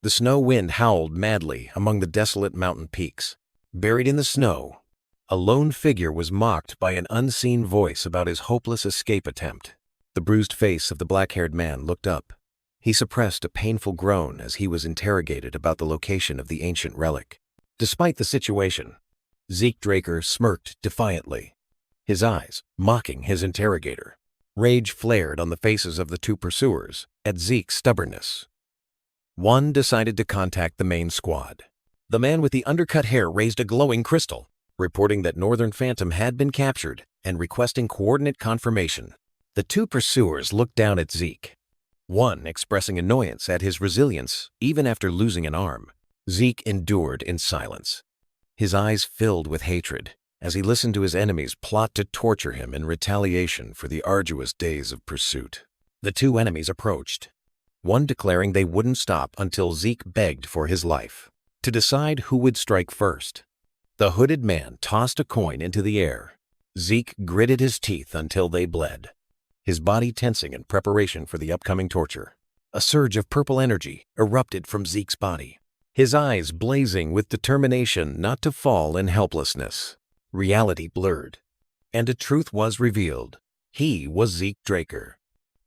The snow wind howled madly among the desolate mountain peaks. Buried in the snow, a lone figure was mocked by an unseen voice about his hopeless escape attempt. The bruised face of the black-haired man looked up. He suppressed a painful groan as he was interrogated about the location of the ancient relic. Despite the situation, Zeke Draker smirked defiantly, his eyes mocking his interrogator. Rage flared on the faces of the two pursuers at Zeke's stubbornness. One decided to contact the main squad. The man with the undercut hair raised a glowing crystal, reporting that Northern Phantom had been captured and requesting coordinate confirmation. The two pursuers looked down at Zeke, one expressing annoyance at his resilience even after losing an arm. Zeke endured in silence, his eyes filled with hatred as he listened to his enemies plot to torture him in retaliation for the arduous days of pursuit. The two enemies approached, one declaring they wouldn't stop until Zeke begged for his life. To decide who would strike first, the hooded man tossed a coin into the air. Zeke gritted his teeth until they bled, his body tensing in preparation for the upcoming torture. A surge of purple energy erupted from Zeke's body, his eyes blazing with determination not to fall in helplessness. Reality blurred, and a truth was revealed. He was Zeke Draker,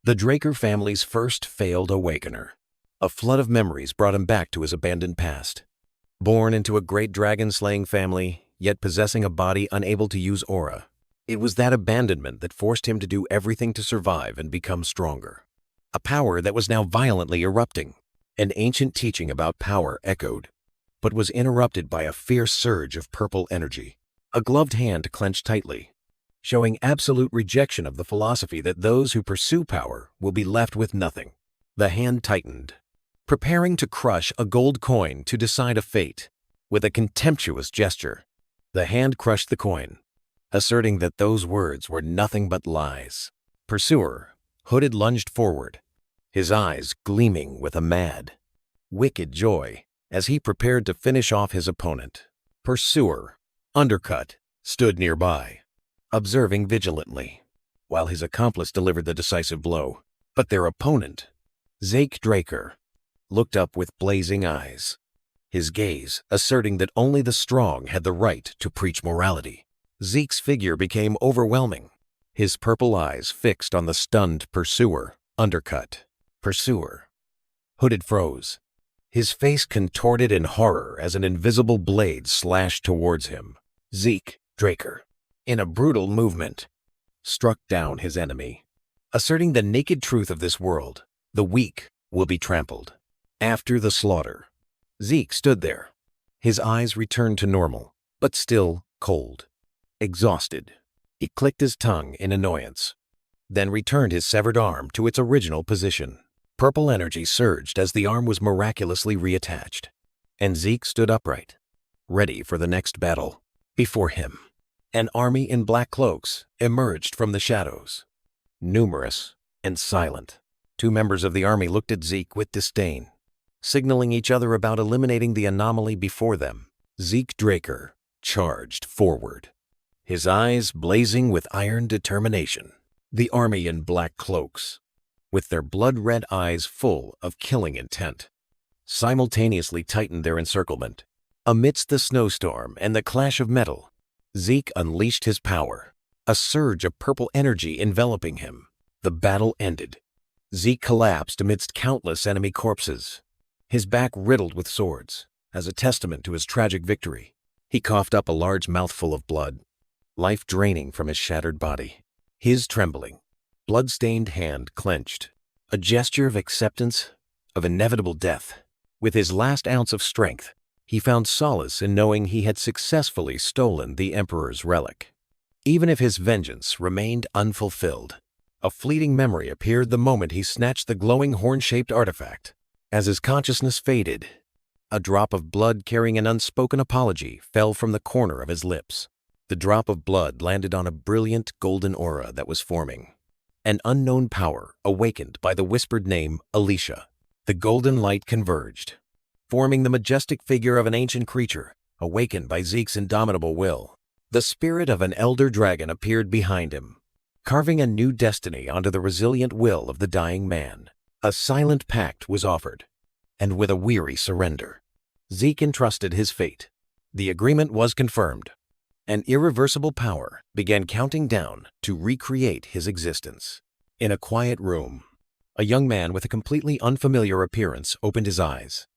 the Draker family's first failed awakener. A flood of memories brought him back to his abandoned past. Born into a great dragon-slaying family, yet possessing a body unable to use aura. It was that abandonment that forced him to do everything to survive and become stronger. A power that was now violently erupting. An ancient teaching about power echoed, but was interrupted by a fierce surge of purple energy. A gloved hand clenched tightly, showing absolute rejection of the philosophy that those who pursue power will be left with nothing. The hand tightened, preparing to crush a gold coin to decide a fate. With a contemptuous gesture, the hand crushed the coin, asserting that those words were nothing but lies. Pursuer, hooded, lunged forward, his eyes gleaming with a mad, wicked joy as he prepared to finish off his opponent. Pursuer, undercut, stood nearby, observing vigilantly, while his accomplice delivered the decisive blow. But their opponent, Zeke Draker, looked up with blazing eyes, his gaze asserting that only the strong had the right to preach morality. Zeke's figure became overwhelming, his purple eyes fixed on the stunned pursuer. Undercut. Pursuer, hooded, froze, his face contorted in horror as an invisible blade slashed towards him. Zeke Draker, in a brutal movement, struck down his enemy, asserting the naked truth of this world: the weak will be trampled. After the slaughter, Zeke stood there, his eyes returned to normal, but still cold, exhausted. He clicked his tongue in annoyance, then returned his severed arm to its original position. Purple energy surged as the arm was miraculously reattached, and Zeke stood upright, ready for the next battle. Before him, an army in black cloaks emerged from the shadows, numerous and silent. Two members of the army looked at Zeke with disdain, signaling each other about eliminating the anomaly before them. Zeke Draker charged forward, his eyes blazing with iron determination. The army in black cloaks, with their blood-red eyes full of killing intent, simultaneously tightened their encirclement. Amidst the snowstorm and the clash of metal, Zeke unleashed his power, a surge of purple energy enveloping him. The battle ended. Zeke collapsed amidst countless enemy corpses, his back riddled with swords, as a testament to his tragic victory. He coughed up a large mouthful of blood, life draining from his shattered body. His trembling, blood-stained hand clenched, a gesture of acceptance of inevitable death. With his last ounce of strength, he found solace in knowing he had successfully stolen the Emperor's relic. Even if his vengeance remained unfulfilled, a fleeting memory appeared the moment he snatched the glowing horn-shaped artifact. As his consciousness faded, a drop of blood carrying an unspoken apology fell from the corner of his lips. The drop of blood landed on a brilliant golden aura that was forming. An unknown power awakened by the whispered name Alicia. The golden light converged, forming the majestic figure of an ancient creature, awakened by Zeke's indomitable will. The spirit of an elder dragon appeared behind him, carving a new destiny onto the resilient will of the dying man. A silent pact was offered. and with a weary surrender, Zeke entrusted his fate. The agreement was confirmed. An irreversible power began counting down to recreate his existence. In a quiet room, a young man with a completely unfamiliar appearance opened his eyes.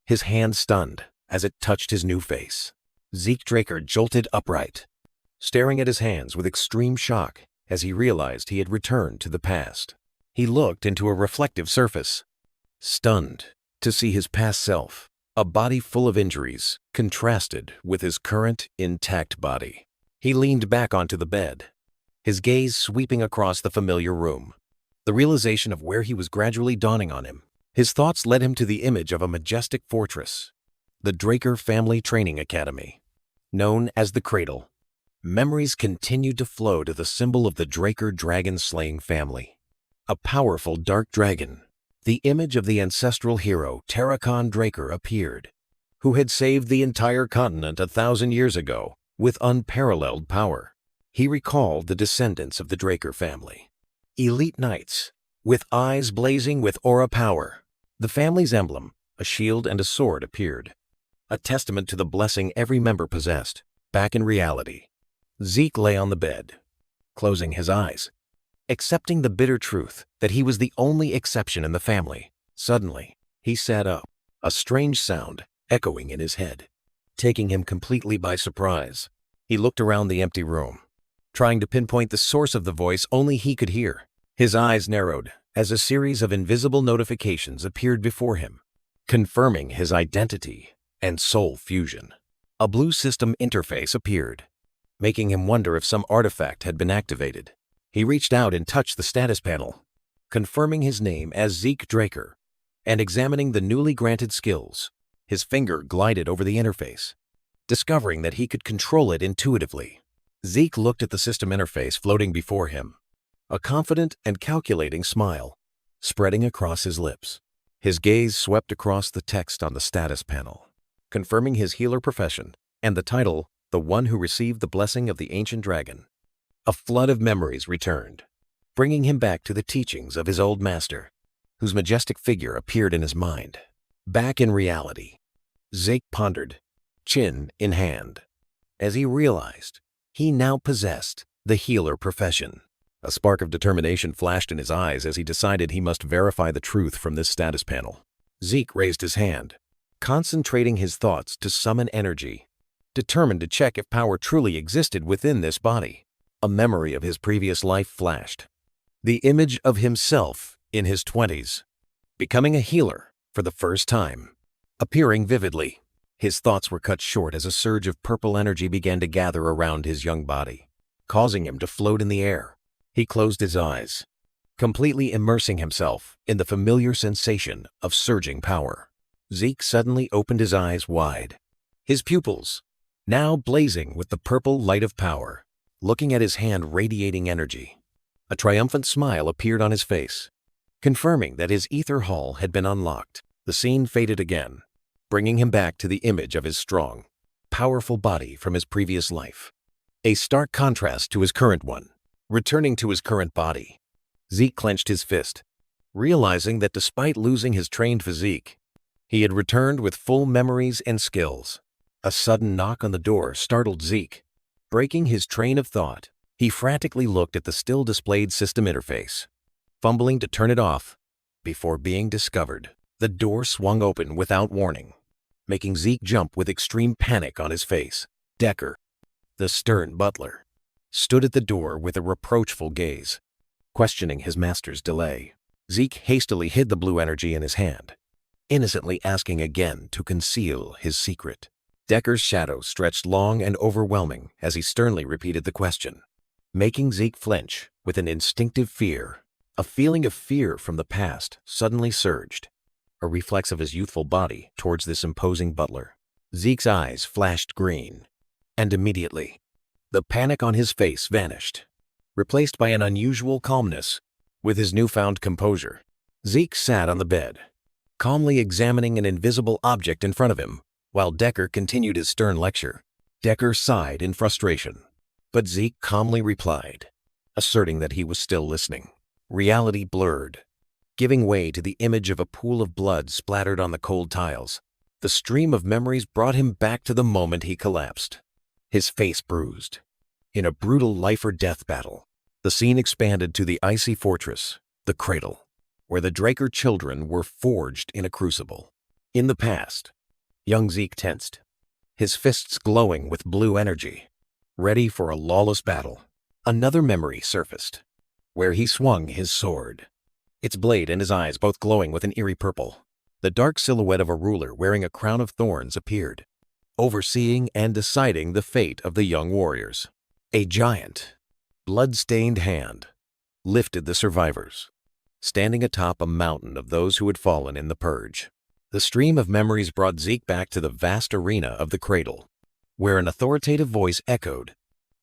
His hand stunned as it touched his new face. Zeke Draker jolted upright, staring at his hands with extreme shock as he realized he had returned to the past. He looked into a reflective surface, stunned to see his past self, a body full of injuries, contrasted with his current intact body. He leaned back onto the bed, his gaze sweeping across the familiar room. The realization of where he was gradually dawning on him. His thoughts led him to the image of a majestic fortress, the Draker Family Training Academy, known as the Cradle. Memories continued to flow to the symbol of the Draker dragon-slaying family. A powerful dark dragon, the image of the ancestral hero Tarakon Draker, appeared, who had saved the entire continent 1,000 years ago with unparalleled power. He recalled the descendants of the Draker family, elite knights, with eyes blazing with aura power. The family's emblem, a shield and a sword, appeared, a testament to the blessing every member possessed. Back in reality, Zeke lay on the bed, closing his eyes, accepting the bitter truth that he was the only exception in the family. Suddenly, he sat up, a strange sound echoing in his head, taking him completely by surprise. He looked around the empty room, trying to pinpoint the source of the voice only he could hear. His eyes narrowed as a series of invisible notifications appeared before him, confirming his identity and soul fusion. A blue system interface appeared, making him wonder if some artifact had been activated. He reached out and touched the status panel, confirming his name as Zeke Draker, and examining the newly granted skills. His finger glided over the interface, discovering that he could control it intuitively. Zeke looked at the system interface floating before him, a confident and calculating smile spreading across his lips. His gaze swept across the text on the status panel, confirming his healer profession and the title, the one who received the blessing of the ancient dragon. A flood of memories returned, bringing him back to the teachings of his old master, whose majestic figure appeared in his mind. Back in reality, Zeke pondered, chin in hand, as he realized he now possessed the healer profession. A spark of determination flashed in his eyes as he decided he must verify the truth from this status panel. Zeke raised his hand, concentrating his thoughts to summon energy, determined to check if power truly existed within this body. A memory of his previous life flashed. The image of himself in his 20s, becoming a healer for the first time, appearing vividly. His thoughts were cut short as a surge of purple energy began to gather around his young body, causing him to float in the air. He closed his eyes, completely immersing himself in the familiar sensation of surging power. Zeke suddenly opened his eyes wide, his pupils now blazing with the purple light of power. Looking at his hand radiating energy, a triumphant smile appeared on his face, confirming that his ether hall had been unlocked. The scene faded again, bringing him back to the image of his strong, powerful body from his previous life. A stark contrast to his current one. Returning to his current body, Zeke clenched his fist, realizing that despite losing his trained physique, he had returned with full memories and skills. A sudden knock on the door startled Zeke. Breaking his train of thought, he frantically looked at the still displayed system interface, fumbling to turn it off before being discovered. The door swung open without warning, making Zeke jump with extreme panic on his face. Decker, the stern butler, stood at the door with a reproachful gaze, questioning his master's delay. Zeke hastily hid the blue energy in his hand, innocently asking again to conceal his secret. Decker's shadow stretched long and overwhelming as he sternly repeated the question, making Zeke flinch with an instinctive fear. A feeling of fear from the past suddenly surged, a reflex of his youthful body towards this imposing butler. Zeke's eyes flashed green, and immediately, the panic on his face vanished, replaced by an unusual calmness. With his newfound composure, Zeke sat on the bed, calmly examining an invisible object in front of him, while Decker continued his stern lecture. Decker sighed in frustration, but Zeke calmly replied, asserting that he was still listening. Reality blurred, giving way to the image of a pool of blood splattered on the cold tiles. The stream of memories brought him back to the moment he collapsed, his face bruised. In a brutal life-or-death battle, the scene expanded to the icy fortress, the cradle, where the Draker children were forged in a crucible. In the past, young Zeke tensed, his fists glowing with blue energy, ready for a lawless battle. Another memory surfaced, where he swung his sword, its blade and his eyes both glowing with an eerie purple. The dark silhouette of a ruler wearing a crown of thorns appeared, overseeing and deciding the fate of the young warriors. A giant, blood-stained hand lifted the survivors, standing atop a mountain of those who had fallen in the purge. The stream of memories brought Zeke back to the vast arena of the cradle, where an authoritative voice echoed,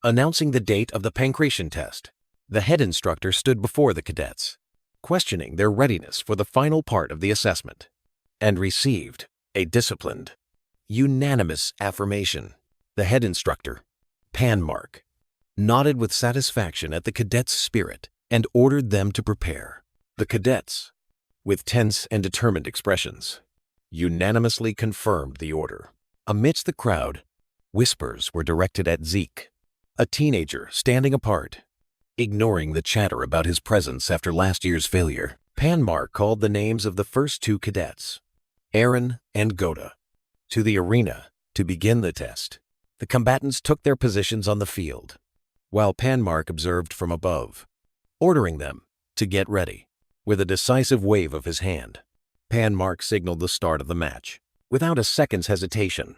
announcing the date of the pancreation test. The head instructor stood before the cadets, questioning their readiness for the final part of the assessment, and received a disciplined, unanimous affirmation. The head instructor, Panmark, nodded with satisfaction at the cadets' spirit and ordered them to prepare. The cadets, with tense and determined expressions, unanimously confirmed the order. Amidst the crowd, whispers were directed at Zeke, a teenager standing apart, ignoring the chatter about his presence after last year's failure. Panmark called the names of the first two cadets, Aaron and Goda, to the arena to begin the test. The combatants took their positions on the field, while Panmark observed from above, ordering them to get ready. With a decisive wave of his hand, Panmark signaled the start of the match. Without a second's hesitation,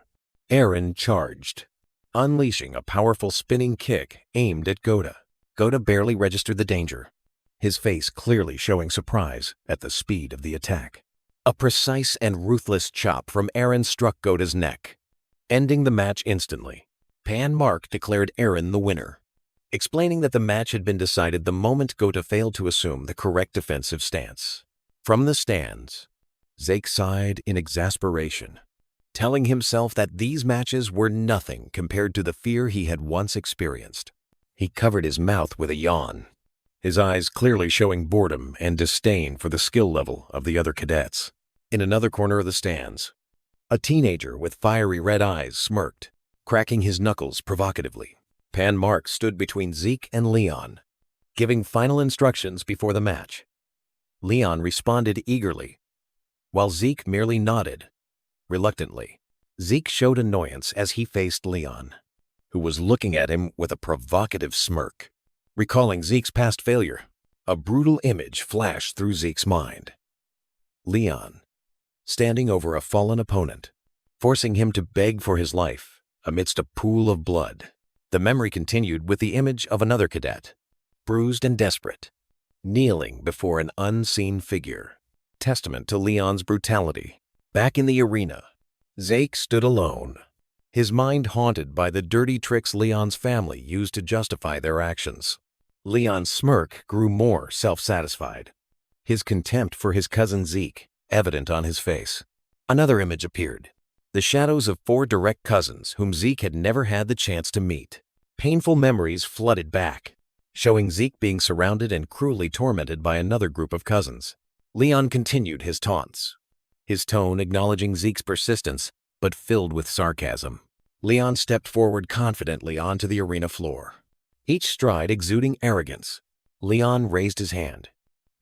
Aaron charged, unleashing a powerful spinning kick aimed at Goda. Goda barely registered the danger, his face clearly showing surprise at the speed of the attack. A precise and ruthless chop from Aaron struck Goda's neck, ending the match instantly. Panmark declared Aaron the winner, explaining that the match had been decided the moment Goda failed to assume the correct defensive stance. From the stands, Zeke sighed in exasperation, telling himself that these matches were nothing compared to the fear he had once experienced. He covered his mouth with a yawn, his eyes clearly showing boredom and disdain for the skill level of the other cadets. In another corner of the stands, a teenager with fiery red eyes smirked, cracking his knuckles provocatively. Panmark stood between Zeke and Leon, giving final instructions before the match. Leon responded eagerly, while Zeke merely nodded, reluctantly. Zeke showed annoyance as he faced Leon, who was looking at him with a provocative smirk. Recalling Zeke's past failure, a brutal image flashed through Zeke's mind. Leon, standing over a fallen opponent, forcing him to beg for his life amidst a pool of blood. The memory continued with the image of another cadet, bruised and desperate, kneeling before an unseen figure, testament to Leon's brutality. Back in the arena, Zeke stood alone, his mind haunted by the dirty tricks Leon's family used to justify their actions. Leon's smirk grew more self-satisfied, his contempt for his cousin Zeke evident on his face. Another image appeared, the shadows of 4 direct cousins whom Zeke had never had the chance to meet. Painful memories flooded back, showing Zeke being surrounded and cruelly tormented by another group of cousins. Leon continued his taunts, his tone acknowledging Zeke's persistence, but filled with sarcasm. Leon stepped forward confidently onto the arena floor, each stride exuding arrogance. Leon raised his hand,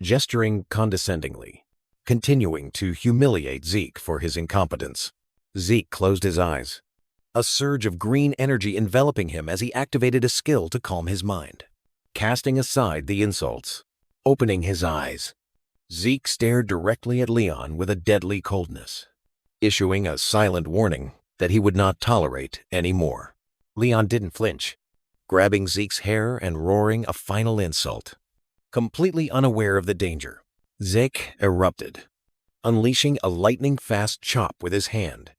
gesturing condescendingly, continuing to humiliate Zeke for his incompetence. Zeke closed his eyes, a surge of green energy enveloping him as he activated a skill to calm his mind. Casting aside the insults, opening his eyes, Zeke stared directly at Leon with a deadly coldness, issuing a silent warning that he would not tolerate anymore. Leon didn't flinch, grabbing Zeke's hair and roaring a final insult. Completely unaware of the danger, Zeke erupted, unleashing a lightning-fast chop with his hand,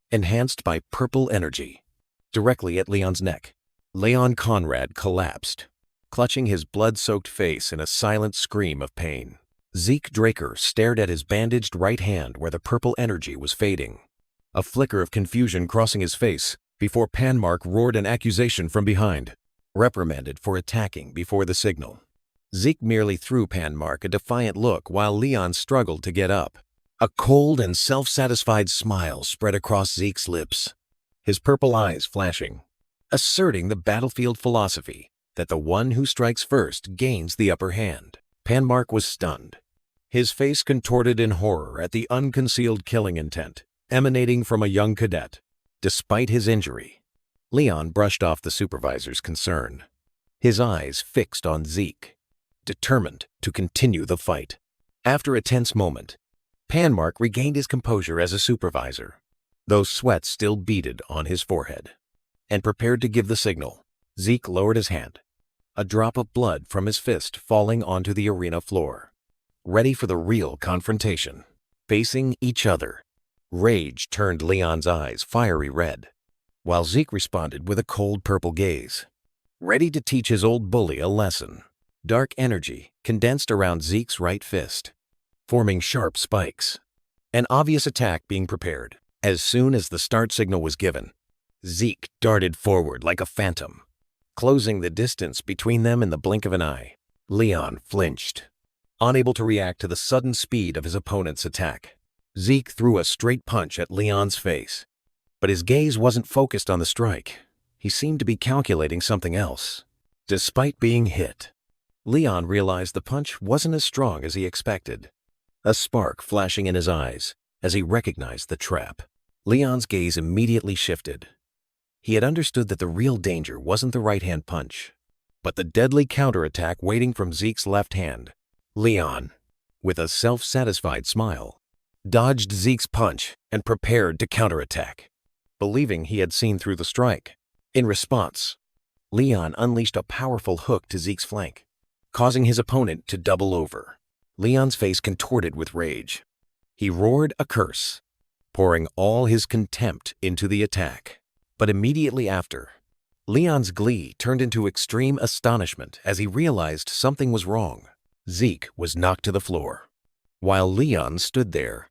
enhanced by purple energy, directly at Leon's neck. Leon Conrad collapsed, clutching his blood-soaked face in a silent scream of pain. Zeke Draker stared at his bandaged right hand where the purple energy was fading, a flicker of confusion crossing his face before Panmark roared an accusation from behind, reprimanded for attacking before the signal. Zeke merely threw Panmark a defiant look while Leon struggled to get up. A cold and self-satisfied smile spread across Zeke's lips, his purple eyes flashing, asserting the battlefield philosophy that the one who strikes first gains the upper hand. Panmark was stunned, his face contorted in horror at the unconcealed killing intent emanating from a young cadet. Despite his injury, Leon brushed off the supervisor's concern, his eyes fixed on Zeke, determined to continue the fight. After a tense moment, Panmark regained his composure as a supervisor, though sweat still beaded on his forehead, and prepared to give the signal. Zeke lowered his hand, a drop of blood from his fist falling onto the arena floor. Ready for the real confrontation. Facing each other, rage turned Leon's eyes fiery red, while Zeke responded with a cold purple gaze, ready to teach his old bully a lesson. Dark energy condensed around Zeke's right fist, forming sharp spikes, an obvious attack being prepared. As soon as the start signal was given, Zeke darted forward like a phantom, closing the distance between them in the blink of an eye. Leon flinched, unable to react to the sudden speed of his opponent's attack. Zeke threw a straight punch at Leon's face, but his gaze wasn't focused on the strike. He seemed to be calculating something else. Despite being hit, Leon realized the punch wasn't as strong as he expected, a spark flashing in his eyes as he recognized the trap. Leon's gaze immediately shifted. He had understood that the real danger wasn't the right-hand punch, but the deadly counterattack waiting from Zeke's left hand. Leon, with a self-satisfied smile, dodged Zeke's punch and prepared to counterattack, believing he had seen through the strike. In response, Leon unleashed a powerful hook to Zeke's flank, causing his opponent to double over. Leon's face contorted with rage. He roared a curse, pouring all his contempt into the attack. But immediately after, Leon's glee turned into extreme astonishment as he realized something was wrong. Zeke was knocked to the floor, while Leon stood there,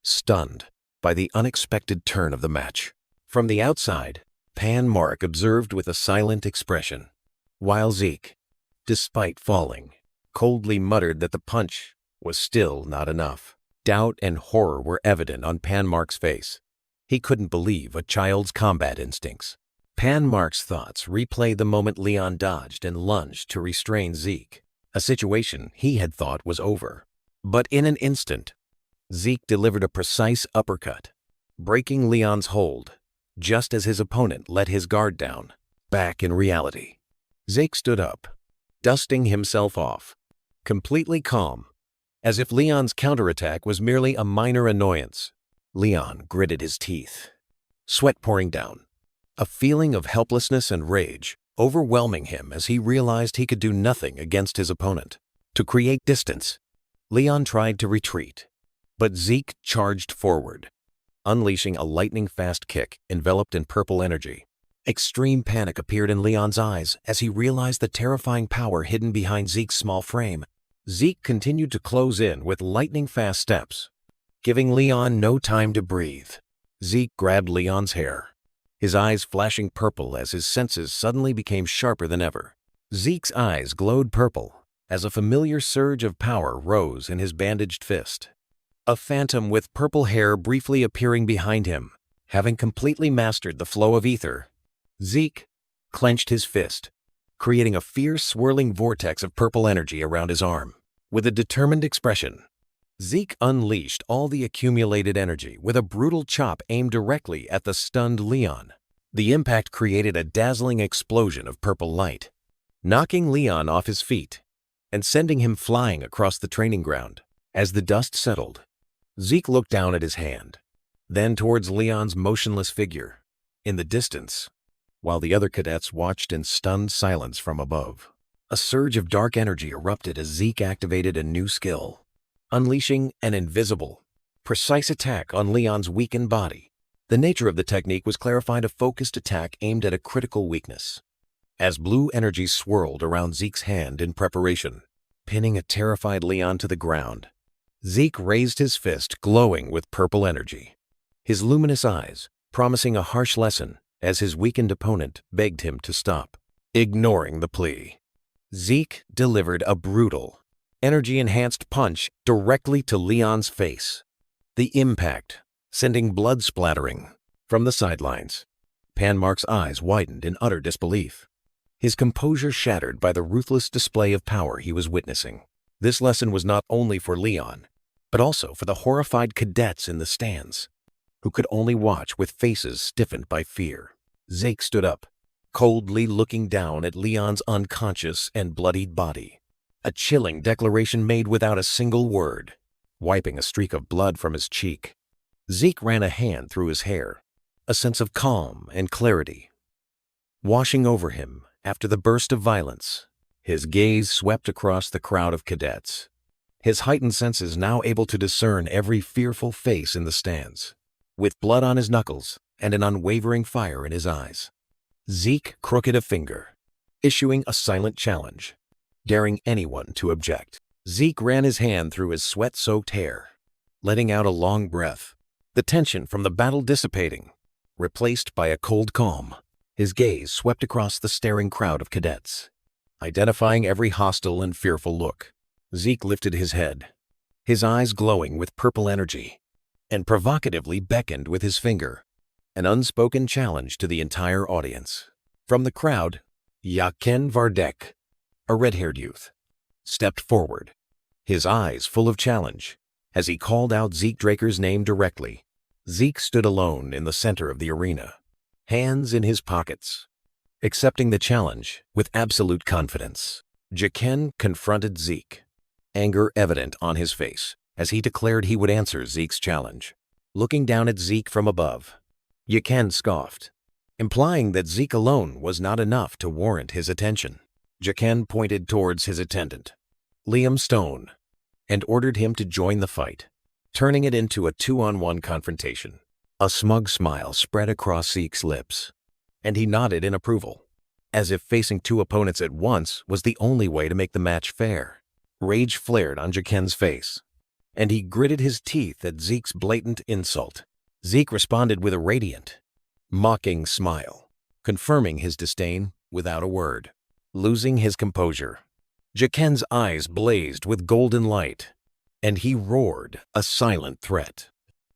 stunned by the unexpected turn of the match. From the outside, Panmark observed with a silent expression, while Zeke, despite falling, coldly muttered that the punch was still not enough. Doubt and horror were evident on Panmark's face. He couldn't believe a child's combat instincts. Panmark's thoughts replayed the moment Leon dodged and lunged to restrain Zeke, a situation he had thought was over. But in an instant, Zeke delivered a precise uppercut, breaking Leon's hold, just as his opponent let his guard down. Back in reality, Zeke stood up, dusting himself off, completely calm, as if Leon's counterattack was merely a minor annoyance. Leon gritted his teeth, sweat pouring down, a feeling of helplessness and rage overwhelming him as he realized he could do nothing against his opponent. To create distance, Leon tried to retreat, but Zeke charged forward, unleashing a lightning-fast kick enveloped in purple energy. Extreme panic appeared in Leon's eyes as he realized the terrifying power hidden behind Zeke's small frame. Zeke continued to close in with lightning-fast steps, giving Leon no time to breathe. Zeke grabbed Leon's hair, his eyes flashing purple as his senses suddenly became sharper than ever. Zeke's eyes glowed purple as a familiar surge of power rose in his bandaged fist, a phantom with purple hair briefly appearing behind him. Having completely mastered the flow of ether, Zeke clenched his fist, creating a fierce swirling vortex of purple energy around his arm. With a determined expression, Zeke unleashed all the accumulated energy with a brutal chop aimed directly at the stunned Leon. The impact created a dazzling explosion of purple light, knocking Leon off his feet and sending him flying across the training ground. As the dust settled, Zeke looked down at his hand, then towards Leon's motionless figure in the distance, while the other cadets watched in stunned silence from above. A surge of dark energy erupted as Zeke activated a new skill, unleashing an invisible, precise attack on Leon's weakened body. The nature of the technique was clarified a focused attack aimed at a critical weakness. As blue energy swirled around Zeke's hand in preparation, pinning a terrified Leon to the ground, Zeke raised his fist glowing with purple energy, his luminous eyes promising a harsh lesson as his weakened opponent begged him to stop. Ignoring the plea, Zeke delivered a brutal, energy-enhanced punch directly to Leon's face. The impact, sending blood splattering from the sidelines. Panmark's eyes widened in utter disbelief, his composure shattered by the ruthless display of power he was witnessing. This lesson was not only for Leon, but also for the horrified cadets in the stands, who could only watch with faces stiffened by fear. Zeke stood up, coldly looking down at Leon's unconscious and bloodied body. A chilling declaration made without a single word. Wiping a streak of blood from his cheek, Zeke ran a hand through his hair, a sense of calm and clarity washing over him after the burst of violence. His gaze swept across the crowd of cadets, his heightened senses now able to discern every fearful face in the stands. With blood on his knuckles and an unwavering fire in his eyes, Zeke crooked a finger, issuing a silent challenge, daring anyone to object. Zeke ran his hand through his sweat-soaked hair, letting out a long breath, the tension from the battle dissipating, replaced by a cold calm. His gaze swept across the staring crowd of cadets, identifying every hostile and fearful look. Zeke lifted his head, his eyes glowing with purple energy, and provocatively beckoned with his finger, an unspoken challenge to the entire audience. From the crowd, Yaken Vardek, a red-haired youth, stepped forward, his eyes full of challenge, as he called out Zeke Draker's name directly. Zeke stood alone in the center of the arena, hands in his pockets, accepting the challenge with absolute confidence. Jaken confronted Zeke, anger evident on his face, as he declared he would answer Zeke's challenge. Looking down at Zeke from above, Jaken scoffed, implying that Zeke alone was not enough to warrant his attention. Jaken pointed towards his attendant, Liam Stone, and ordered him to join the fight, turning it into a 2-on-1 confrontation. A smug smile spread across Zeke's lips, and he nodded in approval, as if facing two opponents at once was the only way to make the match fair. Rage flared on Jaken's face, and he gritted his teeth at Zeke's blatant insult. Zeke responded with a radiant, mocking smile, confirming his disdain without a word. Losing his composure, Jaken's eyes blazed with golden light, and he roared a silent threat.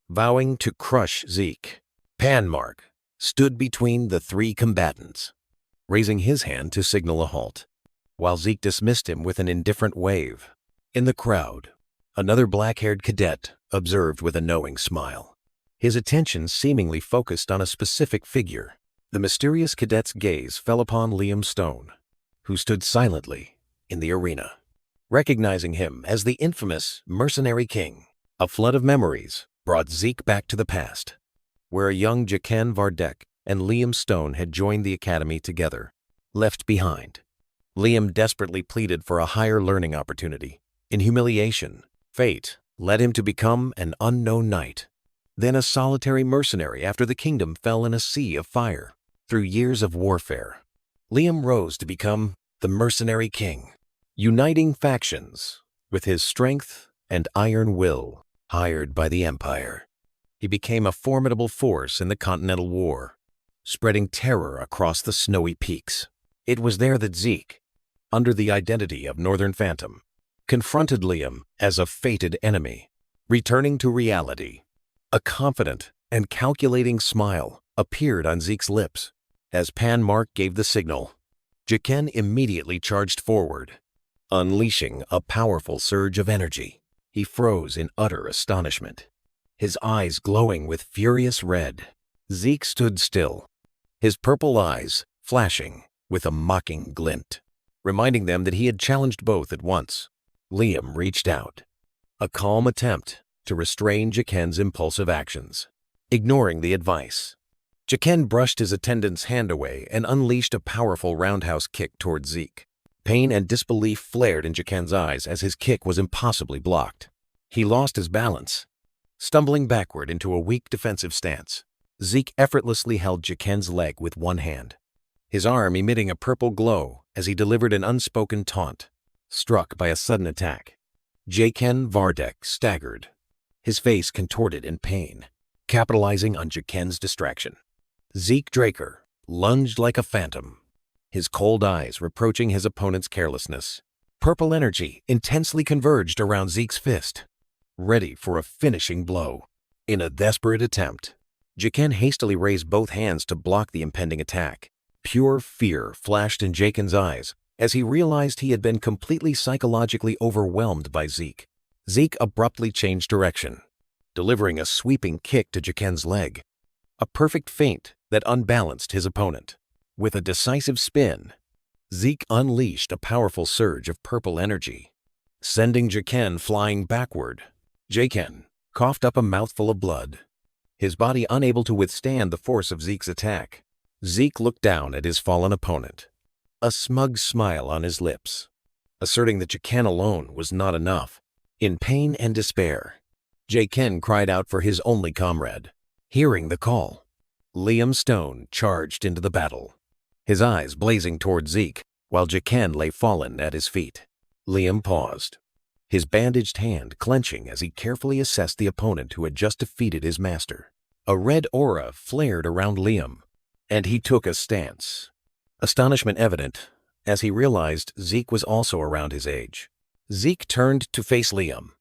Vowing to crush Zeke, Panmark stood between the three combatants, raising his hand to signal a halt, while Zeke dismissed him with an indifferent wave. In the crowd, another black-haired cadet observed with a knowing smile, his attention seemingly focused on a specific figure. The mysterious cadet's gaze fell upon Liam Stone, who stood silently in the arena. Recognizing him as the infamous Mercenary King, a flood of memories brought Zeke back to the past, where a young Jaken Vardek and Liam Stone had joined the academy together. Left behind, Liam desperately pleaded for a higher learning opportunity. In humiliation, fate led him to become an unknown knight, then a solitary mercenary after the kingdom fell in a sea of fire. Through years of warfare, Liam rose to become the Mercenary King, uniting factions with his strength and iron will. Hired by the Empire, he became a formidable force in the Continental War, spreading terror across the snowy peaks. It was there that Zeke, under the identity of Northern Phantom, confronted Liam as a fated enemy. Returning to reality, a confident and calculating smile appeared on Zeke's lips. As Panmark gave the signal, Jaken immediately charged forward, unleashing a powerful surge of energy. He froze in utter astonishment, his eyes glowing with furious red. Zeke stood still, his purple eyes flashing with a mocking glint, reminding them that he had challenged both at once. Liam reached out, a calm attempt to restrain Jaken's impulsive actions. Ignoring the advice, Jaken brushed his attendant's hand away and unleashed a powerful roundhouse kick toward Zeke. Pain and disbelief flared in Jaken's eyes as his kick was impossibly blocked. He lost his balance, stumbling backward into a weak defensive stance. Zeke effortlessly held Jaken's leg with one hand, his arm emitting a purple glow as he delivered an unspoken taunt. Struck by a sudden attack, Jaken Vardek staggered, his face contorted in pain. Capitalizing on Jaken's distraction, Zeke Draker lunged like a phantom, his cold eyes reproaching his opponent's carelessness. Purple energy intensely converged around Zeke's fist, ready for a finishing blow. In a desperate attempt, Jiken hastily raised both hands to block the impending attack. Pure fear flashed in Jiken's eyes as he realized he had been completely psychologically overwhelmed by Zeke. Zeke abruptly changed direction, delivering a sweeping kick to Jiken's leg, a perfect feint that unbalanced his opponent. With a decisive spin, Zeke unleashed a powerful surge of purple energy, sending Jiken flying backward. Jiken coughed up a mouthful of blood, his body unable to withstand the force of Zeke's attack. Zeke looked down at his fallen opponent, a smug smile on his lips, asserting that Jiken alone was not enough. In pain and despair, Jiken cried out for his only comrade. Hearing the call, Liam Stone charged into the battle, his eyes blazing toward Zeke, while Jiken lay fallen at his feet. Liam paused, his bandaged hand clenching as he carefully assessed the opponent who had just defeated his master. A red aura flared around Liam, and he took a stance, astonishment evident as he realized Zeke was also around his age. Zeke turned to face Liam,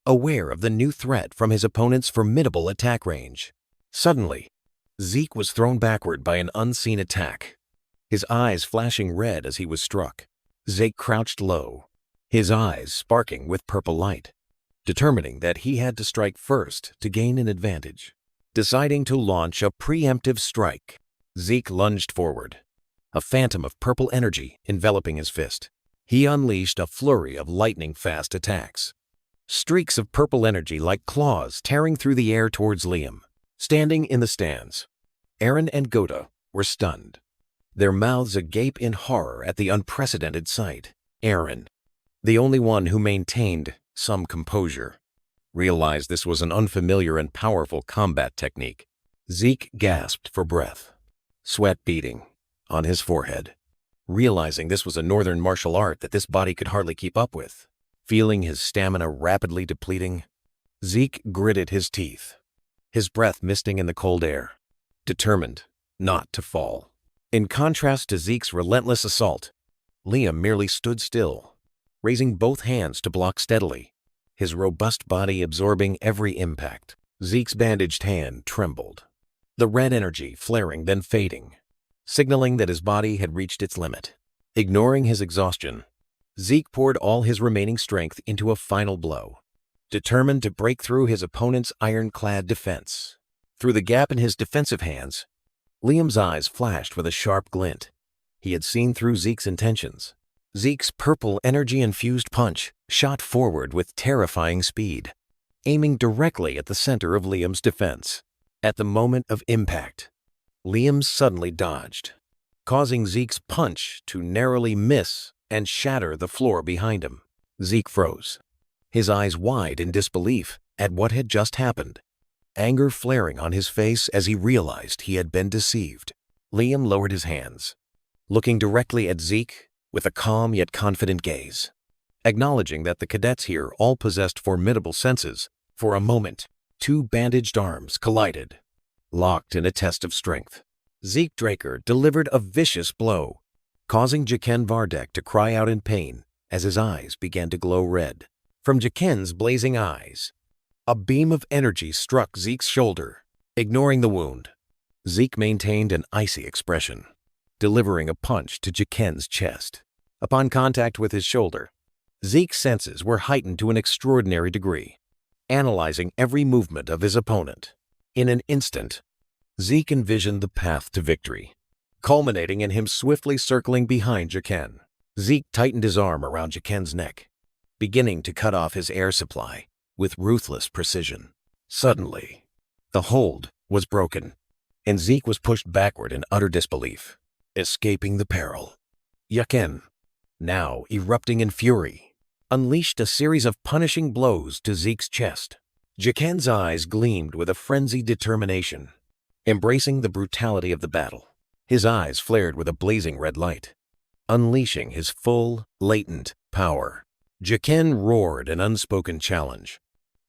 aware of the new threat from his opponent's formidable attack range. Suddenly, Zeke was thrown backward by an unseen attack, his eyes flashing red as he was struck. Zeke crouched low, his eyes sparking with purple light, determining that he had to strike first to gain an advantage. Deciding to launch a preemptive strike, Zeke lunged forward, a phantom of purple energy enveloping his fist. He unleashed a flurry of lightning-fast attacks, streaks of purple energy like claws tearing through the air towards Liam. Standing in the stands, Aaron and Gota were stunned, their mouths agape in horror at the unprecedented sight. Aaron, the only one who maintained some composure, realized this was an unfamiliar and powerful combat technique. Zeke gasped for breath, sweat beading on his forehead, realizing this was a northern martial art that this body could hardly keep up with. Feeling his stamina rapidly depleting, Zeke gritted his teeth, his breath misting in the cold air, determined not to fall. In contrast to Zeke's relentless assault, Liam merely stood still, raising both hands to block steadily, his robust body absorbing every impact. Zeke's bandaged hand trembled, the red energy flaring then fading, signaling that his body had reached its limit. Ignoring his exhaustion, Zeke poured all his remaining strength into a final blow, determined to break through his opponent's ironclad defense. Through the gap in his defensive hands, Liam's eyes flashed with a sharp glint. He had seen through Zeke's intentions. Zeke's purple energy-infused punch shot forward with terrifying speed, aiming directly at the center of Liam's defense. At the moment of impact, Liam suddenly dodged, causing Zeke's punch to narrowly miss and shatter the floor behind him. Zeke froze, his eyes wide in disbelief at what had just happened, anger flaring on his face as he realized he had been deceived. Liam lowered his hands, looking directly at Zeke with a calm yet confident gaze, acknowledging that the cadets here all possessed formidable senses. For a moment, two bandaged arms collided, locked in a test of strength. Zeke Draker delivered a vicious blow, causing Jiken Vardek to cry out in pain as his eyes began to glow red. From Jiken's blazing eyes, a beam of energy struck Zeke's shoulder. Ignoring the wound, Zeke maintained an icy expression, delivering a punch to Jiken's chest. Upon contact with his shoulder, Zeke's senses were heightened to an extraordinary degree, analyzing every movement of his opponent. In an instant, Zeke envisioned the path to victory, culminating in him swiftly circling behind Jiken. Zeke tightened his arm around Jiken's neck, beginning to cut off his air supply with ruthless precision. Suddenly, the hold was broken, and Zeke was pushed backward in utter disbelief, escaping the peril. Jiken, now erupting in fury, unleashed a series of punishing blows to Zeke's chest. Jiken's eyes gleamed with a frenzied determination, embracing the brutality of the battle. His eyes flared with a blazing red light, unleashing his full, latent power. Jiken roared an unspoken challenge,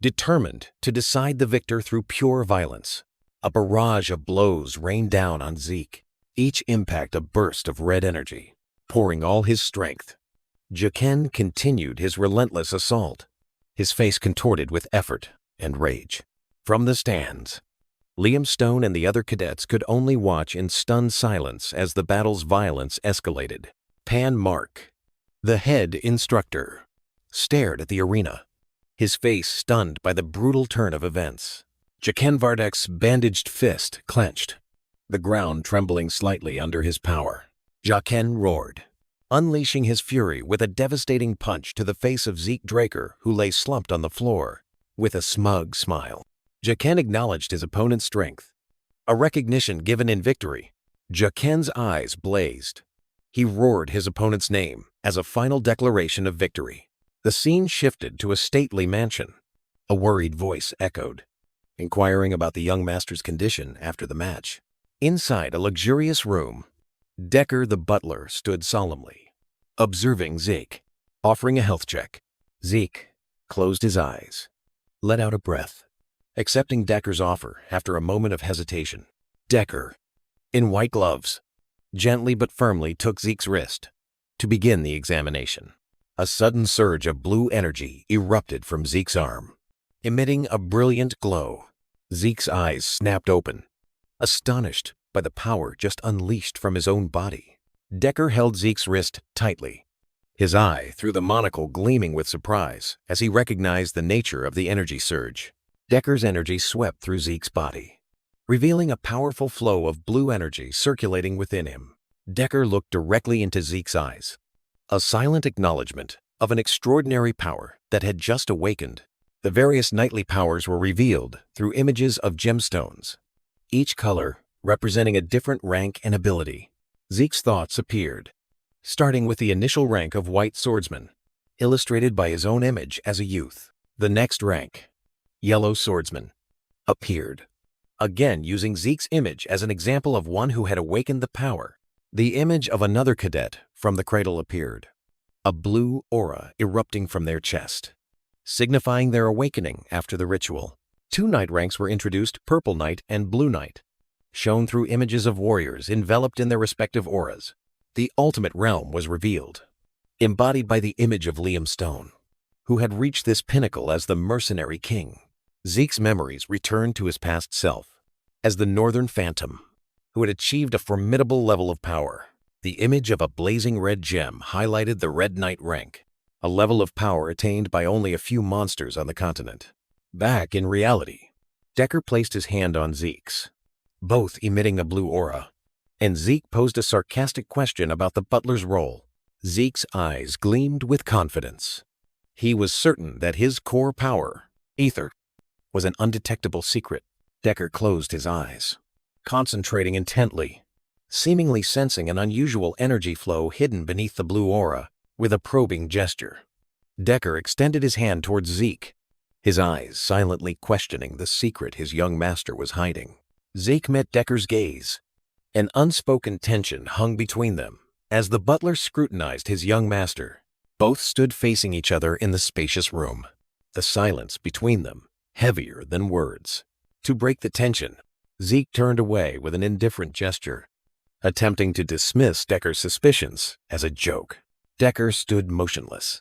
determined to decide the victor through pure violence. A barrage of blows rained down on Zeke, each impact a burst of red energy. pouring all his strength. Jaken continued his relentless assault, his face contorted with effort and rage. From the stands, Liam Stone and the other cadets could only watch in stunned silence as the battle's violence escalated. Pan Mark, the head instructor, stared at the arena, his face stunned by the brutal turn of events. Jaken Vardek's bandaged fist clenched, the ground trembling slightly under his power. Jaken roared, unleashing his fury with a devastating punch to the face of Zeke Draker, who lay slumped on the floor. With a smug smile, Jaken acknowledged his opponent's strength, a recognition given in victory. Jaken's eyes blazed. He roared his opponent's name as a final declaration of victory. The scene shifted to a stately mansion. A worried voice echoed, inquiring about the young master's condition after the match. Inside a luxurious room, Decker the butler stood solemnly, observing Zeke, offering a health check. Zeke closed his eyes, let out a breath, accepting Decker's offer after a moment of hesitation. Decker, in white gloves, gently but firmly took Zeke's wrist to begin the examination. A sudden surge of blue energy erupted from Zeke's arm, emitting a brilliant glow. Zeke's eyes snapped open, astonished by the power just unleashed from his own body. Decker held Zeke's wrist tightly, his eye through the monocle gleaming with surprise as he recognized the nature of the energy surge. Decker's energy swept through Zeke's body, revealing a powerful flow of blue energy circulating within him. Decker looked directly into Zeke's eyes, a silent acknowledgement of an extraordinary power that had just awakened. The various knightly powers were revealed through images of gemstones, each color representing a different rank and ability. Zeke's thoughts appeared, starting with the initial rank of White Swordsman, illustrated by his own image as a youth. The next rank, Yellow Swordsman, appeared, again using Zeke's image as an example of one who had awakened the power. The image of another cadet from the cradle appeared, a blue aura erupting from their chest, signifying their awakening after the ritual. Two knight ranks were introduced, Purple Knight and Blue Knight, shown through images of warriors enveloped in their respective auras. The ultimate realm was revealed, embodied by the image of Liam Stone, who had reached this pinnacle as the mercenary king. Zeke's memories returned to his past self as the Northern Phantom, who had achieved a formidable level of power. The image of a blazing red gem highlighted the Red Knight rank, a level of power attained by only a few monsters on the continent. Back in reality, Decker placed his hand on Zeke's, both emitting a blue aura, and Zeke posed a sarcastic question about the butler's role. Zeke's eyes gleamed with confidence. He was certain that his core power, ether, was an undetectable secret. Decker closed his eyes, concentrating intently, seemingly sensing an unusual energy flow hidden beneath the blue aura. With a probing gesture, Decker extended his hand towards Zeke, his eyes silently questioning the secret his young master was hiding. Zeke met Decker's gaze. An unspoken tension hung between them as the butler scrutinized his young master. Both stood facing each other in the spacious room, the silence between them heavier than words. To break the tension, Zeke turned away with an indifferent gesture, attempting to dismiss Decker's suspicions as a joke. Decker stood motionless,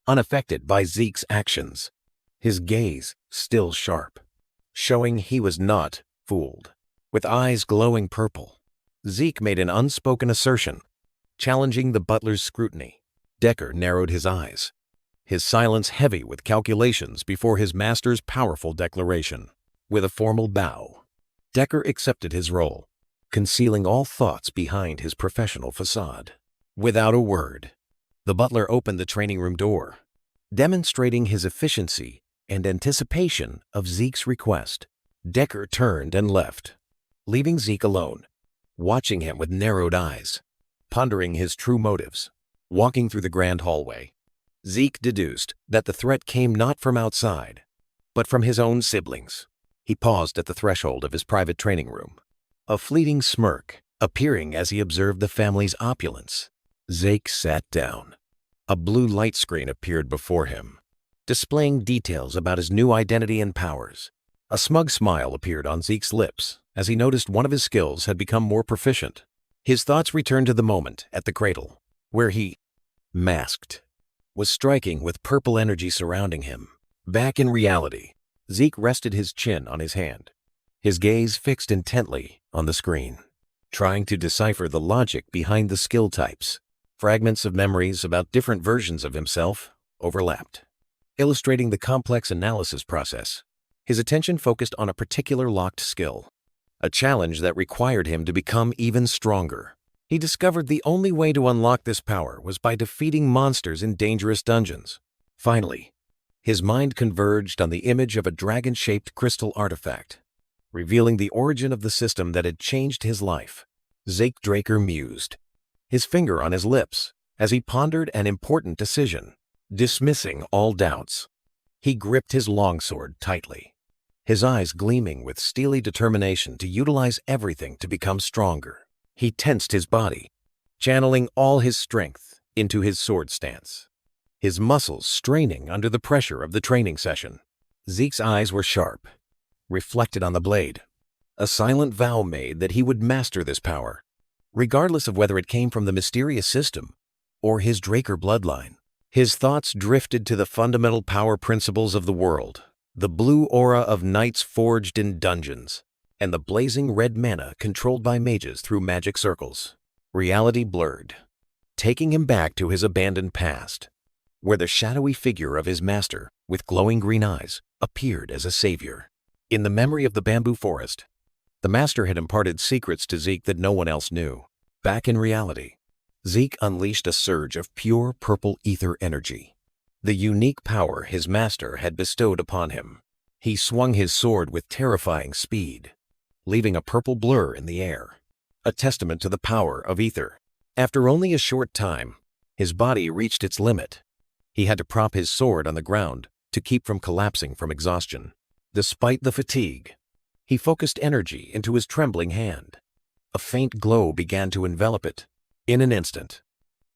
unaffected by Zeke's actions, his gaze still sharp, showing he was not fooled. With eyes glowing purple, Zeke made an unspoken assertion, challenging the butler's scrutiny. Decker narrowed his eyes, his silence heavy with calculations before his master's powerful declaration. With a formal bow, Decker accepted his role, concealing all thoughts behind his professional facade. Without a word, the butler opened the training room door, demonstrating his efficiency and anticipation of Zeke's request. Decker turned and left, leaving Zeke alone, watching him with narrowed eyes, pondering his true motives. Walking through the grand hallway, Zeke deduced that the threat came not from outside, but from his own siblings. He paused at the threshold of his private training room, a fleeting smirk appearing as he observed the family's opulence. Zeke sat down. A blue light screen appeared before him, displaying details about his new identity and powers. A smug smile appeared on Zeke's lips as he noticed one of his skills had become more proficient. His thoughts returned to the moment at the cradle, where he, masked, was striking with purple energy surrounding him. Back in reality, Zeke rested his chin on his hand, his gaze fixed intently on the screen, trying to decipher the logic behind the skill types. Fragments of memories about different versions of himself overlapped, illustrating the complex analysis process. His attention focused on a particular locked skill, a challenge that required him to become even stronger. He discovered the only way to unlock this power was by defeating monsters in dangerous dungeons. Finally, his mind converged on the image of a dragon-shaped crystal artifact, revealing the origin of the system that had changed his life. Zeke Draker mused, his finger on his lips, as he pondered an important decision. Dismissing all doubts, he gripped his longsword tightly, his eyes gleaming with steely determination to utilize everything to become stronger. He tensed his body, channeling all his strength into his sword stance, his muscles straining under the pressure of the training session. Zeke's eyes were sharp, reflected on the blade, a silent vow made that he would master this power, regardless of whether it came from the mysterious system or his Draker bloodline. His thoughts drifted to the fundamental power principles of the world, the blue aura of knights forged in dungeons, and the blazing red mana controlled by mages through magic circles. Reality blurred, taking him back to his abandoned past, where the shadowy figure of his master, with glowing green eyes, appeared as a savior. In the memory of the bamboo forest, the master had imparted secrets to Zeke that no one else knew. Back in reality, Zeke unleashed a surge of pure purple ether energy, the unique power his master had bestowed upon him. He swung his sword with terrifying speed, leaving a purple blur in the air, a testament to the power of ether. After only a short time, his body reached its limit. He had to prop his sword on the ground to keep from collapsing from exhaustion. Despite the fatigue, he focused energy into his trembling hand. A faint glow began to envelop it. In an instant,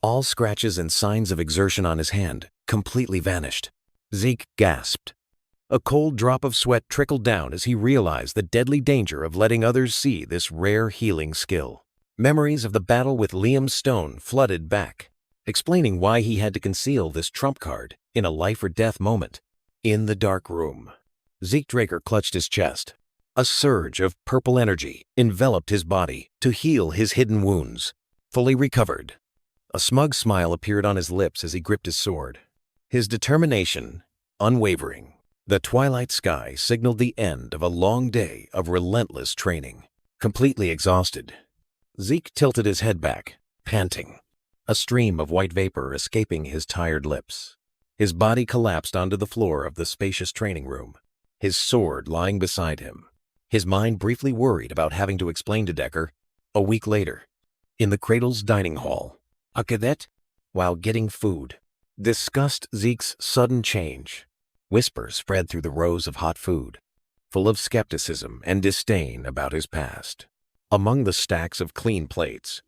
all scratches and signs of exertion on his hand completely vanished. Zeke gasped. A cold drop of sweat trickled down as he realized the deadly danger of letting others see this rare healing skill. Memories of the battle with Liam Stone flooded back, explaining why he had to conceal this trump card in a life-or-death moment. In the dark room, Zeke Draker clutched his chest. A surge of purple energy enveloped his body to heal his hidden wounds. Fully recovered, a smug smile appeared on his lips as he gripped his sword. His determination unwavering. The twilight sky signaled the end of a long day of relentless training. Completely exhausted, Zeke tilted his head back, panting, a stream of white vapor escaping his tired lips. His body collapsed onto the floor of the spacious training room, his sword lying beside him. His mind briefly worried about having to explain to Decker. A week later, in the Cradle's dining hall, a cadet, while getting food, discussed Zeke's sudden change. Whispers spread through the rows of hot food, full of skepticism and disdain about his past. Among the stacks of clean plates,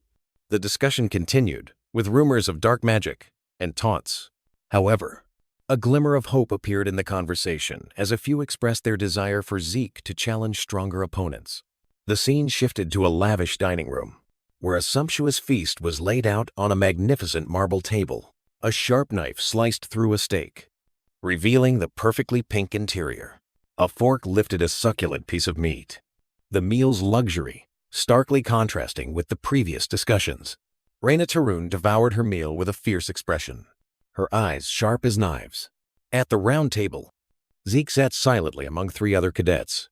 the discussion continued, with rumors of dark magic and taunts. However, a glimmer of hope appeared in the conversation as a few expressed their desire for Zeke to challenge stronger opponents. The scene shifted to a lavish dining room, where a sumptuous feast was laid out on a magnificent marble table. A sharp knife sliced through a steak, revealing the perfectly pink interior. A fork lifted a succulent piece of meat, the meal's luxury starkly contrasting with the previous discussions. Reyna Tarun devoured her meal with a fierce expression, her eyes sharp as knives. At the round table, Zeke sat silently among 3 other cadets,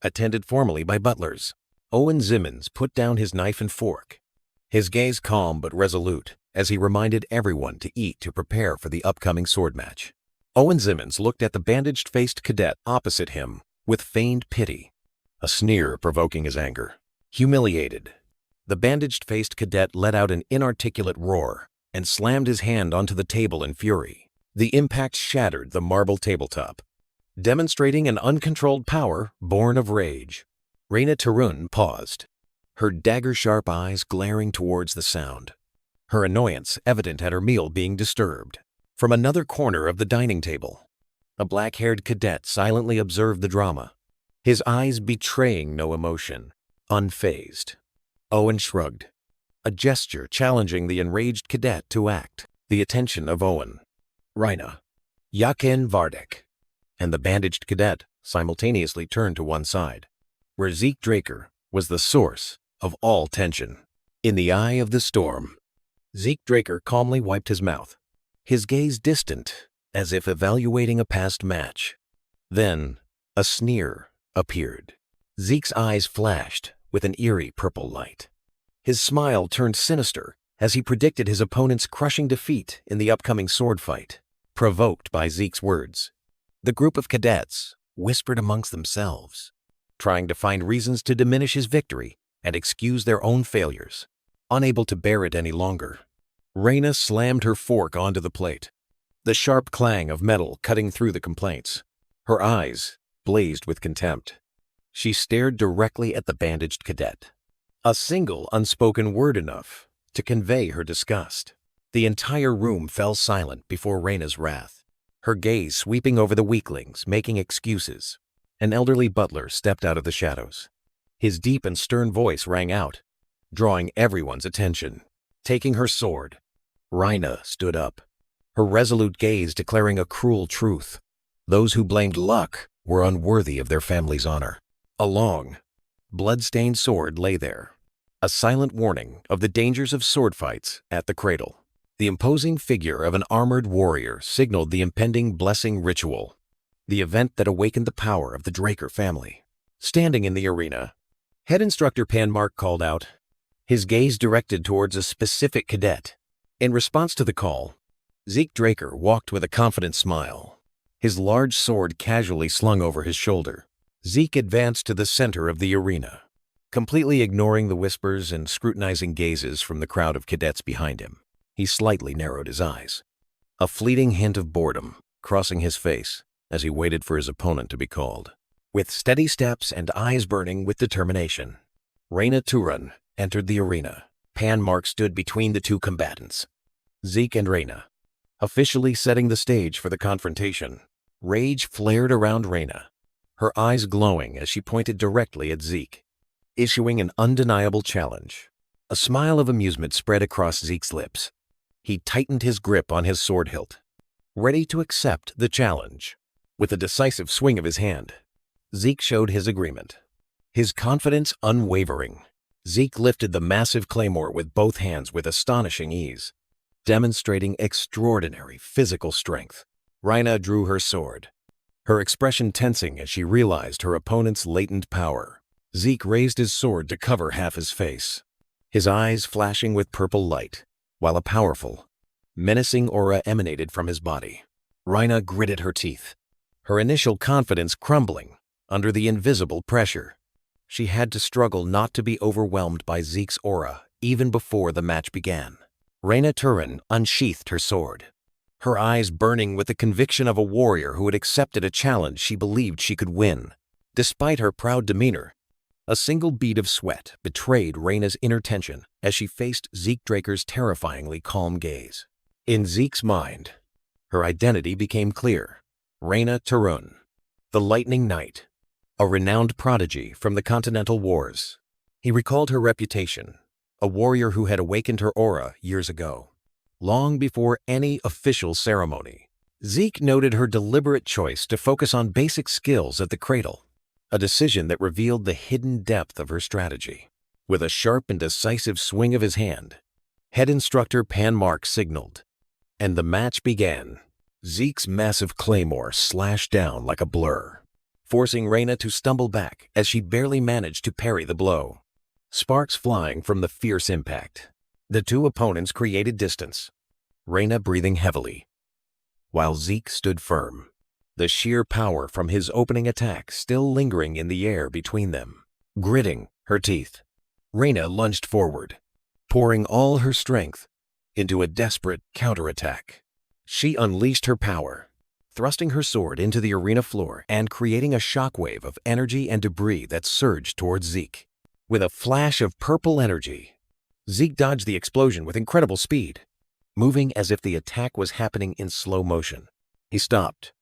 attended formally by butlers. Owen Zimmons put down his knife and fork, his gaze calm but resolute as he reminded everyone to eat to prepare for the upcoming sword match. Owen Zimmons looked at the bandaged-faced cadet opposite him with feigned pity, a sneer provoking his anger. Humiliated, the bandaged-faced cadet let out an inarticulate roar and slammed his hand onto the table in fury. The impact shattered the marble tabletop, demonstrating an uncontrolled power born of rage. Reyna Tarun paused, her dagger-sharp eyes glaring towards the sound, her annoyance evident at her meal being disturbed. From another corner of the dining table, a black-haired cadet silently observed the drama, his eyes betraying no emotion. Unfazed, Owen shrugged, a gesture challenging the enraged cadet to act. The attention of Owen, Reina, Yakin Vardek, and the bandaged cadet simultaneously turned to one side, where Zeke Draker was the source of all tension. In the eye of the storm, Zeke Draker calmly wiped his mouth, his gaze distant, as if evaluating a past match. Then, a sneer appeared. Zeke's eyes flashed with an eerie purple light. His smile turned sinister as he predicted his opponent's crushing defeat in the upcoming sword fight. Provoked by Zeke's words, the group of cadets whispered amongst themselves, trying to find reasons to diminish his victory and excuse their own failures. Unable to bear it any longer, Reina slammed her fork onto the plate, the sharp clang of metal cutting through the complaints. Her eyes blazed with contempt. She stared directly at the bandaged cadet, a single unspoken word enough to convey her disgust. The entire room fell silent before Reina's wrath, her gaze sweeping over the weaklings, making excuses. An elderly butler stepped out of the shadows. His deep and stern voice rang out, drawing everyone's attention. Taking her sword, Reina stood up, her resolute gaze declaring a cruel truth. Those who blamed luck were unworthy of their family's honor. A long, blood-stained sword lay there, a silent warning of the dangers of sword fights at the cradle. The imposing figure of an armored warrior signaled the impending blessing ritual, the event that awakened the power of the Draker family. Standing in the arena, head instructor Panmark called out, his gaze directed towards a specific cadet. In response to the call, Zeke Draker walked with a confident smile, his large sword casually slung over his shoulder. Zeke advanced to the center of the arena, completely ignoring the whispers and scrutinizing gazes from the crowd of cadets behind him. He slightly narrowed his eyes, a fleeting hint of boredom crossing his face as he waited for his opponent to be called. With steady steps and eyes burning with determination, Reina Turan entered the arena. Panmark stood between the two combatants, Zeke and Reina, officially setting the stage for the confrontation. Rage flared around Reina, her eyes glowing as she pointed directly at Zeke, issuing an undeniable challenge. A smile of amusement spread across Zeke's lips. He tightened his grip on his sword hilt, ready to accept the challenge. With a decisive swing of his hand, Zeke showed his agreement, his confidence unwavering. Zeke lifted the massive claymore with both hands with astonishing ease, demonstrating extraordinary physical strength. Reina drew her sword, her expression tensing as she realized her opponent's latent power. Zeke raised his sword to cover half his face, his eyes flashing with purple light, while a powerful, menacing aura emanated from his body. Reina gritted her teeth, her initial confidence crumbling under the invisible pressure. She had to struggle not to be overwhelmed by Zeke's aura even before the match began. Reina Turan unsheathed her sword, her eyes burning with the conviction of a warrior who had accepted a challenge she believed she could win. Despite her proud demeanor, a single bead of sweat betrayed Reina's inner tension as she faced Zeke Draker's terrifyingly calm gaze. In Zeke's mind, her identity became clear. Reina Turan, the Lightning Knight, a renowned prodigy from the Continental Wars. He recalled her reputation, a warrior who had awakened her aura years ago, long before any official ceremony. Zeke noted her deliberate choice to focus on basic skills at the cradle, a decision that revealed the hidden depth of her strategy. With a sharp and decisive swing of his hand, head instructor Panmark signaled, and the match began. Zeke's massive claymore slashed down like a blur, forcing Reina to stumble back as she barely managed to parry the blow, sparks flying from the fierce impact. The two opponents created distance, Reina breathing heavily, while Zeke stood firm, the sheer power from his opening attack still lingering in the air between them. Gritting her teeth, Reina lunged forward, pouring all her strength into a desperate counterattack. She unleashed her power, thrusting her sword into the arena floor and creating a shockwave of energy and debris that surged towards Zeke. With a flash of purple energy, Zeke dodged the explosion with incredible speed, moving as if the attack was happening in slow motion. He stopped,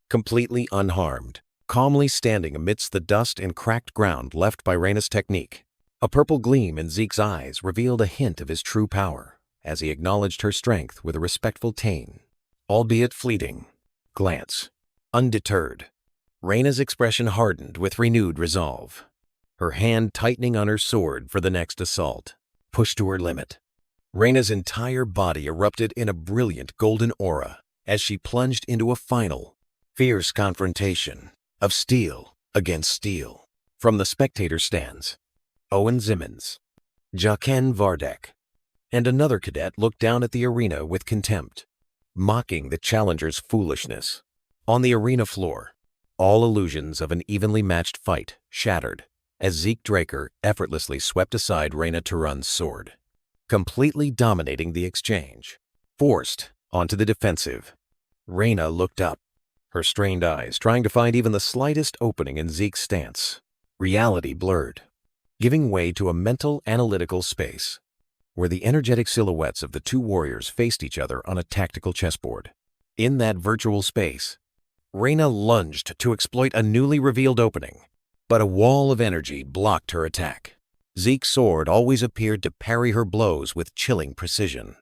completely unharmed, calmly standing amidst the dust and cracked ground left by Reina's technique. A purple gleam in Zeke's eyes revealed a hint of his true power as he acknowledged her strength with a respectful tone, albeit fleeting, glance. Undeterred, Reina's expression hardened with renewed resolve, her hand tightening on her sword for the next assault. Pushed to her limit, Reina's entire body erupted in a brilliant golden aura as she plunged into a final, fierce confrontation of steel against steel. From the spectator stands, Owen Zimmons, Jaqen Vardek, and another cadet looked down at the arena with contempt, mocking the challenger's foolishness. On the arena floor, all illusions of an evenly matched fight shattered as Zeke Draker effortlessly swept aside Reina Turan's sword, completely dominating the exchange. Forced onto the defensive, Reina looked up, her strained eyes trying to find even the slightest opening in Zeke's stance. Reality blurred, giving way to a mental analytical space where the energetic silhouettes of the two warriors faced each other on a tactical chessboard. In that virtual space, Reina lunged to exploit a newly revealed opening, but a wall of energy blocked her attack. Zeke's sword always appeared to parry her blows with chilling precision,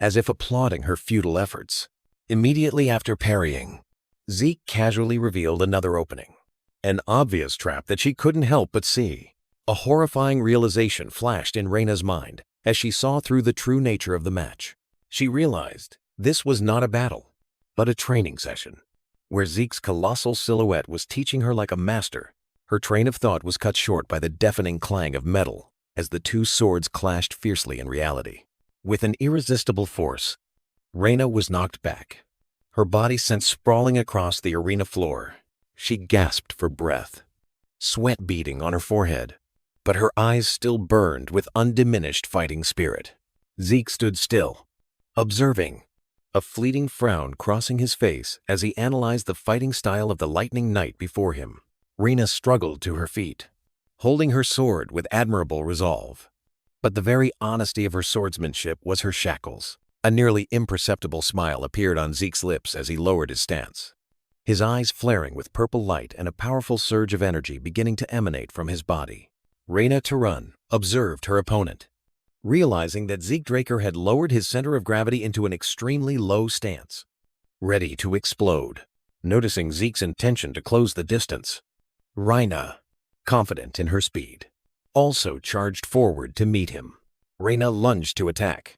as if applauding her futile efforts. Immediately after parrying, Zeke casually revealed another opening, an obvious trap that she couldn't help but see. A horrifying realization flashed in Reina's mind as she saw through the true nature of the match. She realized this was not a battle, but a training session, where Zeke's colossal silhouette was teaching her like a master. Her train of thought was cut short by the deafening clang of metal as the two swords clashed fiercely in reality. With an irresistible force, Reina was knocked back, her body sent sprawling across the arena floor. She gasped for breath, sweat beading on her forehead, but her eyes still burned with undiminished fighting spirit. Zeke stood still, observing, a fleeting frown crossing his face as he analyzed the fighting style of the lightning knight before him. Reina struggled to her feet, holding her sword with admirable resolve. But the very honesty of her swordsmanship was her shackles. A nearly imperceptible smile appeared on Zeke's lips as he lowered his stance, his eyes flaring with purple light and a powerful surge of energy beginning to emanate from his body. Reina Turan observed her opponent, realizing that Zeke Draker had lowered his center of gravity into an extremely low stance, ready to explode. Noticing Zeke's intention to close the distance, Reina, confident in her speed, also charged forward to meet him. Reina lunged to attack,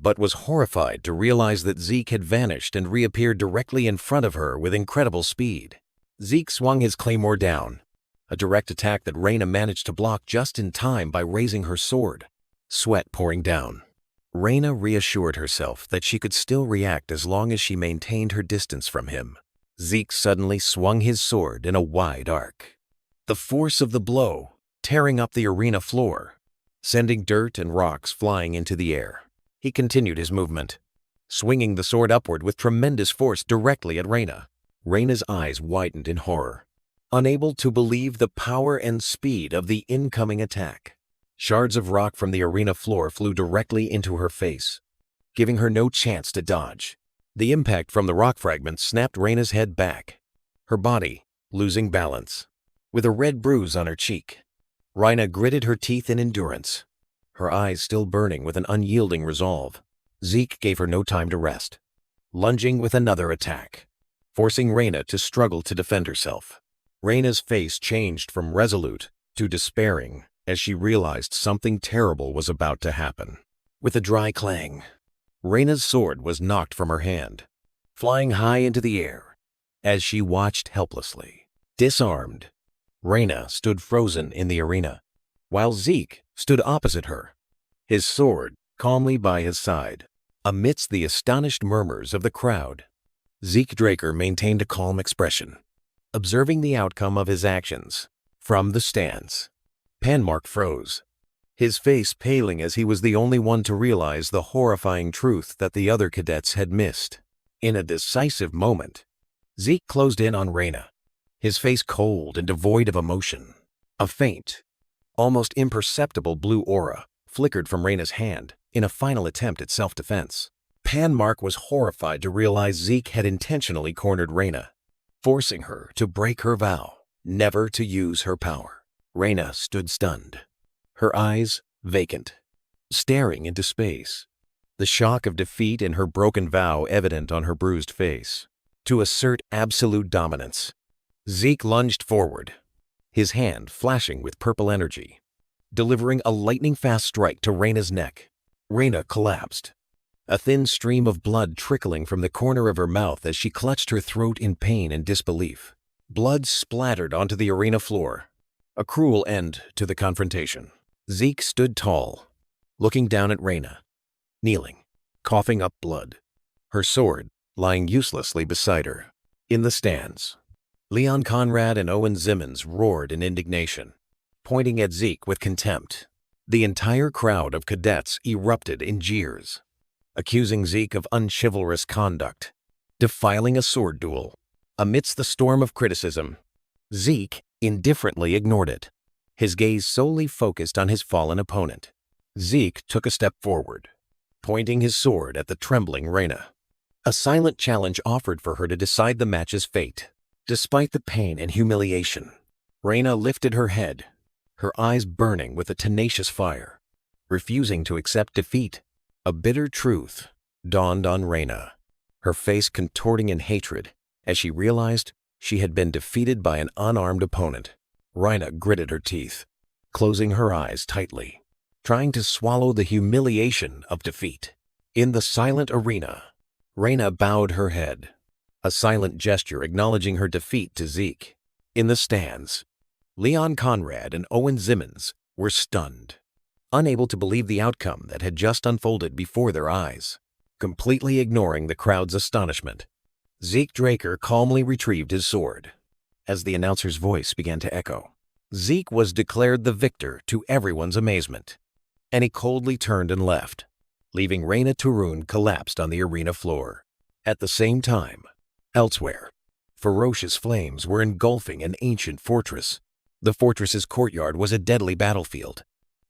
but was horrified to realize that Zeke had vanished and reappeared directly in front of her with incredible speed. Zeke swung his claymore down, a direct attack that Reina managed to block just in time by raising her sword, sweat pouring down. Reina reassured herself that she could still react as long as she maintained her distance from him. Zeke suddenly swung his sword in a wide arc, the force of the blow tearing up the arena floor, sending dirt and rocks flying into the air. He continued his movement, swinging the sword upward with tremendous force directly at Reina. Reina's eyes widened in horror, unable to believe the power and speed of the incoming attack. Shards of rock from the arena floor flew directly into her face, giving her no chance to dodge. The impact from the rock fragments snapped Reina's head back, her body losing balance. With a red bruise on her cheek, Reina gritted her teeth in endurance, her eyes still burning with an unyielding resolve. Zeke gave her no time to rest, lunging with another attack, forcing Reina to struggle to defend herself. Reina's face changed from resolute to despairing as she realized something terrible was about to happen. With a dry clang, Reina's sword was knocked from her hand, flying high into the air as she watched helplessly. Disarmed, Reina stood frozen in the arena, while Zeke stood opposite her, his sword calmly by his side. Amidst the astonished murmurs of the crowd, Zeke Draker maintained a calm expression, observing the outcome of his actions. From the stands, Panmark froze, his face paling as he was the only one to realize the horrifying truth that the other cadets had missed. In a decisive moment, Zeke closed in on Reina, his face cold and devoid of emotion. A faint, almost imperceptible blue aura flickered from Reina's hand in a final attempt at self-defense. Panmark was horrified to realize Zeke had intentionally cornered Reina, forcing her to break her vow never to use her power. Reina stood stunned, her eyes vacant, staring into space, the shock of defeat in her broken vow evident on her bruised face. To assert absolute dominance, Zeke lunged forward, his hand flashing with purple energy, delivering a lightning-fast strike to Reina's neck. Reina collapsed, a thin stream of blood trickling from the corner of her mouth as she clutched her throat in pain and disbelief. Blood splattered onto the arena floor, a cruel end to the confrontation. Zeke stood tall, looking down at Reina, kneeling, coughing up blood, her sword lying uselessly beside her. In the stands, Leon Conrad and Owen Zimmons roared in indignation, pointing at Zeke with contempt. The entire crowd of cadets erupted in jeers, accusing Zeke of unchivalrous conduct, defiling a sword duel. Amidst the storm of criticism, Zeke indifferently ignored it, his gaze solely focused on his fallen opponent. Zeke took a step forward, pointing his sword at the trembling Reina. A silent challenge offered for her to decide the match's fate. Despite the pain and humiliation, Reina lifted her head, her eyes burning with a tenacious fire, refusing to accept defeat. A bitter truth dawned on Reina, her face contorting in hatred as she realized she had been defeated by an unarmed opponent. Reina gritted her teeth, closing her eyes tightly, trying to swallow the humiliation of defeat. In the silent arena, Reina bowed her head, a silent gesture acknowledging her defeat to Zeke. In the stands, Leon Conrad and Owen Zimmons were stunned, unable to believe the outcome that had just unfolded before their eyes. Completely ignoring the crowd's astonishment, Zeke Draker calmly retrieved his sword. As the announcer's voice began to echo, Zeke was declared the victor to everyone's amazement, and he coldly turned and left, leaving Reina Turun collapsed on the arena floor. At the same time, elsewhere, ferocious flames were engulfing an ancient fortress. The fortress's courtyard was a deadly battlefield,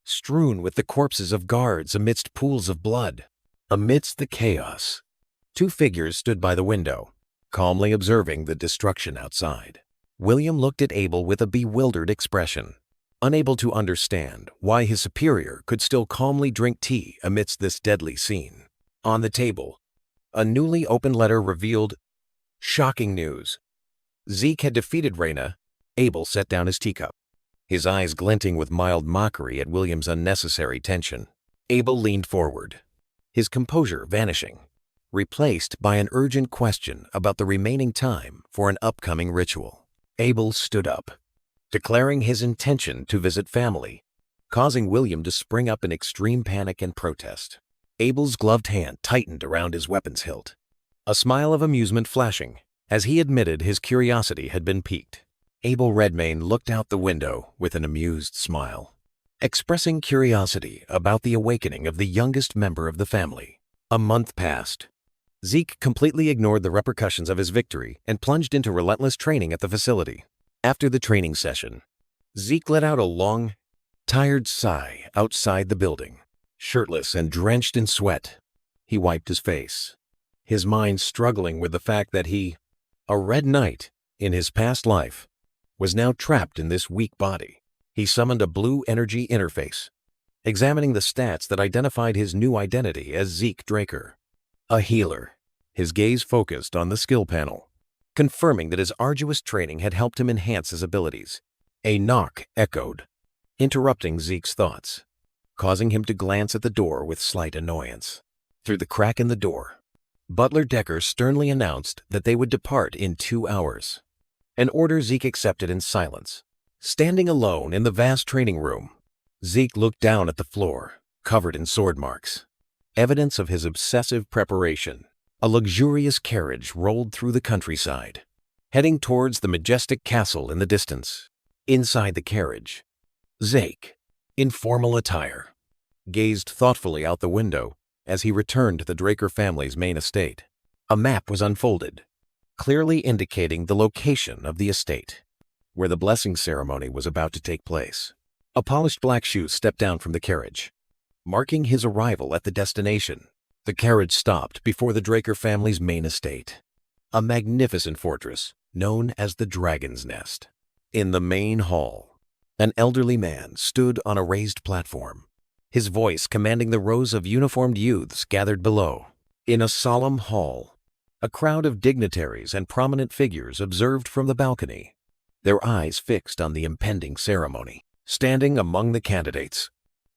strewn with the corpses of guards amidst pools of blood. Amidst the chaos, two figures stood by the window, calmly observing the destruction outside. William looked at Abel with a bewildered expression, unable to understand why his superior could still calmly drink tea amidst this deadly scene. On the table, a newly opened letter revealed shocking news. Zeke had defeated Reina. Abel set down his teacup, his eyes glinting with mild mockery at William's unnecessary tension. Abel leaned forward, his composure vanishing, replaced by an urgent question about the remaining time for an upcoming ritual. Abel stood up, declaring his intention to visit family, causing William to spring up in extreme panic and protest. Abel's gloved hand tightened around his weapon's hilt, a smile of amusement flashing as he admitted his curiosity had been piqued. Abel Redmayne looked out the window with an amused smile, expressing curiosity about the awakening of the youngest member of the family. A month passed. Zeke completely ignored the repercussions of his victory and plunged into relentless training at the facility. After the training session, Zeke let out a long, tired sigh outside the building. Shirtless and drenched in sweat, he wiped his face, his mind struggling with the fact that he, a red knight in his past life, was now trapped in this weak body. He summoned a blue energy interface, examining the stats that identified his new identity as Zeke Draker, a healer. His gaze focused on the skill panel, confirming that his arduous training had helped him enhance his abilities. A knock echoed, interrupting Zeke's thoughts, causing him to glance at the door with slight annoyance. Through the crack in the door, Butler Decker sternly announced that they would depart in 2 hours, an order Zeke accepted in silence. Standing alone in the vast training room, Zeke looked down at the floor, covered in sword marks, evidence of his obsessive preparation. A luxurious carriage rolled through the countryside, heading towards the majestic castle in the distance. Inside the carriage, Zeke, in formal attire, gazed thoughtfully out the window as he returned to the Draker family's main estate. A map was unfolded, clearly indicating the location of the estate, where the blessing ceremony was about to take place. A polished black shoe stepped down from the carriage, marking his arrival at the destination. The carriage stopped before the Draker family's main estate, a magnificent fortress known as the Dragon's Nest. In the main hall, An elderly man stood on a raised platform, his voice commanding the rows of uniformed youths gathered below. In a solemn hall, a crowd of dignitaries and prominent figures observed from the balcony, their eyes fixed on the impending ceremony. Standing among the candidates,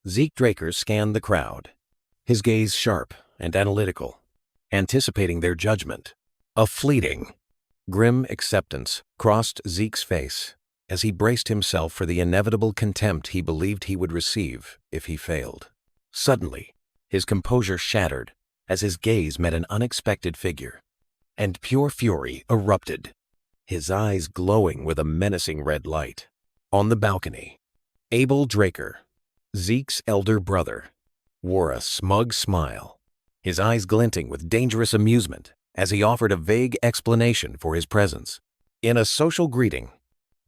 Zeke Draker scanned the crowd, his gaze sharp and analytical, anticipating their judgment. A fleeting, grim acceptance crossed Zeke's face as he braced himself for the inevitable contempt he believed he would receive if he failed. Suddenly, his composure shattered as his gaze met an unexpected figure, and pure fury erupted, his eyes glowing with a menacing red light. On the balcony, Abel Draker, Zeke's elder brother, wore a smug smile, his eyes glinting with dangerous amusement as he offered a vague explanation for his presence. In a social greeting,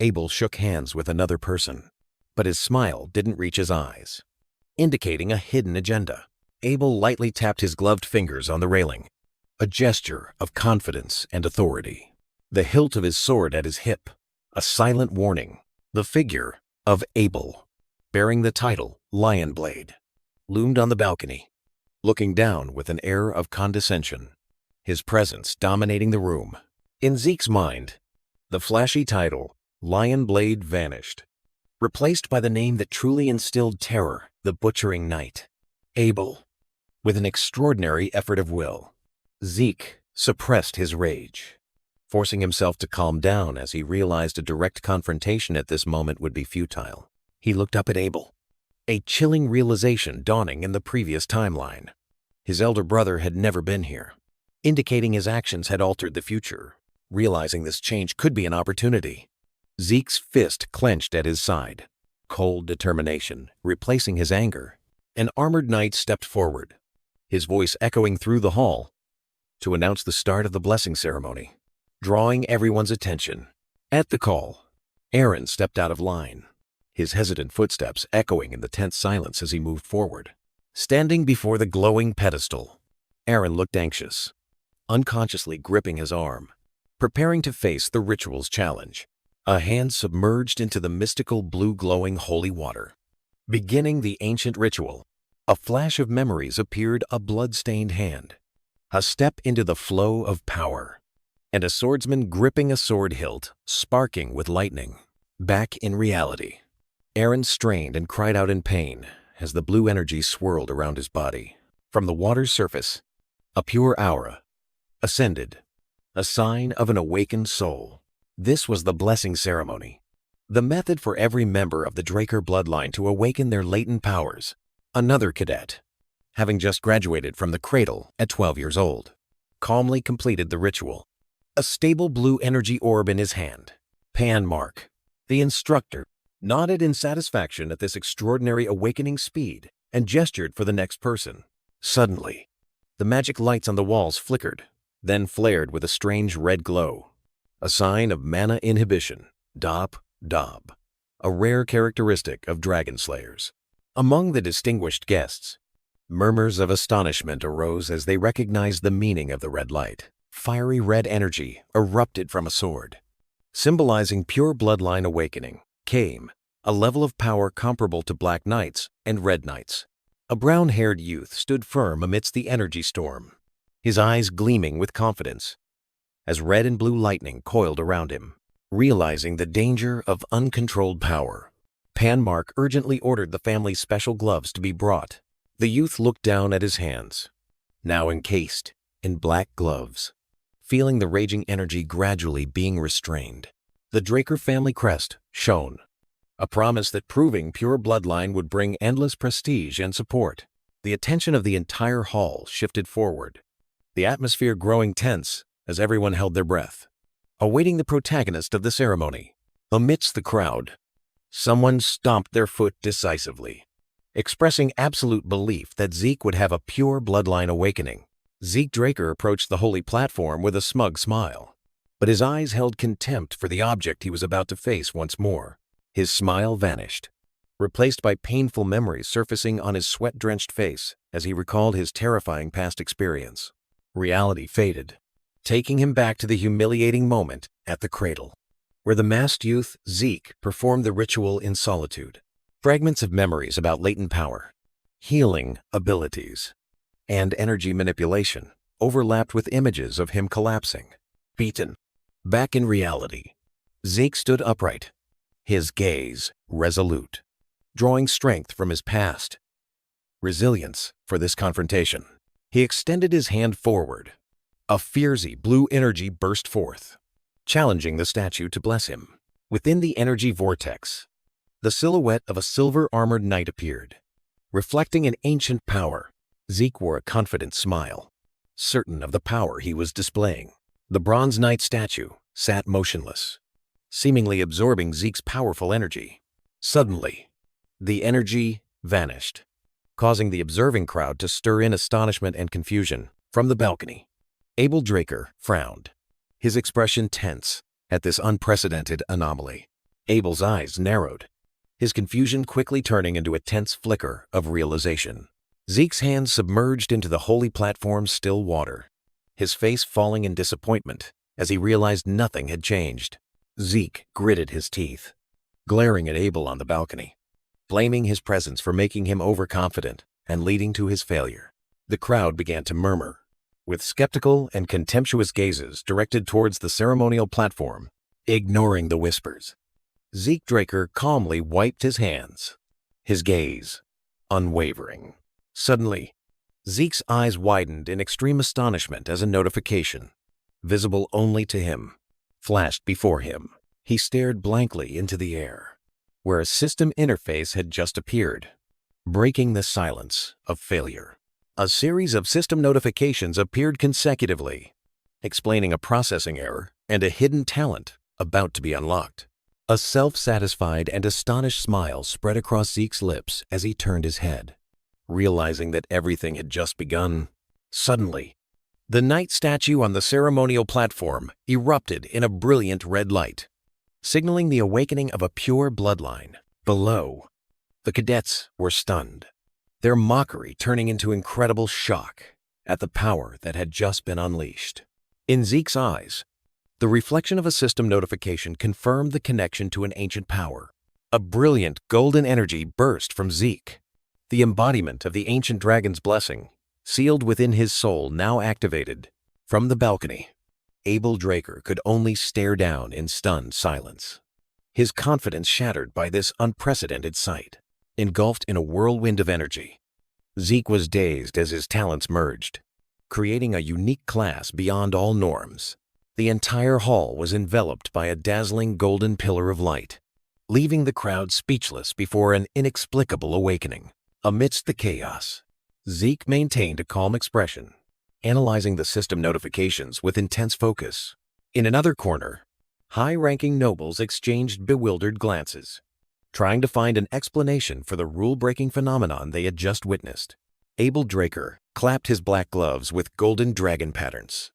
Abel shook hands with another person, but his smile didn't reach his eyes, indicating a hidden agenda. Abel lightly tapped his gloved fingers on the railing, a gesture of confidence and authority. The hilt of his sword at his hip, a silent warning. The figure of Abel, bearing the title Lion Blade, loomed on the balcony, looking down with an air of condescension, his presence dominating the room. In Zeke's mind, the flashy title Lion Blade vanished, replaced by the name that truly instilled terror, the Butchering Knight. Abel. With an extraordinary effort of will, Zeke suppressed his rage, forcing himself to calm down as he realized a direct confrontation at this moment would be futile. He looked up at Abel, a chilling realization dawning in the previous timeline. His elder brother had never been here, indicating his actions had altered the future. Realizing this change could be an opportunity, Zeke's fist clenched at his side, cold determination replacing his anger. An armored knight stepped forward, his voice echoing through the hall, to announce the start of the blessing ceremony, drawing everyone's attention. At the call, Aaron stepped out of line, his hesitant footsteps echoing in the tense silence as he moved forward. Standing before the glowing pedestal, Aaron looked anxious, unconsciously gripping his arm, preparing to face the ritual's challenge. A hand submerged into the mystical blue glowing holy water. Beginning the ancient ritual, a flash of memories appeared, a blood-stained hand, a step into the flow of power, and a swordsman gripping a sword hilt, sparking with lightning. Back in reality, Aaron strained and cried out in pain as the blue energy swirled around his body. From the water's surface, a pure aura ascended, a sign of an awakened soul. This was the blessing ceremony, the method for every member of the Draker bloodline to awaken their latent powers. Another cadet, having just graduated from the cradle at 12 years old, calmly completed the ritual, a stable blue energy orb in his hand. Mark, the instructor, nodded in satisfaction at this extraordinary awakening speed and gestured for the next person. Suddenly, the magic lights on the walls flickered, then flared with a strange red glow, a sign of mana inhibition, Dob, a rare characteristic of dragon slayers. Among the distinguished guests, murmurs of astonishment arose as they recognized the meaning of the red light. Fiery red energy erupted from a sword, symbolizing pure bloodline awakening. Came a level of power comparable to Black Knights and Red Knights. A brown-haired youth stood firm amidst the energy storm, his eyes gleaming with confidence, as red and blue lightning coiled around him. Realizing the danger of uncontrolled power, Mark urgently ordered the family's special gloves to be brought. The youth looked down at his hands, now encased in black gloves, feeling the raging energy gradually being restrained. The Draker family crest shone, a promise that proving pure bloodline would bring endless prestige and support. The attention of the entire hall shifted forward, the atmosphere growing tense as everyone held their breath, awaiting the protagonist of the ceremony. Amidst the crowd, someone stomped their foot decisively, expressing absolute belief that Zeke would have a pure bloodline awakening. Zeke Draker approached the holy platform with a smug smile, but his eyes held contempt for the object he was about to face once more. His smile vanished, replaced by painful memories surfacing on his sweat-drenched face as he recalled his terrifying past experience. Reality faded, taking him back to the humiliating moment at the cradle. where the masked youth, Zeke, performed the ritual in solitude. Fragments of memories about latent power, healing abilities, and energy manipulation overlapped with images of him collapsing, beaten. Back in reality, Zeke stood upright, his gaze resolute, drawing strength from his past, resilience for this confrontation. He extended his hand forward. A fiery blue energy burst forth, challenging the statue to bless him. Within the energy vortex, the silhouette of a silver-armored knight appeared, reflecting an ancient power. Zeke wore a confident smile, certain of the power he was displaying. The bronze knight statue sat motionless, seemingly absorbing Zeke's powerful energy. Suddenly, the energy vanished, causing the observing crowd to stir in astonishment and confusion. From the balcony, Abel Draker frowned, his expression tense at this unprecedented anomaly. Abel's eyes narrowed, his confusion quickly turning into a tense flicker of realization. Zeke's hands submerged into the holy platform's still water, his face falling in disappointment as he realized nothing had changed. Zeke gritted his teeth, glaring at Abel on the balcony, blaming his presence for making him overconfident and leading to his failure. The crowd began to murmur, with skeptical and contemptuous gazes directed towards the ceremonial platform. Ignoring the whispers, Zeke Draker calmly wiped his hands, his gaze unwavering. Suddenly, Zeke's eyes widened in extreme astonishment as a notification, visible only to him, flashed before him. He stared blankly into the air, where a system interface had just appeared, breaking the silence of failure. A series of system notifications appeared consecutively, explaining a processing error and a hidden talent about to be unlocked. A self-satisfied and astonished smile spread across Zeke's lips as he turned his head, realizing that everything had just begun. Suddenly, the knight statue on the ceremonial platform erupted in a brilliant red light, signaling the awakening of a pure bloodline. Below, the cadets were stunned, their mockery turning into incredible shock at the power that had just been unleashed. In Zeke's eyes, the reflection of a system notification confirmed the connection to an ancient power. A brilliant golden energy burst from Zeke, the embodiment of the ancient dragon's blessing, sealed within his soul now activated. From the balcony, Abel Draker could only stare down in stunned silence, his confidence shattered by this unprecedented sight. Engulfed in a whirlwind of energy, Zeke was dazed as his talents merged, creating a unique class beyond all norms. The entire hall was enveloped by a dazzling golden pillar of light, leaving the crowd speechless before an inexplicable awakening. Amidst the chaos, Zeke maintained a calm expression, analyzing the system notifications with intense focus. In another corner, high-ranking nobles exchanged bewildered glances, trying to find an explanation for the rule-breaking phenomenon they had just witnessed. Abel Draker clapped his black gloves with golden dragon patterns,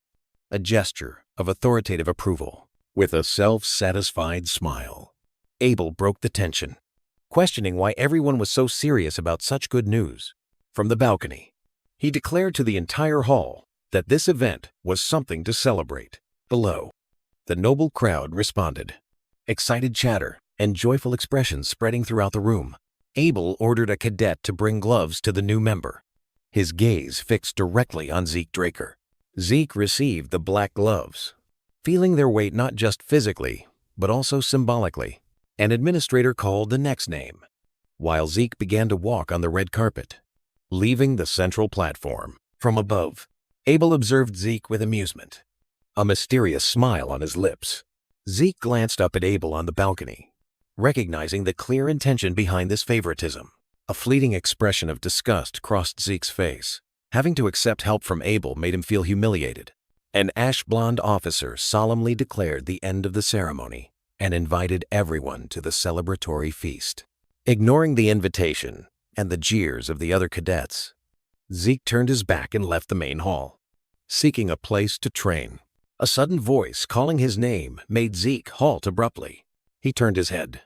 a gesture of authoritative approval. With a self-satisfied smile, Abel broke the tension, questioning why everyone was so serious about such good news. From the balcony, he declared to the entire hall that this event was something to celebrate. Below, the noble crowd responded, excited chatter and joyful expressions spreading throughout the room. Abel ordered a cadet to bring gloves to the new member, his gaze fixed directly on Zeke Draker. Zeke received the black gloves, feeling their weight not just physically, but also symbolically. An administrator called the next name, while Zeke began to walk on the red carpet, leaving the central platform. From above, Abel observed Zeke with amusement, a mysterious smile on his lips. Zeke glanced up at Abel on the balcony, recognizing the clear intention behind this favoritism. A fleeting expression of disgust crossed Zeke's face. Having to accept help from Abel made him feel humiliated. An ash-blonde officer solemnly declared the end of the ceremony and invited everyone to the celebratory feast. Ignoring the invitation and the jeers of the other cadets, Zeke turned his back and left the main hall, seeking a place to train. A sudden voice calling his name made Zeke halt abruptly. He turned his head,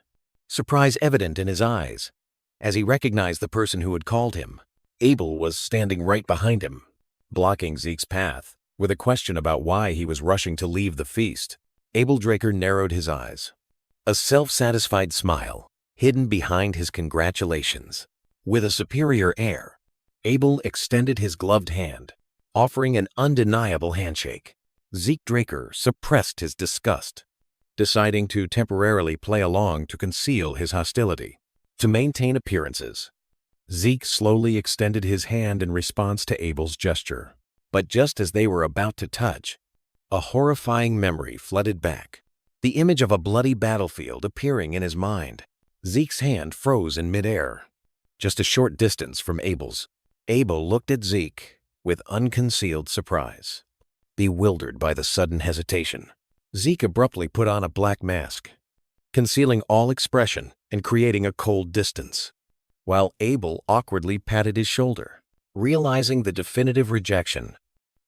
surprise evident in his eyes, as he recognized the person who had called him. Abel was standing right behind him, blocking Zeke's path, with a question about why he was rushing to leave the feast. Abel Draker narrowed his eyes. A self-satisfied smile, hidden behind his congratulations. With a superior air, Abel extended his gloved hand, offering an undeniable handshake. Zeke Draker suppressed his disgust, deciding to temporarily play along to conceal his hostility. To maintain appearances, Zeke slowly extended his hand in response to Abel's gesture. But just as they were about to touch, a horrifying memory flooded back. The image of a bloody battlefield appearing in his mind. Zeke's hand froze in midair, just a short distance from Abel's. Abel looked at Zeke with unconcealed surprise. Bewildered by the sudden hesitation, Zeke abruptly put on a black mask, concealing all expression and creating a cold distance, while Abel awkwardly patted his shoulder. Realizing the definitive rejection,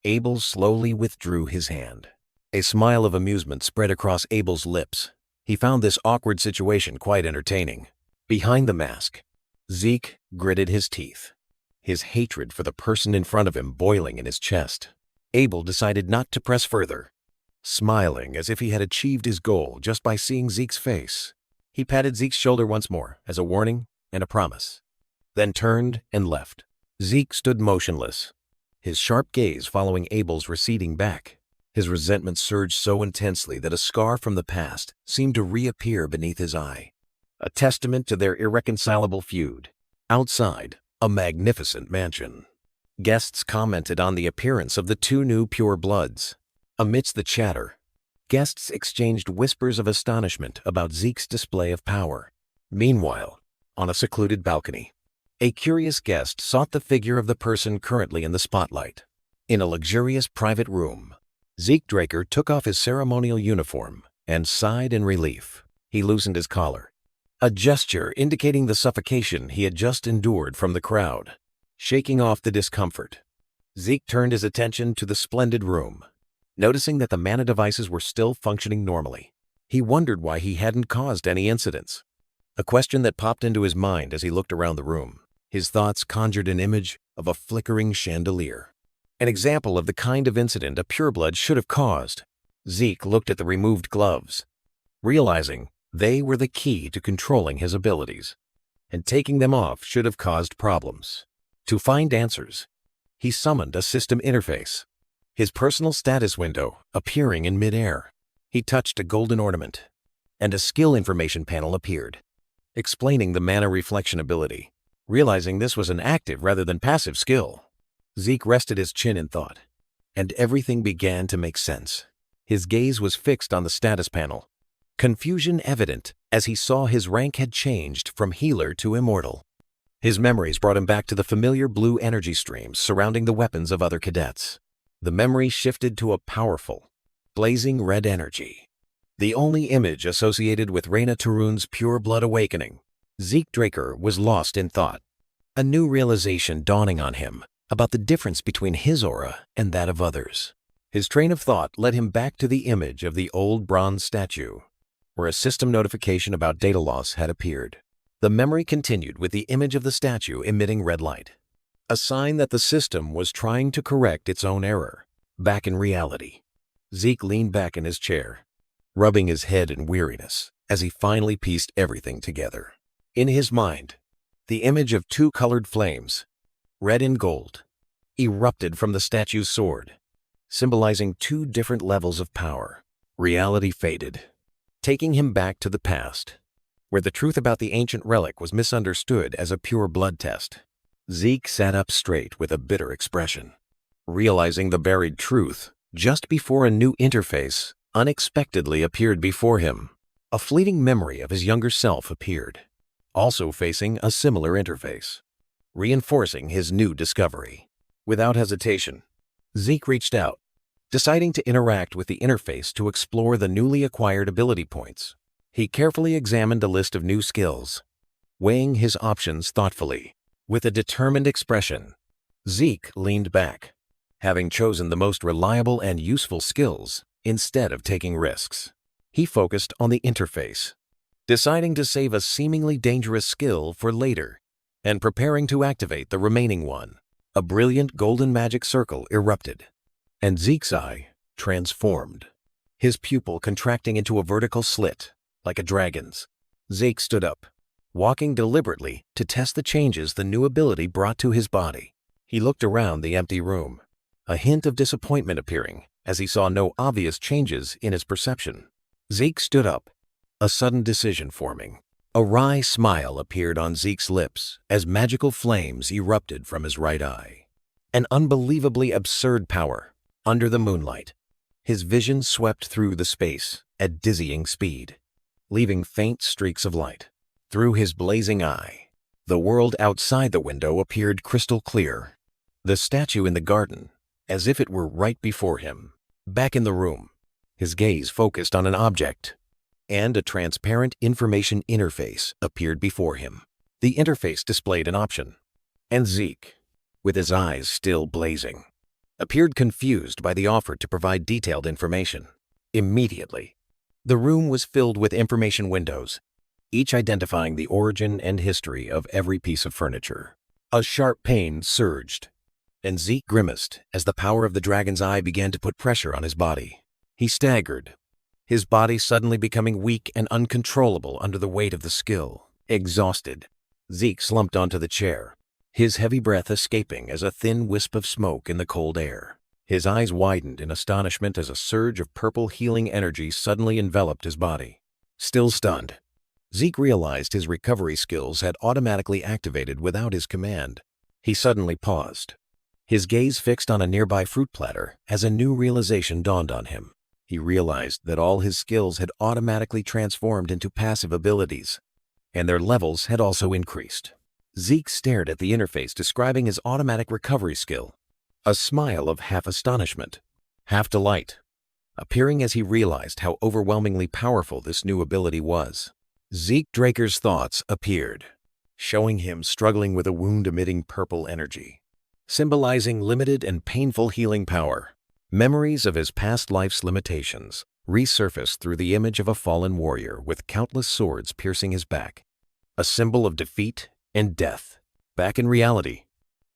Abel slowly withdrew his hand. A smile of amusement spread across Abel's lips. He found this awkward situation quite entertaining. Behind the mask, Zeke gritted his teeth, his hatred for the person in front of him boiling in his chest. Abel decided not to press further, smiling as if he had achieved his goal just by seeing Zeke's face. He patted Zeke's shoulder once more as a warning and a promise, then turned and left. Zeke stood motionless, his sharp gaze following Abel's receding back. His resentment surged so intensely that a scar from the past seemed to reappear beneath his eye, a testament to their irreconcilable feud. Outside, a magnificent mansion. Guests commented on the appearance of the two new pure bloods. Amidst the chatter, guests exchanged whispers of astonishment about Zeke's display of power. Meanwhile, on a secluded balcony, a curious guest sought the figure of the person currently in the spotlight. In a luxurious private room, Zeke Draker took off his ceremonial uniform and sighed in relief. He loosened his collar, a gesture indicating the suffocation he had just endured from the crowd. Shaking off the discomfort, Zeke turned his attention to the splendid room. Noticing that the mana devices were still functioning normally, he wondered why he hadn't caused any incidents. A question that popped into his mind as he looked around the room. His thoughts conjured an image of a flickering chandelier, an example of the kind of incident a pureblood should have caused. Zeke looked at the removed gloves, realizing they were the key to controlling his abilities, and taking them off should have caused problems. To find answers, he summoned a system interface, his personal status window appearing in midair. He touched a golden ornament, and a skill information panel appeared, explaining the mana reflection ability. Realizing this was an active rather than passive skill, Zeke rested his chin in thought, and everything began to make sense. His gaze was fixed on the status panel, confusion evident as he saw his rank had changed from healer to immortal. His memories brought him back to the familiar blue energy streams surrounding the weapons of other cadets. The memory shifted to a powerful, blazing red energy, the only image associated with Reyna Tarun's pure blood awakening. Zeke Draker was lost in thought, a new realization dawning on him about the difference between his aura and that of others. His train of thought led him back to the image of the old bronze statue, where a system notification about data loss had appeared. The memory continued with the image of the statue emitting red light, a sign that the system was trying to correct its own error. Back in reality, Zeke leaned back in his chair, rubbing his head in weariness as he finally pieced everything together. In his mind, the image of two colored flames, red and gold, erupted from the statue's sword, symbolizing two different levels of power. Reality faded, taking him back to the past, where the truth about the ancient relic was misunderstood as a pure blood test. Zeke sat up straight with a bitter expression, realizing the buried truth just before a new interface unexpectedly appeared before him. A fleeting memory of his younger self appeared, also facing a similar interface, reinforcing his new discovery. Without hesitation, Zeke reached out, deciding to interact with the interface to explore the newly acquired ability points. He carefully examined a list of new skills, weighing his options thoughtfully. With a determined expression, Zeke leaned back, having chosen the most reliable and useful skills instead of taking risks. He focused on the interface, deciding to save a seemingly dangerous skill for later and preparing to activate the remaining one. A brilliant golden magic circle erupted, and Zeke's eye transformed. his pupil contracting into a vertical slit, like a dragon's. Zeke stood up, walking deliberately to test the changes the new ability brought to his body. He looked around the empty room, a hint of disappointment appearing as he saw no obvious changes in his perception. Zeke stood up, a sudden decision forming. A wry smile appeared on Zeke's lips as magical flames erupted from his right eye. An unbelievably absurd power. Under the moonlight, his vision swept through the space at dizzying speed, leaving faint streaks of light. Through his blazing eye, the world outside the window appeared crystal clear. The statue in the garden, as if it were right before him. Back in the room, his gaze focused on an object, and a transparent information interface appeared before him. The interface displayed an option, and Zeke, with his eyes still blazing, appeared confused by the offer to provide detailed information. Immediately, the room was filled with information windows, each identifying the origin and history of every piece of furniture. A sharp pain surged, and Zeke grimaced as the power of the dragon's eye began to put pressure on his body. He staggered, his body suddenly becoming weak and uncontrollable under the weight of the skill. Exhausted, Zeke slumped onto the chair, his heavy breath escaping as a thin wisp of smoke in the cold air. His eyes widened in astonishment as a surge of purple healing energy suddenly enveloped his body. Still stunned, Zeke realized his recovery skills had automatically activated without his command. He suddenly paused, his gaze fixed on a nearby fruit platter as a new realization dawned on him. He realized that all his skills had automatically transformed into passive abilities, and their levels had also increased. Zeke stared at the interface describing his automatic recovery skill, a smile of half astonishment, half delight, appearing as he realized how overwhelmingly powerful this new ability was. Zeke Draker's thoughts appeared, showing him struggling with a wound-emitting purple energy, symbolizing limited and painful healing power. Memories of his past life's limitations resurfaced through the image of a fallen warrior with countless swords piercing his back, a symbol of defeat and death. Back in reality,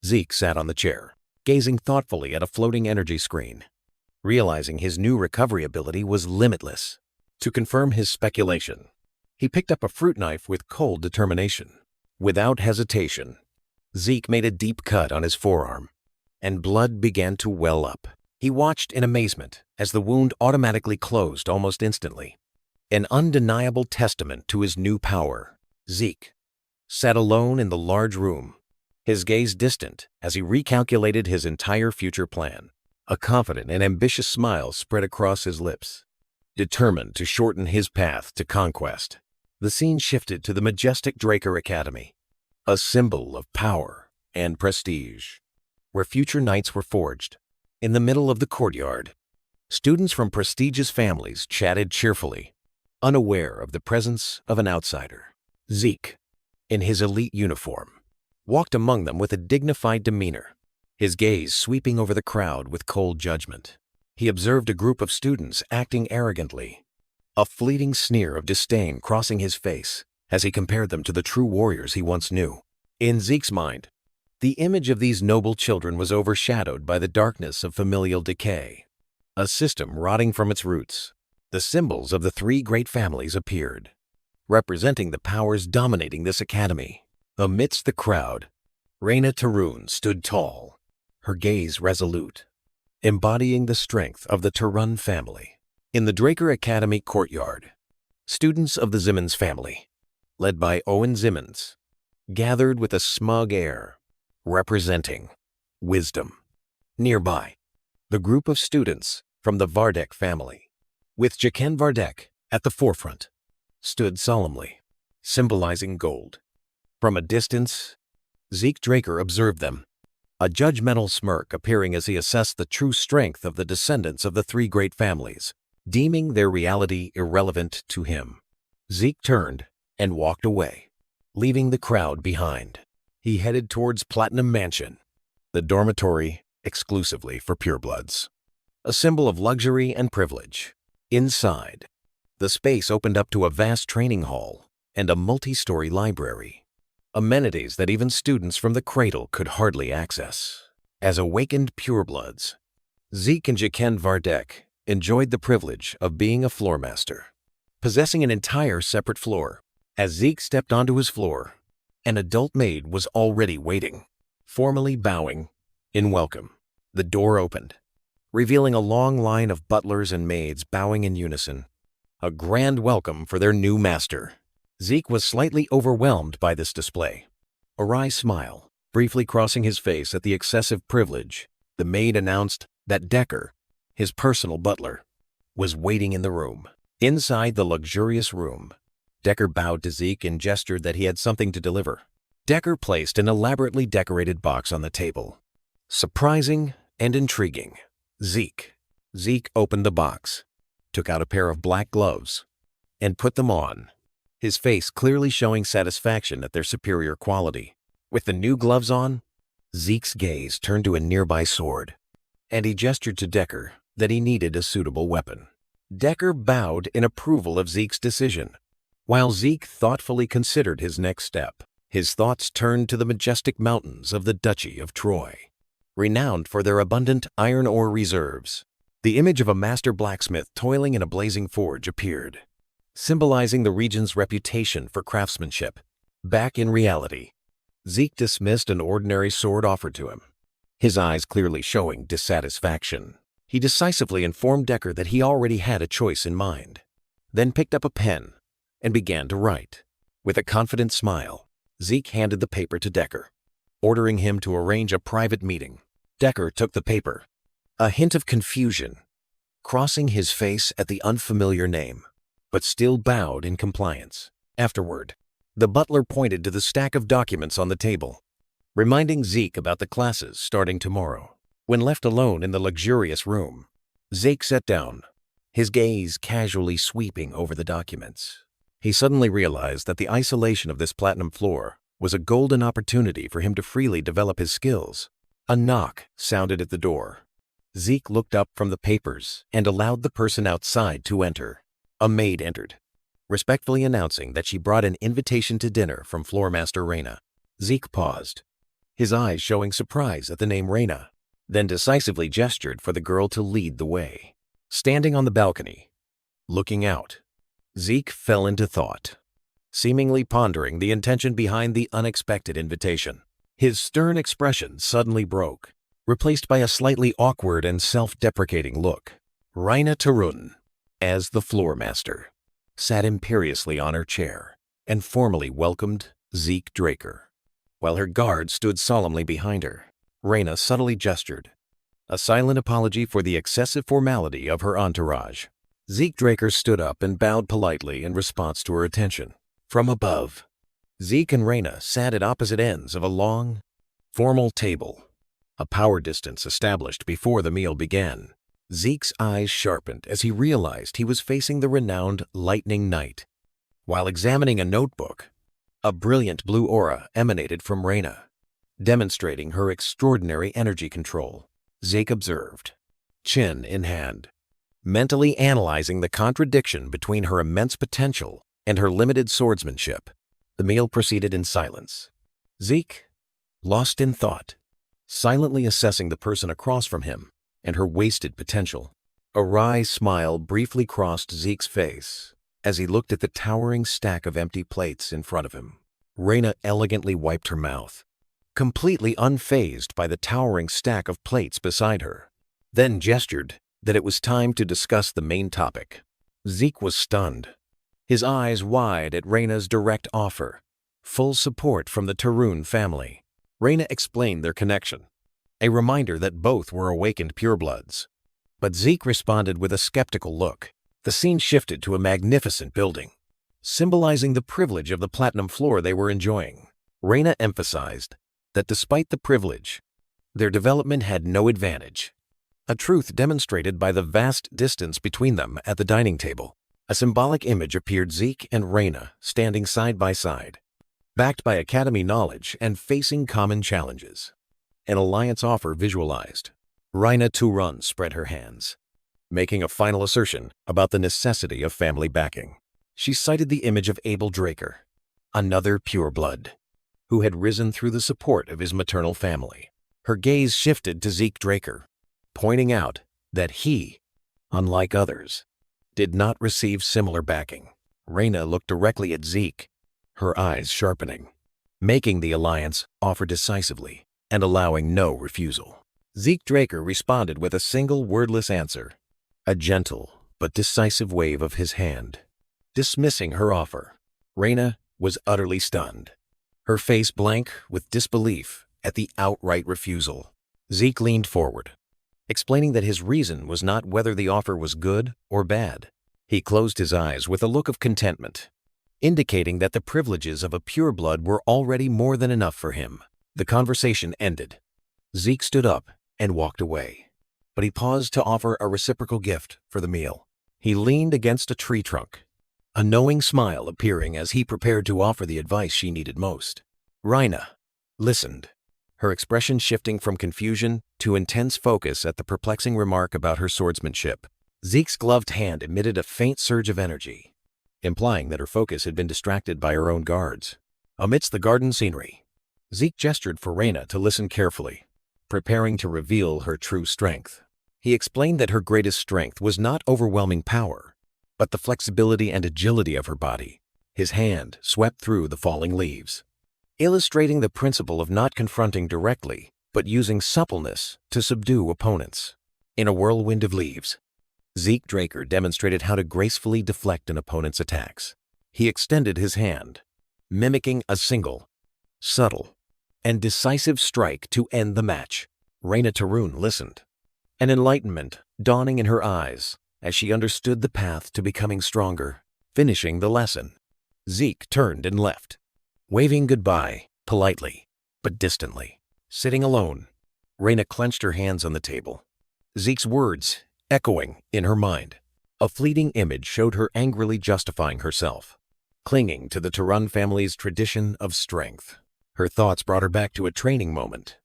Zeke sat on the chair, gazing thoughtfully at a floating energy screen, realizing his new recovery ability was limitless. To confirm his speculation, he picked up a fruit knife with cold determination. Without hesitation, Zeke made a deep cut on his forearm, and blood began to well up. He watched in amazement as the wound automatically closed almost instantly, an undeniable testament to his new power. Zeke sat alone in the large room, his gaze distant as he recalculated his entire future plan. A confident and ambitious smile spread across his lips, determined to shorten his path to conquest. The scene shifted to the majestic Draker Academy, a symbol of power and prestige, where future knights were forged. In the middle of the courtyard, students from prestigious families chatted cheerfully, unaware of the presence of an outsider. Zeke, in his elite uniform, walked among them with a dignified demeanor, his gaze sweeping over the crowd with cold judgment. He observed a group of students acting arrogantly, a fleeting sneer of disdain crossing his face as he compared them to the true warriors he once knew. In Zeke's mind, the image of these noble children was overshadowed by the darkness of familial decay, a system rotting from its roots. The symbols of the three great families appeared, representing the powers dominating this academy. Amidst the crowd, Reyna Tarun stood tall, her gaze resolute, embodying the strength of the Tarun family. In the Draker Academy courtyard, students of the Zimmons family, led by Owen Zimmons, gathered with a smug air, representing wisdom. Nearby, the group of students from the Vardek family, with Jaqen Vardek at the forefront, stood solemnly, symbolizing gold. From a distance, Zeke Draker observed them, a judgmental smirk appearing as he assessed the true strength of the descendants of the three great families, deeming their reality irrelevant to him. Zeke turned and walked away, leaving the crowd behind. He headed towards Platinum Mansion, the dormitory exclusively for purebloods, a symbol of luxury and privilege. Inside, the space opened up to a vast training hall and a multi-story library, amenities that even students from the cradle could hardly access. As awakened purebloods, Zeke and Jaqen Vardek enjoyed the privilege of being a floor master, possessing an entire separate floor. As Zeke stepped onto his floor, an adult maid was already waiting, formally bowing in welcome. The door opened, revealing a long line of butlers and maids bowing in unison, a grand welcome for their new master. Zeke was slightly overwhelmed by this display. A wry smile briefly crossing his face at the excessive privilege, the maid announced that Decker, his personal butler, was waiting in the room. Inside the luxurious room, Decker bowed to Zeke and gestured that he had something to deliver. Decker placed an elaborately decorated box on the table. Surprising and intriguing. Zeke opened the box, took out a pair of black gloves, and put them on, his face clearly showing satisfaction at their superior quality. With the new gloves on, Zeke's gaze turned to a nearby sword, and he gestured to Decker that he needed a suitable weapon. Decker bowed in approval of Zeke's decision, while Zeke thoughtfully considered his next step. His thoughts turned to the majestic mountains of the Duchy of Troy, renowned for their abundant iron ore reserves. The image of a master blacksmith toiling in a blazing forge appeared, symbolizing the region's reputation for craftsmanship. Back in reality, Zeke dismissed an ordinary sword offered to him, his eyes clearly showing dissatisfaction. He decisively informed Decker that he already had a choice in mind, then picked up a pen and began to write. With a confident smile, Zeke handed the paper to Decker, ordering him to arrange a private meeting. Decker took the paper, a hint of confusion crossing his face at the unfamiliar name, but still bowed in compliance. Afterward, the butler pointed to the stack of documents on the table, reminding Zeke about the classes starting tomorrow. When left alone in the luxurious room, Zeke sat down, his gaze casually sweeping over the documents. He suddenly realized that the isolation of this platinum floor was a golden opportunity for him to freely develop his skills. A knock sounded at the door. Zeke looked up from the papers and allowed the person outside to enter. A maid entered, respectfully announcing that she brought an invitation to dinner from Floormaster Reyna. Zeke paused, his eyes showing surprise at the name Reyna, then decisively gestured for the girl to lead the way. Standing on the balcony, looking out, Zeke fell into thought, seemingly pondering the intention behind the unexpected invitation. His stern expression suddenly broke, replaced by a slightly awkward and self-deprecating look. Reyna Tarun, as the floor master, sat imperiously on her chair and formally welcomed Zeke Draker. While her guard stood solemnly behind her, Reyna subtly gestured, a silent apology for the excessive formality of her entourage. Zeke Draker stood up and bowed politely in response to her attention. From above, Zeke and Reyna sat at opposite ends of a long, formal table, a power distance established before the meal began. Zeke's eyes sharpened as he realized he was facing the renowned Lightning Knight. While examining a notebook, a brilliant blue aura emanated from Reyna, demonstrating her extraordinary energy control. Zeke observed, chin in hand, mentally analyzing the contradiction between her immense potential and her limited swordsmanship. The meal proceeded in silence. Zeke, lost in thought, silently assessing the person across from him and her wasted potential. A wry smile briefly crossed Zeke's face as he looked at the towering stack of empty plates in front of him. Reyna elegantly wiped her mouth, completely unfazed by the towering stack of plates beside her, then gestured that it was time to discuss the main topic. Zeke was stunned, his eyes wide at Reyna's direct offer, full support from the Tarun family. Reyna explained their connection, a reminder that both were awakened purebloods. But Zeke responded with a skeptical look. The scene shifted to a magnificent building, symbolizing the privilege of the platinum floor they were enjoying. Reyna emphasized that despite the privilege, their development had no advantage, a truth demonstrated by the vast distance between them at the dining table. A symbolic image appeared: Zeke and Reyna standing side by side, backed by academy knowledge and facing common challenges. An alliance offer visualized. Reyna Tarun spread her hands, making a final assertion about the necessity of family backing. She cited the image of Zeke Draker, another pureblood, who had risen through the support of his maternal family. Her gaze shifted to Zeke Draker, pointing out that he unlike others, did not receive similar backing. Reina looked directly at Zeke, her eyes sharpening, making the alliance offer decisively and allowing no refusal. Zeke Draker responded with a single wordless answer, a gentle but decisive wave of his hand, dismissing her offer. Reina was utterly stunned, her face blank with disbelief at the outright refusal. Zeke leaned forward, explaining that his reason was not whether the offer was good or bad. He closed his eyes with a look of contentment, indicating that the privileges of a pureblood were already more than enough for him. The conversation ended. Zeke stood up and walked away, but he paused to offer a reciprocal gift for the meal. He leaned against a tree trunk, a knowing smile appearing as he prepared to offer the advice she needed most. Reina listened, her expression shifting from confusion to intense focus at the perplexing remark about her swordsmanship. Zeke's gloved hand emitted a faint surge of energy, implying that her focus had been distracted by her own guards. Amidst the garden scenery, Zeke gestured for Reina to listen carefully, preparing to reveal her true strength. He explained that her greatest strength was not overwhelming power, but the flexibility and agility of her body. His hand swept through the falling leaves, illustrating the principle of not confronting directly, but using suppleness to subdue opponents. In a whirlwind of leaves, Zeke Draker demonstrated how to gracefully deflect an opponent's attacks. He extended his hand, mimicking a single, subtle, and decisive strike to end the match. Reina Tarun listened, an enlightenment dawning in her eyes as she understood the path to becoming stronger. Finishing the lesson, Zeke turned and left, waving goodbye politely but distantly. Sitting alone, Reina clenched her hands on the table, Zeke's words echoing in her mind. A fleeting image showed her angrily justifying herself, clinging to the Tarun family's tradition of strength. Her thoughts brought her back to a training moment,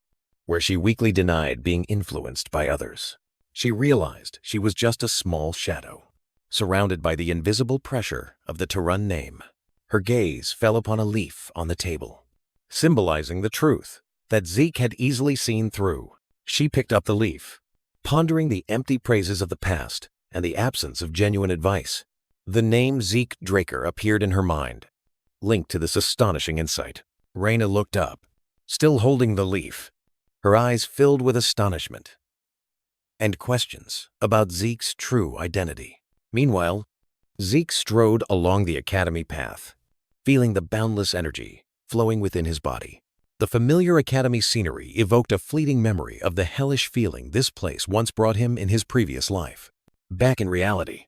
where she weakly denied being influenced by others. She realized she was just a small shadow, surrounded by the invisible pressure of the Tarun name. Her gaze fell upon a leaf on the table, symbolizing the truth that Zeke had easily seen through. She picked up the leaf, pondering the empty praises of the past and the absence of genuine advice. The name Zeke Draker appeared in her mind, linked to this astonishing insight. Reina looked up, still holding the leaf, her eyes filled with astonishment and questions about Zeke's true identity. Meanwhile, Zeke strode along the academy path, feeling the boundless energy flowing within his body. The familiar academy scenery evoked a fleeting memory of the hellish feeling this place once brought him in his previous life. Back in reality,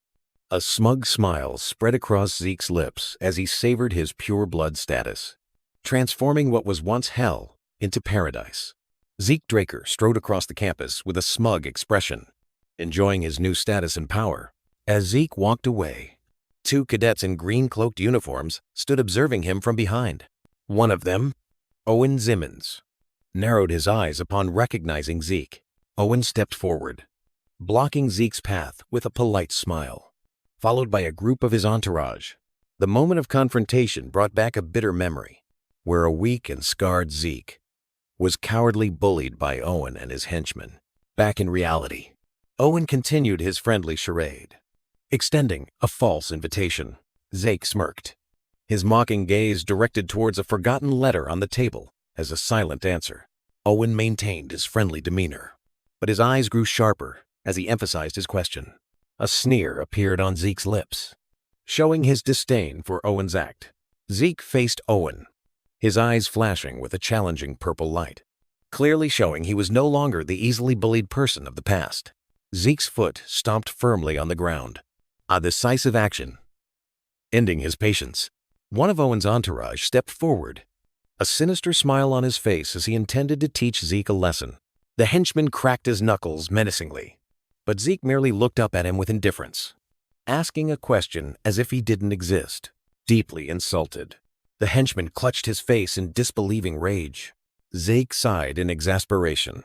a smug smile spread across Zeke's lips as he savored his pure blood status, transforming what was once hell into paradise. Zeke Draker strode across the campus with a smug expression, enjoying his new status and power. As Zeke walked away, two cadets in green-cloaked uniforms stood observing him from behind. One of them, Owen Zimmons, narrowed his eyes upon recognizing Zeke. Owen stepped forward, blocking Zeke's path with a polite smile, followed by a group of his entourage. The moment of confrontation brought back a bitter memory, where a weak and scarred Zeke was cowardly bullied by Owen and his henchmen. Back in reality, Owen continued his friendly charade, extending a false invitation. Zeke smirked, his mocking gaze directed towards a forgotten letter on the table as a silent answer. Owen maintained his friendly demeanor, but his eyes grew sharper as he emphasized his question. A sneer appeared on Zeke's lips, showing his disdain for Owen's act. Zeke faced Owen, his eyes flashing with a challenging purple light, clearly showing he was no longer the easily bullied person of the past. Zeke's foot stomped firmly on the ground, a decisive action, ending his patience. One of Owen's entourage stepped forward, a sinister smile on his face as he intended to teach Zeke a lesson. The henchman cracked his knuckles menacingly, but Zeke merely looked up at him with indifference, asking a question as if he didn't exist. Deeply insulted, the henchman clutched his face in disbelieving rage. Zeke sighed in exasperation,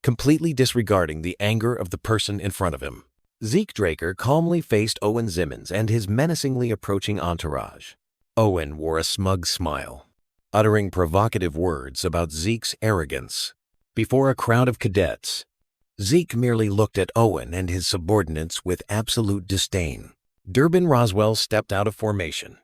completely disregarding the anger of the person in front of him. Zeke Draker calmly faced Owen Zimmons and his menacingly approaching entourage. Owen wore a smug smile, uttering provocative words about Zeke's arrogance. Before a crowd of cadets, Zeke merely looked at Owen and his subordinates with absolute disdain. Durbin Roswell stepped out of formation,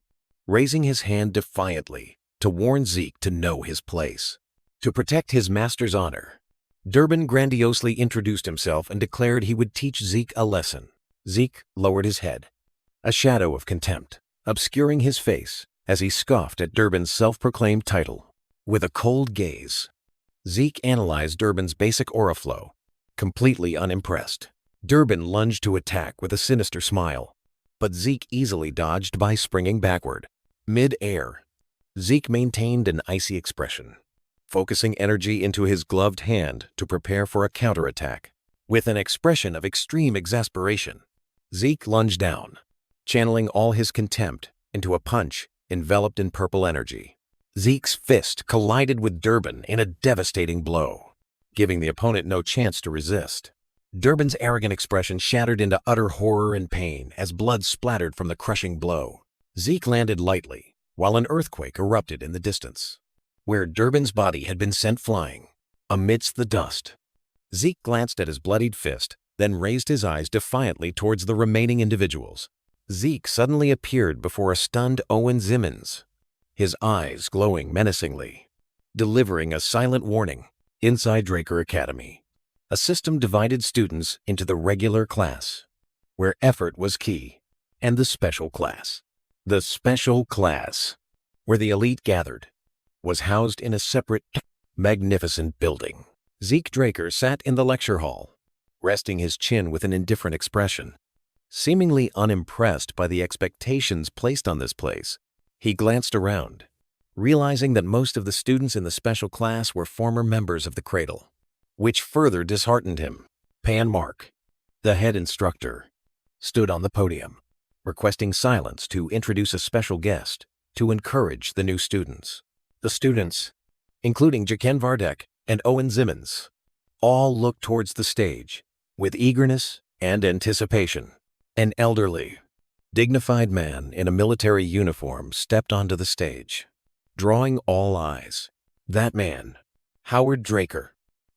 raising his hand defiantly to warn Zeke to know his place. To protect his master's honor, Durbin grandiosely introduced himself and declared he would teach Zeke a lesson. Zeke lowered his head, a shadow of contempt obscuring his face as he scoffed at Durbin's self-proclaimed title. With a cold gaze, Zeke analyzed Durbin's basic aura flow, completely unimpressed. Durbin lunged to attack with a sinister smile, but Zeke easily dodged by springing backward. Mid-air, Zeke maintained an icy expression, focusing energy into his gloved hand to prepare for a counterattack. With an expression of extreme exasperation, Zeke lunged down, channeling all his contempt into a punch enveloped in purple energy. Zeke's fist collided with Durbin in a devastating blow, giving the opponent no chance to resist. Durbin's arrogant expression shattered into utter horror and pain as blood splattered from the crushing blow. Zeke landed lightly, while an earthquake erupted in the distance, where Durbin's body had been sent flying. Amidst the dust, Zeke glanced at his bloodied fist, then raised his eyes defiantly towards the remaining individuals. Zeke suddenly appeared before a stunned Owen Zimmons, his eyes glowing menacingly, delivering a silent warning. Inside Draker Academy, a system divided students into the regular class, where effort was key, and the special class. The special class, where the elite gathered, was housed in a separate, magnificent building. Zeke Draker sat in the lecture hall, resting his chin with an indifferent expression. Seemingly unimpressed by the expectations placed on this place, he glanced around, realizing that most of the students in the special class were former members of the Cradle, which further disheartened him. Pan Mark, the head instructor, stood on the podium, requesting silence to introduce a special guest to encourage the new students. The students, including Jaken Vardek and Owen Zimmons, all looked towards the stage with eagerness and anticipation. An elderly, dignified man in a military uniform stepped onto the stage, drawing all eyes. That man, Howard Draker,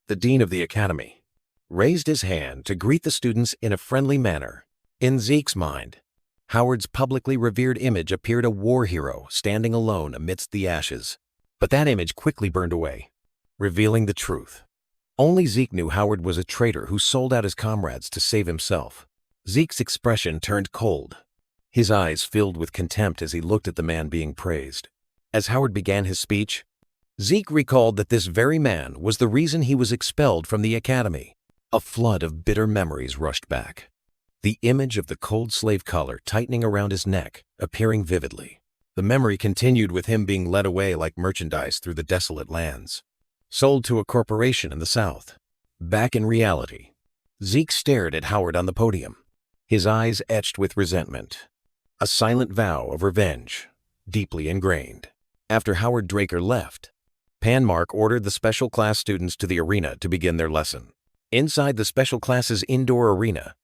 the dean of the academy, raised his hand to greet the students in a friendly manner. In Zeke's mind, Howard's publicly revered image appeared a war hero standing alone amidst the ashes. But that image quickly burned away, revealing the truth. Only Zeke knew Howard was a traitor who sold out his comrades to save himself. Zeke's expression turned cold, his eyes filled with contempt as he looked at the man being praised. As Howard began his speech, Zeke recalled that this very man was the reason he was expelled from the academy. A flood of bitter memories rushed back, the image of the cold slave collar tightening around his neck appearing vividly. The memory continued with him being led away like merchandise through the desolate lands, sold to a corporation in the South. Back in reality, Zeke stared at Howard on the podium, his eyes etched with resentment, a silent vow of revenge, deeply ingrained. After Howard Draker left, Pan Mark ordered the special class students to the arena to begin their lesson. Inside the special class's indoor arena,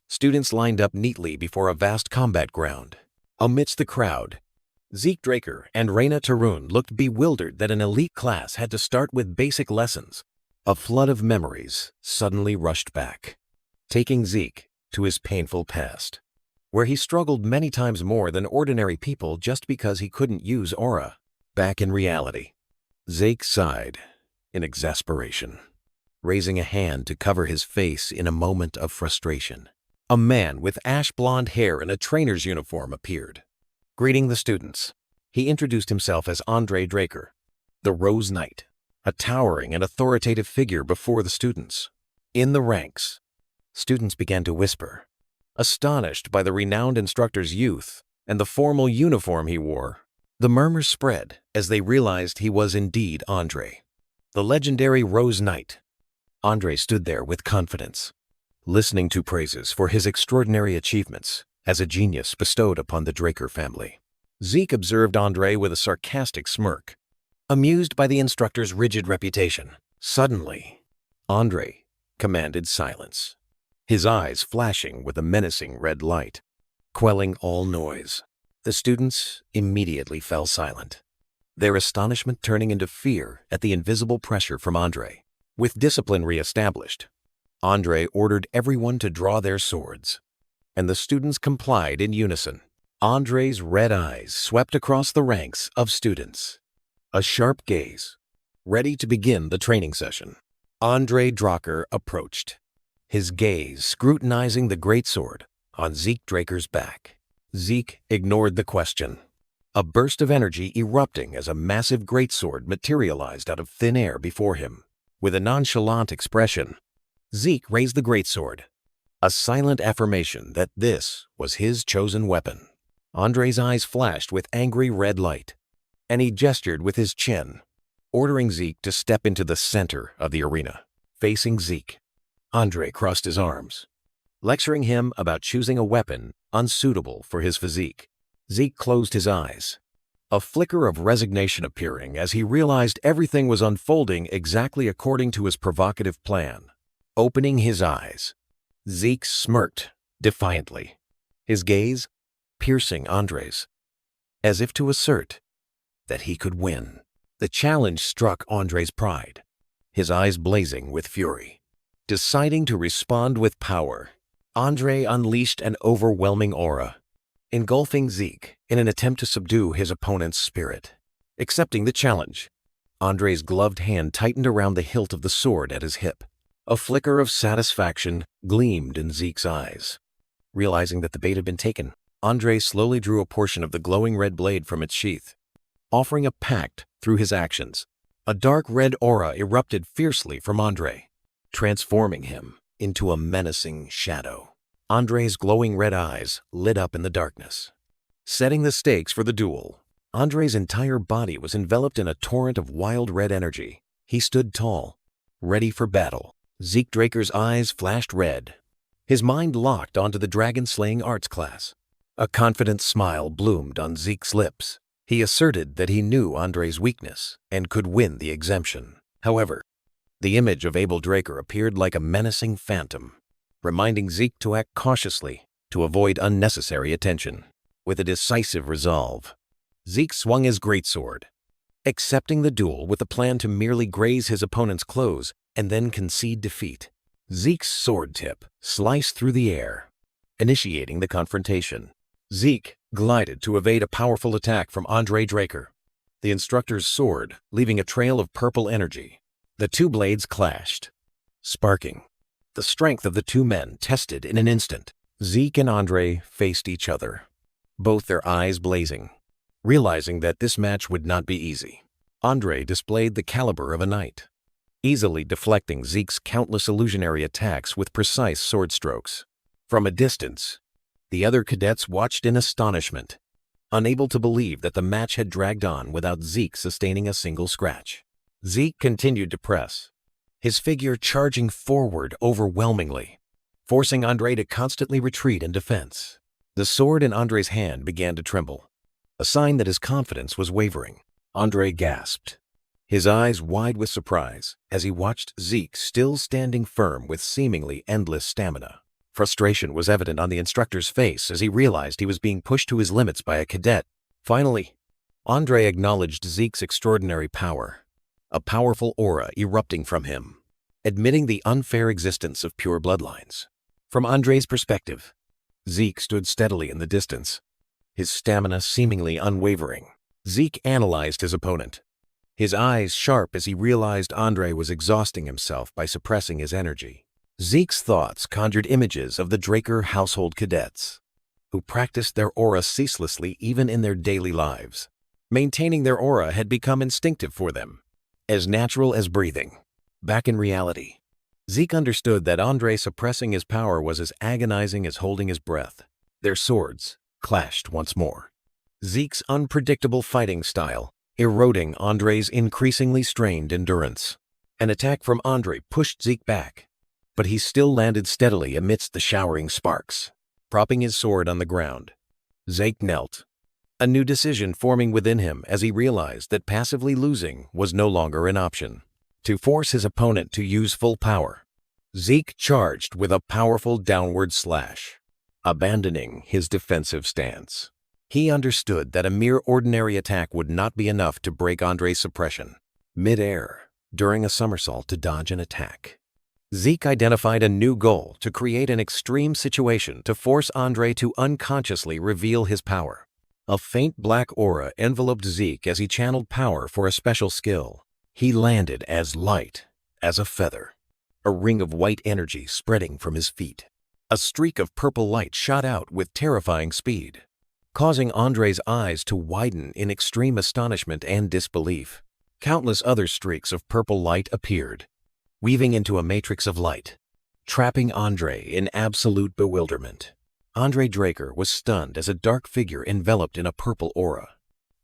students lined up neatly before a vast combat ground. Amidst the crowd, Zeke Draker and Reyna Tarun looked bewildered that an elite class had to start with basic lessons. A flood of memories suddenly rushed back, taking Zeke to his painful past, where he struggled many times more than ordinary people just because he couldn't use aura. Back in reality, Zeke sighed in exasperation, raising a hand to cover his face in a moment of frustration. A man with ash-blonde hair and a trainer's uniform appeared. Greeting the students, he introduced himself as Andre Draker, the Rose Knight, a towering and authoritative figure before the students. In the ranks, students began to whisper, astonished by the renowned instructor's youth and the formal uniform he wore. The murmurs spread as they realized he was indeed Andre, the legendary Rose Knight. Andre stood there with confidence, listening to praises for his extraordinary achievements as a genius bestowed upon the Draker family. Zeke observed Andre with a sarcastic smirk, amused by the instructor's rigid reputation. Suddenly, Andre commanded silence, his eyes flashing with a menacing red light, quelling all noise. The students immediately fell silent, their astonishment turning into fear at the invisible pressure from Andre. With discipline re-established, Andre ordered everyone to draw their swords, and the students complied in unison. Andre's red eyes swept across the ranks of students, a sharp gaze, ready to begin the training session. Andre Draker approached, his gaze scrutinizing the greatsword on Zeke Draker's back. Zeke ignored the question, a burst of energy erupting as a massive greatsword materialized out of thin air before him. With a nonchalant expression, Zeke raised the greatsword, a silent affirmation that this was his chosen weapon. Andre's eyes flashed with angry red light, and he gestured with his chin, ordering Zeke to step into the center of the arena. Facing Zeke, Andre crossed his arms, lecturing him about choosing a weapon unsuitable for his physique. Zeke closed his eyes, a flicker of resignation appearing as he realized everything was unfolding exactly according to his provocative plan. Opening his eyes, Zeke smirked defiantly, his gaze piercing Andre's, as if to assert that he could win. The challenge struck Andre's pride, his eyes blazing with fury. Deciding to respond with power, Andre unleashed an overwhelming aura, engulfing Zeke in an attempt to subdue his opponent's spirit. Accepting the challenge, Andre's gloved hand tightened around the hilt of the sword at his hip. A flicker of satisfaction gleamed in Zeke's eyes. Realizing that the bait had been taken, Andre slowly drew a portion of the glowing red blade from its sheath, offering a pact through his actions. A dark red aura erupted fiercely from Andre, transforming him into a menacing shadow. Andre's glowing red eyes lit up in the darkness. Setting the stakes for the duel, Andre's entire body was enveloped in a torrent of wild red energy. He stood tall, ready for battle. Zeke Draker's eyes flashed red, his mind locked onto the dragon-slaying arts class. A confident smile bloomed on Zeke's lips. He asserted that he knew Andre's weakness and could win the exemption. However, the image of Abel Draker appeared like a menacing phantom, reminding Zeke to act cautiously to avoid unnecessary attention. With a decisive resolve, Zeke swung his greatsword, accepting the duel with a plan to merely graze his opponent's clothes and then concede defeat. Zeke's sword tip sliced through the air, initiating the confrontation. Zeke glided to evade a powerful attack from Andre Draker, the instructor's sword leaving a trail of purple energy. The two blades clashed, sparking. The strength of the two men tested in an instant. Zeke and Andre faced each other, both their eyes blazing, realizing that this match would not be easy. Andre displayed the caliber of a knight, easily deflecting Zeke's countless illusionary attacks with precise sword strokes. From a distance, the other cadets watched in astonishment, unable to believe that the match had dragged on without Zeke sustaining a single scratch. Zeke continued to press, his figure charging forward overwhelmingly, forcing Andre to constantly retreat in defense. The sword in Andre's hand began to tremble, a sign that his confidence was wavering. Andre gasped, his eyes wide with surprise as he watched Zeke still standing firm with seemingly endless stamina. Frustration was evident on the instructor's face as he realized he was being pushed to his limits by a cadet. Finally, Andre acknowledged Zeke's extraordinary power, a powerful aura erupting from him, admitting the unfair existence of pure bloodlines. From Andre's perspective, Zeke stood steadily in the distance, his stamina seemingly unwavering. Zeke analyzed his opponent, his eyes sharp as he realized Andre was exhausting himself by suppressing his energy. Zeke's thoughts conjured images of the Draker household cadets, who practiced their aura ceaselessly even in their daily lives. Maintaining their aura had become instinctive for them, as natural as breathing. Back in reality, Zeke understood that Andre suppressing his power was as agonizing as holding his breath. Their swords clashed once more, Zeke's unpredictable fighting style eroding Andre's increasingly strained endurance. An attack from Andre pushed Zeke back, but he still landed steadily amidst the showering sparks. Propping his sword on the ground, Zeke knelt, a new decision forming within him as he realized that passively losing was no longer an option. To force his opponent to use full power, Zeke charged with a powerful downward slash, abandoning his defensive stance. He understood that a mere ordinary attack would not be enough to break Andre's suppression. Mid-air, during a somersault to dodge an attack, Zeke identified a new goal to create an extreme situation to force Andre to unconsciously reveal his power. A faint black aura enveloped Zeke as he channeled power for a special skill. He landed as light as a feather, a ring of white energy spreading from his feet. A streak of purple light shot out with terrifying speed, causing Andre's eyes to widen in extreme astonishment and disbelief. Countless other streaks of purple light appeared, weaving into a matrix of light, trapping Andre in absolute bewilderment. Zeke Draker was stunned as a dark figure enveloped in a purple aura.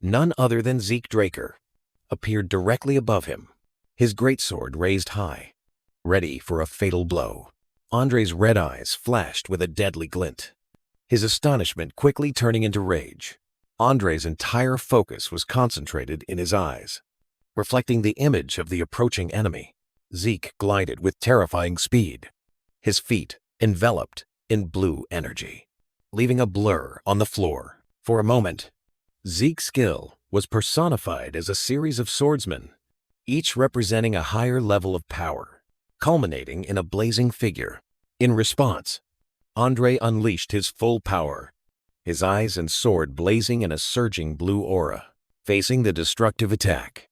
None other than Zeke Draker appeared directly above him, his greatsword raised high, ready for a fatal blow. Andre's red eyes flashed with a deadly glint, his astonishment quickly turning into rage. Andre's entire focus was concentrated in his eyes, reflecting the image of the approaching enemy. Zeke glided with terrifying speed, his feet enveloped in blue energy, leaving a blur on the floor. For a moment, Zeke's skill was personified as a series of swordsmen, each representing a higher level of power, culminating in a blazing figure. In response, Andre unleashed his full power, his eyes and sword blazing in a surging blue aura. Facing the destructive attack,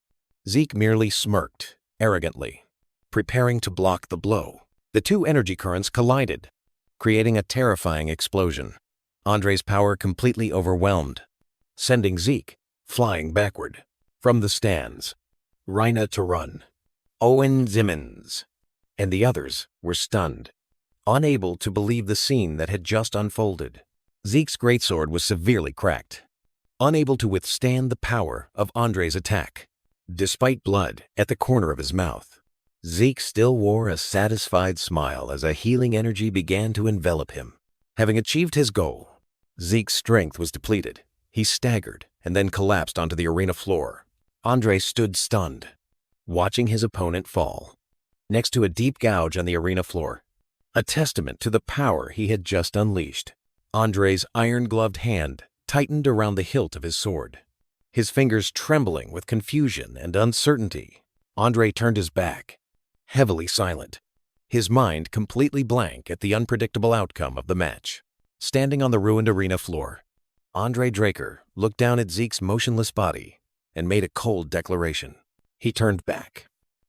Zeke merely smirked arrogantly, preparing to block the blow. The two energy currents collided, creating a terrifying explosion. Andre's power completely overwhelmed, sending Zeke flying backward. From the stands, Reina Tarun, Owen Zimmons, and the others were stunned, unable to believe the scene that had just unfolded. Zeke's greatsword was severely cracked, unable to withstand the power of Andre's attack. Despite blood at the corner of his mouth, Zeke still wore a satisfied smile as a healing energy began to envelop him. Having achieved his goal, Zeke's strength was depleted. He staggered and then collapsed onto the arena floor. Andre stood stunned, watching his opponent fall next to a deep gouge on the arena floor, a testament to the power he had just unleashed. Andre's iron-gloved hand tightened around the hilt of his sword, his fingers trembling with confusion and uncertainty. Andre turned his back, heavily silent, his mind completely blank at the unpredictable outcome of the match. Standing on the ruined arena floor, Zeke Draker looked down at Zeke's motionless body and made a cold declaration. He turned back,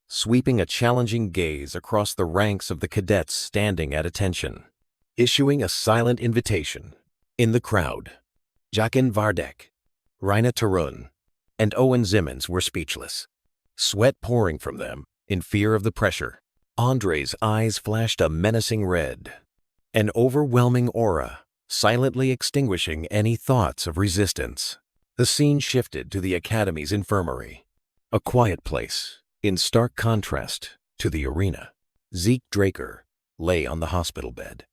sweeping a challenging gaze across the ranks of the cadets standing at attention, issuing a silent invitation. In the crowd, Jaqen Vardek, Reina Tarun, and Owen Zimmons were speechless, sweat pouring from them in fear of the pressure. Andre's eyes flashed a menacing red, an overwhelming aura, silently extinguishing any thoughts of resistance. The scene shifted to the Academy's infirmary, a quiet place, in stark contrast to the arena. Zeke Draker lay on the hospital bed,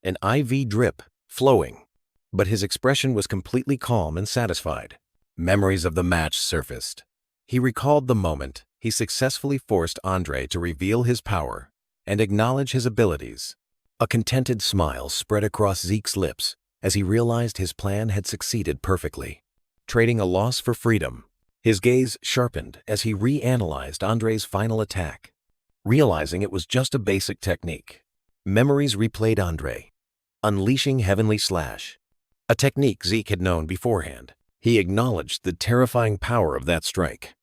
an IV drip flowing, but his expression was completely calm and satisfied. Memories of the match surfaced. He recalled the moment he successfully forced Andre to reveal his power and acknowledge his abilities. A contented smile spread across Zeke's lips as he realized his plan had succeeded perfectly. Trading a loss for freedom, his gaze sharpened as he reanalyzed Andre's final attack, realizing it was just a basic technique. Memories replayed Andre, unleashing Heavenly Slash, a technique Zeke had known beforehand. He acknowledged the terrifying power of that strike,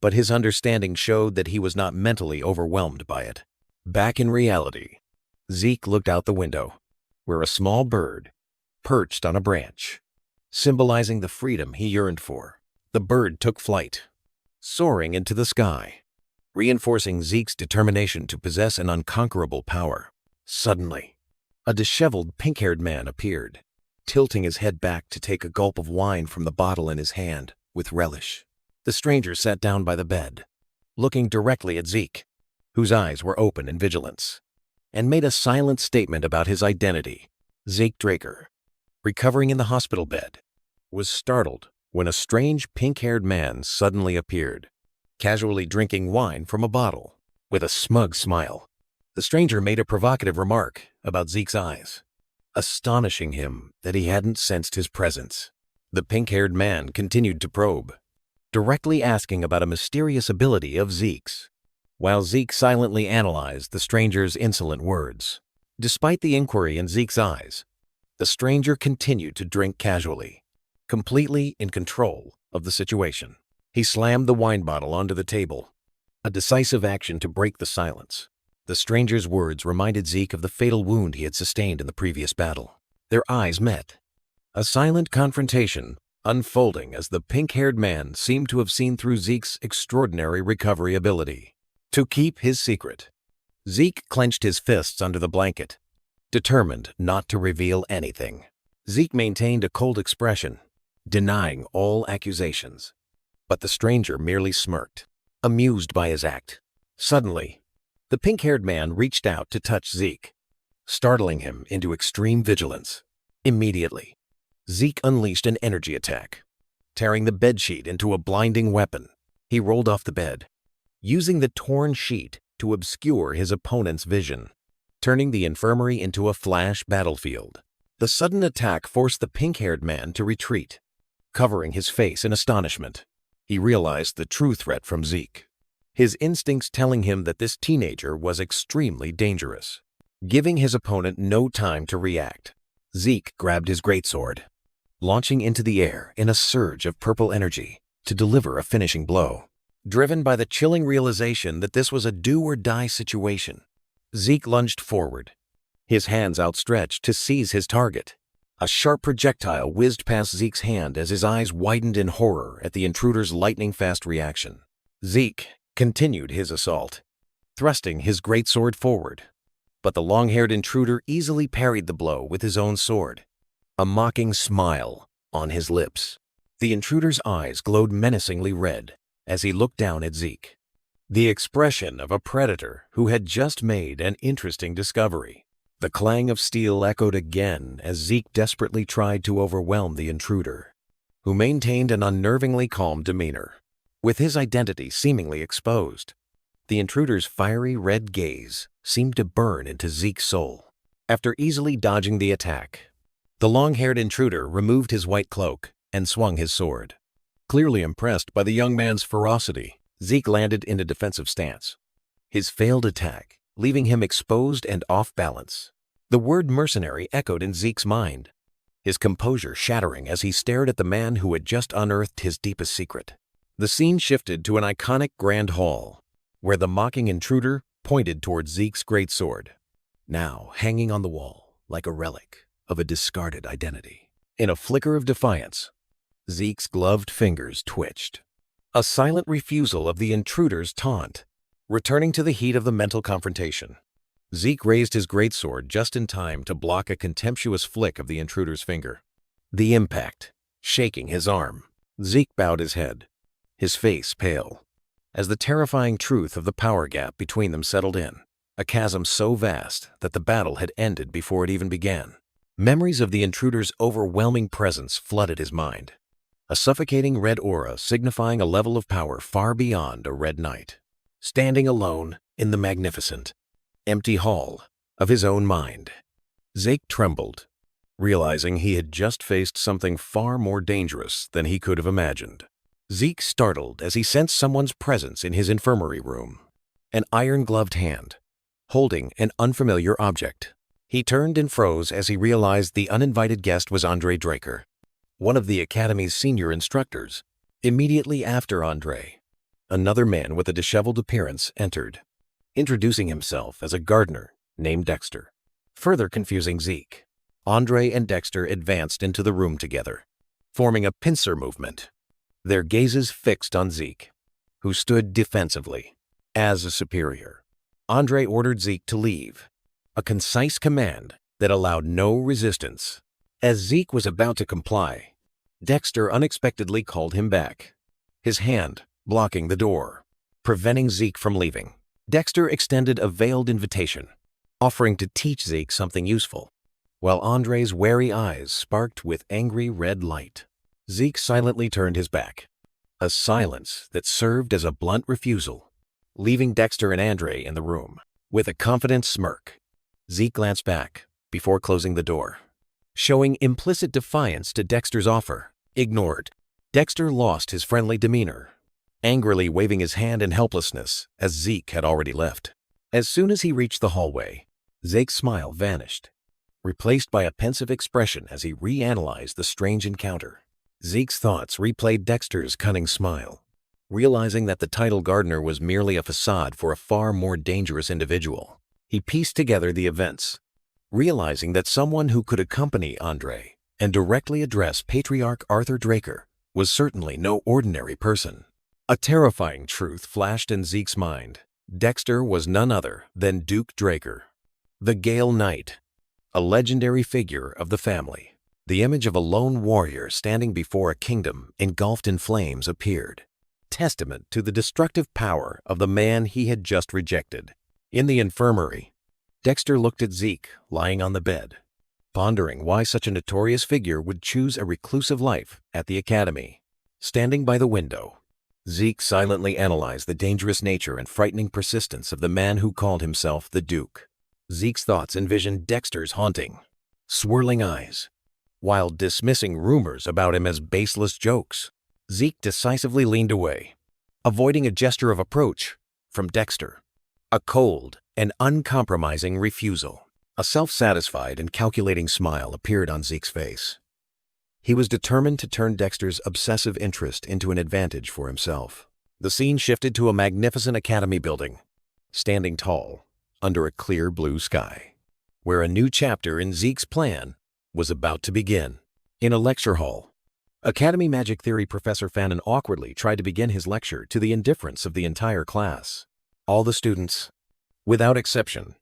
but his understanding showed that he was not mentally overwhelmed by it. Back in reality, Zeke looked out the window, where a small bird perched on a branch, symbolizing the freedom he yearned for. The bird took flight, soaring into the sky, reinforcing Zeke's determination to possess an unconquerable power. Suddenly, a disheveled pink-haired man appeared, tilting his head back to take a gulp of wine from the bottle in his hand with relish. The stranger sat down by the bed, looking directly at Zeke, whose eyes were open in vigilance, and made a silent statement about his identity. Zeke Draker, recovering in the hospital bed, was startled when a strange pink-haired man suddenly appeared, casually drinking wine from a bottle. With a smug smile, the stranger made a provocative remark about Zeke's eyes, astonishing him that he hadn't sensed his presence. The pink-haired man continued to probe, directly asking about a mysterious ability of Zeke's. while Zeke silently analyzed the stranger's insolent words. Despite the inquiry in Zeke's eyes, the stranger continued to drink casually, completely in control of the situation. He slammed the wine bottle onto the table, a decisive action to break the silence. The stranger's words reminded Zeke of the fatal wound he had sustained in the previous battle. Their eyes met, a silent confrontation unfolding as the pink-haired man seemed to have seen through Zeke's extraordinary recovery ability. To keep his secret, Zeke clenched his fists under the blanket, determined not to reveal anything. Zeke maintained a cold expression, denying all accusations. But the stranger merely smirked, amused by his act. Suddenly, the pink-haired man reached out to touch Zeke, startling him into extreme vigilance. Immediately, Zeke unleashed an energy attack, tearing the bedsheet into a blinding weapon. He rolled off the bed, using the torn sheet to obscure his opponent's vision, turning the infirmary into a flash battlefield. The sudden attack forced the pink-haired man to retreat, covering his face in astonishment. He realized the true threat from Zeke, his instincts telling him that this teenager was extremely dangerous. Giving his opponent no time to react, Zeke grabbed his greatsword, launching into the air in a surge of purple energy to deliver a finishing blow. Driven by the chilling realization that this was a do-or-die situation, Zeke lunged forward, his hands outstretched to seize his target. A sharp projectile whizzed past Zeke's hand as his eyes widened in horror at the intruder's lightning-fast reaction. Zeke continued his assault, thrusting his greatsword forward, but the long-haired intruder easily parried the blow with his own sword, a mocking smile on his lips. The intruder's eyes glowed menacingly red as he looked down at Zeke, the expression of a predator who had just made an interesting discovery. The clang of steel echoed again as Zeke desperately tried to overwhelm the intruder, who maintained an unnervingly calm demeanor. With his identity seemingly exposed, the intruder's fiery red gaze seemed to burn into Zeke's soul. After easily dodging the attack, the long-haired intruder removed his white cloak and swung his sword. Clearly impressed by the young man's ferocity, Zeke landed in a defensive stance, his failed attack leaving him exposed and off balance. The word mercenary echoed in Zeke's mind, his composure shattering as he stared at the man who had just unearthed his deepest secret. The scene shifted to an iconic grand hall, where the mocking intruder pointed towards Zeke's greatsword, now hanging on the wall like a relic of a discarded identity. In a flicker of defiance, Zeke's gloved fingers twitched, a silent refusal of the intruder's taunt. Returning to the heat of the mental confrontation, Zeke raised his greatsword just in time to block a contemptuous flick of the intruder's finger. The impact, shaking his arm, Zeke bowed his head, his face pale, as the terrifying truth of the power gap between them settled in, a chasm so vast that the battle had ended before it even began. Memories of the intruder's overwhelming presence flooded his mind, a suffocating red aura signifying a level of power far beyond a red knight. Standing alone in the magnificent, empty hall of his own mind, Zeke trembled, realizing he had just faced something far more dangerous than he could have imagined. Zeke startled as he sensed someone's presence in his infirmary room, an iron-gloved hand, holding an unfamiliar object. He turned and froze as he realized the uninvited guest was Zeke Draker, one of the Academy's senior instructors. Immediately after Andre, another man with a disheveled appearance entered, introducing himself as a gardener named Dexter. Further confusing Zeke, Andre and Dexter advanced into the room together, forming a pincer movement, their gazes fixed on Zeke, who stood defensively. As a superior, Andre ordered Zeke to leave, a concise command that allowed no resistance. As Zeke was about to comply, Dexter unexpectedly called him back, his hand blocking the door, preventing Zeke from leaving. Dexter extended a veiled invitation, offering to teach Zeke something useful, while Andre's wary eyes sparked with angry red light. Zeke silently turned his back, a silence that served as a blunt refusal, leaving Dexter and Andre in the room. With a confident smirk, Zeke glanced back before closing the door, showing implicit defiance to Dexter's offer. Ignored, Dexter lost his friendly demeanor angrily waving his hand in helplessness as Zeke had already left. As soon as he reached the hallway, Zeke's smile vanished, replaced by a pensive expression as he reanalyzed the strange encounter. Zeke's thoughts replayed Dexter's cunning smile, realizing that the title gardener was merely a facade for a far more dangerous individual. He pieced together the events, realizing that someone who could accompany Andre and directly address Patriarch Arthur Draker was certainly no ordinary person. A terrifying truth flashed in Zeke's mind. Dexter was none other than Duke Draker, the Gale Knight, a legendary figure of the family. The image of a lone warrior standing before a kingdom engulfed in flames appeared, testament to the destructive power of the man he had just rejected. In the infirmary, Dexter looked at Zeke lying on the bed, pondering why such a notorious figure would choose a reclusive life at the academy. Standing by the window, Zeke silently analyzed the dangerous nature and frightening persistence of the man who called himself the Duke. Zeke's thoughts envisioned Dexter's haunting, swirling eyes, while dismissing rumors about him as baseless jokes. Zeke decisively leaned away, avoiding a gesture of approach from Dexter. A cold and uncompromising refusal. A self-satisfied and calculating smile appeared on Zeke's face. He was determined to turn Dexter's obsessive interest into an advantage for himself. The scene shifted to a magnificent academy building, standing tall under a clear blue sky, where a new chapter in Zeke's plan was about to begin. In a lecture hall, Academy Magic Theory Professor Fanon awkwardly tried to begin his lecture to the indifference of the entire class. All the students, without exception,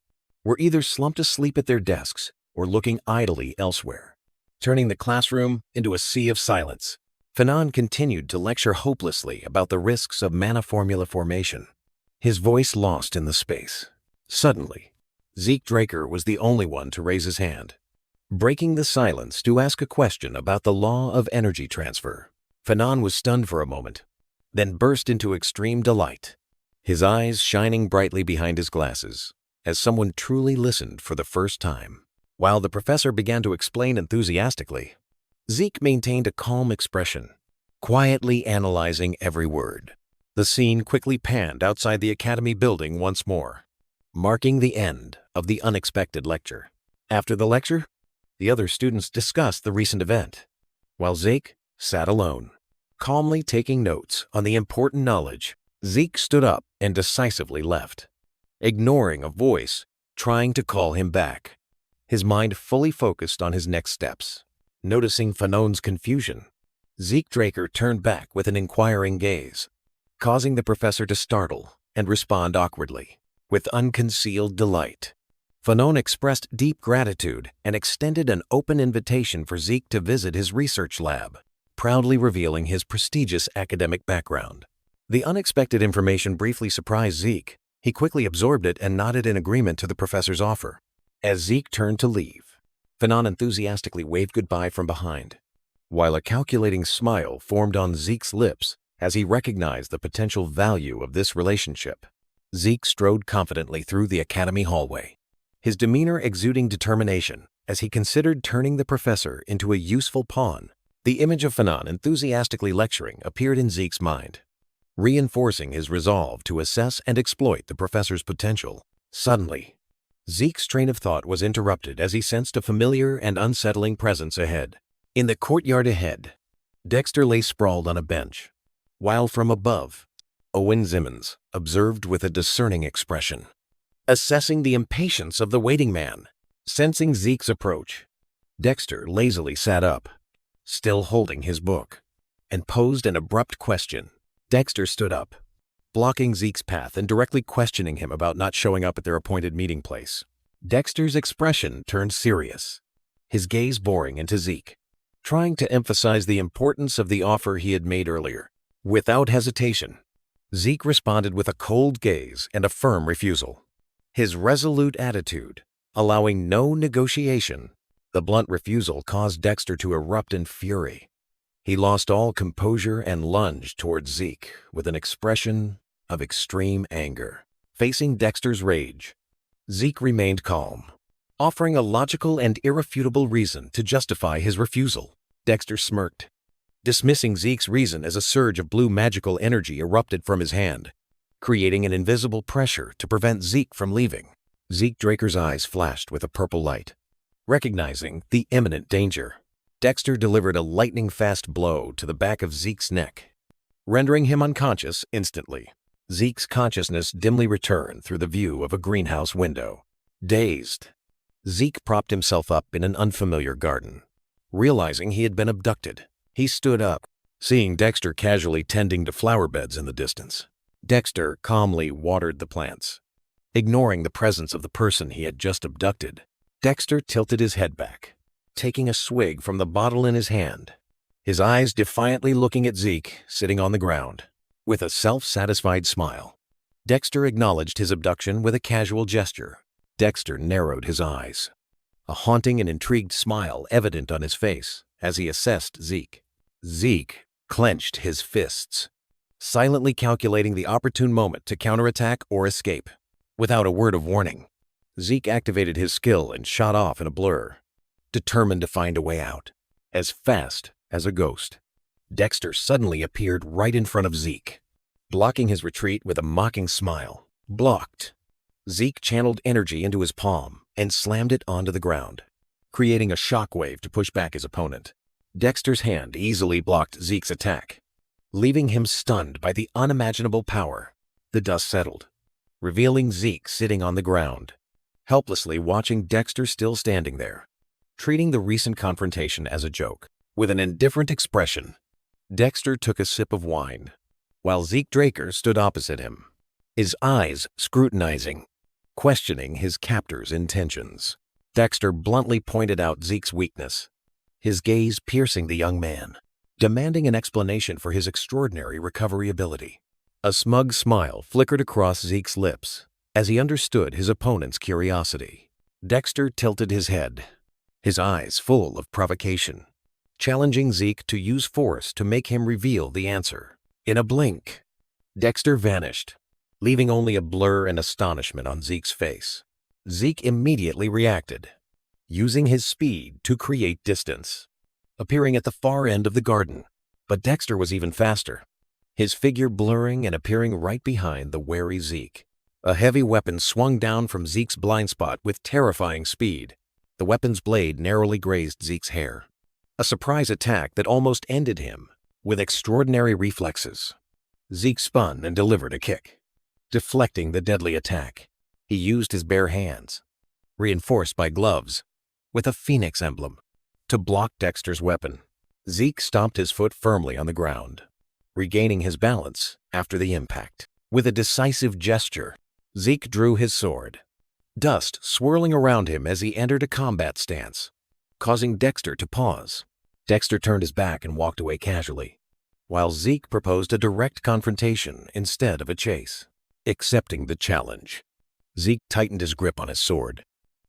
were either slumped asleep at their desks or looking idly elsewhere, turning the classroom into a sea of silence. Fanon continued to lecture hopelessly about the risks of mana formula formation, his voice lost in the space. Suddenly, Zeke Draker was the only one to raise his hand, breaking the silence to ask a question about the law of energy transfer. Fanon was stunned for a moment, then burst into extreme delight, his eyes shining brightly behind his glasses, as someone truly listened for the first time. While the professor began to explain enthusiastically, Zeke maintained a calm expression, quietly analyzing every word. The scene quickly panned outside the academy building once more, marking the end of the unexpected lecture. After the lecture, the other students discussed the recent event, while Zeke sat alone, calmly taking notes on the important knowledge. Zeke stood up and decisively left, ignoring a voice trying to call him back, his mind fully focused on his next steps. Noticing Fanon's confusion, Zeke Draker turned back with an inquiring gaze, causing the professor to startle and respond awkwardly. With unconcealed delight, Fanon expressed deep gratitude and extended an open invitation for Zeke to visit his research lab, proudly revealing his prestigious academic background. The unexpected information briefly surprised Zeke. He quickly absorbed it and nodded in agreement to the professor's offer. As Zeke turned to leave, Fanon enthusiastically waved goodbye from behind, while a calculating smile formed on Zeke's lips as he recognized the potential value of this relationship. Zeke strode confidently through the academy hallway, his demeanor exuding determination as he considered turning the professor into a useful pawn. The image of Fanon enthusiastically lecturing appeared in Zeke's mind, reinforcing his resolve to assess and exploit the professor's potential. Suddenly, Zeke's train of thought was interrupted as he sensed a familiar and unsettling presence ahead. In the courtyard ahead, Dexter lay sprawled on a bench, while from above, Owen Zimmons observed with a discerning expression, assessing the impatience of the waiting man. Sensing Zeke's approach, Dexter lazily sat up, still holding his book, and posed an abrupt question. Dexter stood up, blocking Zeke's path and directly questioning him about not showing up at their appointed meeting place. Dexter's expression turned serious, his gaze boring into Zeke, trying to emphasize the importance of the offer he had made earlier. Without hesitation, Zeke responded with a cold gaze and a firm refusal, his resolute attitude allowing no negotiation. The blunt refusal caused Dexter to erupt in fury. He lost all composure and lunged towards Zeke with an expression of extreme anger. Facing Dexter's rage, Zeke remained calm, offering a logical and irrefutable reason to justify his refusal. Dexter smirked, Dismissing Zeke's reason as a surge of blue magical energy erupted from his hand, creating an invisible pressure to prevent Zeke from leaving. Zeke Draker's eyes flashed with a purple light. Recognizing the imminent danger, Dexter delivered a lightning-fast blow to the back of Zeke's neck, rendering him unconscious instantly. Zeke's consciousness dimly returned through the view of a greenhouse window. Dazed, Zeke propped himself up in an unfamiliar garden. Realizing he had been abducted, he stood up, seeing Dexter casually tending to flower beds in the distance. Dexter calmly watered the plants. Ignoring the presence of the person he had just abducted, Dexter tilted his head back, taking a swig from the bottle in his hand, his eyes defiantly looking at Zeke sitting on the ground. With a self-satisfied smile, Dexter acknowledged his abduction with a casual gesture. Dexter narrowed his eyes, a haunting and intrigued smile evident on his face as he assessed Zeke. Zeke clenched his fists, silently calculating the opportune moment to counterattack or escape. Without a word of warning, Zeke activated his skill and shot off in a blur, determined to find a way out. As fast as a ghost, Dexter suddenly appeared right in front of Zeke, blocking his retreat with a mocking smile. Blocked. Zeke channeled energy into his palm and slammed it onto the ground, creating a shockwave to push back his opponent. Dexter's hand easily blocked Zeke's attack, leaving him stunned by the unimaginable power. The dust settled, revealing Zeke sitting on the ground, helplessly watching Dexter still standing there, treating the recent confrontation as a joke. With an indifferent expression, Dexter took a sip of wine, while Zeke Draker stood opposite him, his eyes scrutinizing, questioning his captor's intentions. Dexter bluntly pointed out Zeke's weakness, his gaze piercing the young man, demanding an explanation for his extraordinary recovery ability. A smug smile flickered across Zeke's lips as he understood his opponent's curiosity. Dexter tilted his head, his eyes full of provocation, challenging Zeke to use force to make him reveal the answer. In a blink, Dexter vanished, leaving only a blur and astonishment on Zeke's face. Zeke immediately reacted, using his speed to create distance, appearing at the far end of the garden. But Dexter was even faster, his figure blurring and appearing right behind the wary Zeke. A heavy weapon swung down from Zeke's blind spot with terrifying speed. The weapon's blade narrowly grazed Zeke's hair, a surprise attack that almost ended him. With extraordinary reflexes, Zeke spun and delivered a kick, deflecting the deadly attack. He used his bare hands, reinforced by gloves, with a phoenix emblem, to block Dexter's weapon. Zeke stomped his foot firmly on the ground, regaining his balance after the impact. With a decisive gesture, Zeke drew his sword, dust swirling around him as he entered a combat stance, causing Dexter to pause. Dexter turned his back and walked away casually, while Zeke proposed a direct confrontation instead of a chase. Accepting the challenge, Zeke tightened his grip on his sword,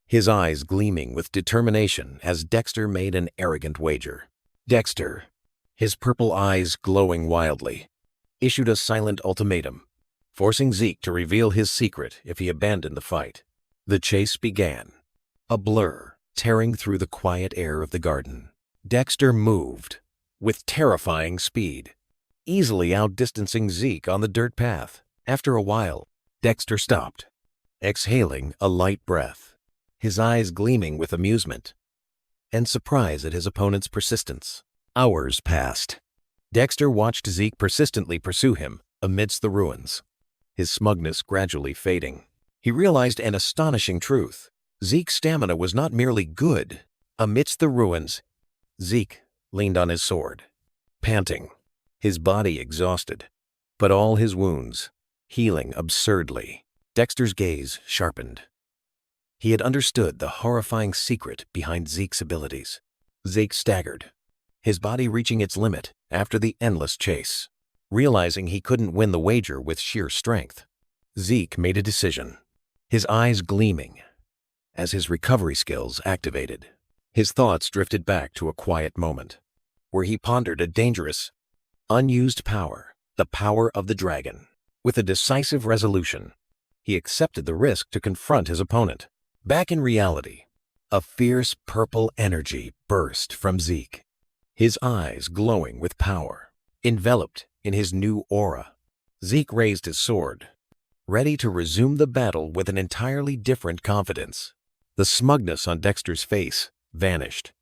his eyes gleaming with determination as Dexter made an arrogant wager. Dexter, his purple eyes glowing wildly, issued a silent ultimatum, forcing Zeke to reveal his secret if he abandoned the fight. The chase began, a blur tearing through the quiet air of the garden. Dexter moved with terrifying speed, easily outdistancing Zeke on the dirt path. After a while, Dexter stopped, exhaling a light breath, his eyes gleaming with amusement and surprise at his opponent's persistence. Hours passed. Dexter watched Zeke persistently pursue him amidst the ruins, his smugness gradually fading. He realized an astonishing truth. Zeke's stamina was not merely good. Amidst the ruins, Zeke leaned on his sword, panting, his body exhausted, but all his wounds healing absurdly. Dexter's gaze sharpened. He had understood the horrifying secret behind Zeke's abilities. Zeke staggered, his body reaching its limit after the endless chase. Realizing he couldn't win the wager with sheer strength, Zeke made a decision, his eyes gleaming as his recovery skills activated. His thoughts drifted back to a quiet moment, where he pondered a dangerous, unused power, the power of the dragon. With a decisive resolution, he accepted the risk to confront his opponent. Back in reality, a fierce purple energy burst from Zeke, his eyes glowing with power, enveloped in his new aura. Zeke raised his sword, ready to resume the battle with an entirely different confidence. The smugness on Dexter's face vanished,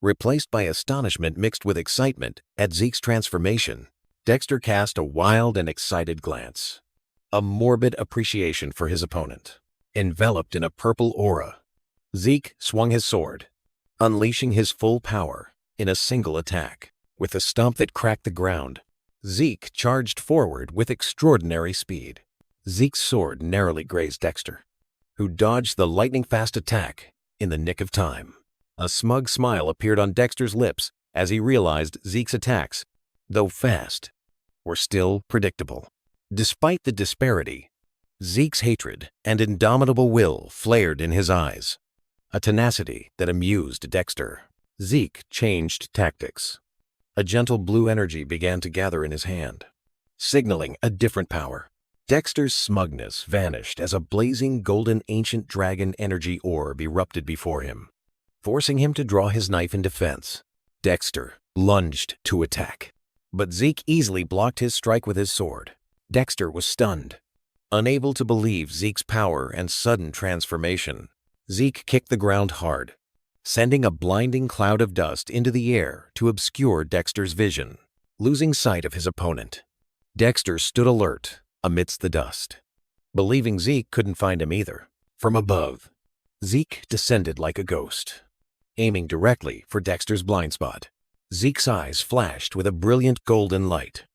replaced by astonishment mixed with excitement at Zeke's transformation. Dexter cast a wild and excited glance, a morbid appreciation for his opponent. Enveloped in a purple aura, Zeke swung his sword, unleashing his full power in a single attack. With a stomp that cracked the ground, Zeke charged forward with extraordinary speed. Zeke's sword narrowly grazed Dexter, who dodged the lightning-fast attack in the nick of time. A smug smile appeared on Dexter's lips as he realized Zeke's attacks, though fast, were still predictable. Despite the disparity, Zeke's hatred and indomitable will flared in his eyes, a tenacity that amused Dexter. Zeke changed tactics. A gentle blue energy began to gather in his hand, signaling a different power. Dexter's smugness vanished as a blazing golden ancient dragon energy orb erupted before him, forcing him to draw his knife in defense. Dexter lunged to attack, but Zeke easily blocked his strike with his sword. Dexter was stunned, unable to believe Zeke's power and sudden transformation. Zeke kicked the ground hard, sending a blinding cloud of dust into the air to obscure Dexter's vision. Losing sight of his opponent, Dexter stood alert amidst the dust, believing Zeke couldn't find him either. From above, Zeke descended like a ghost, aiming directly for Dexter's blind spot. Zeke's eyes flashed with a brilliant golden light,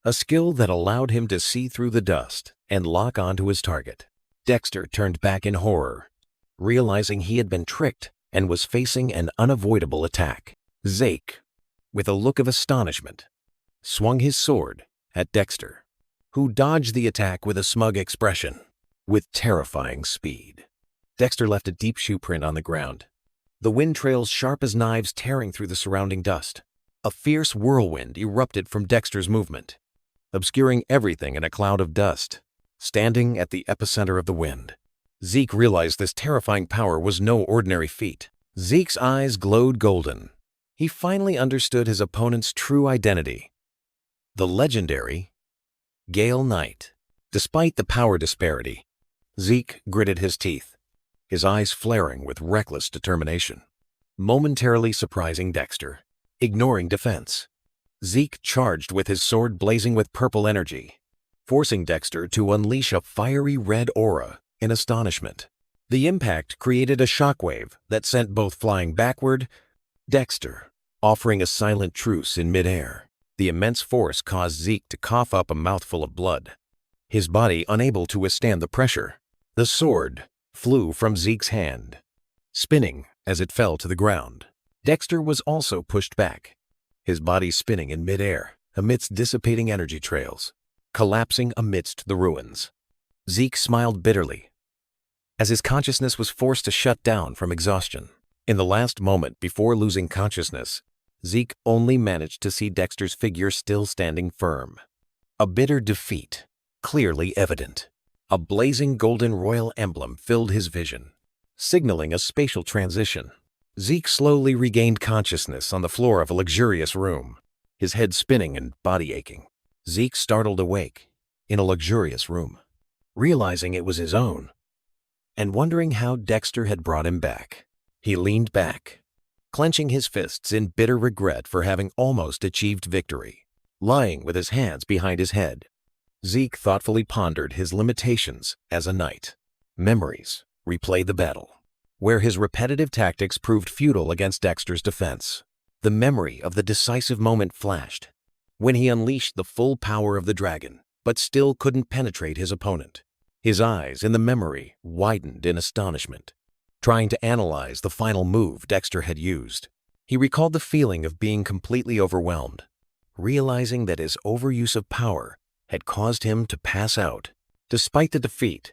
a skill that allowed him to see through the dust and lock onto his target. Dexter turned back in horror, realizing he had been tricked and was facing an unavoidable attack. Zeke, with a look of astonishment, swung his sword at Dexter, who dodged the attack with a smug expression. With terrifying speed, Dexter left a deep shoe print on the ground, the wind trails sharp as knives tearing through the surrounding dust. A fierce whirlwind erupted from Dexter's movement, obscuring everything in a cloud of dust. Standing at the epicenter of the wind, Zeke realized this terrifying power was no ordinary feat. Zeke's eyes glowed golden. He finally understood his opponent's true identity: the legendary Gale Knight. Despite the power disparity, Zeke gritted his teeth, his eyes flaring with reckless determination. Momentarily surprising Dexter, ignoring defense, Zeke charged with his sword blazing with purple energy, forcing Dexter to unleash a fiery red aura in astonishment. The impact created a shockwave that sent both flying backward, Dexter offering a silent truce in midair. The immense force caused Zeke to cough up a mouthful of blood, his body unable to withstand the pressure. The sword flew from Zeke's hand, spinning as it fell to the ground. Dexter was also pushed back, his body spinning in midair amidst dissipating energy trails, collapsing amidst the ruins. Zeke smiled bitterly as his consciousness was forced to shut down from exhaustion. In the last moment before losing consciousness, Zeke only managed to see Dexter's figure still standing firm, a bitter defeat clearly evident. A blazing golden royal emblem filled his vision, signaling a spatial transition. Zeke slowly regained consciousness on the floor of a luxurious room, his head spinning and body aching. Zeke startled awake in a luxurious room, realizing it was his own, and wondering how Dexter had brought him back. He leaned back, clenching his fists in bitter regret for having almost achieved victory. Lying with his hands behind his head, Zeke thoughtfully pondered his limitations as a knight. Memories replayed the battle, where his repetitive tactics proved futile against Dexter's defense. The memory of the decisive moment flashed, when he unleashed the full power of the dragon, but still couldn't penetrate his opponent. His eyes in the memory widened in astonishment, trying to analyze the final move Dexter had used. He recalled the feeling of being completely overwhelmed, realizing that his overuse of power had caused him to pass out. Despite the defeat,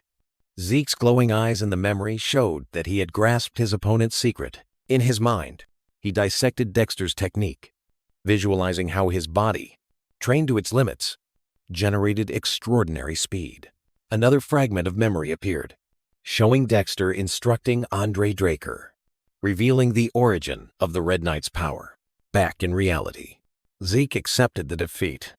Zeke's glowing eyes in the memory showed that he had grasped his opponent's secret. In his mind, he dissected Dexter's technique, visualizing how his body, trained to its limits, generated extraordinary speed. Another fragment of memory appeared, showing Dexter instructing Zeke Draker, revealing the origin of the Red Knight's power. Back in reality, Zeke accepted the defeat,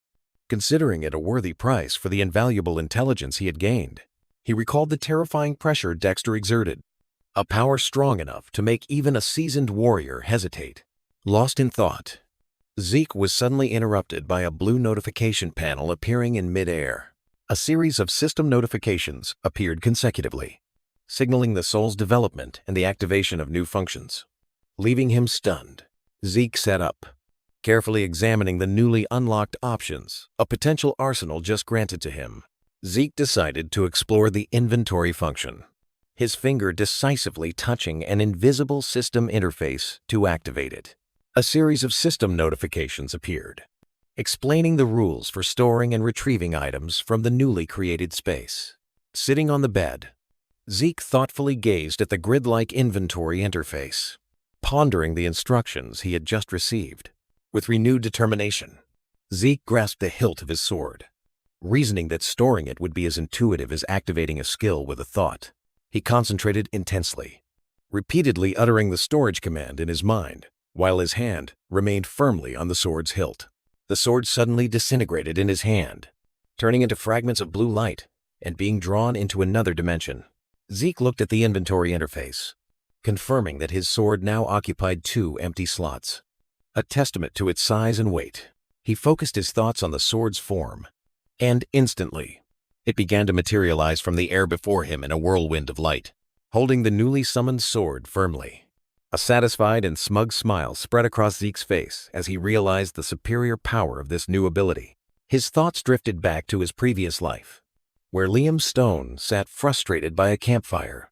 considering it a worthy price for the invaluable intelligence he had gained. He recalled the terrifying pressure Dexter exerted, a power strong enough to make even a seasoned warrior hesitate. Lost in thought, Zeke was suddenly interrupted by a blue notification panel appearing in mid-air. A series of system notifications appeared consecutively, signaling the soul's development and the activation of new functions. Leaving him stunned, Zeke sat up, carefully examining the newly unlocked options, a potential arsenal just granted to him. Zeke decided to explore the inventory function, his finger decisively touching an invisible system interface to activate it. A series of system notifications appeared, explaining the rules for storing and retrieving items from the newly created space. Sitting on the bed, Zeke thoughtfully gazed at the grid-like inventory interface, pondering the instructions he had just received. With renewed determination, Zeke grasped the hilt of his sword, reasoning that storing it would be as intuitive as activating a skill with a thought. He concentrated intensely, repeatedly uttering the storage command in his mind, while his hand remained firmly on the sword's hilt. The sword suddenly disintegrated in his hand, turning into fragments of blue light and being drawn into another dimension. Zeke looked at the inventory interface, confirming that his sword now occupied 2 empty slots, a testament to its size and weight. He focused his thoughts on the sword's form, and instantly, it began to materialize from the air before him in a whirlwind of light, holding the newly summoned sword firmly. A satisfied and smug smile spread across Zeke's face as he realized the superior power of this new ability. His thoughts drifted back to his previous life, where Liam Stone sat frustrated by a campfire,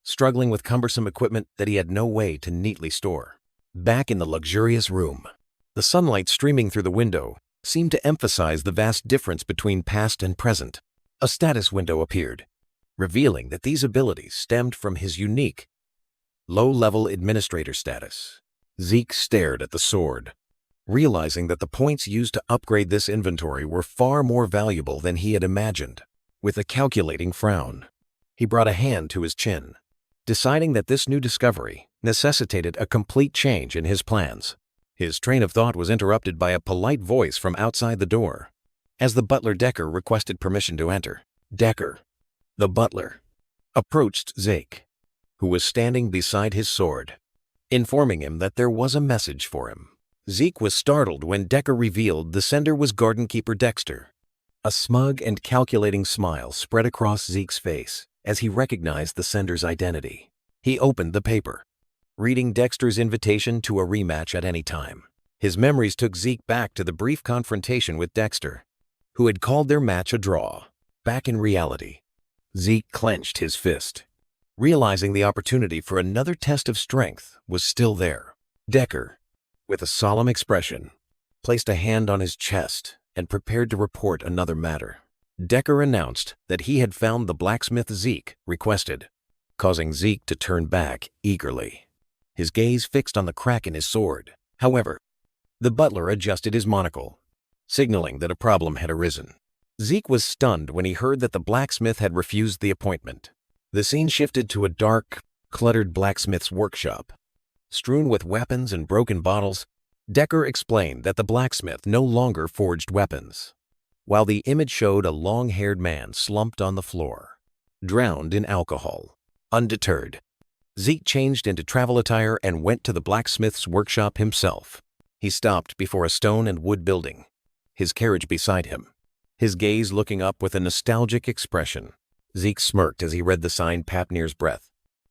struggling with cumbersome equipment that he had no way to neatly store. Back in the luxurious room, the sunlight streaming through the window seemed to emphasize the vast difference between past and present. A status window appeared, revealing that these abilities stemmed from his unique, low-level administrator status. Zeke stared at the sword, realizing that the points used to upgrade this inventory were far more valuable than he had imagined. With a calculating frown, he brought a hand to his chin, deciding that this new discovery necessitated a complete change in his plans. His train of thought was interrupted by a polite voice from outside the door, as the butler Decker requested permission to enter. Decker, the butler, approached Zeke, who was standing beside his sword, informing him that there was a message for him. Zeke was startled when Decker revealed the sender was garden-keeper Dexter. A smug and calculating smile spread across Zeke's face as he recognized the sender's identity. He opened the paper, reading Dexter's invitation to a rematch at any time. His memories took Zeke back to the brief confrontation with Dexter, who had called their match a draw. Back in reality, Zeke clenched his fist, realizing the opportunity for another test of strength was still there. Decker, with a solemn expression, placed a hand on his chest and prepared to report another matter. Decker announced that he had found the blacksmith Zeke requested, causing Zeke to turn back eagerly, his gaze fixed on the crack in his sword. However, the butler adjusted his monocle, signaling that a problem had arisen. Zeke was stunned when he heard that the blacksmith had refused the appointment. The scene shifted to a dark, cluttered blacksmith's workshop. Strewn with weapons and broken bottles, Decker explained that the blacksmith no longer forged weapons, while the image showed a long-haired man slumped on the floor, drowned in alcohol. Undeterred, Zeke changed into travel attire and went to the blacksmith's workshop himself. He stopped before a stone and wood building, his carriage beside him, his gaze looking up with a nostalgic expression. Zeke smirked as he read the sign papped near his breath.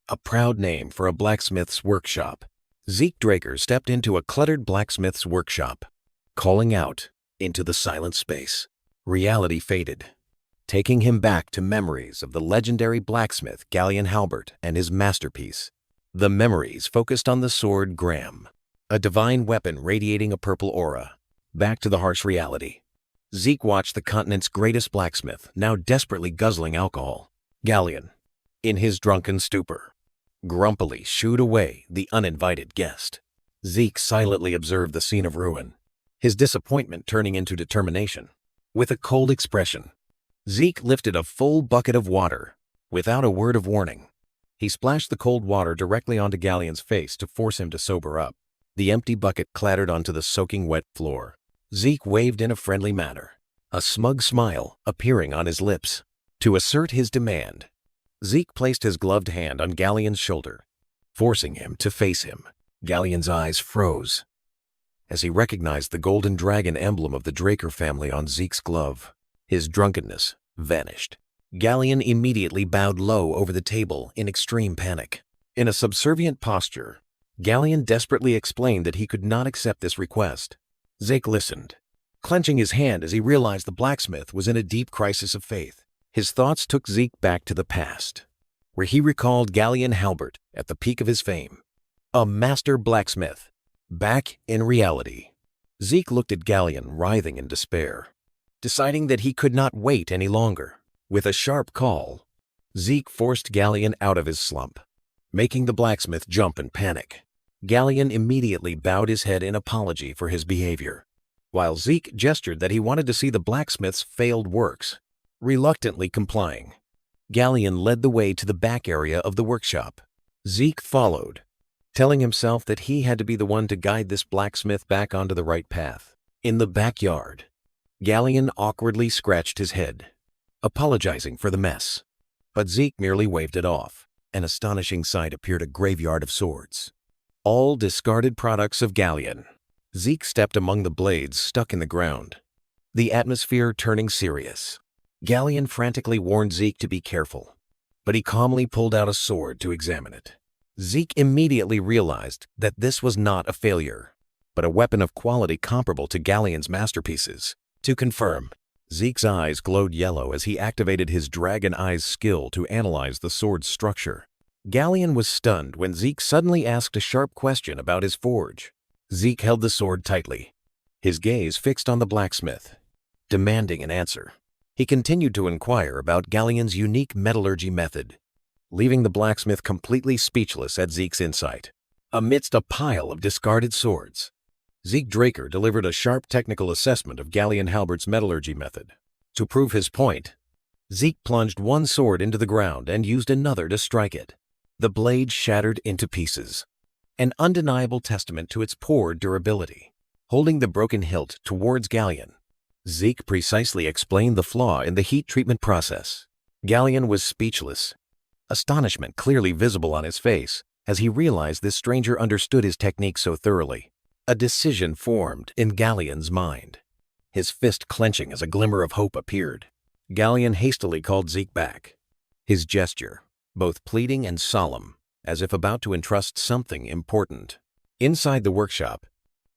A proud name for a blacksmith's workshop. Zeke Draker stepped into a cluttered blacksmith's workshop, calling out into the silent space. Reality faded, taking him back to memories of the legendary blacksmith Galleon Halbert and his masterpiece. The memories focused on the sword Graham, a divine weapon radiating a purple aura. Back to the harsh reality, Zeke watched the continent's greatest blacksmith now desperately guzzling alcohol. Galleon, in his drunken stupor, grumpily shooed away the uninvited guest. Zeke silently observed the scene of ruin, his disappointment turning into determination. With a cold expression, Zeke lifted a full bucket of water. Without a word of warning, he splashed the cold water directly onto Galleon's face to force him to sober up. The empty bucket clattered onto the soaking wet floor. Zeke waved in a friendly manner, a smug smile appearing on his lips. To assert his demand, Zeke placed his gloved hand on Galleon's shoulder, forcing him to face him. Galleon's eyes froze as he recognized the golden dragon emblem of the Draker family on Zeke's glove. His drunkenness vanished. Galleon immediately bowed low over the table in extreme panic. In a subservient posture, Galleon desperately explained that he could not accept this request. Zeke listened, clenching his hand as he realized the blacksmith was in a deep crisis of faith. His thoughts took Zeke back to the past, where he recalled Galleon Halbert at the peak of his fame, a master blacksmith. Back in reality, Zeke looked at Galleon writhing in despair, deciding that he could not wait any longer. With a sharp call, Zeke forced Galleon out of his slump, making the blacksmith jump in panic. Galleon immediately bowed his head in apology for his behavior, while Zeke gestured that he wanted to see the blacksmith's failed works. Reluctantly complying, Galleon led the way to the back area of the workshop. Zeke followed, telling himself that he had to be the one to guide this blacksmith back onto the right path. In the backyard, Galleon awkwardly scratched his head, apologizing for the mess. But Zeke merely waved it off. An astonishing sight appeared: a graveyard of swords, all discarded products of Galleon. Zeke stepped among the blades stuck in the ground, the atmosphere turning serious. Galleon frantically warned Zeke to be careful, but he calmly pulled out a sword to examine it. Zeke immediately realized that this was not a failure, but a weapon of quality comparable to Galleon's masterpieces. To confirm, Zeke's eyes glowed yellow as he activated his Dragon Eyes skill to analyze the sword's structure. Galleon was stunned when Zeke suddenly asked a sharp question about his forge. Zeke held the sword tightly, his gaze fixed on the blacksmith, demanding an answer. He continued to inquire about Galleon's unique metallurgy method, leaving the blacksmith completely speechless at Zeke's insight. Amidst a pile of discarded swords, Zeke Draker delivered a sharp technical assessment of Galleon Halbert's metallurgy method. To prove his point, Zeke plunged one sword into the ground and used another to strike it. The blade shattered into pieces, an undeniable testament to its poor durability. Holding the broken hilt towards Galleon, Zeke precisely explained the flaw in the heat treatment process. Galleon was speechless, astonishment clearly visible on his face as he realized this stranger understood his technique so thoroughly. A decision formed in Galleon's mind, his fist clenching as a glimmer of hope appeared. Galleon hastily called Zeke back, his gesture both pleading and solemn, as if about to entrust something important. Inside the workshop,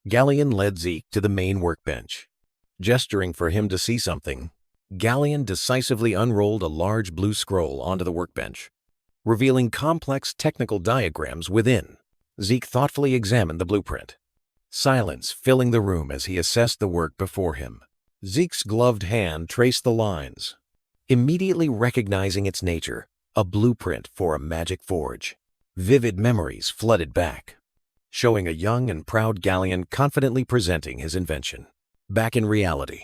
Galleon led Zeke to the main workbench. Gesturing for him to see something, Galleon decisively unrolled a large blue scroll onto the workbench, revealing complex technical diagrams within. Zeke thoughtfully examined the blueprint, silence filling the room as he assessed the work before him. Zeke's gloved hand traced the lines, immediately recognizing its nature, a blueprint for a magic forge. Vivid memories flooded back, showing a young and proud Galleon confidently presenting his invention. Back in reality,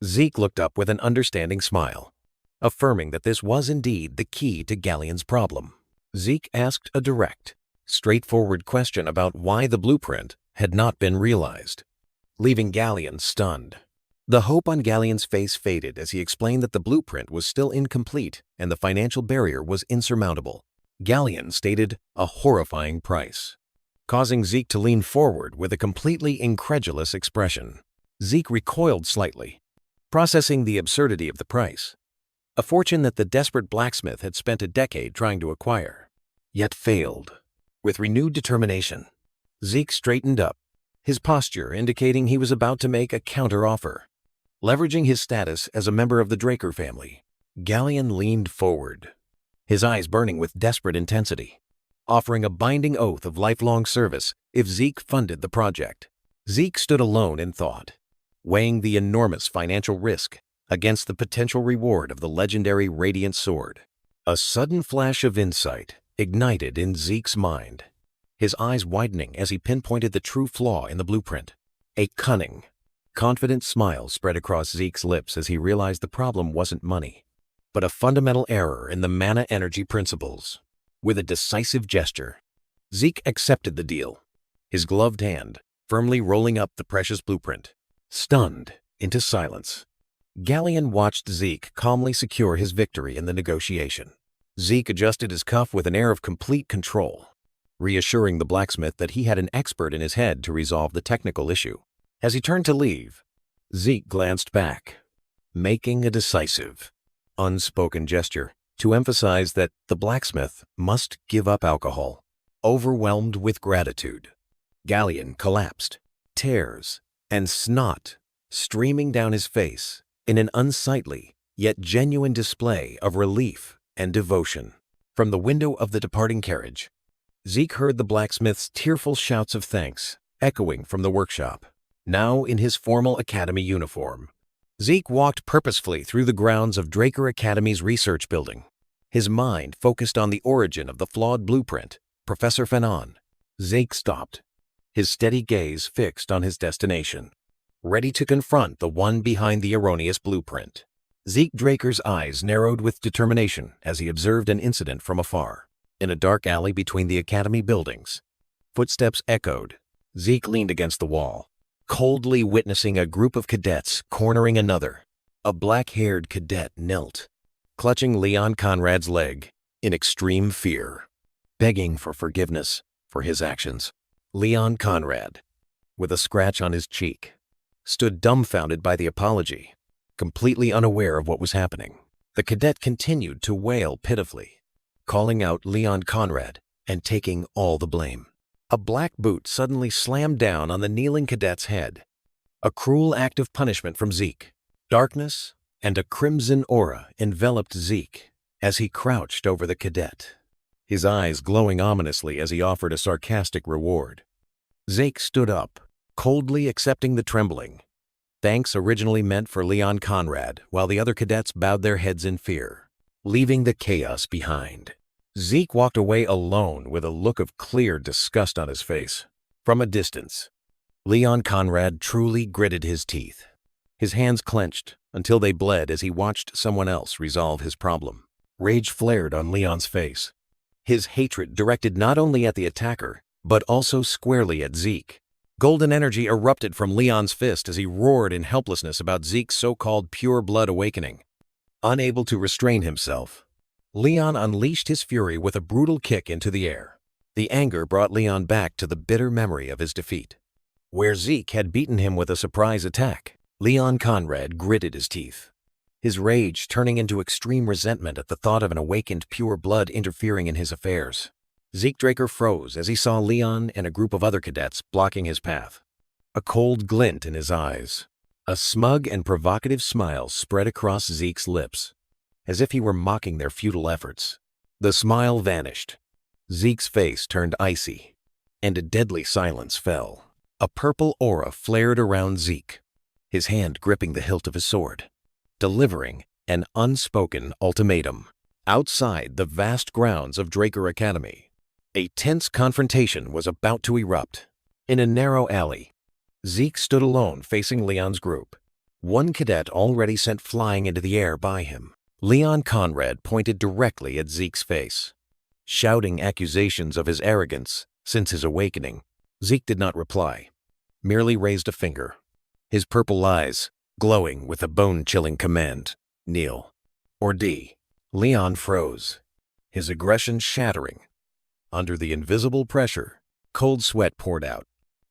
Zeke looked up with an understanding smile, affirming that this was indeed the key to Galleon's problem. Zeke asked a direct, straightforward question about why the blueprint had not been realized, leaving Galleon stunned. The hope on Galleon's face faded as he explained that the blueprint was still incomplete and the financial barrier was insurmountable. Galleon stated a horrifying price, causing Zeke to lean forward with a completely incredulous expression. Zeke recoiled slightly, processing the absurdity of the price, a fortune that the desperate blacksmith had spent a decade trying to acquire, yet failed. With renewed determination, Zeke straightened up, his posture indicating he was about to make a counter-offer. Leveraging his status as a member of the Draker family, Galleon leaned forward, his eyes burning with desperate intensity, offering a binding oath of lifelong service if Zeke funded the project. Zeke stood alone in thought, weighing the enormous financial risk against the potential reward of the legendary Radiant Sword. A sudden flash of insight ignited in Zeke's mind, his eyes widening as he pinpointed the true flaw in the blueprint. A cunning, confident smile spread across Zeke's lips as he realized the problem wasn't money, but a fundamental error in the mana energy principles. With a decisive gesture, Zeke accepted the deal, his gloved hand firmly rolling up the precious blueprint. Stunned into silence, Galleon watched Zeke calmly secure his victory in the negotiation. Zeke adjusted his cuff with an air of complete control, reassuring the blacksmith that he had an expert in his head to resolve the technical issue. As he turned to leave, Zeke glanced back, making a decisive, unspoken gesture to emphasize that the blacksmith must give up alcohol. Overwhelmed with gratitude, Galleon collapsed, tears and snot streaming down his face in an unsightly yet genuine display of relief and devotion. From the window of the departing carriage, Zeke heard the blacksmith's tearful shouts of thanks echoing from the workshop. Now in his formal academy uniform, Zeke walked purposefully through the grounds of Draker Academy's research building. His mind focused on the origin of the flawed blueprint, Professor Fanon. Zeke stopped, his steady gaze fixed on his destination, ready to confront the one behind the erroneous blueprint. Zeke Draker's eyes narrowed with determination as he observed an incident from afar. In a dark alley between the academy buildings, footsteps echoed. Zeke leaned against the wall, coldly witnessing a group of cadets cornering another. A black-haired cadet knelt, clutching Leon Conrad's leg in extreme fear, begging for forgiveness for his actions. Leon Conrad, with a scratch on his cheek, stood dumbfounded by the apology, completely unaware of what was happening. The cadet continued to wail pitifully, calling out Leon Conrad and taking all the blame. A black boot suddenly slammed down on the kneeling cadet's head, a cruel act of punishment from Zeke. Darkness and a crimson aura enveloped Zeke as he crouched over the cadet, his eyes glowing ominously as he offered a sarcastic reward. Zeke stood up, coldly accepting the trembling, thanks originally meant for Leon Conrad, while the other cadets bowed their heads in fear, leaving the chaos behind. Zeke walked away alone with a look of clear disgust on his face. From a distance, Leon Conrad truly gritted his teeth. His hands clenched until they bled as he watched someone else resolve his problem. Rage flared on Leon's face, his hatred directed not only at the attacker, but also squarely at Zeke. Golden energy erupted from Leon's fist as he roared in helplessness about Zeke's so-called pure blood awakening. Unable to restrain himself, Leon unleashed his fury with a brutal kick into the air. The anger brought Leon back to the bitter memory of his defeat. Where Zeke had beaten him with a surprise attack, Leon Conrad gritted his teeth, his rage turning into extreme resentment at the thought of an awakened pure blood interfering in his affairs. Zeke Draker froze as he saw Leon and a group of other cadets blocking his path. A cold glint in his eyes, a smug and provocative smile spread across Zeke's lips, as if he were mocking their futile efforts. The smile vanished. Zeke's face turned icy, and a deadly silence fell. A purple aura flared around Zeke, his hand gripping the hilt of his sword, delivering an unspoken ultimatum. Outside the vast grounds of Draker Academy, a tense confrontation was about to erupt. In a narrow alley, Zeke stood alone facing Leon's group, one cadet already sent flying into the air by him. Leon Conrad pointed directly at Zeke's face, shouting accusations of his arrogance since his awakening. Zeke did not reply, merely raised a finger, his purple eyes glowing with a bone-chilling command, kneel, or D. Leon froze, his aggression shattering. Under the invisible pressure, cold sweat poured out.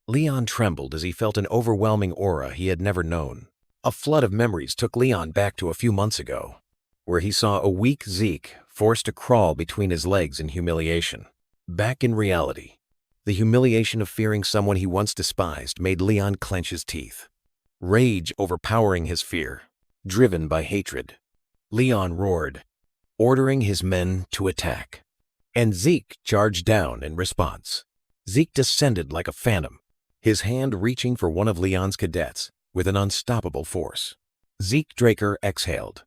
Leon trembled as he felt an overwhelming aura he had never known. A flood of memories took Leon back to a few months ago, where he saw a weak Zeke forced to crawl between his legs in humiliation. Back in reality, the humiliation of fearing someone he once despised made Leon clench his teeth, rage overpowering his fear. Driven by hatred, Leon roared, ordering his men to attack, and Zeke charged down in response. Zeke descended like a phantom, his hand reaching for one of Leon's cadets with an unstoppable force. Zeke Draker exhaled,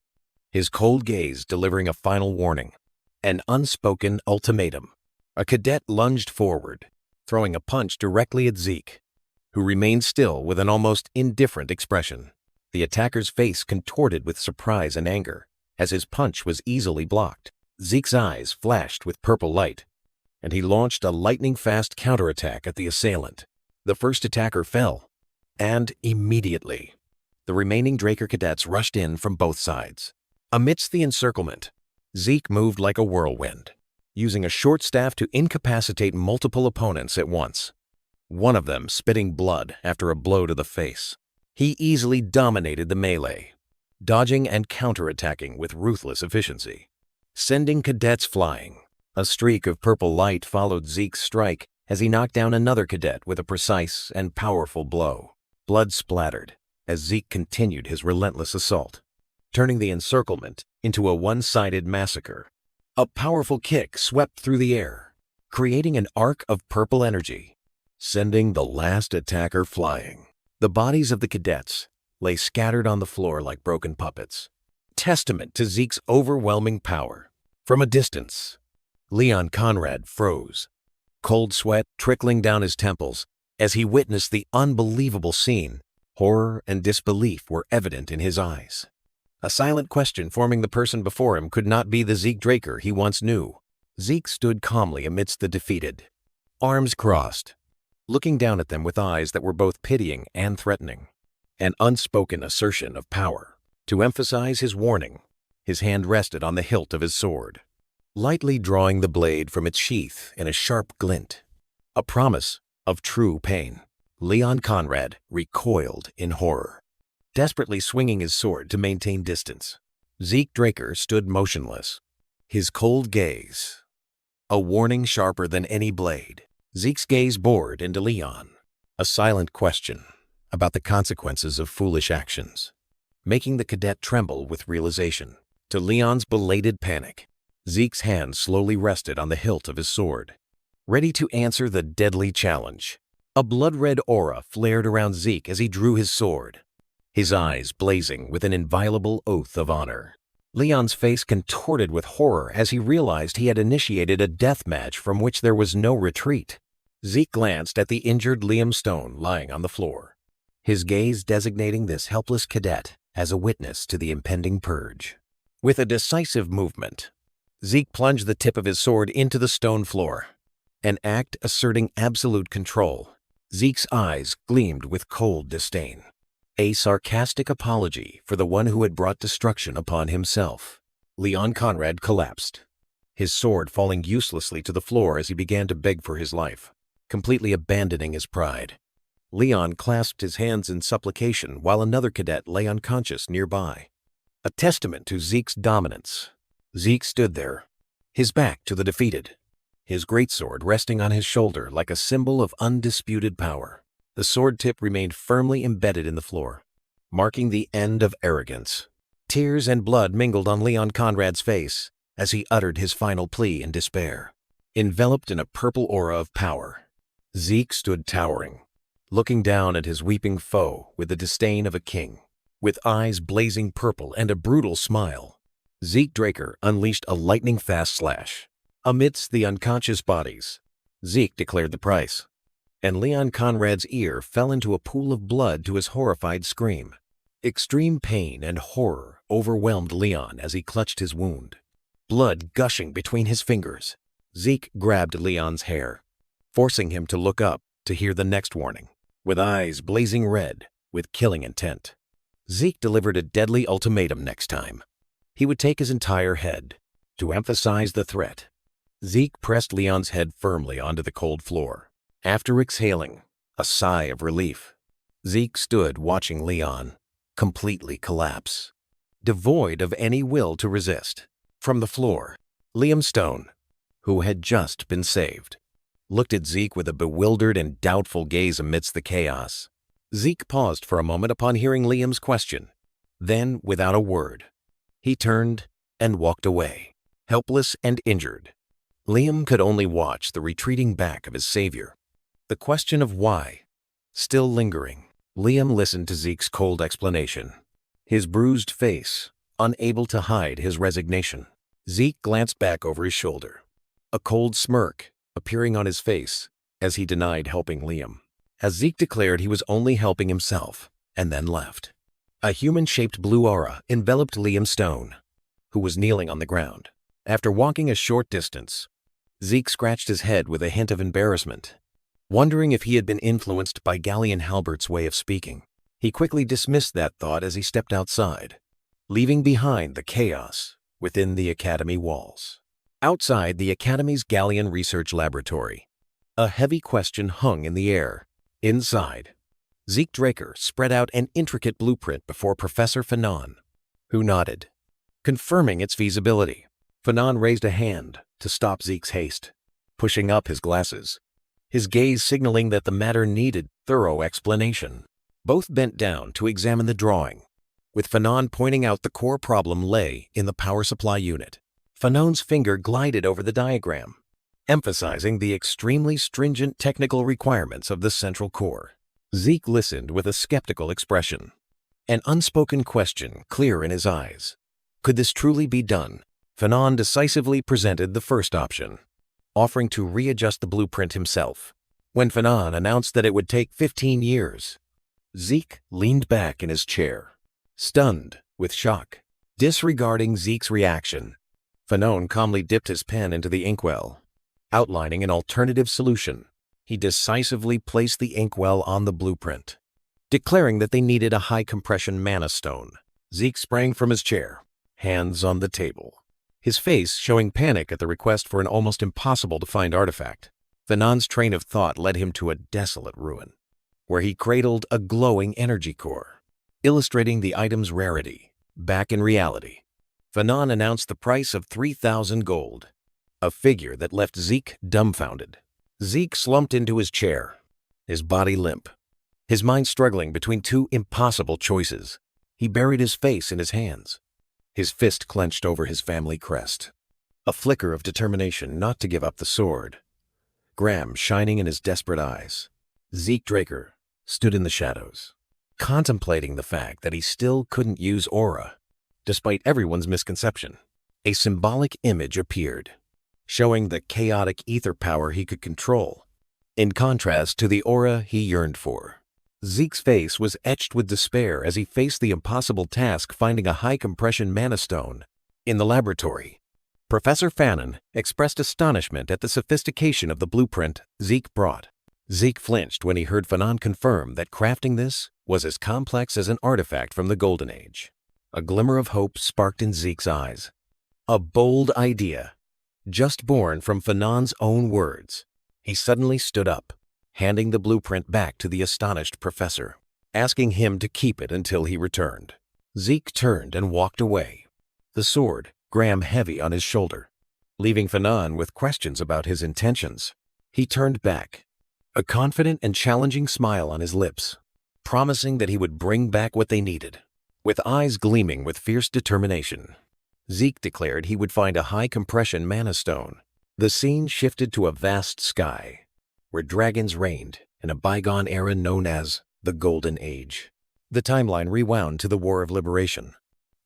his cold gaze delivering a final warning, an unspoken ultimatum. A cadet lunged forward, throwing a punch directly at Zeke, who remained still with an almost indifferent expression. The attacker's face contorted with surprise and anger as his punch was easily blocked. Zeke's eyes flashed with purple light, and he launched a lightning-fast counterattack at the assailant. The first attacker fell, and immediately, the remaining Draker cadets rushed in from both sides. Amidst the encirclement, Zeke moved like a whirlwind, using a short staff to incapacitate multiple opponents at once, one of them spitting blood after a blow to the face. He easily dominated the melee, dodging and counterattacking with ruthless efficiency, sending cadets flying. A streak of purple light followed Zeke's strike as he knocked down another cadet with a precise and powerful blow. Blood splattered as Zeke continued his relentless assault, turning the encirclement into a one-sided massacre. A powerful kick swept through the air, creating an arc of purple energy, sending the last attacker flying. The bodies of the cadets lay scattered on the floor like broken puppets, testament to Zeke's overwhelming power. From a distance, Leon Conrad froze, cold sweat trickling down his temples as he witnessed the unbelievable scene. Horror and disbelief were evident in his eyes. A silent question forming the person before him could not be the Zeke Draker he once knew. Zeke stood calmly amidst the defeated, arms crossed, looking down at them with eyes that were both pitying and threatening. An unspoken assertion of power. To emphasize his warning, his hand rested on the hilt of his sword, lightly drawing the blade from its sheath in a sharp glint. A promise of true pain. Leon Conrad recoiled in horror, desperately swinging his sword to maintain distance. Zeke Draker stood motionless, his cold gaze a warning sharper than any blade. Zeke's gaze bored into Leon, a silent question about the consequences of foolish actions, making the cadet tremble with realization. To Leon's belated panic, Zeke's hand slowly rested on the hilt of his sword, ready to answer the deadly challenge. A blood-red aura flared around Zeke as he drew his sword, his eyes blazing with an inviolable oath of honor. Leon's face contorted with horror as he realized he had initiated a death match from which there was no retreat. Zeke glanced at the injured Liam Stone lying on the floor, his gaze designating this helpless cadet as a witness to the impending purge. With a decisive movement, Zeke plunged the tip of his sword into the stone floor, an act asserting absolute control. Zeke's eyes gleamed with cold disdain, a sarcastic apology for the one who had brought destruction upon himself. Leon Conrad collapsed, his sword falling uselessly to the floor as he began to beg for his life, completely abandoning his pride. Leon clasped his hands in supplication while another cadet lay unconscious nearby, a testament to Zeke's dominance. Zeke stood there, his back to the defeated, his greatsword resting on his shoulder like a symbol of undisputed power. The sword tip remained firmly embedded in the floor, marking the end of arrogance. Tears and blood mingled on Leon Conrad's face as he uttered his final plea in despair. Enveloped in a purple aura of power, Zeke stood towering, looking down at his weeping foe with the disdain of a king. With eyes blazing purple and a brutal smile, Zeke Draker unleashed a lightning-fast slash. Amidst the unconscious bodies, Zeke declared the price, and Leon Conrad's ear fell into a pool of blood to his horrified scream. Extreme pain and horror overwhelmed Leon as he clutched his wound, blood gushing between his fingers. Zeke grabbed Leon's hair, forcing him to look up to hear the next warning. With eyes blazing red with killing intent, Zeke delivered a deadly ultimatum next time. He would take his entire head. To emphasize the threat, Zeke pressed Leon's head firmly onto the cold floor. After exhaling a sigh of relief, Zeke stood watching Leon completely collapse, devoid of any will to resist. From the floor, Liam Stone, who had just been saved, looked at Zeke with a bewildered and doubtful gaze amidst the chaos. Zeke paused for a moment upon hearing Liam's question. Then, without a word, he turned and walked away, helpless and injured. Liam could only watch the retreating back of his savior, the question of why still lingering. Liam listened to Zeke's cold explanation, his bruised face unable to hide his resignation. Zeke glanced back over his shoulder, a cold smirk appearing on his face as he denied helping Liam, as Zeke declared he was only helping himself, and then left. A human-shaped blue aura enveloped Liam Stone, who was kneeling on the ground. After walking a short distance, Zeke scratched his head with a hint of embarrassment, wondering if he had been influenced by Gallion Halbert's way of speaking. He quickly dismissed that thought as he stepped outside, leaving behind the chaos within the Academy walls. Outside the Academy's Gallion Research Laboratory, a heavy question hung in the air. Inside, Zeke Draker spread out an intricate blueprint before Professor Fanon, who nodded, confirming its feasibility. Fanon raised a hand to stop Zeke's haste, pushing up his glasses, his gaze signaling that the matter needed thorough explanation. Both bent down to examine the drawing, with Fanon pointing out the core problem lay in the power supply unit. Fanon's finger glided over the diagram, emphasizing the extremely stringent technical requirements of the central core. Zeke listened with a skeptical expression, an unspoken question clear in his eyes. Could this truly be done? Fanon decisively presented the first option, offering to readjust the blueprint himself. When Fanon announced that it would take 15 years, Zeke leaned back in his chair, stunned with shock. Disregarding Zeke's reaction, Fanon calmly dipped his pen into the inkwell, outlining an alternative solution. He decisively placed the inkwell on the blueprint, declaring that they needed a high-compression mana stone. Zeke sprang from his chair, hands on the table, his face showing panic at the request for an almost impossible-to-find artifact. Fanon's train of thought led him to a desolate ruin, where he cradled a glowing energy core, illustrating the item's rarity. Back in reality, Fanon announced the price of 3,000 gold, a figure that left Zeke dumbfounded. Zeke slumped into his chair, his body limp, his mind struggling between two impossible choices. He buried his face in his hands, his fist clenched over his family crest, a flicker of determination not to give up the sword, Graham shining in his desperate eyes. Zeke Draker stood in the shadows, contemplating the fact that he still couldn't use aura, despite everyone's misconception. A symbolic image appeared, showing the chaotic ether power he could control, in contrast to the aura he yearned for. Zeke's face was etched with despair as he faced the impossible task finding a high-compression mana stone. In the laboratory, Professor Fanon expressed astonishment at the sophistication of the blueprint Zeke brought. Zeke flinched when he heard Fanon confirm that crafting this was as complex as an artifact from the Golden Age. A glimmer of hope sparked in Zeke's eyes. A bold idea, just born from Fanon's own words. He suddenly stood up, handing the blueprint back to the astonished professor, asking him to keep it until he returned. Zeke turned and walked away, the sword Graham heavy on his shoulder, leaving Fanon with questions about his intentions. He turned back, a confident and challenging smile on his lips, promising that he would bring back what they needed. With eyes gleaming with fierce determination, Zeke declared he would find a high-compression mana stone. The scene shifted to a vast sky, where dragons reigned in a bygone era known as the Golden Age. The timeline rewound to the War of Liberation,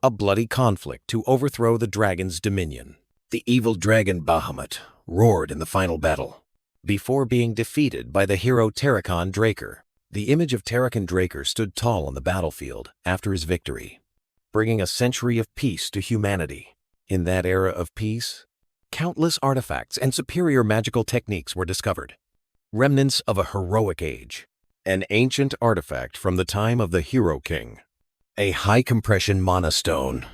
a bloody conflict to overthrow the dragon's dominion. The evil dragon Bahamut roared in the final battle, before being defeated by the hero Zeke Draker. The image of Zeke Draker stood tall on the battlefield after his victory, bringing a century of peace to humanity. In that era of peace, countless artifacts and superior magical techniques were discovered, remnants of a heroic age. An ancient artifact from the time of the Hero King, a high-compression mana stone,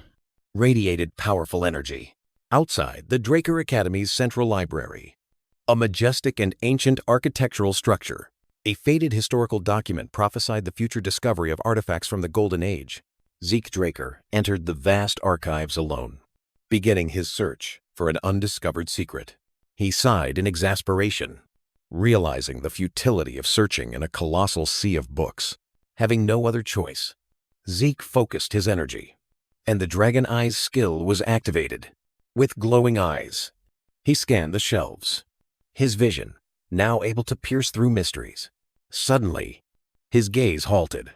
radiated powerful energy. Outside the Draker Academy's central library, a majestic and ancient architectural structure, a faded historical document prophesied the future discovery of artifacts from the Golden Age. Zeke Draker entered the vast archives alone, beginning his search for an undiscovered secret. He sighed in exasperation, realizing the futility of searching in a colossal sea of books. Having no other choice, Zeke focused his energy, and the Dragon Eye's skill was activated. With glowing eyes, he scanned the shelves, his vision now able to pierce through mysteries. Suddenly, his gaze halted,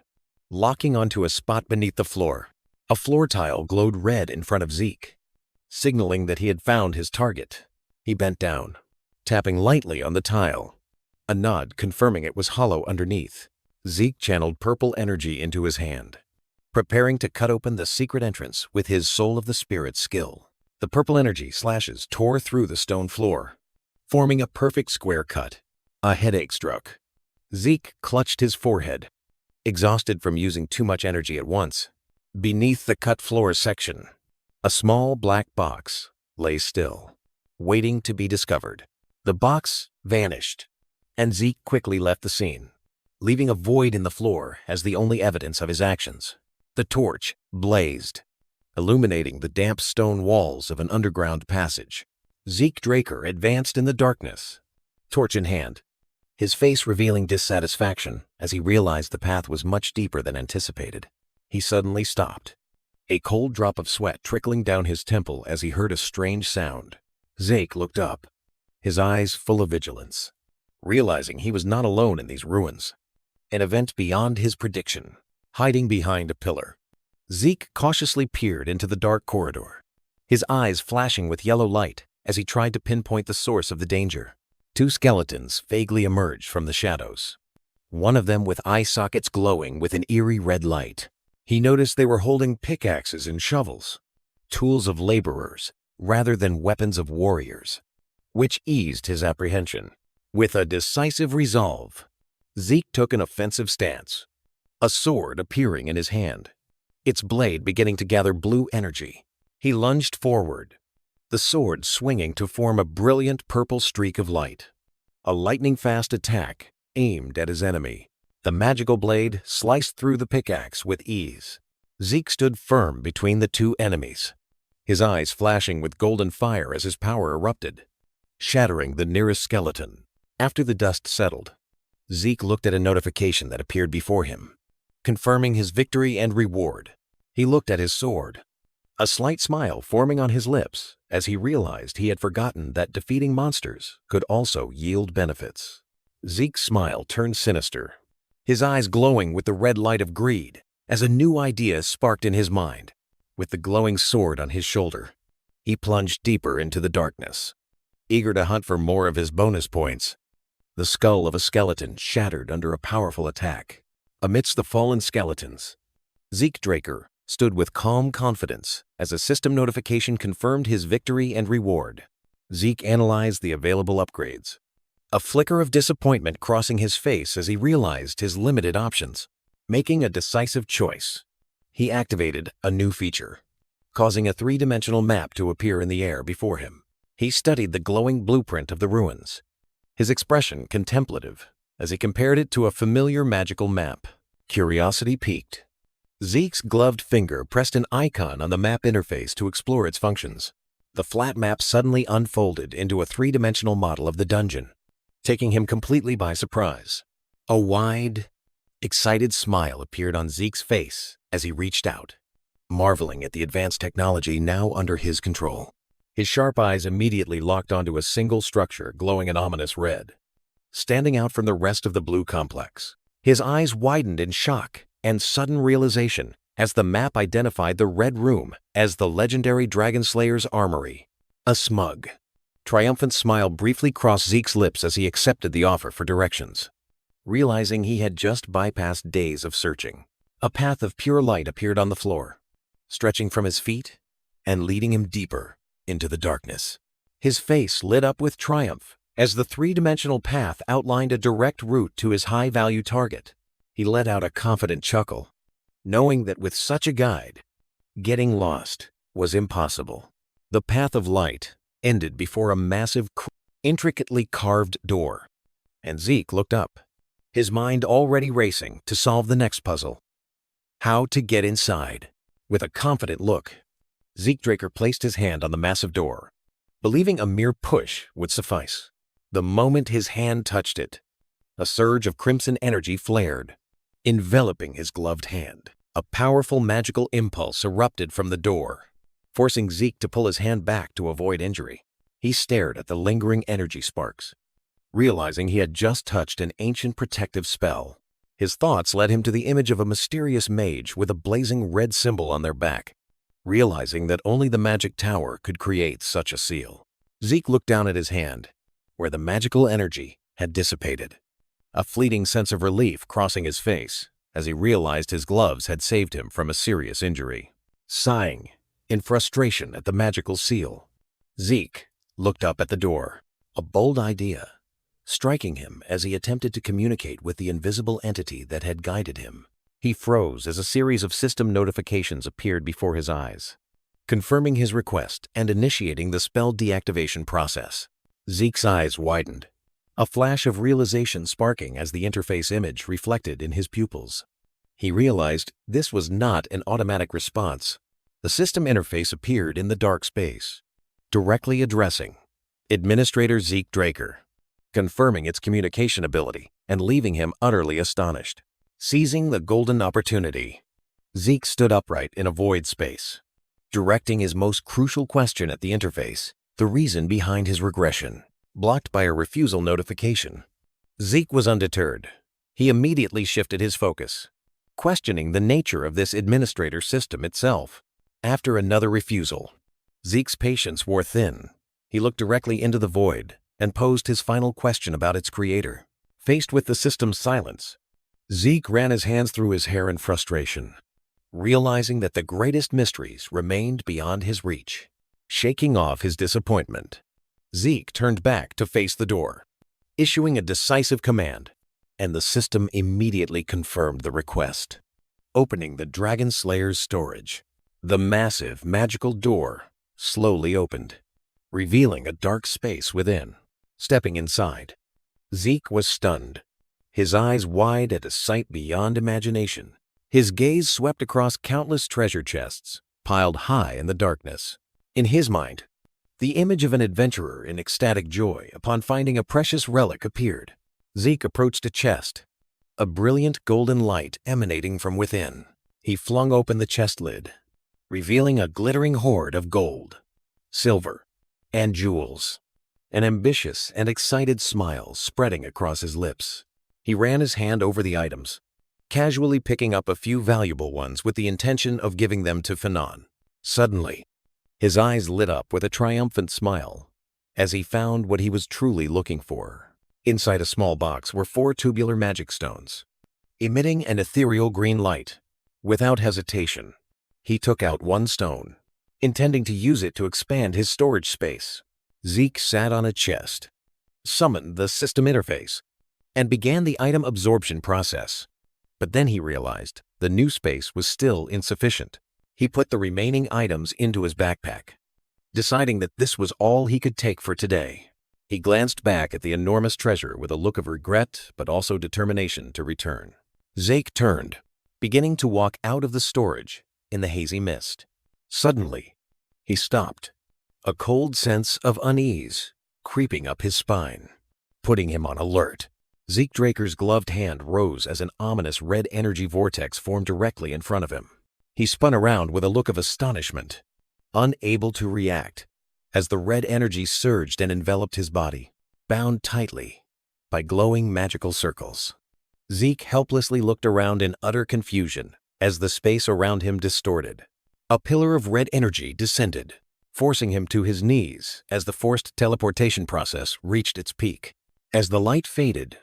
locking onto a spot beneath the floor. A floor tile glowed red in front of Zeke, signaling that he had found his target. He bent down, tapping lightly on the tile, a nod confirming it was hollow underneath. Zeke channeled purple energy into his hand, preparing to cut open the secret entrance with his Soul of the Spirit skill. The purple energy slashes tore through the stone floor, forming a perfect square cut. A headache struck. Zeke clutched his forehead, exhausted from using too much energy at once. Beneath the cut floor section, a small black box lay still, waiting to be discovered. The box vanished, and Zeke quickly left the scene, leaving a void in the floor as the only evidence of his actions. The torch blazed, illuminating the damp stone walls of an underground passage. Zeke Draker advanced in the darkness, torch in hand, his face revealing dissatisfaction as he realized the path was much deeper than anticipated. He suddenly stopped, a cold drop of sweat trickling down his temple as he heard a strange sound. Zeke looked up, his eyes full of vigilance, realizing he was not alone in these ruins. An event beyond his prediction, hiding behind a pillar. Zeke cautiously peered into the dark corridor, his eyes flashing with yellow light as he tried to pinpoint the source of the danger. Two skeletons vaguely emerged from the shadows, one of them with eye sockets glowing with an eerie red light. He noticed they were holding pickaxes and shovels, tools of laborers rather than weapons of warriors, which eased his apprehension. With a decisive resolve, Zeke took an offensive stance, a sword appearing in his hand, its blade beginning to gather blue energy. He lunged forward, the sword swinging to form a brilliant purple streak of light. A lightning-fast attack aimed at his enemy. The magical blade sliced through the pickaxe with ease. Zeke stood firm between the two enemies, his eyes flashing with golden fire as his power erupted, shattering the nearest skeleton. After the dust settled, Zeke looked at a notification that appeared before him, confirming his victory and reward. He looked at his sword, a slight smile forming on his lips as he realized he had forgotten that defeating monsters could also yield benefits. Zeke's smile turned sinister, his eyes glowing with the red light of greed as a new idea sparked in his mind. With the glowing sword on his shoulder, he plunged deeper into the darkness, eager to hunt for more of his bonus points. The skull of a skeleton shattered under a powerful attack. Amidst the fallen skeletons, Zeke Draker stood with calm confidence as a system notification confirmed his victory and reward. Zeke analyzed the available upgrades, a flicker of disappointment crossing his face as he realized his limited options. Making a decisive choice, he activated a new feature, causing a three-dimensional map to appear in the air before him. He studied the glowing blueprint of the ruins, his expression contemplative as he compared it to a familiar magical map. Curiosity piqued. Zeke's gloved finger pressed an icon on the map interface to explore its functions. The flat map suddenly unfolded into a three-dimensional model of the dungeon, taking him completely by surprise. A wide, excited smile appeared on Zeke's face as he reached out, marveling at the advanced technology now under his control. His sharp eyes immediately locked onto a single structure glowing an ominous red, standing out from the rest of the blue complex. His eyes widened in shock and sudden realization as the map identified the Red Room as the legendary Dragon Slayer's armory. A smug, triumphant smile briefly crossed Zeke's lips as he accepted the offer for directions. Realizing he had just bypassed days of searching, a path of pure light appeared on the floor, stretching from his feet and leading him deeper into the darkness. His face lit up with triumph as the three-dimensional path outlined a direct route to his high-value target. He let out a confident chuckle, knowing that with such a guide, getting lost was impossible. The path of light ended before a massive, intricately carved door, and Zeke looked up, his mind already racing to solve the next puzzle: how to get inside. With a confident look, Zeke Draker placed his hand on the massive door, believing a mere push would suffice. The moment his hand touched it, a surge of crimson energy flared, enveloping his gloved hand. A powerful magical impulse erupted from the door, forcing Zeke to pull his hand back to avoid injury. He stared at the lingering energy sparks, realizing he had just touched an ancient protective spell. His thoughts led him to the image of a mysterious mage with a blazing red symbol on their back, realizing that only the magic tower could create such a seal. Zeke looked down at his hand, where the magical energy had dissipated, a fleeting sense of relief crossing his face as he realized his gloves had saved him from a serious injury. Sighing in frustration at the magical seal, Zeke looked up at the door. A bold idea, striking him as he attempted to communicate with the invisible entity that had guided him. He froze as a series of system notifications appeared before his eyes, confirming his request and initiating the spell deactivation process. Zeke's eyes widened, a flash of realization sparking as the interface image reflected in his pupils. He realized this was not an automatic response. The system interface appeared in the dark space, directly addressing Administrator Zeke Draker, confirming its communication ability and leaving him utterly astonished. Seizing the golden opportunity, Zeke stood upright in a void space, directing his most crucial question at the interface, the reason behind his regression. Blocked by a refusal notification, Zeke was undeterred. He immediately shifted his focus, questioning the nature of this administrator system itself. After another refusal, Zeke's patience wore thin. He looked directly into the void and posed his final question about its creator. Faced with the system's silence, Zeke ran his hands through his hair in frustration, realizing that the greatest mysteries remained beyond his reach. Shaking off his disappointment, Zeke turned back to face the door, issuing a decisive command, and the system immediately confirmed the request. Opening the Dragon Slayer's storage, the massive magical door slowly opened, revealing a dark space within. Stepping inside, Zeke was stunned, his eyes wide at a sight beyond imagination. His gaze swept across countless treasure chests, piled high in the darkness. In his mind, the image of an adventurer in ecstatic joy upon finding a precious relic appeared. Zeke approached a chest, a brilliant golden light emanating from within. He flung open the chest lid, revealing a glittering hoard of gold, silver, and jewels. An ambitious and excited smile spreading across his lips. He ran his hand over the items, casually picking up a few valuable ones with the intention of giving them to Fanon. Suddenly, his eyes lit up with a triumphant smile as he found what he was truly looking for. Inside a small box were 4 tubular magic stones, emitting an ethereal green light. Without hesitation, he took out one stone, intending to use it to expand his storage space. Zeke sat on a chest, summoned the system interface, and began the item absorption process. But then he realized the new space was still insufficient. He put the remaining items into his backpack, deciding that this was all he could take for today. He glanced back at the enormous treasure with a look of regret but also determination to return. Zeke turned, beginning to walk out of the storage in the hazy mist. Suddenly, he stopped, a cold sense of unease creeping up his spine, putting him on alert. Zeke Draker's gloved hand rose as an ominous red energy vortex formed directly in front of him. He spun around with a look of astonishment, unable to react, as the red energy surged and enveloped his body, bound tightly by glowing magical circles. Zeke helplessly looked around in utter confusion as the space around him distorted. A pillar of red energy descended, forcing him to his knees as the forced teleportation process reached its peak. As the light faded,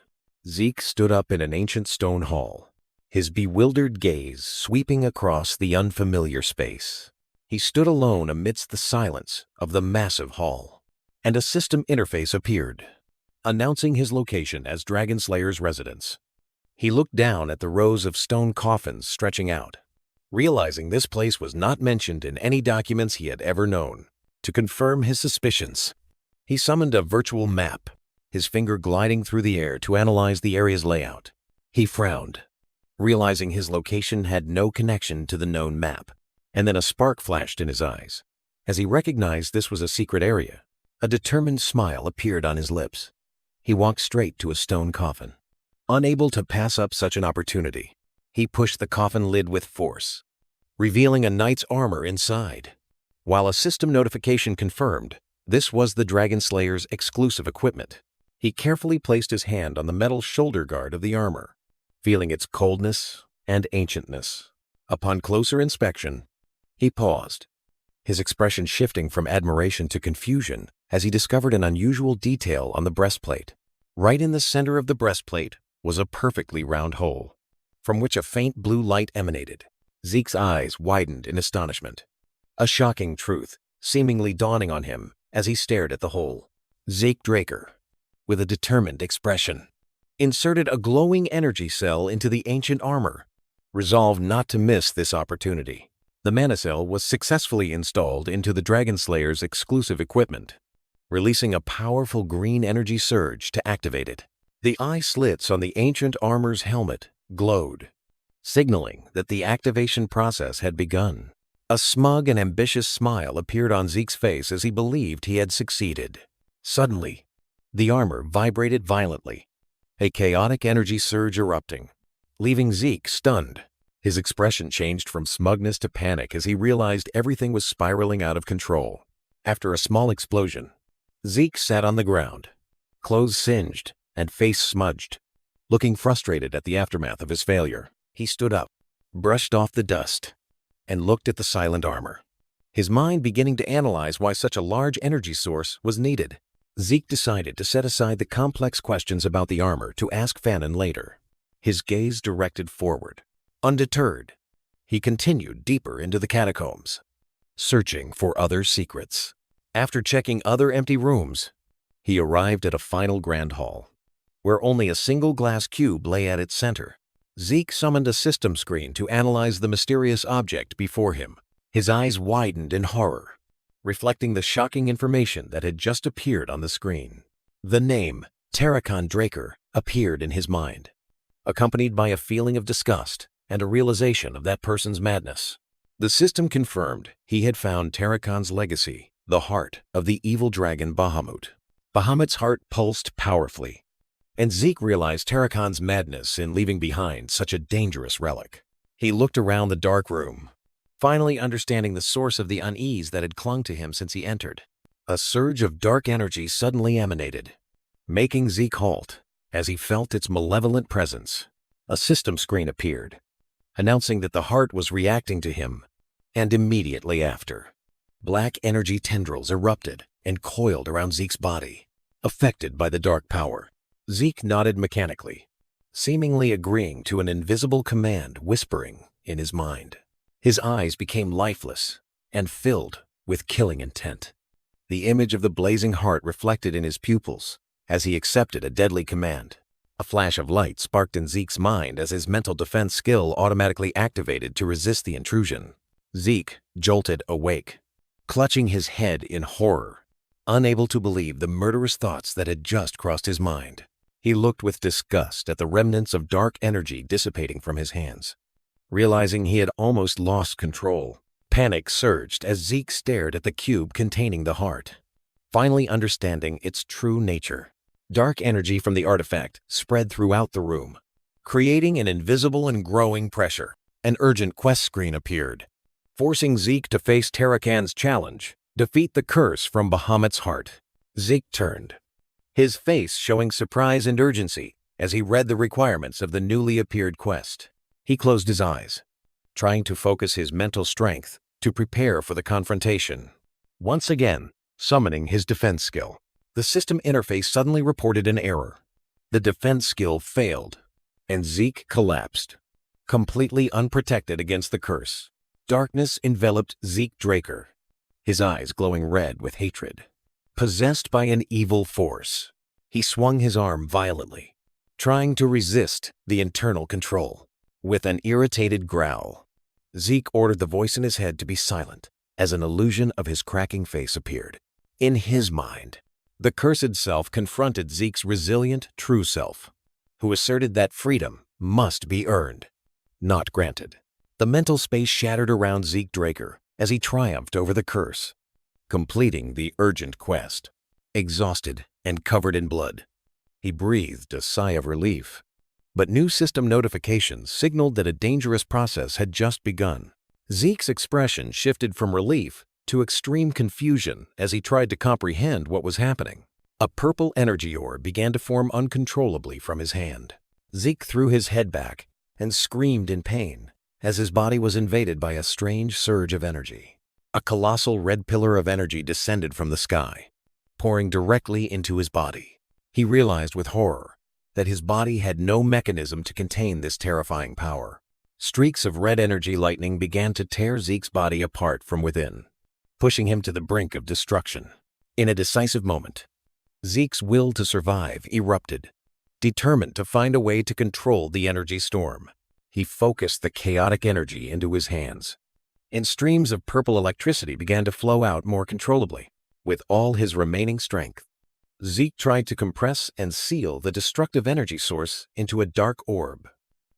Zeke stood up in an ancient stone hall, his bewildered gaze sweeping across the unfamiliar space. He stood alone amidst the silence of the massive hall, and a system interface appeared, announcing his location as Dragon Slayer's residence. He looked down at the rows of stone coffins stretching out, realizing this place was not mentioned in any documents he had ever known. To confirm his suspicions, he summoned a virtual map, his finger gliding through the air to analyze the area's layout. He frowned, realizing his location had no connection to the known map. And then a spark flashed in his eyes. As he recognized this was a secret area, a determined smile appeared on his lips. He walked straight to a stone coffin. Unable to pass up such an opportunity, he pushed the coffin lid with force, revealing a knight's armor inside. While a system notification confirmed this was the Dragon Slayer's exclusive equipment, he carefully placed his hand on the metal shoulder guard of the armor, feeling its coldness and ancientness. Upon closer inspection, he paused, his expression shifting from admiration to confusion as he discovered an unusual detail on the breastplate. Right in the center of the breastplate was a perfectly round hole, from which a faint blue light emanated. Zeke's eyes widened in astonishment, a shocking truth seemingly dawning on him as he stared at the hole. Zeke Draker, with a determined expression, inserted a glowing energy cell into the ancient armor, resolved not to miss this opportunity. The mana cell was successfully installed into the Dragon Slayer's exclusive equipment, releasing a powerful green energy surge to activate it. The eye slits on the ancient armor's helmet glowed, signaling that the activation process had begun. A smug and ambitious smile appeared on Zeke's face as he believed he had succeeded. Suddenly, the armor vibrated violently, a chaotic energy surge erupting, leaving Zeke stunned. His expression changed from smugness to panic as he realized everything was spiraling out of control. After a small explosion, Zeke sat on the ground, clothes singed and face smudged, looking frustrated at the aftermath of his failure. He stood up, brushed off the dust, and looked at the silent armor, his mind beginning to analyze why such a large energy source was needed. Zeke decided to set aside the complex questions about the armor to ask Fanon later. His gaze directed forward. Undeterred, he continued deeper into the catacombs, searching for other secrets. After checking other empty rooms, he arrived at a final grand hall, where only a single glass cube lay at its center. Zeke summoned a system screen to analyze the mysterious object before him. His eyes widened in horror, reflecting the shocking information that had just appeared on the screen. The name, Tarakon Draker, appeared in his mind, accompanied by a feeling of disgust and a realization of that person's madness. The system confirmed he had found Tarakon's legacy, the heart of the evil dragon Bahamut. Bahamut's heart pulsed powerfully, and Zeke realized Tarakon's madness in leaving behind such a dangerous relic. He looked around the dark room, finally understanding the source of the unease that had clung to him since he entered. A surge of dark energy suddenly emanated, making Zeke halt as he felt its malevolent presence. A system screen appeared, announcing that the heart was reacting to him, and immediately after, black energy tendrils erupted and coiled around Zeke's body, affected by the dark power. Zeke nodded mechanically, seemingly agreeing to an invisible command whispering in his mind. His eyes became lifeless and filled with killing intent. The image of the blazing heart reflected in his pupils as he accepted a deadly command. A flash of light sparked in Zeke's mind as his mental defense skill automatically activated to resist the intrusion. Zeke jolted awake, clutching his head in horror, unable to believe the murderous thoughts that had just crossed his mind. He looked with disgust at the remnants of dark energy dissipating from his hands. Realizing he had almost lost control, panic surged as Zeke stared at the cube containing the heart, finally understanding its true nature. Dark energy from the artifact spread throughout the room, creating an invisible and growing pressure. An urgent quest screen appeared, forcing Zeke to face Tarakon's challenge, defeat the curse from Bahamut's heart. Zeke turned, his face showing surprise and urgency as he read the requirements of the newly appeared quest. He closed his eyes, trying to focus his mental strength to prepare for the confrontation. Once again, summoning his defense skill, the system interface suddenly reported an error. The defense skill failed, and Zeke collapsed, completely unprotected against the curse. Darkness enveloped Zeke Draker, his eyes glowing red with hatred. Possessed by an evil force, he swung his arm violently, trying to resist the internal control. With an irritated growl, Zeke ordered the voice in his head to be silent as an illusion of his cracking face appeared. In his mind, the cursed self confronted Zeke's resilient true self, who asserted that freedom must be earned, not granted. The mental space shattered around Zeke Draker as he triumphed over the curse, completing the urgent quest. Exhausted and covered in blood, he breathed a sigh of relief. But new system notifications signaled that a dangerous process had just begun. Zeke's expression shifted from relief to extreme confusion as he tried to comprehend what was happening. A purple energy orb began to form uncontrollably from his hand. Zeke threw his head back and screamed in pain as his body was invaded by a strange surge of energy. A colossal red pillar of energy descended from the sky, pouring directly into his body. He realized with horror that his body had no mechanism to contain this terrifying power. Streaks of red energy lightning began to tear Zeke's body apart from within, pushing him to the brink of destruction. In a decisive moment, Zeke's will to survive erupted. Determined to find a way to control the energy storm, he focused the chaotic energy into his hands, and streams of purple electricity began to flow out more controllably. With all his remaining strength, Zeke tried to compress and seal the destructive energy source into a dark orb,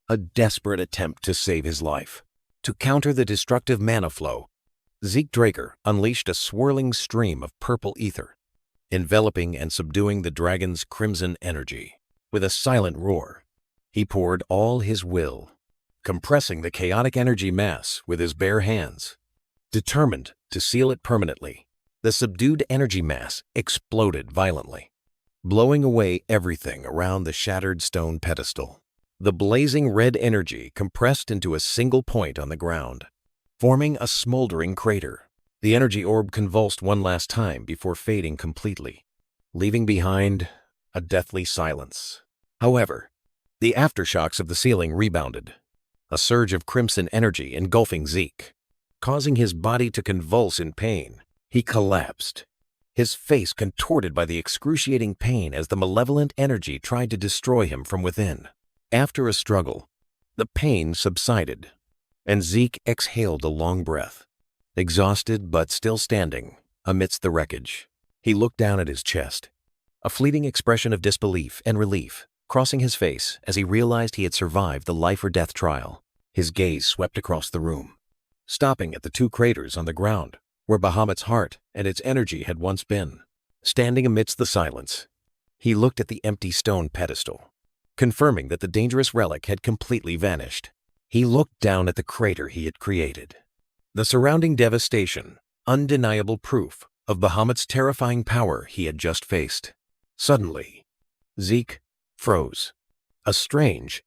a desperate attempt to save his life. To counter the destructive mana flow, Zeke Draker unleashed a swirling stream of purple ether, enveloping and subduing the dragon's crimson energy. With a silent roar, he poured all his will, compressing the chaotic energy mass with his bare hands. Determined to seal it permanently, the subdued energy mass exploded violently, blowing away everything around the shattered stone pedestal. The blazing red energy compressed into a single point on the ground, forming a smoldering crater. The energy orb convulsed one last time before fading completely, leaving behind a deathly silence. However, the aftershocks of the ceiling rebounded, a surge of crimson energy engulfing Zeke, causing his body to convulse in pain. He collapsed, his face contorted by the excruciating pain as the malevolent energy tried to destroy him from within. After a struggle, the pain subsided, and Zeke exhaled a long breath. Exhausted but still standing amidst the wreckage, he looked down at his chest, a fleeting expression of disbelief and relief crossing his face as he realized he had survived the life-or-death trial. His gaze swept across the room, stopping at the two craters on the ground where Bahamut's heart and its energy had once been. Standing amidst the silence, he looked at the empty stone pedestal, confirming that the dangerous relic had completely vanished. He looked down at the crater he had created. The surrounding devastation, undeniable proof of Bahamut's terrifying power he had just faced. Suddenly, Zeke froze, a strange,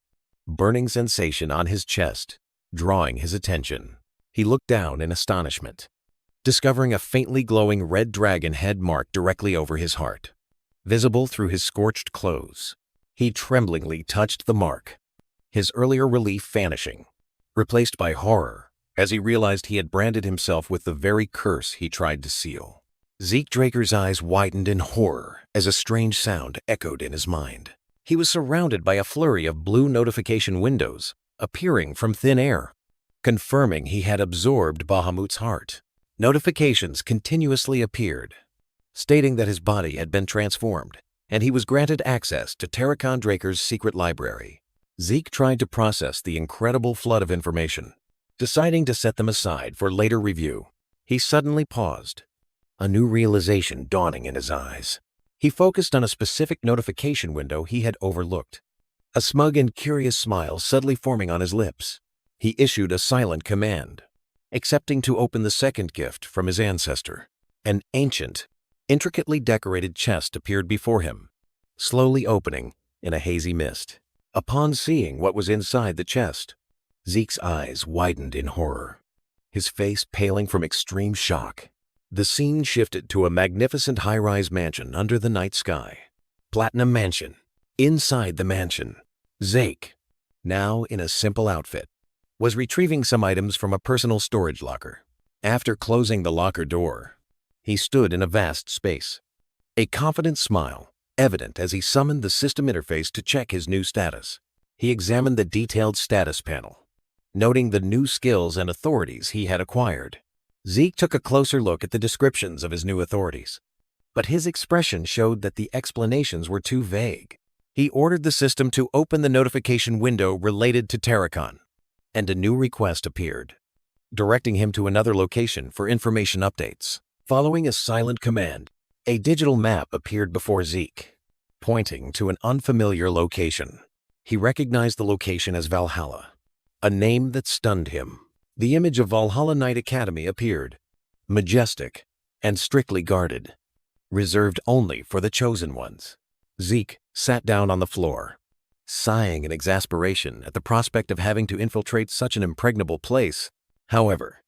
burning sensation on his chest drawing his attention. He looked down in astonishment, discovering a faintly glowing red dragon head mark directly over his heart, visible through his scorched clothes. He tremblingly touched the mark, his earlier relief vanishing, replaced by horror as he realized he had branded himself with the very curse he tried to seal. Zeke Draker's eyes widened in horror as a strange sound echoed in his mind. He was surrounded by a flurry of blue notification windows appearing from thin air, confirming he had absorbed Bahamut's heart. Notifications continuously appeared, stating that his body had been transformed, and he was granted access to Tarakon Draker's secret library. Zeke tried to process the incredible flood of information, deciding to set them aside for later review. He suddenly paused, a new realization dawning in his eyes. He focused on a specific notification window he had overlooked, a smug and curious smile subtly forming on his lips. He issued a silent command, accepting to open the second gift from his ancestor. An ancient, intricately decorated chest appeared before him, slowly opening in a hazy mist. Upon seeing what was inside the chest, Zeke's eyes widened in horror, his face paling from extreme shock. The scene shifted to a magnificent high-rise mansion under the night sky. Platinum Mansion. Inside the mansion, Zeke, now in a simple outfit, was retrieving some items from a personal storage locker. After closing the locker door, he stood in a vast space, a confident smile evident as he summoned the system interface to check his new status. He examined the detailed status panel, noting the new skills and authorities he had acquired. Zeke took a closer look at the descriptions of his new authorities, but his expression showed that the explanations were too vague. He ordered the system to open the notification window related to Tarakon, and a new request appeared, directing him to another location for information updates. Following a silent command, a digital map appeared before Zeke, pointing to an unfamiliar location. He recognized the location as Valhalla, a name that stunned him. The image of Valhalla Knight Academy appeared, majestic and strictly guarded, reserved only for the chosen ones. Zeke sat down on the floor, sighing in exasperation at the prospect of having to infiltrate such an impregnable place. However,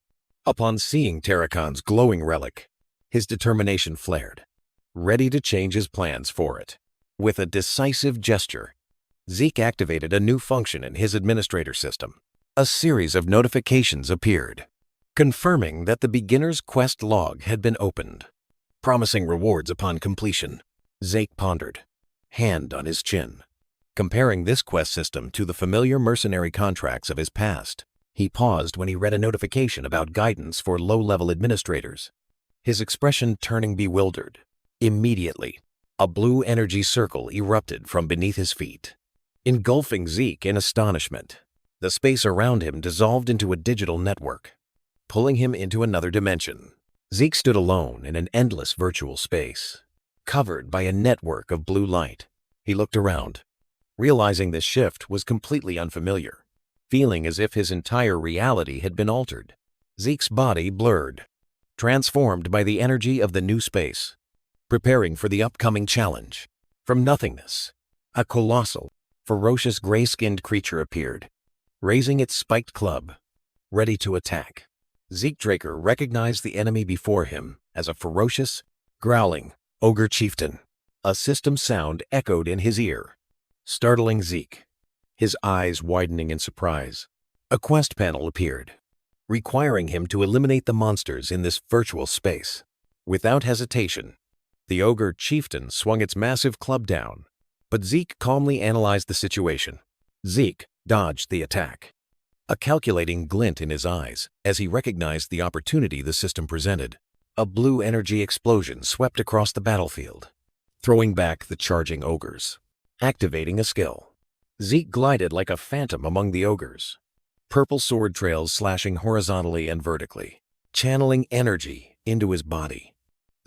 upon seeing Tarakon's glowing relic, his determination flared, ready to change his plans for it. With a decisive gesture, Zeke activated a new function in his administrator system. A series of notifications appeared, confirming that the beginner's quest log had been opened, promising rewards upon completion. Zeke pondered, hand on his chin. Comparing this quest system to the familiar mercenary contracts of his past, he paused when he read a notification about guidance for low-level administrators, his expression turning bewildered. Immediately, a blue energy circle erupted from beneath his feet, engulfing Zeke in astonishment. The space around him dissolved into a digital network, pulling him into another dimension. Zeke stood alone in an endless virtual space, covered by a network of blue light. He looked around, realizing this shift was completely unfamiliar, feeling as if his entire reality had been altered. Zeke's body blurred, transformed by the energy of the new space, preparing for the upcoming challenge. From nothingness, a colossal, ferocious gray-skinned creature appeared, raising its spiked club, ready to attack. Zeke Draker recognized the enemy before him as a ferocious, growling ogre chieftain. A system sound echoed in his ear, startling Zeke, his eyes widening in surprise. A quest panel appeared, requiring him to eliminate the monsters in this virtual space. Without hesitation, the ogre chieftain swung its massive club down, but Zeke calmly analyzed the situation. Zeke dodged the attack, a calculating glint in his eyes as he recognized the opportunity the system presented. A blue energy explosion swept across the battlefield, throwing back the charging ogres. Activating a skill, Zeke glided like a phantom among the ogres, purple sword trails slashing horizontally and vertically, channeling energy into his body.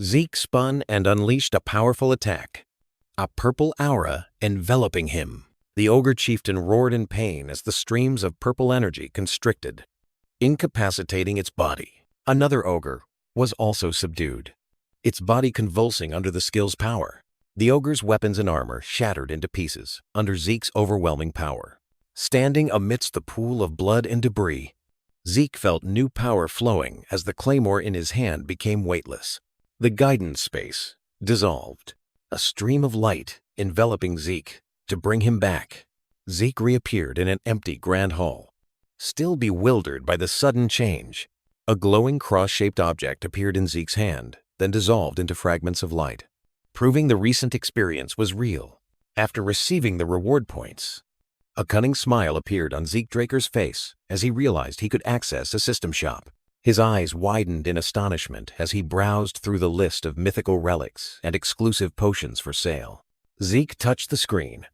Zeke spun and unleashed a powerful attack, a purple aura enveloping him. The ogre chieftain roared in pain as the streams of purple energy constricted, incapacitating its body. Another ogre was also subdued, its body convulsing under the skill's power. The ogre's weapons and armor shattered into pieces under Zeke's overwhelming power. Standing amidst the pool of blood and debris, Zeke felt new power flowing as the claymore in his hand became weightless. The guidance space dissolved, a stream of light enveloping Zeke to bring him back. Zeke reappeared in an empty grand hall, still bewildered by the sudden change. A glowing cross-shaped object appeared in Zeke's hand, then dissolved into fragments of light, proving the recent experience was real. After receiving the reward points, a cunning smile appeared on Zeke Draker's face as he realized he could access a system shop. His eyes widened in astonishment as he browsed through the list of mythical relics and exclusive potions for sale. Zeke touched the screen,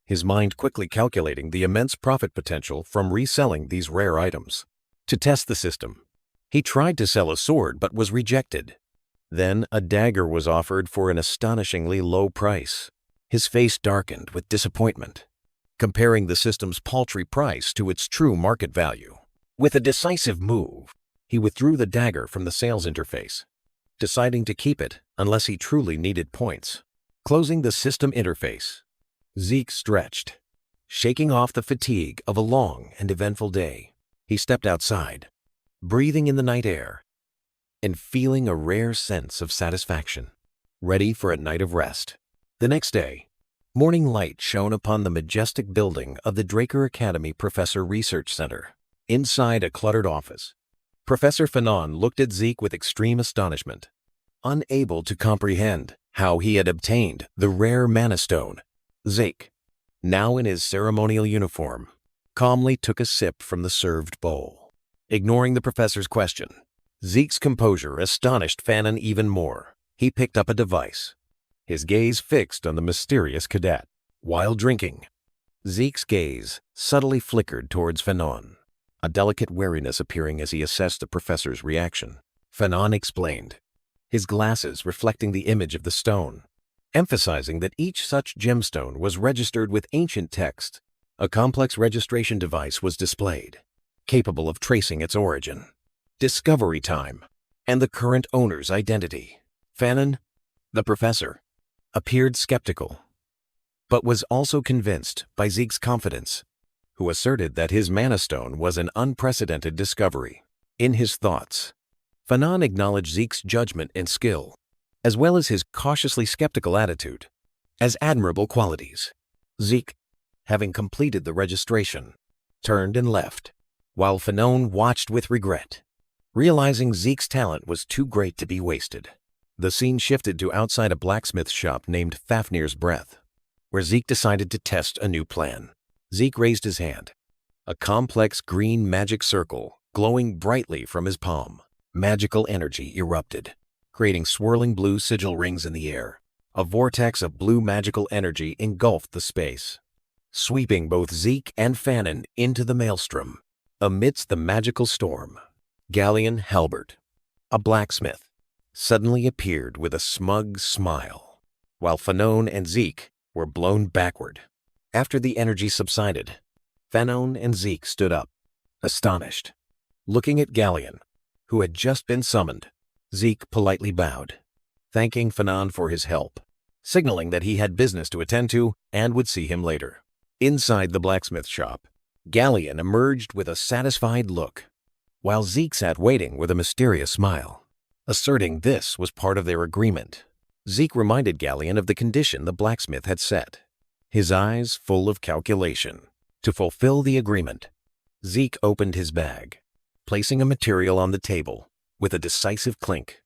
his mind quickly calculating the immense profit potential from reselling these rare items. To test the system, he tried to sell a sword but was rejected. Then a dagger was offered for an astonishingly low price. His face darkened with disappointment, comparing the system's paltry price to its true market value. With a decisive move, he withdrew the dagger from the sales interface, deciding to keep it unless he truly needed points. Closing the system interface, Zeke stretched, shaking off the fatigue of a long and eventful day. He stepped outside, breathing in the night air and feeling a rare sense of satisfaction, ready for a night of rest. The next day, morning light shone upon the majestic building of the Draker Academy Professor Research Center. Inside a cluttered office, Professor Fanon looked at Zeke with extreme astonishment, unable to comprehend how he had obtained the rare Mana Stone. Zeke, now in his ceremonial uniform, calmly took a sip from the served bowl. Ignoring the professor's question, Zeke's composure astonished Fanon even more. He picked up a device, his gaze fixed on the mysterious cadet. While drinking, Zeke's gaze subtly flickered towards Fanon, a delicate wariness appearing as he assessed the professor's reaction. Fanon explained, his glasses reflecting the image of the stone, emphasizing that each such gemstone was registered with ancient text. A complex registration device was displayed, capable of tracing its origin, discovery time, and the current owner's identity. Fanon, the professor, appeared skeptical, but was also convinced by Zeke's confidence, who asserted that his Mana Stone was an unprecedented discovery. In his thoughts, Fanon acknowledged Zeke's judgment and skill, as well as his cautiously skeptical attitude, as admirable qualities. Zeke, having completed the registration, turned and left, while Fanon watched with regret, realizing Zeke's talent was too great to be wasted. The scene shifted to outside a blacksmith shop named Fafnir's Breath, where Zeke decided to test a new plan. Zeke raised his hand. A complex green magic circle glowing brightly from his palm. Magical energy erupted, creating swirling blue sigil rings in the air. A vortex of blue magical energy engulfed the space, sweeping both Zeke and Fanon into the maelstrom. Amidst the magical storm, Galleon Halbert, a blacksmith, suddenly appeared with a smug smile, while Fanon and Zeke were blown backward. After the energy subsided, Fanon and Zeke stood up, astonished. Looking at Galleon, who had just been summoned, Zeke politely bowed, thanking Fanon for his help, signaling that he had business to attend to and would see him later. Inside the blacksmith shop, Galleon emerged with a satisfied look, while Zeke sat waiting with a mysterious smile, asserting this was part of their agreement. Zeke reminded Galleon of the condition the blacksmith had set, his eyes full of calculation. To fulfill the agreement, Zeke opened his bag, placing a material on the table with a decisive clink.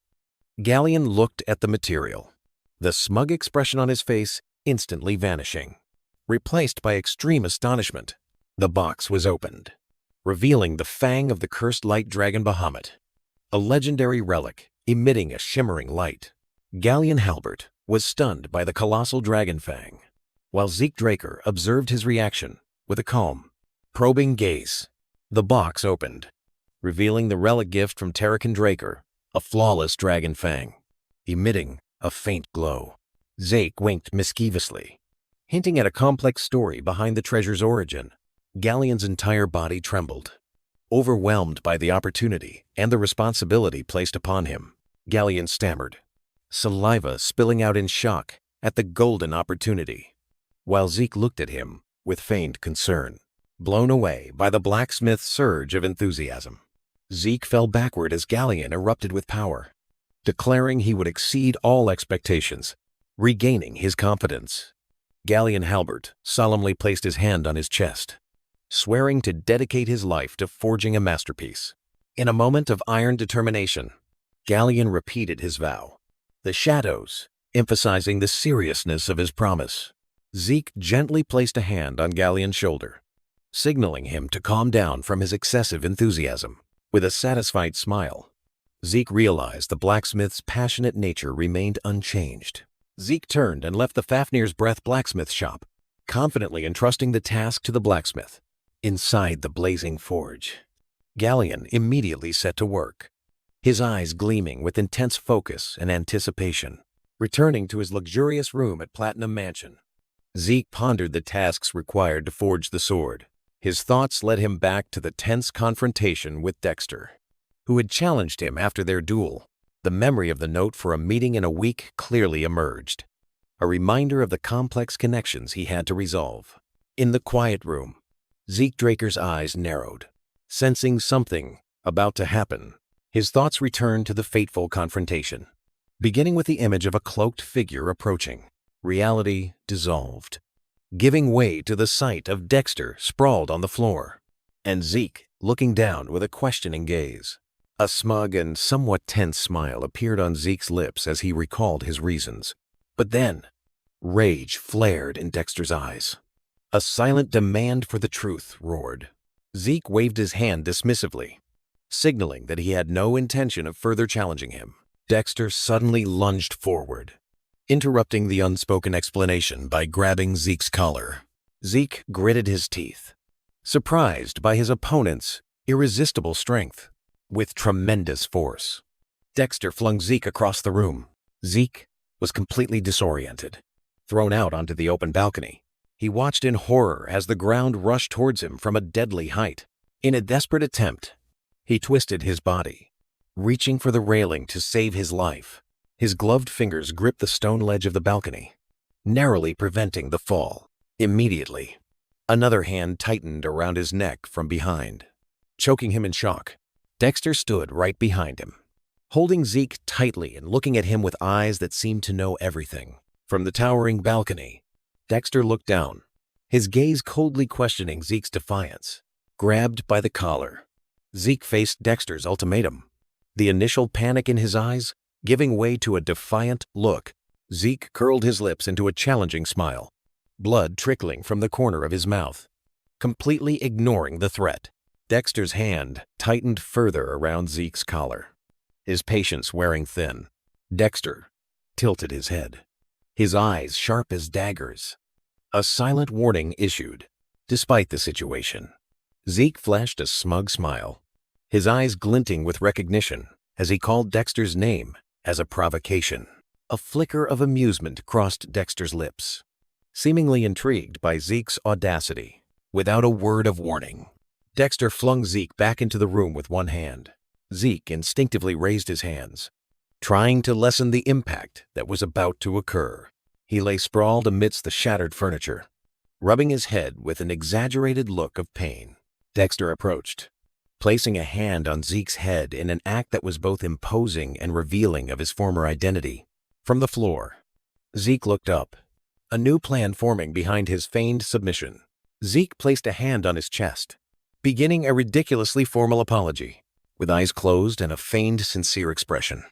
Galleon looked at the material, the smug expression on his face instantly vanishing, replaced by extreme astonishment. The box was opened, revealing the fang of the cursed light dragon Bahamut, a legendary relic emitting a shimmering light. Galleon Halbert was stunned by the colossal dragon fang, while Zeke Draker observed his reaction with a calm, probing gaze. The box opened, revealing the relic gift from Terrican Draker, a flawless dragon fang, emitting a faint glow. Zeke winked mischievously, hinting at a complex story behind the treasure's origin. Galleon's entire body trembled, overwhelmed by the opportunity and the responsibility placed upon him. Galleon stammered, saliva spilling out in shock at the golden opportunity, while Zeke looked at him with feigned concern. Blown away by the blacksmith's surge of enthusiasm, Zeke fell backward as Galleon erupted with power, declaring he would exceed all expectations, regaining his confidence. Galleon Halbert solemnly placed his hand on his chest, swearing to dedicate his life to forging a masterpiece. In a moment of iron determination, Galleon repeated his vow, the shadows emphasizing the seriousness of his promise. Zeke gently placed a hand on Galleon's shoulder, signaling him to calm down from his excessive enthusiasm. With a satisfied smile, Zeke realized the blacksmith's passionate nature remained unchanged. Zeke turned and left the Fafnir's Breath blacksmith shop, confidently entrusting the task to the blacksmith. Inside the blazing forge, Galleon immediately set to work, his eyes gleaming with intense focus and anticipation. Returning to his luxurious room at Platinum Mansion, Zeke pondered the tasks required to forge the sword. His thoughts led him back to the tense confrontation with Dexter, who had challenged him after their duel. The memory of the note for a meeting in a week clearly emerged, a reminder of the complex connections he had to resolve. In the quiet room, Zeke Draker's eyes narrowed, sensing something about to happen. His thoughts returned to the fateful confrontation, beginning with the image of a cloaked figure approaching. Reality dissolved, giving way to the sight of Dexter sprawled on the floor, and Zeke looking down with a questioning gaze. A smug and somewhat tense smile appeared on Zeke's lips as he recalled his reasons. But then, rage flared in Dexter's eyes. A silent demand for the truth roared. Zeke waved his hand dismissively, signaling that he had no intention of further challenging him. Dexter suddenly lunged forward, interrupting the unspoken explanation by grabbing Zeke's collar. Zeke gritted his teeth, surprised by his opponent's irresistible strength. With tremendous force, Dexter flung Zeke across the room. Zeke was completely disoriented, thrown out onto the open balcony. He watched in horror as the ground rushed towards him from a deadly height. In a desperate attempt, he twisted his body, reaching for the railing to save his life. His gloved fingers gripped the stone ledge of the balcony, narrowly preventing the fall. Immediately, another hand tightened around his neck from behind, choking him in shock. Dexter stood right behind him, holding Zeke tightly and looking at him with eyes that seemed to know everything. From the towering balcony, Dexter looked down, his gaze coldly questioning Zeke's defiance. Grabbed by the collar, Zeke faced Dexter's ultimatum, the initial panic in his eyes Giving way to a defiant look, Zeke curled his lips into a challenging smile, blood trickling from the corner of his mouth. Completely ignoring the threat, Dexter's hand tightened further around Zeke's collar. His patience wearing thin, Dexter tilted his head, his eyes sharp as daggers. A silent warning issued. Despite the situation, Zeke flashed a smug smile, his eyes glinting with recognition as he called Dexter's name as a provocation. A flicker of amusement crossed Dexter's lips, seemingly intrigued by Zeke's audacity. Without a word of warning, Dexter flung Zeke back into the room with one hand. Zeke instinctively raised his hands, trying to lessen the impact that was about to occur. He lay sprawled amidst the shattered furniture, rubbing his head with an exaggerated look of pain. Dexter approached, placing a hand on Zeke's head in an act that was both imposing and revealing of his former identity. From the floor, Zeke looked up, a new plan forming behind his feigned submission. Zeke placed a hand on his chest, beginning a ridiculously formal apology, with eyes closed and a feigned sincere expression.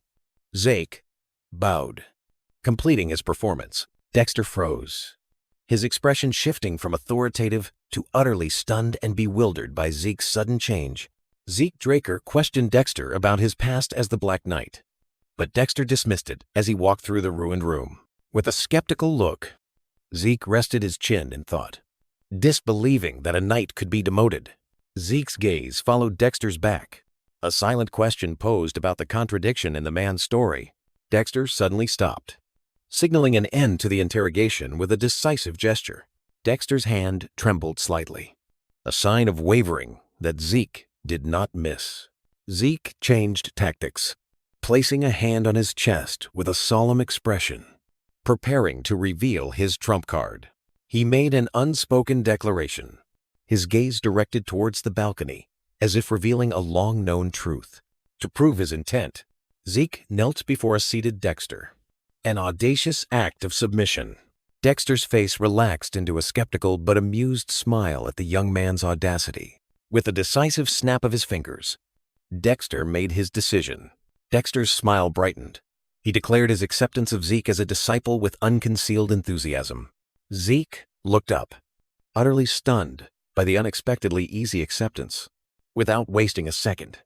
Zeke bowed, completing his performance. Dexter froze, his expression shifting from authoritative to utterly stunned and bewildered by Zeke's sudden change. Zeke Draker questioned Dexter about his past as the Black Knight, but Dexter dismissed it as he walked through the ruined room. With a skeptical look, Zeke rested his chin in thought, disbelieving that a knight could be demoted. Zeke's gaze followed Dexter's back, a silent question posed about the contradiction in the man's story. Dexter suddenly stopped, signaling an end to the interrogation with a decisive gesture. Dexter's hand trembled slightly, a sign of wavering that Zeke did not miss. Zeke changed tactics, placing a hand on his chest with a solemn expression, preparing to reveal his trump card. He made an unspoken declaration, his gaze directed towards the balcony, as if revealing a long-known truth. To prove his intent, Zeke knelt before a seated Dexter, an audacious act of submission. Dexter's face relaxed into a skeptical but amused smile at the young man's audacity. With a decisive snap of his fingers, Dexter made his decision. Dexter's smile brightened. He declared his acceptance of Zeke as a disciple with unconcealed enthusiasm. Zeke looked up, utterly stunned by the unexpectedly easy acceptance. Without wasting a second,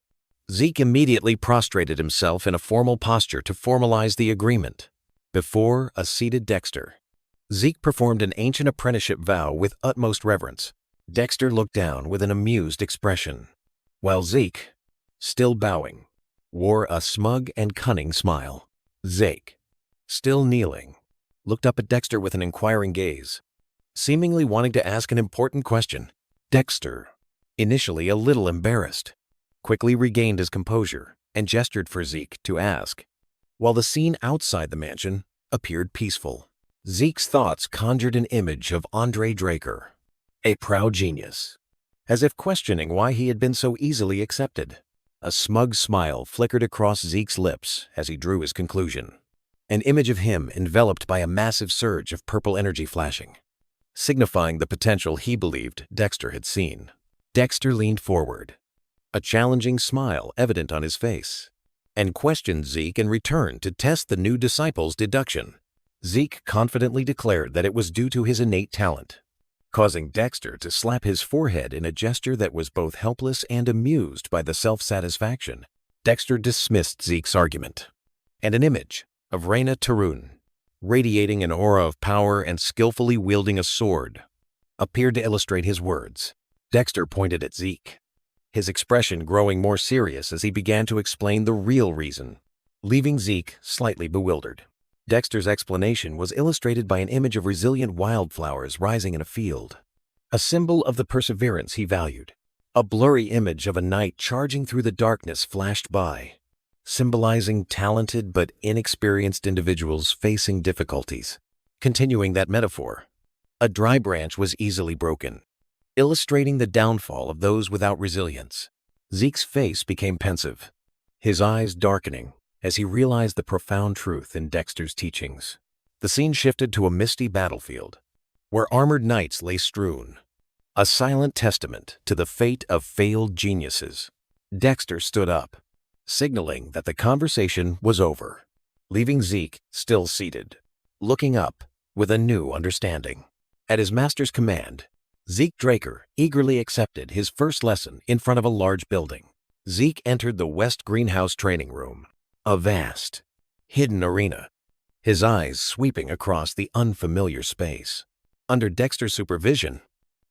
Zeke immediately prostrated himself in a formal posture to formalize the agreement. Before a seated Dexter, Zeke performed an ancient apprenticeship vow with utmost reverence. Dexter looked down with an amused expression, while Zeke, still bowing, wore a smug and cunning smile. Zeke, still kneeling, looked up at Dexter with an inquiring gaze, seemingly wanting to ask an important question. Dexter, initially a little embarrassed, quickly regained his composure and gestured for Zeke to ask, while the scene outside the mansion appeared peaceful. Zeke's thoughts conjured an image of Zeke Draker, a proud genius, as if questioning why he had been so easily accepted. A smug smile flickered across Zeke's lips as he drew his conclusion, an image of him enveloped by a massive surge of purple energy flashing, signifying the potential he believed Dexter had seen. Dexter leaned forward, a challenging smile evident on his face, and questioned Zeke in return to test the new disciple's deduction. Zeke confidently declared that it was due to his innate talent, causing Dexter to slap his forehead in a gesture that was both helpless and amused by the self-satisfaction. Dexter dismissed Zeke's argument, and an image of Reyna Tarun, radiating an aura of power and skillfully wielding a sword, appeared to illustrate his words. Dexter pointed at Zeke, his expression growing more serious as he began to explain the real reason, leaving Zeke slightly bewildered. Dexter's explanation was illustrated by an image of resilient wildflowers rising in a field, a symbol of the perseverance he valued. A blurry image of a knight charging through the darkness flashed by, symbolizing talented but inexperienced individuals facing difficulties. Continuing that metaphor, a dry branch was easily broken, illustrating the downfall of those without resilience. Zeke's face became pensive, his eyes darkening as he realized the profound truth in Dexter's teachings. The scene shifted to a misty battlefield, where armored knights lay strewn, a silent testament to the fate of failed geniuses. Dexter stood up, signaling that the conversation was over. leaving Zeke still seated, looking up with a new understanding. At his master's command, Zeke Draker eagerly accepted his first lesson in front of a large building. Zeke entered the West Greenhouse training room, a vast, hidden arena, his eyes sweeping across the unfamiliar space. Under Dexter's supervision,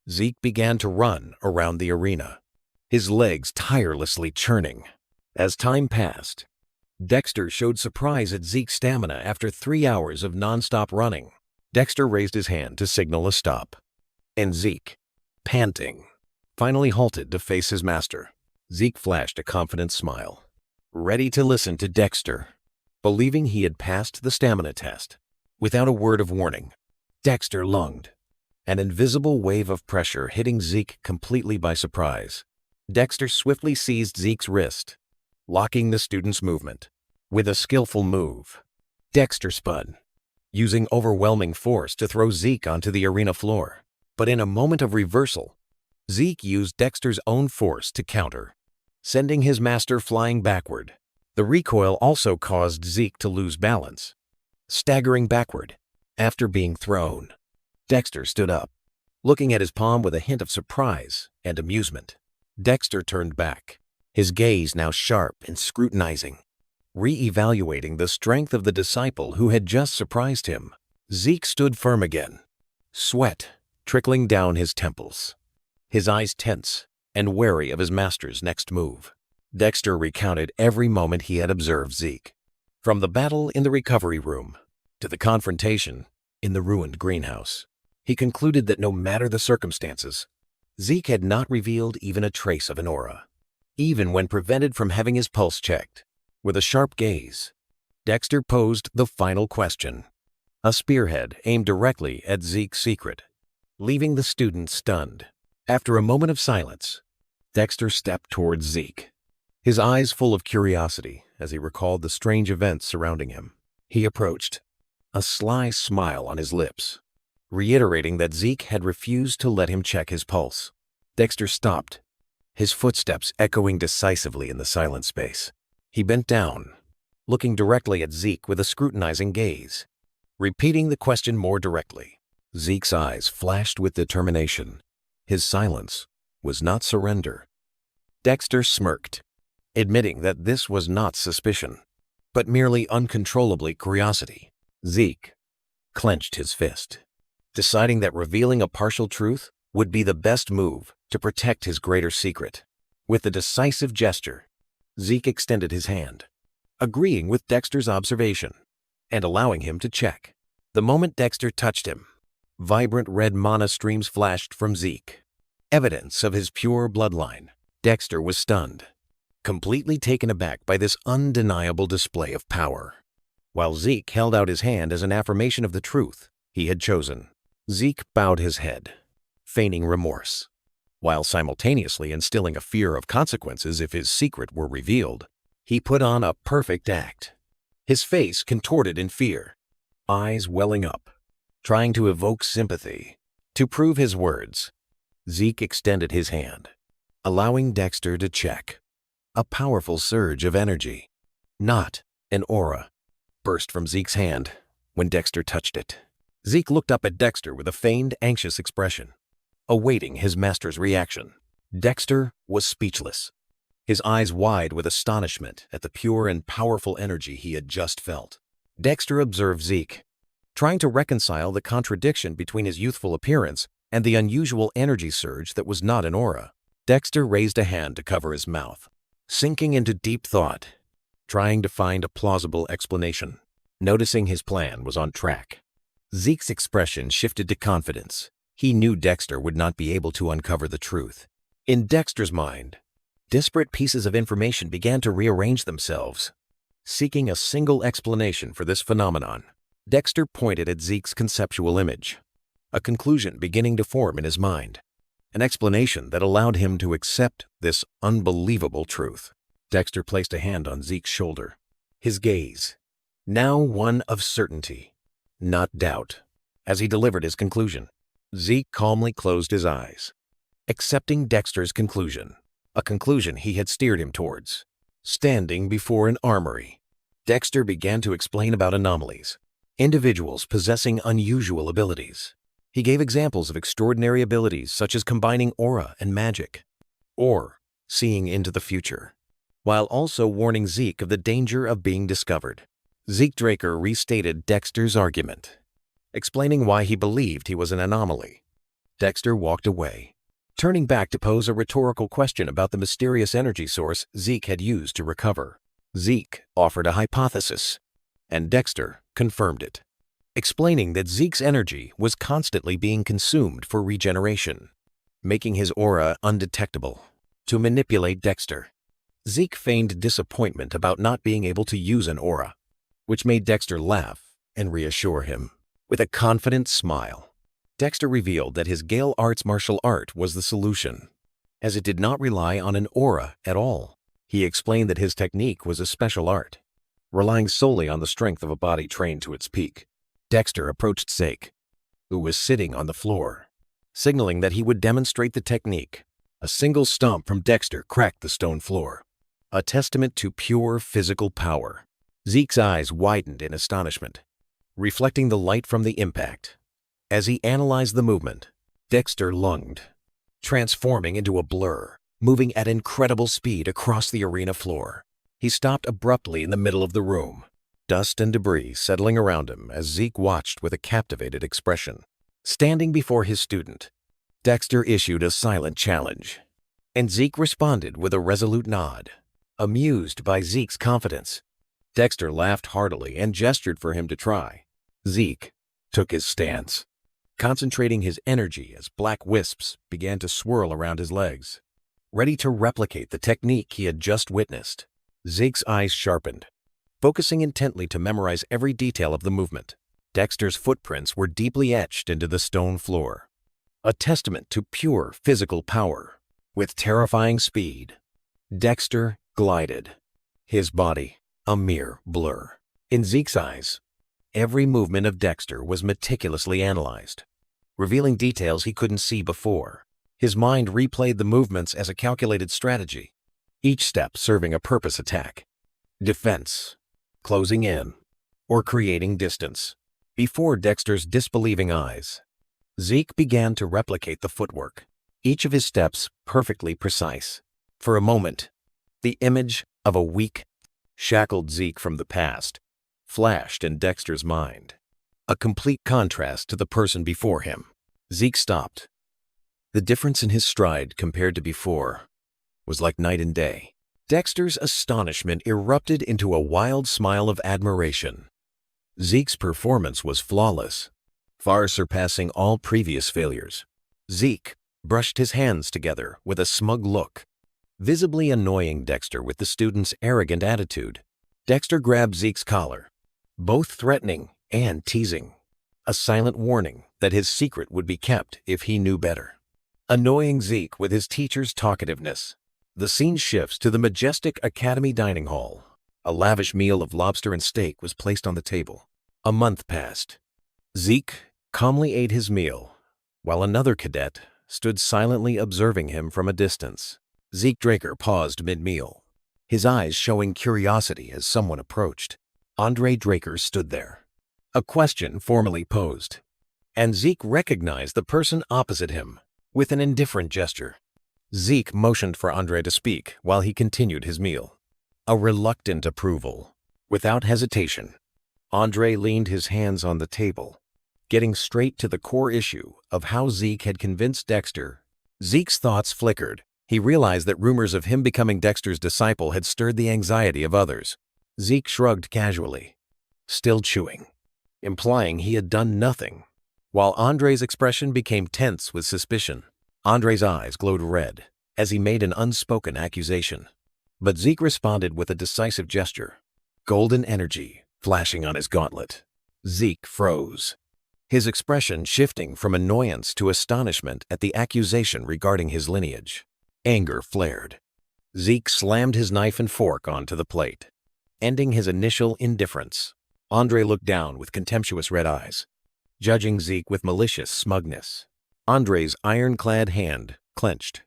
Zeke began to run around the arena, his legs tirelessly churning. As time passed, Dexter showed surprise at Zeke's stamina after 3 hours of nonstop running. Dexter raised his hand to signal a stop, and Zeke, panting, finally halted to face his master. Zeke flashed a confident smile, ready to listen to Dexter. Believing he had passed the stamina test, without a word of warning, Dexter lunged, an invisible wave of pressure hitting Zeke completely by surprise. Dexter swiftly seized Zeke's wrist, locking the student's movement. With a skillful move, Dexter spun, using overwhelming force to throw Zeke onto the arena floor. But in a moment of reversal, Zeke used Dexter's own force to counter, sending his master flying backward. The recoil also caused Zeke to lose balance, staggering backward. After being thrown, Dexter stood up, looking at his palm with a hint of surprise and amusement. Dexter turned back, his gaze now sharp and scrutinizing, re-evaluating the strength of the disciple who had just surprised him. Zeke stood firm again, sweat trickling down his temples, his eyes tense and wary of his master's next move. Dexter recounted every moment he had observed Zeke, from the battle in the recovery room to the confrontation in the ruined greenhouse. He concluded that no matter the circumstances, Zeke had not revealed even a trace of an aura, even when prevented from having his pulse checked. With a sharp gaze, Dexter posed the final question, a spearhead aimed directly at Zeke's secret, leaving the student stunned. After a moment of silence, Dexter stepped towards Zeke, his eyes full of curiosity as he recalled the strange events surrounding him. He approached, a sly smile on his lips, reiterating that Zeke had refused to let him check his pulse. Dexter stopped, his footsteps echoing decisively in the silent space. He bent down, looking directly at Zeke with a scrutinizing gaze, repeating the question more directly. Zeke's eyes flashed with determination. His silence was not surrender. Dexter smirked, admitting that this was not suspicion, but merely uncontrollably curiosity. Zeke clenched his fist, deciding that revealing a partial truth would be the best move to protect his greater secret. With a decisive gesture, Zeke extended his hand, agreeing with Dexter's observation and allowing him to check. The moment Dexter touched him, vibrant red mana streams flashed from Zeke, evidence of his pure bloodline. Dexter was stunned, completely taken aback by this undeniable display of power, while Zeke held out his hand as an affirmation of the truth he had chosen. Zeke bowed his head, feigning remorse, while simultaneously instilling a fear of consequences if his secret were revealed. He put on a perfect act, his face contorted in fear, eyes welling up, trying to evoke sympathy. To prove his words, Zeke extended his hand, allowing Dexter to check. A powerful surge of energy, not an aura, burst from Zeke's hand when Dexter touched it. Zeke looked up at Dexter with a feigned, anxious expression, awaiting his master's reaction. Dexter was speechless, his eyes wide with astonishment at the pure and powerful energy he had just felt. Dexter observed Zeke, trying to reconcile the contradiction between his youthful appearance and the unusual energy surge that was not an aura. Dexter raised a hand to cover his mouth, sinking into deep thought, trying to find a plausible explanation. Noticing his plan was on track, Zeke's expression shifted to confidence. He knew Dexter would not be able to uncover the truth. In Dexter's mind, disparate pieces of information began to rearrange themselves, seeking a single explanation for this phenomenon. Dexter pointed at Zeke's conceptual image, a conclusion beginning to form in his mind, an explanation that allowed him to accept this unbelievable truth. Dexter placed a hand on Zeke's shoulder, his gaze now one of certainty, not doubt. As he delivered his conclusion, Zeke calmly closed his eyes, accepting Dexter's conclusion, a conclusion he had steered him towards. Standing before an armory, Dexter began to explain about anomalies, individuals possessing unusual abilities. He gave examples of extraordinary abilities such as combining aura and magic, or seeing into the future, while also warning Zeke of the danger of being discovered. Zeke Draker restated Dexter's argument, explaining why he believed he was an anomaly. Dexter walked away, turning back to pose a rhetorical question about the mysterious energy source Zeke had used to recover. Zeke offered a hypothesis, and Dexter confirmed it, explaining that Zeke's energy was constantly being consumed for regeneration, making his aura undetectable. To manipulate Dexter, Zeke feigned disappointment about not being able to use an aura, which made Dexter laugh and reassure him. With a confident smile, Dexter revealed that his Gale Arts martial art was the solution, as it did not rely on an aura at all. He explained that his technique was a special art, relying solely on the strength of a body trained to its peak. Dexter approached Zeke, who was sitting on the floor, signaling that he would demonstrate the technique. A single stomp from Dexter cracked the stone floor, a testament to pure physical power. Zeke's eyes widened in astonishment, reflecting the light from the impact. As he analyzed the movement, Dexter lunged, transforming into a blur, moving at incredible speed across the arena floor. He stopped abruptly in the middle of the room, dust and debris settling around him as Zeke watched with a captivated expression. Standing before his student, Dexter issued a silent challenge, and Zeke responded with a resolute nod. Amused by Zeke's confidence, Dexter laughed heartily and gestured for him to try. Zeke took his stance, concentrating his energy as black wisps began to swirl around his legs, ready to replicate the technique he had just witnessed. Zeke's eyes sharpened, focusing intently to memorize every detail of the movement. Dexter's footprints were deeply etched into the stone floor, a testament to pure physical power. With terrifying speed, Dexter glided, his body a mere blur. In Zeke's eyes, every movement of Dexter was meticulously analyzed, revealing details he couldn't see before. His mind replayed the movements as a calculated strategy, each step serving a purpose: attack, defense, closing in, or creating distance. Before Dexter's disbelieving eyes, Zeke began to replicate the footwork, each of his steps perfectly precise. For a moment, the image of a weak, shackled Zeke from the past flashed in Dexter's mind, a complete contrast to the person before him. Zeke stopped. The difference in his stride compared to before was like night and day. Dexter's astonishment erupted into a wild smile of admiration. Zeke's performance was flawless, far surpassing all previous failures. Zeke brushed his hands together with a smug look, visibly annoying Dexter with the student's arrogant attitude. Dexter grabbed Zeke's collar, both threatening and teasing, a silent warning that his secret would be kept if he knew better. Annoying Zeke with his teacher's talkativeness, the scene shifts to the majestic Academy dining hall. A lavish meal of lobster and steak was placed on the table. A month passed. Zeke calmly ate his meal, while another cadet stood silently observing him from a distance. Zeke Draker paused mid-meal, his eyes showing curiosity as someone approached. Andre Draker stood there, a question formally posed, and Zeke recognized the person opposite him with an indifferent gesture. Zeke motioned for Andre to speak while he continued his meal. A reluctant approval. Without hesitation, Andre leaned his hands on the table, getting straight to the core issue of how Zeke had convinced Dexter. Zeke's thoughts flickered. He realized that rumors of him becoming Dexter's disciple had stirred the anxiety of others. Zeke shrugged casually, still chewing, implying he had done nothing, while Andre's expression became tense with suspicion. Andre's eyes glowed red as he made an unspoken accusation, but Zeke responded with a decisive gesture, golden energy flashing on his gauntlet. Zeke froze, his expression shifting from annoyance to astonishment at the accusation regarding his lineage. Anger flared. Zeke slammed his knife and fork onto the plate, ending his initial indifference. Andre looked down with contemptuous red eyes, judging Zeke with malicious smugness. Andre's ironclad hand clenched,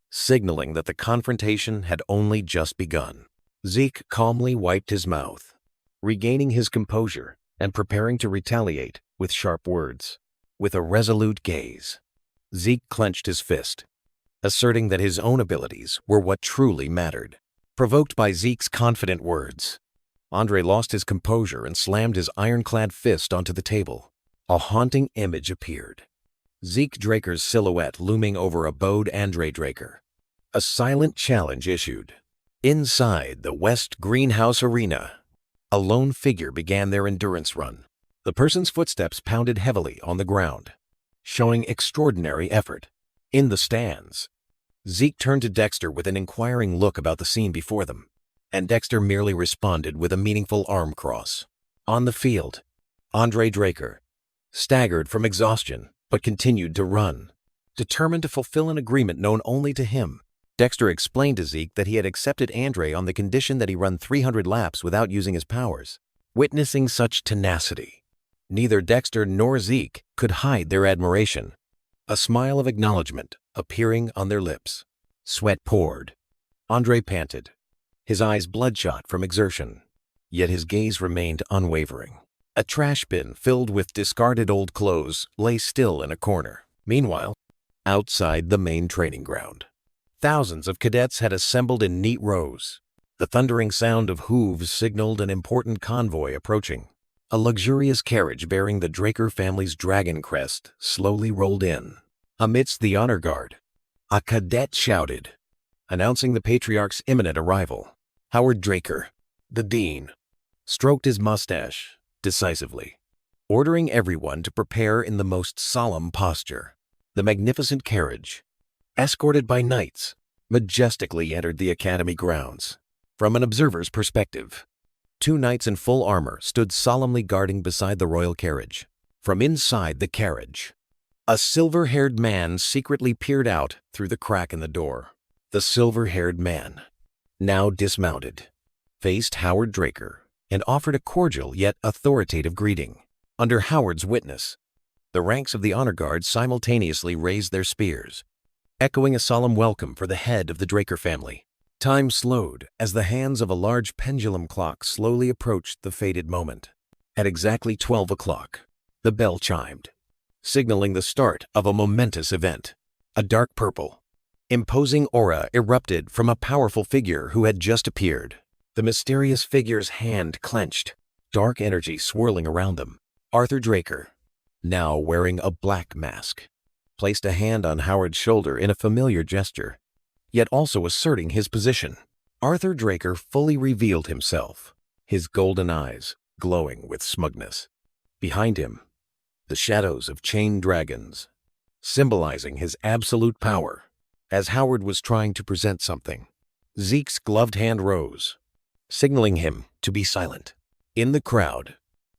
signaling that the confrontation had only just begun. Zeke calmly wiped his mouth, regaining his composure and preparing to retaliate with sharp words. With a resolute gaze, Zeke clenched his fist, asserting that his own abilities were what truly mattered. Provoked by Zeke's confident words, Andre lost his composure and slammed his ironclad fist onto the table. A haunting image appeared. Zeke Draker's silhouette looming over a bowed Andre Draker. A silent challenge issued. Inside the West Greenhouse Arena, a lone figure began their endurance run. The person's footsteps pounded heavily on the ground, showing extraordinary effort. In the stands, Zeke turned to Dexter with an inquiring look about the scene before them, and Dexter merely responded with a meaningful arm cross. On the field, Andre Draker staggered from exhaustion but continued to run, determined to fulfill an agreement known only to him. Dexter explained to Zeke that he had accepted Andre on the condition that he run 300 laps without using his powers. Witnessing such tenacity, neither Dexter nor Zeke could hide their admiration, a smile of acknowledgement appearing on their lips. Sweat poured. Andre panted, his eyes bloodshot from exertion, yet his gaze remained unwavering. A trash bin filled with discarded old clothes lay still in a corner. Meanwhile, outside the main training ground, thousands of cadets had assembled in neat rows. The thundering sound of hooves signaled an important convoy approaching. A luxurious carriage bearing the Draker family's dragon crest slowly rolled in. Amidst the honor guard, a cadet shouted, announcing the patriarch's imminent arrival. Howard Draker, the dean, stroked his mustache decisively, ordering everyone to prepare in the most solemn posture. The magnificent carriage, escorted by knights, majestically entered the academy grounds. From an observer's perspective, 2 knights in full armor stood solemnly guarding beside the royal carriage. From inside the carriage, a silver-haired man secretly peered out through the crack in the door. The silver-haired man, now dismounted, faced Howard Draker and offered a cordial yet authoritative greeting. Under Howard's witness, the ranks of the honor guard simultaneously raised their spears, echoing a solemn welcome for the head of the Draker family. Time slowed as the hands of a large pendulum clock slowly approached the fated moment. At exactly 12 o'clock, the bell chimed, signaling the start of a momentous event. A dark purple, imposing aura erupted from a powerful figure who had just appeared. The mysterious figure's hand clenched, dark energy swirling around them. Arthur Draker, now wearing a black mask, placed a hand on Howard's shoulder in a familiar gesture, yet also asserting his position. Arthur Draker fully revealed himself, his golden eyes glowing with smugness. Behind him, the shadows of chained dragons, symbolizing his absolute power. As Howard was trying to present something, Zeke's gloved hand rose, signaling him to be silent. In the crowd,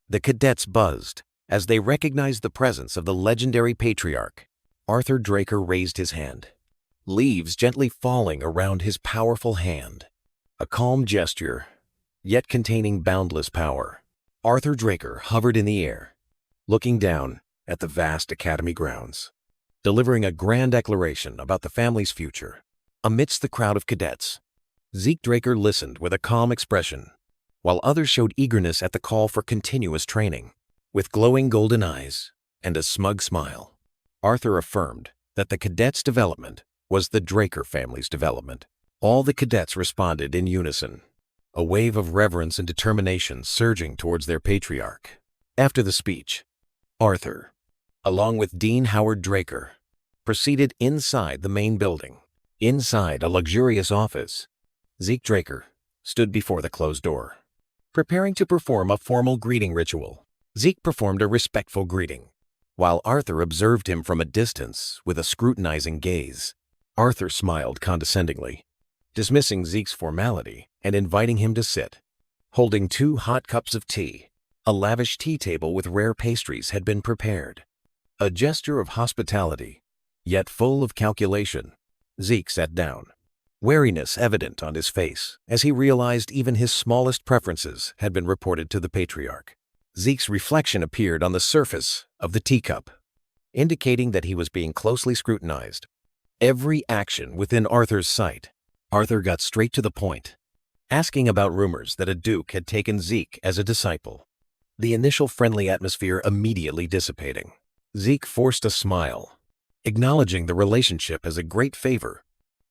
the cadets buzzed as they recognized the presence of the legendary patriarch. Arthur Draker raised his hand, leaves gently falling around his powerful hand. A calm gesture, yet containing boundless power. Arthur Draker hovered in the air, looking down at the vast academy grounds, delivering a grand declaration about the family's future. Amidst the crowd of cadets, Zeke Draker listened with a calm expression, while others showed eagerness at the call for continuous training. With glowing golden eyes and a smug smile, Arthur affirmed that the cadets' development was the Draker family's development. All the cadets responded in unison, a wave of reverence and determination surging towards their patriarch. After the speech, Arthur, along with Dean Howard Draker, proceeded inside the main building. Inside a luxurious office, Zeke Draker stood before the closed door, preparing to perform a formal greeting ritual. Zeke performed a respectful greeting, while Arthur observed him from a distance with a scrutinizing gaze. Arthur smiled condescendingly, dismissing Zeke's formality and inviting him to sit. Holding 2 hot cups of tea, a lavish tea table with rare pastries had been prepared. A gesture of hospitality, yet full of calculation, Zeke sat down, wariness evident on his face as he realized even his smallest preferences had been reported to the patriarch. Zeke's reflection appeared on the surface of the teacup, indicating that he was being closely scrutinized. Every action within Arthur's sight. Arthur got straight to the point, asking about rumors that a duke had taken Zeke as a disciple. The initial friendly atmosphere immediately dissipating. Zeke forced a smile, acknowledging the relationship as a great favor,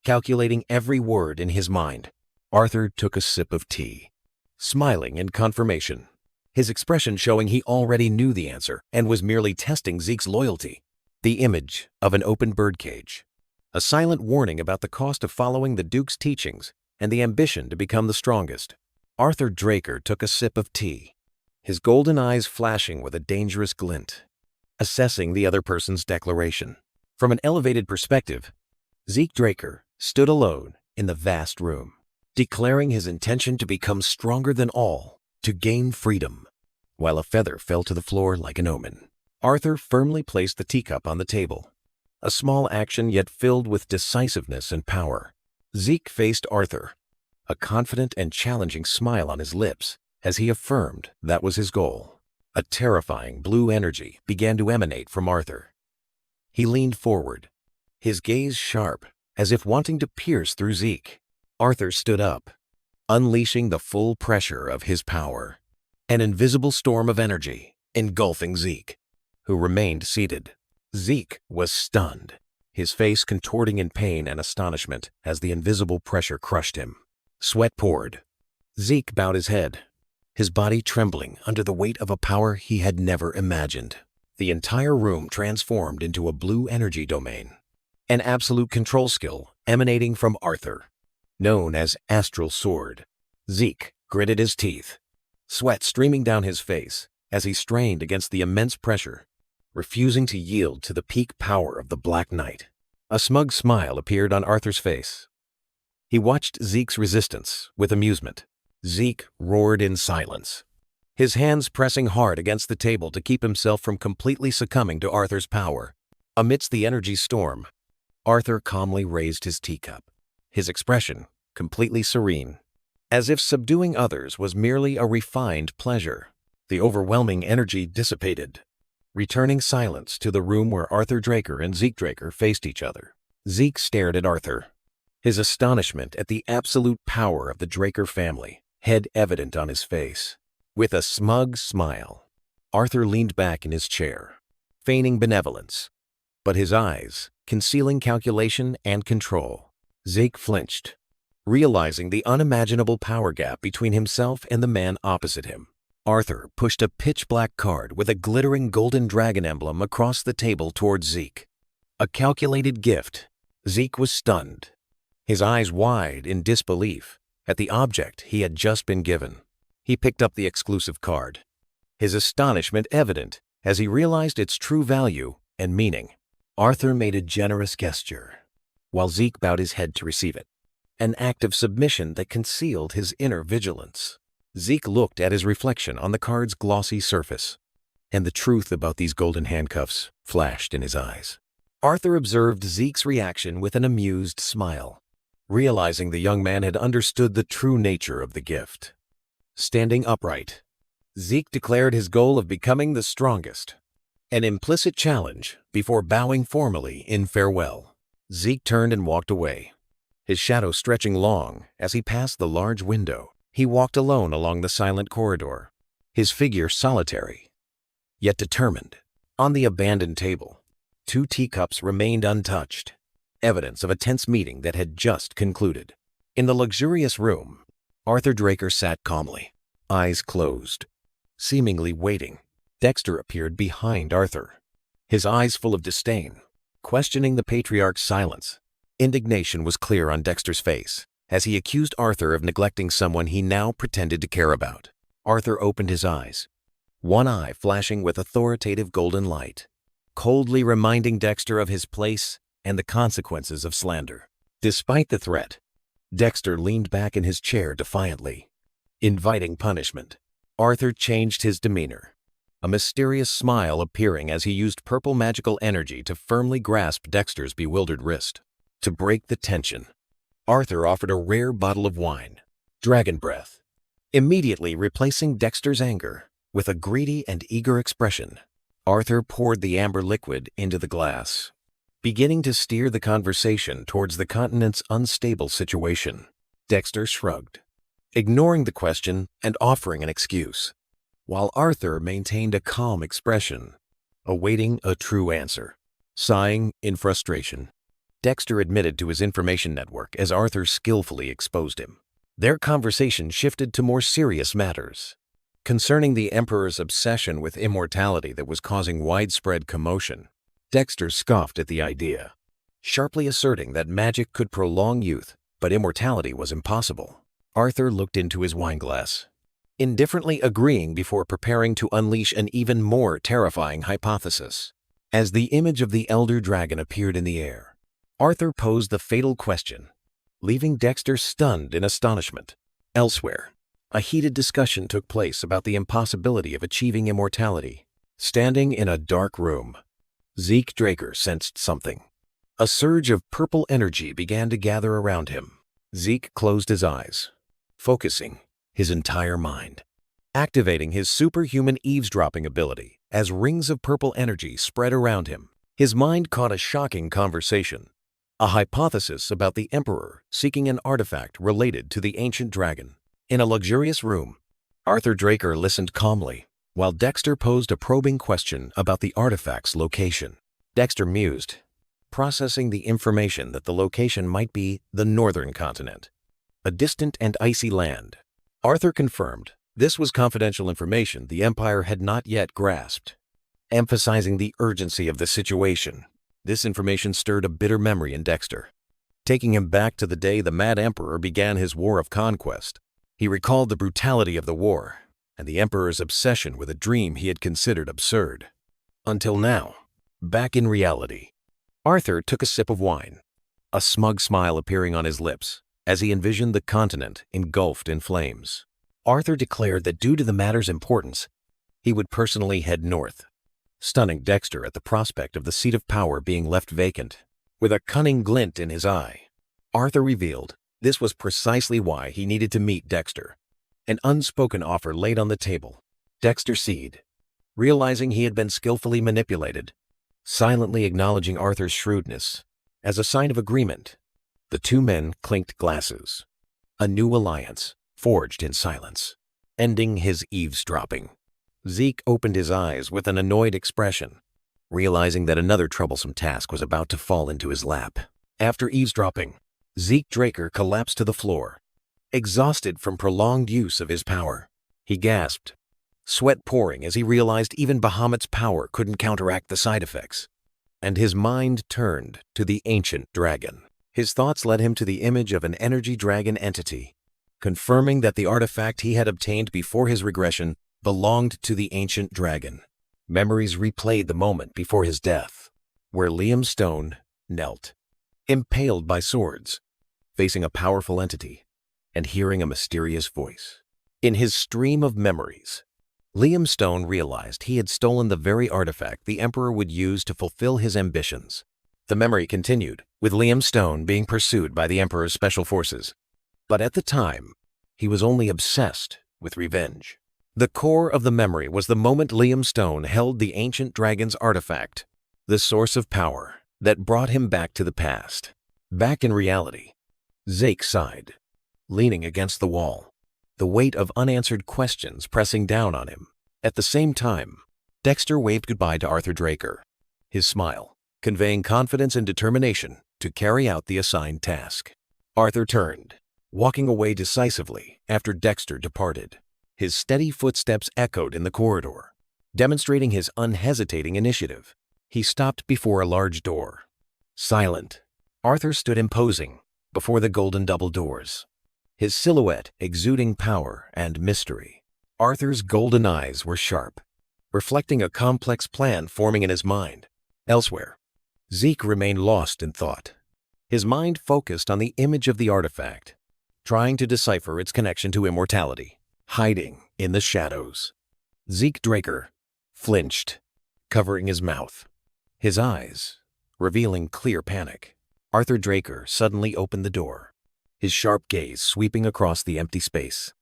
calculating every word in his mind. Arthur took a sip of tea, smiling in confirmation, his expression showing he already knew the answer and was merely testing Zeke's loyalty. The image of an open birdcage, a silent warning about the cost of following the Duke's teachings and the ambition to become the strongest. Arthur Draker took a sip of tea, his golden eyes flashing with a dangerous glint, assessing the other person's declaration. From an elevated perspective, Zeke Draker stood alone in the vast room, declaring his intention to become stronger than all, to gain freedom. While a feather fell to the floor like an omen, Arthur firmly placed the teacup on the table, a small action yet filled with decisiveness and power. Zeke faced Arthur, a confident and challenging smile on his lips as he affirmed that was his goal. A terrifying blue energy began to emanate from Arthur. He leaned forward, his gaze sharp, as if wanting to pierce through Zeke. Arthur stood up, unleashing the full pressure of his power, an invisible storm of energy engulfing Zeke, who remained seated. Zeke was stunned, his face contorting in pain and astonishment as the invisible pressure crushed him. Sweat poured. Zeke bowed his head, his body trembling under the weight of a power he had never imagined. The entire room transformed into a blue energy domain, an absolute control skill emanating from Arthur, known as Astral Sword. Zeke gritted his teeth, sweat streaming down his face as he strained against the immense pressure, refusing to yield to the peak power of the Black Knight. A smug smile appeared on Arthur's face. He watched Zeke's resistance with amusement. Zeke roared in silence, his hands pressing hard against the table to keep himself from completely succumbing to Arthur's power. Amidst the energy storm, Arthur calmly raised his teacup, his expression completely serene, as if subduing others was merely a refined pleasure. The overwhelming energy dissipated, returning silence to the room where Arthur Draker and Zeke Draker faced each other. Zeke stared at Arthur, his astonishment at the absolute power of the Draker family head evident on his face. With a smug smile, Arthur leaned back in his chair, feigning benevolence, but his eyes concealing calculation and control. Zeke flinched, realizing the unimaginable power gap between himself and the man opposite him. Arthur pushed a pitch-black card with a glittering golden dragon emblem across the table towards Zeke. A calculated gift. Zeke was stunned, his eyes wide in disbelief at the object he had just been given. He picked up the exclusive card, his astonishment evident as he realized its true value and meaning. Arthur made a generous gesture, while Zeke bowed his head to receive it, an act of submission that concealed his inner vigilance. Zeke looked at his reflection on the card's glossy surface, and the truth about these golden handcuffs flashed in his eyes. Arthur observed Zeke's reaction with an amused smile, realizing the young man had understood the true nature of the gift. Standing upright, Zeke declared his goal of becoming the strongest, an implicit challenge before bowing formally in farewell. Zeke turned and walked away, his shadow stretching long as he passed the large window. He walked alone along the silent corridor, his figure solitary, yet determined. On the abandoned table, 2 teacups remained untouched, evidence of a tense meeting that had just concluded. In the luxurious room, Arthur Draker sat calmly, eyes closed, seemingly waiting. Dexter appeared behind Arthur, his eyes full of disdain, questioning the patriarch's silence. Indignation was clear on Dexter's face as he accused Arthur of neglecting someone he now pretended to care about. Arthur opened his eyes, one eye flashing with authoritative golden light, coldly reminding Dexter of his place and the consequences of slander. Despite the threat, Dexter leaned back in his chair defiantly, inviting punishment. Arthur changed his demeanor, a mysterious smile appearing as he used purple magical energy to firmly grasp Dexter's bewildered wrist. To break the tension, Arthur offered a rare bottle of wine, Dragon Breath, immediately replacing Dexter's anger with a greedy and eager expression. Arthur poured the amber liquid into the glass, beginning to steer the conversation towards the continent's unstable situation. Dexter shrugged, ignoring the question and offering an excuse, while Arthur maintained a calm expression, awaiting a true answer. Sighing in frustration, Dexter admitted to his information network as Arthur skillfully exposed him. Their conversation shifted to more serious matters, concerning the Emperor's obsession with immortality that was causing widespread commotion. Dexter scoffed at the idea, sharply asserting that magic could prolong youth, but immortality was impossible. Arthur looked into his wineglass, indifferently agreeing before preparing to unleash an even more terrifying hypothesis. As the image of the elder dragon appeared in the air, Arthur posed the fatal question, leaving Dexter stunned in astonishment. Elsewhere, a heated discussion took place about the impossibility of achieving immortality. Standing in a dark room, Zeke Draker sensed something. A surge of purple energy began to gather around him. Zeke closed his eyes, focusing his entire mind, activating his superhuman eavesdropping ability as rings of purple energy spread around him. His mind caught a shocking conversation, a hypothesis about the Emperor seeking an artifact related to the ancient dragon. In a luxurious room, Arthur Draker listened calmly, while Dexter posed a probing question about the artifact's location. Dexter mused, processing the information that the location might be the northern continent, a distant and icy land. Arthur confirmed this was confidential information the Empire had not yet grasped, emphasizing the urgency of the situation. This information stirred a bitter memory in Dexter, taking him back to the day the Mad Emperor began his war of conquest. He recalled the brutality of the war and the Emperor's obsession with a dream he had considered absurd. Until now, back in reality, Arthur took a sip of wine, a smug smile appearing on his lips as he envisioned the continent engulfed in flames. Arthur declared that due to the matter's importance, he would personally head north, stunning Dexter at the prospect of the seat of power being left vacant. With a cunning glint in his eye, Arthur revealed this was precisely why he needed to meet Dexter. An unspoken offer laid on the table. Dexter ceded, realizing he had been skillfully manipulated, silently acknowledging Arthur's shrewdness. As a sign of agreement, the two men clinked glasses. A new alliance, forged in silence, ending his eavesdropping. Zeke opened his eyes with an annoyed expression, realizing that another troublesome task was about to fall into his lap. After eavesdropping, Zeke Draker collapsed to the floor, exhausted from prolonged use of his power. He gasped, sweat pouring as he realized even Bahamut's power couldn't counteract the side effects. And his mind turned to the ancient dragon. His thoughts led him to the image of an energy dragon entity, confirming that the artifact he had obtained before his regression belonged to the ancient dragon. Memories replayed the moment before his death, where Liam Stone knelt, impaled by swords, facing a powerful entity and hearing a mysterious voice. In his stream of memories, Liam Stone realized he had stolen the very artifact the Emperor would use to fulfill his ambitions. The memory continued, with Liam Stone being pursued by the Emperor's special forces. But at the time, he was only obsessed with revenge. The core of the memory was the moment Liam Stone held the ancient dragon's artifact, the source of power that brought him back to the past. Back in reality, Zeke sighed, leaning against the wall, the weight of unanswered questions pressing down on him. At the same time, Dexter waved goodbye to Arthur Draker, his smile conveying confidence and determination to carry out the assigned task. Arthur turned, walking away decisively after Dexter departed. His steady footsteps echoed in the corridor, demonstrating his unhesitating initiative. He stopped before a large door. Silent, Arthur stood imposing before the golden double doors, his silhouette exuding power and mystery. Arthur's golden eyes were sharp, reflecting a complex plan forming in his mind. Elsewhere, Zeke remained lost in thought, his mind focused on the image of the artifact, trying to decipher its connection to immortality. Hiding in the shadows, Zeke Draker flinched, covering his mouth, his eyes revealing clear panic. Arthur Draker suddenly opened the door, his sharp gaze sweeping across the empty space.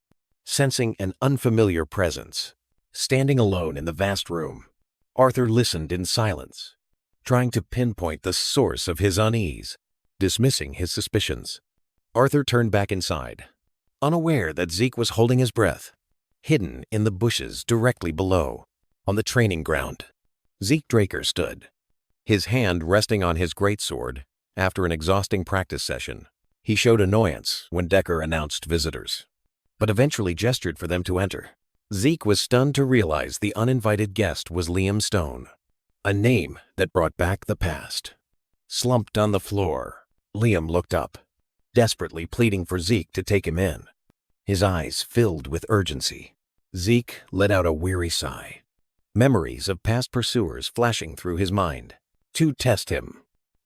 Sensing an unfamiliar presence, standing alone in the vast room, Arthur listened in silence, trying to pinpoint the source of his unease. Dismissing his suspicions, Arthur turned back inside, unaware that Zeke was holding his breath, hidden in the bushes directly below. On the training ground, Zeke Draker stood, his hand resting on his greatsword. After an exhausting practice session, he showed annoyance when Decker announced visitors, but eventually gestured for them to enter. Zeke was stunned to realize the uninvited guest was Liam Stone, a name that brought back the past. Slumped on the floor, Liam looked up, desperately pleading for Zeke to take him in, his eyes filled with urgency. Zeke let out a weary sigh, memories of past pursuers flashing through his mind. To test him,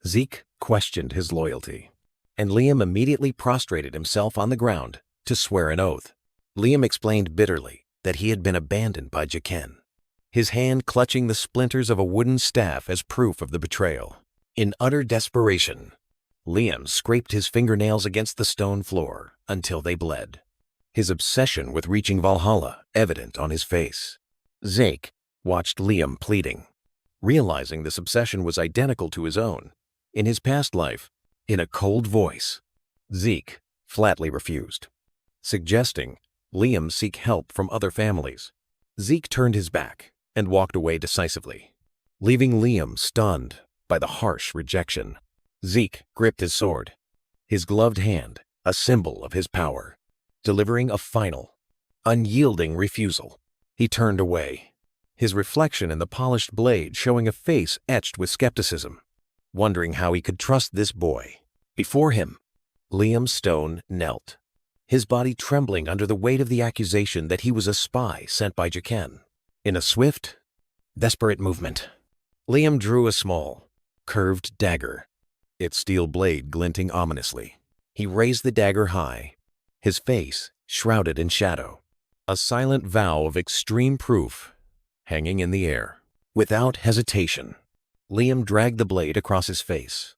Zeke questioned his loyalty, and Liam immediately prostrated himself on the ground to swear an oath. Liam explained bitterly that he had been abandoned by Jaqen, his hand clutching the splinters of a wooden staff as proof of the betrayal. In utter desperation, Liam scraped his fingernails against the stone floor until they bled, his obsession with reaching Valhalla evident on his face. Zeke watched Liam pleading, realizing this obsession was identical to his own. In his past life, in a cold voice, Zeke flatly refused, suggesting Liam seek help from other families. Zeke turned his back and walked away decisively, leaving Liam stunned by the harsh rejection. Zeke gripped his sword, his gloved hand a symbol of his power, delivering a final, unyielding refusal. He turned away, his reflection in the polished blade showing a face etched with skepticism, wondering how he could trust this boy. Before him, Liam Stone knelt, his body trembling under the weight of the accusation that he was a spy sent by Jaqen. In a swift, desperate movement, Liam drew a small, curved dagger, its steel blade glinting ominously. He raised the dagger high, his face shrouded in shadow, a silent vow of extreme proof hanging in the air. Without hesitation, Liam dragged the blade across his face,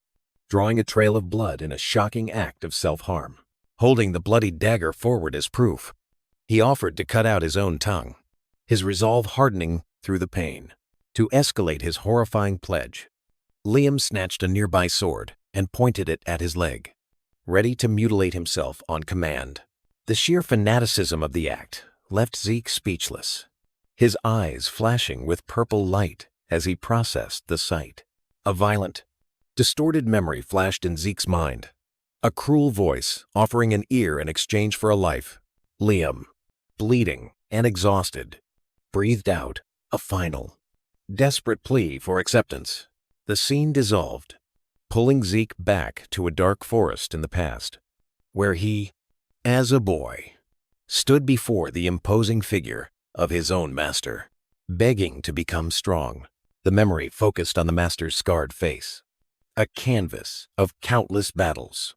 drawing a trail of blood in a shocking act of self-harm. Holding the bloodied dagger forward as proof, he offered to cut out his own tongue, his resolve hardening through the pain. To escalate his horrifying pledge, Liam snatched a nearby sword and pointed it at his leg, ready to mutilate himself on command. The sheer fanaticism of the act left Zeke speechless, his eyes flashing with purple light as he processed the sight. A violent, distorted memory flashed in Zeke's mind, a cruel voice offering an ear in exchange for a life. Liam, bleeding and exhausted, breathed out a final, desperate plea for acceptance. The scene dissolved, pulling Zeke back to a dark forest in the past, where he, as a boy, stood before the imposing figure of his own master, begging to become strong. The memory focused on the master's scarred face, a canvas of countless battles,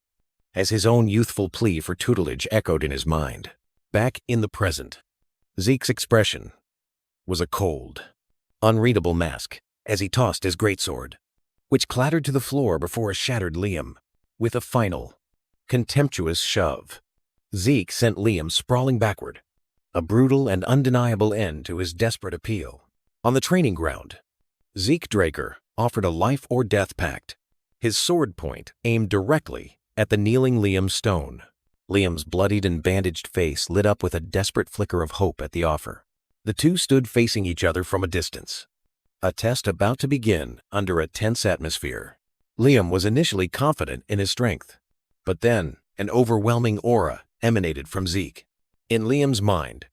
as his own youthful plea for tutelage echoed in his mind. Back in the present, Zeke's expression was a cold, unreadable mask as he tossed his greatsword, which clattered to the floor before a shattered Liam. With a final, contemptuous shove, Zeke sent Liam sprawling backward, a brutal and undeniable end to his desperate appeal. On the training ground, Zeke Draker offered a life-or-death pact, his sword point aimed directly at the kneeling Liam Stone. Liam's bloodied and bandaged face lit up with a desperate flicker of hope at the offer. The two stood facing each other from a distance, a test about to begin under a tense atmosphere. Liam was initially confident in his strength, but then an overwhelming aura emanated from Zeke. In Liam's mind,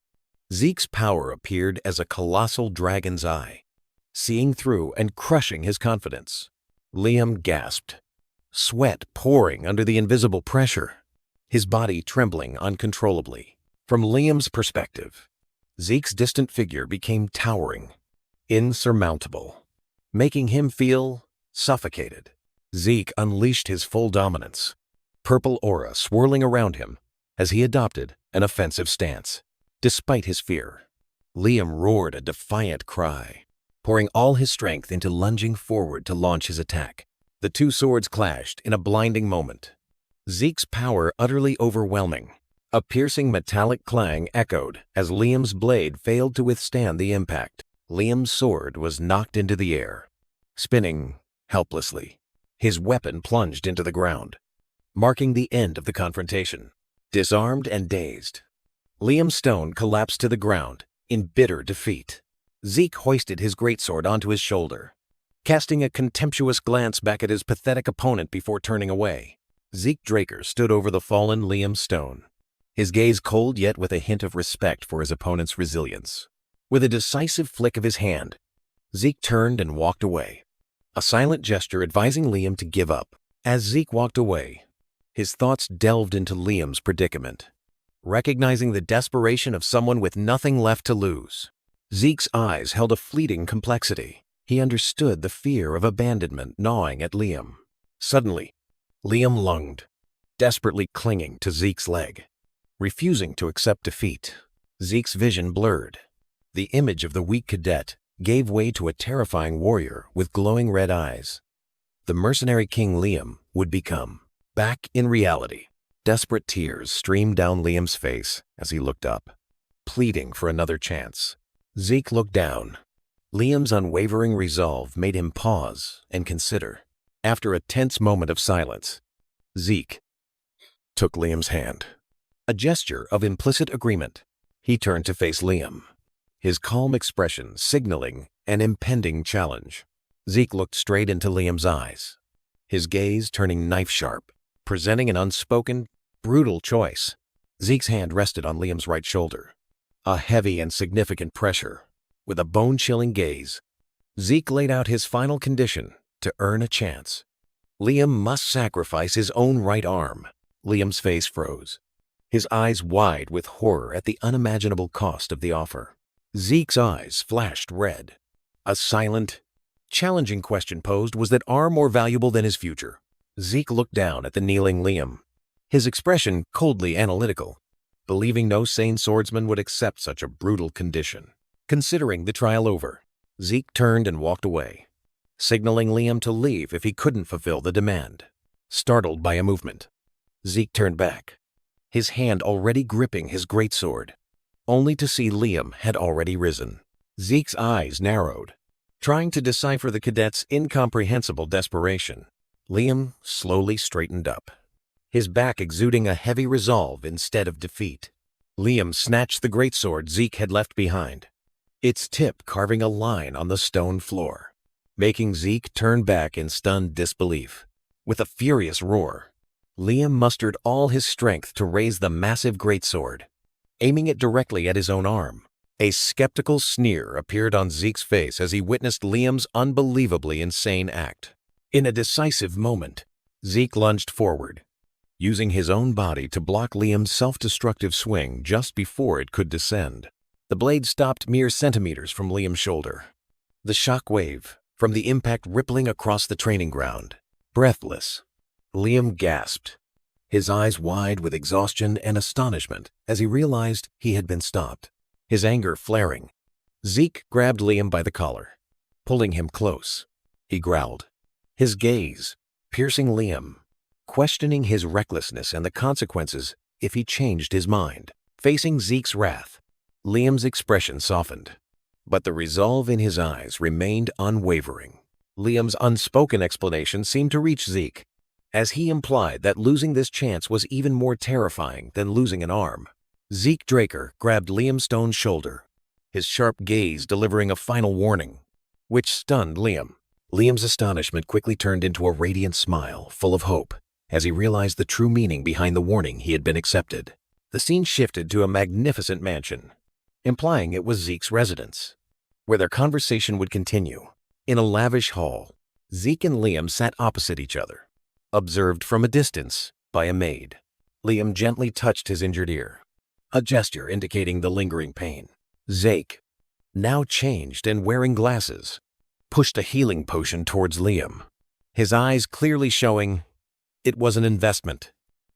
Zeke's power appeared as a colossal dragon's eye, seeing through and crushing his confidence. Liam gasped, sweat pouring under the invisible pressure, his body trembling uncontrollably. From Liam's perspective, Zeke's distant figure became towering, insurmountable, making him feel suffocated. Zeke unleashed his full dominance, purple aura swirling around him as he adopted an offensive stance. Despite his fear, Liam roared a defiant cry, pouring all his strength into lunging forward to launch his attack. The two swords clashed in a blinding moment, Zeke's power utterly overwhelming. A piercing metallic clang echoed as Liam's blade failed to withstand the impact. Liam's sword was knocked into the air, spinning helplessly. His weapon plunged into the ground, marking the end of the confrontation. Disarmed and dazed, Liam Stone collapsed to the ground in bitter defeat. Zeke hoisted his greatsword onto his shoulder, casting a contemptuous glance back at his pathetic opponent before turning away. Zeke Draker stood over the fallen Liam Stone, his gaze cold yet with a hint of respect for his opponent's resilience. With a decisive flick of his hand, Zeke turned and walked away, a silent gesture advising Liam to give up. As Zeke walked away, his thoughts delved into Liam's predicament. Recognizing the desperation of someone with nothing left to lose, Zeke's eyes held a fleeting complexity. He understood the fear of abandonment gnawing at Liam. Suddenly, Liam lunged, desperately clinging to Zeke's leg, refusing to accept defeat. Zeke's vision blurred. The image of the weak cadet gave way to a terrifying warrior with glowing red eyes. The mercenary King Liam would become. Back in reality, desperate tears streamed down Liam's face as he looked up, pleading for another chance. Zeke looked down. Liam's unwavering resolve made him pause and consider. After a tense moment of silence, Zeke took Liam's hand. A gesture of implicit agreement. He turned to face Liam, his calm expression signaling an impending challenge. Zeke looked straight into Liam's eyes, his gaze turning knife-sharp, presenting an unspoken, brutal choice. Zeke's hand rested on Liam's right shoulder, a heavy and significant pressure. With a bone-chilling gaze, Zeke laid out his final condition to earn a chance. Liam must sacrifice his own right arm. Liam's face froze, his eyes wide with horror at the unimaginable cost of the offer. Zeke's eyes flashed red. A silent, challenging question posed: was that arm more valuable than his future? Zeke looked down at the kneeling Liam, his expression coldly analytical, believing no sane swordsman would accept such a brutal condition. Considering the trial over, Zeke turned and walked away, signaling Liam to leave if he couldn't fulfill the demand. Startled by a movement, Zeke turned back, his hand already gripping his greatsword, only to see Liam had already risen. Zeke's eyes narrowed, trying to decipher the cadet's incomprehensible desperation. Liam slowly straightened up, his back exuding a heavy resolve instead of defeat. Liam snatched the greatsword Zeke had left behind, its tip carving a line on the stone floor, making Zeke turn back in stunned disbelief. With a furious roar, Liam mustered all his strength to raise the massive greatsword, aiming it directly at his own arm. A skeptical sneer appeared on Zeke's face as he witnessed Liam's unbelievably insane act. In a decisive moment, Zeke lunged forward, using his own body to block Liam's self-destructive swing just before it could descend. The blade stopped mere centimeters from Liam's shoulder, the shock wave from the impact rippling across the training ground. Breathless, Liam gasped, his eyes wide with exhaustion and astonishment as he realized he had been stopped. His anger flaring, Zeke grabbed Liam by the collar, pulling him close. He growled, his gaze piercing Liam, questioning his recklessness and the consequences if he changed his mind. Facing Zeke's wrath, Liam's expression softened, but the resolve in his eyes remained unwavering. Liam's unspoken explanation seemed to reach Zeke, as he implied that losing this chance was even more terrifying than losing an arm. Zeke Draker grabbed Liam Stone's shoulder, his sharp gaze delivering a final warning, which stunned Liam. Liam's astonishment quickly turned into a radiant smile full of hope as he realized the true meaning behind the warning he had been accepted. The scene shifted to a magnificent mansion, implying it was Zeke's residence, where their conversation would continue. In a lavish hall, Zeke and Liam sat opposite each other, observed from a distance by a maid. Liam gently touched his injured ear, a gesture indicating the lingering pain. Zeke, now changed and wearing glasses, pushed a healing potion towards Liam, his eyes clearly showing it was an investment,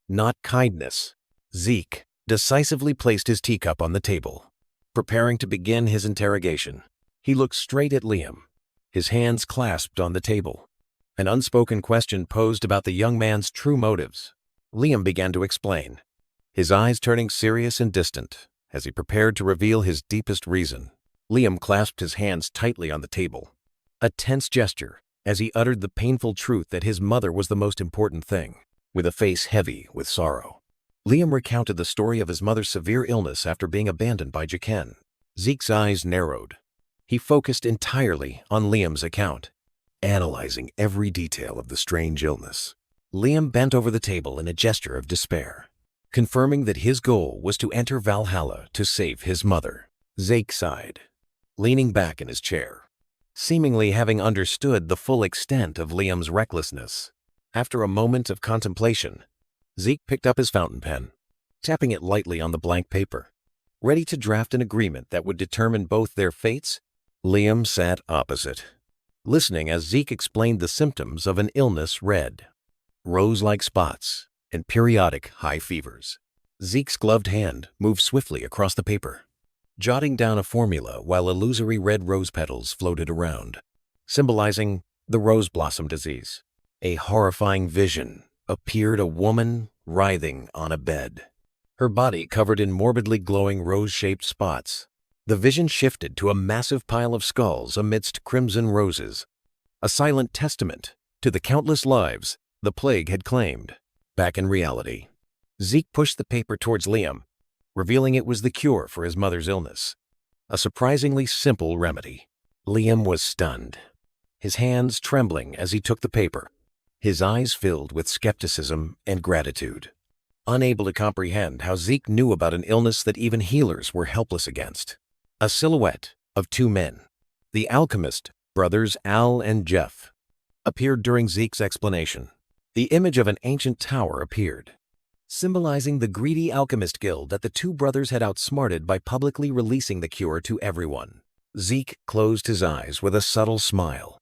not kindness. Zeke decisively placed his teacup on the table, preparing to begin his interrogation. He looked straight at Liam, his hands clasped on the table. An unspoken question posed about the young man's true motives. Liam began to explain, his eyes turning serious and distant as he prepared to reveal his deepest reason. Liam clasped his hands tightly on the table, a tense gesture as he uttered the painful truth that his mother was the most important thing. With a face heavy with sorrow, Liam recounted the story of his mother's severe illness after being abandoned by Jeken. Zeke's eyes narrowed. He focused entirely on Liam's account, analyzing every detail of the strange illness. Liam bent over the table in a gesture of despair, confirming that his goal was to enter Valhalla to save his mother. Zeke sighed, leaning back in his chair, seemingly having understood the full extent of Liam's recklessness. After a moment of contemplation, Zeke picked up his fountain pen, tapping it lightly on the blank paper, ready to draft an agreement that would determine both their fates. Liam sat opposite, listening as Zeke explained the symptoms of an illness: red, rose-like spots, and periodic high fevers. Zeke's gloved hand moved swiftly across the paper, jotting down a formula while illusory red rose petals floated around, symbolizing the rose blossom disease. A horrifying vision appeared: a woman writhing on a bed, her body covered in morbidly glowing rose-shaped spots. The vision shifted to a massive pile of skulls amidst crimson roses, a silent testament to the countless lives the plague had claimed. Back in reality, Zeke pushed the paper towards Liam, revealing it was the cure for his mother's illness. A surprisingly simple remedy. Liam was stunned, his hands trembling as he took the paper, his eyes filled with skepticism and gratitude, unable to comprehend how Zeke knew about an illness that even healers were helpless against. A silhouette of two men, the alchemist brothers Al and Jeff, appeared during Zeke's explanation. The image of an ancient tower appeared, symbolizing the greedy alchemist guild that the two brothers had outsmarted by publicly releasing the cure to everyone. Zeke closed his eyes with a subtle smile,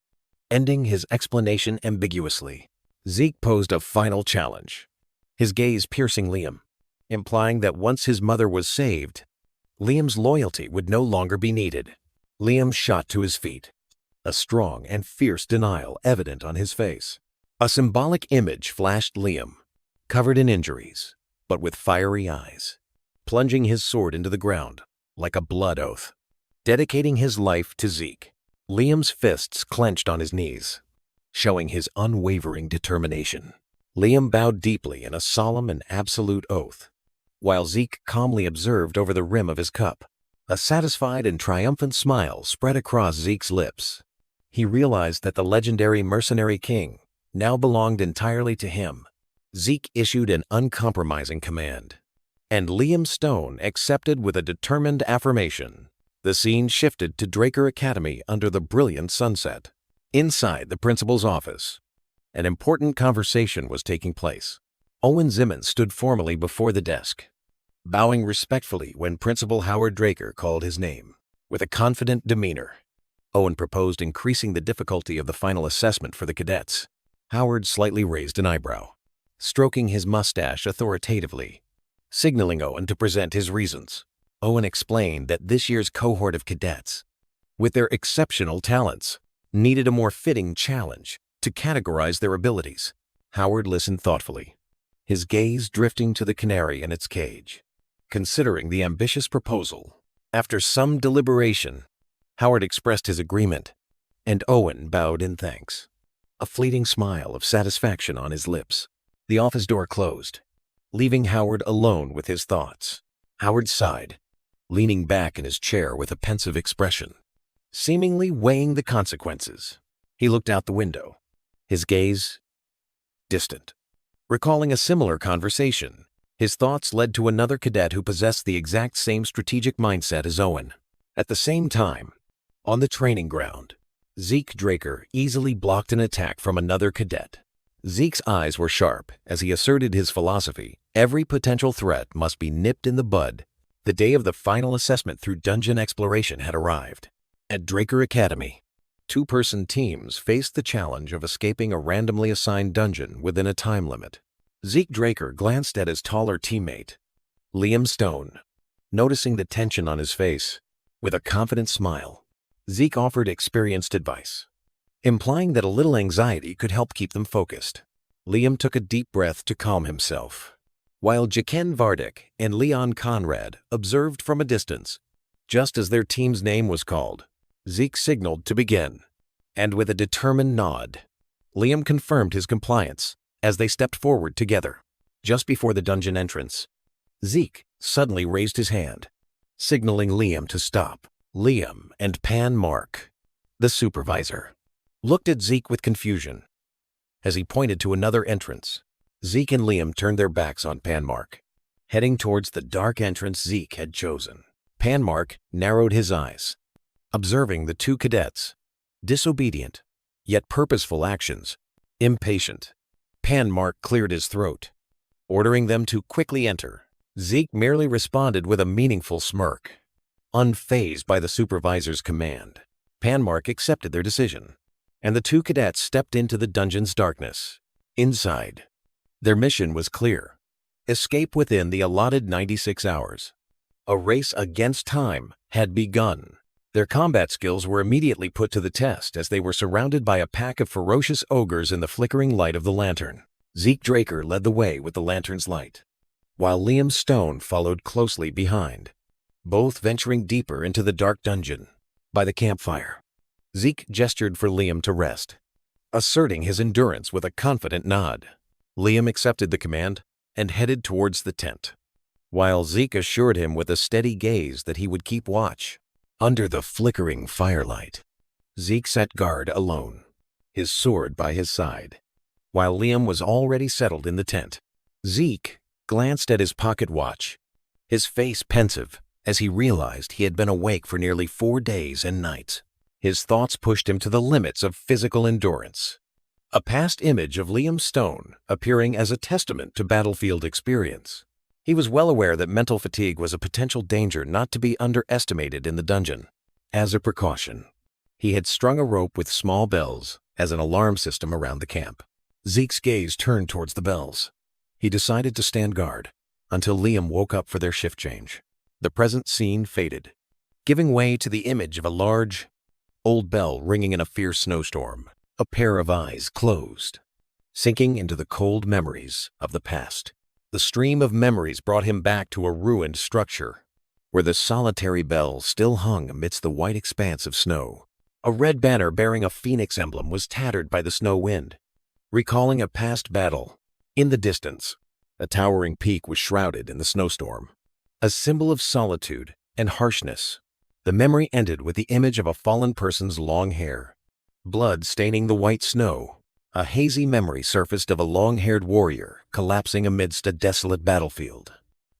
ending his explanation ambiguously. Zeke posed a final challenge, his gaze piercing Liam, implying that once his mother was saved, Liam's loyalty would no longer be needed. Liam shot to his feet, a strong and fierce denial evident on his face. A symbolic image flashed: Liam, covered in injuries, but with fiery eyes, plunging his sword into the ground like a blood oath, dedicating his life to Zeke. Liam's fists clenched on his knees, showing his unwavering determination. Liam bowed deeply in a solemn and absolute oath, while Zeke calmly observed over the rim of his cup. A satisfied and triumphant smile spread across Zeke's lips. He realized that the legendary mercenary king now belonged entirely to him. Zeke issued an uncompromising command, and Liam Stone accepted with a determined affirmation. The scene shifted to Draker Academy under the brilliant sunset. Inside the principal's office, an important conversation was taking place. Owen Zimmons stood formally before the desk, bowing respectfully when Principal Howard Draker called his name. With a confident demeanor, Owen proposed increasing the difficulty of the final assessment for the cadets. Howard slightly raised an eyebrow, stroking his mustache authoritatively, signaling Owen to present his reasons. Owen explained that this year's cohort of cadets, with their exceptional talents, needed a more fitting challenge to categorize their abilities. Howard listened thoughtfully, his gaze drifting to the canary in its cage, considering the ambitious proposal. After some deliberation, Howard expressed his agreement, and Owen bowed in thanks, a fleeting smile of satisfaction on his lips. The office door closed, leaving Howard alone with his thoughts. Howard sighed, leaning back in his chair with a pensive expression, seemingly weighing the consequences. He looked out the window, his gaze distant. Recalling a similar conversation, his thoughts led to another cadet who possessed the exact same strategic mindset as Owen. At the same time, on the training ground, Zeke Draker easily blocked an attack from another cadet. Zeke's eyes were sharp as he asserted his philosophy: every potential threat must be nipped in the bud. The day of the final assessment through dungeon exploration had arrived. At Draker Academy, two-person teams faced the challenge of escaping a randomly assigned dungeon within a time limit. Zeke Draker glanced at his taller teammate, Liam Stone, noticing the tension on his face. With a confident smile, Zeke offered experienced advice, implying that a little anxiety could help keep them focused. Liam took a deep breath to calm himself, while Jeken Vardik and Leon Conrad observed from a distance. Just as their team's name was called, Zeke signaled to begin, and with a determined nod, Liam confirmed his compliance as they stepped forward together. Just before the dungeon entrance, Zeke suddenly raised his hand, signaling Liam to stop. Liam and Pan Mark, the supervisor, looked at Zeke with confusion. As he pointed to another entrance, Zeke and Liam turned their backs on Pan Mark, heading towards the dark entrance Zeke had chosen. Pan Mark narrowed his eyes, observing the two cadets, disobedient, yet purposeful actions. Impatient, Pan Mark cleared his throat, ordering them to quickly enter. Zeke merely responded with a meaningful smirk. Unfazed by the supervisor's command, Pan Mark accepted their decision, and the two cadets stepped into the dungeon's darkness. Inside, their mission was clear: escape within the allotted 96 hours. A race against time had begun. Their combat skills were immediately put to the test as they were surrounded by a pack of ferocious ogres in the flickering light of the lantern. Zeke Draker led the way with the lantern's light, while Liam Stone followed closely behind, both venturing deeper into the dark dungeon. By the campfire, Zeke gestured for Liam to rest, asserting his endurance with a confident nod. Liam accepted the command and headed towards the tent, while Zeke assured him with a steady gaze that he would keep watch. Under the flickering firelight, Zeke sat guard alone, his sword by his side, while Liam was already settled in the tent. Zeke glanced at his pocket watch, his face pensive as he realized he had been awake for nearly 4 days and nights. His thoughts pushed him to the limits of physical endurance. A past image of Liam Stone appearing as a testament to battlefield experience. He was well aware that mental fatigue was a potential danger not to be underestimated in the dungeon. As a precaution, he had strung a rope with small bells as an alarm system around the camp. Zeke's gaze turned towards the bells. He decided to stand guard until Liam woke up for their shift change. The present scene faded, giving way to the image of a large, old bell ringing in a fierce snowstorm. A pair of eyes closed, sinking into the cold memories of the past. The stream of memories brought him back to a ruined structure, where the solitary bell still hung amidst the white expanse of snow. A red banner bearing a phoenix emblem was tattered by the snow wind, recalling a past battle. In the distance, a towering peak was shrouded in the snowstorm, a symbol of solitude and harshness. The memory ended with the image of a fallen person's long hair, blood staining the white snow. A hazy memory surfaced of a long-haired warrior collapsing amidst a desolate battlefield,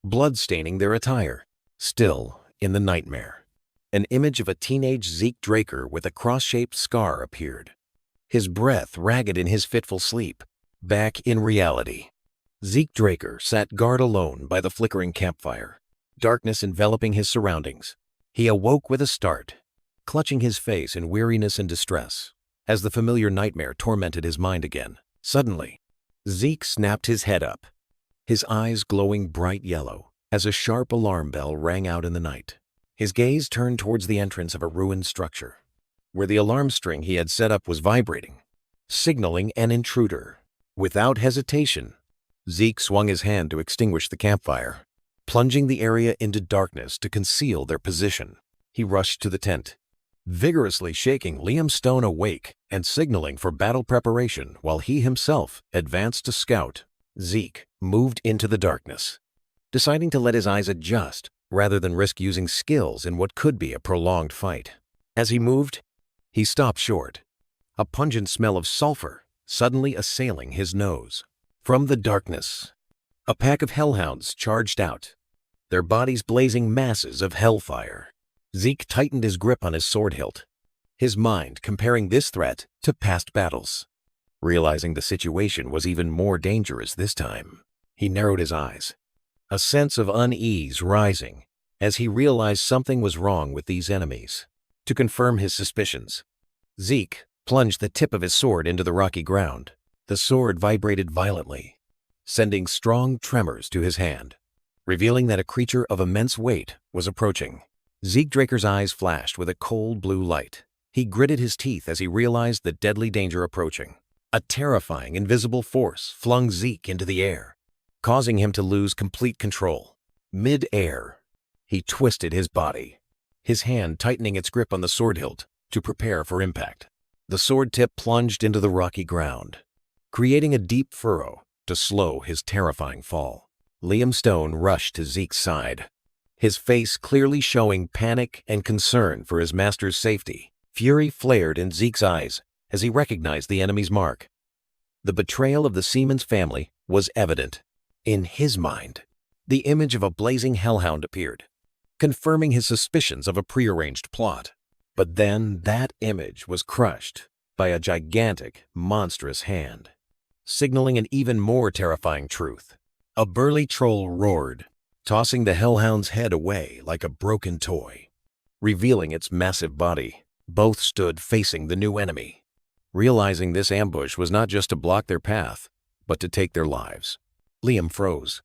blood staining their attire. Still, in the nightmare, an image of a teenage Zeke Draker with a cross-shaped scar appeared, his breath ragged in his fitful sleep. Back in reality, Zeke Draker sat guard alone by the flickering campfire, darkness enveloping his surroundings. He awoke with a start, clutching his face in weariness and distress, as the familiar nightmare tormented his mind again. Suddenly, Zeke snapped his head up, his eyes glowing bright yellow, as a sharp alarm bell rang out in the night. His gaze turned towards the entrance of a ruined structure, where the alarm string he had set up was vibrating, signaling an intruder. Without hesitation, Zeke swung his hand to extinguish the campfire, plunging the area into darkness to conceal their position. He rushed to the tent, vigorously shaking Liam Stone awake and signaling for battle preparation while he himself advanced to scout. Zeke moved into the darkness, deciding to let his eyes adjust rather than risk using skills in what could be a prolonged fight. As he moved, he stopped short, a pungent smell of sulfur suddenly assailing his nose. From the darkness, a pack of hellhounds charged out, their bodies blazing masses of hellfire. Zeke tightened his grip on his sword hilt, his mind comparing this threat to past battles. Realizing the situation was even more dangerous this time, he narrowed his eyes, a sense of unease rising as he realized something was wrong with these enemies. To confirm his suspicions, Zeke plunged the tip of his sword into the rocky ground. The sword vibrated violently, sending strong tremors to his hand, revealing that a creature of immense weight was approaching. Zeke Draker's eyes flashed with a cold blue light. He gritted his teeth as he realized the deadly danger approaching. A terrifying invisible force flung Zeke into the air, causing him to lose complete control. Mid-air, he twisted his body, his hand tightening its grip on the sword hilt to prepare for impact. The sword tip plunged into the rocky ground, creating a deep furrow to slow his terrifying fall. Liam Stone rushed to Zeke's side, his face clearly showing panic and concern for his master's safety. Fury flared in Zeke's eyes as he recognized the enemy's mark. The betrayal of the Seaman's family was evident. In his mind, the image of a blazing hellhound appeared, confirming his suspicions of a prearranged plot. But then that image was crushed by a gigantic, monstrous hand, signaling an even more terrifying truth. A burly troll roared, tossing the hellhound's head away like a broken toy, revealing its massive body. Both stood facing the new enemy, realizing this ambush was not just to block their path, but to take their lives. Liam froze,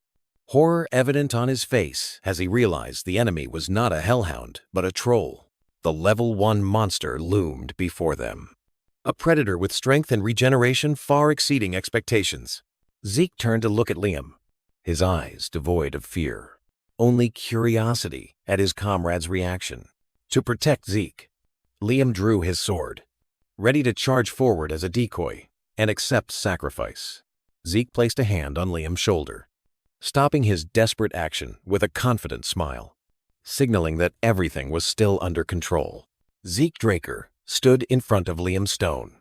horror evident on his face as he realized the enemy was not a hellhound, but a troll. The level 1 monster loomed before them, a predator with strength and regeneration far exceeding expectations. Zeke turned to look at Liam, his eyes devoid of fear, only curiosity at his comrade's reaction. To protect Zeke, Liam drew his sword, ready to charge forward as a decoy and accept sacrifice. Zeke placed a hand on Liam's shoulder, stopping his desperate action with a confident smile, signaling that everything was still under control. Zeke Draker stood in front of Liam Stone,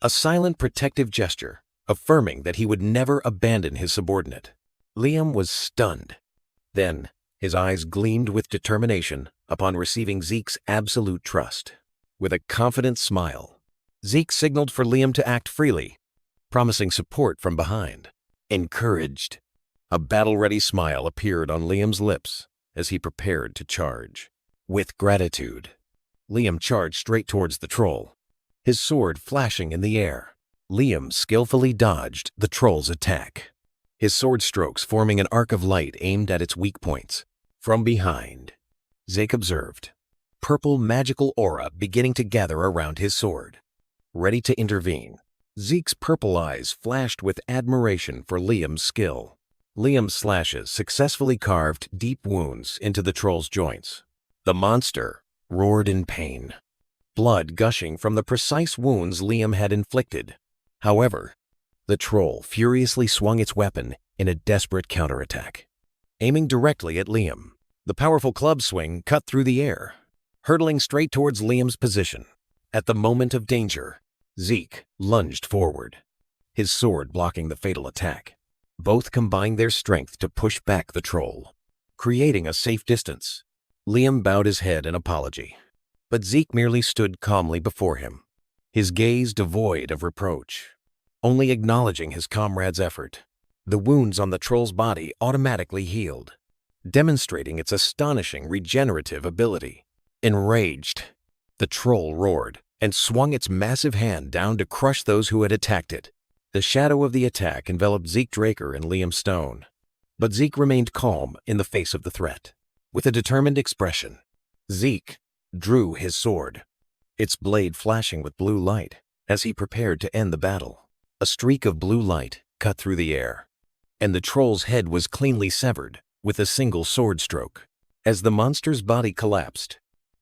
a silent protective gesture affirming that he would never abandon his subordinate. Liam was stunned. Then, his eyes gleamed with determination upon receiving Zeke's absolute trust. With a confident smile, Zeke signaled for Liam to act freely, promising support from behind. Encouraged, a battle-ready smile appeared on Liam's lips as he prepared to charge. With gratitude, Liam charged straight towards the troll, his sword flashing in the air. Liam skillfully dodged the troll's attack, his sword strokes forming an arc of light aimed at its weak points. From behind, Zeke observed purple magical aura beginning to gather around his sword. Ready to intervene, Zeke's purple eyes flashed with admiration for Liam's skill. Liam's slashes successfully carved deep wounds into the troll's joints. The monster roared in pain, blood gushing from the precise wounds Liam had inflicted. However, the troll furiously swung its weapon in a desperate counterattack, aiming directly at Liam. The powerful club swing cut through the air, hurtling straight towards Liam's position. At the moment of danger, Zeke lunged forward, his sword blocking the fatal attack. Both combined their strength to push back the troll, creating a safe distance. Liam bowed his head in apology, but Zeke merely stood calmly before him, his gaze devoid of reproach, only acknowledging his comrade's effort. The wounds on the troll's body automatically healed, demonstrating its astonishing regenerative ability. Enraged, the troll roared and swung its massive hand down to crush those who had attacked it. The shadow of the attack enveloped Zeke Draker and Liam Stone, but Zeke remained calm in the face of the threat. With a determined expression, Zeke drew his sword, its blade flashing with blue light as he prepared to end the battle. A streak of blue light cut through the air, and the troll's head was cleanly severed with a single sword stroke. As the monster's body collapsed,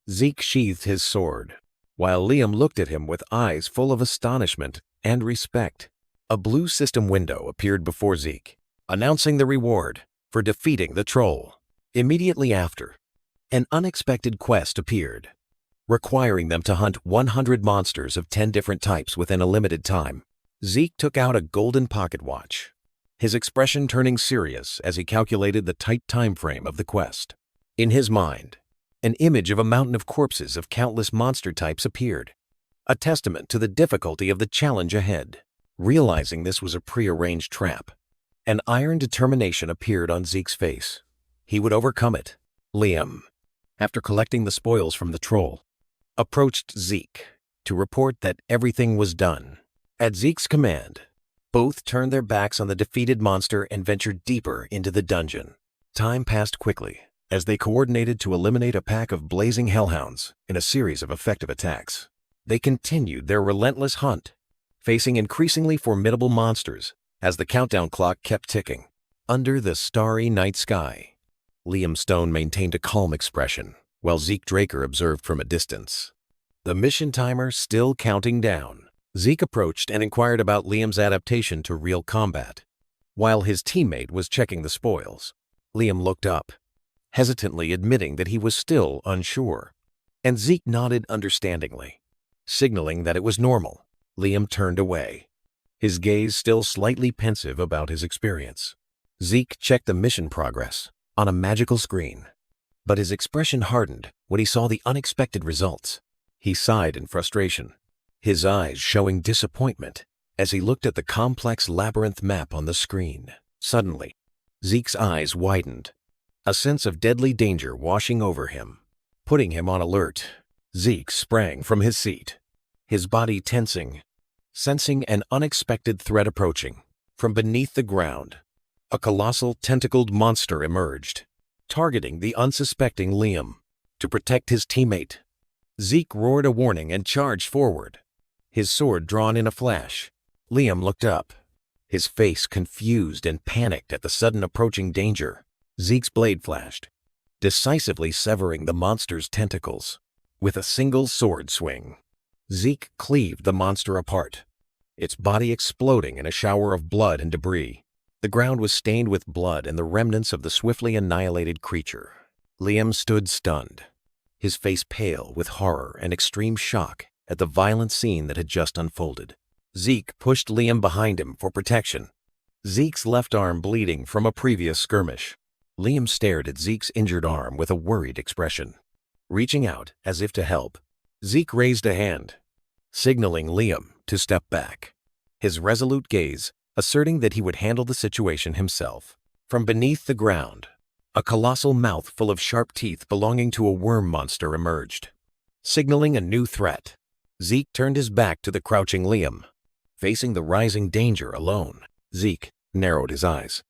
Zeke sheathed his sword, while Liam looked at him with eyes full of astonishment and respect. A blue system window appeared before Zeke, announcing the reward for defeating the troll. Immediately after, an unexpected quest appeared, requiring them to hunt 100 monsters of 10 different types within a limited time. Zeke took out a golden pocket watch, his expression turning serious as he calculated the tight time frame of the quest. In his mind, an image of a mountain of corpses of countless monster types appeared, a testament to the difficulty of the challenge ahead. Realizing this was a prearranged trap, an iron determination appeared on Zeke's face. He would overcome it. Liam, after collecting the spoils from the troll, approached Zeke to report that everything was done. At Zeke's command, both turned their backs on the defeated monster and ventured deeper into the dungeon. Time passed quickly as they coordinated to eliminate a pack of blazing hellhounds in a series of effective attacks. They continued their relentless hunt, facing increasingly formidable monsters as the countdown clock kept ticking. Under the starry night sky, Liam Stone maintained a calm expression, while Zeke Draker observed from a distance. The mission timer still counting down. Zeke approached and inquired about Liam's adaptation to real combat, while his teammate was checking the spoils. Liam looked up, hesitantly admitting that he was still unsure, and Zeke nodded understandingly, signaling that it was normal. Liam turned away, his gaze still slightly pensive about his experience. Zeke checked the mission progress on a magical screen, but his expression hardened when he saw the unexpected results. He sighed in frustration, his eyes showing disappointment as he looked at the complex labyrinth map on the screen. Suddenly, Zeke's eyes widened, a sense of deadly danger washing over him, putting him on alert. Zeke sprang from his seat, his body tensing, sensing an unexpected threat approaching. From beneath the ground, a colossal tentacled monster emerged, targeting the unsuspecting Liam. To protect his teammate, Zeke roared a warning and charged forward, his sword drawn in a flash. Liam looked up, his face confused and panicked at the sudden approaching danger. Zeke's blade flashed, decisively severing the monster's tentacles. With a single sword swing, Zeke cleaved the monster apart, its body exploding in a shower of blood and debris. The ground was stained with blood and the remnants of the swiftly annihilated creature. Liam stood stunned, his face pale with horror and extreme shock at the violent scene that had just unfolded. Zeke pushed Liam behind him for protection, Zeke's left arm bleeding from a previous skirmish. Liam stared at Zeke's injured arm with a worried expression. Reaching out as if to help, Zeke raised a hand, signaling Liam to step back, his resolute gaze asserting that he would handle the situation himself. From beneath the ground, a colossal mouth full of sharp teeth belonging to a worm monster emerged, signaling a new threat. Zeke turned his back to the crouching Liam. Facing the rising danger alone, Zeke narrowed his eyes,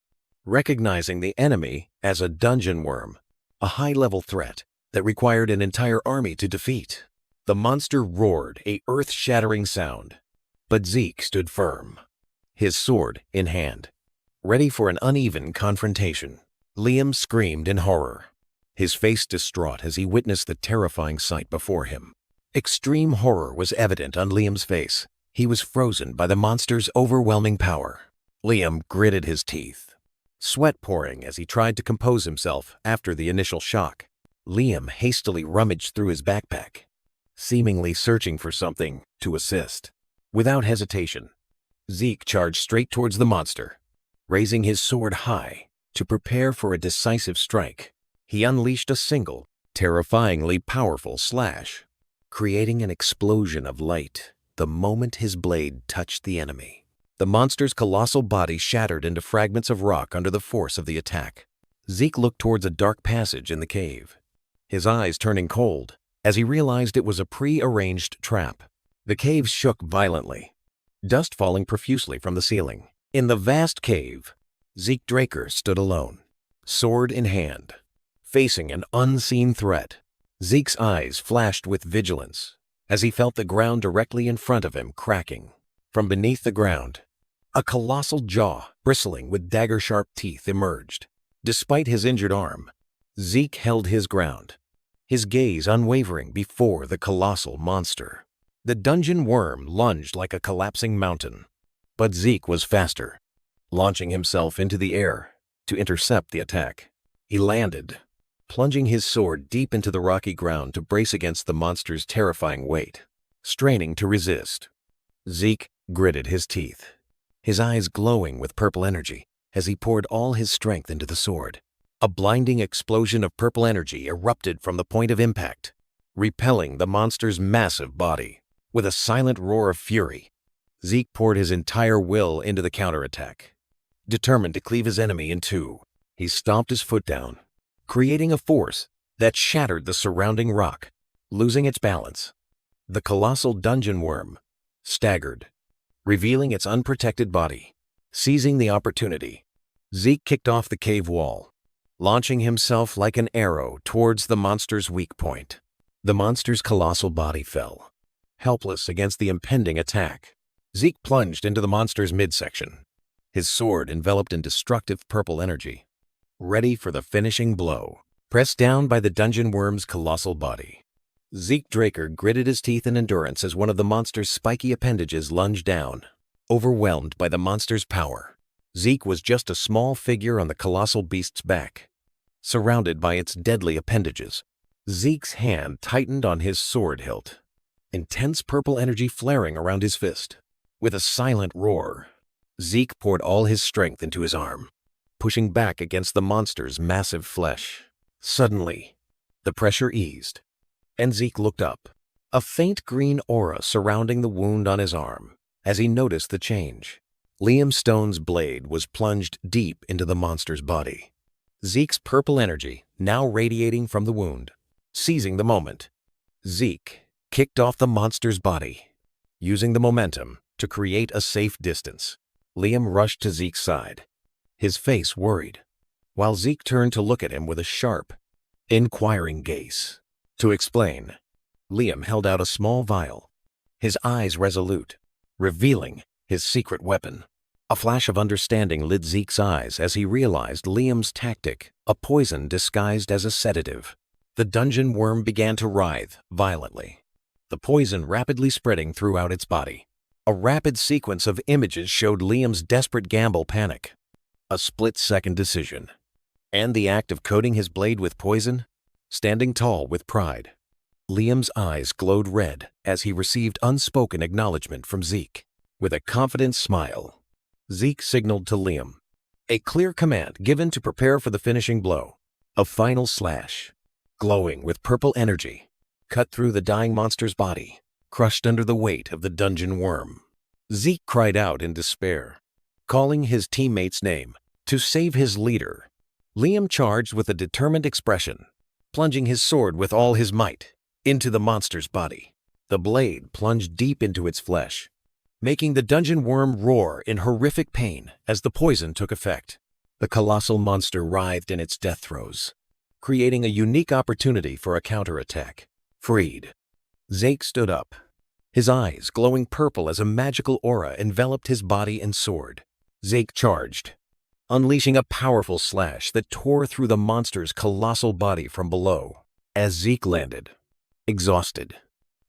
recognizing the enemy as a dungeon worm, a high-level threat that required an entire army to defeat. The monster roared a earth-shattering sound, but Zeke stood firm, his sword in hand, ready for an uneven confrontation. Liam screamed in horror, his face distraught as he witnessed the terrifying sight before him. Extreme horror was evident on Liam's face. He was frozen by the monster's overwhelming power. Liam gritted his teeth, sweat pouring as he tried to compose himself after the initial shock. Liam hastily rummaged through his backpack, seemingly searching for something to assist. Without hesitation, Zeke charged straight towards the monster, raising his sword high to prepare for a decisive strike. He unleashed a single, terrifyingly powerful slash, creating an explosion of light the moment his blade touched the enemy. The monster's colossal body shattered into fragments of rock under the force of the attack. Zeke looked towards a dark passage in the cave, his eyes turning cold as he realized it was a pre-arranged trap. The cave shook violently, dust falling profusely from the ceiling. In the vast cave, Zeke Draker stood alone, sword in hand, facing an unseen threat. Zeke's eyes flashed with vigilance as he felt the ground directly in front of him cracking. From beneath the ground, a colossal jaw bristling with dagger-sharp teeth emerged. Despite his injured arm, Zeke held his ground, his gaze unwavering before the colossal monster. The dungeon worm lunged like a collapsing mountain, but Zeke was faster, launching himself into the air to intercept the attack. He landed, plunging his sword deep into the rocky ground to brace against the monster's terrifying weight. Straining to resist, Zeke gritted his teeth, his eyes glowing with purple energy as he poured all his strength into the sword. A blinding explosion of purple energy erupted from the point of impact, repelling the monster's massive body. With a silent roar of fury, Zeke poured his entire will into the counterattack. Determined to cleave his enemy in two, he stomped his foot down, creating a force that shattered the surrounding rock. Losing its balance, the colossal dungeon worm staggered, revealing its unprotected body. Seizing the opportunity, Zeke kicked off the cave wall, launching himself like an arrow towards the monster's weak point. The monster's colossal body fell, helpless against the impending attack. Zeke plunged into the monster's midsection, his sword enveloped in destructive purple energy, ready for the finishing blow. Pressed down by the dungeon worm's colossal body, Zeke Draker gritted his teeth in endurance as one of the monster's spiky appendages lunged down. Overwhelmed by the monster's power, Zeke was just a small figure on the colossal beast's back. surrounded by its deadly appendages. Zeke's hand tightened on his sword hilt, intense purple energy flaring around his fist. With a silent roar, Zeke poured all his strength into his arm, pushing back against the monster's massive flesh. Suddenly, the pressure eased, and Zeke looked up, a faint green aura surrounding the wound on his arm. As he noticed the change, Liam Stone's blade was plunged deep into the monster's body, Zeke's purple energy now radiating from the wound. Seizing the moment, Zeke kicked off the monster's body, using the momentum to create a safe distance. Liam rushed to Zeke's side, his face worried, while Zeke turned to look at him with a sharp, inquiring gaze. To explain, Liam held out a small vial, his eyes resolute, revealing his secret weapon. A flash of understanding lit Zeke's eyes as he realized Liam's tactic, a poison disguised as a sedative. The dungeon worm began to writhe violently, the poison rapidly spreading throughout its body. A rapid sequence of images showed Liam's desperate gamble panic, a split-second decision, and the act of coating his blade with poison, standing tall with pride. Liam's eyes glowed red as he received unspoken acknowledgement from Zeke. With a confident smile, Zeke signaled to Liam, a clear command given to prepare for the finishing blow. A final slash, glowing with purple energy, cut through the dying monster's body, crushed under the weight of the dungeon worm. Zeke cried out in despair, calling his teammate's name. To save his leader, Liam charged with a determined expression, plunging his sword with all his might into the monster's body. The blade plunged deep into its flesh, making the dungeon worm roar in horrific pain as the poison took effect. The colossal monster writhed in its death throes, creating a unique opportunity for a counterattack. Freed, Zeke stood up, his eyes glowing purple as a magical aura enveloped his body and sword. Zeke charged, unleashing a powerful slash that tore through the monster's colossal body from below. As Zeke landed, exhausted,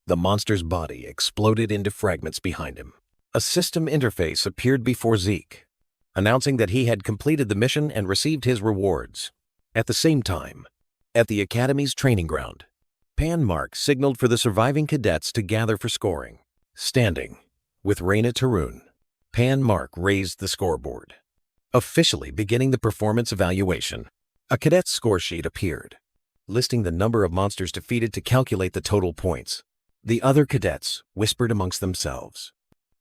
the monster's body exploded into fragments behind him. A system interface appeared before Zeke, announcing that he had completed the mission and received his rewards. At the same time, at the Academy's training ground, Panmark signaled for the surviving cadets to gather for scoring. Standing, with Raina Tarun, Panmark raised the scoreboard, officially beginning the performance evaluation. A cadet's score sheet appeared, listing the number of monsters defeated to calculate the total points. The other cadets whispered amongst themselves,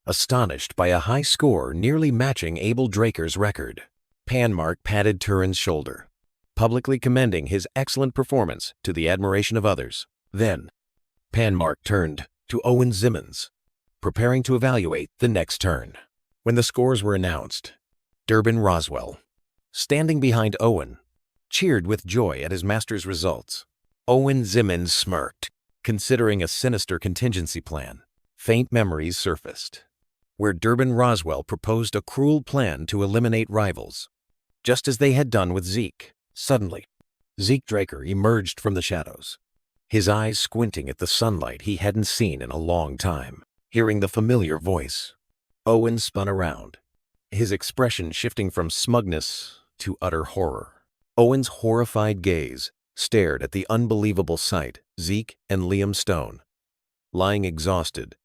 astonished by a high score nearly matching Zeke Draker's record. Panmark patted Turin's shoulder, publicly commending his excellent performance to the admiration of others. Then, Panmark turned to Owen Zimmons, preparing to evaluate the next turn. When the scores were announced, Durbin Roswell, standing behind Owen, cheered with joy at his master's results. Owen Zimmons smirked, considering a sinister contingency plan. Faint memories surfaced, where Durbin Roswell proposed a cruel plan to eliminate rivals, just as they had done with Zeke. Suddenly, Zeke Draker emerged from the shadows, his eyes squinting at the sunlight he hadn't seen in a long time. Hearing the familiar voice, Owen spun around, his expression shifting from smugness to utter horror. Owen's horrified gaze stared at the unbelievable sight: Zeke and Liam Stone, lying exhausted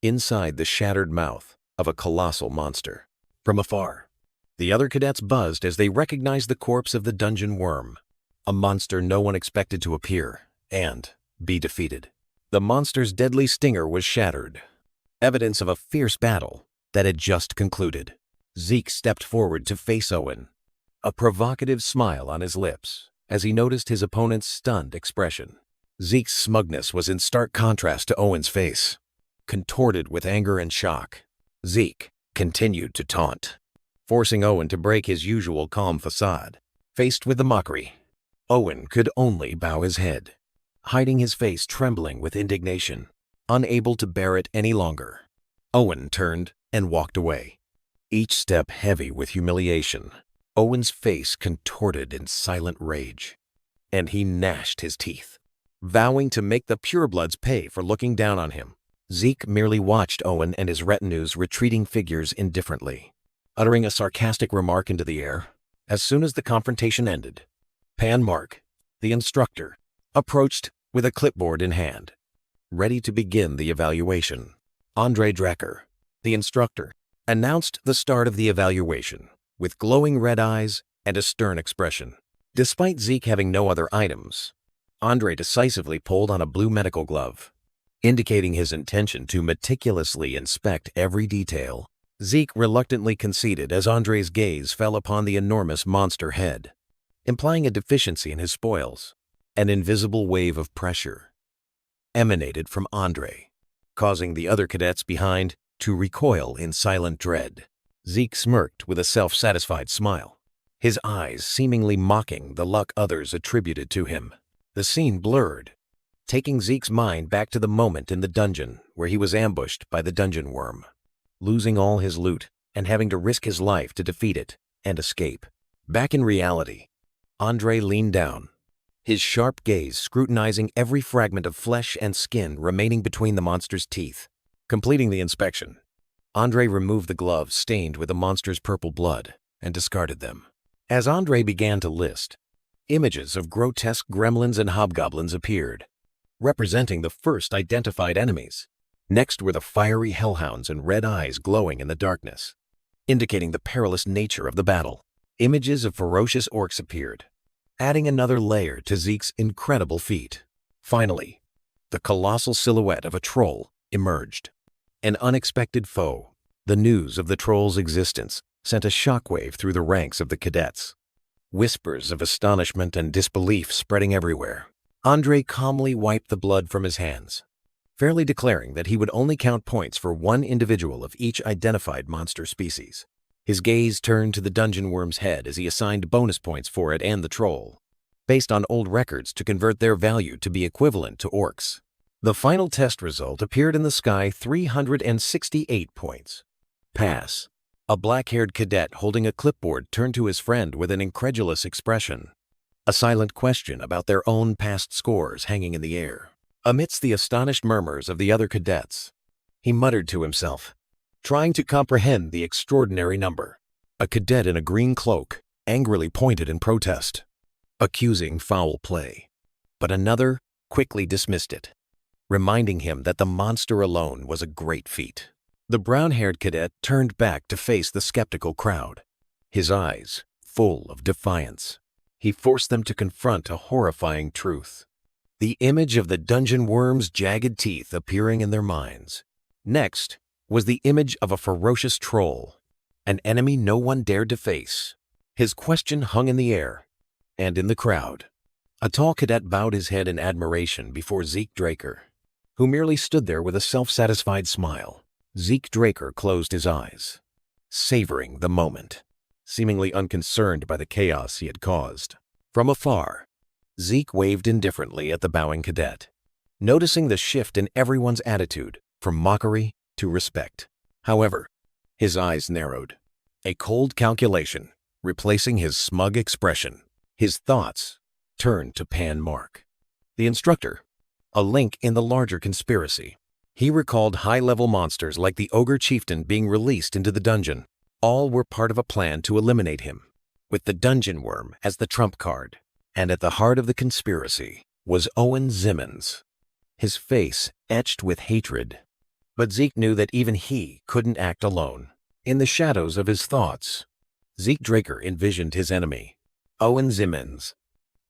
inside the shattered mouth of a colossal monster. From afar, the other cadets buzzed as they recognized the corpse of the dungeon worm, a monster no one expected to appear and be defeated. The monster's deadly stinger was shattered, evidence of a fierce battle that had just concluded. Zeke stepped forward to face Owen, a provocative smile on his lips as he noticed his opponent's stunned expression. Zeke's smugness was in stark contrast to Owen's face, contorted with anger and shock. Zeke continued to taunt, forcing Owen to break his usual calm facade. Faced with the mockery, Owen could only bow his head, hiding his face trembling with indignation. Unable to bear it any longer, Owen turned and walked away, each step heavy with humiliation. Owen's face contorted in silent rage, and he gnashed his teeth, vowing to make the purebloods pay for looking down on him. Zeke merely watched Owen and his retinue's retreating figures indifferently, uttering a sarcastic remark into the air. As soon as the confrontation ended, Mark, the instructor, approached with a clipboard in hand, ready to begin the evaluation. Zeke Draker, the instructor, announced the start of the evaluation with glowing red eyes and a stern expression. Despite Zeke having no other items, Andre decisively pulled on a blue medical glove, indicating his intention to meticulously inspect every detail. Zeke reluctantly conceded as Andre's gaze fell upon the enormous monster head, implying a deficiency in his spoils. An invisible wave of pressure emanated from Andre, causing the other cadets behind to recoil in silent dread. Zeke smirked with a self-satisfied smile, his eyes seemingly mocking the luck others attributed to him. The scene blurred, taking Zeke's mind back to the moment in the dungeon where he was ambushed by the dungeon worm, losing all his loot and having to risk his life to defeat it and escape. Back in reality, Andre leaned down, his sharp gaze scrutinizing every fragment of flesh and skin remaining between the monster's teeth. Completing the inspection, Andre removed the gloves stained with the monster's purple blood and discarded them. As Andre began to list, images of grotesque gremlins and hobgoblins appeared, representing the first identified enemies. Next were the fiery hellhounds and red eyes glowing in the darkness, indicating the perilous nature of the battle. Images of ferocious orcs appeared, adding another layer to Zeke's incredible feat. Finally, the colossal silhouette of a troll emerged, an unexpected foe. The news of the troll's existence sent a shockwave through the ranks of the cadets, whispers of astonishment and disbelief spreading everywhere. Andre calmly wiped the blood from his hands, fairly declaring that he would only count points for one individual of each identified monster species. His gaze turned to the dungeon worm's head as he assigned bonus points for it and the troll, based on old records to convert their value to be equivalent to orcs. The final test result appeared in the sky: 368 points. Pass. A black-haired cadet holding a clipboard turned to his friend with an incredulous expression, a silent question about their own past scores hanging in the air. Amidst the astonished murmurs of the other cadets, he muttered to himself, trying to comprehend the extraordinary number. A cadet in a green cloak angrily pointed in protest, accusing foul play, but another quickly dismissed it, reminding him that the monster alone was a great feat. The brown-haired cadet turned back to face the skeptical crowd, his eyes full of defiance. He forced them to confront a horrifying truth: the image of the dungeon worm's jagged teeth appearing in their minds. Next was the image of a ferocious troll, an enemy no one dared to face. His question hung in the air, and in the crowd, a tall cadet bowed his head in admiration before Zeke Draker, who merely stood there with a self-satisfied smile. Zeke Draker closed his eyes, savoring the moment, seemingly unconcerned by the chaos he had caused. From afar, Zeke waved indifferently at the bowing cadet, noticing the shift in everyone's attitude from mockery to respect. However, his eyes narrowed, a cold calculation replacing his smug expression. His thoughts turned to Mark, the instructor, a link in the larger conspiracy. He recalled high-level monsters like the ogre chieftain being released into the dungeon. All were part of a plan to eliminate him, with the dungeon worm as the trump card. And at the heart of the conspiracy was Owen Zimmons, his face etched with hatred. But Zeke knew that even he couldn't act alone. In the shadows of his thoughts, Zeke Draker envisioned his enemy, Owen Zimmons,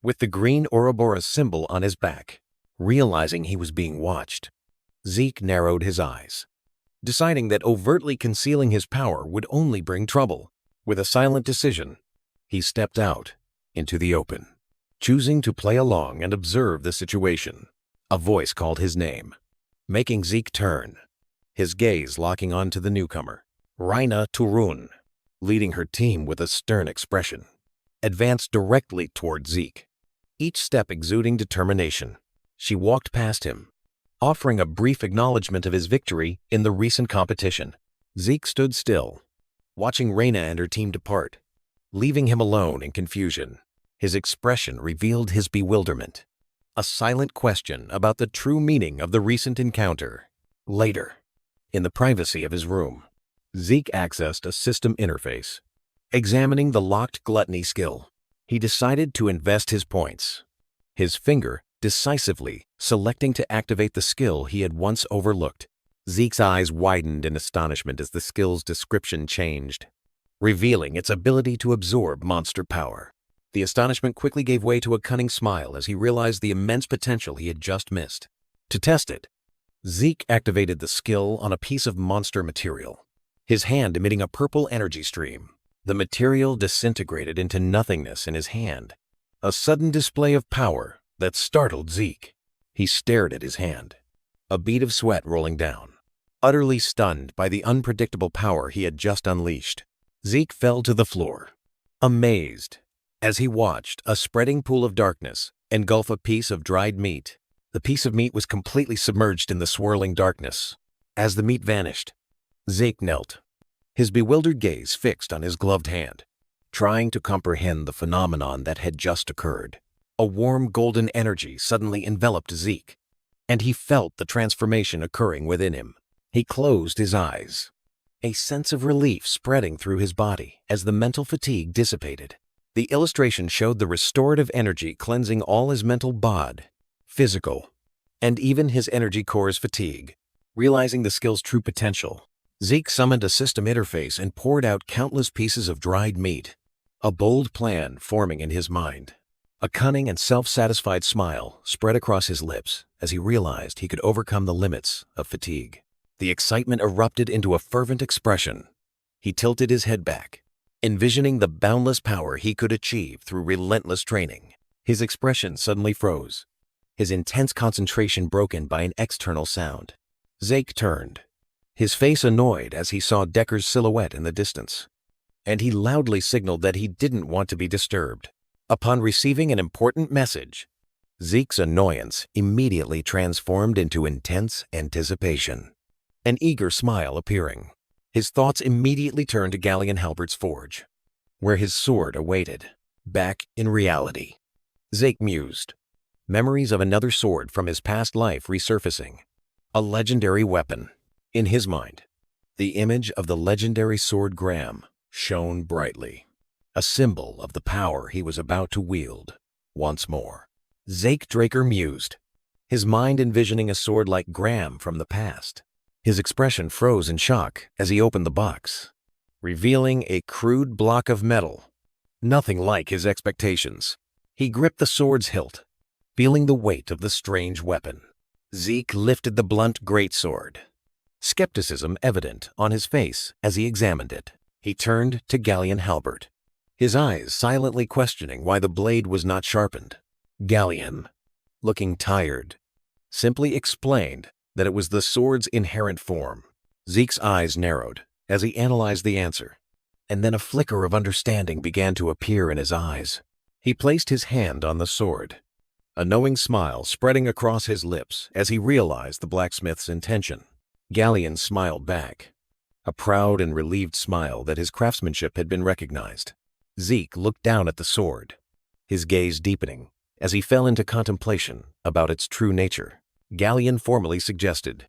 with the green Ouroboros symbol on his back. Realizing he was being watched, Zeke narrowed his eyes, deciding that overtly concealing his power would only bring trouble. With a silent decision, he stepped out into the open, choosing to play along and observe the situation. A voice called his name, making Zeke turn, his gaze locking onto the newcomer. Raina Turun, leading her team with a stern expression, advanced directly toward Zeke, each step exuding determination. She walked past him, offering a brief acknowledgement of his victory in the recent competition. Zeke stood still, watching Raina and her team depart, leaving him alone in confusion. His expression revealed his bewilderment, a silent question about the true meaning of the recent encounter. Later, in the privacy of his room, Zeke accessed a system interface, examining the locked gluttony skill. He decided to invest his points. His finger decisively selecting to activate the skill he had once overlooked. Zeke's eyes widened in astonishment as the skill's description changed, revealing its ability to absorb monster power. The astonishment quickly gave way to a cunning smile as he realized the immense potential he had just missed. To test it, Zeke activated the skill on a piece of monster material, his hand emitting a purple energy stream. The material disintegrated into nothingness in his hand, a sudden display of power that startled Zeke. He stared at his hand, a bead of sweat rolling down. Utterly stunned by the unpredictable power he had just unleashed, Zeke fell to the floor, amazed, as he watched a spreading pool of darkness engulf a piece of dried meat. The piece of meat was completely submerged in the swirling darkness. As the meat vanished, Zeke knelt, his bewildered gaze fixed on his gloved hand, trying to comprehend the phenomenon that had just occurred. A warm golden energy suddenly enveloped Zeke, and he felt the transformation occurring within him. He closed his eyes, a sense of relief spreading through his body as the mental fatigue dissipated. The illustration showed the restorative energy cleansing all his mental bod, physical, and even his energy core's fatigue. Realizing the skill's true potential, Zeke summoned a system interface and poured out countless pieces of dried meat, a bold plan forming in his mind. A cunning and self-satisfied smile spread across his lips as he realized he could overcome the limits of fatigue. The excitement erupted into a fervent expression. He tilted his head back, envisioning the boundless power he could achieve through relentless training. His expression suddenly froze, his intense concentration broken by an external sound. Zeke turned, his face annoyed as he saw Decker's silhouette in the distance, and he loudly signaled that he didn't want to be disturbed. Upon receiving an important message, Zeke's annoyance immediately transformed into intense anticipation, an eager smile appearing. His thoughts immediately turned to Galleon Halbert's forge, where his sword awaited. Back in reality, Zeke mused, memories of another sword from his past life resurfacing. A legendary weapon. In his mind, the image of the legendary sword Graham shone brightly, a symbol of the power he was about to wield once more. Zeke Draker mused, his mind envisioning a sword like Graham from the past. His expression froze in shock as he opened the box, revealing a crude block of metal, nothing like his expectations. He gripped the sword's hilt, feeling the weight of the strange weapon. Zeke lifted the blunt greatsword, skepticism evident on his face as he examined it. He turned to Galleon Halbert, his eyes silently questioning why the blade was not sharpened. Galleon, looking tired, simply explained that it was the sword's inherent form. Zeke's eyes narrowed as he analyzed the answer, and then a flicker of understanding began to appear in his eyes. He placed his hand on the sword, a knowing smile spreading across his lips as he realized the blacksmith's intention. Galleon smiled back, a proud and relieved smile that his craftsmanship had been recognized. Zeke looked down at the sword, his gaze deepening as he fell into contemplation about its true nature. Galleon formally suggested,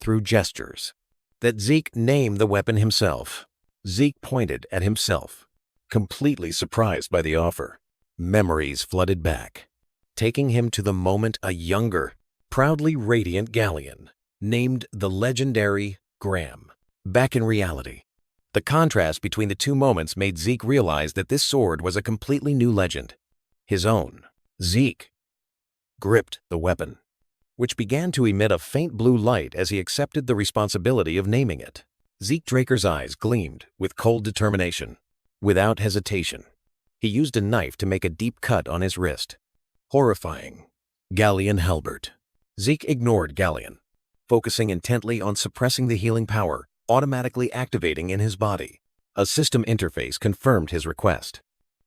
through gestures, that Zeke name the weapon himself. Zeke pointed at himself, completely surprised by the offer. Memories flooded back, taking him to the moment a younger, proudly radiant Galleon named the legendary Graham. Back in reality, the contrast between the two moments made Zeke realize that this sword was a completely new legend, his own. Zeke gripped the weapon, which began to emit a faint blue light as he accepted the responsibility of naming it. Zeke Draker's eyes gleamed with cold determination. Without hesitation, he used a knife to make a deep cut on his wrist. Horrifying. Galleon Halbert. Zeke ignored Galleon, focusing intently on suppressing the healing power automatically activating in his body. A system interface confirmed his request,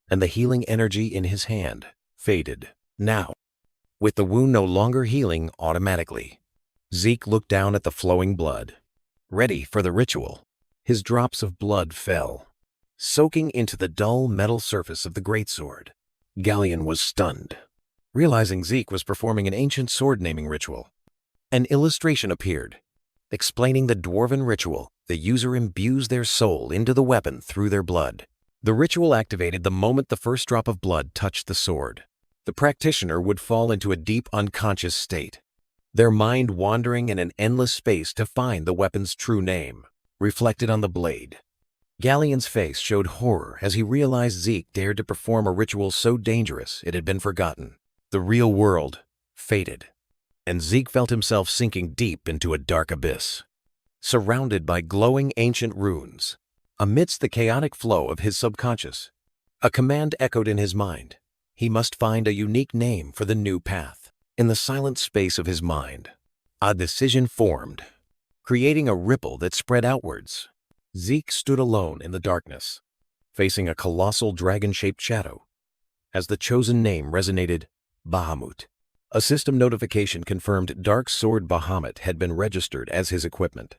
and the healing energy in his hand faded. Now, with the wound no longer healing automatically, Zeke looked down at the flowing blood. Ready for the ritual, his drops of blood fell, soaking into the dull metal surface of the greatsword. Galleon was stunned, realizing Zeke was performing an ancient sword-naming ritual. An illustration appeared, explaining the dwarven ritual. The user imbues their soul into the weapon through their blood, The ritual activated the moment the first drop of blood touched the sword. The practitioner would fall into a deep unconscious state, their mind wandering in an endless space to find the weapon's true name, reflected on the blade. Galleon's face showed horror as he realized Zeke dared to perform a ritual so dangerous it had been forgotten. The real world faded, and Zeke felt himself sinking deep into a dark abyss. Surrounded by glowing ancient runes, amidst the chaotic flow of his subconscious, a command echoed in his mind. He must find a unique name for the new path. In the silent space of his mind, a decision formed, creating a ripple that spread outwards. Zeke stood alone in the darkness, facing a colossal dragon-shaped shadow. As the chosen name resonated, Bahamut. A system notification confirmed Dark Sword Bahamut had been registered as his equipment.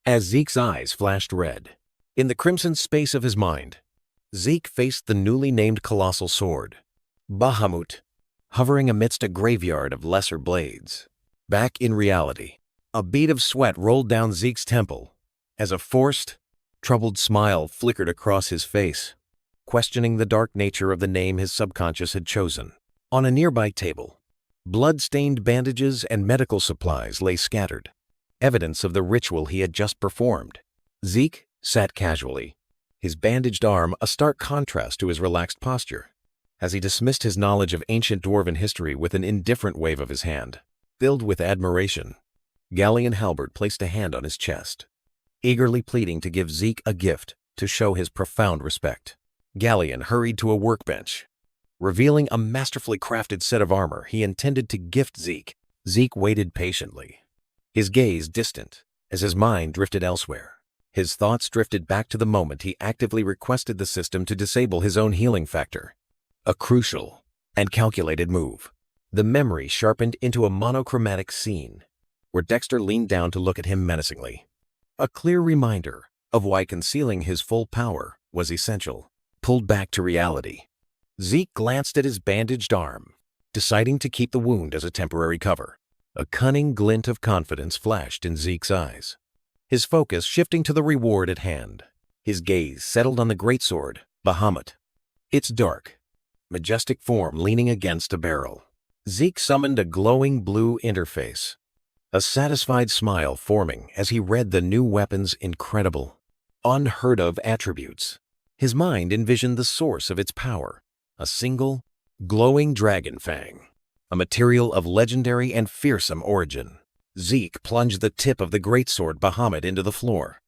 As Zeke's eyes flashed red, in the crimson space of his mind, Zeke faced the newly named colossal sword, Bahamut, hovering amidst a graveyard of lesser blades. Back in reality, a bead of sweat rolled down Zeke's temple as a forced, troubled smile flickered across his face, questioning the dark nature of the name his subconscious had chosen. On a nearby table, blood-stained bandages and medical supplies lay scattered, evidence of the ritual he had just performed. Zeke sat casually, his bandaged arm a stark contrast to his relaxed posture, as he dismissed his knowledge of ancient dwarven history with an indifferent wave of his hand. Filled with admiration, Galleon Halbert placed a hand on his chest, eagerly pleading to give Zeke a gift to show his profound respect. Galleon hurried to a workbench, revealing a masterfully crafted set of armor he intended to gift Zeke. Zeke waited patiently, his gaze distant as his mind drifted elsewhere. His thoughts drifted back to the moment he actively requested the system to disable his own healing factor. A crucial and calculated move. The memory sharpened into a monochromatic scene, where Dexter leaned down to look at him menacingly. A clear reminder of why concealing his full power was essential. Pulled back to reality, Zeke glanced at his bandaged arm, deciding to keep the wound as a temporary cover. A cunning glint of confidence flashed in Zeke's eyes, his focus shifting to the reward at hand. His gaze settled on the greatsword, Bahamut, its dark, majestic form leaning against a barrel. Zeke summoned a glowing blue interface, a satisfied smile forming as he read the new weapon's incredible, unheard-of attributes. His mind envisioned the source of its power, a single, glowing dragon fang, a material of legendary and fearsome origin. Zeke plunged the tip of the greatsword Bahamut into the floor,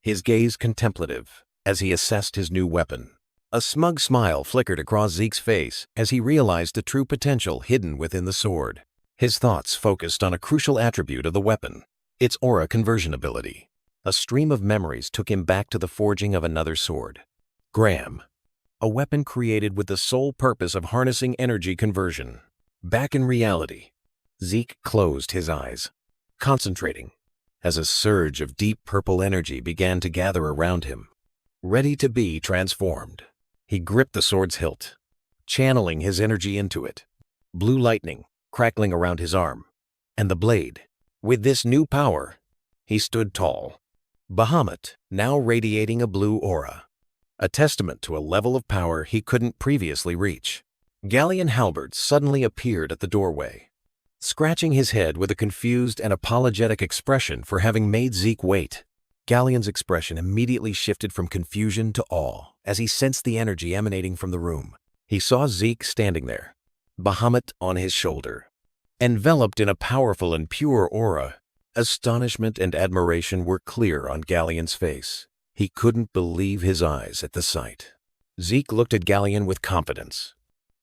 his gaze contemplative as he assessed his new weapon. A smug smile flickered across Zeke's face as he realized the true potential hidden within the sword. His thoughts focused on a crucial attribute of the weapon, its aura conversion ability. A stream of memories took him back to the forging of another sword, Graham, a weapon created with the sole purpose of harnessing energy conversion. Back in reality, Zeke closed his eyes, concentrating, as a surge of deep purple energy began to gather around him, ready to be transformed. He gripped the sword's hilt, channeling his energy into it, blue lightning crackling around his arm, and the blade. With this new power, he stood tall, Bahamut now radiating a blue aura, a testament to a level of power he couldn't previously reach. Galleon Halbert suddenly appeared at the doorway, scratching his head with a confused and apologetic expression for having made Zeke wait. Galleon's expression immediately shifted from confusion to awe as he sensed the energy emanating from the room. He saw Zeke standing there, Bahamut on his shoulder, enveloped in a powerful and pure aura. Astonishment and admiration were clear on Galleon's face. He couldn't believe his eyes at the sight. Zeke looked at Galleon with confidence,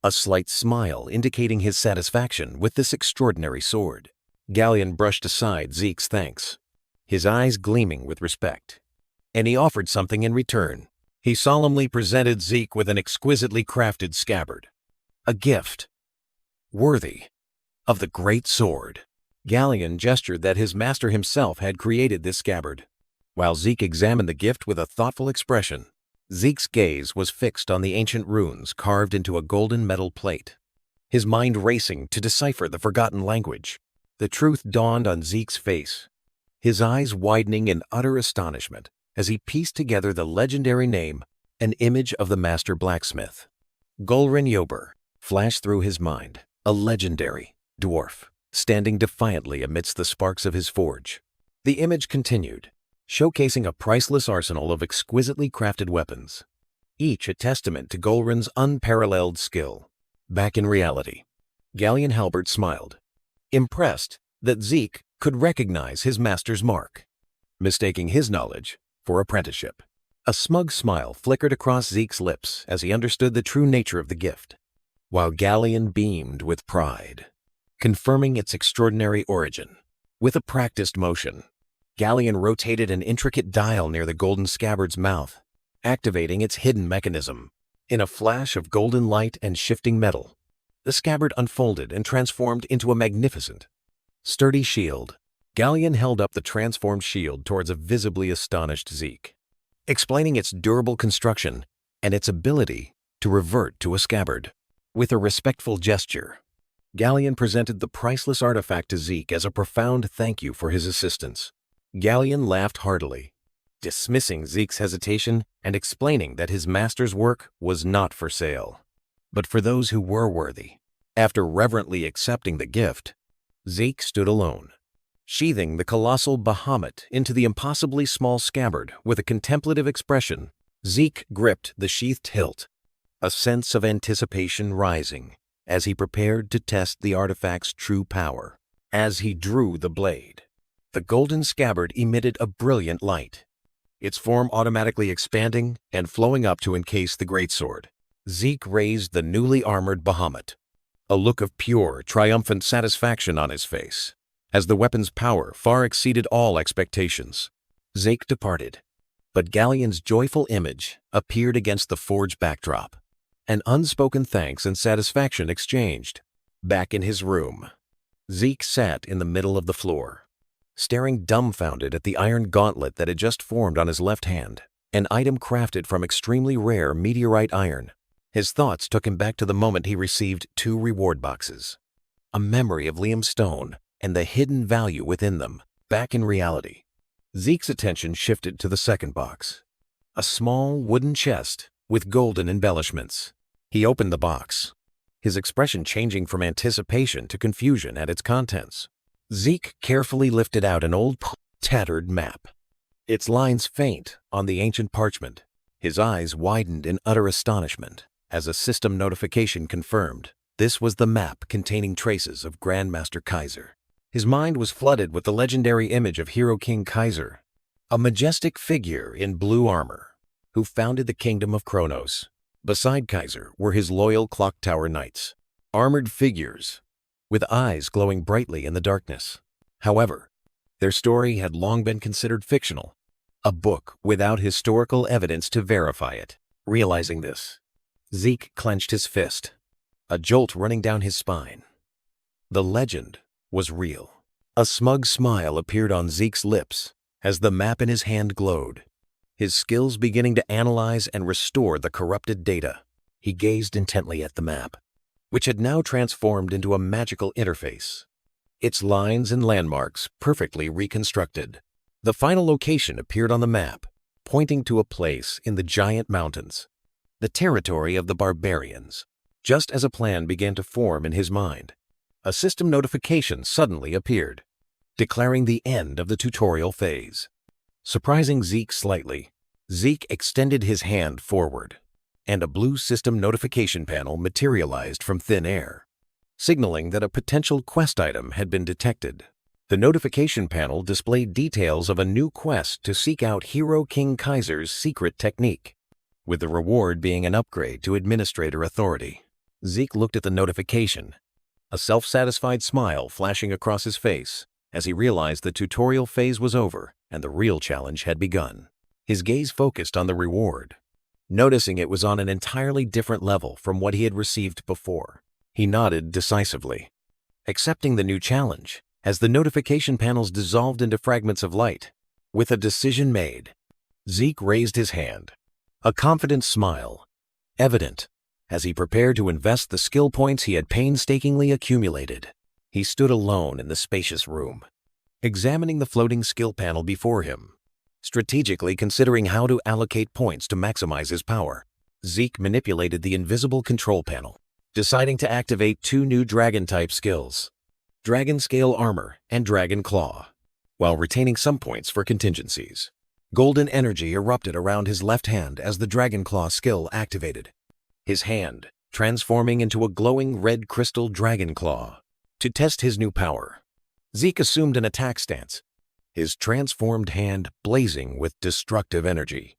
a slight smile indicating his satisfaction with this extraordinary sword. Galleon brushed aside Zeke's thanks, his eyes gleaming with respect, and he offered something in return. He solemnly presented Zeke with an exquisitely crafted scabbard, a gift worthy of the great sword. Galleon gestured that his master himself had created this scabbard. While Zeke examined the gift with a thoughtful expression, Zeke's gaze was fixed on the ancient runes carved into a golden metal plate, his mind racing to decipher the forgotten language. The truth dawned on Zeke's face, his eyes widening in utter astonishment as he pieced together the legendary name, An image of the master blacksmith, Gulrin Yober, flashed through his mind, a legendary dwarf, standing defiantly amidst the sparks of his forge. The image continued, showcasing a priceless arsenal of exquisitely crafted weapons, each a testament to Gulrin's unparalleled skill. Back in reality, Galleon Halbert smiled, impressed that Zeke could recognize his master's mark, mistaking his knowledge for apprenticeship. A smug smile flickered across Zeke's lips as he understood the true nature of the gift, while Galleon beamed with pride, confirming its extraordinary origin. With a practiced motion, Galleon rotated an intricate dial near the golden scabbard's mouth, activating its hidden mechanism. In a flash of golden light and shifting metal, the scabbard unfolded and transformed into a magnificent, sturdy shield. Galleon held up the transformed shield towards a visibly astonished Zeke, explaining its durable construction and its ability to revert to a scabbard. With a respectful gesture, Galleon presented the priceless artifact to Zeke as a profound thank you for his assistance. Galleon laughed heartily, dismissing Zeke's hesitation and explaining that his master's work was not for sale, but for those who were worthy. After reverently accepting the gift, Zeke stood alone, sheathing the colossal behemoth into the impossibly small scabbard with a contemplative expression. Zeke gripped the sheathed hilt, a sense of anticipation rising as he prepared to test the artifact's true power. As he drew the blade, the golden scabbard emitted a brilliant light, its form automatically expanding and flowing up to encase the greatsword. Zeke raised the newly armored behemoth, a look of pure, triumphant satisfaction on his face, as the weapon's power far exceeded all expectations. Zeke departed, but Galleon's joyful image appeared against the forge backdrop. An unspoken thanks and satisfaction exchanged. Back in his room, Zeke sat in the middle of the floor, staring dumbfounded at the iron gauntlet that had just formed on his left hand, an item crafted from extremely rare meteorite iron. His thoughts took him back to the moment he received 2 reward boxes, a memory of Liam's stone and the hidden value within them. Back in reality, Zeke's attention shifted to the second box, a small wooden chest with golden embellishments. He opened the box, his expression changing from anticipation to confusion at its contents. Zeke carefully lifted out an old, tattered map, its lines faint on the ancient parchment. His eyes widened in utter astonishment as a system notification confirmed this was the map containing traces of Grandmaster Kaiser. His mind was flooded with the legendary image of Hero King Kaiser, a majestic figure in blue armor, who founded the kingdom of Kronos. Beside Kaiser were his loyal clock tower knights, armored figures with eyes glowing brightly in the darkness. However, their story had long been considered fictional, a book without historical evidence to verify it. Realizing this, Zeke clenched his fist, a jolt running down his spine. The legend was real. A smug smile appeared on Zeke's lips as the map in his hand glowed, his skills beginning to analyze and restore the corrupted data. He gazed intently at the map, which had now transformed into a magical interface, its lines and landmarks perfectly reconstructed. The final location appeared on the map, pointing to a place in the giant mountains, the territory of the barbarians. Just as a plan began to form in his mind, a system notification suddenly appeared, declaring the end of the tutorial phase. Surprising Zeke slightly, Zeke extended his hand forward, and a blue system notification panel materialized from thin air, signaling that a potential quest item had been detected. The notification panel displayed details of a new quest to seek out Hero King Kaiser's secret technique, with the reward being an upgrade to administrator authority. Zeke looked at the notification, a self-satisfied smile flashing across his face as he realized the tutorial phase was over and the real challenge had begun. His gaze focused on the reward, noticing it was on an entirely different level from what he had received before. He nodded decisively, accepting the new challenge as the notification panels dissolved into fragments of light. With a decision made, Zeke raised his hand, a confident smile evident as he prepared to invest the skill points he had painstakingly accumulated. He stood alone in the spacious room, examining the floating skill panel before him, Strategically considering how to allocate points to maximize his power, Zeke manipulated the invisible control panel, deciding to activate two new dragon-type skills, Dragon Scale Armor and Dragon Claw, while retaining some points for contingencies. Golden energy erupted around his left hand as the Dragon Claw skill activated, his hand transforming into a glowing red crystal dragon claw. To test his new power, Zeke assumed an attack stance, his transformed hand blazing with destructive energy.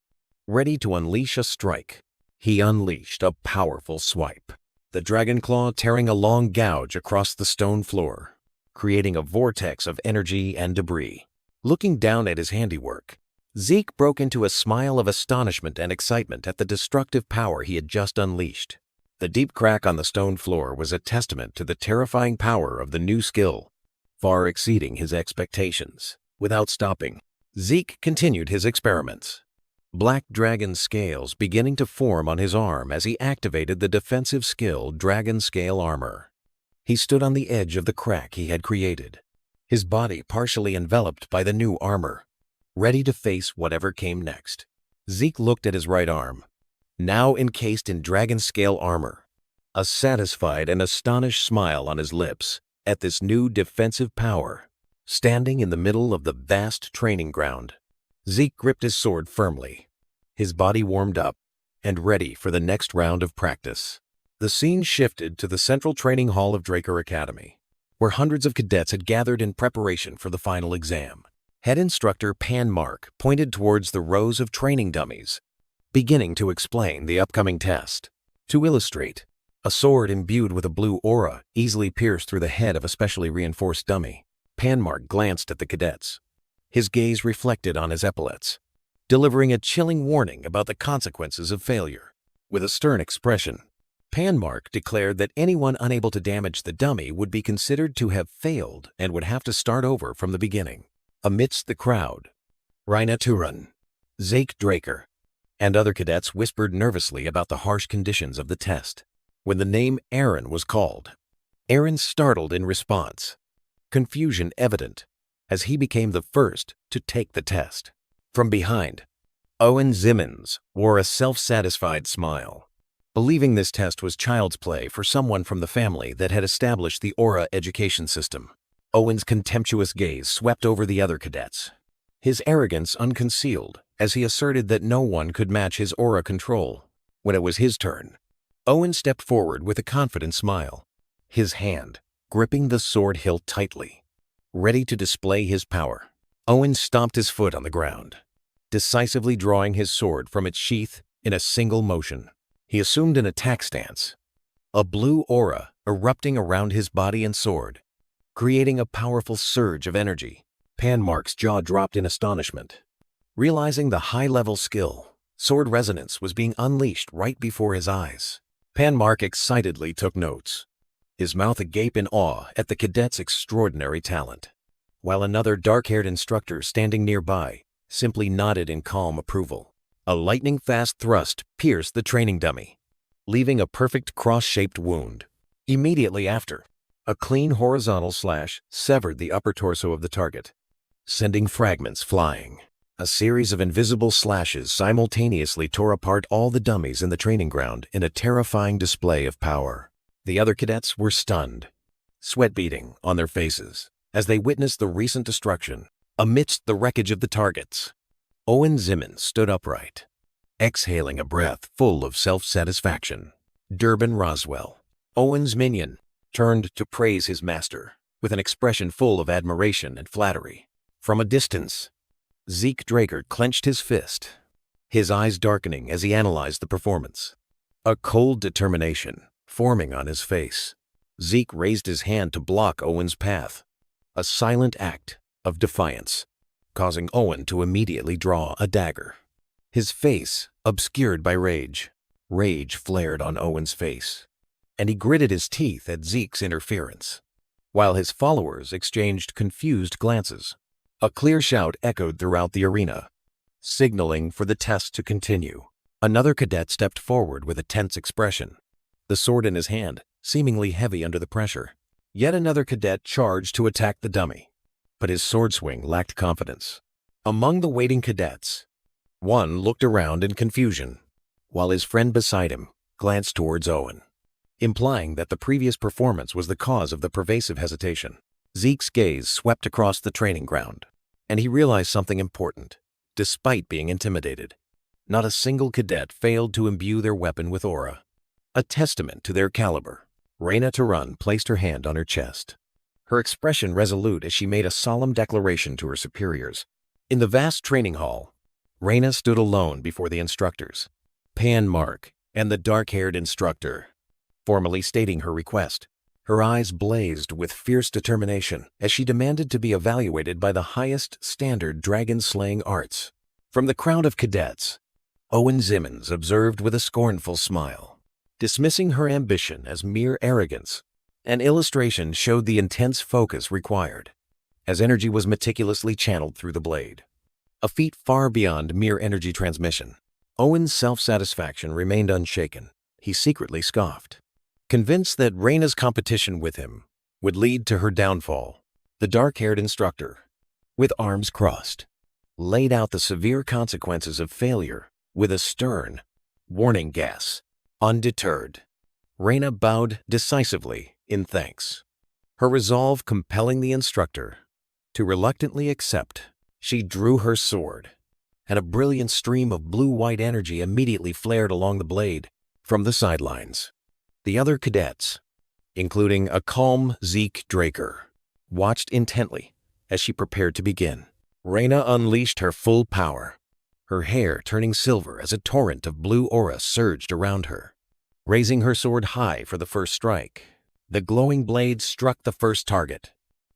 Ready to unleash a strike, he unleashed a powerful swipe, the dragon claw tearing a long gouge across the stone floor, creating a vortex of energy and debris. Looking down at his handiwork, Zeke broke into a smile of astonishment and excitement at the destructive power he had just unleashed. The deep crack on the stone floor was a testament to the terrifying power of the new skill, far exceeding his expectations. Without stopping, Zeke continued his experiments, black dragon scales beginning to form on his arm as he activated the defensive skill Dragon Scale Armor. He stood on the edge of the crack he had created, his body partially enveloped by the new armor, ready to face whatever came next. Zeke looked at his right arm, now encased in Dragon Scale Armor, a satisfied and astonished smile on his lips at this new defensive power. Standing in the middle of the vast training ground, Zeke gripped his sword firmly, his body warmed up and ready for the next round of practice. The scene shifted to the central training hall of Draker Academy, where hundreds of cadets had gathered in preparation for the final exam. Head instructor Pan Mark pointed towards the rows of training dummies, beginning to explain the upcoming test. To illustrate, a sword imbued with a blue aura easily pierced through the head of a specially reinforced dummy. Panmark glanced at the cadets, his gaze reflected on his epaulets, delivering a chilling warning about the consequences of failure. With a stern expression, Panmark declared that anyone unable to damage the dummy would be considered to have failed and would have to start over from the beginning. Amidst the crowd, Raina Turan, Zeke Draker, and other cadets whispered nervously about the harsh conditions of the test. When the name Aaron was called, Aaron startled in response, confusion evident as he became the first to take the test. From behind, Owen Zimmons wore a self-satisfied smile, believing this test was child's play for someone from the family that had established the Aura education system. Owen's contemptuous gaze swept over the other cadets, his arrogance unconcealed as he asserted that no one could match his aura control. When it was his turn, Owen stepped forward with a confident smile, his hand gripping the sword hilt tightly, ready to display his power. Owen stomped his foot on the ground, decisively drawing his sword from its sheath in a single motion. He assumed an attack stance, a blue aura erupting around his body and sword, creating a powerful surge of energy. Panmark's jaw dropped in astonishment, realizing the high-level skill, sword resonance, was being unleashed right before his eyes. Panmark excitedly took notes, his mouth agape in awe at the cadet's extraordinary talent, while another dark-haired instructor standing nearby simply nodded in calm approval. A lightning-fast thrust pierced the training dummy, leaving a perfect cross-shaped wound. Immediately after, a clean horizontal slash severed the upper torso of the target, sending fragments flying. A series of invisible slashes simultaneously tore apart all the dummies in the training ground in a terrifying display of power. The other cadets were stunned, sweat beading on their faces as they witnessed the recent destruction. Amidst the wreckage of the targets, Owen Zimmons stood upright, exhaling a breath full of self-satisfaction. Durbin Roswell, Owen's minion, turned to praise his master with an expression full of admiration and flattery. From a distance, Zeke Draker clenched his fist, his eyes darkening as he analyzed the performance, a cold determination forming on his face. Zeke raised his hand to block Owen's path, a silent act of defiance, causing Owen to immediately draw a dagger. His face obscured by rage. Rage flared on Owen's face, and he gritted his teeth at Zeke's interference, while his followers exchanged confused glances. A clear shout echoed throughout the arena, signaling for the test to continue. Another cadet stepped forward with a tense expression, the sword in his hand, seemingly heavy under the pressure. Yet another cadet charged to attack the dummy, but his sword swing lacked confidence. Among the waiting cadets, one looked around in confusion, while his friend beside him glanced towards Owen, implying that the previous performance was the cause of the pervasive hesitation. Zeke's gaze swept across the training ground, and he realized something important. Despite being intimidated, not a single cadet failed to imbue their weapon with aura, a testament to their caliber. Reina Taran placed her hand on her chest, her expression resolute as she made a solemn declaration to her superiors. In the vast training hall, Reina stood alone before the instructors, Pan Mark, and the dark-haired instructor, formally stating her request. Her eyes blazed with fierce determination as she demanded to be evaluated by the highest standard dragon-slaying arts. From the crowd of cadets, Owen Zimmons observed with a scornful smile, dismissing her ambition as mere arrogance. An illustration showed the intense focus required, as energy was meticulously channeled through the blade, a feat far beyond mere energy transmission. Owen's self-satisfaction remained unshaken. He secretly scoffed, convinced that Reina's competition with him would lead to her downfall. The dark-haired instructor, with arms crossed, laid out the severe consequences of failure with a stern, warning gasp. Undeterred, Reina bowed decisively in thanks, her resolve compelling the instructor to reluctantly accept. She drew her sword, and a brilliant stream of blue-white energy immediately flared along the blade. From the sidelines, the other cadets, including a calm Zeke Draker, watched intently as she prepared to begin. Reina unleashed her full power, her hair turning silver as a torrent of blue aura surged around her. Raising her sword high for the first strike, the glowing blade struck the first target,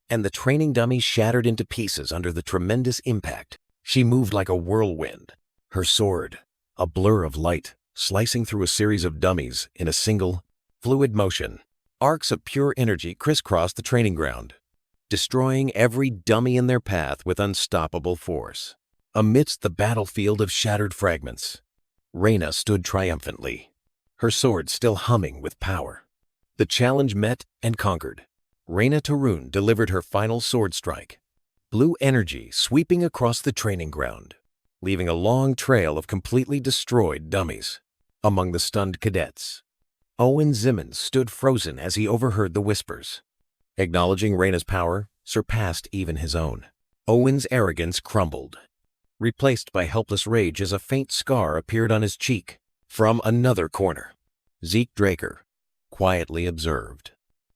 and the training dummy shattered into pieces under the tremendous impact. She moved like a whirlwind, her sword, a blur of light, slicing through a series of dummies in a single, fluid motion. Arcs of pure energy crisscrossed the training ground, destroying every dummy in their path with unstoppable force. Amidst the battlefield of shattered fragments, Reina stood triumphantly, her sword still humming with power. The challenge met and conquered. Reina Taran delivered her final sword strike, blue energy sweeping across the training ground, leaving a long trail of completely destroyed dummies. Among the stunned cadets, Owen Zimmons stood frozen as he overheard the whispers. Acknowledging Reina's power surpassed even his own. Owen's arrogance crumbled, replaced by helpless rage as a faint scar appeared on his cheek. From another corner, Zeke Draker quietly observed,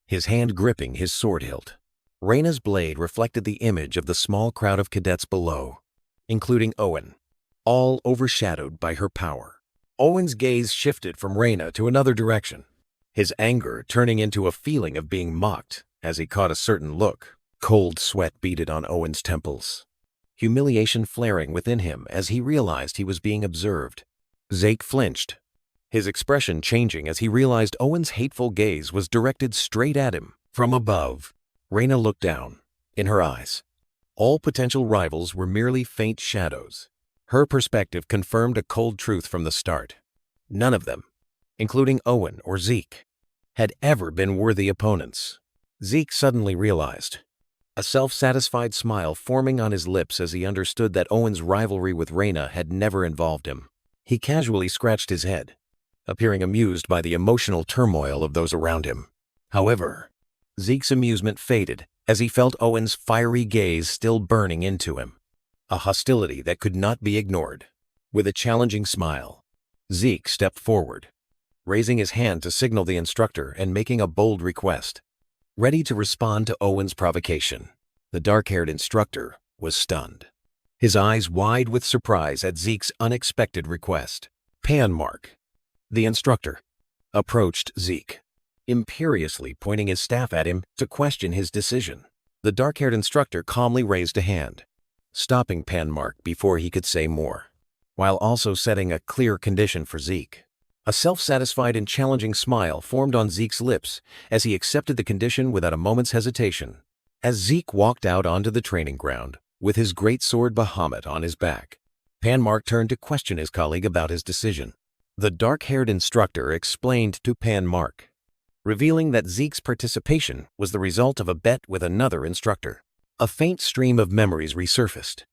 his hand gripping his sword hilt. Reina's blade reflected the image of the small crowd of cadets below, including Owen, all overshadowed by her power. Owen's gaze shifted from Reina to another direction, his anger turning into a feeling of being mocked as he caught a certain look. Cold sweat beaded on Owen's temples, humiliation flaring within him as he realized he was being observed. Zeke flinched, his expression changing as he realized Owen's hateful gaze was directed straight at him. From above, Reina looked down. In her eyes, all potential rivals were merely faint shadows. Her perspective confirmed a cold truth from the start. None of them, including Owen or Zeke, had ever been worthy opponents. Zeke suddenly realized, a self-satisfied smile forming on his lips as he understood that Owen's rivalry with Reina had never involved him. He casually scratched his head, appearing amused by the emotional turmoil of those around him. However, Zeke's amusement faded as he felt Owen's fiery gaze still burning into him, a hostility that could not be ignored. With a challenging smile, Zeke stepped forward, raising his hand to signal the instructor and making a bold request. Ready to respond to Owen's provocation, the dark-haired instructor was stunned, his eyes wide with surprise at Zeke's unexpected request. Pan Mark, the instructor, approached Zeke, imperiously pointing his staff at him to question his decision. The dark-haired instructor calmly raised a hand, stopping Pan Mark before he could say more, while also setting a clear condition for Zeke. A self-satisfied and challenging smile formed on Zeke's lips as he accepted the condition without a moment's hesitation. As Zeke walked out onto the training ground, with his great sword Bahamut on his back, Pan Mark turned to question his colleague about his decision. The dark-haired instructor explained to Pan Mark, revealing that Zeke's participation was the result of a bet with another instructor. A faint stream of memories resurfaced,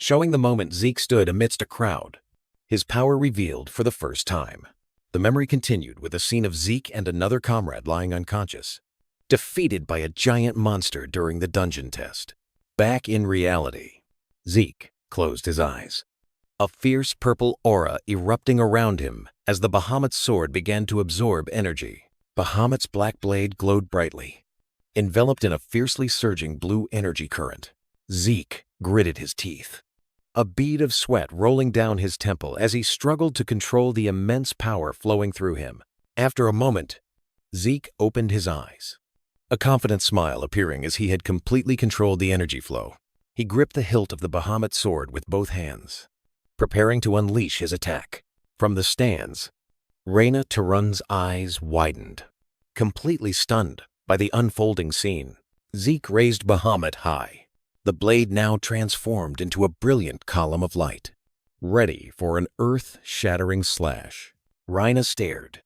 showing the moment Zeke stood amidst a crowd, his power revealed for the first time. The memory continued with a scene of Zeke and another comrade lying unconscious, defeated by a giant monster during the dungeon test. Back in reality, Zeke closed his eyes, a fierce purple aura erupting around him as the Bahamut's sword began to absorb energy. Bahamut's black blade glowed brightly, enveloped in a fiercely surging blue energy current. Zeke gritted his teeth, a bead of sweat rolling down his temple as he struggled to control the immense power flowing through him. After a moment, Zeke opened his eyes, a confident smile appearing as he had completely controlled the energy flow. He gripped the hilt of the Bahamut sword with both hands, preparing to unleash his attack. From the stands, Reyna Tarun's eyes widened, completely stunned by the unfolding scene. Zeke raised Bahamut high, the blade now transformed into a brilliant column of light, ready for an earth-shattering slash. Reyna stared,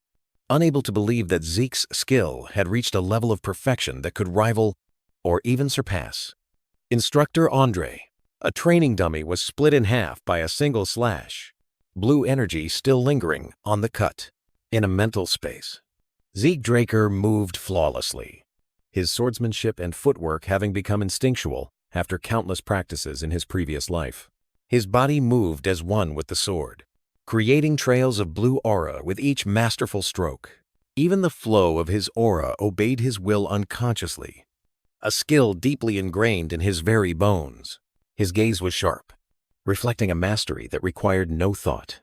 unable to believe that Zeke's skill had reached a level of perfection that could rival or even surpass. Instructor Andre, a training dummy, was split in half by a single slash, blue energy still lingering on the cut. In a mental space, Zeke Draker moved flawlessly, his swordsmanship and footwork having become instinctual after countless practices in his previous life. His body moved as one with the sword, creating trails of blue aura with each masterful stroke. Even the flow of his aura obeyed his will unconsciously, a skill deeply ingrained in his very bones. His gaze was sharp, reflecting a mastery that required no thought,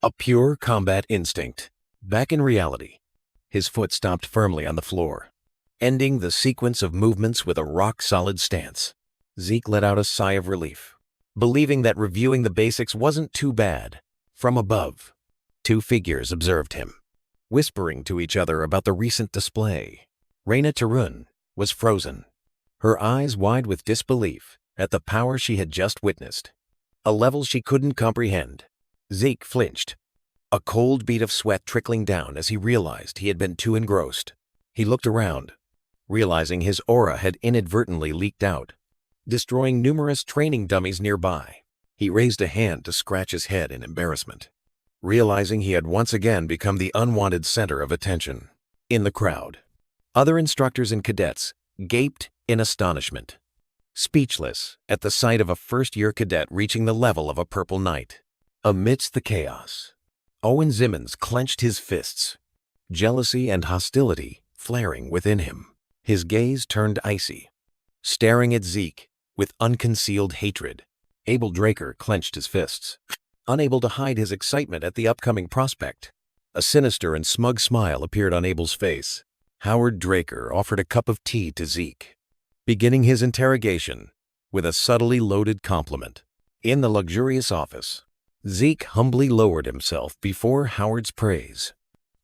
a pure combat instinct. Back in reality, his foot stopped firmly on the floor, ending the sequence of movements with a rock-solid stance. Zeke let out a sigh of relief, believing that reviewing the basics wasn't too bad. From above, two figures observed him, whispering to each other about the recent display. Reyna Tarun was frozen, her eyes wide with disbelief at the power she had just witnessed, a level she couldn't comprehend. Zeke flinched, a cold bead of sweat trickling down as he realized he had been too engrossed. He looked around, realizing his aura had inadvertently leaked out, destroying numerous training dummies nearby. He raised a hand to scratch his head in embarrassment, realizing he had once again become the unwanted center of attention. In the crowd, other instructors and cadets gaped in astonishment, speechless at the sight of a first-year cadet reaching the level of a purple knight. Amidst the chaos, Owen Zimmons clenched his fists, jealousy and hostility flaring within him. His gaze turned icy, staring at Zeke with unconcealed hatred. Abel Draker clenched his fists, unable to hide his excitement at the upcoming prospect. A sinister and smug smile appeared on Abel's face. Howard Draker offered a cup of tea to Zeke, beginning his interrogation with a subtly loaded compliment. In the luxurious office, Zeke humbly lowered himself before Howard's praise,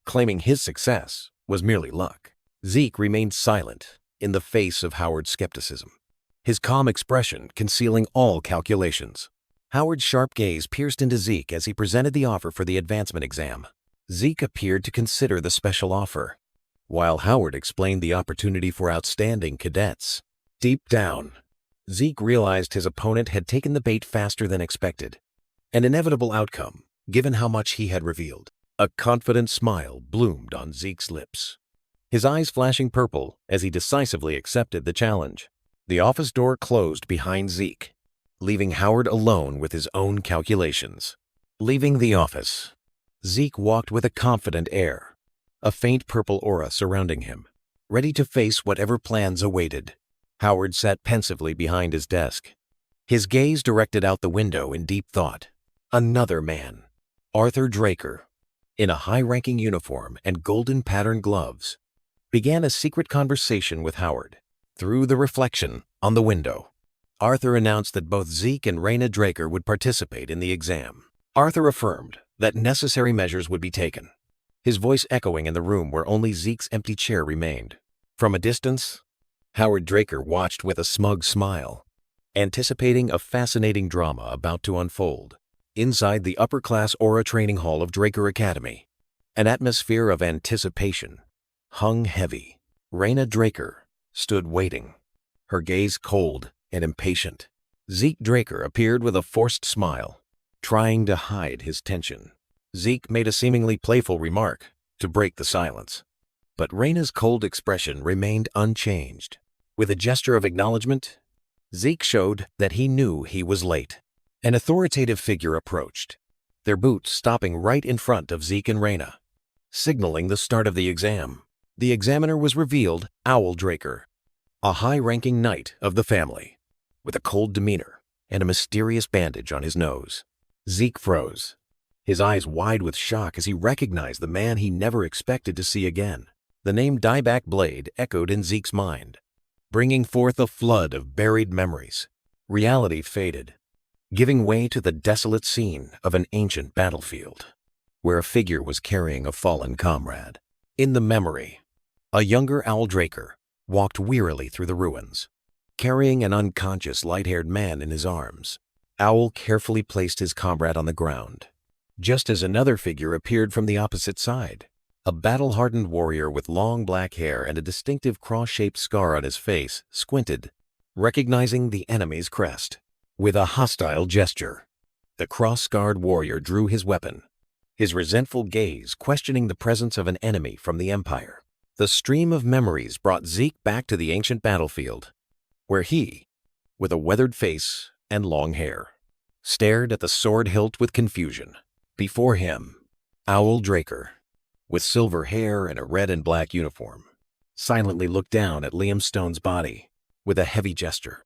claiming his success was merely luck. Zeke remained silent in the face of Howard's skepticism, his calm expression concealing all calculations. Howard's sharp gaze pierced into Zeke as he presented the offer for the advancement exam. Zeke appeared to consider the special offer, while Howard explained the opportunity for outstanding cadets. Deep down, Zeke realized his opponent had taken the bait faster than expected, an inevitable outcome given how much he had revealed. A confident smile bloomed on Zeke's lips, his eyes flashing purple as he decisively accepted the challenge. The office door closed behind Zeke, leaving Howard alone with his own calculations. Leaving the office, Zeke walked with a confident air, a faint purple aura surrounding him, ready to face whatever plans awaited. Howard sat pensively behind his desk, his gaze directed out the window in deep thought. Another man, Arthur Draker, in a high-ranking uniform and golden patterned gloves, began a secret conversation with Howard. Through the reflection on the window, Arthur announced that both Zeke and Reyna Draker would participate in the exam. Arthur affirmed that necessary measures would be taken, his voice echoing in the room where only Zeke's empty chair remained. From a distance, Howard Draker watched with a smug smile, anticipating a fascinating drama about to unfold. Inside the upper-class Aura Training Hall of Draker Academy, an atmosphere of anticipation hung heavy. Reyna Draker stood waiting, her gaze cold and impatient. Zeke Draker appeared with a forced smile, trying to hide his tension. Zeke made a seemingly playful remark to break the silence, but Reina's cold expression remained unchanged. With a gesture of acknowledgement, Zeke showed that he knew he was late. An authoritative figure approached, their boots stopping right in front of Zeke and Reina, signaling the start of the exam. The examiner was revealed Owl Draker, a high-ranking knight of the family, with a cold demeanor and a mysterious bandage on his nose. Zeke froze, his eyes wide with shock as he recognized the man he never expected to see again. The name Dieback Blade echoed in Zeke's mind, bringing forth a flood of buried memories. Reality faded, giving way to the desolate scene of an ancient battlefield, where a figure was carrying a fallen comrade. In the memory, a younger Owl Draker walked wearily through the ruins, carrying an unconscious light-haired man in his arms. Owl carefully placed his comrade on the ground, just as another figure appeared from the opposite side. A battle-hardened warrior with long black hair and a distinctive cross-shaped scar on his face squinted, recognizing the enemy's crest. With a hostile gesture, the cross-scarred warrior drew his weapon, his resentful gaze questioning the presence of an enemy from the Empire. The stream of memories brought Zeke back to the ancient battlefield, where he, with a weathered face and long hair, stared at the sword hilt with confusion. Before him, Owl Draker, with silver hair and a red and black uniform, silently looked down at Liam Stone's body with a heavy gesture.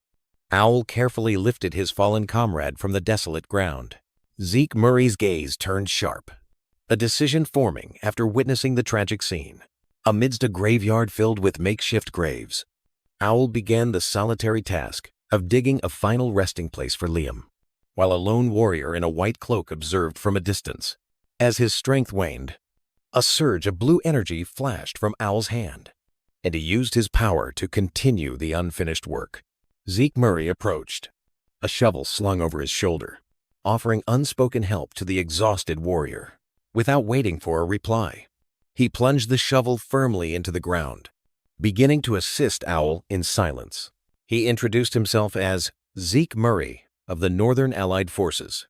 Owl carefully lifted his fallen comrade from the desolate ground. Zeke Murray's gaze turned sharp, a decision forming after witnessing the tragic scene. Amidst a graveyard filled with makeshift graves, Owl began the solitary task of digging a final resting place for Liam, while a lone warrior in a white cloak observed from a distance. As his strength waned, a surge of blue energy flashed from Owl's hand, and he used his power to continue the unfinished work. Zeke Murray approached, a shovel slung over his shoulder, offering unspoken help to the exhausted warrior. Without waiting for a reply, he plunged the shovel firmly into the ground, beginning to assist Owl in silence. He introduced himself as Zeke Murray of the Northern Allied Forces.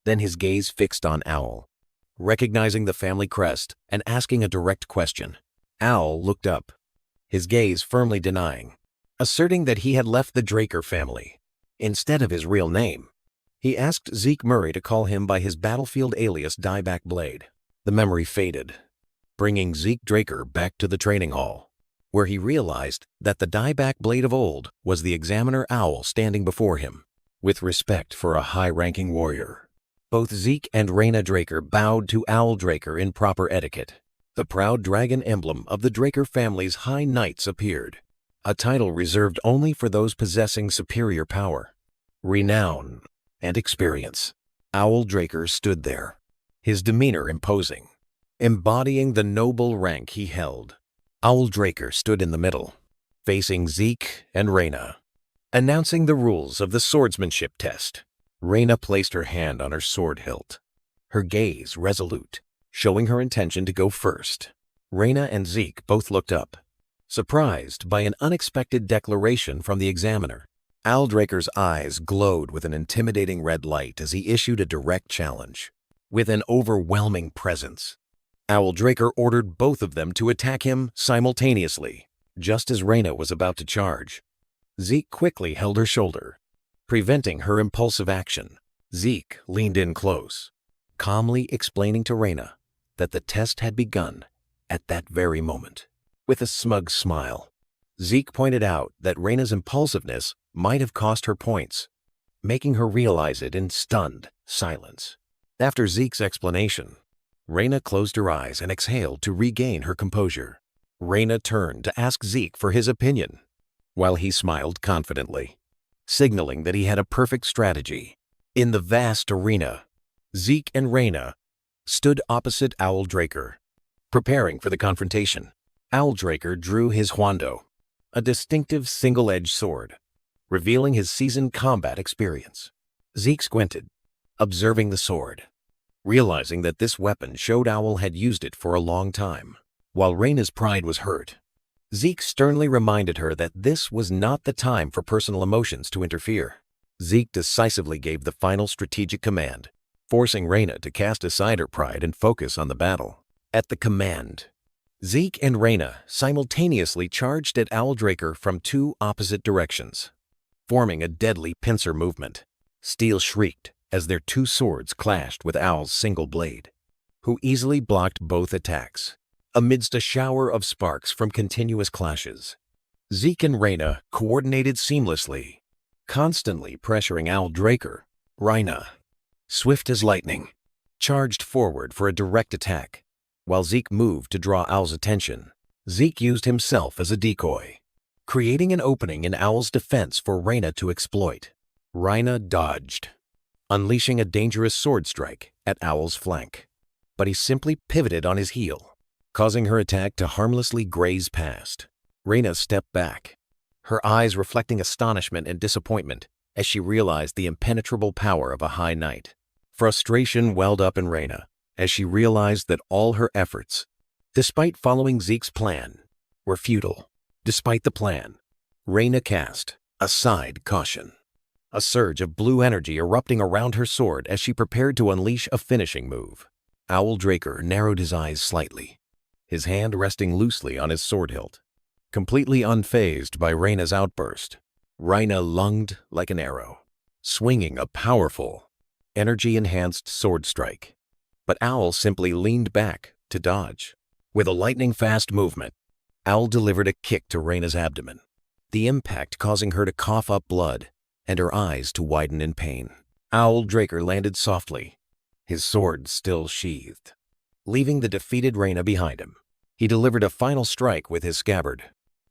Then his gaze fixed on Owl, recognizing the family crest and asking a direct question. Owl looked up, his gaze firmly denying, asserting that he had left the Draker family. Instead of his real name, he asked Zeke Murray to call him by his battlefield alias Dieback Blade. The memory faded, bringing Zeke Draker back to the training hall, where he realized that the Dieback Blade of old was the examiner Owl standing before him. With respect for a high-ranking warrior, both Zeke and Reina Draker bowed to Owl Draker in proper etiquette. The proud dragon emblem of the Draker family's high knights appeared, a title reserved only for those possessing superior power, renown, and experience. Owl Draker stood there, his demeanor imposing, embodying the noble rank he held. Owl Draker stood in the middle, facing Zeke and Reina, announcing the rules of the swordsmanship test. Reina placed her hand on her sword hilt, her gaze resolute, showing her intention to go first. Reina and Zeke both looked up, surprised by an unexpected declaration from the examiner. Owl Draker's eyes glowed with an intimidating red light as he issued a direct challenge. With an overwhelming presence, Owl Draker ordered both of them to attack him simultaneously. Just as Reina was about to charge, Zeke quickly held her shoulder, preventing her impulsive action. Zeke leaned in close, calmly explaining to Reina that the test had begun at that very moment. With a smug smile, Zeke pointed out that Reina's impulsiveness might have cost her points, making her realize it in stunned silence. After Zeke's explanation, Reina closed her eyes and exhaled to regain her composure. Reina turned to ask Zeke for his opinion, while he smiled confidently, signaling that he had a perfect strategy. In the vast arena, Zeke and Reina stood opposite Owl Draker, preparing for the confrontation. Owl Draker drew his huando, a distinctive single-edged sword, revealing his seasoned combat experience. Zeke squinted, observing the sword, realizing that this weapon showed Owl had used it for a long time. While Reina's pride was hurt, Zeke sternly reminded her that this was not the time for personal emotions to interfere. Zeke decisively gave the final strategic command, forcing Reyna to cast aside her pride and focus on the battle. At the command, Zeke and Reyna simultaneously charged at Owl Draker from two opposite directions, forming a deadly pincer movement. Steel shrieked as their two swords clashed with Owl's single blade, who easily blocked both attacks. Amidst a shower of sparks from continuous clashes, Zeke and Reyna coordinated seamlessly, constantly pressuring Owl Draker. Reyna, swift as lightning, charged forward for a direct attack, while Zeke moved to draw Owl's attention. Zeke used himself as a decoy, creating an opening in Owl's defense for Reyna to exploit. Reyna dodged, unleashing a dangerous sword strike at Owl's flank, but he simply pivoted on his heel, causing her attack to harmlessly graze past. Reyna stepped back, her eyes reflecting astonishment and disappointment as she realized the impenetrable power of a high knight. Frustration welled up in Reyna as she realized that all her efforts, despite following Zeke's plan, were futile. Despite the plan, Reyna cast aside caution, a surge of blue energy erupting around her sword as she prepared to unleash a finishing move. Owl Draker narrowed his eyes slightly, his hand resting loosely on his sword hilt. Completely unfazed by Reyna's outburst, Reyna lunged like an arrow, swinging a powerful, energy-enhanced sword strike. But Owl simply leaned back to dodge. With a lightning-fast movement, Owl delivered a kick to Reyna's abdomen, the impact causing her to cough up blood and her eyes to widen in pain. Owl Draker landed softly, his sword still sheathed, leaving the defeated Reyna behind him. He delivered a final strike with his scabbard,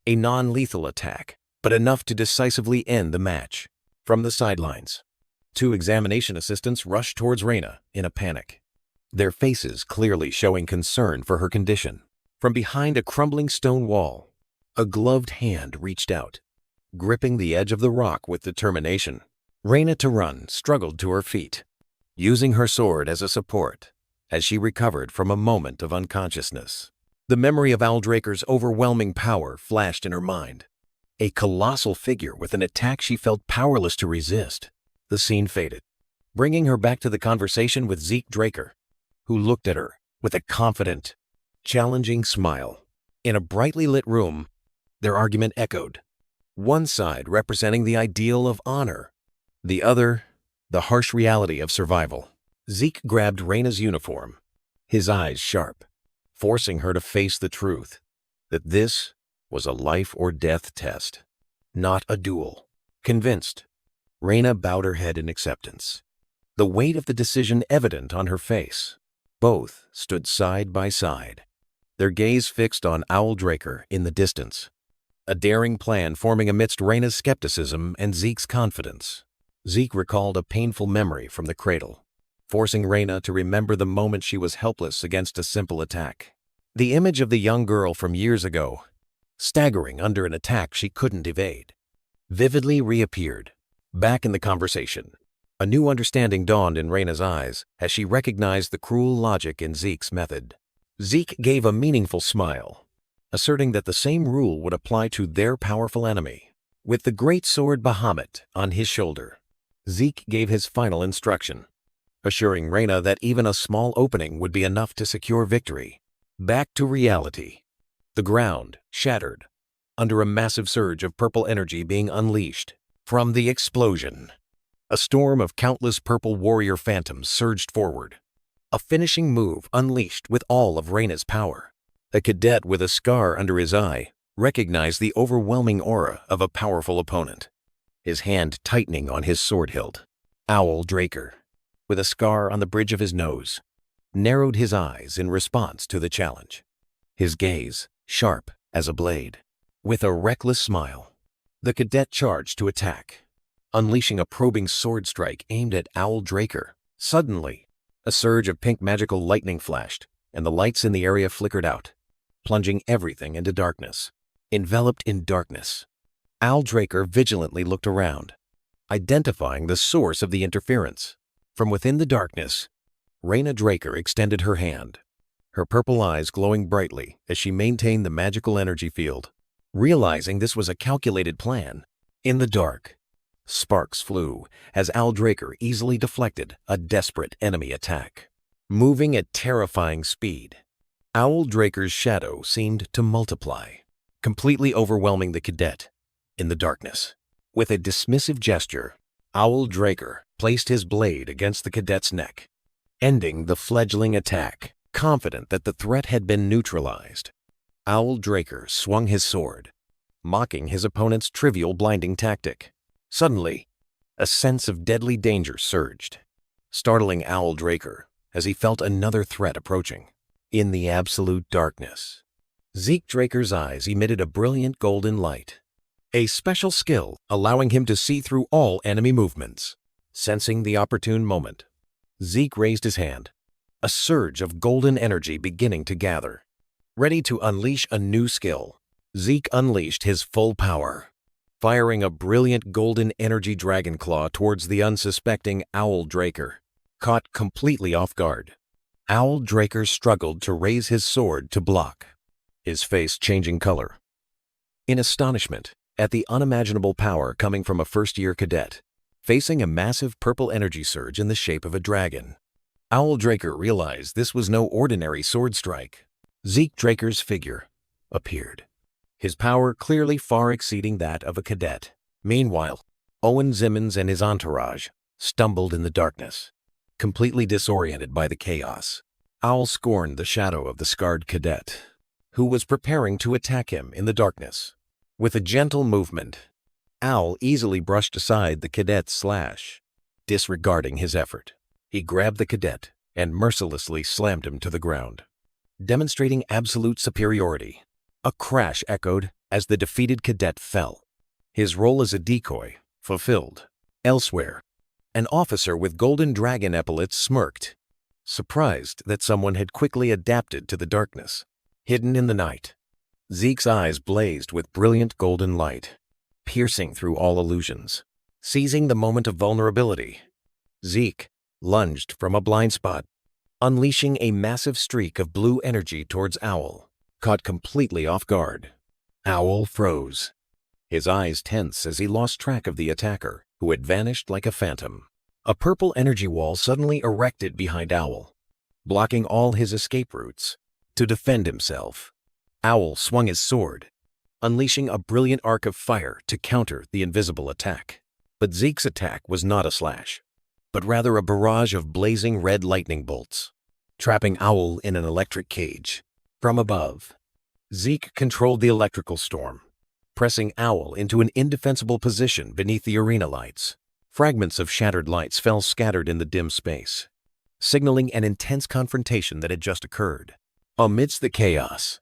a non-lethal attack, but enough to decisively end the match. From the sidelines, two examination assistants rushed towards Reyna in a panic, their faces clearly showing concern for her condition. From behind a crumbling stone wall, a gloved hand reached out, gripping the edge of the rock with determination. Reyna Taran struggled to her feet, using her sword as a support as she recovered from a moment of unconsciousness. The memory of Owl Draker's overwhelming power flashed in her mind, a colossal figure with an attack she felt powerless to resist. The scene faded, bringing her back to the conversation with Zeke Draker, who looked at her with a confident, challenging smile. In a brightly lit room, their argument echoed, one side representing the ideal of honor, the other, the harsh reality of survival. Zeke grabbed Reyna's uniform, his eyes sharp, forcing her to face the truth that this was a life-or-death test, not a duel. Convinced, Reyna bowed her head in acceptance, the weight of the decision evident on her face. Both stood side by side, their gaze fixed on Owl Draker in the distance, a daring plan forming amidst Reyna's skepticism and Zeke's confidence. Zeke recalled a painful memory from the cradle, forcing Reyna to remember the moment she was helpless against a simple attack. The image of the young girl from years ago, staggering under an attack she couldn't evade, vividly reappeared. Back in the conversation, a new understanding dawned in Reyna's eyes as she recognized the cruel logic in Zeke's method. Zeke gave a meaningful smile, asserting that the same rule would apply to their powerful enemy. With the great sword Bahamut on his shoulder, Zeke gave his final instruction, assuring Reyna that even a small opening would be enough to secure victory. Back to reality. The ground shattered under a massive surge of purple energy being unleashed. From the explosion, a storm of countless purple warrior phantoms surged forward, a finishing move unleashed with all of Reyna's power. A cadet with a scar under his eye recognized the overwhelming aura of a powerful opponent, his hand tightening on his sword hilt. Owl Draker, with a scar on the bridge of his nose, narrowed his eyes in response to the challenge, his gaze sharp as a blade. With a reckless smile, the cadet charged to attack, unleashing a probing sword strike aimed at Owl Draker. Suddenly, a surge of pink magical lightning flashed, and the lights in the area flickered out, plunging everything into darkness. Enveloped in darkness, Owl Draker vigilantly looked around, identifying the source of the interference. From within the darkness, Reyna Draker extended her hand, her purple eyes glowing brightly as she maintained the magical energy field. Realizing this was a calculated plan, in the dark, Sparks flew as Owl Draker easily deflected a desperate enemy attack. Moving at terrifying speed, Owl Draker's shadow seemed to multiply, completely overwhelming the cadet in the darkness. With a dismissive gesture, Owl Draker placed his blade against the cadet's neck, ending the fledgling attack. Confident that the threat had been neutralized, Owl Draker swung his sword, mocking his opponent's trivial blinding tactic. Suddenly, a sense of deadly danger surged, startling Owl Draker as he felt another threat approaching. In the absolute darkness, Zeke Draker's eyes emitted a brilliant golden light, a special skill allowing him to see through all enemy movements. Sensing the opportune moment, Zeke raised his hand, a surge of golden energy beginning to gather. Ready to unleash a new skill, Zeke unleashed his full power, firing a brilliant golden energy dragon claw towards the unsuspecting Owl Draker. Caught completely off guard, Owl Draker struggled to raise his sword to block, his face changing color in astonishment at the unimaginable power coming from a first-year cadet, facing a massive purple energy surge in the shape of a dragon. Owl Draker realized this was no ordinary sword strike. Zeke Draker's figure appeared, his power clearly far exceeding that of a cadet. Meanwhile, Owen Zimmons and his entourage stumbled in the darkness, completely disoriented by the chaos. Owl scorned the shadow of the scarred cadet, who was preparing to attack him in the darkness. With a gentle movement, Owl easily brushed aside the cadet's slash, disregarding his effort. He grabbed the cadet and mercilessly slammed him to the ground, demonstrating absolute superiority. A crash echoed as the defeated cadet fell, his role as a decoy fulfilled. Elsewhere, an officer with golden dragon epaulets smirked, surprised that someone had quickly adapted to the darkness. Hidden in the night, Zeke's eyes blazed with brilliant golden light, piercing through all illusions. Seizing the moment of vulnerability, Zeke lunged from a blind spot, unleashing a massive streak of blue energy towards Owl. Caught completely off guard, Owl froze, his eyes tense as he lost track of the attacker, who had vanished like a phantom. A purple energy wall suddenly erected behind Owl, blocking all his escape routes. To defend himself, Owl swung his sword, unleashing a brilliant arc of fire to counter the invisible attack. But Zeke's attack was not a slash, but rather a barrage of blazing red lightning bolts, trapping Owl in an electric cage. From above, Zeke controlled the electrical storm, pressing Owl into an indefensible position beneath the arena lights. Fragments of shattered lights fell scattered in the dim space, signaling an intense confrontation that had just occurred. Amidst the chaos,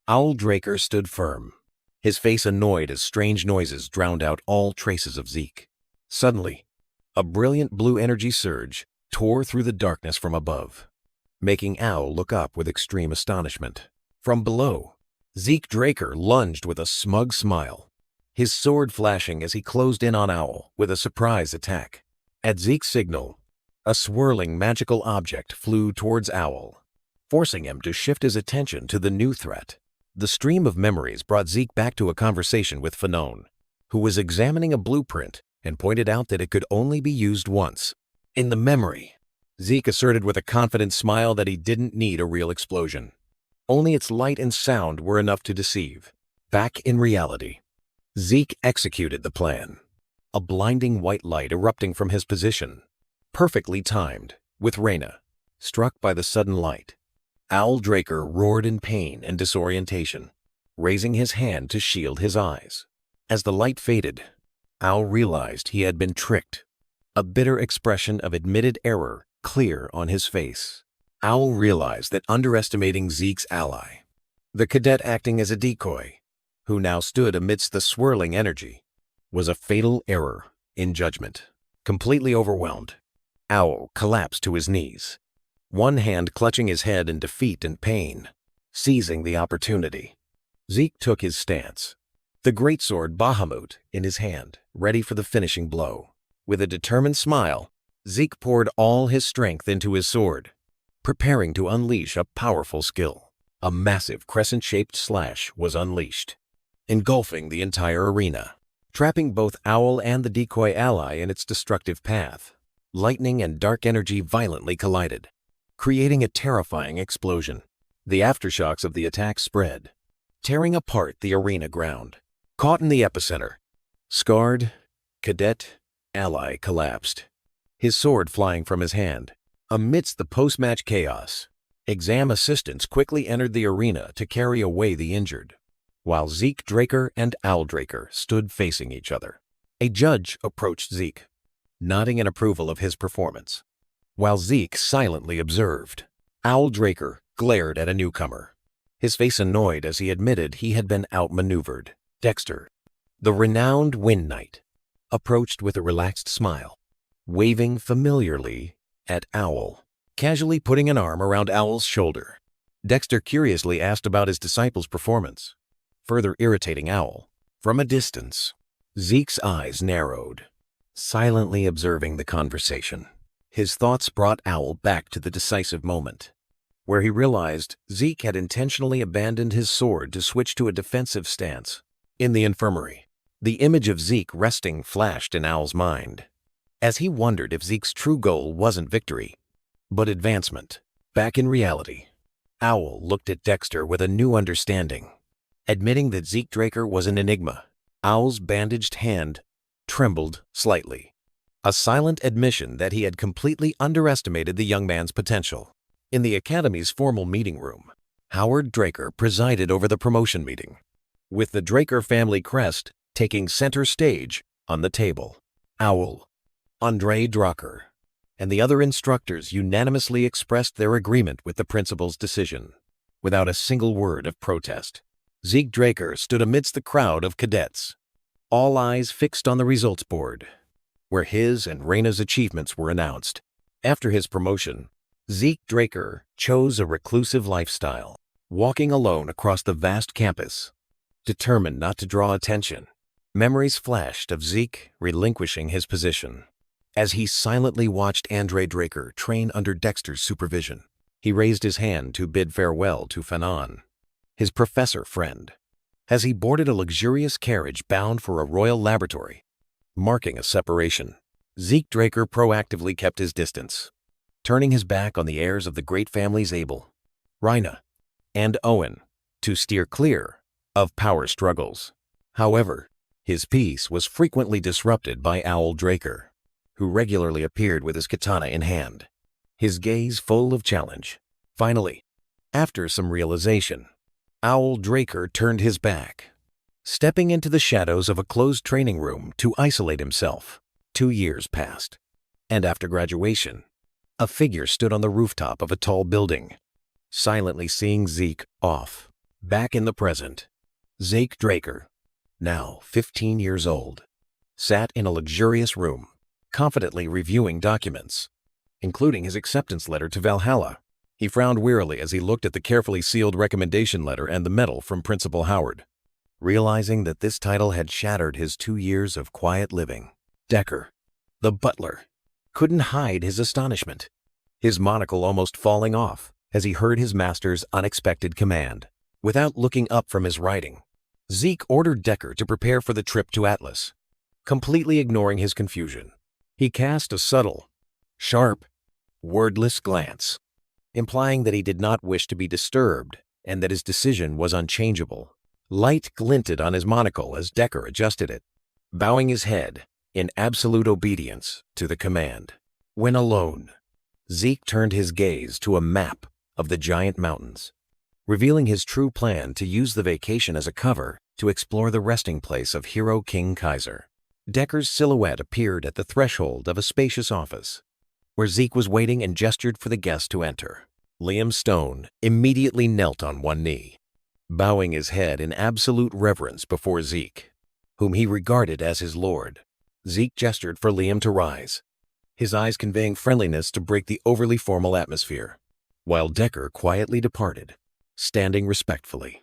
Owl Draker stood firm, his face annoyed as strange noises drowned out all traces of Zeke. Suddenly, a brilliant blue energy surge tore through the darkness from above, making Owl look up with extreme astonishment. From below, Zeke Draker lunged with a smug smile, his sword flashing as he closed in on Owl with a surprise attack. At Zeke's signal, a swirling magical object flew towards Owl, forcing him to shift his attention to the new threat. The stream of memories brought Zeke back to a conversation with Fanon, who was examining a blueprint and pointed out that it could only be used once. In the memory, Zeke asserted with a confident smile that he didn't need a real explosion. Only its light and sound were enough to deceive. Back in reality, Zeke executed the plan, a blinding white light erupting from his position, perfectly timed, with Reyna, struck by the sudden light. Owl Draker roared in pain and disorientation, raising his hand to shield his eyes. As the light faded, Owl realized he had been tricked, a bitter expression of admitted error clear on his face. Owl realized that underestimating Zeke's ally, the cadet acting as a decoy, who now stood amidst the swirling energy, was a fatal error in judgment. Completely overwhelmed, Owl collapsed to his knees, one hand clutching his head in defeat and pain. Seizing the opportunity, Zeke took his stance, the greatsword Bahamut in his hand, ready for the finishing blow. With a determined smile, Zeke poured all his strength into his sword, preparing to unleash a powerful skill. A massive crescent-shaped slash was unleashed, engulfing the entire arena. trapping both Owl and the decoy ally in its destructive path. Lightning and dark energy violently collided, creating a terrifying explosion. The aftershocks of the attack spread, tearing apart the arena ground. Caught in the epicenter, scarred, cadet ally collapsed, his sword flying from his hand. Amidst the post-match chaos, exam assistants quickly entered the arena to carry away the injured, while Zeke Draker and Owl Draker stood facing each other. A judge approached Zeke, nodding in approval of his performance. While Zeke silently observed, Owl Draker glared at a newcomer, his face annoyed as he admitted he had been outmaneuvered. Dexter, the renowned Wind Knight, approached with a relaxed smile, waving familiarly at Owl, casually putting an arm around Owl's shoulder. Dexter curiously asked about his disciple's performance, further irritating Owl. From a distance, Zeke's eyes narrowed, silently observing the conversation. His thoughts brought Owl back to the decisive moment, where he realized Zeke had intentionally abandoned his sword to switch to a defensive stance. In the infirmary, the image of Zeke resting flashed in Owl's mind, as he wondered if Zeke's true goal wasn't victory, but advancement. Back in reality, Owl looked at Dexter with a new understanding. Admitting that Zeke Draker was an enigma, Owl's bandaged hand trembled slightly, a silent admission that he had completely underestimated the young man's potential. In the Academy's formal meeting room, Howard Draker presided over the promotion meeting, with the Draker family crest taking center stage on the table. Owl, Andre Draker, and the other instructors unanimously expressed their agreement with the principal's decision, without a single word of protest. Zeke Draker stood amidst the crowd of cadets, all eyes fixed on the results board, where his and Reina's achievements were announced. After his promotion, Zeke Draker chose a reclusive lifestyle, walking alone across the vast campus, determined not to draw attention. Memories flashed of Zeke relinquishing his position. As he silently watched Andre Draker train under Dexter's supervision, he raised his hand to bid farewell to Fanon, his professor friend, as he boarded a luxurious carriage bound for a royal laboratory, marking a separation. Zeke Draker proactively kept his distance, turning his back on the heirs of the great families Abel, Reina, and Owen, to steer clear of power struggles. However, his peace was frequently disrupted by Owl Draker, who regularly appeared with his katana in hand, his gaze full of challenge. Finally, after some realization, Owl Draker turned his back, stepping into the shadows of a closed training room to isolate himself. 2 years passed, and after graduation, a figure stood on the rooftop of a tall building, silently seeing Zeke off. Back in the present, Zeke Draker, now 15 years old, sat in a luxurious room, confidently reviewing documents, including his acceptance letter to Valhalla. He frowned wearily as he looked at the carefully sealed recommendation letter and the medal from Principal Howard, realizing that this title had shattered his 2 years of quiet living. Decker, the butler, couldn't hide his astonishment, his monocle almost falling off as he heard his master's unexpected command. Without looking up from his writing, Zeke ordered Decker to prepare for the trip to Atlas. Completely ignoring his confusion, he cast a subtle, sharp, wordless glance, implying that he did not wish to be disturbed and that his decision was unchangeable. Light glinted on his monocle as Decker adjusted it, bowing his head in absolute obedience to the command. When alone, Zeke turned his gaze to a map of the giant mountains, revealing his true plan to use the vacation as a cover to explore the resting place of hero King Kaiser. Decker's silhouette appeared at the threshold of a spacious office, where Zeke was waiting and gestured for the guest to enter. Liam Stone immediately knelt on one knee, bowing his head in absolute reverence before Zeke, whom he regarded as his lord. Zeke gestured for Liam to rise, his eyes conveying friendliness to break the overly formal atmosphere, while Decker quietly departed, standing respectfully.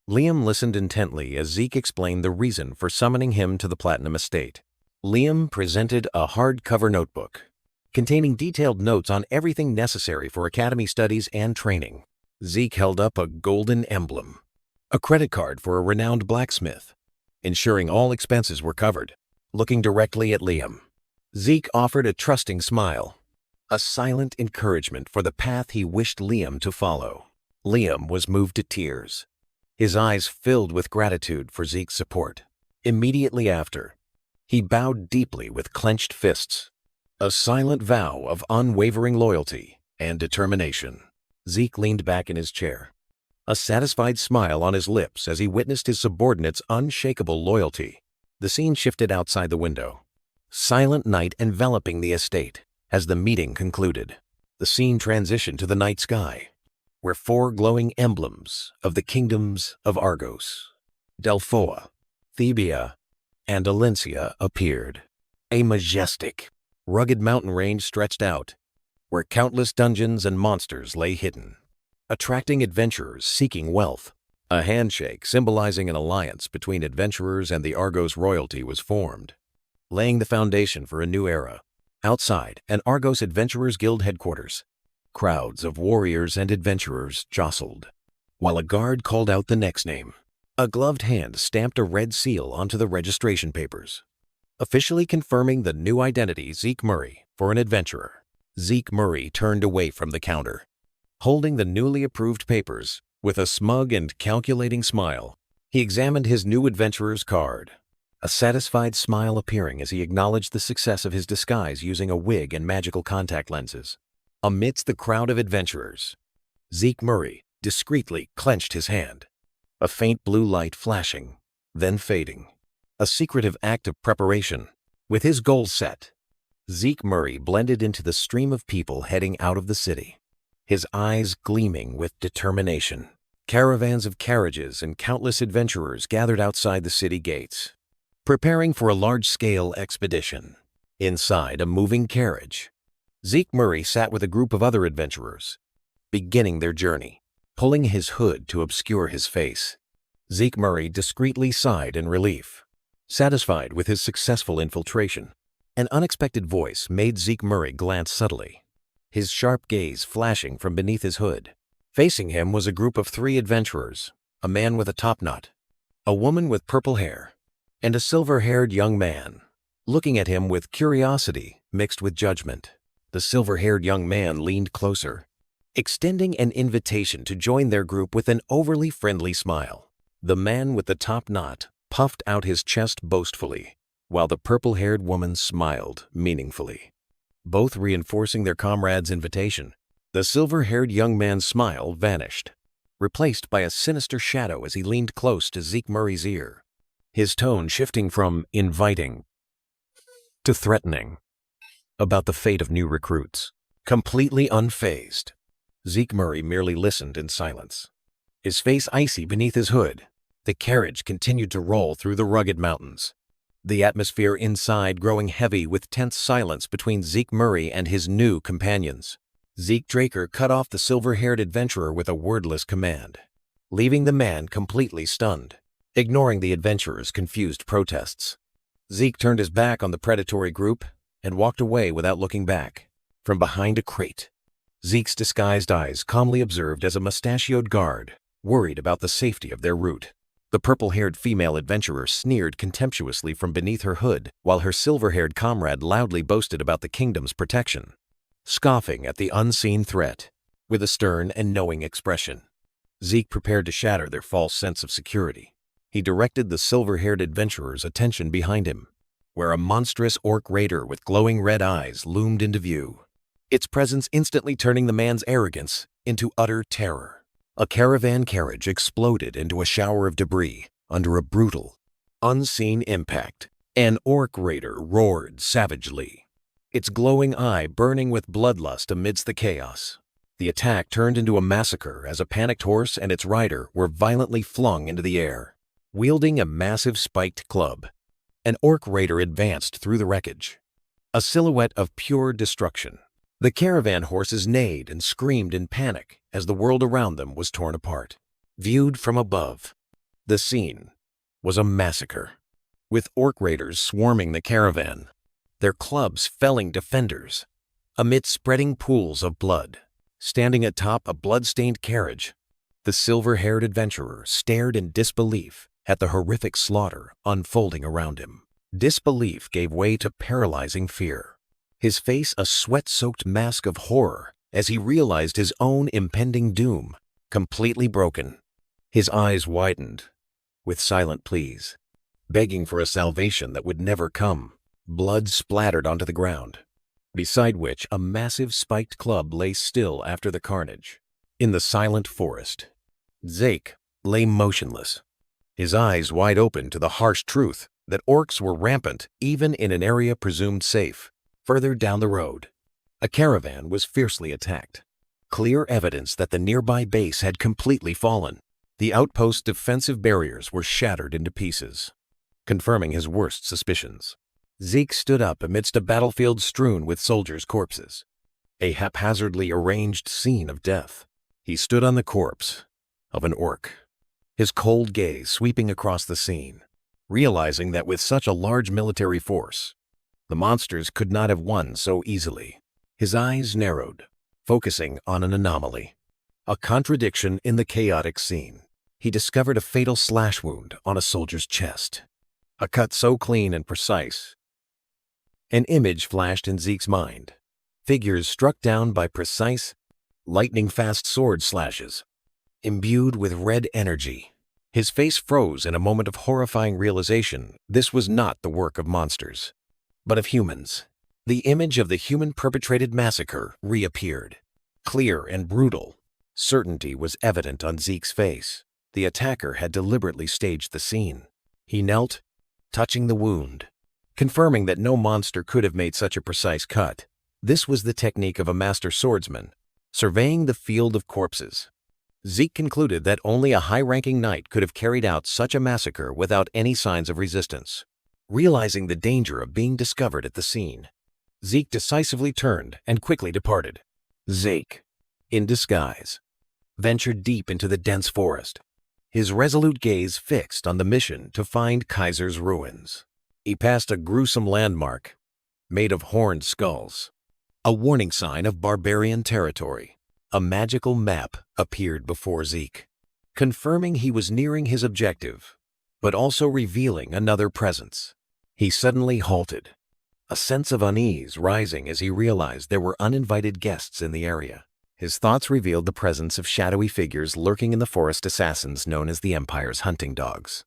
Liam listened intently as Zeke explained the reason for summoning him to the Platinum Estate. Liam presented a hardcover notebook containing detailed notes on everything necessary for academy studies and training. Zeke held up a golden emblem, a credit card for a renowned blacksmith, ensuring all expenses were covered. Looking directly at Liam, Zeke offered a trusting smile, a silent encouragement for the path he wished Liam to follow. Liam was moved to tears, his eyes filled with gratitude for Zeke's support. Immediately after, he bowed deeply with clenched fists, a silent vow of unwavering loyalty and determination. Zeke leaned back in his chair, a satisfied smile on his lips as he witnessed his subordinate's unshakable loyalty. The scene shifted outside the window, silent night enveloping the estate. As the meeting concluded, the scene transitioned to the night sky, where 4 glowing emblems of the kingdoms of Argos, Delphoa, Thebia, and Alencia appeared. A majestic, rugged mountain range stretched out, where countless dungeons and monsters lay hidden, attracting adventurers seeking wealth. A handshake symbolizing an alliance between adventurers and the Argos royalty was formed, laying the foundation for a new era. Outside an Argos Adventurers Guild headquarters, crowds of warriors and adventurers jostled, while a guard called out the next name. A gloved hand stamped a red seal onto the registration papers, officially confirming the new identity Zeke Murray for an adventurer. Zeke Murray turned away from the counter, holding the newly approved papers. With a smug and calculating smile, he examined his new adventurer's card, a satisfied smile appearing as he acknowledged the success of his disguise using a wig and magical contact lenses. Amidst the crowd of adventurers, Zeke Murray discreetly clenched his hand, a faint blue light flashing, then fading, a secretive act of preparation. With his goals set, Zeke Murray blended into the stream of people heading out of the city, his eyes gleaming with determination. Caravans of carriages and countless adventurers gathered outside the city gates, preparing for a large-scale expedition. Inside a moving carriage, Zeke Murray sat with a group of other adventurers, beginning their journey. Pulling his hood to obscure his face, Zeke Murray discreetly sighed in relief, satisfied with his successful infiltration. An unexpected voice made Zeke Murray glance subtly, his sharp gaze flashing from beneath his hood. Facing him was a group of 3 adventurers, a man with a topknot, a woman with purple hair, and a silver-haired young man, looking at him with curiosity mixed with judgment. The silver-haired young man leaned closer, extending an invitation to join their group with an overly friendly smile. The man with the topknot puffed out his chest boastfully, while the purple-haired woman smiled meaningfully, both reinforcing their comrade's invitation. The silver-haired young man's smile vanished, replaced by a sinister shadow as he leaned close to Zeke Murray's ear, his tone shifting from inviting to threatening. About the fate of new recruits. Completely unfazed, Zeke Murray merely listened in silence, his face icy beneath his hood. The carriage continued to roll through the rugged mountains, the atmosphere inside growing heavy with tense silence between Zeke Murray and his new companions. Zeke Draker cut off the silver-haired adventurer with a wordless command, leaving the man completely stunned. Ignoring the adventurer's confused protests, Zeke turned his back on the predatory group and walked away without looking back. From behind a crate, Zeke's disguised eyes calmly observed as a mustachioed guard worried about the safety of their route. The purple-haired female adventurer sneered contemptuously from beneath her hood, while her silver-haired comrade loudly boasted about the kingdom's protection, scoffing at the unseen threat. With a stern and knowing expression, Zeke prepared to shatter their false sense of security. He directed the silver-haired adventurer's attention behind him, where a monstrous orc raider with glowing red eyes loomed into view, its presence instantly turning the man's arrogance into utter terror. A caravan carriage exploded into a shower of debris under a brutal, unseen impact. An orc raider roared savagely, its glowing eye burning with bloodlust amidst the chaos. The attack turned into a massacre as a panicked horse and its rider were violently flung into the air. Wielding a massive spiked club, an orc raider advanced through the wreckage, a silhouette of pure destruction. The caravan horses neighed and screamed in panic as the world around them was torn apart. Viewed from above, the scene was a massacre, with orc raiders swarming the caravan, their clubs felling defenders amid spreading pools of blood. Standing atop a blood-stained carriage, the silver-haired adventurer stared in disbelief at the horrific slaughter unfolding around him. Disbelief gave way to paralyzing fear. His face a sweat-soaked mask of horror as he realized his own impending doom, completely broken. His eyes widened with silent pleas, begging for a salvation that would never come. Blood splattered onto the ground, beside which a massive spiked club lay still after the carnage. In the silent forest, Zeke lay motionless, his eyes wide open to the harsh truth that orcs were rampant even in an area presumed safe. Further down the road, a caravan was fiercely attacked. Clear evidence that the nearby base had completely fallen. The outpost's defensive barriers were shattered into pieces, confirming his worst suspicions. Zeke stood up amidst a battlefield strewn with soldiers' corpses, a haphazardly arranged scene of death. He stood on the corpse of an orc, his cold gaze sweeping across the scene, realizing that with such a large military force, the monsters could not have won so easily. His eyes narrowed, focusing on an anomaly, a contradiction in the chaotic scene. He discovered a fatal slash wound on a soldier's chest, a cut so clean and precise. An image flashed in Zeke's mind, figures struck down by precise, lightning-fast sword slashes, imbued with red energy. His face froze in a moment of horrifying realization. This was not the work of monsters, but of humans. The image of the human-perpetrated massacre reappeared, clear and brutal. Certainty was evident on Zeke's face. The attacker had deliberately staged the scene. He knelt, touching the wound, confirming that no monster could have made such a precise cut. This was the technique of a master swordsman, surveying the field of corpses. Zeke concluded that only a high-ranking knight could have carried out such a massacre without any signs of resistance. Realizing the danger of being discovered at the scene, Zeke decisively turned and quickly departed. Zeke, in disguise, ventured deep into the dense forest, his resolute gaze fixed on the mission to find Kaiser's ruins. He passed a gruesome landmark made of horned skulls, a warning sign of barbarian territory. A magical map appeared before Zeke, confirming he was nearing his objective, but also revealing another presence. He suddenly halted, a sense of unease rising as he realized there were uninvited guests in the area. His thoughts revealed the presence of shadowy figures lurking in the forest, assassins known as the Empire's hunting dogs.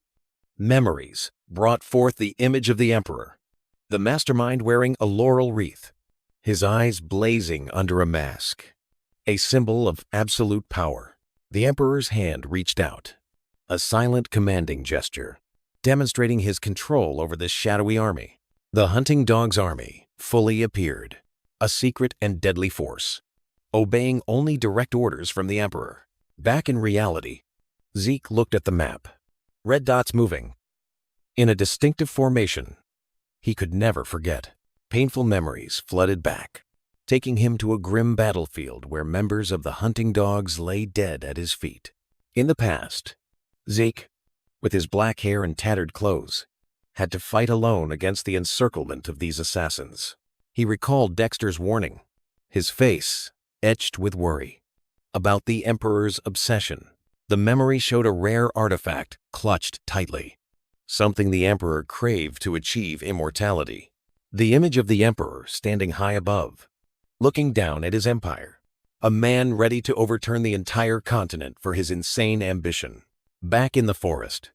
Memories brought forth the image of the Emperor, the mastermind wearing a laurel wreath, his eyes blazing under a mask, a symbol of absolute power. The Emperor's hand reached out, a silent commanding gesture, demonstrating his control over this shadowy army. The hunting dog's army fully appeared, a secret and deadly force, obeying only direct orders from the Emperor. Back in reality, Zeke looked at the map, red dots moving in a distinctive formation he could never forget. Painful memories flooded back, taking him to a grim battlefield where members of the hunting dogs lay dead at his feet. In the past, Zeke, with his black hair and tattered clothes, had to fight alone against the encirclement of these assassins. He recalled Dexter's warning, his face etched with worry, about the Emperor's obsession. The memory showed a rare artifact clutched tightly, something the Emperor craved to achieve immortality. The image of the Emperor standing high above, looking down at his empire, a man ready to overturn the entire continent for his insane ambition. Back in the forest,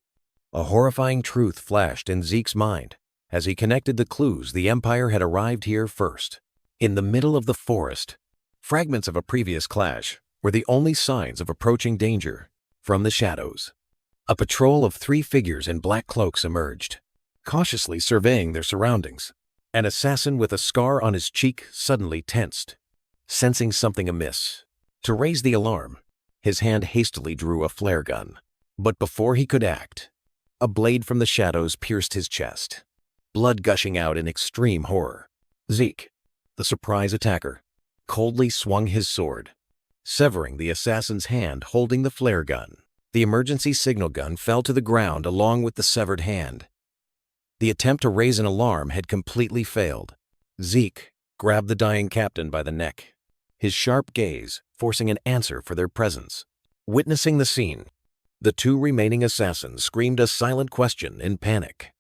a horrifying truth flashed in Zeke's mind as he connected the clues. The Empire had arrived here first. In the middle of the forest, fragments of a previous clash were the only signs of approaching danger. From the shadows, a patrol of 3 figures in black cloaks emerged, cautiously surveying their surroundings. An assassin with a scar on his cheek suddenly tensed, sensing something amiss. To raise the alarm, his hand hastily drew a flare gun. But before he could act, a blade from the shadows pierced his chest, blood gushing out in extreme horror. Zeke, the surprise attacker, coldly swung his sword, severing the assassin's hand holding the flare gun. The emergency signal gun fell to the ground along with the severed hand. The attempt to raise an alarm had completely failed. Zeke grabbed the dying captain by the neck, his sharp gaze forcing an answer for their presence. Witnessing the scene, The two remaining assassins screamed a silent question in panic,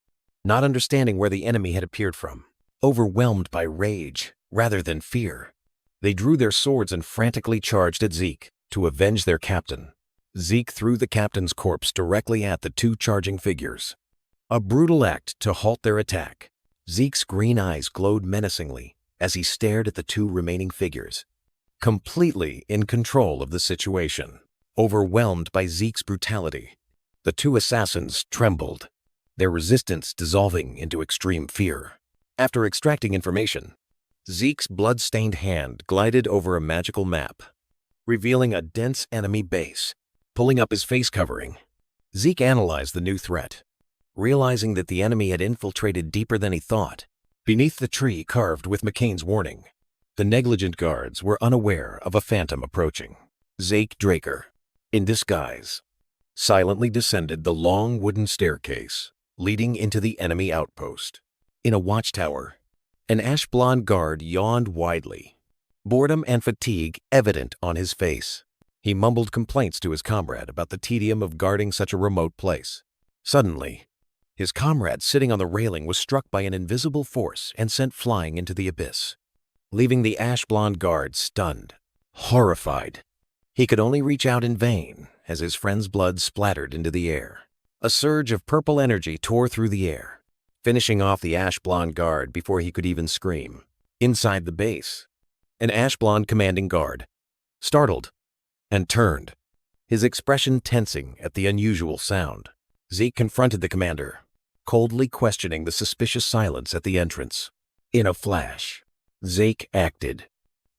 not understanding where the enemy had appeared from. Overwhelmed by rage rather than fear, they drew their swords and frantically charged at Zeke to avenge their captain. Zeke threw the captain's corpse directly at the two charging figures, a brutal act to halt their attack. Zeke's green eyes glowed menacingly as he stared at the two remaining figures, completely in control of the situation. Overwhelmed by Zeke's brutality, the two assassins trembled, their resistance dissolving into extreme fear. After extracting information, Zeke's blood-stained hand glided over a magical map, revealing a dense enemy base. Pulling up his face covering, Zeke analyzed the new threat, realizing that the enemy had infiltrated deeper than he thought. Beneath the tree carved with McCain's warning, the negligent guards were unaware of a phantom approaching. Zeke Draker, in disguise, silently descended the long wooden staircase leading into the enemy outpost. In a watchtower, an ash-blonde guard yawned widely, boredom and fatigue evident on his face. He mumbled complaints to his comrade about the tedium of guarding such a remote place. Suddenly, his comrade sitting on the railing was struck by an invisible force and sent flying into the abyss, leaving the ash-blonde guard stunned, horrified. He could only reach out in vain as his friend's blood splattered into the air. A surge of purple energy tore through the air, finishing off the ash-blonde guard before he could even scream. Inside the base, an ash-blonde commanding guard, startled, and turned, his expression tensing at the unusual sound. Zeke confronted the commander, coldly questioning the suspicious silence at the entrance. In a flash, Zeke acted,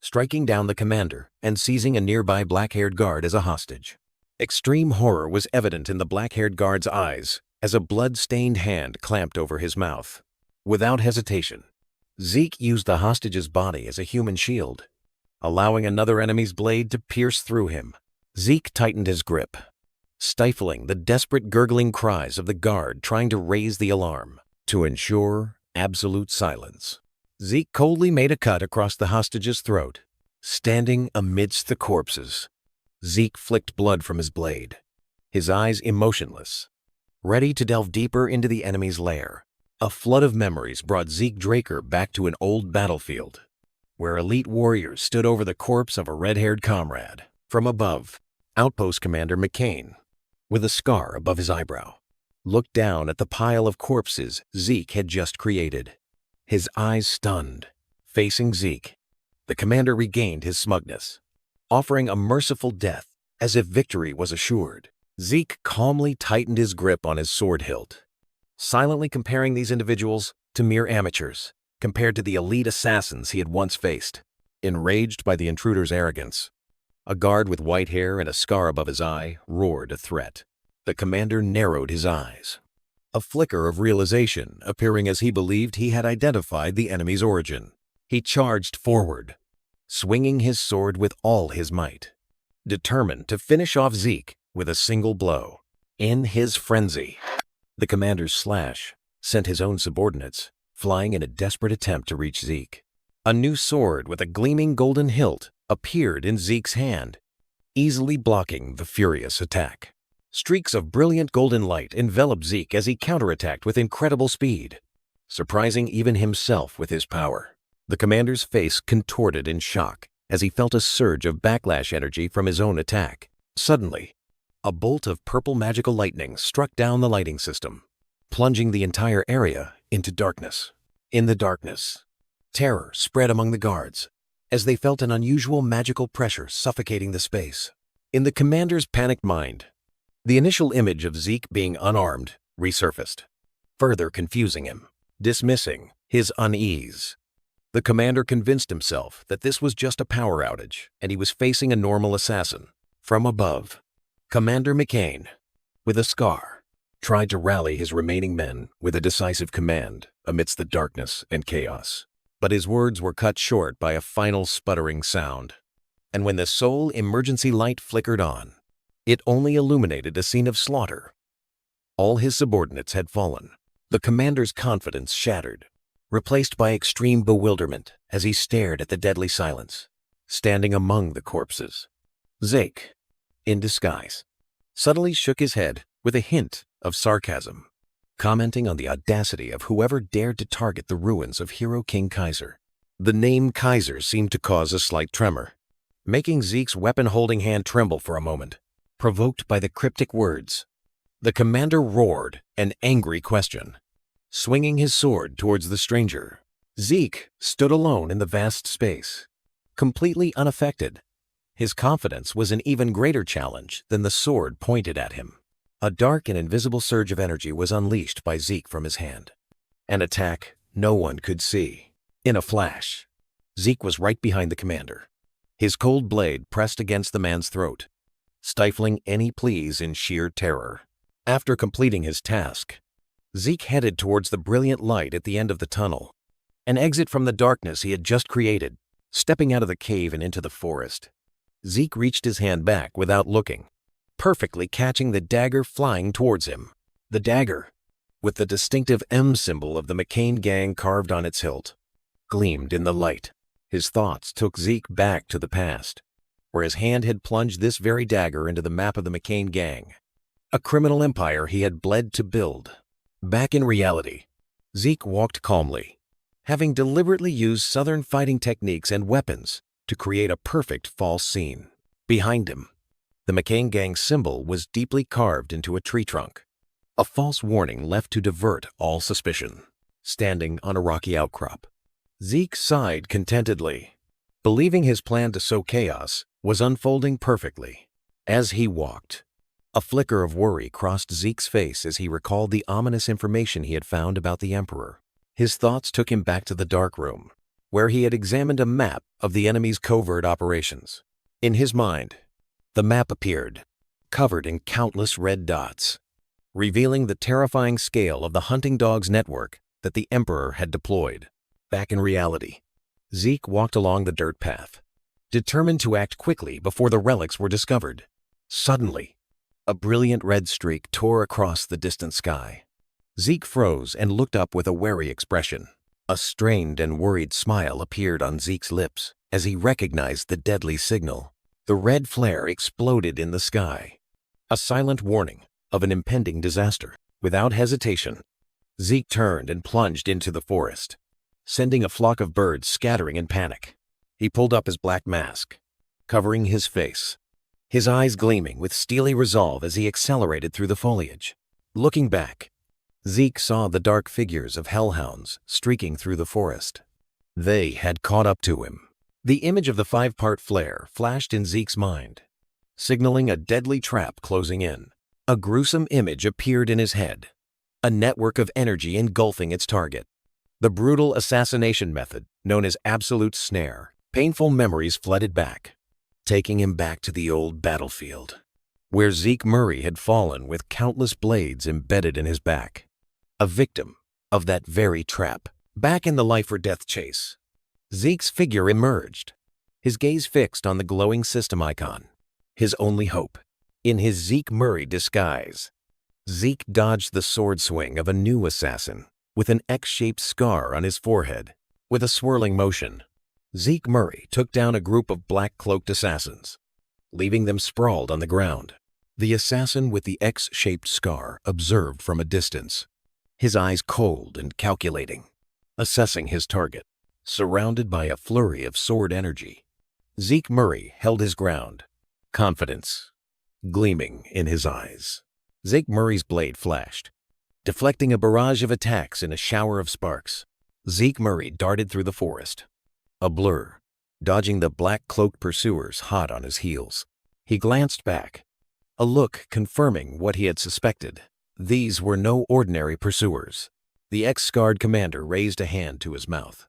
striking down the commander and seizing a nearby black-haired guard as a hostage. Extreme horror was evident in the black-haired guard's eyes as a blood-stained hand clamped over his mouth. Without hesitation, Zeke used the hostage's body as a human shield, allowing another enemy's blade to pierce through him. Zeke tightened his grip, stifling the desperate gurgling cries of the guard trying to raise the alarm. To ensure absolute silence, Zeke coldly made a cut across the hostage's throat. Standing amidst the corpses, Zeke flicked blood from his blade, his eyes emotionless, ready to delve deeper into the enemy's lair. A flood of memories brought Zeke Draker back to an old battlefield, where elite warriors stood over the corpse of a red-haired comrade. From above, Outpost Commander McCain, with a scar above his eyebrow, looked down at the pile of corpses Zeke had just created, his eyes stunned. Facing Zeke, the commander regained his smugness, offering a merciful death as if victory was assured. Zeke calmly tightened his grip on his sword hilt, silently comparing these individuals to mere amateurs compared to the elite assassins he had once faced. Enraged by the intruder's arrogance, a guard with white hair and a scar above his eye roared a threat. The commander narrowed his eyes, a flicker of realization appearing as he believed he had identified the enemy's origin. He charged forward, swinging his sword with all his might, determined to finish off Zeke with a single blow. In his frenzy, the commander's slash sent his own subordinates flying in a desperate attempt to reach Zeke. A new sword with a gleaming golden hilt appeared in Zeke's hand, easily blocking the furious attack. Streaks of brilliant golden light enveloped Zeke as he counterattacked with incredible speed, surprising even himself with his power. The commander's face contorted in shock as he felt a surge of backlash energy from his own attack. Suddenly, a bolt of purple magical lightning struck down the lighting system, plunging the entire area into darkness. In the darkness, terror spread among the guards as they felt an unusual magical pressure suffocating the space. In the commander's panicked mind, the initial image of Zeke being unarmed resurfaced, further confusing him, dismissing his unease. The commander convinced himself that this was just a power outage and he was facing a normal assassin. From above, Commander McCain, with a scar, tried to rally his remaining men with a decisive command amidst the darkness and chaos. But his words were cut short by a final sputtering sound. And when the sole emergency light flickered on, it only illuminated a scene of slaughter. All his subordinates had fallen. The commander's confidence shattered, replaced by extreme bewilderment as he stared at the deadly silence. Standing among the corpses, Zeke, in disguise, subtly shook his head with a hint of sarcasm, commenting on the audacity of whoever dared to target the ruins of Hero King Kaiser. The name Kaiser seemed to cause a slight tremor, making Zeke's weapon-holding hand tremble for a moment, provoked by the cryptic words. The commander roared an angry question, swinging his sword towards the stranger. Zeke stood alone in the vast space, completely unaffected. His confidence was an even greater challenge than the sword pointed at him. A dark and invisible surge of energy was unleashed by Zeke from his hand, an attack no one could see. In a flash, Zeke was right behind the commander, his cold blade pressed against the man's throat, stifling any pleas in sheer terror. After completing his task, Zeke headed towards the brilliant light at the end of the tunnel, an exit from the darkness he had just created. Stepping out of the cave and into the forest, Zeke reached his hand back without looking, perfectly catching the dagger flying towards him. The dagger, with the distinctive M symbol of the McCain gang carved on its hilt, gleamed in the light. His thoughts took Zeke back to the past, where his hand had plunged this very dagger into the map of the McCain gang, a criminal empire he had bled to build. Back in reality, Zeke walked calmly, having deliberately used Southern fighting techniques and weapons to create a perfect false scene. Behind him, the McCain gang symbol was deeply carved into a tree trunk, a false warning left to divert all suspicion. Standing on a rocky outcrop, Zeke sighed contentedly, believing his plan to sow chaos was unfolding perfectly. As he walked, a flicker of worry crossed Zeke's face as he recalled the ominous information he had found about the Emperor. His thoughts took him back to the dark room, where he had examined a map of the enemy's covert operations. In his mind, the map appeared, covered in countless red dots, revealing the terrifying scale of the hunting dogs network that the Emperor had deployed. Back in reality, Zeke walked along the dirt path, determined to act quickly before the relics were discovered. Suddenly, a brilliant red streak tore across the distant sky. Zeke froze and looked up with a wary expression. A strained and worried smile appeared on Zeke's lips as he recognized the deadly signal. The red flare exploded in the sky, a silent warning of an impending disaster. Without hesitation, Zeke turned and plunged into the forest, sending a flock of birds scattering in panic. He pulled up his black mask, covering his face, his eyes gleaming with steely resolve as he accelerated through the foliage. Looking back, Zeke saw the dark figures of hellhounds streaking through the forest. They had caught up to him. The image of the 5-part flare flashed in Zeke's mind, signaling a deadly trap closing in. A gruesome image appeared in his head, a network of energy engulfing its target. The brutal assassination method known as absolute snare. Painful memories flooded back, taking him back to the old battlefield, where Zeke Murray had fallen with countless blades embedded in his back, a victim of that very trap. Back in the life-or-death chase, Zeke's figure emerged, his gaze fixed on the glowing system icon, his only hope. In his Zeke Murray disguise, Zeke dodged the sword swing of a new assassin with an X-shaped scar on his forehead. With a swirling motion, Zeke Murray took down a group of black-cloaked assassins, leaving them sprawled on the ground. The assassin with the X-shaped scar observed from a distance, his eyes cold and calculating, assessing his target. Surrounded by a flurry of sword energy, Zeke Murray held his ground, confidence gleaming in his eyes. Zeke Murray's blade flashed, deflecting a barrage of attacks in a shower of sparks. Zeke Murray darted through the forest, a blur, dodging the black-cloaked pursuers hot on his heels. He glanced back, a look confirming what he had suspected. These were no ordinary pursuers. The X-scarred commander raised a hand to his mouth,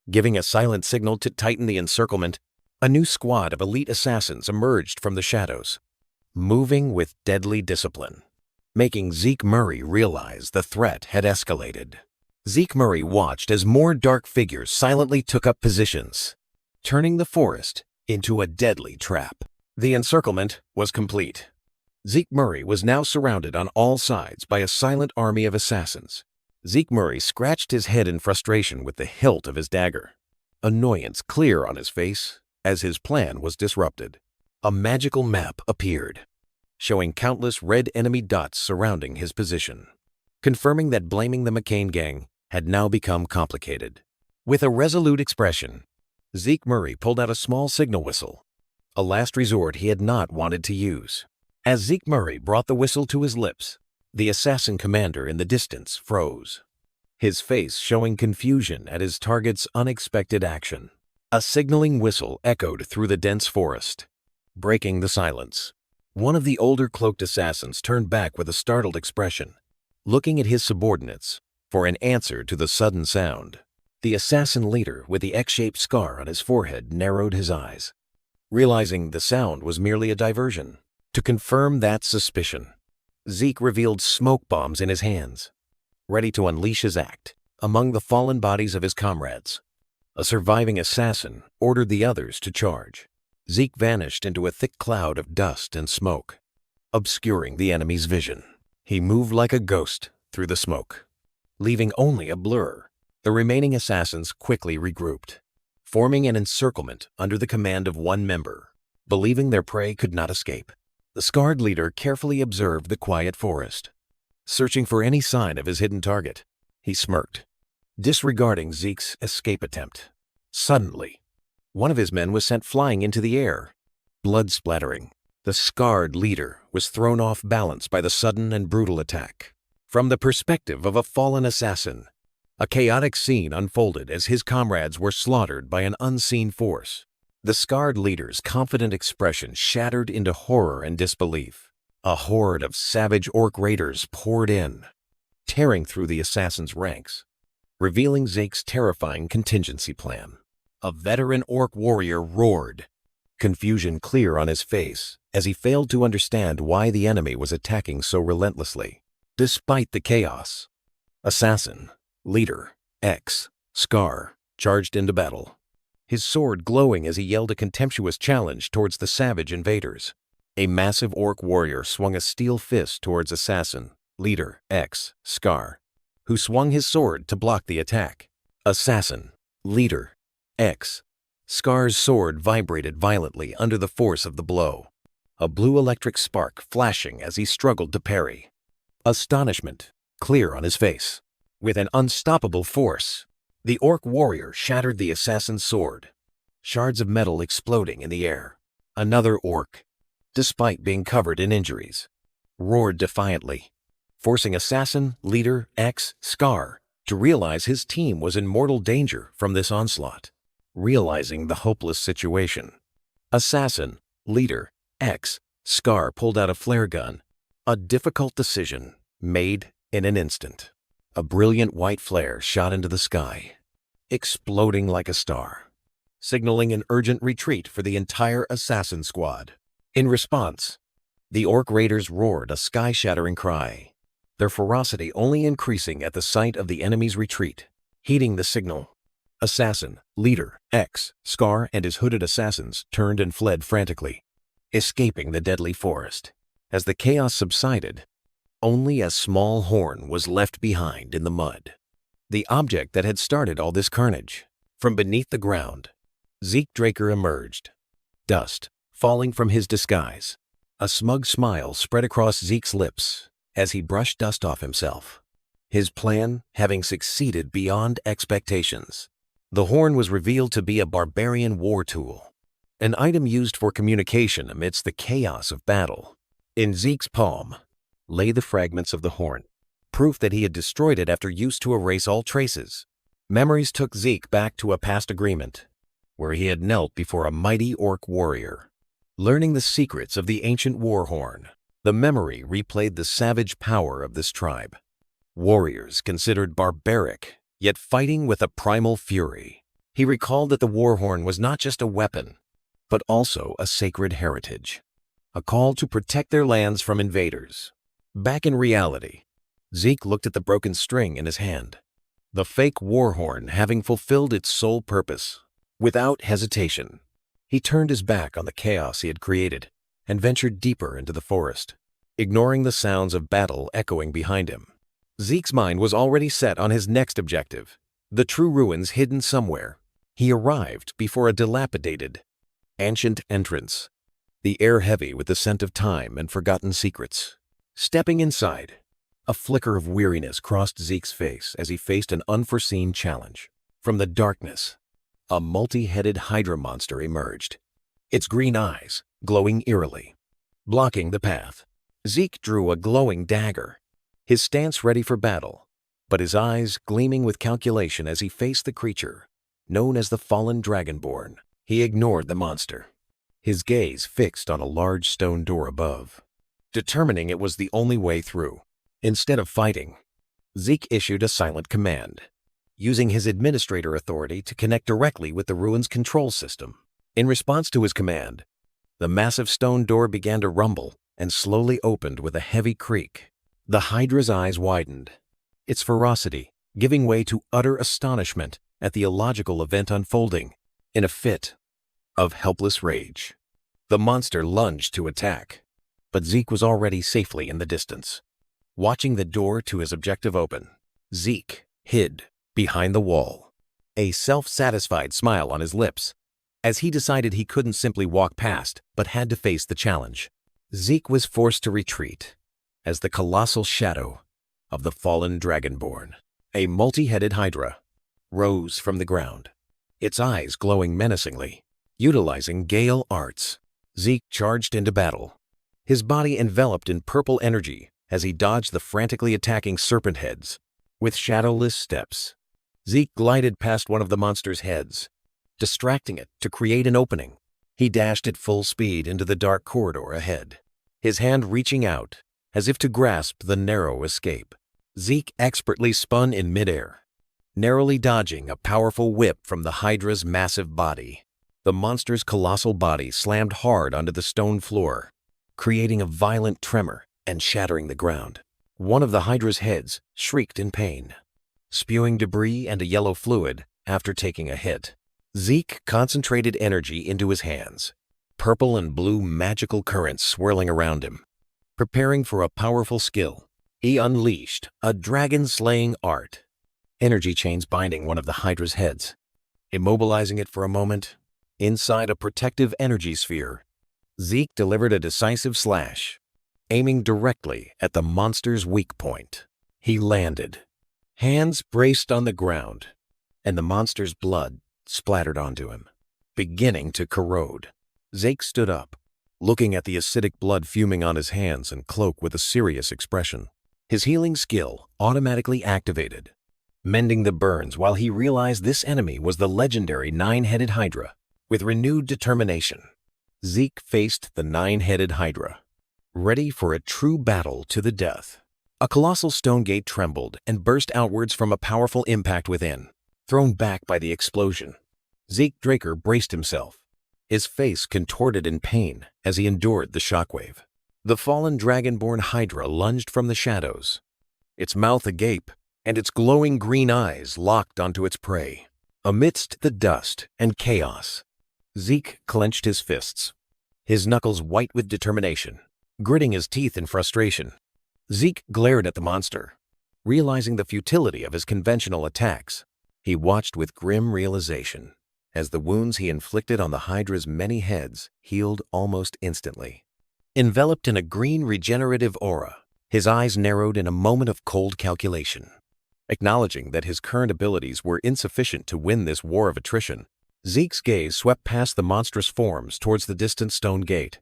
giving a silent signal to tighten the encirclement. A new squad of elite assassins emerged from the shadows, moving with deadly discipline, making Zeke Murray realize the threat had escalated. Zeke Murray watched as more dark figures silently took up positions, turning the forest into a deadly trap. The encirclement was complete. Zeke Murray was now surrounded on all sides by a silent army of assassins. Zeke Murray scratched his head in frustration with the hilt of his dagger, annoyance clear on his face as his plan was disrupted. A magical map appeared, showing countless red enemy dots surrounding his position, confirming that blaming the McCain gang had now become complicated. With a resolute expression, Zeke Murray pulled out a small signal whistle, a last resort he had not wanted to use. As Zeke Murray brought the whistle to his lips, the assassin commander in the distance froze, his face showing confusion at his target's unexpected action. A signaling whistle echoed through the dense forest, breaking the silence. One of the older cloaked assassins turned back with a startled expression, looking at his subordinates for an answer to the sudden sound. The assassin leader with the X-shaped scar on his forehead narrowed his eyes, realizing the sound was merely a diversion. To confirm that suspicion, Zeke revealed smoke bombs in his hands, ready to unleash his act among the fallen bodies of his comrades. A surviving assassin ordered the others to charge. Zeke vanished into a thick cloud of dust and smoke, obscuring the enemy's vision. He moved like a ghost through the smoke, leaving only a blur. The remaining assassins quickly regrouped, forming an encirclement under the command of one member, believing their prey could not escape. The scarred leader carefully observed the quiet forest, searching for any sign of his hidden target. He smirked, disregarding Zeke's escape attempt. Suddenly, one of his men was sent flying into the air, blood splattering. The scarred leader was thrown off balance by the sudden and brutal attack. From the perspective of a fallen assassin, a chaotic scene unfolded as his comrades were slaughtered by an unseen force. The scarred leader's confident expression shattered into horror and disbelief. A horde of savage orc raiders poured in, tearing through the assassin's ranks, revealing Zeke's terrifying contingency plan. A veteran orc warrior roared, confusion clear on his face as he failed to understand why the enemy was attacking so relentlessly. Despite the chaos, Assassin Leader X Scar charged into battle, his sword glowing as he yelled a contemptuous challenge towards the savage invaders. A massive orc warrior swung a steel fist towards Assassin Leader X Scar, who swung his sword to block the attack. Assassin Leader X Scar's sword vibrated violently under the force of the blow, a blue electric spark flashing as he struggled to parry. Astonishment clear on his face. With an unstoppable force, the orc warrior shattered the assassin's sword, shards of metal exploding in the air. Another orc, despite being covered in injuries, roared defiantly, forcing Assassin Leader X Scar to realize his team was in mortal danger from this onslaught. Realizing the hopeless situation, Assassin Leader X Scar pulled out a flare gun, a difficult decision made in an instant. A brilliant white flare shot into the sky, exploding like a star, signaling an urgent retreat for the entire assassin squad. In response, the orc raiders roared a sky-shattering cry, their ferocity only increasing at the sight of the enemy's retreat. Heeding the signal, Assassin Leader X Scar and his hooded assassins turned and fled frantically, escaping the deadly forest. As the chaos subsided, only a small horn was left behind in the mud, the object that had started all this carnage. From beneath the ground, Zeke Draker emerged, dust falling from his disguise. A smug smile spread across Zeke's lips as he brushed dust off himself, his plan having succeeded beyond expectations. The horn was revealed to be a barbarian war tool, an item used for communication amidst the chaos of battle. In Zeke's palm lay the fragments of the horn, proof that he had destroyed it after use to erase all traces. Memories took Zeke back to a past agreement, where he had knelt before a mighty orc warrior, learning the secrets of the ancient war horn. The memory replayed the savage power of this tribe. Warriors considered barbaric, yet fighting with a primal fury. He recalled that the war horn was not just a weapon, but also a sacred heritage, a call to protect their lands from invaders. Back in reality, Zeke looked at the broken string in his hand, the fake war horn having fulfilled its sole purpose. Without hesitation, he turned his back on the chaos he had created and ventured deeper into the forest, ignoring the sounds of battle echoing behind him. Zeke's mind was already set on his next objective, the true ruins hidden somewhere. He arrived before a dilapidated, ancient entrance, the air heavy with the scent of time and forgotten secrets. Stepping inside, a flicker of weariness crossed Zeke's face as he faced an unforeseen challenge. From the darkness, a multi-headed hydra monster emerged, its green eyes glowing eerily. Blocking the path, Zeke drew a glowing dagger, his stance ready for battle, but his eyes gleaming with calculation as he faced the creature, known as the fallen dragonborn. He ignored the monster, his gaze fixed on a large stone door above, determining it was the only way through. Instead of fighting, Zeke issued a silent command, using his administrator authority to connect directly with the ruin's control system. In response to his command, the massive stone door began to rumble and slowly opened with a heavy creak. The Hydra's eyes widened, its ferocity giving way to utter astonishment at the illogical event unfolding. In a fit of helpless rage, the monster lunged to attack, but Zeke was already safely in the distance. Watching the door to his objective open, Zeke hid behind the wall, a self-satisfied smile on his lips, as he decided he couldn't simply walk past but had to face the challenge. Zeke was forced to retreat as the colossal shadow of the fallen dragonborn, a multi-headed hydra, rose from the ground, its eyes glowing menacingly. Utilizing Gale arts, Zeke charged into battle, his body enveloped in purple energy as he dodged the frantically attacking serpent heads. With shadowless steps, Zeke glided past one of the monster's heads, distracting it to create an opening. He dashed at full speed into the dark corridor ahead, his hand reaching out as if to grasp the narrow escape. Zeke expertly spun in midair, narrowly dodging a powerful whip from the Hydra's massive body. The monster's colossal body slammed hard onto the stone floor, creating a violent tremor and shattering the ground. One of the Hydra's heads shrieked in pain, spewing debris and a yellow fluid after taking a hit. Zeke concentrated energy into his hands, purple and blue magical currents swirling around him. Preparing for a powerful skill, he unleashed a dragon-slaying art, energy chains binding one of the Hydra's heads, immobilizing it for a moment. Inside a protective energy sphere, Zeke delivered a decisive slash, aiming directly at the monster's weak point. He landed, hands braced on the ground, and the monster's blood splattered onto him, beginning to corrode. Zeke stood up, looking at the acidic blood fuming on his hands and cloak with a serious expression. His healing skill automatically activated, mending the burns while he realized this enemy was the legendary nine-headed Hydra. With renewed determination, Zeke faced the nine-headed Hydra, ready for a true battle to the death. A colossal stone gate trembled and burst outwards from a powerful impact within. Thrown back by the explosion, Zeke Draker braced himself, his face contorted in pain as he endured the shockwave. The fallen dragonborn Hydra lunged from the shadows, its mouth agape and its glowing green eyes locked onto its prey. Amidst the dust and chaos, Zeke clenched his fists, his knuckles white with determination. Gritting his teeth in frustration, Zeke glared at the monster, realizing the futility of his conventional attacks. He watched with grim realization as the wounds he inflicted on the Hydra's many heads healed almost instantly. Enveloped in a green regenerative aura, his eyes narrowed in a moment of cold calculation. Acknowledging that his current abilities were insufficient to win this war of attrition, Zeke's gaze swept past the monstrous forms towards the distant stone gate,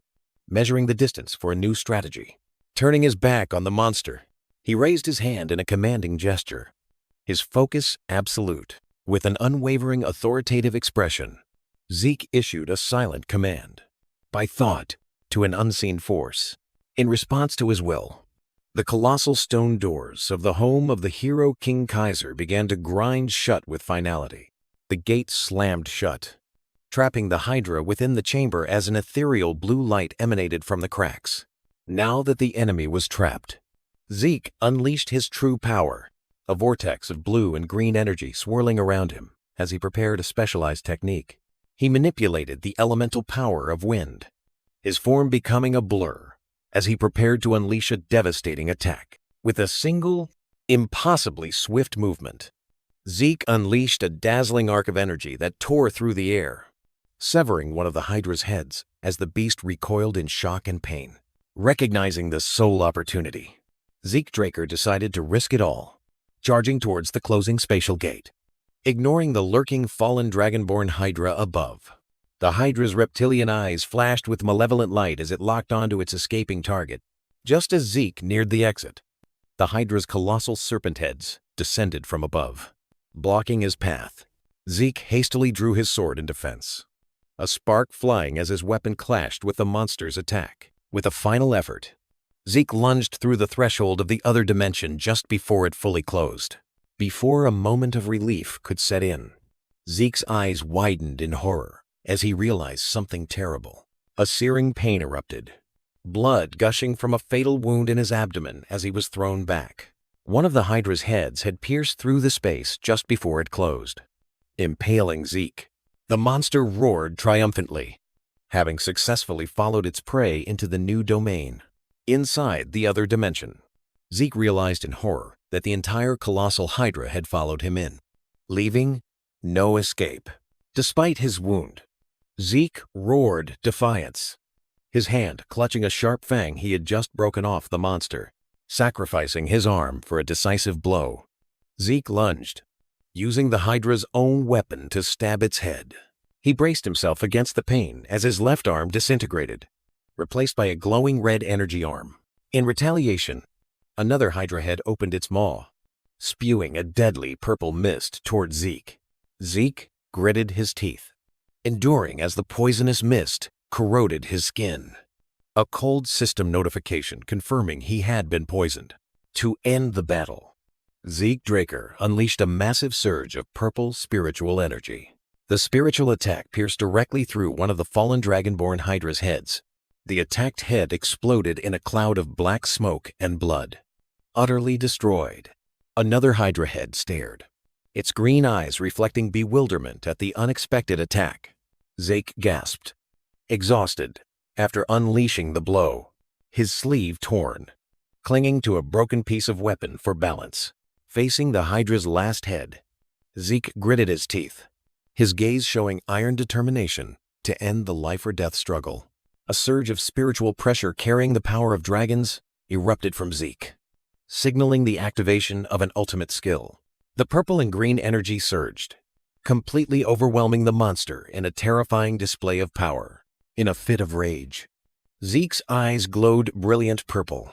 measuring the distance for a new strategy. Turning his back on the monster, he raised his hand in a commanding gesture, his focus absolute. With an unwavering authoritative expression, Zeke issued a silent command, by thought, to an unseen force. In response to his will, the colossal stone doors of the home of the hero King Kaiser began to grind shut with finality. The gate slammed shut, trapping the Hydra within the chamber as an ethereal blue light emanated from the cracks. Now that the enemy was trapped, Zeke unleashed his true power, a vortex of blue and green energy swirling around him as he prepared a specialized technique. He manipulated the elemental power of wind, his form becoming a blur as he prepared to unleash a devastating attack. With a single, impossibly swift movement, Zeke unleashed a dazzling arc of energy that tore through the air, severing one of the Hydra's heads as the beast recoiled in shock and pain. Recognizing the sole opportunity, Zeke Draker decided to risk it all, charging towards the closing spatial gate. Ignoring the lurking fallen dragonborn Hydra above, the Hydra's reptilian eyes flashed with malevolent light as it locked onto its escaping target. Just as Zeke neared the exit, the Hydra's colossal serpent heads descended from above, blocking his path. Zeke hastily drew his sword in defense, a spark flying as his weapon clashed with the monster's attack. With a final effort, Zeke lunged through the threshold of the other dimension just before it fully closed. Before a moment of relief could set in, Zeke's eyes widened in horror as he realized something terrible. A searing pain erupted, blood gushing from a fatal wound in his abdomen as he was thrown back. One of the Hydra's heads had pierced through the space just before it closed, impaling Zeke. The monster roared triumphantly, having successfully followed its prey into the new domain. Inside the other dimension, Zeke realized in horror that the entire colossal Hydra had followed him in, leaving no escape. Despite his wound, Zeke roared defiance, his hand clutching a sharp fang he had just broken off the monster, sacrificing his arm for a decisive blow. Zeke lunged, using the Hydra's own weapon to stab its head. He braced himself against the pain as his left arm disintegrated, replaced by a glowing red energy arm. In retaliation, another Hydra head opened its maw, spewing a deadly purple mist toward Zeke. Zeke gritted his teeth, enduring as the poisonous mist corroded his skin. A cold system notification confirming he had been poisoned. To end the battle, Zeke Draker unleashed a massive surge of purple spiritual energy. The spiritual attack pierced directly through one of the fallen dragonborn Hydra's heads. The attacked head exploded in a cloud of black smoke and blood. Utterly destroyed, another Hydra head stared, its green eyes reflecting bewilderment at the unexpected attack. Zeke gasped, exhausted, after unleashing the blow, his sleeve torn, clinging to a broken piece of weapon for balance. Facing the Hydra's last head, Zeke gritted his teeth, his gaze showing iron determination to end the life-or-death struggle. A surge of spiritual pressure carrying the power of dragons erupted from Zeke, signaling the activation of an ultimate skill. The purple and green energy surged, completely overwhelming the monster in a terrifying display of power. In a fit of rage, Zeke's eyes glowed brilliant purple,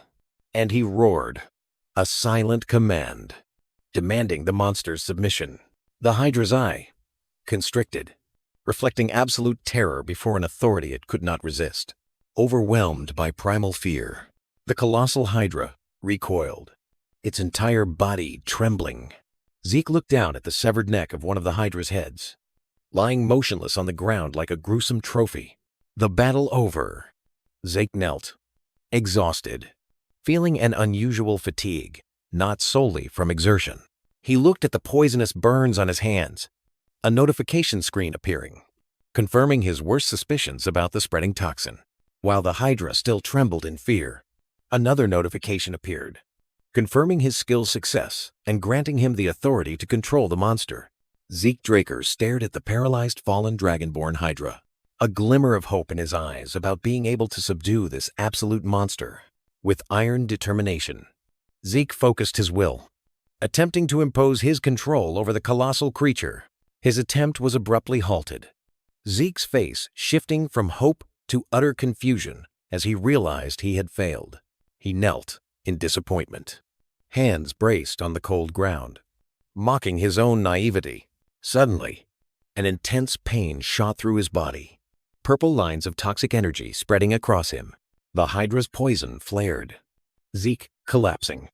and he roared, a silent command, demanding the monster's submission. The Hydra's eye constricted, reflecting absolute terror before an authority it could not resist. Overwhelmed by primal fear, the colossal Hydra recoiled, its entire body trembling. Zeke looked down at the severed neck of one of the Hydra's heads, lying motionless on the ground like a gruesome trophy. The battle over, Zeke knelt, exhausted, feeling an unusual fatigue, not solely from exertion. He looked at the poisonous burns on his hands, a notification screen appearing, confirming his worst suspicions about the spreading toxin. While the Hydra still trembled in fear, another notification appeared, confirming his skill's success and granting him the authority to control the monster. Zeke Draker stared at the paralyzed fallen dragonborn Hydra, a glimmer of hope in his eyes about being able to subdue this absolute monster. With iron determination, Zeke focused his will, attempting to impose his control over the colossal creature. His attempt was abruptly halted, Zeke's face shifting from hope to utter confusion as he realized he had failed. He knelt in disappointment, hands braced on the cold ground, mocking his own naivety. Suddenly, an intense pain shot through his body, purple lines of toxic energy spreading across him. The Hydra's poison flared, Zeke collapsing,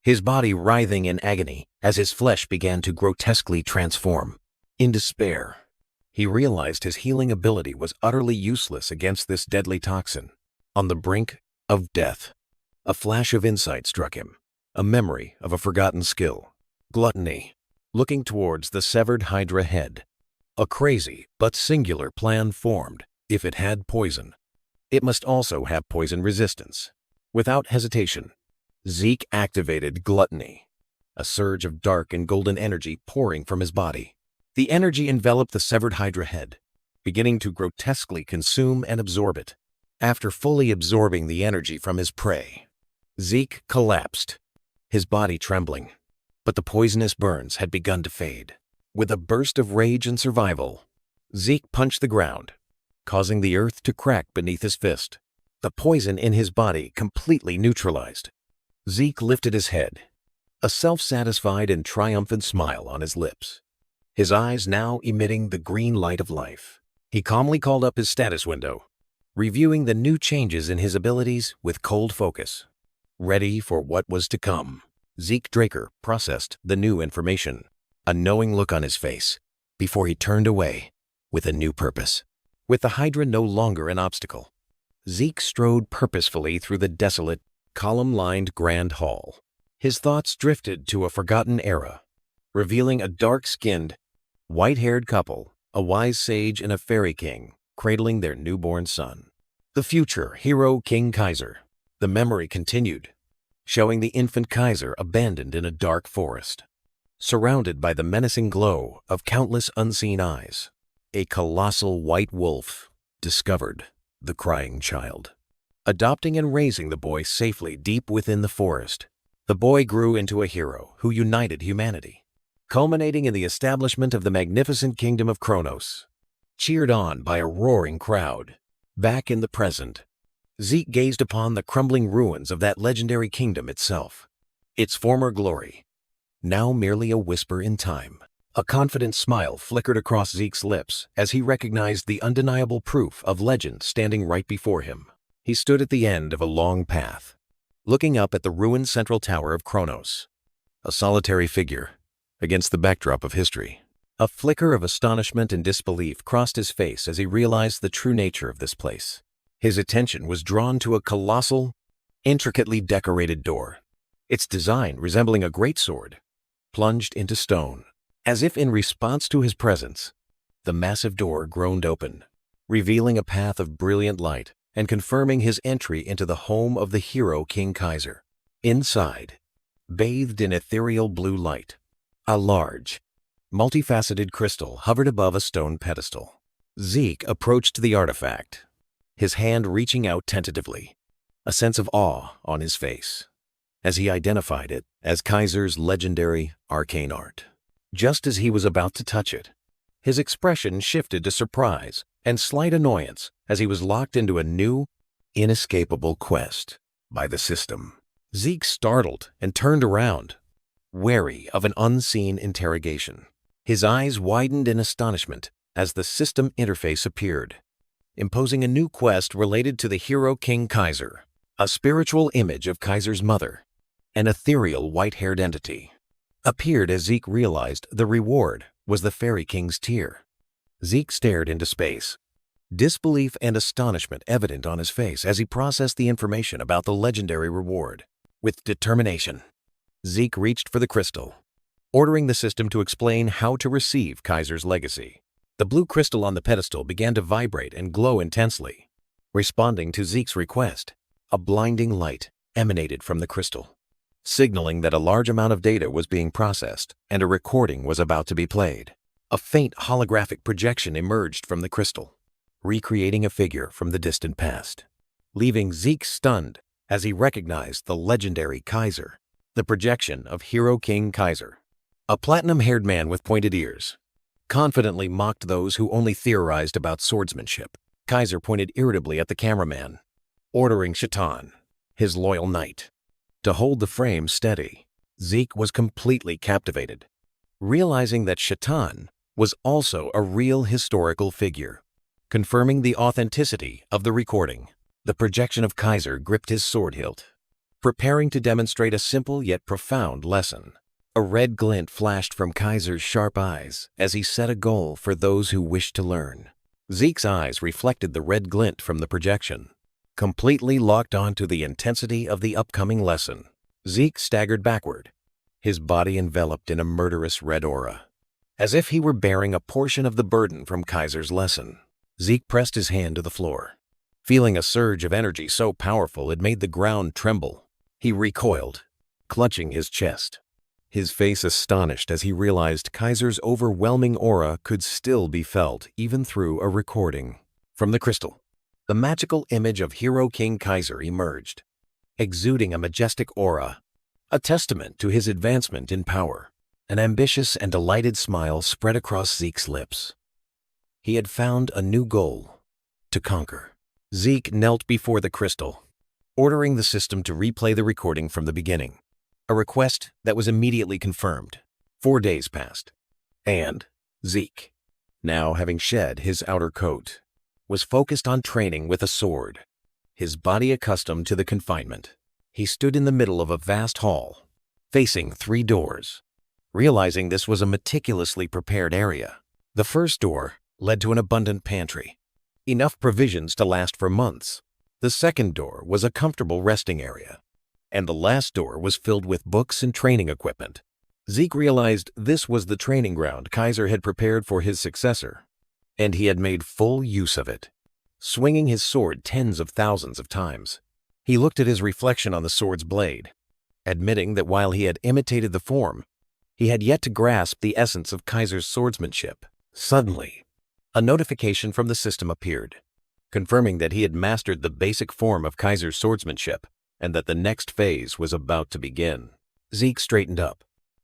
his body writhing in agony as his flesh began to grotesquely transform. In despair, he realized his healing ability was utterly useless against this deadly toxin. On the brink of death, a flash of insight struck him, a memory of a forgotten skill. Gluttony. Looking towards the severed Hydra head, a crazy but singular plan formed. If it had poison, it must also have poison resistance. Without hesitation, Zeke activated Gluttony, a surge of dark and golden energy pouring from his body. The energy enveloped the severed Hydra head, beginning to grotesquely consume and absorb it. After fully absorbing the energy from his prey, Zeke collapsed, his body trembling. But the poisonous burns had begun to fade. With a burst of rage and survival, Zeke punched the ground, causing the earth to crack beneath his fist. The poison in his body completely neutralized. Zeke lifted his head, a self-satisfied and triumphant smile on his lips, his eyes now emitting the green light of life. He calmly called up his status window, reviewing the new changes in his abilities with cold focus. Ready for what was to come, Zeke Draker processed the new information, a knowing look on his face, before he turned away with a new purpose. With the Hydra no longer an obstacle, Zeke strode purposefully through the desolate, column-lined Grand Hall. His thoughts drifted to a forgotten era, revealing a dark-skinned, white-haired couple, a wise sage and a fairy king, cradling their newborn son. The future hero King Kaiser. The memory continued, showing the infant Kaiser abandoned in a dark forest, surrounded by the menacing glow of countless unseen eyes. A colossal white wolf discovered the crying child, adopting and raising the boy safely deep within the forest. The boy grew into a hero who united humanity, culminating in the establishment of the magnificent kingdom of Kronos. Cheered on by a roaring crowd, back in the present, Zeke gazed upon the crumbling ruins of that legendary kingdom itself, its former glory, now merely a whisper in time. A confident smile flickered across Zeke's lips as he recognized the undeniable proof of legend standing right before him. He stood at the end of a long path, looking up at the ruined central tower of Kronos, a solitary figure against the backdrop of history. A flicker of astonishment and disbelief crossed his face as he realized the true nature of this place. His attention was drawn to a colossal, intricately decorated door, its design resembling a great sword, plunged into stone. As if in response to his presence, the massive door groaned open, revealing a path of brilliant light and confirming his entry into the home of the hero King Kaiser. Inside, bathed in ethereal blue light, a large, multifaceted crystal hovered above a stone pedestal. Zeke approached the artifact, his hand reaching out tentatively, a sense of awe on his face, as he identified it as Kaiser's legendary arcane art. Just as he was about to touch it, his expression shifted to surprise and slight annoyance as he was locked into a new, inescapable quest by the system. Zeke startled and turned around, wary of an unseen interrogation. His eyes widened in astonishment as the system interface appeared, imposing a new quest related to the hero King Kaiser, a spiritual image of Kaiser's mother, an ethereal white-haired entity. Appeared as Zeke realized the reward was the Fairy King's tear. Zeke stared into space, disbelief and astonishment evident on his face as he processed the information about the legendary reward. With determination, Zeke reached for the crystal, ordering the system to explain how to receive Kaiser's legacy. The blue crystal on the pedestal began to vibrate and glow intensely. Responding to Zeke's request, a blinding light emanated from the crystal, signaling that a large amount of data was being processed and a recording was about to be played. A faint holographic projection emerged from the crystal, recreating a figure from the distant past, leaving Zeke stunned as he recognized the legendary Kaiser. The projection of hero King Kaiser, a platinum-haired man with pointed ears, confidently mocked those who only theorized about swordsmanship. Kaiser pointed irritably at the cameraman, ordering Shaitan, his loyal knight, to hold the frame steady. Zeke was completely captivated, realizing that Shaitan was also a real historical figure, confirming the authenticity of the recording. The projection of Kaiser gripped his sword hilt, preparing to demonstrate a simple yet profound lesson. A red glint flashed from Kaiser's sharp eyes as he set a goal for those who wished to learn. Zeke's eyes reflected the red glint from the projection, completely locked onto the intensity of the upcoming lesson. Zeke staggered backward, his body enveloped in a murderous red aura, as if he were bearing a portion of the burden from Kaiser's lesson. Zeke pressed his hand to the floor, feeling a surge of energy so powerful it made the ground tremble. He recoiled, clutching his chest, his face astonished as he realized Kaiser's overwhelming aura could still be felt even through a recording. From the crystal, the magical image of Hero King Kaiser emerged, exuding a majestic aura, a testament to his advancement in power. An ambitious and delighted smile spread across Zeke's lips. He had found a new goal: to conquer. Zeke knelt before the crystal, ordering the system to replay the recording from the beginning, a request that was immediately confirmed. 4 days passed, and Zeke, now having shed his outer coat, was focused on training with a sword. His body accustomed to the confinement, he stood in the middle of a vast hall, facing 3 doors. Realizing this was a meticulously prepared area, the first door led to an abundant pantry, enough provisions to last for months. The second door was a comfortable resting area, and the last door was filled with books and training equipment. Zeke realized this was the training ground Kaiser had prepared for his successor, and he had made full use of it, swinging his sword tens of thousands of times. He looked at his reflection on the sword's blade, admitting that while he had imitated the form, he had yet to grasp the essence of Kaiser's swordsmanship. Suddenly, a notification from the system appeared, confirming that he had mastered the basic form of Kaiser's swordsmanship and that the next phase was about to begin. Zeke straightened up,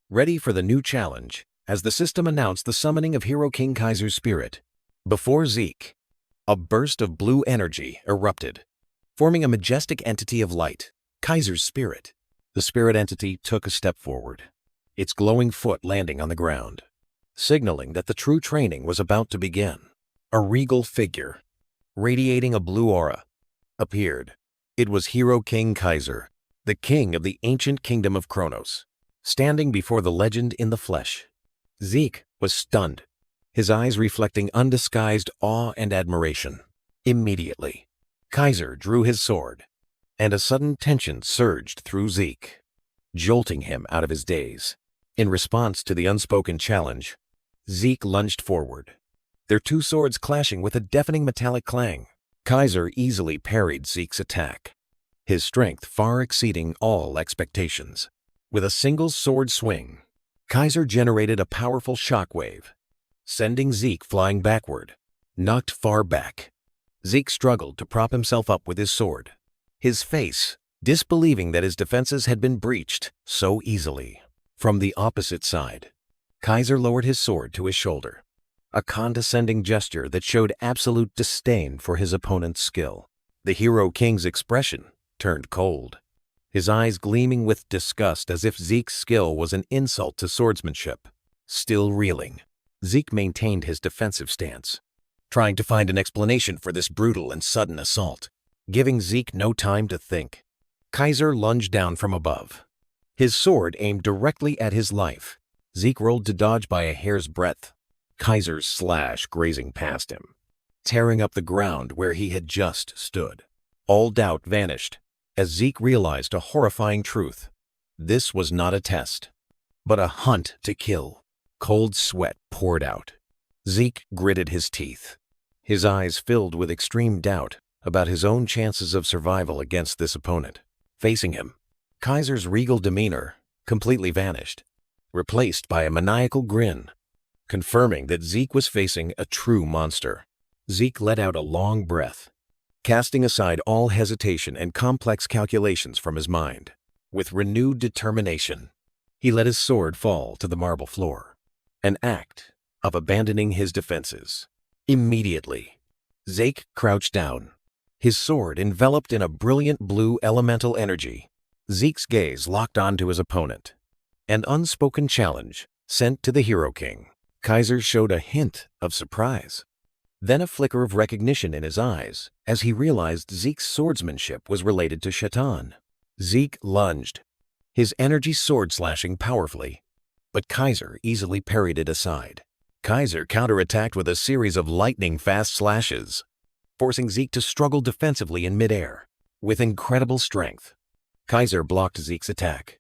ready for the new challenge, as the system announced the summoning of Hero King Kaiser's spirit. Before Zeke, a burst of blue energy erupted, forming a majestic entity of light, Kaiser's spirit. The spirit entity took a step forward, its glowing foot landing on the ground, signaling that the true training was about to begin. A regal figure, radiating a blue aura, appeared. It was Hero King Kaiser, the king of the ancient kingdom of Kronos, standing before the legend in the flesh. Zeke was stunned, his eyes reflecting undisguised awe and admiration. Immediately, Kaiser drew his sword, and a sudden tension surged through Zeke, jolting him out of his daze. In response to the unspoken challenge, Zeke lunged forward, their 2 swords clashing with a deafening metallic clang. Kaiser easily parried Zeke's attack, his strength far exceeding all expectations. With a single sword swing, Kaiser generated a powerful shockwave, sending Zeke flying backward, knocked far back. Zeke struggled to prop himself up with his sword, his face disbelieving that his defenses had been breached so easily. From the opposite side, Kaiser lowered his sword to his shoulder, a condescending gesture that showed absolute disdain for his opponent's skill. The Hero King's expression turned cold, his eyes gleaming with disgust as if Zeke's skill was an insult to swordsmanship. Still reeling, Zeke maintained his defensive stance, trying to find an explanation for this brutal and sudden assault. Giving Zeke no time to think, Kaiser lunged down from above, his sword aimed directly at his life. Zeke rolled to dodge by a hair's breadth, Kaiser's slash grazing past him, tearing up the ground where he had just stood. All doubt vanished as Zeke realized a horrifying truth. This was not a test, but a hunt to kill. Cold sweat poured out. Zeke gritted his teeth, his eyes filled with extreme doubt about his own chances of survival against this opponent. Facing him, Kaiser's regal demeanor completely vanished, replaced by a maniacal grin, confirming that Zeke was facing a true monster. Zeke let out a long breath, casting aside all hesitation and complex calculations from his mind. With renewed determination, he let his sword fall to the marble floor, an act of abandoning his defenses. Immediately, Zeke crouched down, his sword enveloped in a brilliant blue elemental energy. Zeke's gaze locked onto his opponent, an unspoken challenge sent to the Hero King. Kaiser showed a hint of surprise, then a flicker of recognition in his eyes as he realized Zeke's swordsmanship was related to Shaitan. Zeke lunged, his energy sword slashing powerfully, but Kaiser easily parried it aside. Kaiser counterattacked with a series of lightning-fast slashes, forcing Zeke to struggle defensively in midair. With incredible strength, Kaiser blocked Zeke's attack,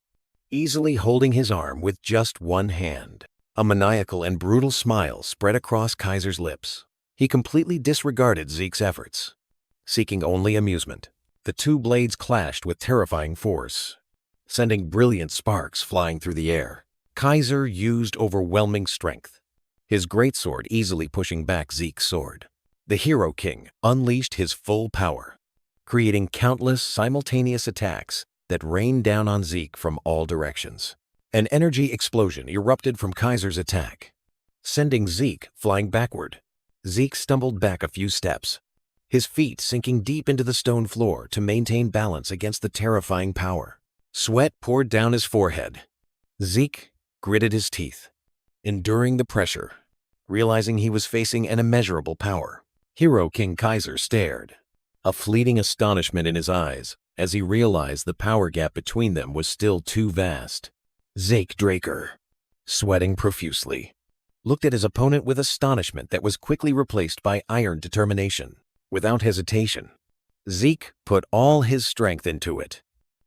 easily holding his arm with just one hand. A maniacal and brutal smile spread across Kaiser's lips. He completely disregarded Zeke's efforts, seeking only amusement. The 2 blades clashed with terrifying force, sending brilliant sparks flying through the air. Kaiser used overwhelming strength, his greatsword easily pushing back Zeke's sword. The Hero King unleashed his full power, creating countless simultaneous attacks that rained down on Zeke from all directions. An energy explosion erupted from Kaiser's attack, sending Zeke flying backward. Zeke stumbled back a few steps, his feet sinking deep into the stone floor to maintain balance against the terrifying power. Sweat poured down his forehead. Zeke gritted his teeth, enduring the pressure, realizing he was facing an immeasurable power. Hero King Kaiser stared, a fleeting astonishment in his eyes as he realized the power gap between them was still too vast. Zeke Draker, sweating profusely, looked at his opponent with astonishment that was quickly replaced by iron determination. Without hesitation, Zeke put all his strength into it,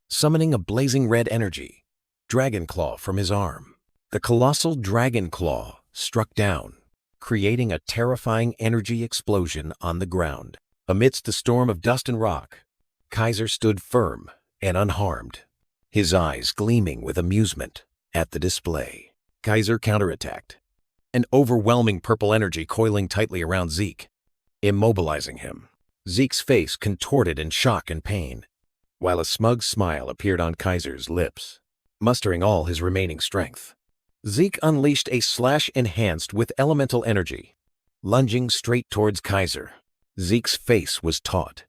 summoning a blazing red energy, dragon claw from his arm. The colossal dragon claw struck down, creating a terrifying energy explosion on the ground. Amidst the storm of dust and rock, Kaiser stood firm and unharmed, his eyes gleaming with amusement at the display. Kaiser counterattacked, an overwhelming purple energy coiling tightly around Zeke, immobilizing him. Zeke's face contorted in shock and pain, while a smug smile appeared on Kaiser's lips. Mustering all his remaining strength, Zeke unleashed a slash enhanced with elemental energy, lunging straight towards Kaiser. Zeke's face was taut,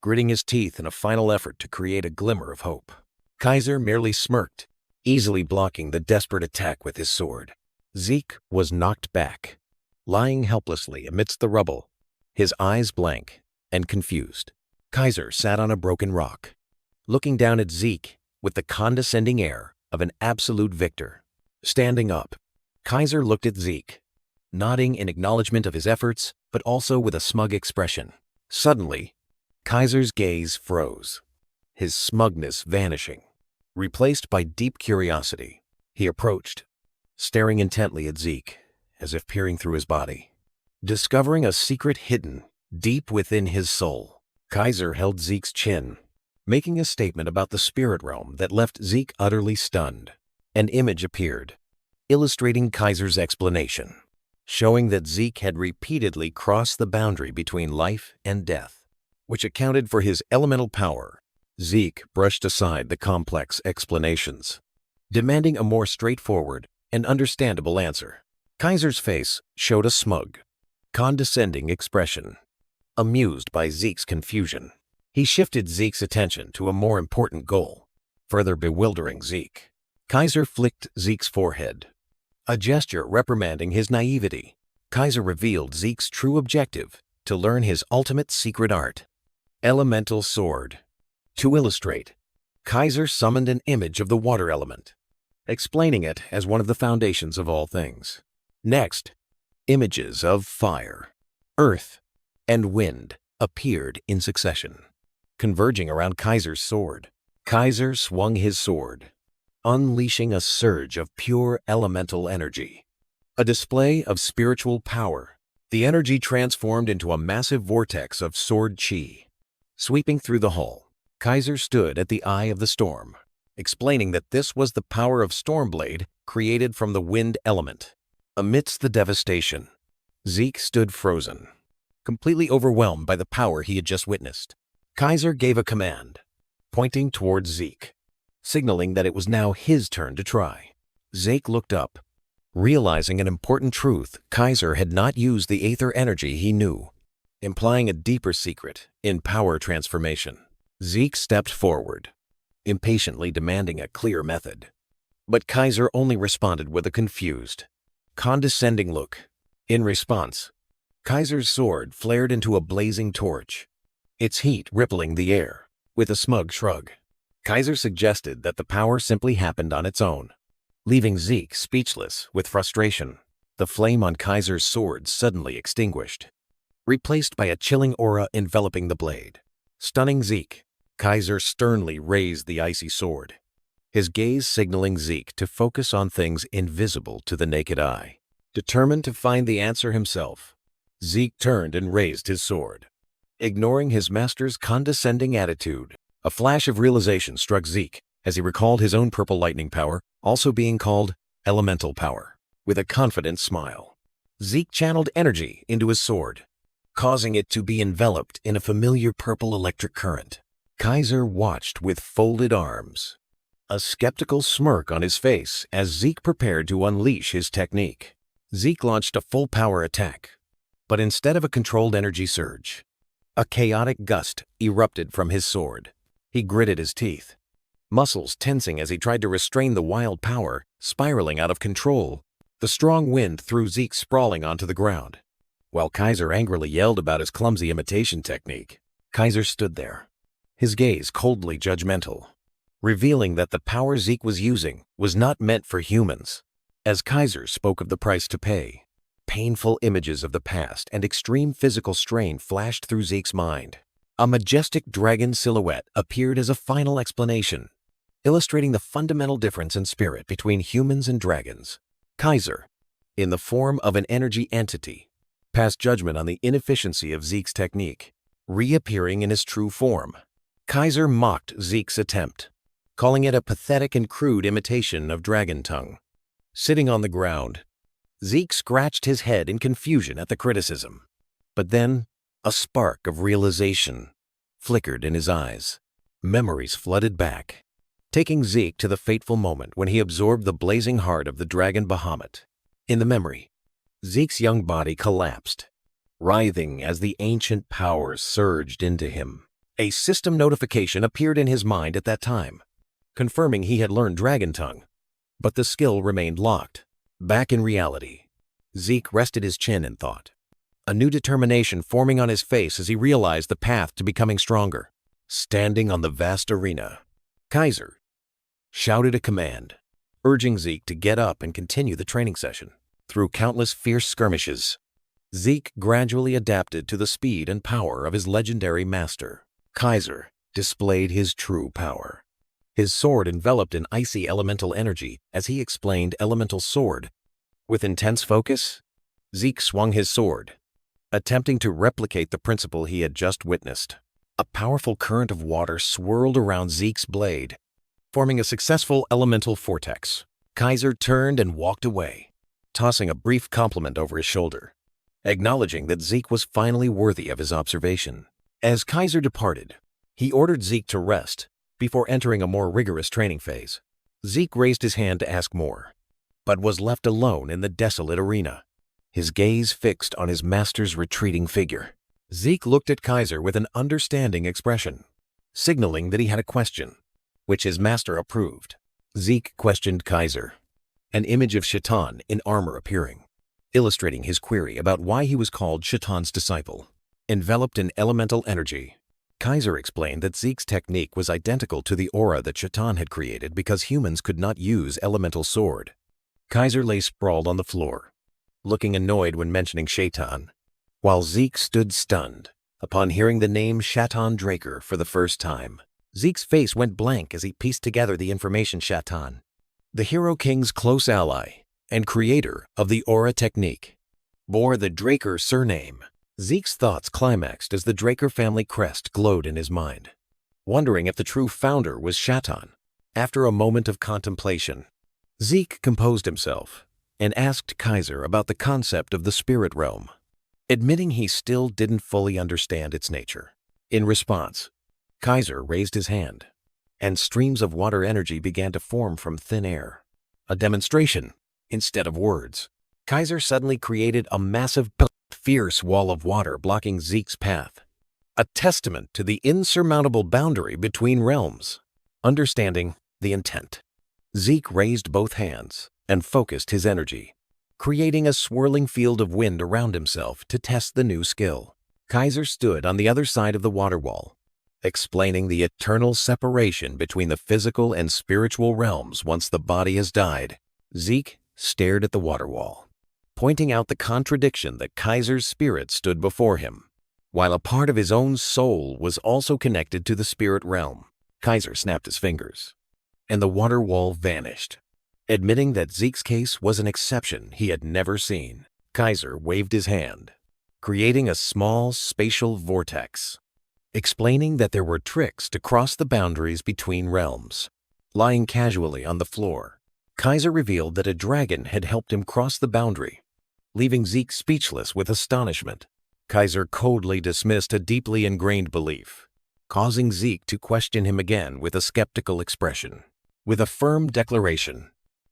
gritting his teeth in a final effort to create a glimmer of hope. Kaiser merely smirked, easily blocking the desperate attack with his sword. Zeke was knocked back, lying helplessly amidst the rubble, his eyes blank and confused. Kaiser sat on a broken rock, looking down at Zeke with the condescending air of an absolute victor. Standing up, Kaiser looked at Zeke, nodding in acknowledgement of his efforts, but also with a smug expression. Suddenly, Kaiser's gaze froze, his smugness vanishing, replaced by deep curiosity. He approached, staring intently at Zeke, as if peering through his body, discovering a secret hidden deep within his soul. Kaiser held Zeke's chin, making a statement about the spirit realm that left Zeke utterly stunned. An image appeared, illustrating Kaiser's explanation, showing that Zeke had repeatedly crossed the boundary between life and death, which accounted for his elemental power. Zeke brushed aside the complex explanations, demanding a more straightforward and understandable answer. Kaiser's face showed a smug, condescending expression, amused by Zeke's confusion. He shifted Zeke's attention to a more important goal, further bewildering Zeke. Kaiser flicked Zeke's forehead, a gesture reprimanding his naivety. Kaiser revealed Zeke's true objective: to learn his ultimate secret art, elemental sword. To illustrate, Kaiser summoned an image of the water element, explaining it as one of the foundations of all things. Next, images of fire, earth, and wind appeared in succession, converging around Kaiser's sword. Kaiser swung his sword, unleashing a surge of pure elemental energy, a display of spiritual power. The energy transformed into a massive vortex of sword chi, sweeping through the hall. Kaiser stood at the eye of the storm, explaining that this was the power of Stormblade created from the wind element. Amidst the devastation, Zeke stood frozen, completely overwhelmed by the power he had just witnessed. Kaiser gave a command, pointing towards Zeke, signaling that it was now his turn to try. Zeke looked up, realizing an important truth. Kaiser had not used the aether energy he knew, implying a deeper secret in power transformation. Zeke stepped forward, impatiently demanding a clear method. But Kaiser only responded with a confused, condescending look. In response, Kaiser's sword flared into a blazing torch, its heat rippling the air. With a smug shrug, Kaiser suggested that the power simply happened on its own, leaving Zeke speechless with frustration. The flame on Kaiser's sword suddenly extinguished, replaced by a chilling aura enveloping the blade. Stunning Zeke, Kaiser sternly raised the icy sword, his gaze signaling Zeke to focus on things invisible to the naked eye. Determined to find the answer himself, Zeke turned and raised his sword, ignoring his master's condescending attitude. A flash of realization struck Zeke as he recalled his own purple lightning power, also being called Elemental power. With a confident smile, Zeke channeled energy into his sword, causing it to be enveloped in a familiar purple electric current. Kaiser watched with folded arms, a skeptical smirk on his face as Zeke prepared to unleash his technique. Zeke launched a full-power attack, but instead of a controlled energy surge, a chaotic gust erupted from his sword. He gritted his teeth, muscles tensing as he tried to restrain the wild power spiraling out of control. The strong wind threw Zeke sprawling onto the ground, while Kaiser angrily yelled about his clumsy imitation technique. Kaiser stood there, his gaze coldly judgmental, revealing that the power Zeke was using was not meant for humans. As Kaiser spoke of the price to pay, painful images of the past and extreme physical strain flashed through Zeke's mind. A majestic dragon silhouette appeared as a final explanation, illustrating the fundamental difference in spirit between humans and dragons. Kaiser, in the form of an energy entity, passed judgment on the inefficiency of Zeke's technique, reappearing in his true form. Kaiser mocked Zeke's attempt, calling it a pathetic and crude imitation of dragon tongue. Sitting on the ground, Zeke scratched his head in confusion at the criticism. But then, a spark of realization flickered in his eyes. Memories flooded back, taking Zeke to the fateful moment when he absorbed the blazing heart of the dragon Bahamut. In the memory, Zeke's young body collapsed, writhing as the ancient powers surged into him. A system notification appeared in his mind at that time, confirming he had learned Dragon Tongue, but the skill remained locked. Back in reality, Zeke rested his chin in thought, a new determination forming on his face as he realized the path to becoming stronger. Standing on the vast arena, Kaiser shouted a command, urging Zeke to get up and continue the training session. Through countless fierce skirmishes, Zeke gradually adapted to the speed and power of his legendary master. Kaiser displayed his true power, his sword enveloped in icy elemental energy as he explained elemental sword. With intense focus, Zeke swung his sword, attempting to replicate the principle he had just witnessed. A powerful current of water swirled around Zeke's blade, forming a successful elemental vortex. Kaiser turned and walked away, tossing a brief compliment over his shoulder, acknowledging that Zeke was finally worthy of his observation. As Kaiser departed, he ordered Zeke to rest before entering a more rigorous training phase. Zeke raised his hand to ask more, but was left alone in the desolate arena, his gaze fixed on his master's retreating figure. Zeke looked at Kaiser with an understanding expression, signaling that he had a question, which his master approved. Zeke questioned Kaiser, an image of Shaitan in armor appearing, illustrating his query about why he was called Shaitan's disciple. Enveloped in elemental energy, Kaiser explained that Zeke's technique was identical to the aura that Shaitan had created because humans could not use elemental sword. Kaiser lay sprawled on the floor, looking annoyed when mentioning Shaitan, while Zeke stood stunned upon hearing the name Zeke Draker for the first time. Zeke's face went blank as he pieced together the information. Shaitan, the Hero King's close ally and creator of the aura technique, bore the Draker surname. Zeke's thoughts climaxed as the Draker family crest glowed in his mind, wondering if the true founder was Shaitan. After a moment of contemplation, Zeke composed himself and asked Kaiser about the concept of the spirit realm, admitting he still didn't fully understand its nature. In response, Kaiser raised his hand, and streams of water energy began to form from thin air. A demonstration instead of words. Kaiser suddenly created a massive, fierce wall of water blocking Zeke's path, a testament to the insurmountable boundary between realms. Understanding the intent, Zeke raised both hands and focused his energy, creating a swirling field of wind around himself to test the new skill. Kaiser stood on the other side of the water wall, explaining the eternal separation between the physical and spiritual realms once the body has died. Zeke stared at the water wall, pointing out the contradiction that Kaiser's spirit stood before him, while a part of his own soul was also connected to the spirit realm. Kaiser snapped his fingers, and the water wall vanished, admitting that Zeke's case was an exception he had never seen. Kaiser waved his hand, creating a small spatial vortex, explaining that there were tricks to cross the boundaries between realms. Lying casually on the floor, Kaiser revealed that a dragon had helped him cross the boundary, leaving Zeke speechless with astonishment. Kaiser coldly dismissed a deeply ingrained belief, causing Zeke to question him again with a skeptical expression. With a firm declaration,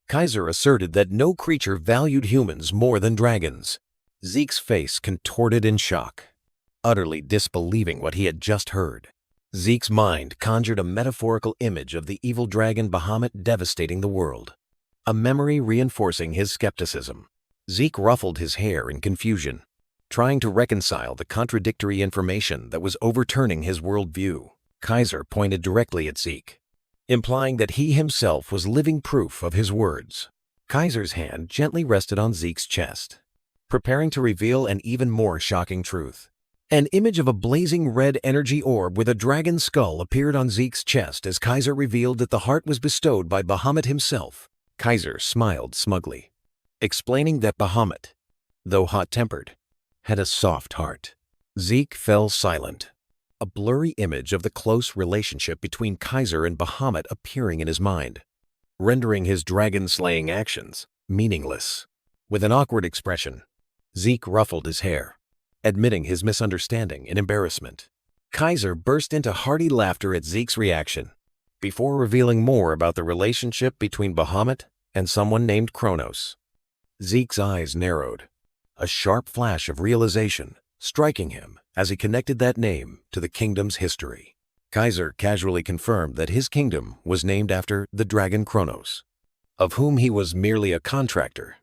Kaiser asserted that no creature valued humans more than dragons. Zeke's face contorted in shock, utterly disbelieving what he had just heard. Zeke's mind conjured a metaphorical image of the evil dragon Bahamut devastating the world, a memory reinforcing his skepticism. Zeke ruffled his hair in confusion, trying to reconcile the contradictory information that was overturning his worldview. Kaiser pointed directly at Zeke, implying that he himself was living proof of his words. Kaiser's hand gently rested on Zeke's chest, preparing to reveal an even more shocking truth. An image of a blazing red energy orb with a dragon skull appeared on Zeke's chest as Kaiser revealed that the heart was bestowed by Bahamut himself. Kaiser smiled smugly, explaining that Bahamut, though hot-tempered, had a soft heart. Zeke fell silent, a blurry image of the close relationship between Kaiser and Bahamut appearing in his mind, rendering his dragon-slaying actions meaningless. With an awkward expression, Zeke ruffled his hair, admitting his misunderstanding and embarrassment. Kaiser burst into hearty laughter at Zeke's reaction, before revealing more about the relationship between Bahamut and someone named Kronos. Zeke's eyes narrowed, a sharp flash of realization striking him as he connected that name to the kingdom's history. Kaiser casually confirmed that his kingdom was named after the dragon Kronos, of whom he was merely a contractor.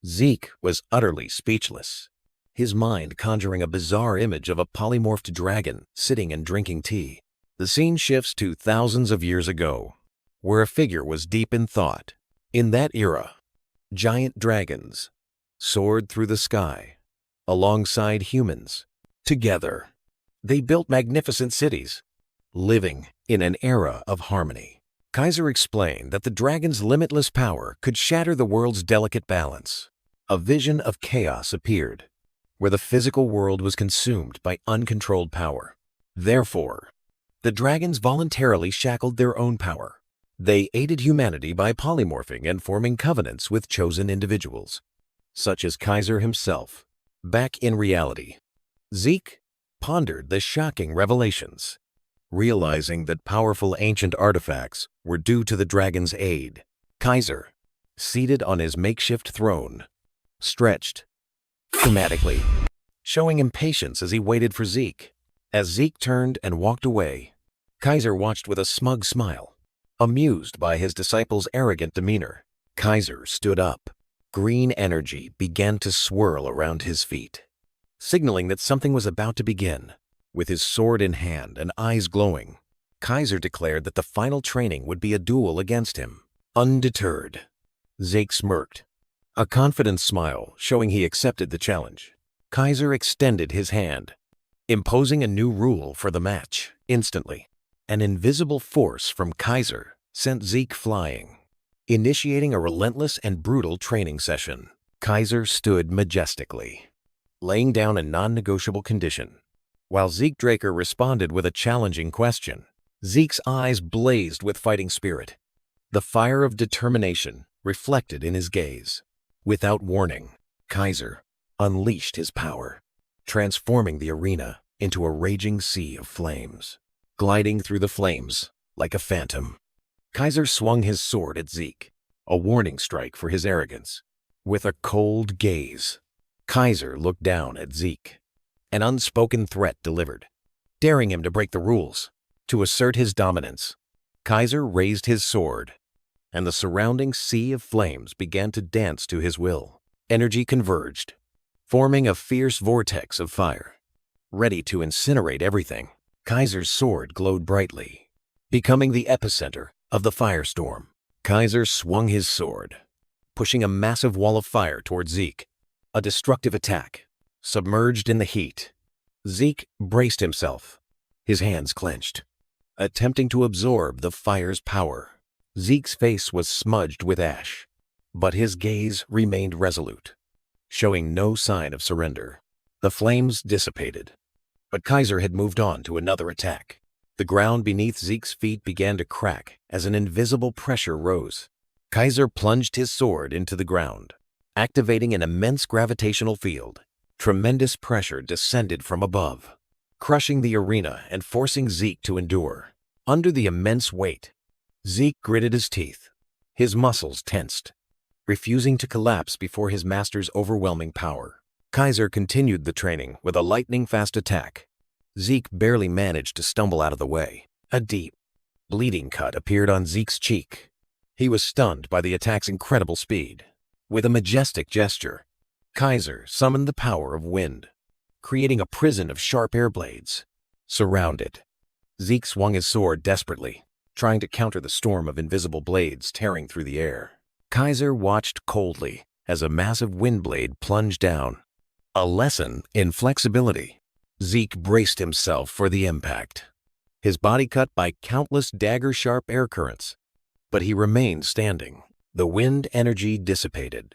Zeke was utterly speechless, his mind conjuring a bizarre image of a polymorphed dragon sitting and drinking tea. The scene shifts to thousands of years ago, where a figure was deep in thought. In that era, giant dragons soared through the sky alongside humans. Together, they built magnificent cities, living in an era of harmony. Kaiser explained that the dragon's limitless power could shatter the world's delicate balance. A vision of chaos appeared, where the physical world was consumed by uncontrolled power. Therefore, the dragons voluntarily shackled their own power. They aided humanity by polymorphing and forming covenants with chosen individuals, such as Kaiser himself. Back in reality, Zeke pondered the shocking revelations, realizing that powerful ancient artifacts were due to the dragon's aid. Kaiser, seated on his makeshift throne, stretched dramatically, showing impatience as he waited for Zeke. As Zeke turned and walked away, Kaiser watched with a smug smile, amused by his disciple's arrogant demeanor. Kaiser stood up. Green energy began to swirl around his feet, signaling that something was about to begin. With his sword in hand and eyes glowing, Kaiser declared that the final training would be a duel against him. Undeterred, Zeke smirked, a confident smile showing he accepted the challenge. Kaiser extended his hand, imposing a new rule for the match. Instantly, an invisible force from Kaiser sent Zeke flying, initiating a relentless and brutal training session. Kaiser stood majestically, laying down a non-negotiable condition, while Zeke Draker responded with a challenging question. Zeke's eyes blazed with fighting spirit, the fire of determination reflected in his gaze. Without warning, Kaiser unleashed his power, transforming the arena into a raging sea of flames. Gliding through the flames like a phantom, Kaiser swung his sword at Zeke, a warning strike for his arrogance. With a cold gaze, Kaiser looked down at Zeke, an unspoken threat delivered, daring him to break the rules. To assert his dominance, Kaiser raised his sword, and the surrounding sea of flames began to dance to his will. Energy converged, forming a fierce vortex of fire, ready to incinerate everything. Kaiser's sword glowed brightly, becoming the epicenter of the firestorm. Kaiser swung his sword, pushing a massive wall of fire toward Zeke. A destructive attack, submerged in the heat. Zeke braced himself, his hands clenched, attempting to absorb the fire's power. Zeke's face was smudged with ash, but his gaze remained resolute, showing no sign of surrender. The flames dissipated, but Kaiser had moved on to another attack. The ground beneath Zeke's feet began to crack as an invisible pressure rose, Kaiser plunged his sword into the ground, activating an immense gravitational field. Tremendous pressure descended from above, crushing the arena and forcing Zeke to endure. Under the immense weight, Zeke gritted his teeth, his muscles tensed, refusing to collapse before his master's overwhelming power. Kaiser continued the training with a lightning-fast attack. Zeke barely managed to stumble out of the way. A deep, bleeding cut appeared on Zeke's cheek. He was stunned by the attack's incredible speed. With a majestic gesture, Kaiser summoned the power of wind, creating a prison of sharp air blades. Surrounded, Zeke swung his sword desperately, trying to counter the storm of invisible blades tearing through the air. Kaiser watched coldly as a massive wind blade plunged down. A lesson in flexibility. Zeke braced himself for the impact, his body cut by countless dagger-sharp air currents. But he remained standing. The wind energy dissipated,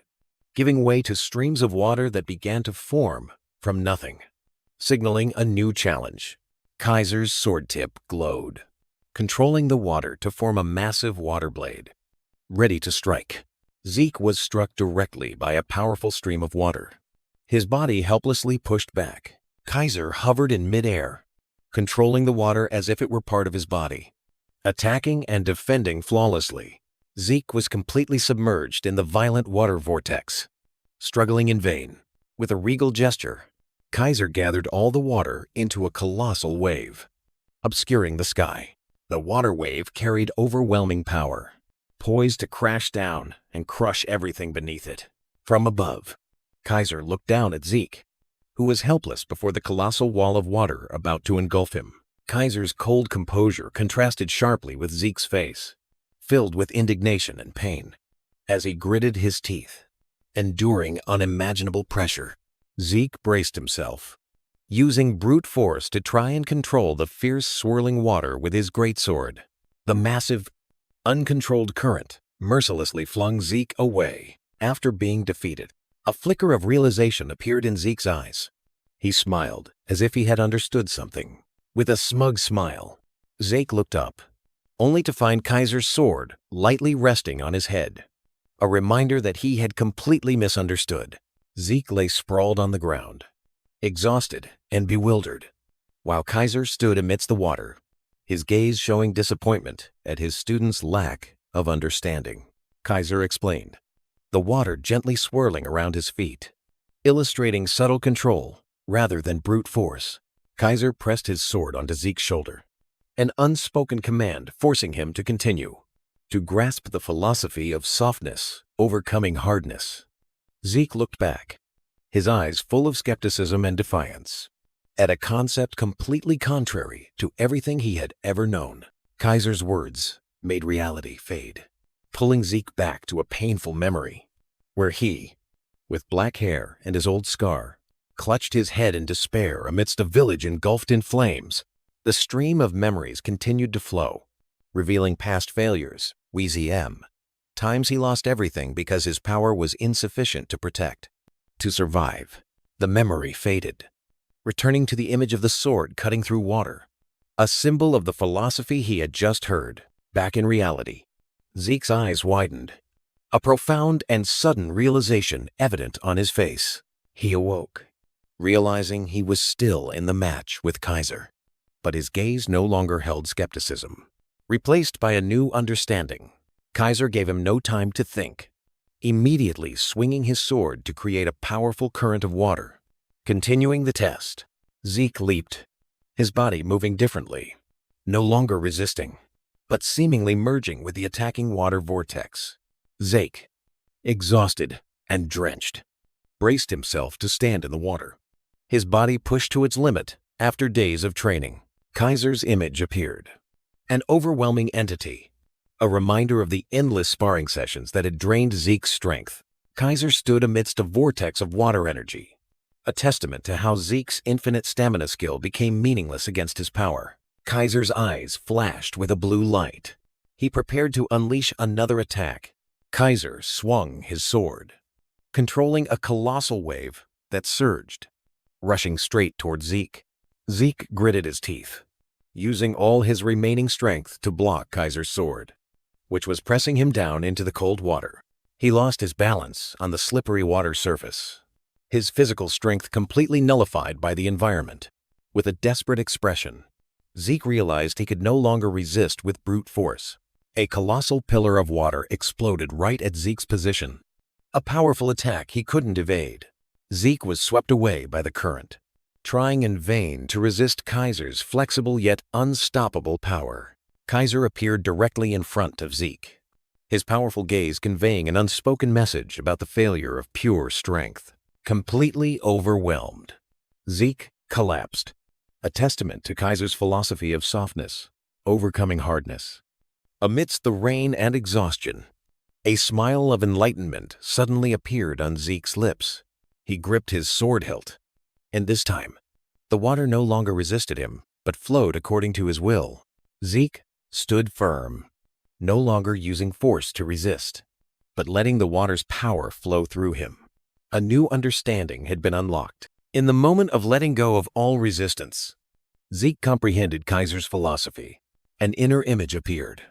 giving way to streams of water that began to form from nothing, signaling a new challenge. Kaiser's sword tip glowed, controlling the water to form a massive water blade, ready to strike. Zeke was struck directly by a powerful stream of water, his body helplessly pushed back. Kaiser hovered in midair, controlling the water as if it were part of his body. Attacking and defending flawlessly, Zeke was completely submerged in the violent water vortex. Struggling in vain, with a regal gesture, Kaiser gathered all the water into a colossal wave, obscuring the sky. The water wave carried overwhelming power, poised to crash down and crush everything beneath it. From above, Kaiser looked down at Zeke, who was helpless before the colossal wall of water about to engulf him. Kaiser's cold composure contrasted sharply with Zeke's face, filled with indignation and pain. As he gritted his teeth, enduring unimaginable pressure, Zeke braced himself, using brute force to try and control the fierce swirling water with his greatsword. The massive, uncontrolled current mercilessly flung Zeke away. After being defeated, a flicker of realization appeared in Zeke's eyes. He smiled as if he had understood something. With a smug smile, Zeke looked up, only to find Kaiser's sword lightly resting on his head, a reminder that he had completely misunderstood. Zeke lay sprawled on the ground, exhausted and bewildered, while Kaiser stood amidst the water, his gaze showing disappointment at his student's lack of understanding. Kaiser explained, the water gently swirling around his feet, illustrating subtle control rather than brute force. Kaiser pressed his sword onto Zeke's shoulder, an unspoken command forcing him to continue, to grasp the philosophy of softness overcoming hardness. Zeke looked back, his eyes full of skepticism and defiance, at a concept completely contrary to everything he had ever known. Kaiser's words made reality fade, pulling Zeke back to a painful memory, where he, with black hair and his old scar, clutched his head in despair amidst a village engulfed in flames. The stream of memories continued to flow, revealing past failures, Wheezy M, times he lost everything because his power was insufficient to protect, to survive. The memory faded, returning to the image of the sword cutting through water, a symbol of the philosophy he had just heard. Back in reality, Zeke's eyes widened, a profound and sudden realization evident on his face. He awoke, realizing he was still in the match with Kaiser. But his gaze no longer held skepticism, replaced by a new understanding. Kaiser gave him no time to think, immediately swinging his sword to create a powerful current of water. Continuing the test, Zeke leaped, his body moving differently, no longer resisting, but seemingly merging with the attacking water vortex. Zeke, exhausted and drenched, braced himself to stand in the water, his body pushed to its limit after days of training. Kaiser's image appeared, an overwhelming entity, a reminder of the endless sparring sessions that had drained Zeke's strength. Kaiser stood amidst a vortex of water energy, a testament to how Zeke's infinite stamina skill became meaningless against his power. Kaiser's eyes flashed with a blue light. He prepared to unleash another attack. Kaiser swung his sword, controlling a colossal wave that surged, rushing straight toward Zeke. Zeke gritted his teeth, using all his remaining strength to block Kaiser's sword. which was pressing him down into the cold water. He lost his balance on the slippery water surface, his physical strength completely nullified by the environment. With a desperate expression, Zeke realized he could no longer resist with brute force. A colossal pillar of water exploded right at Zeke's position, a powerful attack he couldn't evade. Zeke was swept away by the current, trying in vain to resist Kaiser's flexible yet unstoppable power. Kaiser appeared directly in front of Zeke, his powerful gaze conveying an unspoken message about the failure of pure strength. Completely overwhelmed, Zeke collapsed, a testament to Kaiser's philosophy of softness, overcoming hardness. Amidst the rain and exhaustion, a smile of enlightenment suddenly appeared on Zeke's lips. He gripped his sword hilt, and this time, the water no longer resisted him, but flowed according to his will. Zeke stood firm, no longer using force to resist, but letting the water's power flow through him. A new understanding had been unlocked. In the moment of letting go of all resistance, Zeke comprehended Kaiser's philosophy. An inner image appeared,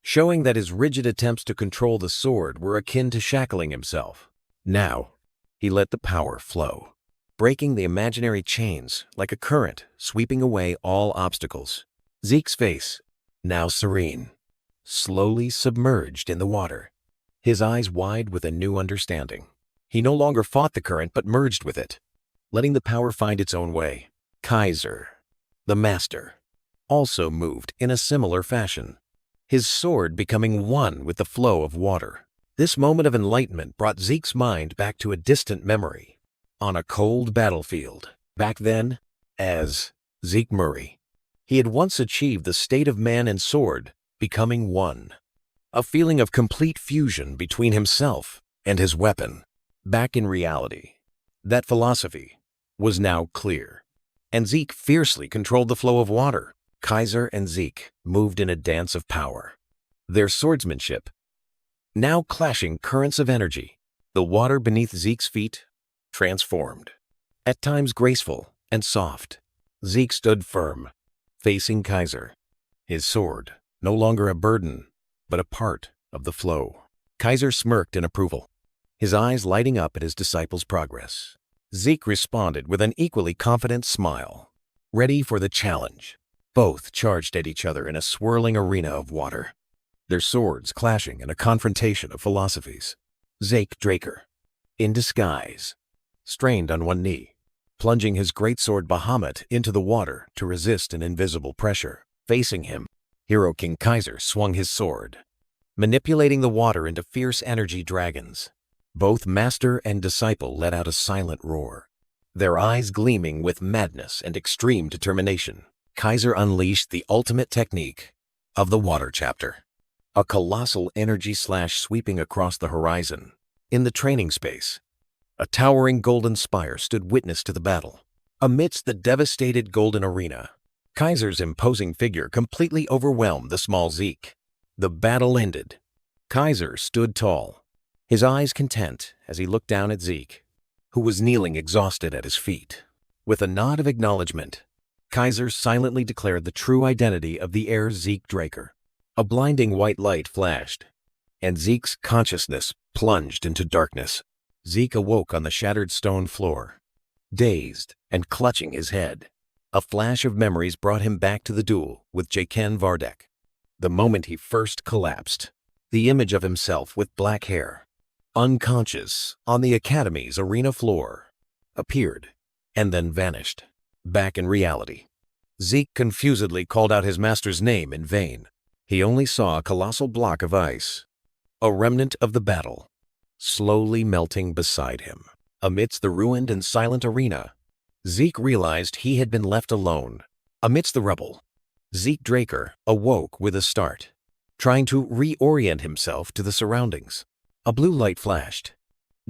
showing that his rigid attempts to control the sword were akin to shackling himself. Now, he let the power flow, breaking the imaginary chains like a current sweeping away all obstacles. Zeke's face, now serene, slowly submerged in the water, his eyes wide with a new understanding. He no longer fought the current but merged with it, letting the power find its own way. Kaiser, the master, also moved in a similar fashion, his sword becoming one with the flow of water. This moment of enlightenment brought Zeke's mind back to a distant memory. On a cold battlefield, back then, as Zeke Murray, he had once achieved the state of man and sword, becoming one. A feeling of complete fusion between himself and his weapon. Back in reality, that philosophy was now clear, and Zeke fiercely controlled the flow of water. Kaiser and Zeke moved in a dance of power, their swordsmanship now clashing currents of energy. The water beneath Zeke's feet transformed, at times graceful and soft. Zeke stood firm, facing Kaiser, his sword no longer a burden, but a part of the flow. Kaiser smirked in approval, his eyes lighting up at his disciple's progress. Zeke responded with an equally confident smile, ready for the challenge. Both charged at each other in a swirling arena of water, their swords clashing in a confrontation of philosophies. Zeke Draker, in disguise, strained on one knee, plunging his greatsword Bahamut into the water to resist an invisible pressure. Facing him, Hero King Kaiser swung his sword, manipulating the water into fierce energy dragons. Both master and disciple let out a silent roar, their eyes gleaming with madness and extreme determination. Kaiser unleashed the ultimate technique of the water chapter, a colossal energy slash sweeping across the horizon. In the training space, a towering golden spire stood witness to the battle. Amidst the devastated golden arena, Kaiser's imposing figure completely overwhelmed the small Zeke. The battle ended. Kaiser stood tall, his eyes content as he looked down at Zeke, who was kneeling exhausted at his feet. With a nod of acknowledgement, Kaiser silently declared the true identity of the heir Zeke Draker. A blinding white light flashed, and Zeke's consciousness plunged into darkness. Zeke awoke on the shattered stone floor, dazed and clutching his head. A flash of memories brought him back to the duel with Jaqen Vardek. The moment he first collapsed, the image of himself with black hair, unconscious on the Academy's arena floor, appeared and then vanished. Back in reality, Zeke confusedly called out his master's name in vain. He only saw a colossal block of ice, a remnant of the battle, slowly melting beside him. Amidst the ruined and silent arena, Zeke realized he had been left alone. Amidst the rubble, Zeke Draker awoke with a start, trying to reorient himself to the surroundings. A blue light flashed,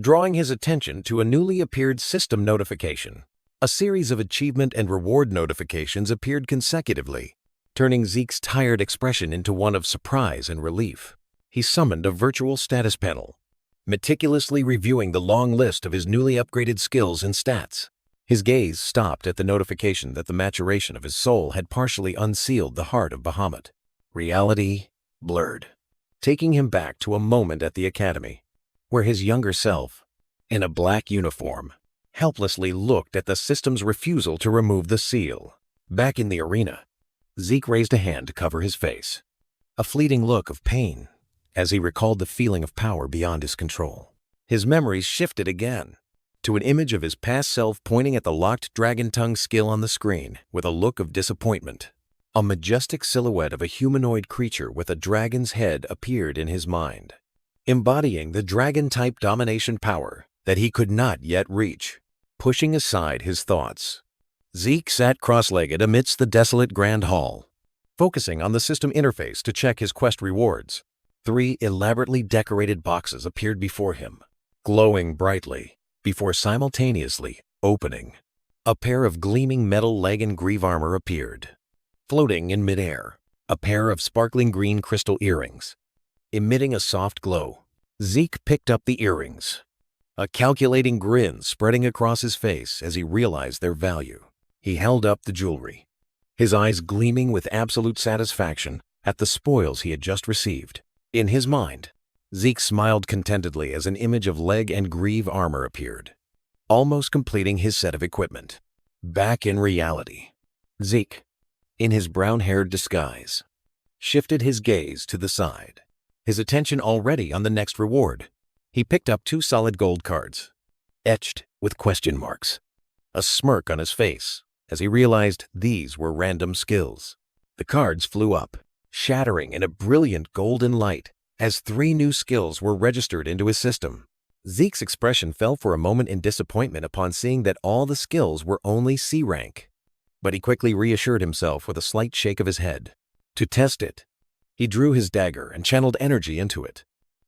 drawing his attention to a newly appeared system notification. A series of achievement and reward notifications appeared consecutively, turning Zeke's tired expression into one of surprise and relief. He summoned a virtual status panel, meticulously reviewing the long list of his newly upgraded skills and stats. His gaze stopped at the notification that the maturation of his soul had partially unsealed the heart of Bahamut. Reality blurred, taking him back to a moment at the academy, where his younger self, in a black uniform, helplessly looked at the system's refusal to remove the seal. Back in the arena, Zeke raised a hand to cover his face, a fleeting look of pain as he recalled the feeling of power beyond his control. His memories shifted again to an image of his past self pointing at the locked dragon tongue skill on the screen with a look of disappointment. A majestic silhouette of a humanoid creature with a dragon's head appeared in his mind, embodying the dragon-type domination power that he could not yet reach. Pushing aside his thoughts, Zeke sat cross-legged amidst the desolate grand hall, focusing on the system interface to check his quest rewards. 3 elaborately decorated boxes appeared before him, glowing brightly, before simultaneously opening. A pair of gleaming metal leg and greave armor appeared. Floating in midair, a pair of sparkling green crystal earrings, emitting a soft glow. Zeke picked up the earrings, a calculating grin spreading across his face as he realized their value. He held up the jewelry, his eyes gleaming with absolute satisfaction at the spoils he had just received. In his mind, Zeke smiled contentedly as an image of leg and greave armor appeared, almost completing his set of equipment. Back in reality, Zeke, in his brown-haired disguise, shifted his gaze to the side, his attention already on the next reward. He picked up 2 solid gold cards, etched with question marks, a smirk on his face as he realized these were random skills. The cards flew up, shattering in a brilliant golden light as 3 new skills were registered into his system. Zeke's expression fell for a moment in disappointment upon seeing that all the skills were only C rank, but he quickly reassured himself with a slight shake of his head. To test it, he drew his dagger and channeled energy into it,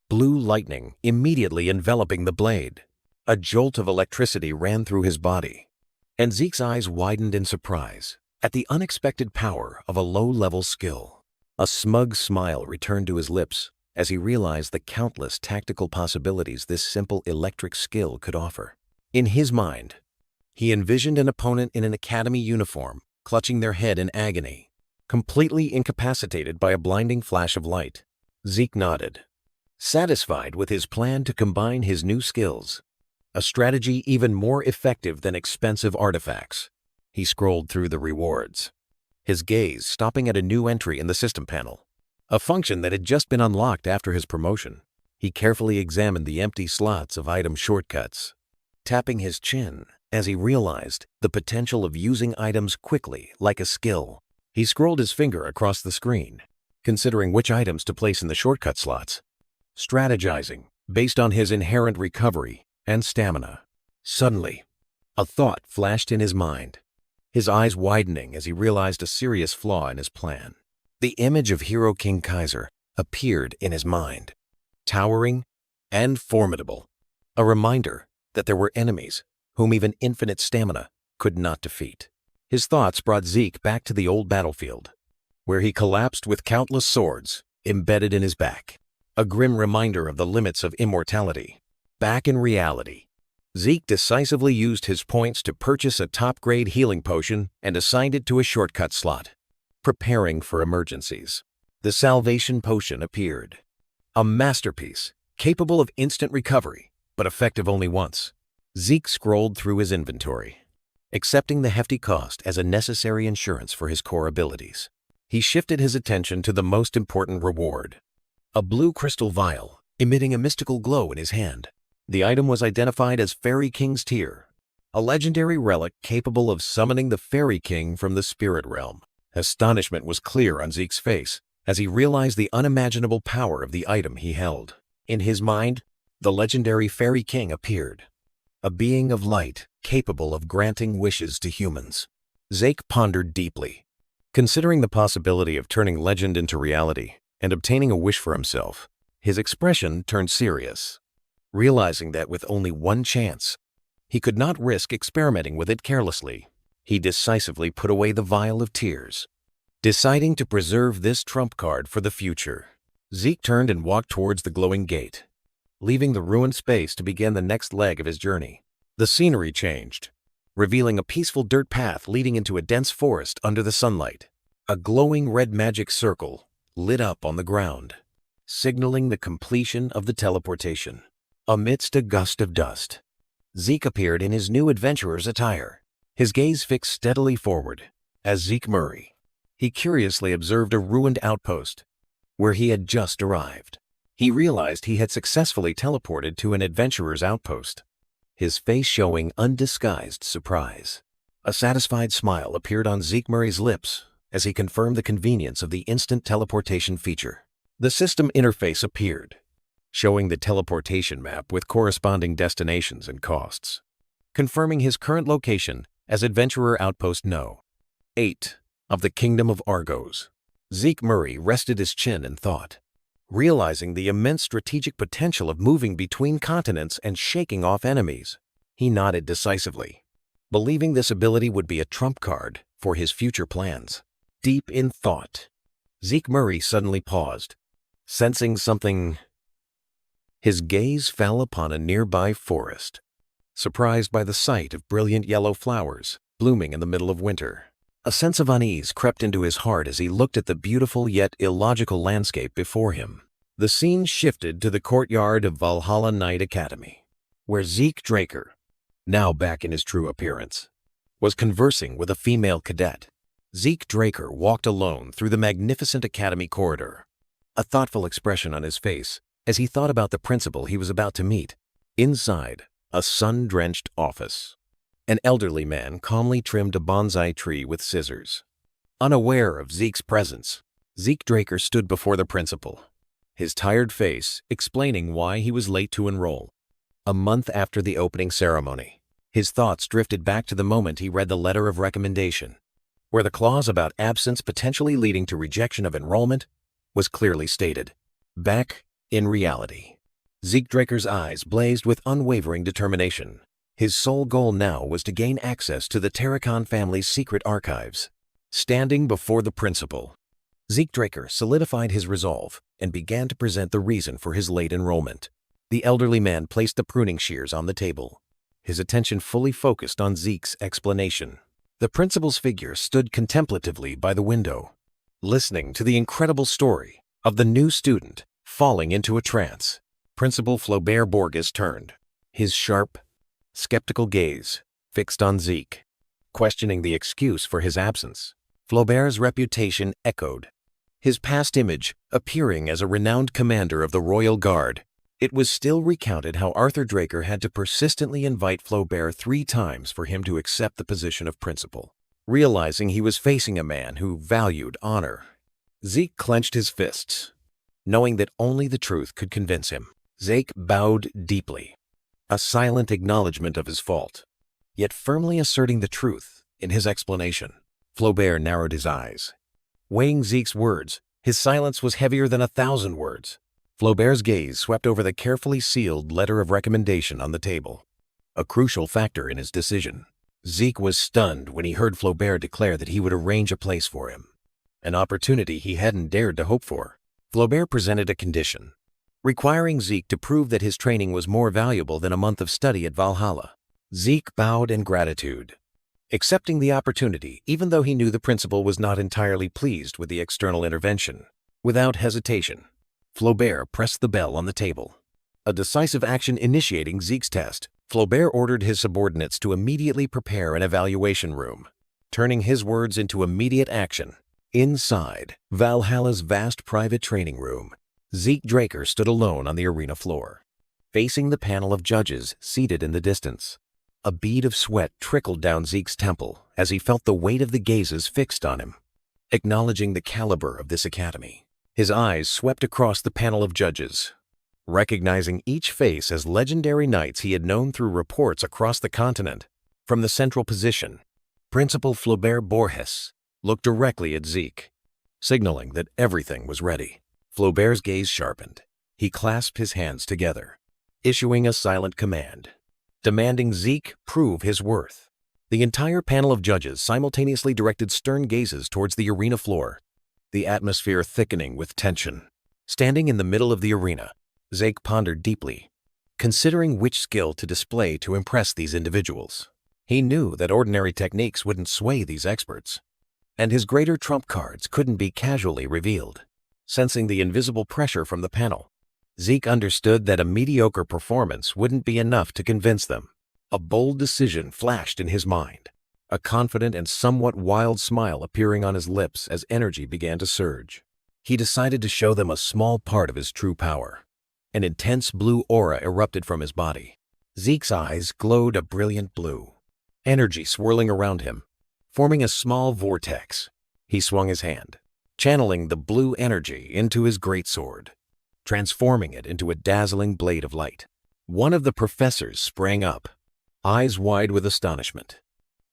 blue lightning immediately enveloping the blade. A jolt of electricity ran through his body, and Zeke's eyes widened in surprise at the unexpected power of a low-level skill. A smug smile returned to his lips as he realized the countless tactical possibilities this simple electric skill could offer. In his mind, he envisioned an opponent in an academy uniform, clutching their head in agony, completely incapacitated by a blinding flash of light. Zeke nodded, satisfied with his plan to combine his new skills, a strategy even more effective than expensive artifacts. He scrolled through the rewards, his gaze stopping at a new entry in the system panel, a function that had just been unlocked after his promotion. He carefully examined the empty slots of item shortcuts, tapping his chin as he realized the potential of using items quickly like a skill. He scrolled his finger across the screen, considering which items to place in the shortcut slots, strategizing based on his inherent recovery and stamina. Suddenly, a thought flashed in his mind, his eyes widening as he realized a serious flaw in his plan. The image of Hero King Kaiser appeared in his mind, towering and formidable, a reminder that there were enemies whom even infinite stamina could not defeat. His thoughts brought Zeke back to the old battlefield, where he collapsed with countless swords embedded in his back, a grim reminder of the limits of immortality. Back in reality, Zeke decisively used his points to purchase a top-grade healing potion and assigned it to a shortcut slot, preparing for emergencies. The Salvation Potion appeared, a masterpiece capable of instant recovery, but effective only once. Zeke scrolled through his inventory, accepting the hefty cost as a necessary insurance for his core abilities. He shifted his attention to the most important reward, a blue crystal vial emitting a mystical glow in his hand. The item was identified as Fairy King's Tear, a legendary relic capable of summoning the Fairy King from the spirit realm. Astonishment was clear on Zeke's face as he realized the unimaginable power of the item he held. In his mind, the legendary Fairy King appeared, a being of light capable of granting wishes to humans. Zeke pondered deeply, considering the possibility of turning legend into reality and obtaining a wish for himself. His expression turned serious, realizing that with only one chance, he could not risk experimenting with it carelessly. He decisively put away the vial of tears, deciding to preserve this trump card for the future. Zeke turned and walked towards the glowing gate, leaving the ruined space to begin the next leg of his journey. The scenery changed, revealing a peaceful dirt path leading into a dense forest under the sunlight. A glowing red magic circle lit up on the ground, signaling the completion of the teleportation. Amidst a gust of dust, Zeke appeared in his new adventurer's attire, his gaze fixed steadily forward. As Zeke Murray, he curiously observed a ruined outpost where he had just arrived. He realized he had successfully teleported to an adventurer's outpost, his face showing undisguised surprise. A satisfied smile appeared on Zeke Murray's lips as he confirmed the convenience of the instant teleportation feature. The system interface appeared, showing the teleportation map with corresponding destinations and costs, confirming his current location as Adventurer Outpost No. 8 of the Kingdom of Argos. Zeke Murray rested his chin in thought, realizing the immense strategic potential of moving between continents and shaking off enemies. He nodded decisively, believing this ability would be a trump card for his future plans. Deep in thought, Zeke Murray suddenly paused, sensing something. His gaze fell upon a nearby forest, surprised by the sight of brilliant yellow flowers blooming in the middle of winter. A sense of unease crept into his heart as he looked at the beautiful yet illogical landscape before him. The scene shifted to the courtyard of Valhalla Knight Academy, where Zeke Draker, now back in his true appearance, was conversing with a female cadet. Zeke Draker walked alone through the magnificent academy corridor, a thoughtful expression on his face as he thought about the principal he was about to meet. Inside a sun-drenched office, an elderly man calmly trimmed a bonsai tree with scissors. Unaware of Zeke's presence, Zeke Draker stood before the principal, his tired face explaining why he was late to enroll. A month after the opening ceremony, his thoughts drifted back to the moment he read the letter of recommendation, where the clause about absence potentially leading to rejection of enrollment was clearly stated. Back in reality, Zeke Draker's eyes blazed with unwavering determination. His sole goal now was to gain access to the Terracon family's secret archives. Standing before the principal, Zeke Draker solidified his resolve and began to present the reason for his late enrollment. The elderly man placed the pruning shears on the table, his attention fully focused on Zeke's explanation. The principal's figure stood contemplatively by the window, listening to the incredible story of the new student falling into a trance. Principal Flaubert Borges turned, his sharp, skeptical gaze fixed on Zeke, questioning the excuse for his absence. Flaubert's reputation echoed, his past image appearing as a renowned commander of the Royal Guard. It was still recounted how Arthur Draker had to persistently invite Flaubert 3 times for him to accept the position of principal. Realizing he was facing a man who valued honor, Zeke clenched his fists, knowing that only the truth could convince him. Zeke bowed deeply, a silent acknowledgement of his fault, yet firmly asserting the truth in his explanation. Flaubert narrowed his eyes, weighing Zeke's words. His silence was heavier than 1,000 words. Flaubert's gaze swept over the carefully sealed letter of recommendation on the table, a crucial factor in his decision. Zeke was stunned when he heard Flaubert declare that he would arrange a place for him, an opportunity he hadn't dared to hope for. Flaubert presented a condition, requiring Zeke to prove that his training was more valuable than a month of study at Valhalla. Zeke bowed in gratitude, accepting the opportunity even though he knew the principal was not entirely pleased with the external intervention. Without hesitation, Flaubert pressed the bell on the table, a decisive action initiating Zeke's test. Flaubert ordered his subordinates to immediately prepare an evaluation room, turning his words into immediate action. Inside Valhalla's vast private training room, Zeke Draker stood alone on the arena floor, facing the panel of judges seated in the distance. A bead of sweat trickled down Zeke's temple as he felt the weight of the gazes fixed on him. Acknowledging the caliber of this academy, his eyes swept across the panel of judges, recognizing each face as legendary knights he had known through reports across the continent. From the central position, Principal Flaubert Borges looked directly at Zeke, signaling that everything was ready. Flaubert's gaze sharpened. He clasped his hands together, issuing a silent command, demanding Zeke prove his worth. The entire panel of judges simultaneously directed stern gazes towards the arena floor, the atmosphere thickening with tension. Standing in the middle of the arena, Zeke pondered deeply, considering which skill to display to impress these individuals. He knew that ordinary techniques wouldn't sway these experts, and his greater trump cards couldn't be casually revealed. sensing the invisible pressure from the panel. Zeke understood that a mediocre performance wouldn't be enough to convince them. A bold decision flashed in his mind, a confident and somewhat wild smile appearing on his lips as energy began to surge. He decided to show them a small part of his true power. An intense blue aura erupted from his body. Zeke's eyes glowed a brilliant blue, energy swirling around him, forming a small vortex. He swung his hand, channeling the blue energy into his greatsword, transforming it into a dazzling blade of light. One of the professors sprang up, eyes wide with astonishment,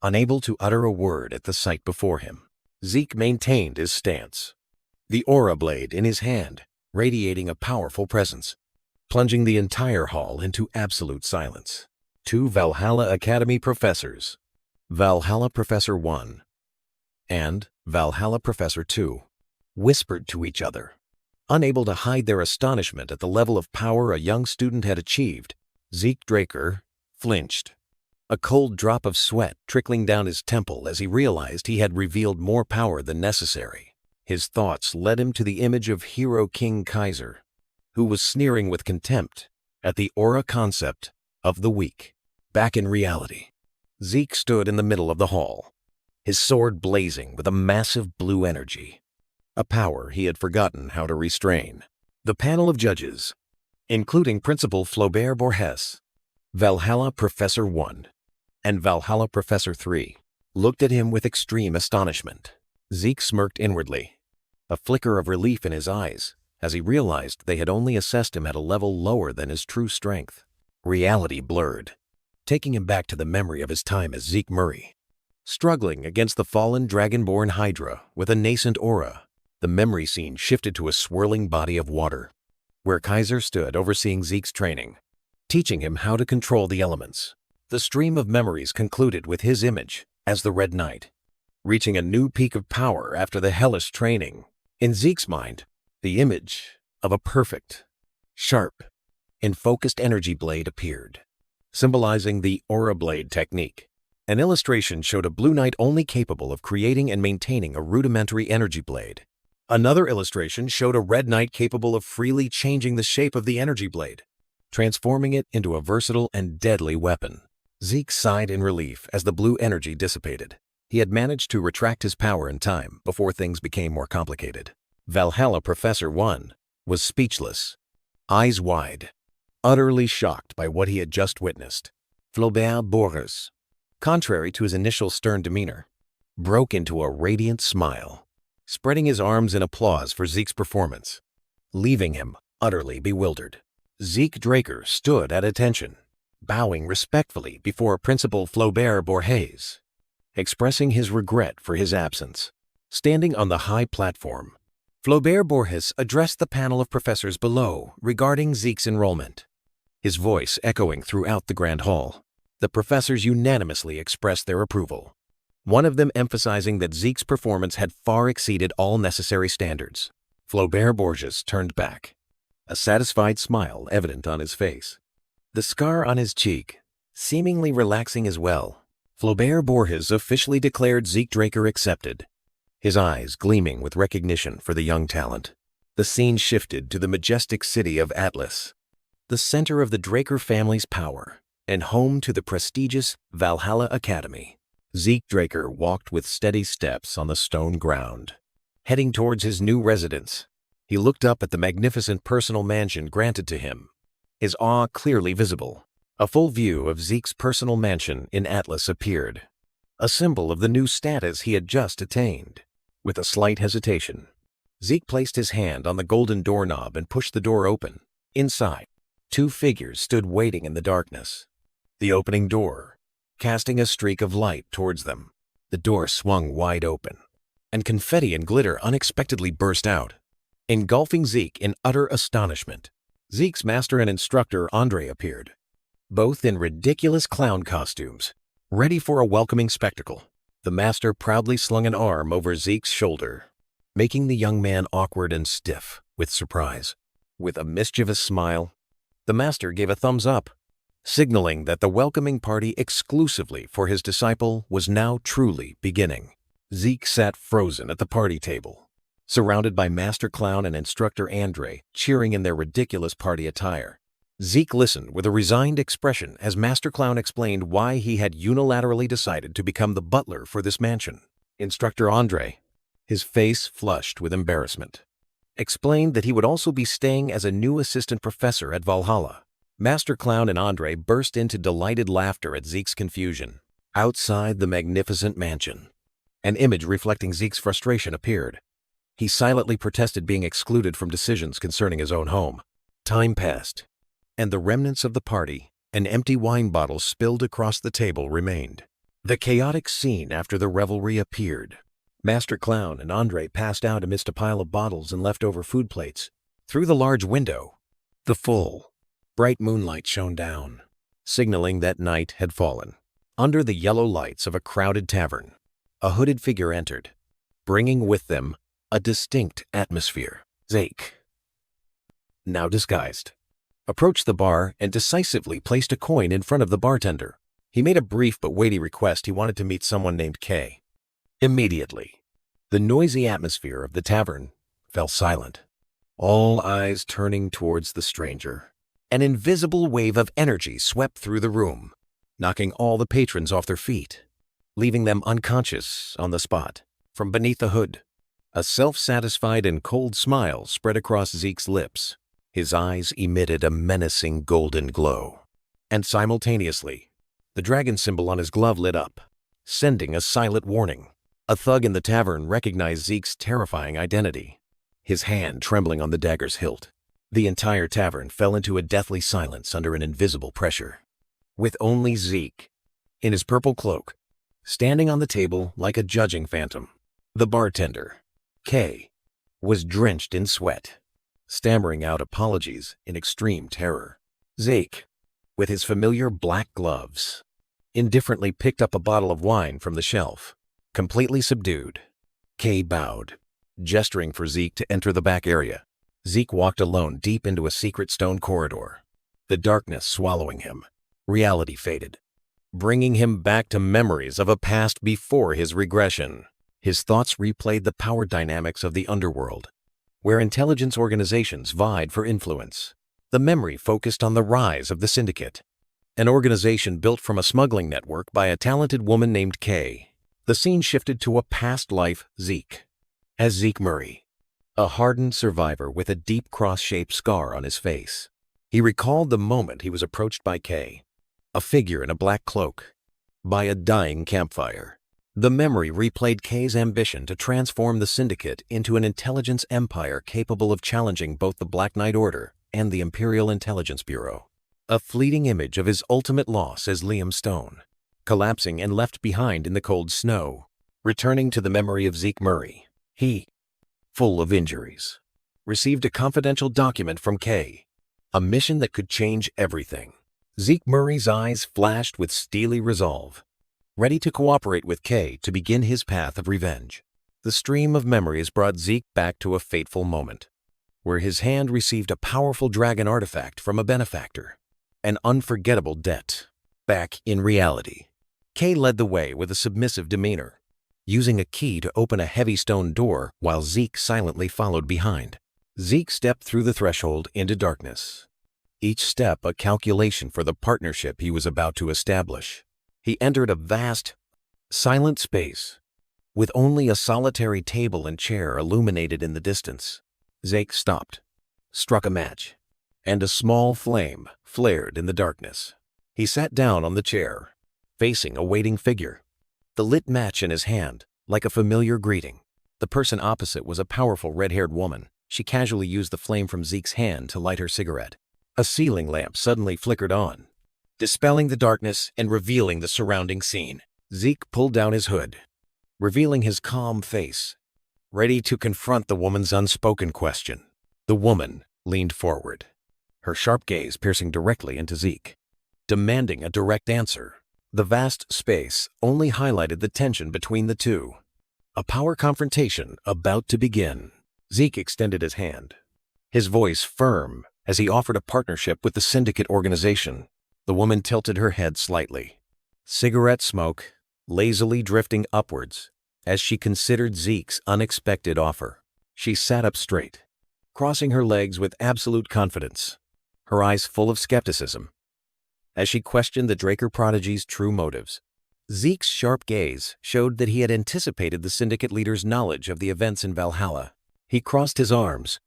unable to utter a word at the sight before him. Zeke maintained his stance, the aura blade in his hand, radiating a powerful presence, plunging the entire hall into absolute silence. Two Valhalla Academy professors, Valhalla Professor 1 and Valhalla Professor 2, whispered to each other. Unable to hide their astonishment at the level of power a young student had achieved, Zeke Draker flinched, a cold drop of sweat trickling down his temple as he realized he had revealed more power than necessary. His thoughts led him to the image of hero King Kaiser, who was sneering with contempt at the aura concept of the weak. Back in reality, Zeke stood in the middle of the hall, his sword blazing with a massive blue energy, a power he had forgotten how to restrain. The panel of judges, including Principal Flaubert Borges, Valhalla Professor 1, and Valhalla Professor 3, looked at him with extreme astonishment. Zeke smirked inwardly, a flicker of relief in his eyes, as he realized they had only assessed him at a level lower than his true strength. Reality blurred, taking him back to the memory of his time as Zeke Murray, struggling against the fallen dragonborn Hydra with a nascent aura. The memory scene shifted to a swirling body of water, where Kaiser stood overseeing Zeke's training, teaching him how to control the elements. The stream of memories concluded with his image as the Red Knight, reaching a new peak of power after the hellish training. In Zeke's mind, the image of a perfect, sharp, and focused energy blade appeared, symbolizing the aura blade technique. An illustration showed a blue knight only capable of creating and maintaining a rudimentary energy blade. Another illustration showed a red knight capable of freely changing the shape of the energy blade, transforming it into a versatile and deadly weapon. Zeke sighed in relief as the blue energy dissipated. He had managed to retract his power in time before things became more complicated. Valhalla Professor 1 was speechless, eyes wide, utterly shocked by what he had just witnessed. Flaubert Borges, contrary to his initial stern demeanor, broke into a radiant smile, spreading his arms in applause for Zeke's performance, leaving him utterly bewildered. Zeke Draker stood at attention, bowing respectfully before Principal Flaubert Borges, expressing his regret for his absence. Standing on the high platform, Flaubert Borges addressed the panel of professors below regarding Zeke's enrollment, his voice echoing throughout the grand hall. The professors unanimously expressed their approval, one of them emphasizing that Zeke's performance had far exceeded all necessary standards. Flaubert Borges turned back, a satisfied smile evident on his face, the scar on his cheek seemingly relaxing as well. Flaubert Borges officially declared Zeke Draker accepted, his eyes gleaming with recognition for the young talent. The scene shifted to the majestic city of Atlas, the center of the Draker family's power and home to the prestigious Valhalla Academy. Zeke Draker walked with steady steps on the stone ground, heading towards his new residence. He looked up at the magnificent personal mansion granted to him, his awe clearly visible. A full view of Zeke's personal mansion in Atlas appeared, a symbol of the new status he had just attained. With a slight hesitation, Zeke placed his hand on the golden doorknob and pushed the door open. Inside, two figures stood waiting in the darkness, the opening door casting a streak of light towards them. The door swung wide open, and confetti and glitter unexpectedly burst out, engulfing Zeke in utter astonishment. Zeke's master and instructor Andre appeared, both in ridiculous clown costumes, ready for a welcoming spectacle. The master proudly slung an arm over Zeke's shoulder, making the young man awkward and stiff with surprise. With a mischievous smile, the master gave a thumbs up, signaling that the welcoming party exclusively for his disciple was now truly beginning. Zeke sat frozen at the party table, surrounded by Master Clown and Instructor Andre cheering in their ridiculous party attire. Zeke listened with a resigned expression as Master Clown explained why he had unilaterally decided to become the butler for this mansion. Instructor Andre, his face flushed with embarrassment, explained that he would also be staying as a new assistant professor at Valhalla. Master Clown and Andre burst into delighted laughter at Zeke's confusion. Outside the magnificent mansion, an image reflecting Zeke's frustration appeared. He silently protested being excluded from decisions concerning his own home. Time passed, and the remnants of the party, an empty wine bottle spilled across the table, remained. The chaotic scene after the revelry appeared. Master Clown and Andre passed out amidst a pile of bottles and leftover food plates. Through the large window, the full, bright moonlight shone down, signaling that night had fallen. Under the yellow lights of a crowded tavern, a hooded figure entered, bringing with them a distinct atmosphere. Zeke, now disguised, approached the bar and decisively placed a coin in front of the bartender. He made a brief but weighty request. He wanted to meet someone named K. Immediately, the noisy atmosphere of the tavern fell silent, all eyes turning towards the stranger. An invisible wave of energy swept through the room, knocking all the patrons off their feet, leaving them unconscious on the spot. From beneath the hood, a self-satisfied and cold smile spread across Zeke's lips. His eyes emitted a menacing golden glow, and simultaneously, the dragon symbol on his glove lit up, sending a silent warning. A thug in the tavern recognized Zeke's terrifying identity, his hand trembling on the dagger's hilt. The entire tavern fell into a deathly silence under an invisible pressure, with only Zeke, in his purple cloak, standing on the table like a judging phantom. The bartender, K, was drenched in sweat, stammering out apologies in extreme terror. Zeke, with his familiar black gloves, indifferently picked up a bottle of wine from the shelf. Completely subdued, K bowed, gesturing for Zeke to enter the back area. Zeke walked alone deep into a secret stone corridor, the darkness swallowing him. Reality faded, bringing him back to memories of a past before his regression. His thoughts replayed the power dynamics of the underworld, where intelligence organizations vied for influence. The memory focused on the rise of the Syndicate, an organization built from a smuggling network by a talented woman named K. The scene shifted to a past life Zeke, as Zeke Murray, a hardened survivor with a deep cross-shaped scar on his face. He recalled the moment he was approached by K, a figure in a black cloak, by a dying campfire. The memory replayed K's ambition to transform the Syndicate into an intelligence empire capable of challenging both the Black Knight Order and the Imperial Intelligence Bureau. A fleeting image of his ultimate loss as Liam Stone, collapsing and left behind in the cold snow, returning to the memory of Zeke Murray. He, full of injuries, received a confidential document from K, a mission that could change everything. Zeke Murray's eyes flashed with steely resolve, ready to cooperate with K to begin his path of revenge. The stream of memories brought Zeke back to a fateful moment, where his hand received a powerful dragon artifact from a benefactor, an unforgettable debt. Back in reality, K led the way with a submissive demeanor, using a key to open a heavy stone door while Zeke silently followed behind. Zeke stepped through the threshold into darkness, each step a calculation for the partnership he was about to establish. He entered a vast, silent space, with only a solitary table and chair illuminated in the distance. Zeke stopped, struck a match, and a small flame flared in the darkness. He sat down on the chair, facing a waiting figure, the lit match in his hand, like a familiar greeting. The person opposite was a powerful red-haired woman. She casually used the flame from Zeke's hand to light her cigarette. A ceiling lamp suddenly flickered on, dispelling the darkness and revealing the surrounding scene. Zeke pulled down his hood, revealing his calm face, ready to confront the woman's unspoken question. The woman leaned forward, her sharp gaze piercing directly into Zeke, demanding a direct answer. The vast space only highlighted the tension between the two, a power confrontation about to begin. Zeke extended his hand, his voice firm as he offered a partnership with the Syndicate organization. The woman tilted her head slightly, cigarette smoke lazily drifting upwards as she considered Zeke's unexpected offer. She sat up straight, crossing her legs with absolute confidence, her eyes full of skepticism, as she questioned the Draker prodigy's true motives. Zeke's sharp gaze showed that he had anticipated the syndicate leader's knowledge of the events in Valhalla. He crossed his arms,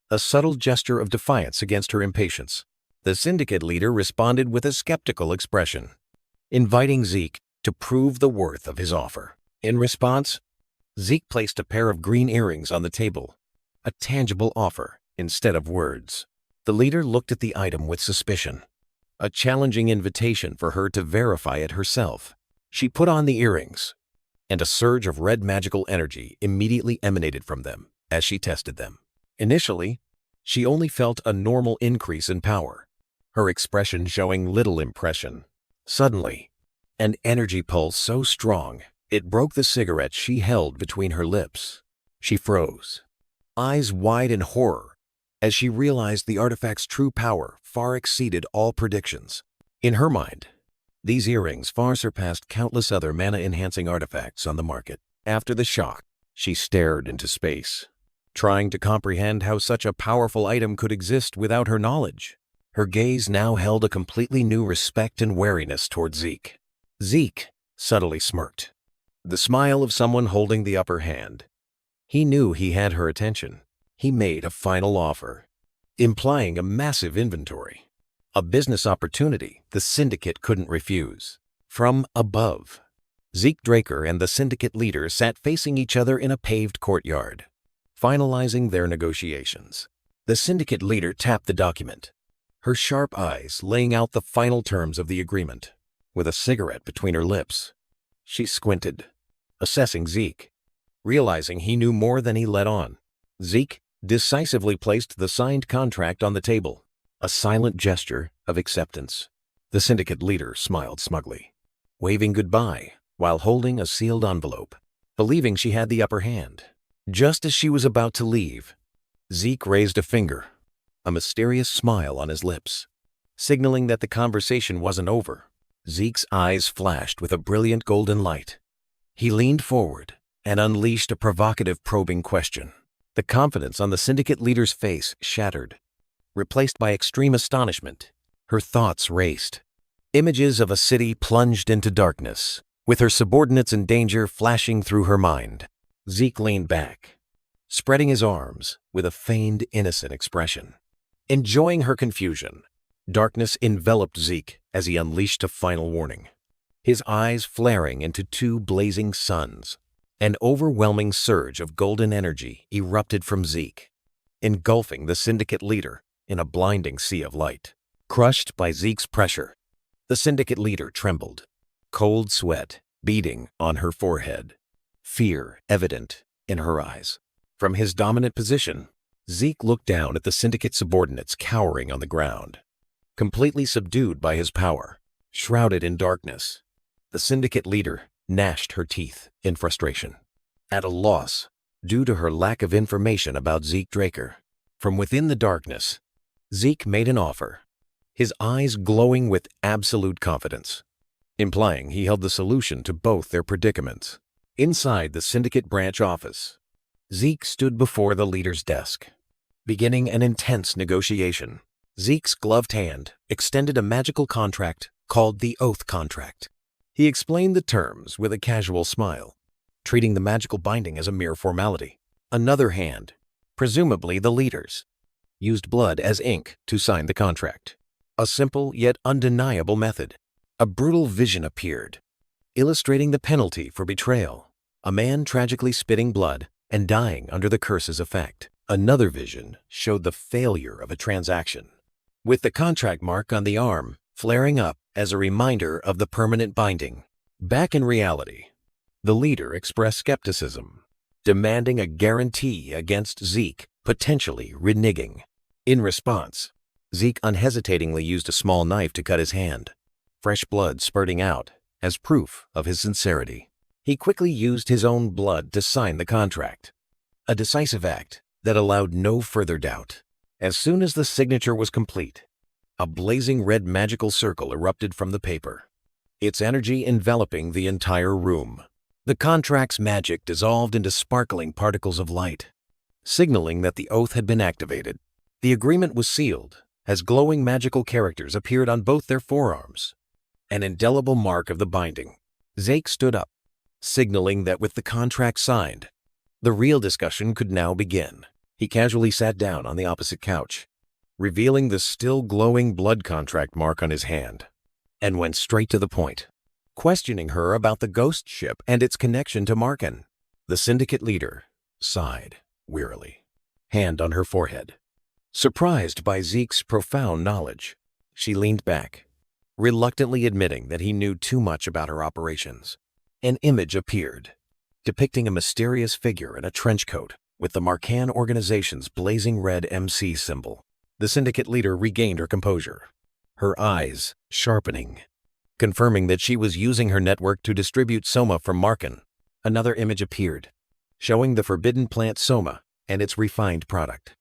a subtle gesture of defiance against her impatience. The syndicate leader responded with a skeptical expression, inviting Zeke to prove the worth of his offer. In response, Zeke placed a pair of green earrings on the table, a tangible offer instead of words. The leader looked at the item with suspicion, a challenging invitation for her to verify it herself. She put on the earrings, and a surge of red magical energy immediately emanated from them as she tested them. Initially, she only felt a normal increase in power, her expression showing little impression. Suddenly, an energy pulse so strong it broke the cigarette she held between her lips. She froze, eyes wide in horror, as she realized the artifact's true power far exceeded all predictions. In her mind, these earrings far surpassed countless other mana-enhancing artifacts on the market. After the shock, she stared into space, trying to comprehend how such a powerful item could exist without her knowledge. Her gaze now held a completely new respect and wariness toward Zeke. Zeke subtly smirked, the smile of someone holding the upper hand. He knew he had her attention. He made a final offer, implying a massive inventory, a business opportunity the syndicate couldn't refuse. From above, Zeke Draker and the syndicate leader sat facing each other in a paved courtyard, finalizing their negotiations. The syndicate leader tapped the document, her sharp eyes laying out the final terms of the agreement. With a cigarette between her lips, she squinted, assessing Zeke, realizing he knew more than he let on. Zeke decisively placed the signed contract on the table, a silent gesture of acceptance. The syndicate leader smiled smugly, waving goodbye while holding a sealed envelope, believing she had the upper hand. Just as she was about to leave, Zeke raised a finger, a mysterious smile on his lips, signaling that the conversation wasn't over. Zeke's eyes flashed with a brilliant golden light. He leaned forward and unleashed a provocative, probing question. The confidence on the syndicate leader's face shattered, replaced by extreme astonishment. Her thoughts raced. Images of a city plunged into darkness, with her subordinates in danger flashing through her mind. Zeke leaned back, spreading his arms with a feigned innocent expression. Enjoying her confusion, darkness enveloped Zeke as he unleashed a final warning, his eyes flaring into two blazing suns. An overwhelming surge of golden energy erupted from Zeke, engulfing the syndicate leader in a blinding sea of light. Crushed by Zeke's pressure, the syndicate leader trembled, cold sweat beading on her forehead, fear evident in her eyes. From his dominant position, Zeke looked down at the syndicate subordinates cowering on the ground, completely subdued by his power. Shrouded in darkness, the syndicate leader gnashed her teeth in frustration. At a loss, due to her lack of information about Zeke Draker, from within the darkness, Zeke made an offer, his eyes glowing with absolute confidence, implying he held the solution to both their predicaments. Inside the syndicate branch office, Zeke stood before the leader's desk, beginning an intense negotiation. Zeke's gloved hand extended a magical contract called the Oath Contract. He explained the terms with a casual smile, treating the magical binding as a mere formality. Another hand, presumably the leader's, used blood as ink to sign the contract. A simple yet undeniable method. A brutal vision appeared, illustrating the penalty for betrayal. A man tragically spitting blood and dying under the curse's effect. Another vision showed the failure of a transaction, with the contract mark on the arm flaring up as a reminder of the permanent binding. Back in reality, the leader expressed skepticism, demanding a guarantee against Zeke potentially reneging. In response, Zeke unhesitatingly used a small knife to cut his hand, fresh blood spurting out as proof of his sincerity. He quickly used his own blood to sign the contract, a decisive act that allowed no further doubt. As soon as the signature was complete, a blazing red magical circle erupted from the paper, its energy enveloping the entire room. The contract's magic dissolved into sparkling particles of light, signaling that the oath had been activated. The agreement was sealed, as glowing magical characters appeared on both their forearms, an indelible mark of the binding. Zeke stood up, signaling that with the contract signed, the real discussion could now begin. He casually sat down on the opposite couch, revealing the still glowing blood contract mark on his hand, and went straight to the point, questioning her about the ghost ship and its connection to Marken. The syndicate leader sighed wearily, hand on her forehead. Surprised by Zeke's profound knowledge, she leaned back, reluctantly admitting that he knew too much about her operations. An image appeared, depicting a mysterious figure in a trench coat with the Markan organization's blazing red MC symbol. The syndicate leader regained her composure, her eyes sharpening, confirming that she was using her network to distribute Soma from Marken. Another image appeared, showing the forbidden plant Soma and its refined product,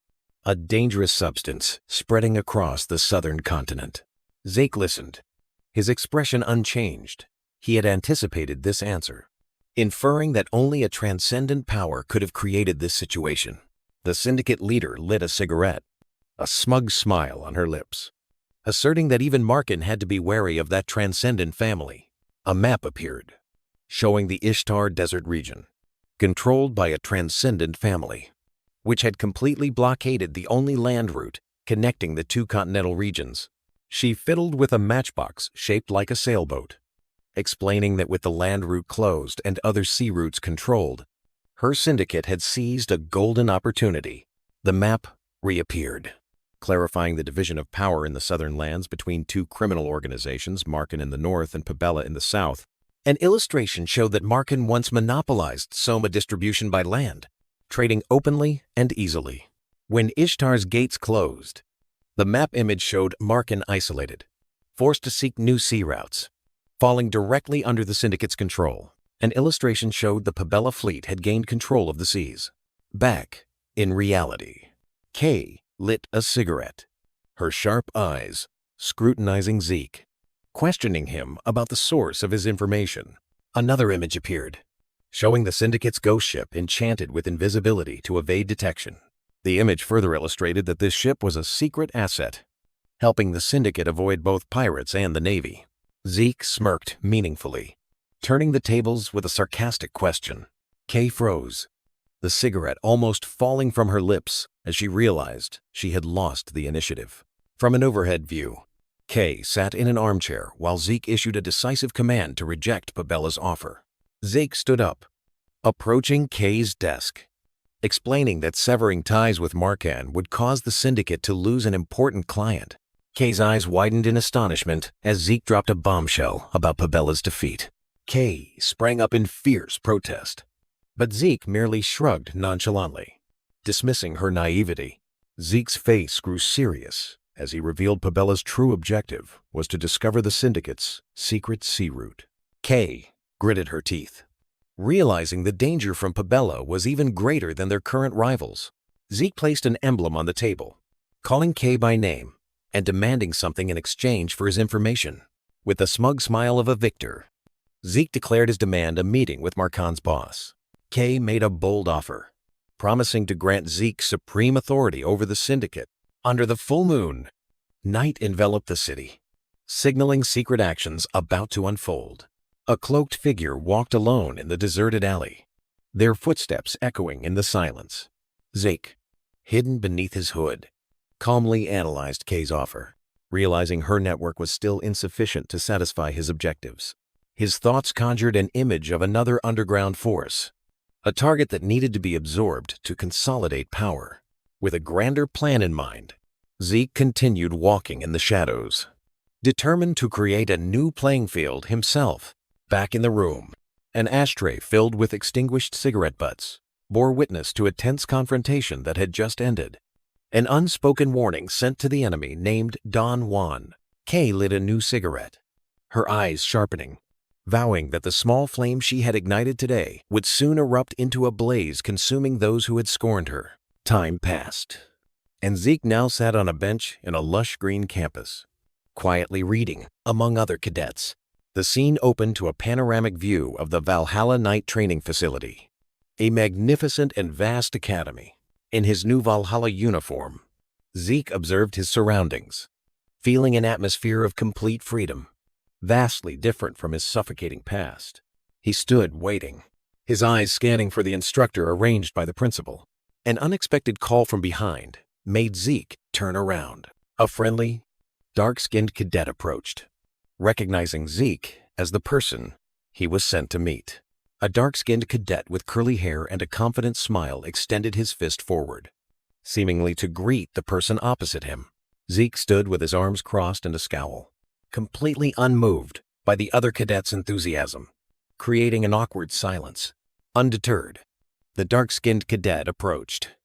a dangerous substance spreading across the southern continent. Zeke listened, his expression unchanged. He had anticipated this answer, inferring that only a transcendent power could have created this situation. The syndicate leader lit a cigarette, a smug smile on her lips, asserting that even Marken had to be wary of that transcendent family. A map appeared, showing the Ishtar Desert region, controlled by a transcendent family, which had completely blockaded the only land route connecting the two continental regions. She fiddled with a matchbox shaped like a sailboat, explaining that with the land route closed and other sea routes controlled, her syndicate had seized a golden opportunity. The map reappeared, clarifying the division of power in the southern lands between two criminal organizations, Marken in the north and Pabella in the south. An illustration showed that Marken once monopolized Soma distribution by land, trading openly and easily. When Ishtar's gates closed, the map image showed Marken isolated, forced to seek new sea routes, falling directly under the syndicate's control. An illustration showed the Pabella fleet had gained control of the seas. Back in reality, Kay lit a cigarette, her sharp eyes scrutinizing Zeke, questioning him about the source of his information. Another image appeared, showing the syndicate's ghost ship enchanted with invisibility to evade detection. The image further illustrated that this ship was a secret asset, helping the syndicate avoid both pirates and the Navy. Zeke smirked meaningfully, turning the tables with a sarcastic question. Kay froze, the cigarette almost falling from her lips as she realized she had lost the initiative. From an overhead view, Kay sat in an armchair while Zeke issued a decisive command to reject Pabella's offer. Zeke stood up, approaching Kay's desk, explaining that severing ties with Markan would cause the syndicate to lose an important client. Kay's eyes widened in astonishment as Zeke dropped a bombshell about Pabella's defeat. Kay sprang up in fierce protest, but Zeke merely shrugged nonchalantly, dismissing her naivety. Zeke's face grew serious as he revealed Pabella's true objective was to discover the syndicate's secret sea route. Kay gritted her teeth, realizing the danger from Pabella was even greater than their current rivals. Zeke placed an emblem on the table, calling Kay by name and demanding something in exchange for his information. With the smug smile of a victor, Zeke declared his demand a meeting with Markan's boss. Kay made a bold offer, promising to grant Zeke supreme authority over the syndicate. Under the full moon, night enveloped the city, signaling secret actions about to unfold. A cloaked figure walked alone in the deserted alley, their footsteps echoing in the silence. Zeke, hidden beneath his hood, calmly analyzed Kay's offer, realizing her network was still insufficient to satisfy his objectives. His thoughts conjured an image of another underground force, a target that needed to be absorbed to consolidate power. With a grander plan in mind, Zeke continued walking in the shadows, determined to create a new playing field himself. Back in the room, an ashtray filled with extinguished cigarette butts bore witness to a tense confrontation that had just ended. An unspoken warning sent to the enemy named Don Juan. Kay lit a new cigarette, her eyes sharpening, vowing that the small flame she had ignited today would soon erupt into a blaze consuming those who had scorned her. Time passed, and Zeke now sat on a bench in a lush green campus, quietly reading among other cadets. The scene opened to a panoramic view of the Valhalla Night Training Facility, a magnificent and vast academy In his new Valhalla uniform, Zeke observed his surroundings, feeling an atmosphere of complete freedom, vastly different from his suffocating past. He stood waiting, his eyes scanning for the instructor arranged by the principal. An unexpected call from behind made Zeke turn around. A friendly, dark-skinned cadet approached, recognizing Zeke as the person he was sent to meet. A dark-skinned cadet with curly hair and a confident smile extended his fist forward, seemingly to greet the person opposite him. Zeke stood with his arms crossed and a scowl, completely unmoved by the other cadet's enthusiasm, creating an awkward silence. Undeterred, the dark-skinned cadet approached,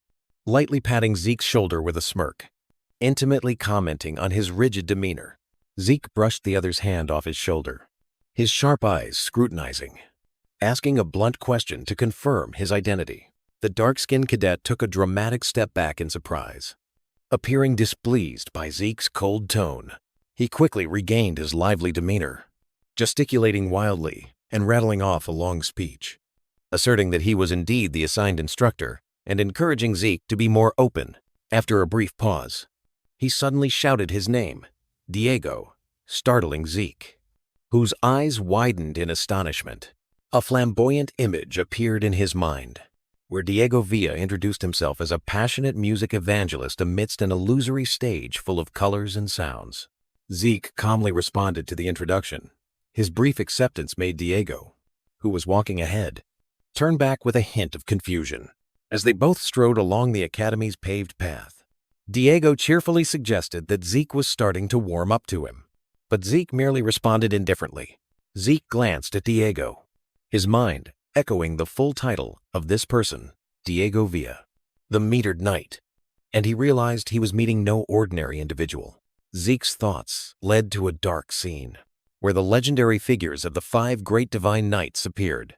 lightly patting Zeke's shoulder with a smirk, intimately commenting on his rigid demeanor. Zeke brushed the other's hand off his shoulder, his sharp eyes scrutinizing, asking a blunt question to confirm his identity. The dark-skinned cadet took a dramatic step back in surprise, appearing displeased by Zeke's cold tone. He quickly regained his lively demeanor, gesticulating wildly and rattling off a long speech, asserting that he was indeed the assigned instructor and encouraging Zeke to be more open. After a brief pause, he suddenly shouted his name, Diego, startling Zeke, whose eyes widened in astonishment. A flamboyant image appeared in his mind, where Diego Villa introduced himself as a passionate music evangelist amidst an illusory stage full of colors and sounds. Zeke calmly responded to the introduction. His brief acceptance made Diego, who was walking ahead, turn back with a hint of confusion. As they both strode along the academy's paved path, Diego cheerfully suggested that Zeke was starting to warm up to him, but Zeke merely responded indifferently. Zeke glanced at Diego, his mind echoing the full title of this person, Diego Villa, the metered knight, and he realized he was meeting no ordinary individual. Zeke's thoughts led to a dark scene, where the legendary figures of the 5 great divine knights appeared,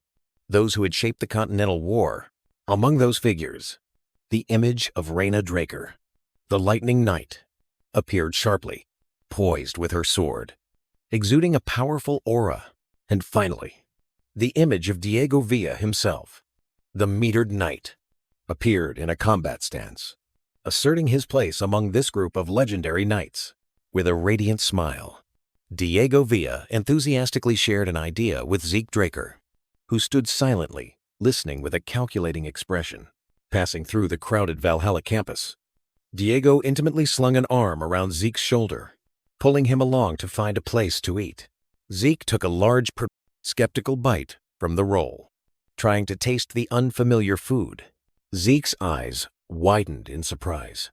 those who had shaped the Continental War. Among those figures, the image of Zeke Draker, the lightning knight, appeared sharply, poised with her sword, exuding a powerful aura. And finally, the image of Diego Villa himself, the metered knight, appeared in a combat stance, asserting his place among this group of legendary knights. With a radiant smile, Diego Villa enthusiastically shared an idea with Zeke Draker, who stood silently, listening with a calculating expression. Passing through the crowded Valhalla campus, Diego intimately slung an arm around Zeke's shoulder, pulling him along to find a place to eat. Zeke took a large, skeptical bite from the roll, trying to taste the unfamiliar food. Zeke's eyes widened in surprise,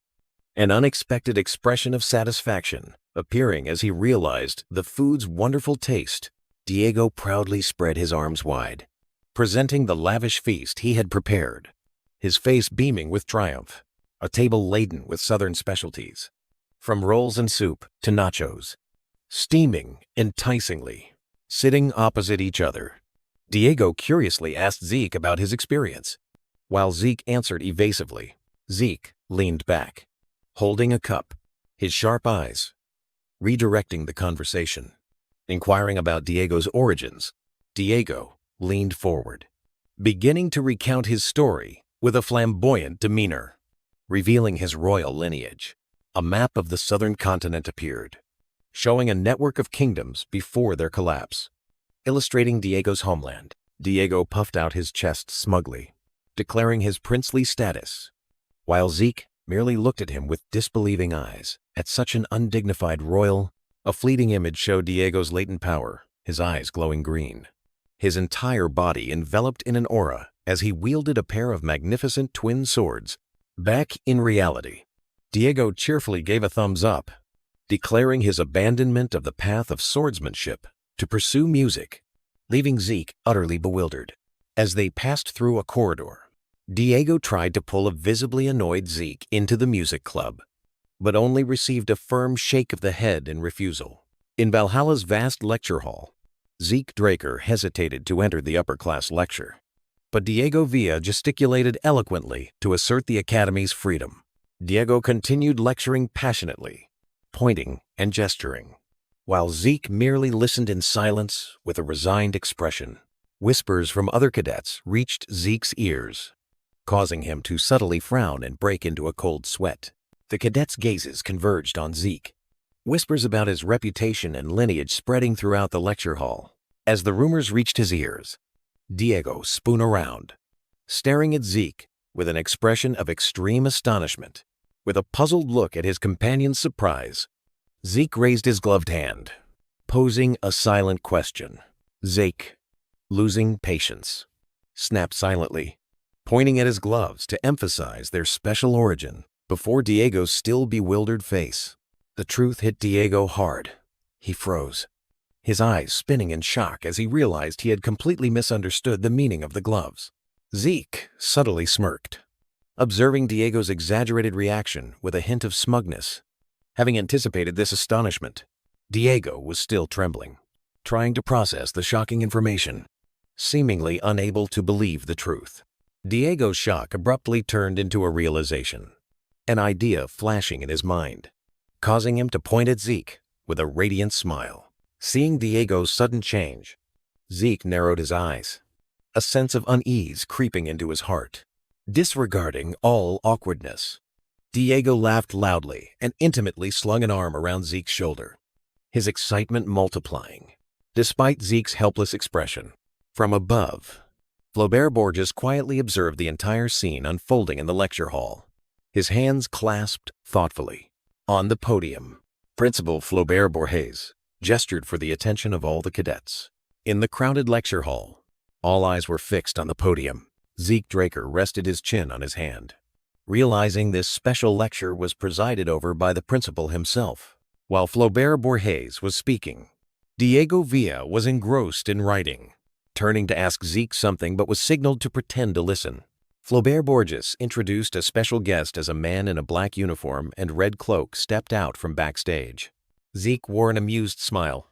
an unexpected expression of satisfaction appearing as he realized the food's wonderful taste. Diego proudly spread his arms wide, presenting the lavish feast he had prepared, his face beaming with triumph. A table laden with southern specialties, from rolls and soup to nachos, steaming enticingly. Sitting opposite each other, Diego curiously asked Zeke about his experience. While Zeke answered evasively, Zeke leaned back, holding a cup, his sharp eyes redirecting the conversation. Inquiring about Diego's origins, Diego leaned forward, beginning to recount his story with a flamboyant demeanor, revealing his royal lineage. A map of the southern continent appeared, showing a network of kingdoms before their collapse, illustrating Diego's homeland. Diego puffed out his chest smugly, declaring his princely status, while Zeke merely looked at him with disbelieving eyes. At such an undignified royal, a fleeting image showed Diego's latent power, his eyes glowing green, his entire body enveloped in an aura as he wielded a pair of magnificent twin swords. Back in reality, Diego cheerfully gave a thumbs up, declaring his abandonment of the path of swordsmanship to pursue music, leaving Zeke utterly bewildered. As they passed through a corridor, Diego tried to pull a visibly annoyed Zeke into the music club, but only received a firm shake of the head in refusal. In Valhalla's vast lecture hall, Zeke Draker hesitated to enter the upper-class lecture, but Diego Villa gesticulated eloquently to assert the Academy's freedom. Diego continued lecturing passionately, pointing and gesturing, while Zeke merely listened in silence with a resigned expression. Whispers from other cadets reached Zeke's ears, causing him to subtly frown and break into a cold sweat. The cadets' gazes converged on Zeke, whispers about his reputation and lineage spreading throughout the lecture hall. As the rumors reached his ears, Diego spun around, staring at Zeke with an expression of extreme astonishment. With a puzzled look at his companion's surprise, Zeke raised his gloved hand, posing a silent question. Zeke, losing patience, snapped silently, pointing at his gloves to emphasize their special origin before Diego's still bewildered face. The truth hit Diego hard. He froze, his eyes spinning in shock as he realized he had completely misunderstood the meaning of the gloves. Zeke subtly smirked, observing Diego's exaggerated reaction with a hint of smugness. Having anticipated this astonishment, Diego was still trembling, trying to process the shocking information, seemingly unable to believe the truth. Diego's shock abruptly turned into a realization, an idea flashing in his mind, causing him to point at Zeke with a radiant smile. Seeing Diego's sudden change, Zeke narrowed his eyes, a sense of unease creeping into his heart. Disregarding all awkwardness, Diego laughed loudly and intimately slung an arm around Zeke's shoulder, his excitement multiplying. Despite Zeke's helpless expression, from above, Flaubert Borges quietly observed the entire scene unfolding in the lecture hall, his hands clasped thoughtfully. On the podium, Principal Flaubert Borges gestured for the attention of all the cadets. In the crowded lecture hall, all eyes were fixed on the podium. Zeke Draker rested his chin on his hand, realizing this special lecture was presided over by the principal himself. While Flaubert Borges was speaking, Diego Villa was engrossed in writing, turning to ask Zeke something but was signaled to pretend to listen. Flaubert Borges introduced a special guest as a man in a black uniform and red cloak stepped out from backstage. Zeke wore an amused smile,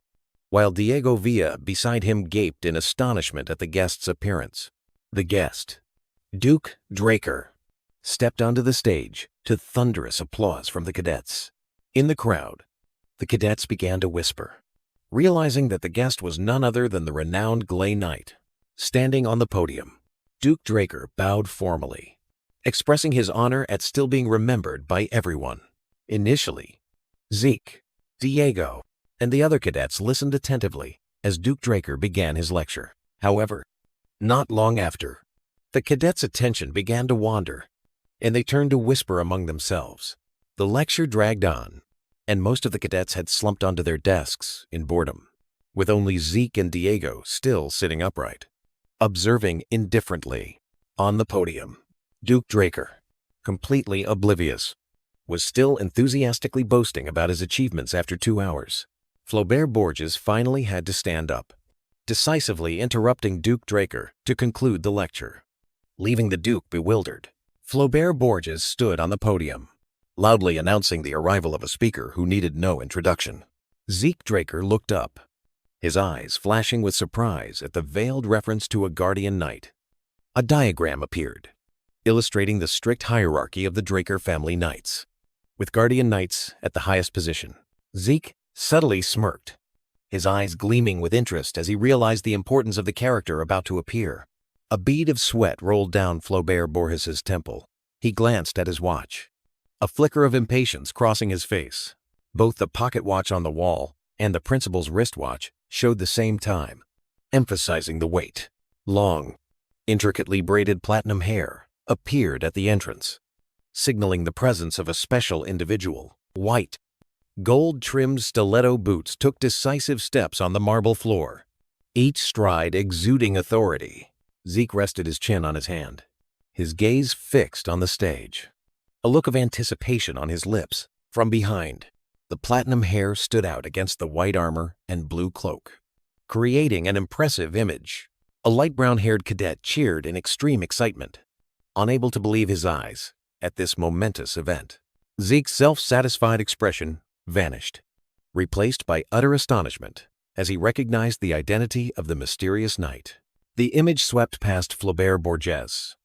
while Diego Villa beside him gaped in astonishment at the guest's appearance. The guest, Duke Draker, stepped onto the stage to thunderous applause from the cadets. In the crowd, the cadets began to whisper, realizing that the guest was none other than the renowned Glay Knight. Standing on the podium, Duke Draker bowed formally, expressing his honor at still being remembered by everyone. Initially, Zeke, Diego, and the other cadets listened attentively as Duke Draker began his lecture. However, not long after, the cadets' attention began to wander, and they turned to whisper among themselves. The lecture dragged on, and most of the cadets had slumped onto their desks in boredom, with only Zeke and Diego still sitting upright, observing indifferently. On the podium, Duke Draker, completely oblivious, was still enthusiastically boasting about his achievements after 2 hours. Flaubert Borges finally had to stand up, decisively interrupting Duke Draker to conclude the lecture. Leaving the Duke bewildered, Flaubert Borges stood on the podium, loudly announcing the arrival of a speaker who needed no introduction. Zeke Draker looked up, his eyes flashing with surprise at the veiled reference to a guardian knight. A diagram appeared, illustrating the strict hierarchy of the Draker family knights, with guardian knights at the highest position. Zeke subtly smirked, his eyes gleaming with interest as he realized the importance of the character about to appear. A bead of sweat rolled down Flaubert Borges's temple. He glanced at his watch, a flicker of impatience crossing his face. Both the pocket watch on the wall and the principal's wristwatch showed the same time, emphasizing the weight. Long, intricately braided platinum hair appeared at the entrance, signaling the presence of a special individual. White, gold-trimmed stiletto boots took decisive steps on the marble floor, each stride exuding authority. Zeke rested his chin on his hand, his gaze fixed on the stage, a look of anticipation on his lips. From behind, the platinum hair stood out against the white armor and blue cloak, creating an impressive image. A light brown-haired cadet cheered in extreme excitement, unable to believe his eyes at this momentous event. Zeke's self-satisfied expression vanished, replaced by utter astonishment as he recognized the identity of the mysterious knight. The image swept past Flaubert Borges,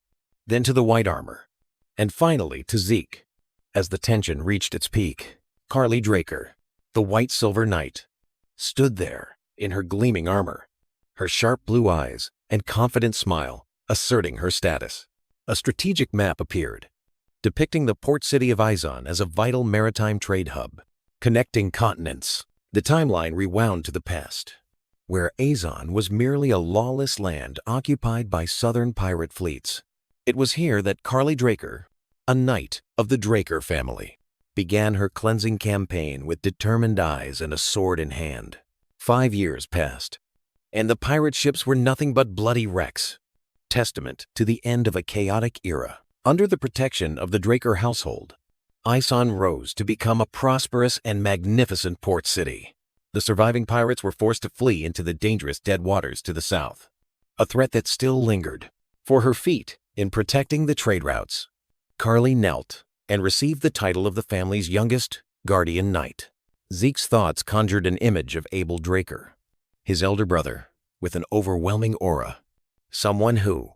then to the white armor, and finally to Zeke. As the tension reached its peak, Carly Draker, the white-silver knight, stood there in her gleaming armor, her sharp blue eyes and confident smile asserting her status. A strategic map appeared, depicting the port city of Izon as a vital maritime trade hub, connecting continents. The timeline rewound to the past, where Azon was merely a lawless land occupied by southern pirate fleets. It was here that Carly Draker, a knight of the Draker family, began her cleansing campaign with determined eyes and a sword in hand. 5 years passed, and the pirate ships were nothing but bloody wrecks, testament to the end of a chaotic era. Under the protection of the Draker household, Izon rose to become a prosperous and magnificent port city. The surviving pirates were forced to flee into the dangerous dead waters to the south, a threat that still lingered. For her feat in protecting the trade routes, Carly knelt and received the title of the family's youngest guardian knight. Zeke's thoughts conjured an image of Abel Draker, his elder brother, with an overwhelming aura. Someone who,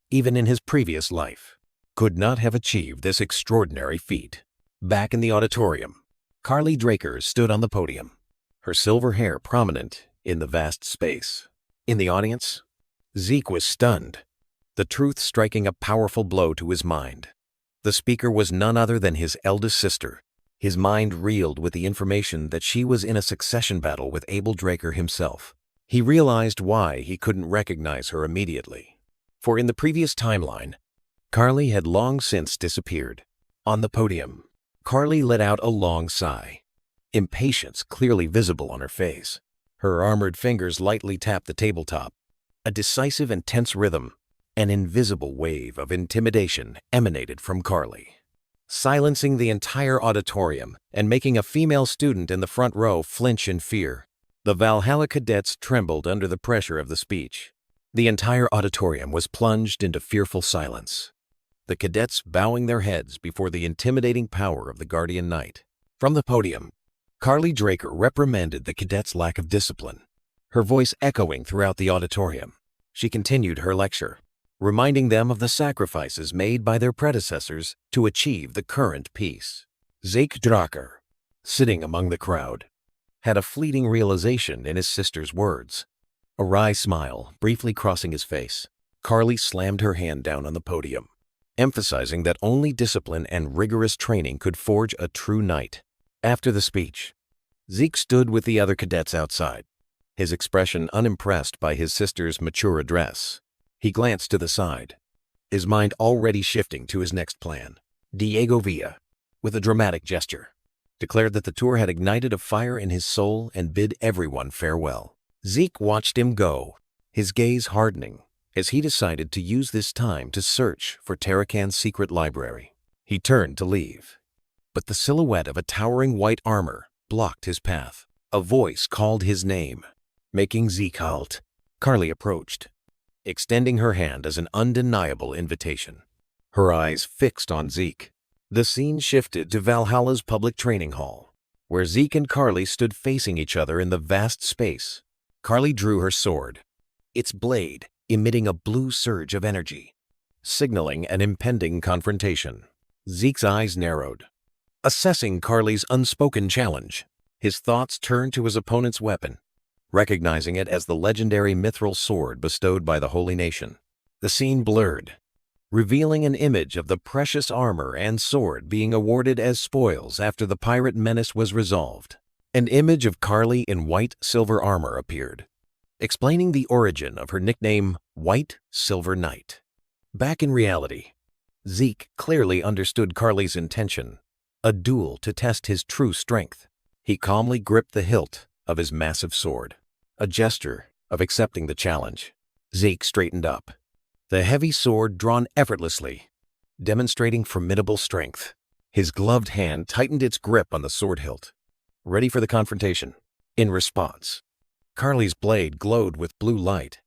even in his previous life, could not have achieved this extraordinary feat. Back in the auditorium, Carly Draker stood on the podium, her silver hair prominent in the vast space. In the audience, Zeke was stunned, the truth striking a powerful blow to his mind. The speaker was none other than his eldest sister. His mind reeled with the information that she was in a succession battle with Abel Draker himself. He realized why he couldn't recognize her immediately. For in the previous timeline, Carly had long since disappeared. On the podium, Carly let out a long sigh, impatience clearly visible on her face. Her armored fingers lightly tapped the tabletop. A decisive and tense rhythm, an invisible wave of intimidation emanated from Carly, silencing the entire auditorium and making a female student in the front row flinch in fear. The Valhalla cadets trembled under the pressure of the speech. The entire auditorium was plunged into fearful silence, the cadets bowing their heads before the intimidating power of the Guardian Knight. From the podium, Carly Draker reprimanded the cadets' lack of discipline, her voice echoing throughout the auditorium. She continued her lecture, reminding them of the sacrifices made by their predecessors to achieve the current peace. Zeke Draker, sitting among the crowd, had a fleeting realization in his sister's words. A wry smile briefly crossing his face, Carly slammed her hand down on the podium, emphasizing that only discipline and rigorous training could forge a true knight. After the speech, Zeke stood with the other cadets outside, his expression unimpressed by his sister's mature address. He glanced to the side, his mind already shifting to his next plan. Diego Villa, with a dramatic gesture, declared that the tour had ignited a fire in his soul and bid everyone farewell. Zeke watched him go, his gaze hardening, as he decided to use this time to search for Tarakan's secret library. He turned to leave, but the silhouette of a towering white armor blocked his path. A voice called his name, making Zeke halt. Carly approached, extending her hand as an undeniable invitation, her eyes fixed on Zeke. The scene shifted to Valhalla's public training hall, where Zeke and Carly stood facing each other in the vast space. Carly drew her sword, its blade emitting a blue surge of energy, signaling an impending confrontation. Zeke's eyes narrowed, assessing Carly's unspoken challenge. His thoughts turned to his opponent's weapon, recognizing it as the legendary mithril sword bestowed by the Holy Nation. The scene blurred, revealing an image of the precious armor and sword being awarded as spoils after the pirate menace was resolved. An image of Carly in white silver armor appeared, explaining the origin of her nickname, White Silver Knight. Back in reality, Zeke clearly understood Carly's intention, a duel to test his true strength. He calmly gripped the hilt of his massive sword, a gesture of accepting the challenge. Zeke straightened up, the heavy sword drawn effortlessly, demonstrating formidable strength. His gloved hand tightened its grip on the sword hilt, ready for the confrontation. In response, Carly's blade glowed with blue light,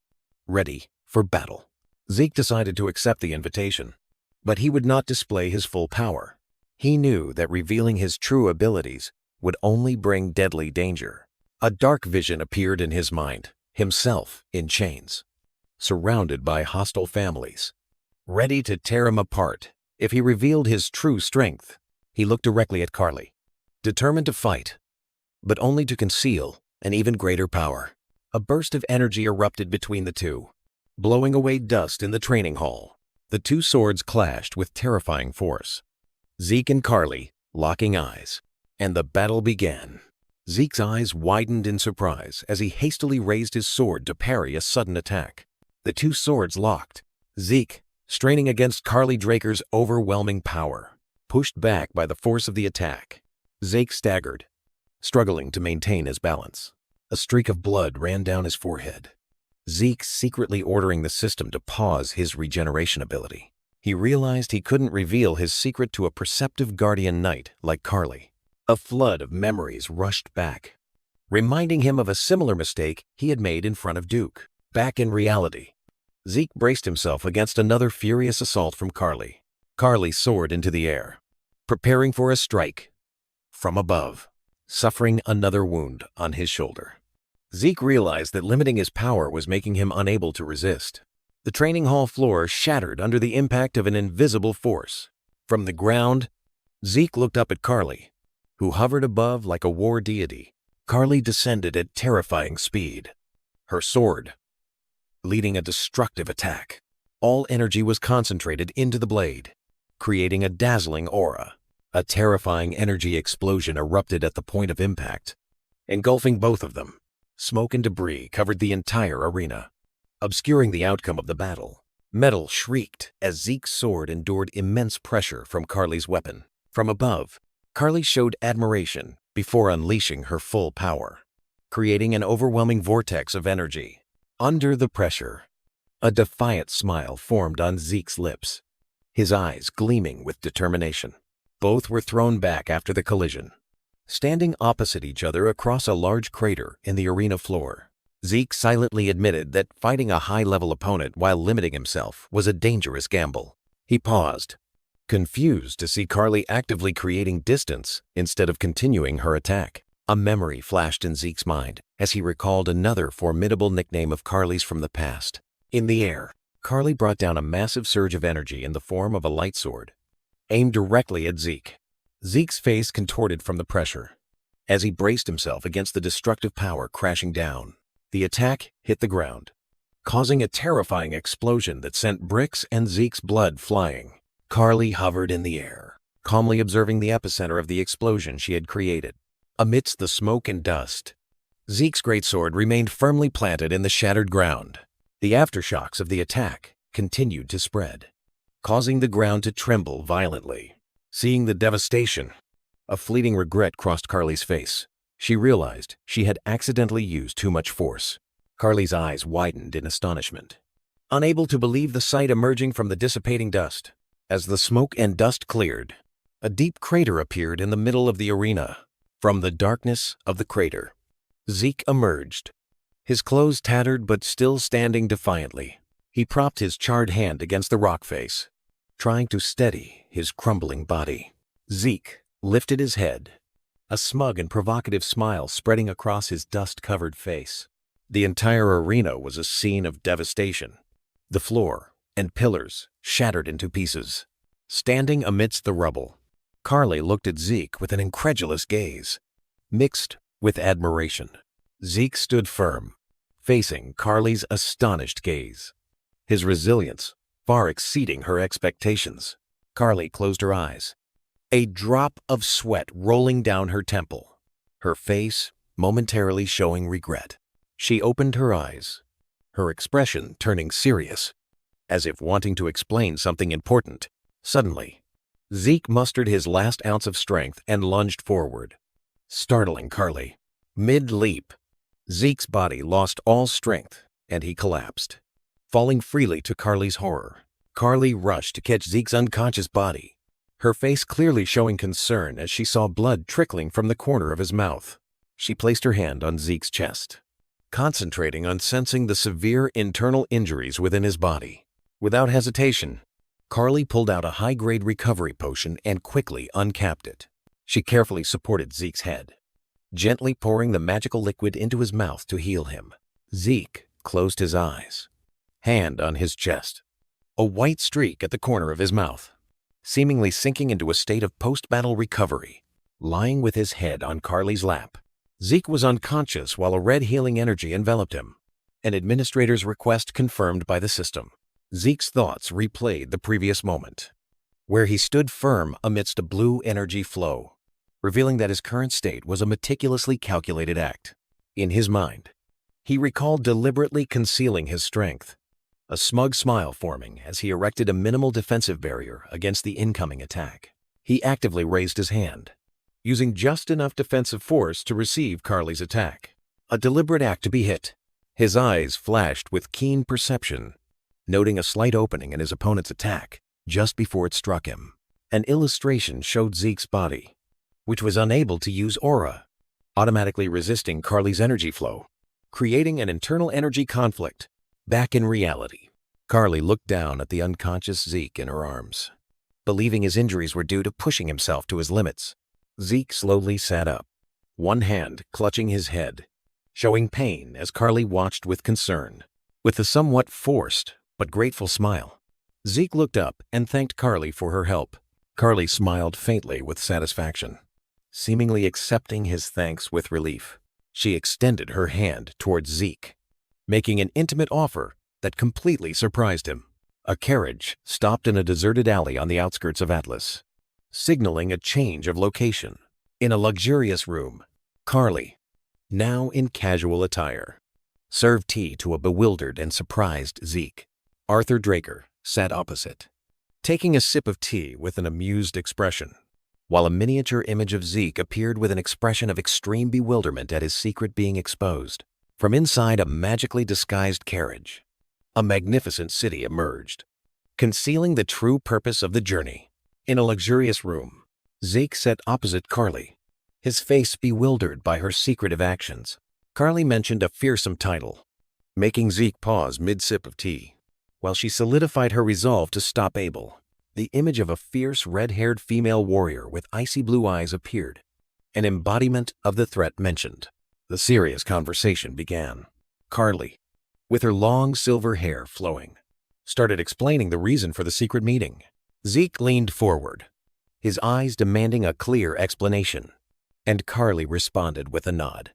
ready for battle. Zeke decided to accept the invitation, but he would not display his full power. He knew that revealing his true abilities would only bring deadly danger. A dark vision appeared in his mind, himself in chains, surrounded by hostile families, ready to tear him apart if he revealed his true strength. He looked directly at Carly, determined to fight, but only to conceal an even greater power. A burst of energy erupted between the two, blowing away dust in the training hall. The two swords clashed with terrifying force. Zeke and Carly locking eyes, and the battle began. Zeke's eyes widened in surprise as he hastily raised his sword to parry a sudden attack. The two swords locked. Zeke, straining against Carly Draker's overwhelming power, pushed back by the force of the attack. Zeke staggered, struggling to maintain his balance. A streak of blood ran down his forehead. Zeke secretly ordering the system to pause his regeneration ability. He realized he couldn't reveal his secret to a perceptive guardian knight like Carly. A flood of memories rushed back, reminding him of a similar mistake he had made in front of Duke. Back in reality, Zeke braced himself against another furious assault from Carly. Carly soared into the air, preparing for a strike from above, suffering another wound on his shoulder. Zeke realized that limiting his power was making him unable to resist. The training hall floor shattered under the impact of an invisible force. From the ground, Zeke looked up at Carly, who hovered above like a war deity. Carly descended at terrifying speed, her sword leading a destructive attack. All energy was concentrated into the blade, creating a dazzling aura. A terrifying energy explosion erupted at the point of impact, engulfing both of them. Smoke and debris covered the entire arena, obscuring the outcome of the battle. Metal shrieked as Zeke's sword endured immense pressure from Carly's weapon. From above, Carly showed admiration before unleashing her full power, creating an overwhelming vortex of energy. Under the pressure, a defiant smile formed on Zeke's lips, his eyes gleaming with determination. Both were thrown back after the collision, standing opposite each other across a large crater in the arena floor. Zeke silently admitted that fighting a high-level opponent while limiting himself was a dangerous gamble. He paused, confused to see Carly actively creating distance instead of continuing her attack. A memory flashed in Zeke's mind as he recalled another formidable nickname of Carly's from the past. In the air, Carly brought down a massive surge of energy in the form of a light sword, aimed directly at Zeke. Zeke's face contorted from the pressure as he braced himself against the destructive power crashing down. The attack hit the ground, causing a terrifying explosion that sent bricks and Zeke's blood flying. Carly hovered in the air, calmly observing the epicenter of the explosion she had created. Amidst the smoke and dust, Zeke's greatsword remained firmly planted in the shattered ground. The aftershocks of the attack continued to spread, causing the ground to tremble violently. Seeing the devastation, a fleeting regret crossed Carly's face. She realized she had accidentally used too much force. Carly's eyes widened in astonishment, unable to believe the sight emerging from the dissipating dust. As the smoke and dust cleared, a deep crater appeared in the middle of the arena. From the darkness of the crater, Zeke emerged, his clothes tattered but still standing defiantly. He propped his charred hand against the rock face, trying to steady his crumbling body. Zeke lifted his head, a smug and provocative smile spreading across his dust-covered face. The entire arena was a scene of devastation. The floor and pillars shattered into pieces. Standing amidst the rubble, Carly looked at Zeke with an incredulous gaze, mixed with admiration. Zeke stood firm, facing Carly's astonished gaze, his resilience far exceeding her expectations. Carly closed her eyes, a drop of sweat rolling down her temple, her face momentarily showing regret. She opened her eyes, her expression turning serious, as if wanting to explain something important. Suddenly, Zeke mustered his last ounce of strength and lunged forward, startling Carly. Mid-leap, Zeke's body lost all strength and he collapsed, falling freely to Carly's horror. Carly rushed to catch Zeke's unconscious body, her face clearly showing concern as she saw blood trickling from the corner of his mouth. She placed her hand on Zeke's chest, concentrating on sensing the severe internal injuries within his body. Without hesitation, Carly pulled out a high-grade recovery potion and quickly uncapped it. She carefully supported Zeke's head, gently pouring the magical liquid into his mouth to heal him. Zeke closed his eyes, hand on his chest, a white streak at the corner of his mouth, seemingly sinking into a state of post-battle recovery. Lying with his head on Carly's lap, Zeke was unconscious while a red healing energy enveloped him, an administrator's request confirmed by the system. Zeke's thoughts replayed the previous moment, where he stood firm amidst a blue energy flow, revealing that his current state was a meticulously calculated act. In his mind, he recalled deliberately concealing his strength, a smug smile forming as he erected a minimal defensive barrier against the incoming attack. He actively raised his hand, using just enough defensive force to receive Carly's attack. A deliberate act to be hit. His eyes flashed with keen perception, noting a slight opening in his opponent's attack just before it struck him. An illustration showed Zeke's body, which was unable to use aura, automatically resisting Carly's energy flow, creating an internal energy conflict. Back in reality, Carly looked down at the unconscious Zeke in her arms. Believing his injuries were due to pushing himself to his limits, Zeke slowly sat up, one hand clutching his head, showing pain as Carly watched with concern. With a somewhat forced but grateful smile, Zeke looked up and thanked Carly for her help. Carly smiled faintly with satisfaction, seemingly accepting his thanks with relief. She extended her hand towards Zeke, making an intimate offer that completely surprised him. A carriage stopped in a deserted alley on the outskirts of Atlas, signaling a change of location. In a luxurious room, Carly, now in casual attire, served tea to a bewildered and surprised Zeke. Arthur Draker sat opposite, taking a sip of tea with an amused expression, while a miniature image of Zeke appeared with an expression of extreme bewilderment at his secret being exposed. From inside a magically disguised carriage, a magnificent city emerged, concealing the true purpose of the journey. In a luxurious room, Zeke sat opposite Carly, his face bewildered by her secretive actions. Carly mentioned a fearsome title, making Zeke pause mid-sip of tea. While she solidified her resolve to stop Abel, the image of a fierce red-haired female warrior with icy blue eyes appeared, an embodiment of the threat mentioned. The serious conversation began. Carly, with her long silver hair flowing, started explaining the reason for the secret meeting. Zeke leaned forward, his eyes demanding a clear explanation, and Carly responded with a nod,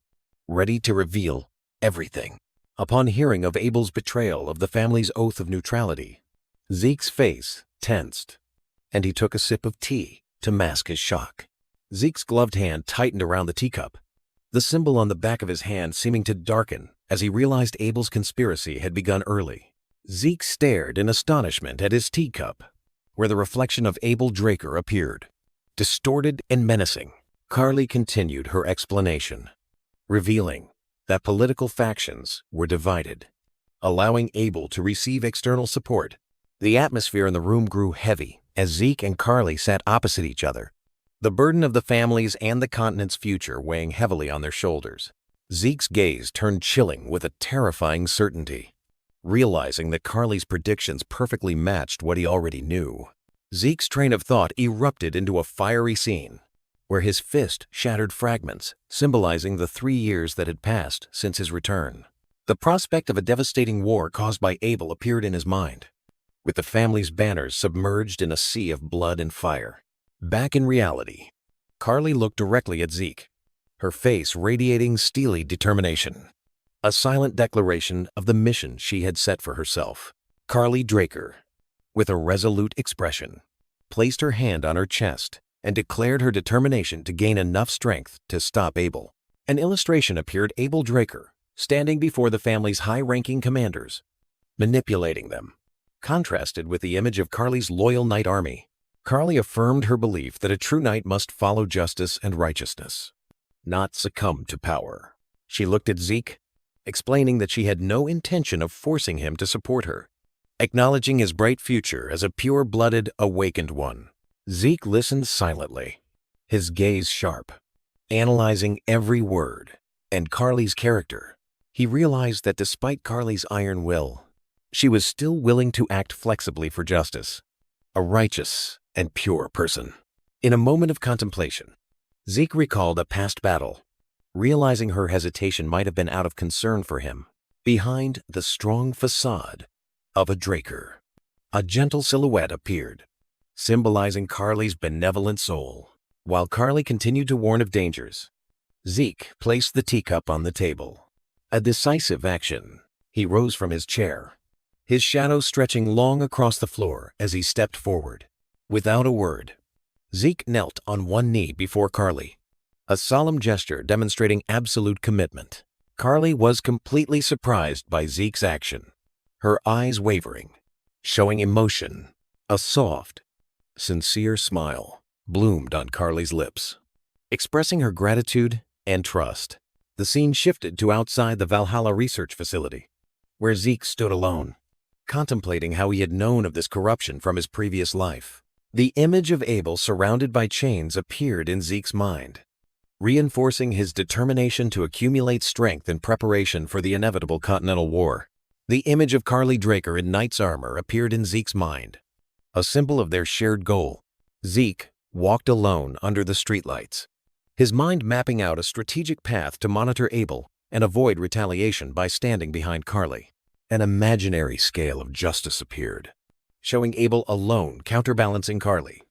ready to reveal everything. Upon hearing of Abel's betrayal of the family's oath of neutrality, Zeke's face tensed, and he took a sip of tea to mask his shock. Zeke's gloved hand tightened around the teacup, the symbol on the back of his hand seeming to darken as he realized Abel's conspiracy had begun early. Zeke stared in astonishment at his teacup, where the reflection of Abel Draker appeared, distorted and menacing. Carly continued her explanation, revealing that political factions were divided, allowing Abel to receive external support. The atmosphere in the room grew heavy as Zeke and Carly sat opposite each other, the burden of the family's and the continent's future weighing heavily on their shoulders. Zeke's gaze turned chilling with a terrifying certainty, realizing that Carly's predictions perfectly matched what he already knew. Zeke's train of thought erupted into a fiery scene, where his fist shattered fragments, symbolizing the 3 years that had passed since his return. The prospect of a devastating war caused by Abel appeared in his mind, with the family's banners submerged in a sea of blood and fire. Back in reality, Carly looked directly at Zeke, her face radiating steely determination, a silent declaration of the mission she had set for herself. Carly Draker, with a resolute expression, placed her hand on her chest and declared her determination to gain enough strength to stop Abel. An illustration appeared Abel Draker, standing before the family's high-ranking commanders, manipulating them, contrasted with the image of Carly's loyal knight army. Carly affirmed her belief that a true knight must follow justice and righteousness, not succumb to power. She looked at Zeke, explaining that she had no intention of forcing him to support her, acknowledging his bright future as a pure-blooded, awakened one. Zeke listened silently, his gaze sharp, analyzing every word and Carly's character. He realized that despite Carly's iron will, she was still willing to act flexibly for justice, a righteous and pure person. In a moment of contemplation, Zeke recalled a past battle, realizing her hesitation might have been out of concern for him. Behind the strong facade of a Draker, a gentle silhouette appeared, symbolizing Carly's benevolent soul. While Carly continued to warn of dangers, Zeke placed the teacup on the table. A decisive action. He rose from his chair, his shadow stretching long across the floor as he stepped forward. Without a word, Zeke knelt on one knee before Carly, a solemn gesture demonstrating absolute commitment. Carly was completely surprised by Zeke's action, her eyes wavering, showing emotion. A soft, sincere smile bloomed on Carly's lips, expressing her gratitude and trust. The scene shifted to outside the Valhalla research facility, where Zeke stood alone, contemplating how he had known of this corruption from his previous life. The image of Abel surrounded by chains appeared in Zeke's mind, reinforcing his determination to accumulate strength in preparation for the inevitable Continental War. The image of Carly Draker in knight's armor appeared in Zeke's mind, a symbol of their shared goal. Zeke walked alone under the streetlights, his mind mapping out a strategic path to monitor Abel and avoid retaliation by standing behind Carly. An imaginary scale of justice appeared, showing Abel alone counterbalancing Carly.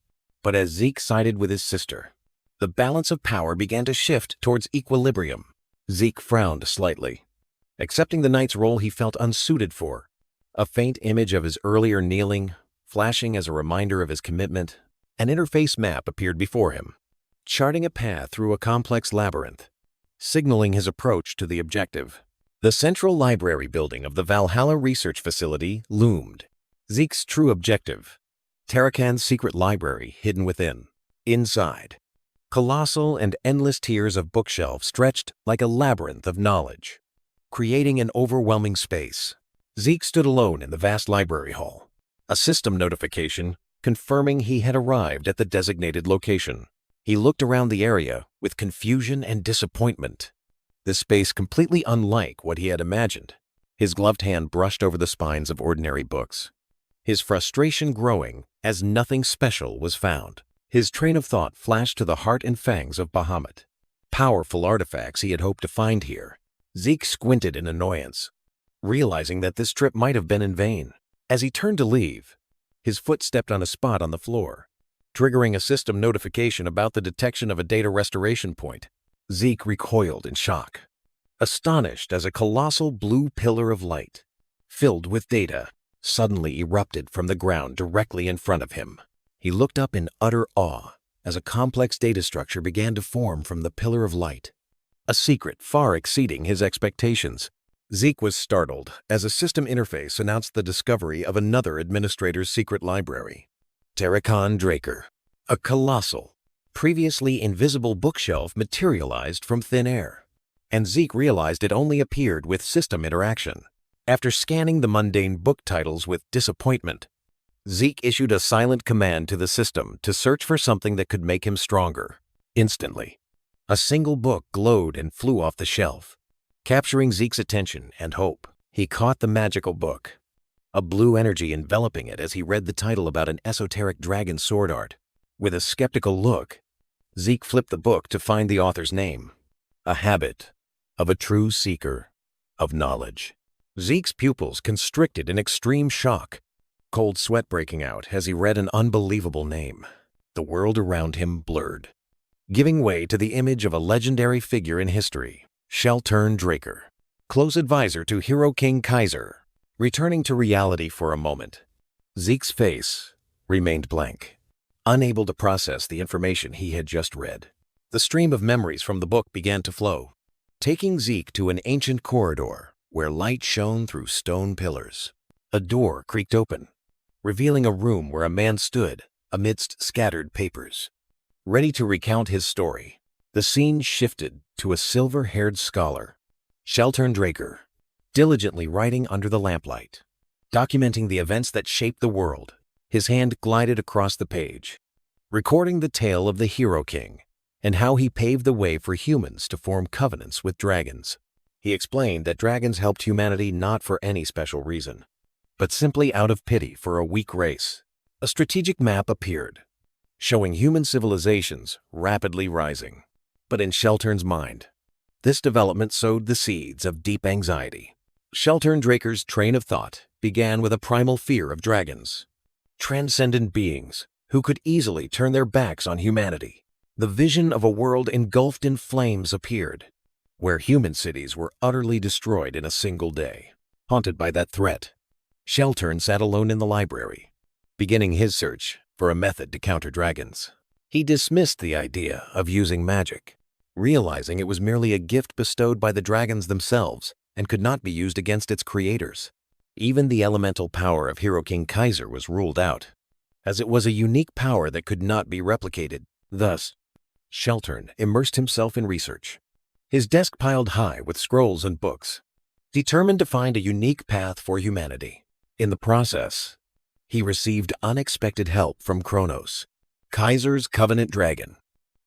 But as Zeke sided with his sister, the balance of power began to shift towards equilibrium. Zeke frowned slightly, accepting the knight's role he felt unsuited for. A faint image of his earlier kneeling, flashing as a reminder of his commitment, an interface map appeared before him, charting a path through a complex labyrinth, signaling his approach to the objective. The central library building of the Valhalla research facility loomed. Zeke's true objective, Tarakan's secret library hidden within. Inside, colossal and endless tiers of bookshelves stretched like a labyrinth of knowledge, creating an overwhelming space. Zeke stood alone in the vast library hall, a system notification confirming he had arrived at the designated location. He looked around the area with confusion and disappointment, this space completely unlike what he had imagined. His gloved hand brushed over the spines of ordinary books, his frustration growing as nothing special was found. His train of thought flashed to the heart and fangs of Bahamut, powerful artifacts he had hoped to find here. Zeke squinted in annoyance, realizing that this trip might have been in vain. As he turned to leave, his foot stepped on a spot on the floor, triggering a system notification about the detection of a data restoration point. Zeke recoiled in shock, astonished as a colossal blue pillar of light, filled with data, suddenly erupted from the ground directly in front of him. He looked up in utter awe as a complex data structure began to form from the pillar of light, a secret far exceeding his expectations. Zeke was startled as a system interface announced the discovery of another administrator's secret library. Tarakan Draker, a colossal, previously invisible bookshelf materialized from thin air, and Zeke realized it only appeared with system interaction. After scanning the mundane book titles with disappointment, Zeke issued a silent command to the system to search for something that could make him stronger. Instantly, a single book glowed and flew off the shelf, capturing Zeke's attention and hope. He caught the magical book, a blue energy enveloping it as he read the title about an esoteric dragon sword art. With a skeptical look, Zeke flipped the book to find the author's name. A Habit of a True Seeker of Knowledge. Zeke's pupils constricted in extreme shock, cold sweat breaking out as he read an unbelievable name. The world around him blurred, giving way to the image of a legendary figure in history, Sheltern Draker, close advisor to Hero King Kaiser. Returning to reality for a moment, Zeke's face remained blank, unable to process the information he had just read. The stream of memories from the book began to flow, taking Zeke to an ancient corridor where light shone through stone pillars. A door creaked open, revealing a room where a man stood amidst scattered papers, ready to recount his story. The scene shifted to a silver-haired scholar, Sheltern Draker, diligently writing under the lamplight, documenting the events that shaped the world. His hand glided across the page, recording the tale of the Hero King and how he paved the way for humans to form covenants with dragons. He explained that dragons helped humanity not for any special reason, but simply out of pity for a weak race. A strategic map appeared, showing human civilizations rapidly rising. But in Sheltern's mind, this development sowed the seeds of deep anxiety. Sheltern Draker's train of thought began with a primal fear of dragons, transcendent beings who could easily turn their backs on humanity. The vision of a world engulfed in flames appeared, where human cities were utterly destroyed in a single day. Haunted by that threat, Shelturn sat alone in the library, beginning his search for a method to counter dragons. He dismissed the idea of using magic, realizing it was merely a gift bestowed by the dragons themselves and could not be used against its creators. Even the elemental power of Hero King Kaiser was ruled out, as it was a unique power that could not be replicated. Thus, Shelturn immersed himself in research, his desk piled high with scrolls and books, determined to find a unique path for humanity. In the process, he received unexpected help from Kronos, Kaiser's covenant dragon,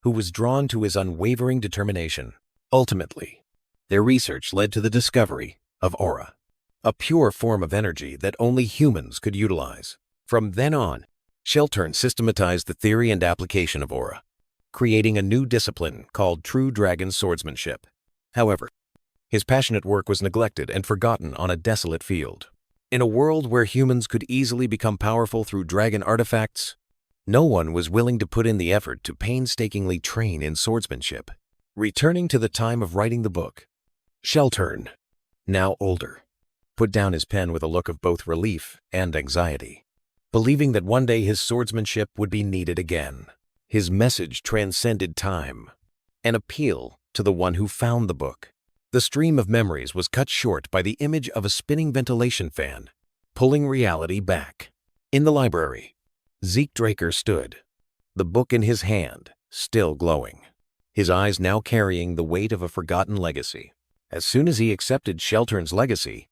who was drawn to his unwavering determination. Ultimately, their research led to the discovery of aura, a pure form of energy that only humans could utilize. From then on, Shelturn systematized the theory and application of aura, creating a new discipline called true dragon swordsmanship. However, his passionate work was neglected and forgotten on a desolate field. In a world where humans could easily become powerful through dragon artifacts, no one was willing to put in the effort to painstakingly train in swordsmanship. Returning to the time of writing the book, Shelturn, now older, put down his pen with a look of both relief and anxiety, believing that one day his swordsmanship would be needed again. His message transcended time, an appeal to the one who found the book. The stream of memories was cut short by the image of a spinning ventilation fan, pulling reality back. In the library, Zeke Draker stood, the book in his hand, still glowing, his eyes now carrying the weight of a forgotten legacy. As soon as he accepted Shelturn's legacy,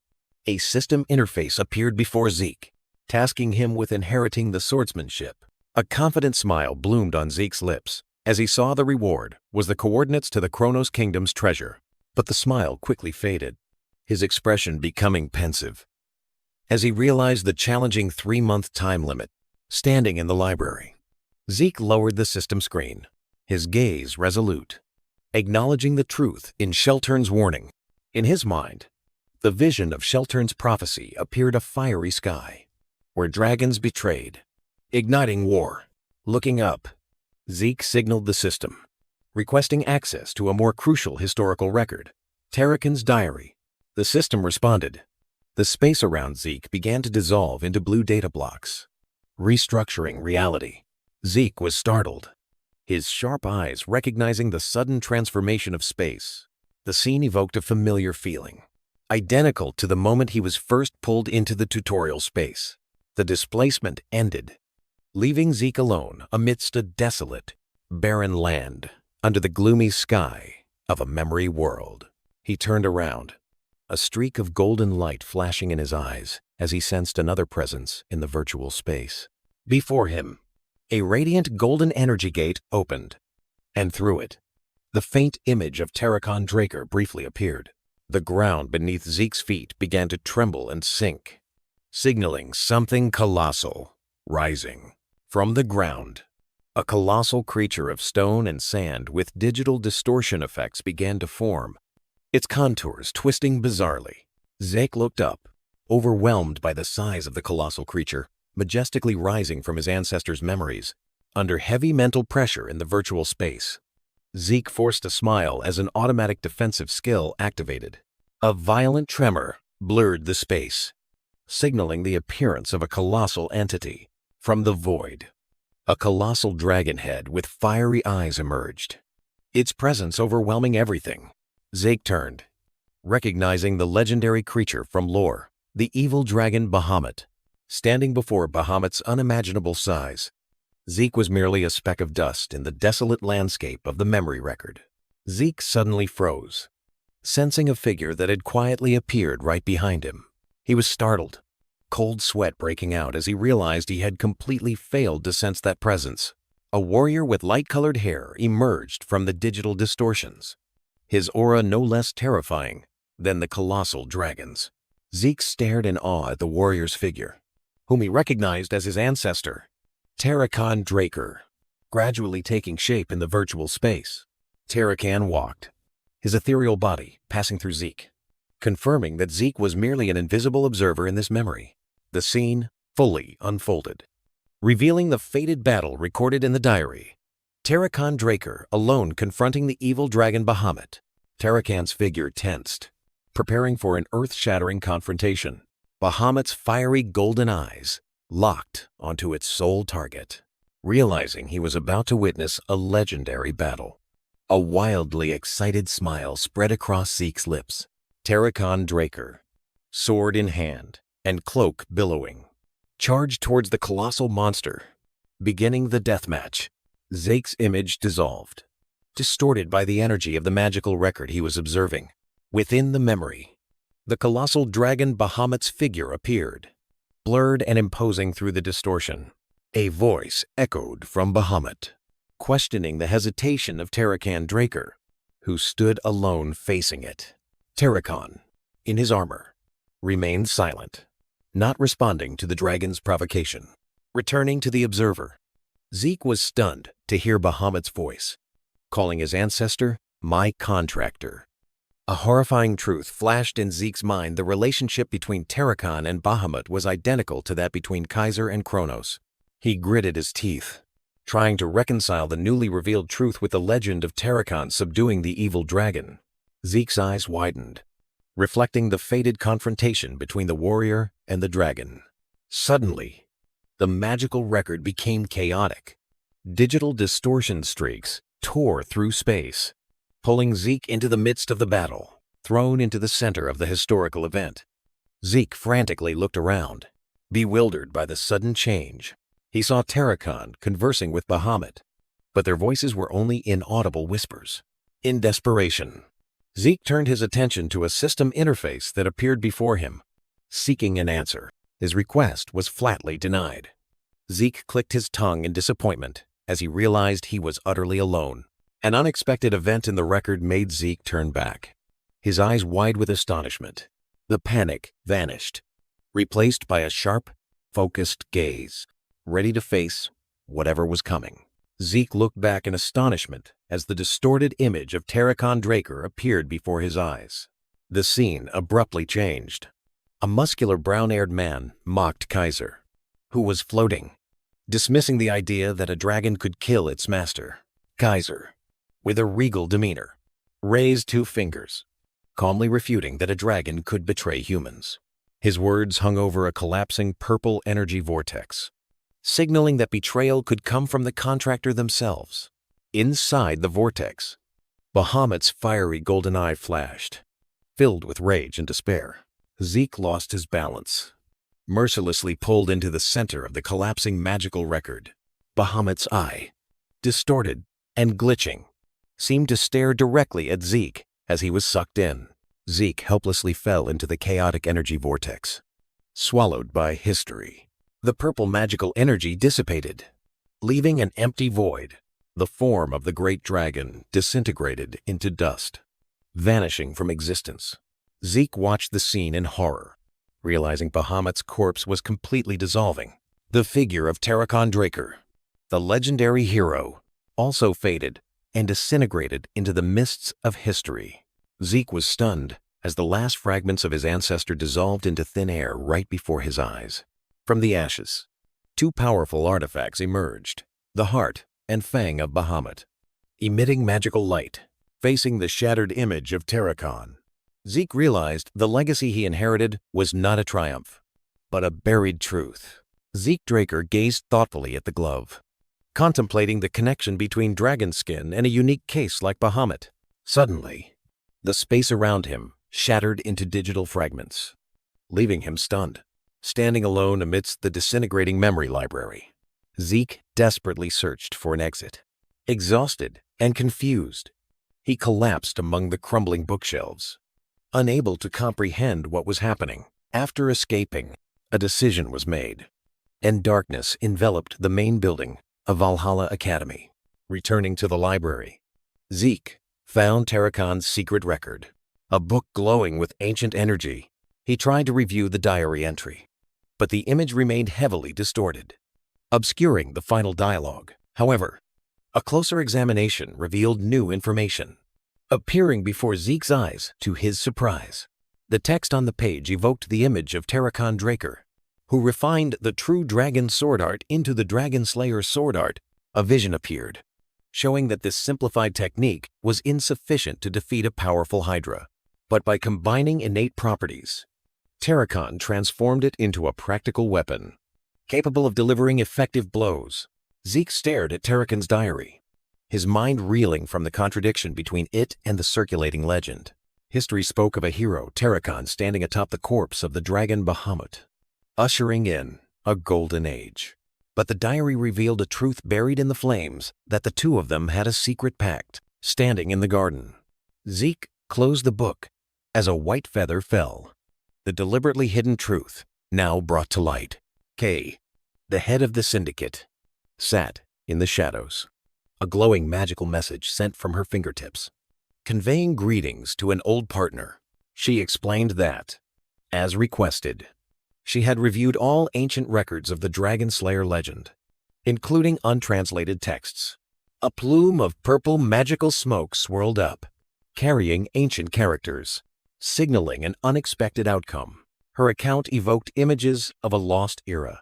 a system interface appeared before Zeke, tasking him with inheriting the swordsmanship. A confident smile bloomed on Zeke's lips as he saw the reward was the coordinates to the Kronos Kingdom's treasure. But the smile quickly faded, his expression becoming pensive, as he realized the challenging 3-month time limit. Standing in the library, Zeke lowered the system screen, his gaze resolute, acknowledging the truth in Shelturn's warning. In his mind, the vision of Shelturn's prophecy appeared a fiery sky, where dragons betrayed, igniting war. Looking up, Zeke signaled the system, requesting access to a more crucial historical record, Tarakan's diary. The system responded. The space around Zeke began to dissolve into blue data blocks, restructuring reality. Zeke was startled, his sharp eyes recognizing the sudden transformation of space. The scene evoked a familiar feeling, identical to the moment he was first pulled into the tutorial space. The displacement ended, leaving Zeke alone amidst a desolate, barren land, under the gloomy sky of a memory world. He turned around, a streak of golden light flashing in his eyes as he sensed another presence in the virtual space. Before him, a radiant golden energy gate opened, and through it, the faint image of Zeke Draker briefly appeared. The ground beneath Zeke's feet began to tremble and sink, signaling something colossal rising from the ground. A colossal creature of stone and sand with digital distortion effects began to form, its contours twisting bizarrely. Zeke looked up, overwhelmed by the size of the colossal creature, majestically rising from his ancestors' memories. Under heavy mental pressure in the virtual space, Zeke forced a smile as an automatic defensive skill activated. A violent tremor blurred the space, signaling the appearance of a colossal entity. From the void, a colossal dragon head with fiery eyes emerged, its presence overwhelming everything. Zeke turned, recognizing the legendary creature from lore, the evil dragon Bahamut. Standing before Bahamut's unimaginable size, Zeke was merely a speck of dust in the desolate landscape of the memory record. Zeke suddenly froze, sensing a figure that had quietly appeared right behind him. He was startled, cold sweat breaking out as he realized he had completely failed to sense that presence. A warrior with light-colored hair emerged from the digital distortions, his aura no less terrifying than the colossal dragons. Zeke stared in awe at the warrior's figure, whom he recognized as his ancestor, Zeke Draker, gradually taking shape in the virtual space. Zeke walked, his ethereal body passing through Zeke, confirming that Zeke was merely an invisible observer in this memory. The scene fully unfolded, revealing the fated battle recorded in the diary. Zeke Draker alone confronting the evil dragon Bahamut. Zeke's figure tensed, preparing for an earth-shattering confrontation. Bahamut's fiery golden eyes locked onto its sole target. Realizing he was about to witness a legendary battle, a wildly excited smile spread across Zeke's lips. Zeke Draker, sword in hand and cloak billowing, charged towards the colossal monster. Beginning the deathmatch, Zeke's image dissolved, distorted by the energy of the magical record he was observing. Within the memory, the colossal dragon Bahamut's figure appeared, blurred and imposing through the distortion. A voice echoed from Bahamut, questioning the hesitation of Zeke Draker, who stood alone facing it. Zeke, in his armor, remained silent, not responding to the dragon's provocation. Returning to the observer, Zeke was stunned to hear Bahamut's voice, calling his ancestor my contractor. A horrifying truth flashed in Zeke's mind: the relationship between Zeke and Bahamut was identical to that between Kaiser and Kronos. He gritted his teeth, trying to reconcile the newly revealed truth with the legend of Zeke subduing the evil dragon. Zeke's eyes widened, reflecting the fated confrontation between the warrior and the dragon. Suddenly, the magical record became chaotic. Digital distortion streaks tore through space, pulling Zeke into the midst of the battle, thrown into the center of the historical event. Zeke frantically looked around, bewildered by the sudden change. He saw Zeke conversing with Bahamut, but their voices were only inaudible whispers. In desperation, Zeke turned his attention to a system interface that appeared before him, seeking an answer. His request was flatly denied. Zeke clicked his tongue in disappointment as he realized he was utterly alone. An unexpected event in the record made Zeke turn back, his eyes wide with astonishment. The panic vanished, replaced by a sharp, focused gaze, ready to face whatever was coming. Zeke looked back in astonishment as the distorted image of Zeke Draker appeared before his eyes. The scene abruptly changed. A muscular brown-haired man mocked Kaiser, who was floating, dismissing the idea that a dragon could kill its master. Kaiser, with a regal demeanor, raised 2 fingers, calmly refuting that a dragon could betray humans. His words hung over a collapsing purple energy vortex, signaling that betrayal could come from the contractor themselves. Inside the vortex, Bahamut's fiery golden eye flashed, filled with rage and despair. Zeke lost his balance, mercilessly pulled into the center of the collapsing magical record. Bahamut's eye, distorted and glitching, seemed to stare directly at Zeke as he was sucked in. Zeke helplessly fell into the chaotic energy vortex, swallowed by history. The purple magical energy dissipated, leaving an empty void. The form of the great dragon disintegrated into dust, vanishing from existence. Zeke watched the scene in horror, realizing Bahamut's corpse was completely dissolving. The figure of Zeke Draker, the legendary hero, also faded and disintegrated into the mists of history. Zeke was stunned as the last fragments of his ancestor dissolved into thin air right before his eyes. From the ashes, 2 powerful artifacts emerged: the heart and fang of Bahamut, emitting magical light, facing the shattered image of Zeke. Zeke realized the legacy he inherited was not a triumph, but a buried truth. Zeke Draker gazed thoughtfully at the glove, contemplating the connection between dragon skin and a unique case like Bahamut. Suddenly, the space around him shattered into digital fragments, leaving him stunned. Standing alone amidst the disintegrating memory library, Zeke desperately searched for an exit. Exhausted and confused, he collapsed among the crumbling bookshelves, unable to comprehend what was happening. After escaping, a decision was made, and darkness enveloped the main building of Valhalla Academy. Returning to the library, Zeke found Zeke's secret record, a book glowing with ancient energy. He tried to review the diary entry, but the image remained heavily distorted, obscuring the final dialogue. However, a closer examination revealed new information. Appearing before Zeke's eyes, to his surprise, the text on the page evoked the image of Zeke Draker, who refined the true dragon sword art into the Dragon Slayer sword art. A vision appeared, showing that this simplified technique was insufficient to defeat a powerful Hydra. But by combining innate properties, Terracon transformed it into a practical weapon, capable of delivering effective blows. Zeke stared at Terracon's diary, his mind reeling from the contradiction between it and the circulating legend. History spoke of a hero, Terracon, standing atop the corpse of the dragon Bahamut, ushering in a golden age. But the diary revealed a truth buried in the flames, that the two of them had a secret pact, standing in the garden. Zeke closed the book as a white feather fell. The deliberately hidden truth, now brought to light. Kay, the head of the syndicate, sat in the shadows, a glowing magical message sent from her fingertips. Conveying greetings to an old partner, she explained that, as requested, she had reviewed all ancient records of the Dragon Slayer legend, including untranslated texts. A plume of purple magical smoke swirled up, carrying ancient characters, signaling an unexpected outcome. Her account evoked images of a lost era,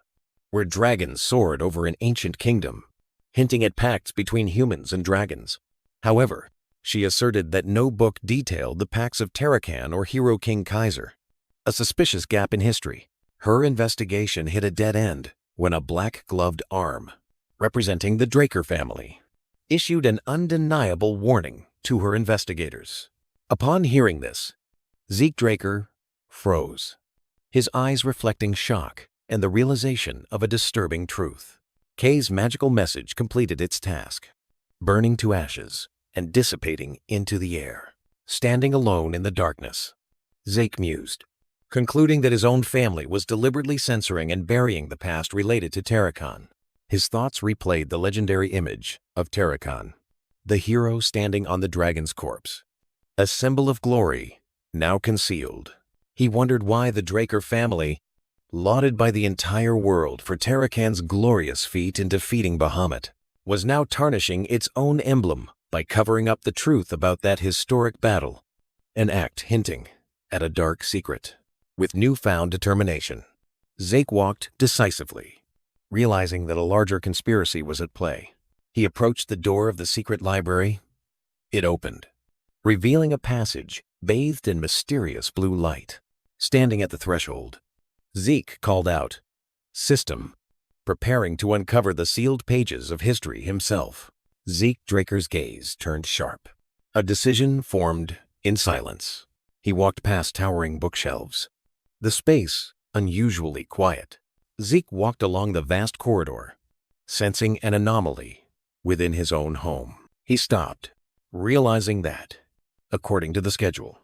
where dragons soared over an ancient kingdom, hinting at pacts between humans and dragons. However, she asserted that no book detailed the pacts of Terracan or Hero King Kaiser, a suspicious gap in history. Her investigation hit a dead end when a black-gloved arm, representing the Draker family, issued an undeniable warning to her investigators. Upon hearing this, Zeke Draker froze, his eyes reflecting shock and the realization of a disturbing truth. Kay's magical message completed its task, burning to ashes and dissipating into the air. Standing alone in the darkness, Zeke mused, concluding that his own family was deliberately censoring and burying the past related to Terracon. His thoughts replayed the legendary image of Terracon, the hero standing on the dragon's corpse, a symbol of glory now concealed. He wondered why the Draker family, lauded by the entire world for Terracan's glorious feat in defeating Bahamut, was now tarnishing its own emblem by covering up the truth about that historic battle, an act hinting at a dark secret. With newfound determination, Zeke walked decisively, realizing that a larger conspiracy was at play. He approached the door of the secret library. It opened, revealing a passage bathed in mysterious blue light. Standing at the threshold, Zeke called out, "System," preparing to uncover the sealed pages of history himself. Zeke Draker's gaze turned sharp. A decision formed in silence. He walked past towering bookshelves, the space unusually quiet. Zeke walked along the vast corridor, sensing an anomaly within his own home. He stopped, realizing that, according to the schedule,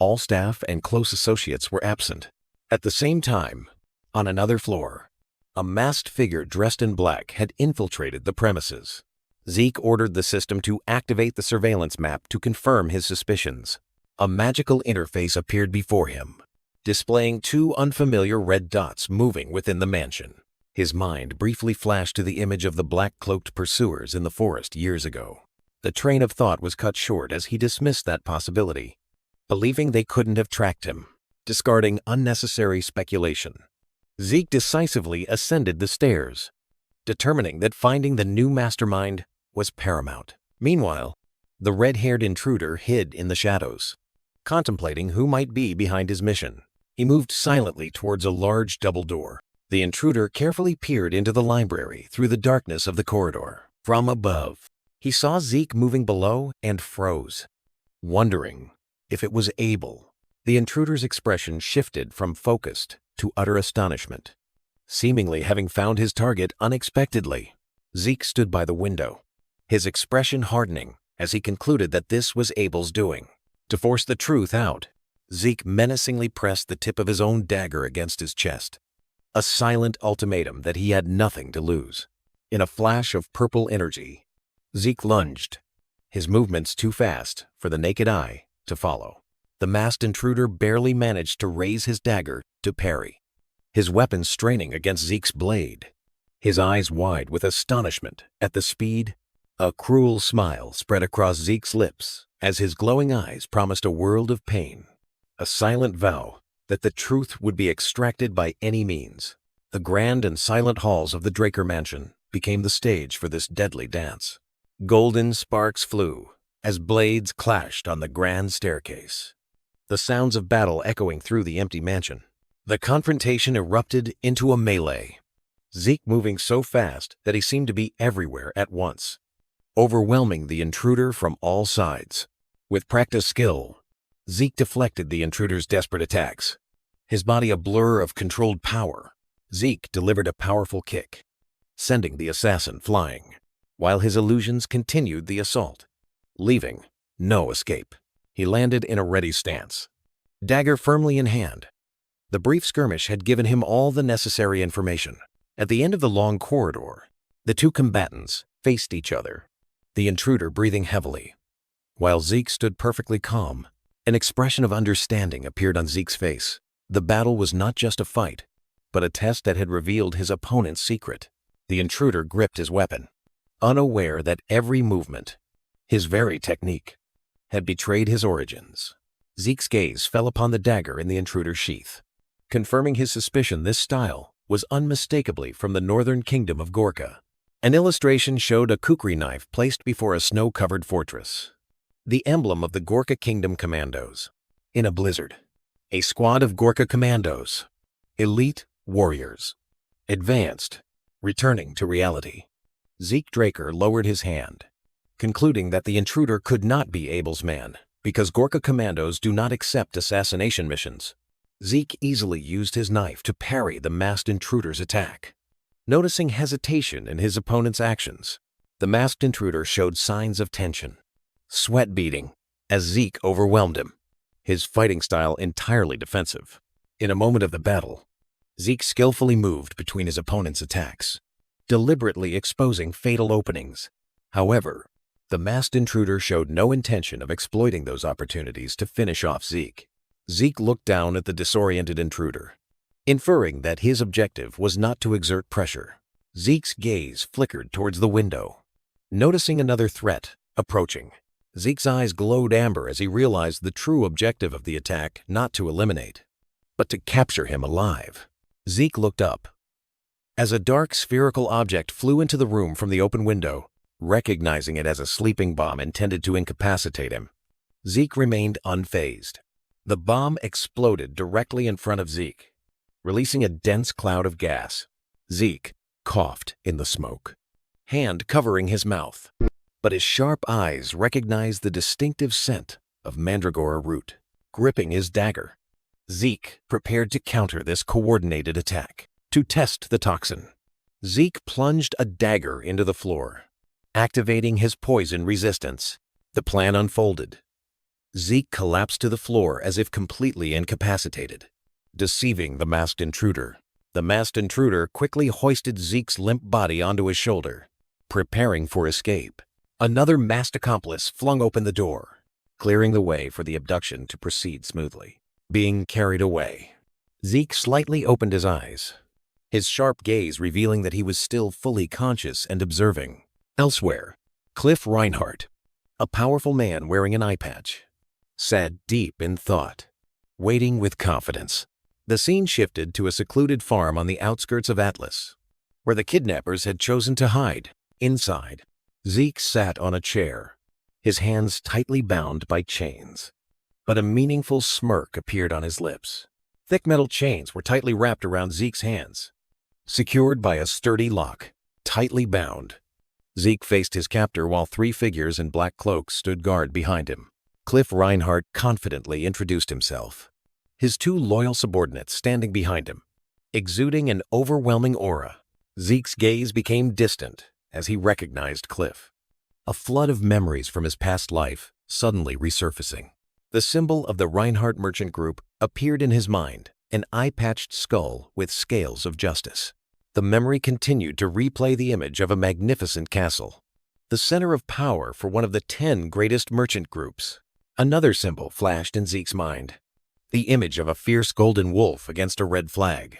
all staff and close associates were absent. At the same time, on another floor, a masked figure dressed in black had infiltrated the premises. Zeke ordered the system to activate the surveillance map to confirm his suspicions. A magical interface appeared before him, displaying two unfamiliar red dots moving within the mansion. His mind briefly flashed to the image of the black-cloaked pursuers in the forest years ago. The train of thought was cut short as he dismissed that possibility, believing they couldn't have tracked him. Discarding unnecessary speculation, Zeke decisively ascended the stairs, determining that finding the new mastermind was paramount. Meanwhile, the red-haired intruder hid in the shadows, contemplating who might be behind his mission. He moved silently towards a large double door. The intruder carefully peered into the library through the darkness of the corridor. From above, he saw Zeke moving below and froze, wondering if it was Abel. The intruder's expression shifted from focused to utter astonishment, seemingly having found his target unexpectedly. Zeke stood by the window, his expression hardening as he concluded that this was Abel's doing. To force the truth out, Zeke menacingly pressed the tip of his own dagger against his chest, a silent ultimatum that he had nothing to lose. In a flash of purple energy, Zeke lunged, his movements too fast for the naked eye to follow. The masked intruder barely managed to raise his dagger to parry, his weapon straining against Zeke's blade, his eyes wide with astonishment at the speed. A cruel smile spread across Zeke's lips as his glowing eyes promised a world of pain, a silent vow that the truth would be extracted by any means. The grand and silent halls of the Draker mansion became the stage for this deadly dance. Golden sparks flew as blades clashed on the grand staircase, the sounds of battle echoing through the empty mansion. The confrontation erupted into a melee, Zeke moving so fast that he seemed to be everywhere at once, overwhelming the intruder from all sides. With practiced skill, Zeke deflected the intruder's desperate attacks. His body a blur of controlled power, Zeke delivered a powerful kick, sending the assassin flying, while his illusions continued the assault, leaving no escape. He landed in a ready stance, dagger firmly in hand. The brief skirmish had given him all the necessary information. At the end of the long corridor, the two combatants faced each other, the intruder breathing heavily, while Zeke stood perfectly calm. An expression of understanding appeared on Zeke's face. The battle was not just a fight, but a test that had revealed his opponent's secret. The intruder gripped his weapon, unaware that every movement, his very technique, had betrayed his origins. Zeke's gaze fell upon the dagger in the intruder's sheath, confirming his suspicion this style was unmistakably from the northern kingdom of Gorka. An illustration showed a kukri knife placed before a snow-covered fortress, the emblem of the Gorka Kingdom Commandos. In a blizzard, a squad of Gorka Commandos, elite warriors, advanced, returning to reality. Zeke Draker lowered his hand, concluding that the intruder could not be Abel's man, because Gorka Commandos do not accept assassination missions. Zeke easily used his knife to parry the masked intruder's attack. Noticing hesitation in his opponent's actions, the masked intruder showed signs of tension, sweat beading, as Zeke overwhelmed him, his fighting style entirely defensive. In a moment of the battle, Zeke skillfully moved between his opponent's attacks, deliberately exposing fatal openings. However, the masked intruder showed no intention of exploiting those opportunities to finish off Zeke. Zeke looked down at the disoriented intruder, inferring that his objective was not to exert pressure. Zeke's gaze flickered towards the window, noticing another threat approaching. Zeke's eyes glowed amber as he realized the true objective of the attack not to eliminate, but to capture him alive. Zeke looked up as a dark spherical object flew into the room from the open window, recognizing it as a sleeping bomb intended to incapacitate him. Zeke remained unfazed. The bomb exploded directly in front of Zeke, releasing a dense cloud of gas. Zeke coughed in the smoke, hand covering his mouth, but his sharp eyes recognized the distinctive scent of mandragora root. Gripping his dagger, Zeke prepared to counter this coordinated attack. To test the toxin, Zeke plunged a dagger into the floor, activating his poison resistance. The plan unfolded. Zeke collapsed to the floor as if completely incapacitated, deceiving the masked intruder. The masked intruder quickly hoisted Zeke's limp body onto his shoulder, preparing for escape. Another masked accomplice flung open the door, clearing the way for the abduction to proceed smoothly. Being carried away, Zeke slightly opened his eyes, his sharp gaze revealing that he was still fully conscious and observing. Elsewhere, Cliff Reinhardt, a powerful man wearing an eye patch, sat deep in thought, waiting with confidence. The scene shifted to a secluded farm on the outskirts of Atlas, where the kidnappers had chosen to hide. Inside, Zeke sat on a chair, his hands tightly bound by chains, but a meaningful smirk appeared on his lips. Thick metal chains were tightly wrapped around Zeke's hands, secured by a sturdy lock. Tightly bound, Zeke faced his captor while three figures in black cloaks stood guard behind him. Cliff Reinhardt confidently introduced himself, his two loyal subordinates standing behind him, exuding an overwhelming aura. Zeke's gaze became distant as he recognized Cliff, a flood of memories from his past life suddenly resurfacing. The symbol of the Reinhardt Merchant Group appeared in his mind, an eye-patched skull with scales of justice. The memory continued to replay the image of a magnificent castle, the center of power for one of the 10 greatest merchant groups. Another symbol flashed in Zeke's mind, the image of a fierce golden wolf against a red flag,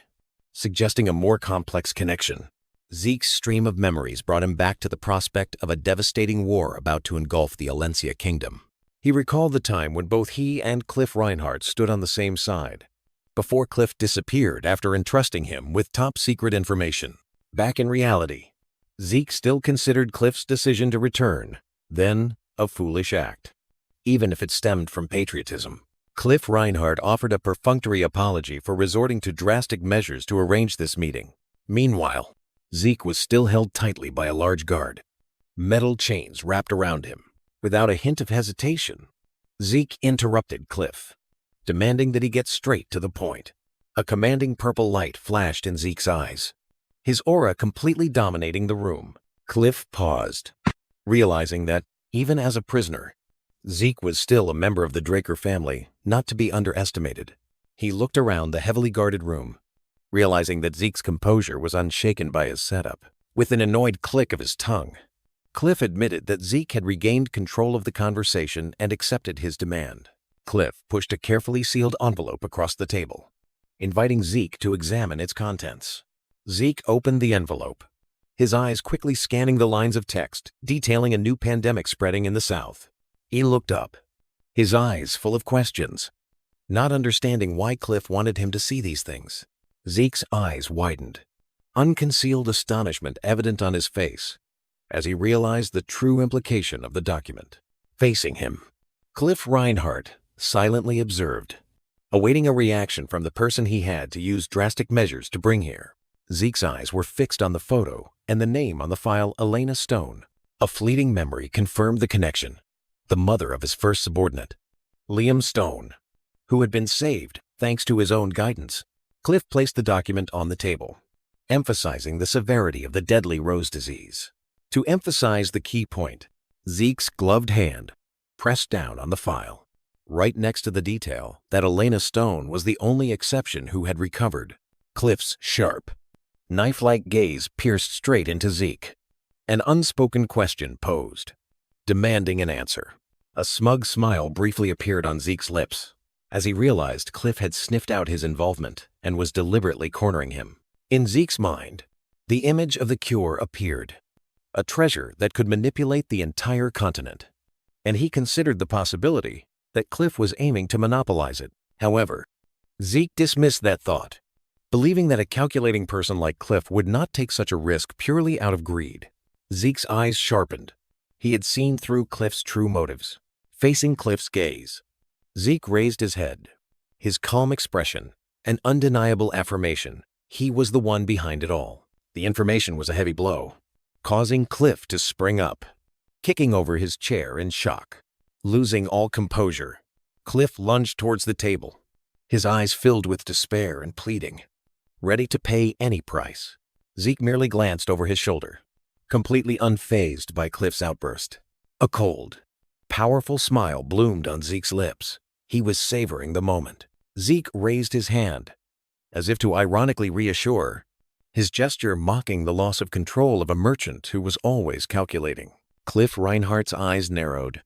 suggesting a more complex connection. Zeke's stream of memories brought him back to the prospect of a devastating war about to engulf the Alencia Kingdom. He recalled the time when both he and Cliff Reinhardt stood on the same side, before Cliff disappeared after entrusting him with top-secret information. Back in reality, Zeke still considered Cliff's decision to return then a foolish act, even if it stemmed from patriotism. Cliff Reinhardt offered a perfunctory apology for resorting to drastic measures to arrange this meeting. Meanwhile, Zeke was still held tightly by a large guard. Metal chains wrapped around him. Without a hint of hesitation, Zeke interrupted Cliff, demanding that he get straight to the point. A commanding purple light flashed in Zeke's eyes, his aura completely dominating the room. Cliff paused, realizing that, even as a prisoner, Zeke was still a member of the Draker family, not to be underestimated. He looked around the heavily guarded room, realizing that Zeke's composure was unshaken by his setup. With an annoyed click of his tongue, Cliff admitted that Zeke had regained control of the conversation and accepted his demand. Cliff pushed a carefully sealed envelope across the table, inviting Zeke to examine its contents. Zeke opened the envelope, his eyes quickly scanning the lines of text detailing a new pandemic spreading in the South. He looked up, his eyes full of questions, not understanding why Cliff wanted him to see these things. Zeke's eyes widened, unconcealed astonishment evident on his face, as he realized the true implication of the document. Facing him, Cliff Reinhardt silently observed, awaiting a reaction from the person he had to use drastic measures to bring here. Zeke's eyes were fixed on the photo and the name on the file, Elena Stone. A fleeting memory confirmed the connection. The mother of his first subordinate, Liam Stone, who had been saved thanks to his own guidance. Cliff placed the document on the table, emphasizing the severity of the deadly rose disease. To emphasize the key point, Zeke's gloved hand pressed down on the file, right next to the detail that Elena Stone was the only exception who had recovered. Cliff's sharp, knife-like gaze pierced straight into Zeke. An unspoken question posed, demanding an answer. A smug smile briefly appeared on Zeke's lips, as he realized Cliff had sniffed out his involvement and was deliberately cornering him. In Zeke's mind, the image of the cure appeared, a treasure that could manipulate the entire continent, and he considered the possibility that Cliff was aiming to monopolize it. However, Zeke dismissed that thought, believing that a calculating person like Cliff would not take such a risk purely out of greed. Zeke's eyes sharpened. He had seen through Cliff's true motives. Facing Cliff's gaze, Zeke raised his head, his calm expression an undeniable affirmation. He was the one behind it all. The information was a heavy blow, causing Cliff to spring up, kicking over his chair in shock. Losing all composure, Cliff lunged towards the table, his eyes filled with despair and pleading, ready to pay any price. Zeke merely glanced over his shoulder, completely unfazed by Cliff's outburst. A cold, powerful smile bloomed on Zeke's lips. He was savoring the moment. Zeke raised his hand, as if to ironically reassure, his gesture mocking the loss of control of a merchant who was always calculating. Cliff Reinhardt's eyes narrowed,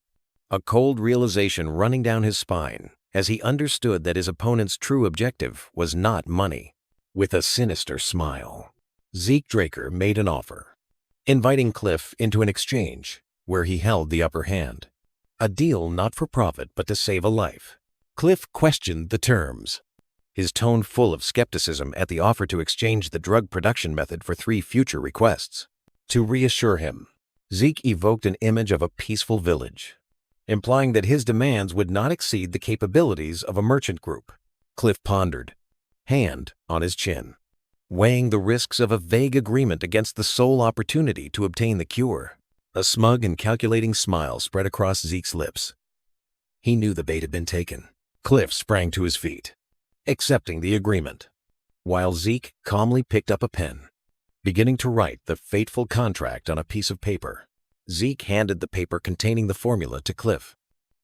a cold realization running down his spine as he understood that his opponent's true objective was not money. With a sinister smile, Zeke Draker made an offer, inviting Cliff into an exchange where he held the upper hand. A deal not for profit but to save a life. Cliff questioned the terms, his tone full of skepticism at the offer to exchange the drug production method for 3 future requests. To reassure him, Zeke evoked an image of a peaceful village, implying that his demands would not exceed the capabilities of a merchant group. Cliff pondered, hand on his chin, weighing the risks of a vague agreement against the sole opportunity to obtain the cure. A smug and calculating smile spread across Zeke's lips. He knew the bait had been taken. Cliff sprang to his feet, accepting the agreement, while Zeke calmly picked up a pen, beginning to write the fateful contract on a piece of paper. Zeke handed the paper containing the formula to Cliff,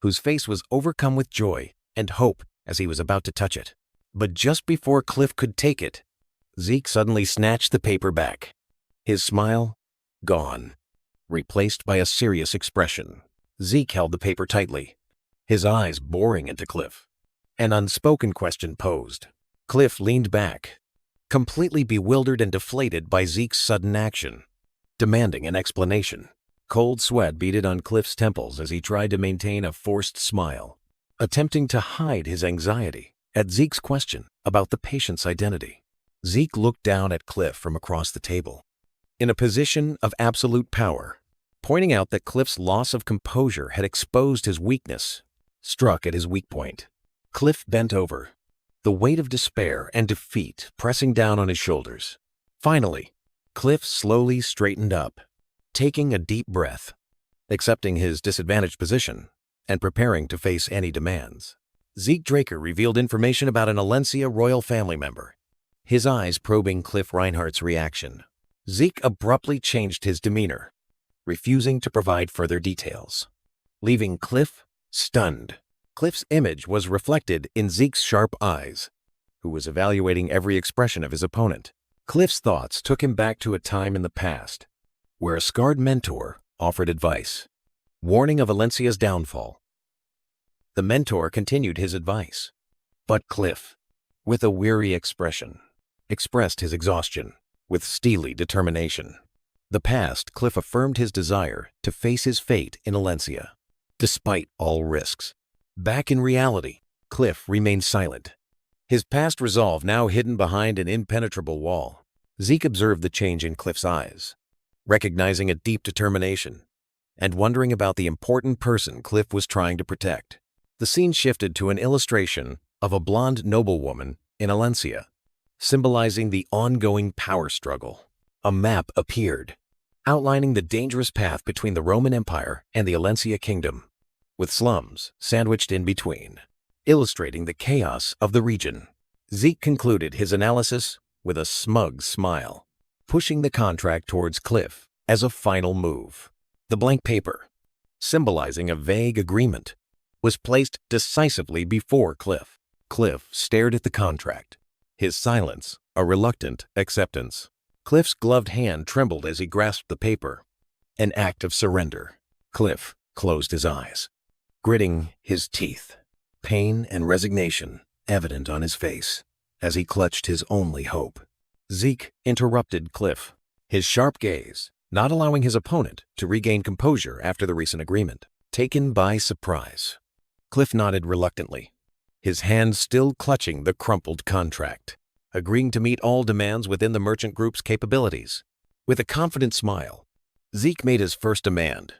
whose face was overcome with joy and hope as he was about to touch it. But just before Cliff could take it, Zeke suddenly snatched the paper back, his smile gone, replaced by a serious expression. Zeke held the paper tightly, his eyes boring into Cliff. An unspoken question posed. Cliff leaned back, completely bewildered and deflated by Zeke's sudden action, demanding an explanation. Cold sweat beaded on Cliff's temples as he tried to maintain a forced smile, attempting to hide his anxiety at Zeke's question about the patient's identity. Zeke looked down at Cliff from across the table, in a position of absolute power, pointing out that Cliff's loss of composure had exposed his weakness, struck at his weak point. Cliff bent over, the weight of despair and defeat pressing down on his shoulders. Finally, Cliff slowly straightened up, taking a deep breath, accepting his disadvantaged position, and preparing to face any demands. Zeke Draker revealed information about an Alencia royal family member, his eyes probing Cliff Reinhardt's reaction. Zeke abruptly changed his demeanor, refusing to provide further details, leaving Cliff stunned. Cliff's image was reflected in Zeke's sharp eyes, who was evaluating every expression of his opponent. Cliff's thoughts took him back to a time in the past, where a scarred mentor offered advice, warning of Alencia's downfall. The mentor continued his advice, but Cliff, with a weary expression, expressed his exhaustion with steely determination. The past, Cliff affirmed his desire to face his fate in Alencia, despite all risks. Back in reality, Cliff remained silent, his past resolve now hidden behind an impenetrable wall. Zeke observed the change in Cliff's eyes, recognizing a deep determination, and wondering about the important person Cliff was trying to protect. The scene shifted to an illustration of a blonde noblewoman in Alencia, symbolizing the ongoing power struggle. A map appeared, outlining the dangerous path between the Roman Empire and the Alencia Kingdom, with slums sandwiched in between, illustrating the chaos of the region. Zeke concluded his analysis with a smug smile, pushing the contract towards Cliff as a final move. The blank paper, symbolizing a vague agreement, was placed decisively before Cliff. Cliff stared at the contract, his silence a reluctant acceptance. Cliff's gloved hand trembled as he grasped the paper, an act of surrender. Cliff closed his eyes, gritting his teeth, pain and resignation evident on his face as he clutched his only hope. Zeke interrupted Cliff, his sharp gaze not allowing his opponent to regain composure after the recent agreement. Taken by surprise, Cliff nodded reluctantly, his hand still clutching the crumpled contract, agreeing to meet all demands within the merchant group's capabilities. With a confident smile, Zeke made his first demand.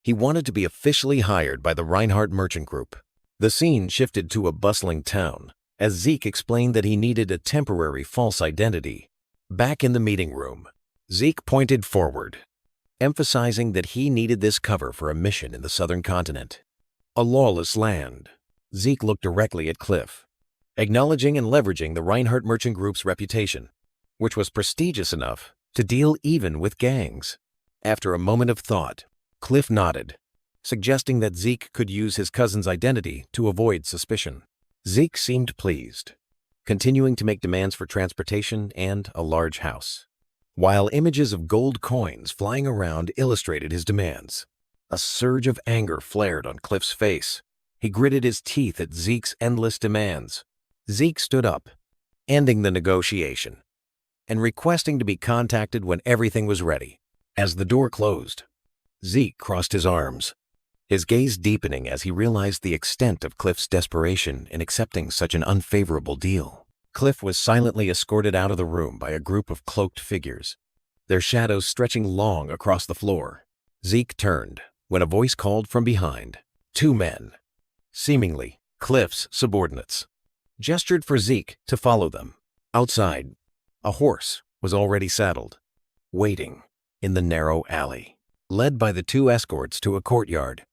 He wanted to be officially hired by the Reinhardt Merchant Group. The scene shifted to a bustling town, as Zeke explained that he needed a temporary false identity. Back in the meeting room, Zeke pointed forward, emphasizing that he needed this cover for a mission in the southern continent, a lawless land. Zeke looked directly at Cliff, acknowledging and leveraging the Reinhardt Merchant Group's reputation, which was prestigious enough to deal even with gangs. After a moment of thought, Cliff nodded, suggesting that Zeke could use his cousin's identity to avoid suspicion. Zeke seemed pleased, continuing to make demands for transportation and a large house, while images of gold coins flying around illustrated his demands. A surge of anger flared on Cliff's face. He gritted his teeth at Zeke's endless demands. Zeke stood up, ending the negotiation, and requesting to be contacted when everything was ready. As the door closed, Zeke crossed his arms, his gaze deepening as he realized the extent of Cliff's desperation in accepting such an unfavorable deal. Cliff was silently escorted out of the room by a group of cloaked figures, their shadows stretching long across the floor. Zeke turned when a voice called from behind. Two men, seemingly Cliff's subordinates, gestured for Zeke to follow them. Outside, a horse was already saddled, waiting in the narrow alley. Led by the two escorts to a courtyard,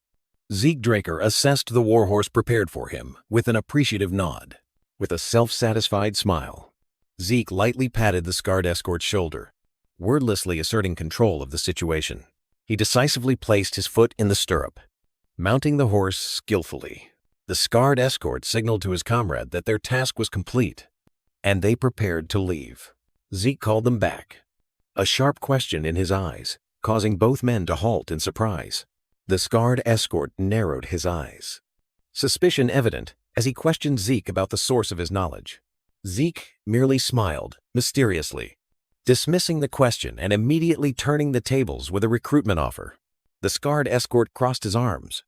Zeke Draker assessed the warhorse prepared for him with an appreciative nod. With a self-satisfied smile, Zeke lightly patted the scarred escort's shoulder, wordlessly asserting control of the situation. He decisively placed his foot in the stirrup, mounting the horse skillfully. The scarred escort signaled to his comrade that their task was complete, and they prepared to leave. Zeke called them back, a sharp question in his eyes, causing both men to halt in surprise. The scarred escort narrowed his eyes, suspicion evident as he questioned Zeke about the source of his knowledge. Zeke merely smiled mysteriously, dismissing the question and immediately turning the tables with a recruitment offer. The scarred escort crossed his arms,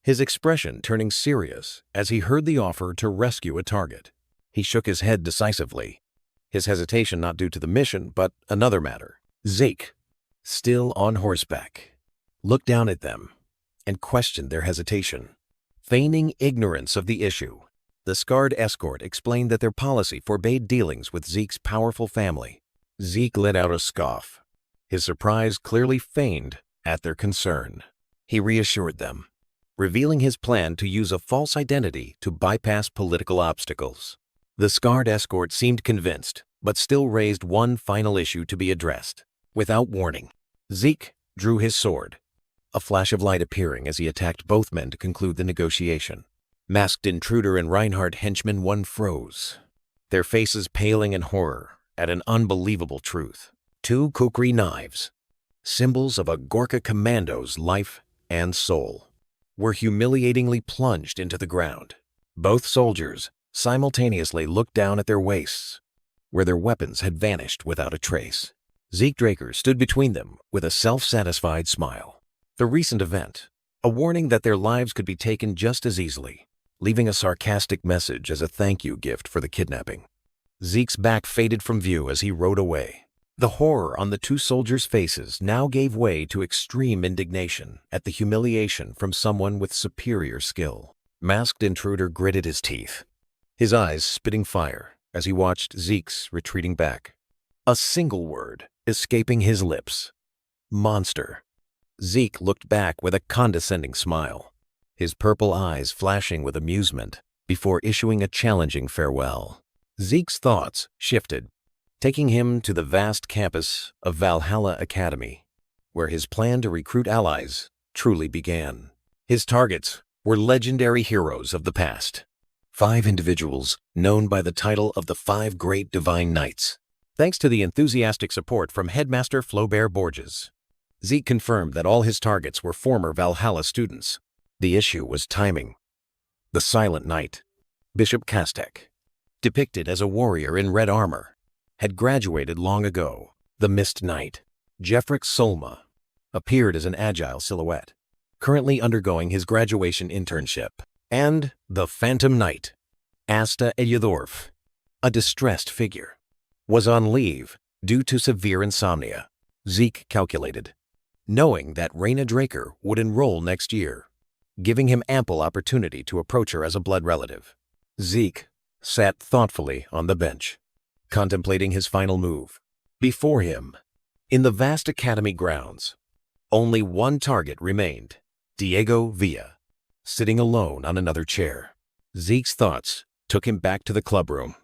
his expression turning serious as he heard the offer to rescue a target. He shook his head decisively, his hesitation not due to the mission but another matter. Zeke, still on horseback, looked down at them and questioned their hesitation. Feigning ignorance of the issue, The scarred escort explained that their policy forbade dealings with Zeke's powerful family. Zeke let out a scoff, his surprise clearly feigned at their concern. He reassured them, revealing his plan to use a false identity to bypass political obstacles. The scarred escort seemed convinced, but still raised one final issue to be addressed. Without warning, Zeke drew his sword, a flash of light appearing as he attacked both men to conclude the negotiation. Masked intruder and Reinhardt henchman one froze, their faces paling in horror at an unbelievable truth. Two kukri knives, symbols of a Gorkha commando's life and soul, were humiliatingly plunged into the ground. Both soldiers simultaneously looked down at their waists, where their weapons had vanished without a trace. Zeke Draker stood between them with a self-satisfied smile. The recent event, a warning that their lives could be taken just as easily, leaving a sarcastic message as a thank you gift for the kidnapping. Zeke's back faded from view as he rode away. The horror on the two soldiers' faces now gave way to extreme indignation at the humiliation from someone with superior skill. Masked intruder gritted his teeth, his eyes spitting fire as he watched Zeke's retreating back. A single word escaping his lips: monster. Zeke looked back with a condescending smile, his purple eyes flashing with amusement before issuing a challenging farewell. Zeke's thoughts shifted, taking him to the vast campus of Valhalla Academy, where his plan to recruit allies truly began. His targets were legendary heroes of the past, 5 individuals known by the title of the 5 Great Divine Knights. Thanks to the enthusiastic support from Headmaster Flaubert Borges, Zeke confirmed that all his targets were former Valhalla students. The issue was timing. The Silent Knight, Bishop Kastek, depicted as a warrior in red armor, had graduated long ago. The Mist Knight, Jeffrick Solma, appeared as an agile silhouette, currently undergoing his graduation internship. And the Phantom Knight, Asta Eyadorf, a distressed figure, was on leave due to severe insomnia. Zeke calculated, knowing that Reyna Draker would enroll next year, giving him ample opportunity to approach her as a blood relative. Zeke sat thoughtfully on the bench, contemplating his final move. Before him, in the vast academy grounds, only one target remained: Diego Villa, sitting alone on another chair. Zeke's thoughts took him back to the clubroom,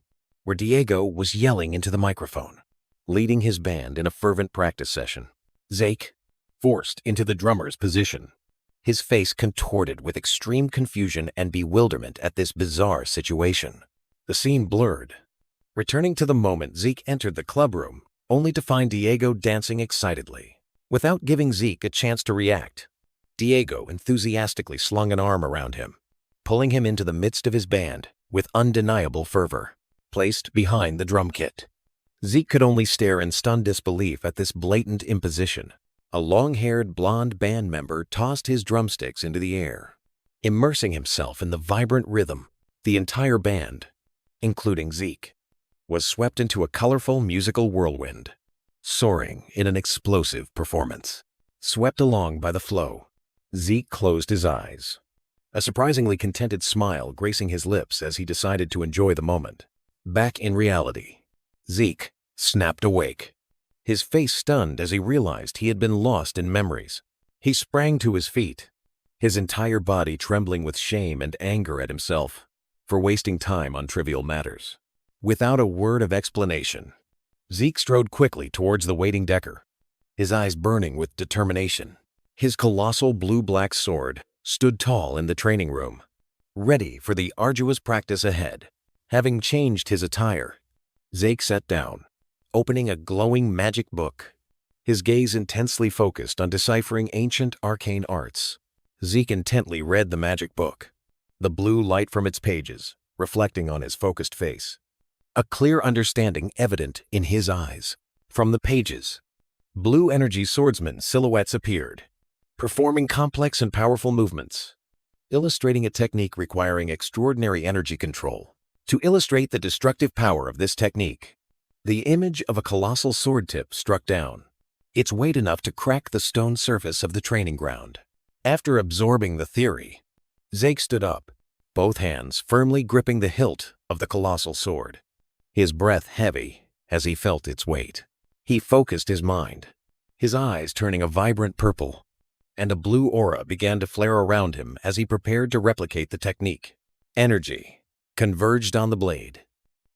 where Diego was yelling into the microphone, leading his band in a fervent practice session. Zeke, forced into the drummer's position, his face contorted with extreme confusion and bewilderment at this bizarre situation. The scene blurred, returning to the moment Zeke entered the clubroom, only to find Diego dancing excitedly. Without giving Zeke a chance to react, Diego enthusiastically slung an arm around him, pulling him into the midst of his band with undeniable fervor. Placed behind the drum kit, Zeke could only stare in stunned disbelief at this blatant imposition. A long-haired blonde band member tossed his drumsticks into the air, immersing himself in the vibrant rhythm. The entire band, including Zeke, was swept into a colorful musical whirlwind, soaring in an explosive performance. Swept along by the flow, Zeke closed his eyes, a surprisingly contented smile gracing his lips as he decided to enjoy the moment. Back in reality, Zeke snapped awake, his face stunned as he realized he had been lost in memories. He sprang to his feet, his entire body trembling with shame and anger at himself for wasting time on trivial matters. Without a word of explanation, Zeke strode quickly towards the waiting Decker, his eyes burning with determination. His colossal blue-black sword stood tall in the training room, ready for the arduous practice ahead. Having changed his attire, Zeke sat down, opening a glowing magic book, his gaze intensely focused on deciphering ancient arcane arts. Zeke intently read the magic book, the blue light from its pages reflecting on his focused face, a clear understanding evident in his eyes. From the pages, blue energy swordsman silhouettes appeared, performing complex and powerful movements, illustrating a technique requiring extraordinary energy control. To illustrate the destructive power of this technique, the image of a colossal sword tip struck down, its weight enough to crack the stone surface of the training ground. After absorbing the theory, Zeke stood up, both hands firmly gripping the hilt of the colossal sword. His breath heavy as he felt its weight. He focused his mind, his eyes turning a vibrant purple, and a blue aura began to flare around him as he prepared to replicate the technique. Energy converged on the blade,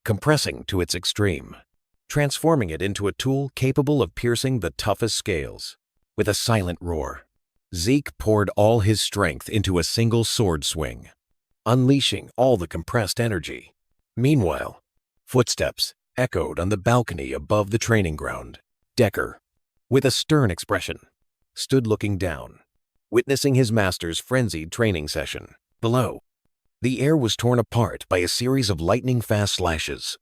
compressing to its extreme, transforming it into a tool capable of piercing the toughest scales. With a silent roar, Zeke poured all his strength into a single sword swing, unleashing all the compressed energy. Meanwhile, footsteps echoed on the balcony above the training ground. Decker, with a stern expression, stood looking down, witnessing his master's frenzied training session. Below, the air was torn apart by a series of lightning-fast slashes,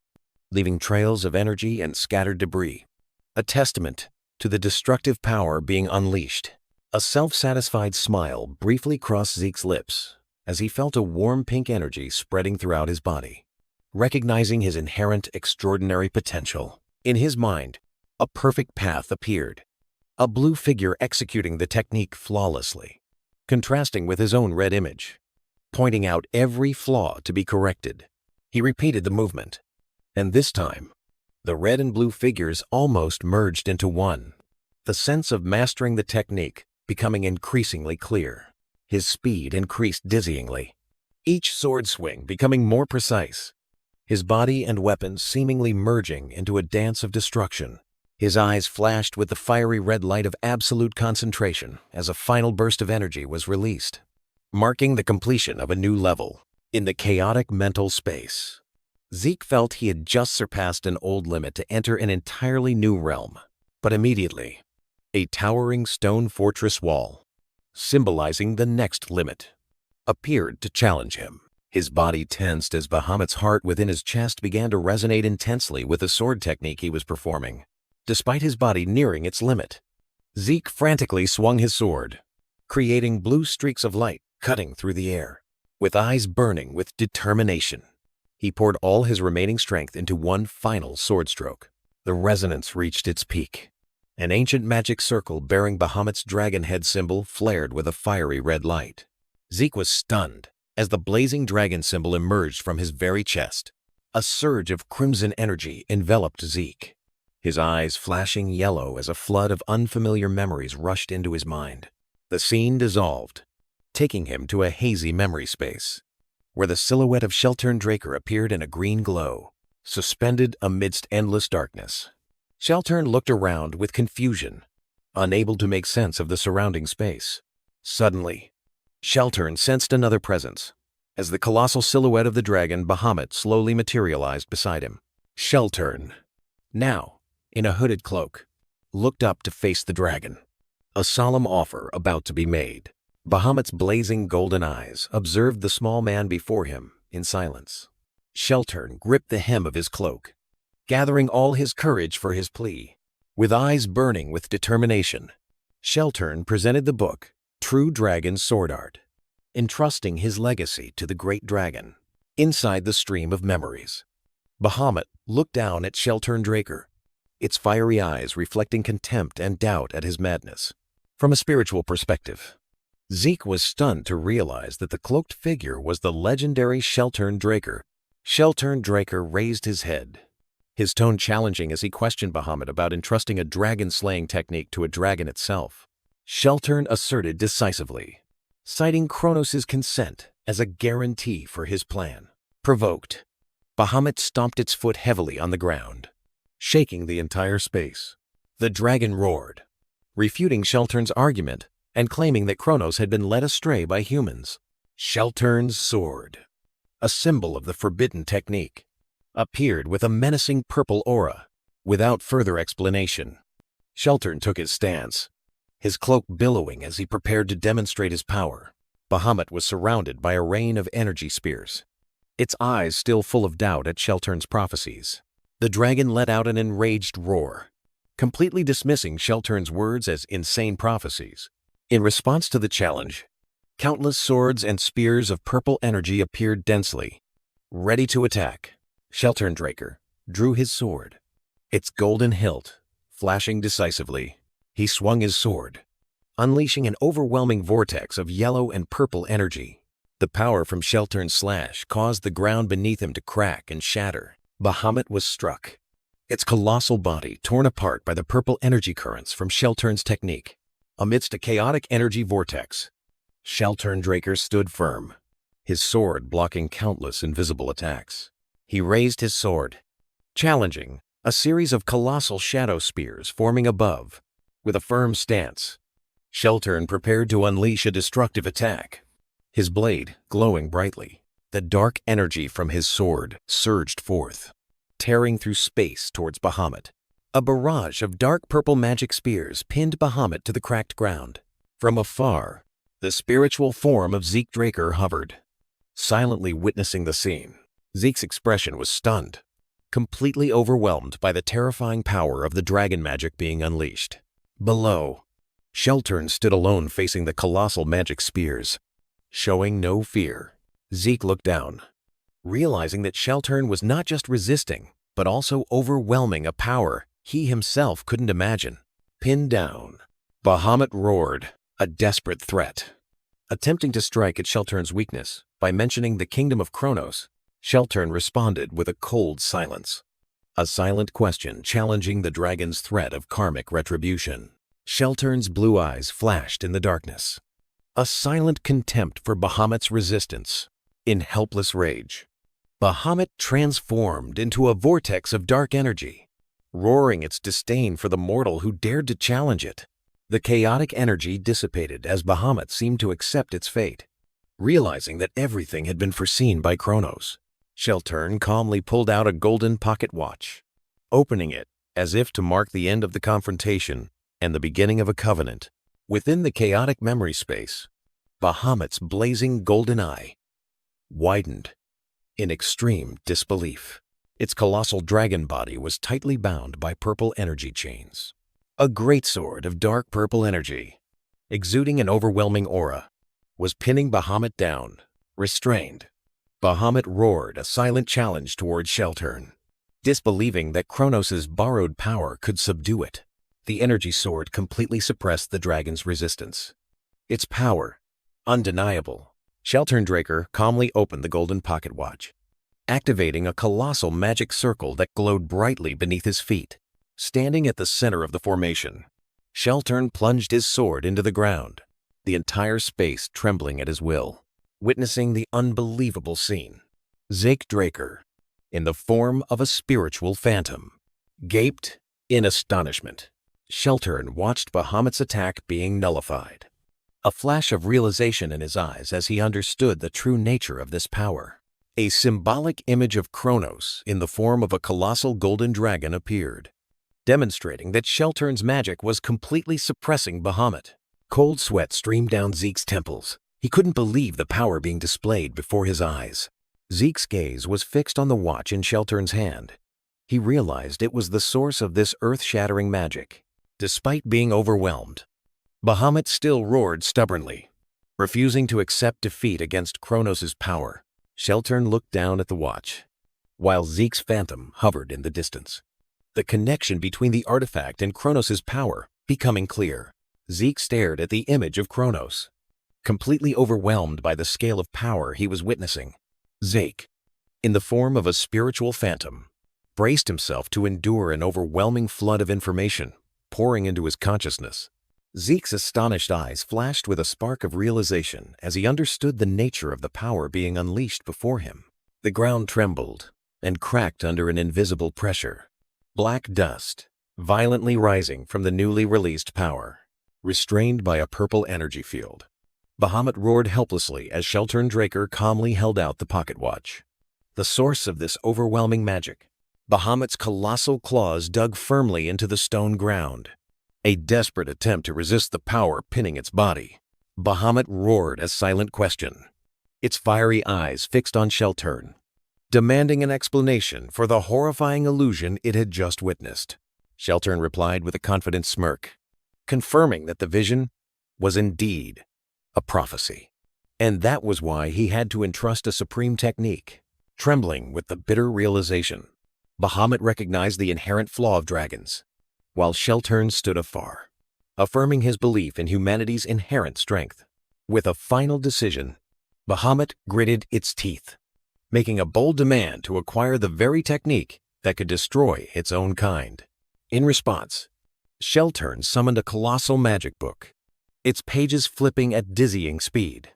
leaving trails of energy and scattered debris, a testament to the destructive power being unleashed. A self-satisfied smile briefly crossed Zeke's lips as he felt a warm pink energy spreading throughout his body. Recognizing his inherent extraordinary potential, in his mind, a perfect path appeared, a blue figure executing the technique flawlessly, contrasting with his own red image, pointing out every flaw to be corrected. He repeated the movement, and this time, the red and blue figures almost merged into one, the sense of mastering the technique becoming increasingly clear. His speed increased dizzyingly, each sword swing becoming more precise, his body and weapons seemingly merging into a dance of destruction. His eyes flashed with the fiery red light of absolute concentration as a final burst of energy was released, marking the completion of a new level. In the chaotic mental space, Zeke felt he had just surpassed an old limit to enter an entirely new realm. But immediately, a towering stone fortress wall, symbolizing the next limit, appeared to challenge him. His body tensed as Bahamut's heart within his chest began to resonate intensely with the sword technique he was performing. Despite his body nearing its limit, Zeke frantically swung his sword, creating blue streaks of light cutting through the air. With eyes burning with determination, he poured all his remaining strength into one final sword stroke. The resonance reached its peak. An ancient magic circle bearing Bahamut's dragon head symbol flared with a fiery red light. Zeke was stunned as the blazing dragon symbol emerged from his very chest. A surge of crimson energy enveloped Zeke, his eyes flashing yellow as a flood of unfamiliar memories rushed into his mind. The scene dissolved, taking him to a hazy memory space, where the silhouette of Zeke Draker appeared in a green glow, suspended amidst endless darkness. Zeke looked around with confusion, unable to make sense of the surrounding space. Suddenly, Zeke sensed another presence, as the colossal silhouette of the dragon Bahamut slowly materialized beside him. Zeke, now in a hooded cloak, looked up to face the dragon, a solemn offer about to be made. Bahamut's blazing golden eyes observed the small man before him in silence. Zeke gripped the hem of his cloak, gathering all his courage for his plea. With eyes burning with determination, Zeke presented the book, True Dragon Sword Art, entrusting his legacy to the great dragon. Inside the stream of memories, Bahamut looked down at Zeke Draker, its fiery eyes reflecting contempt and doubt at his madness. From a spiritual perspective, Zeke was stunned to realize that the cloaked figure was the legendary Zeke Draker. Zeke Draker raised his head, his tone challenging as he questioned Bahamut about entrusting a dragon-slaying technique to a dragon itself. Zeke asserted decisively, citing Kronos' consent as a guarantee for his plan. Provoked, Bahamut stomped its foot heavily on the ground, shaking the entire space. The dragon roared, refuting Zeke's argument and claiming that Kronos had been led astray by humans. Zeke's sword, a symbol of the forbidden technique, appeared with a menacing purple aura. Without further explanation, Zeke took his stance, his cloak billowing as he prepared to demonstrate his power. Bahamut was surrounded by a rain of energy spears, its eyes still full of doubt at Zeke's prophecies. The dragon let out an enraged roar, completely dismissing Zeke's words as insane prophecies. In response to the challenge, countless swords and spears of purple energy appeared densely, ready to attack. Zeke Draker drew his sword, its golden hilt flashing decisively. He swung his sword, unleashing an overwhelming vortex of yellow and purple energy. The power from Sheltern's slash caused the ground beneath him to crack and shatter. Bahamut was struck, its colossal body torn apart by the purple energy currents from Sheltern's technique. Amidst a chaotic energy vortex, Zeke Draker stood firm, his sword blocking countless invisible attacks. He raised his sword, challenging a series of colossal shadow spears forming above. With a firm stance, Sheltern prepared to unleash a destructive attack. His blade glowing brightly, the dark energy from his sword surged forth, tearing through space towards Bahamut. A barrage of dark purple magic spears pinned Bahamut to the cracked ground. From afar, the spiritual form of Zeke Draker hovered, silently witnessing the scene. Zeke's expression was stunned, completely overwhelmed by the terrifying power of the dragon magic being unleashed. Below, Sheltern stood alone facing the colossal magic spears, showing no fear. Zeke looked down, realizing that Sheltern was not just resisting, but also overwhelming a power he himself couldn't imagine. Pinned down, Bahamut roared, a desperate threat. Attempting to strike at Sheltern's weakness by mentioning the kingdom of Kronos, Sheltern responded with a cold silence, a silent question challenging the dragon's threat of karmic retribution. Sheltern's blue eyes flashed in the darkness, a silent contempt for Bahamut's resistance. In helpless rage, Bahamut transformed into a vortex of dark energy, roaring its disdain for the mortal who dared to challenge it. The chaotic energy dissipated as Bahamut seemed to accept its fate. Realizing that everything had been foreseen by Kronos, Sheltern calmly pulled out a golden pocket watch, opening it as if to mark the end of the confrontation and the beginning of a covenant. Within the chaotic memory space, Bahamut's blazing golden eye widened in extreme disbelief. Its colossal dragon body was tightly bound by purple energy chains. A greatsword of dark purple energy, exuding an overwhelming aura, was pinning Bahamut down. Restrained, Bahamut roared a silent challenge towards Sheltern, disbelieving that Kronos' borrowed power could subdue it. The energy sword completely suppressed the dragon's resistance. Its power, undeniable. Zeke Draker calmly opened the golden pocket watch, activating a colossal magic circle that glowed brightly beneath his feet. Standing at the center of the formation, Sheltern plunged his sword into the ground, the entire space trembling at his will. Witnessing the unbelievable scene, Zeke Draker, in the form of a spiritual phantom, gaped in astonishment. Sheltern watched Bahamut's attack being nullified, a flash of realization in his eyes as he understood the true nature of this power. A symbolic image of Kronos in the form of a colossal golden dragon appeared, demonstrating that Sheltern's magic was completely suppressing Bahamut. Cold sweat streamed down Zeke's temples. He couldn't believe the power being displayed before his eyes. Zeke's gaze was fixed on the watch in Sheltern's hand. He realized it was the source of this earth-shattering magic. Despite being overwhelmed, Bahamut still roared stubbornly, refusing to accept defeat against Kronos' power. Sheltern looked down at the watch, while Zeke's phantom hovered in the distance. The connection between the artifact and Kronos' power becoming clear. Zeke stared at the image of Kronos, completely overwhelmed by the scale of power he was witnessing. Zeke, in the form of a spiritual phantom, braced himself to endure an overwhelming flood of information pouring into his consciousness. Zeke's astonished eyes flashed with a spark of realization as he understood the nature of the power being unleashed before him. The ground trembled and cracked under an invisible pressure. Black dust, violently rising from the newly released power, restrained by a purple energy field. Bahamut roared helplessly as Zeke Draker calmly held out the pocket watch. The source of this overwhelming magic, Bahamut's colossal claws dug firmly into the stone ground, a desperate attempt to resist the power pinning its body. Bahamut roared a silent question, its fiery eyes fixed on Sheltern, demanding an explanation for the horrifying illusion it had just witnessed. Sheltern replied with a confident smirk, confirming that the vision was indeed a prophecy. And that was why he had to entrust a supreme technique. Trembling with the bitter realization, Bahamut recognized the inherent flaw of dragons, while Sheltern stood afar, affirming his belief in humanity's inherent strength. With a final decision, Bahamut gritted its teeth, making a bold demand to acquire the very technique that could destroy its own kind. In response, Shelturn summoned a colossal magic book, its pages flipping at dizzying speed,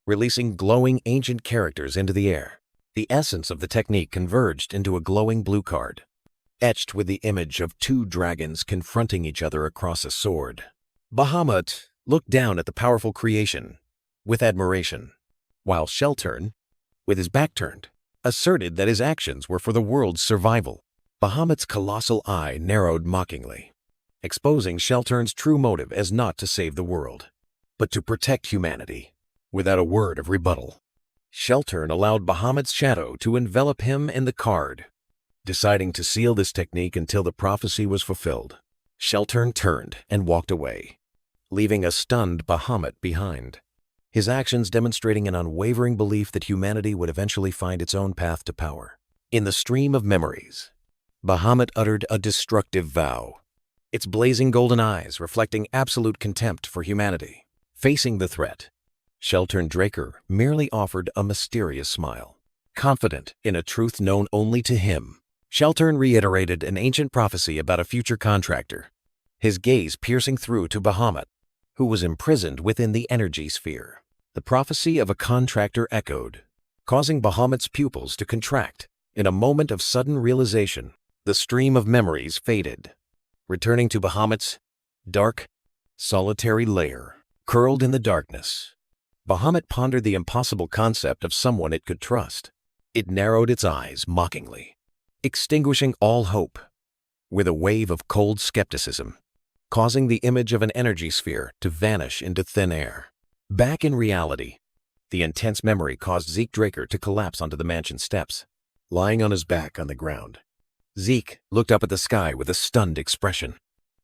releasing glowing ancient characters into the air. The essence of the technique converged into a glowing blue card, etched with the image of two dragons confronting each other across a sword. Bahamut looked down at the powerful creation with admiration, while Shelturn, with his back turned, asserted that his actions were for the world's survival. Bahamut's colossal eye narrowed mockingly, exposing Shelturn's true motive as not to save the world, but to protect humanity. Without a word of rebuttal, Shelturn allowed Bahamut's shadow to envelop him in the card, deciding to seal this technique until the prophecy was fulfilled. Shelturn turned and walked away, leaving a stunned Bahamut behind, his actions demonstrating an unwavering belief that humanity would eventually find its own path to power. In the stream of memories, Bahamut uttered a destructive vow, its blazing golden eyes reflecting absolute contempt for humanity. Facing the threat, Zeke Draker merely offered a mysterious smile. Confident in a truth known only to him, Shelturn reiterated an ancient prophecy about a future contractor, his gaze piercing through to Bahamut, who was imprisoned within the energy sphere. The prophecy of a contractor echoed, causing Bahamut's pupils to contract. In a moment of sudden realization, the stream of memories faded, returning to Bahamut's dark, solitary lair. Curled in the darkness, Bahamut pondered the impossible concept of someone it could trust. It narrowed its eyes mockingly, extinguishing all hope with a wave of cold skepticism, causing the image of an energy sphere to vanish into thin air. Back in reality, the intense memory caused Zeke Draker to collapse onto the mansion steps. Lying on his back on the ground, Zeke looked up at the sky with a stunned expression,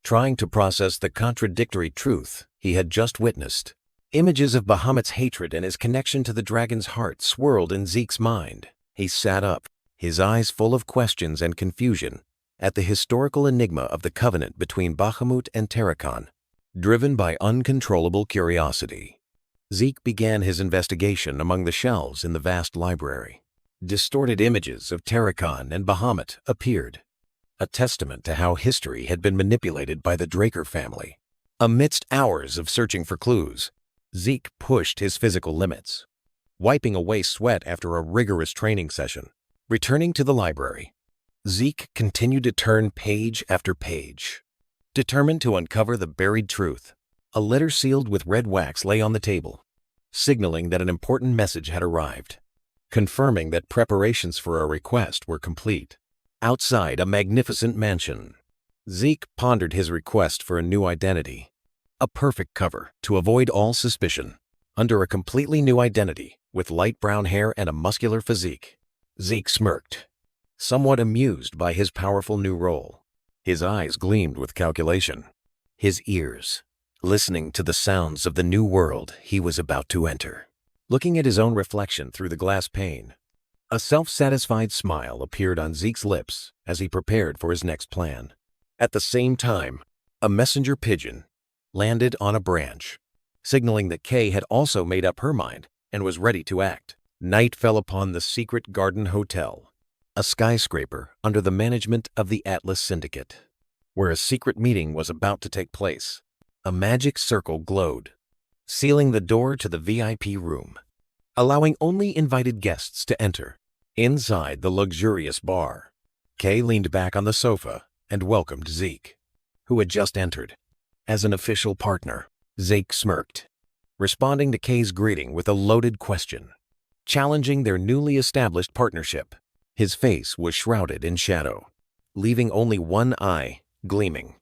trying to process the contradictory truth he had just witnessed. Images of Bahamut's hatred and his connection to the dragon's heart swirled in Zeke's mind. He sat up, his eyes full of questions and confusion at the historical enigma of the covenant between Bahamut and Tarakan. Driven by uncontrollable curiosity, Zeke began his investigation among the shelves in the vast library. Distorted images of Tarakan and Bahamut appeared, a testament to how history had been manipulated by the Draker family. Amidst hours of searching for clues, Zeke pushed his physical limits, wiping away sweat after a rigorous training session. Returning to the library, Zeke continued to turn page after page, determined to uncover the buried truth. A letter sealed with red wax lay on the table, signaling that an important message had arrived, confirming that preparations for a request were complete. Outside a magnificent mansion, Zeke pondered his request for a new identity, a perfect cover to avoid all suspicion. Under a completely new identity, with light brown hair and a muscular physique, Zeke smirked, somewhat amused by his powerful new role. His eyes gleamed with calculation, his ears listening to the sounds of the new world he was about to enter. Looking at his own reflection through the glass pane, a self-satisfied smile appeared on Zeke's lips as he prepared for his next plan. At the same time, a messenger pigeon landed on a branch, signaling that Kay had also made up her mind and was ready to act. Night fell upon the Secret Garden Hotel, a skyscraper under the management of the Atlas Syndicate, where a secret meeting was about to take place. A magic circle glowed, sealing the door to the VIP room, allowing only invited guests to enter. Inside the luxurious bar, Kay leaned back on the sofa and welcomed Zeke, who had just entered. As an official partner, Zeke smirked, responding to Kay's greeting with a loaded question, challenging their newly established partnership. His face was shrouded in shadow, leaving only one eye gleaming,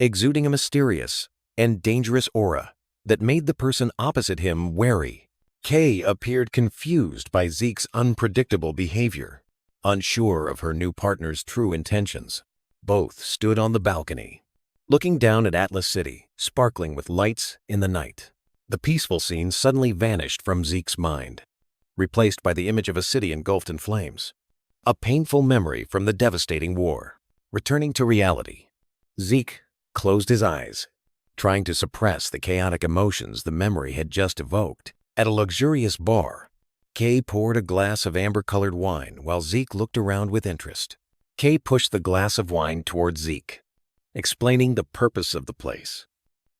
exuding a mysterious and dangerous aura that made the person opposite him wary. Kay appeared confused by Zeke's unpredictable behavior, unsure of her new partner's true intentions. Both stood on the balcony, looking down at Atlas City, sparkling with lights in the night. The peaceful scene suddenly vanished from Zeke's mind, replaced by the image of a city engulfed in flames, a painful memory from the devastating war. Returning to reality, Zeke closed his eyes, trying to suppress the chaotic emotions the memory had just evoked. At a luxurious bar, Kay poured a glass of amber-colored wine while Zeke looked around with interest. Kay pushed the glass of wine towards Zeke, explaining the purpose of the place,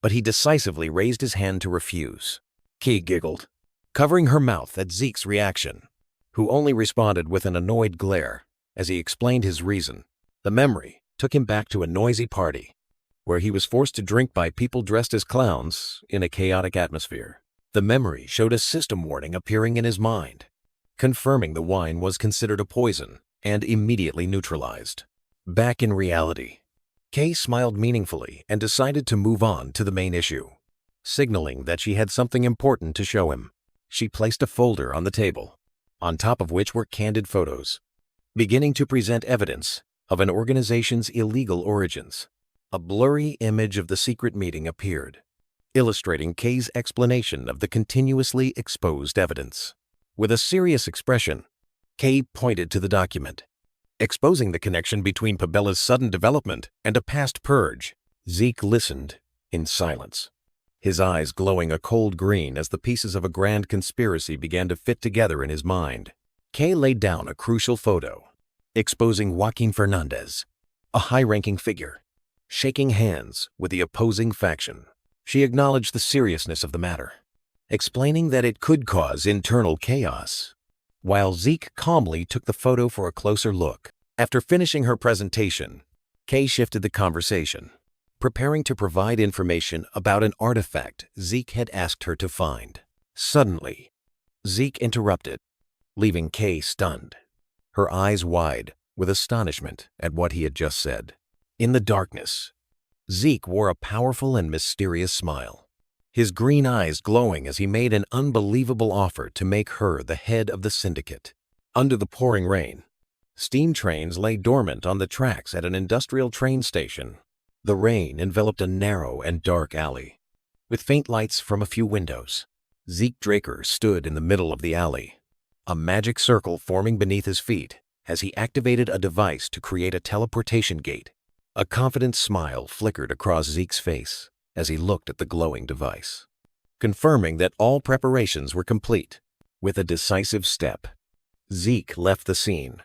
but he decisively raised his hand to refuse. Kay giggled, covering her mouth at Zeke's reaction, who only responded with an annoyed glare as he explained his reason. The memory took him back to a noisy party, where he was forced to drink by people dressed as clowns in a chaotic atmosphere. The memory showed a system warning appearing in his mind, confirming the wine was considered a poison and immediately neutralized. Back in reality, Kay smiled meaningfully and decided to move on to the main issue, signaling that she had something important to show him. She placed a folder on the table, on top of which were candid photos, beginning to present evidence of an organization's illegal origins. A blurry image of the secret meeting appeared, illustrating Kay's explanation of the continuously exposed evidence. With a serious expression, Kay pointed to the document, exposing the connection between Pabella's sudden development and a past purge. Zeke listened in silence, his eyes glowing a cold green as the pieces of a grand conspiracy began to fit together in his mind. Kay laid down a crucial photo, exposing Joaquin Fernandez, a high-ranking figure, shaking hands with the opposing faction. She acknowledged the seriousness of the matter, explaining that it could cause internal chaos, while Zeke calmly took the photo for a closer look. After finishing her presentation, Kay shifted the conversation, preparing to provide information about an artifact Zeke had asked her to find. Suddenly, Zeke interrupted, leaving Kay stunned, her eyes wide with astonishment at what he had just said. In the darkness, Zeke wore a powerful and mysterious smile, his green eyes glowing as he made an unbelievable offer to make her the head of the syndicate. Under the pouring rain, steam trains lay dormant on the tracks at an industrial train station. The rain enveloped a narrow and dark alley, with faint lights from a few windows. Zeke Draker stood in the middle of the alley, a magic circle forming beneath his feet as he activated a device to create a teleportation gate. A confident smile flickered across Zeke's face as he looked at the glowing device, confirming that all preparations were complete. With a decisive step, Zeke left the scene,